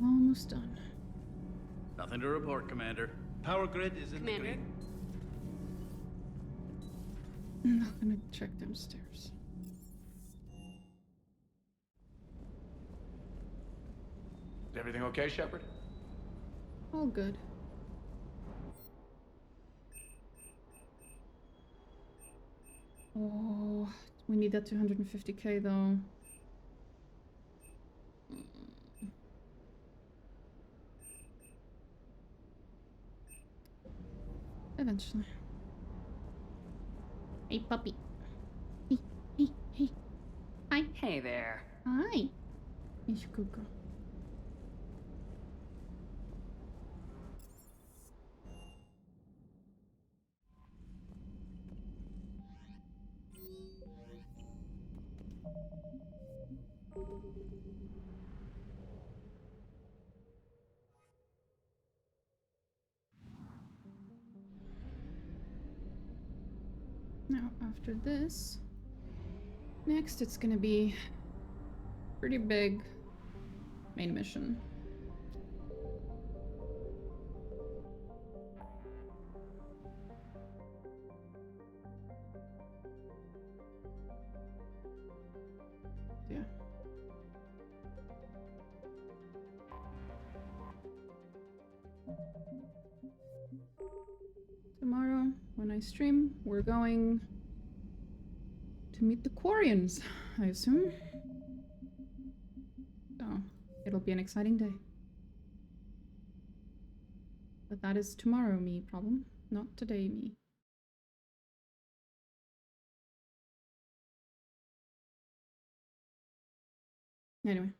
Almost done. Nothing to report, Commander. Power grid is in the green. I'm not gonna check downstairs. Is everything okay, Shepard? All good. Oh, we need that 250k though. Eventually. Hey, puppy. Hey, hey, hey. Hi. Hey there. Hi. He's a good girl. Now, after this, next it's gonna be pretty big main mission. Yeah. Tomorrow, when I stream, we're going to meet the Quarians, I assume. So, it'll be an exciting day. But that is tomorrow me problem, not today me. Anyway.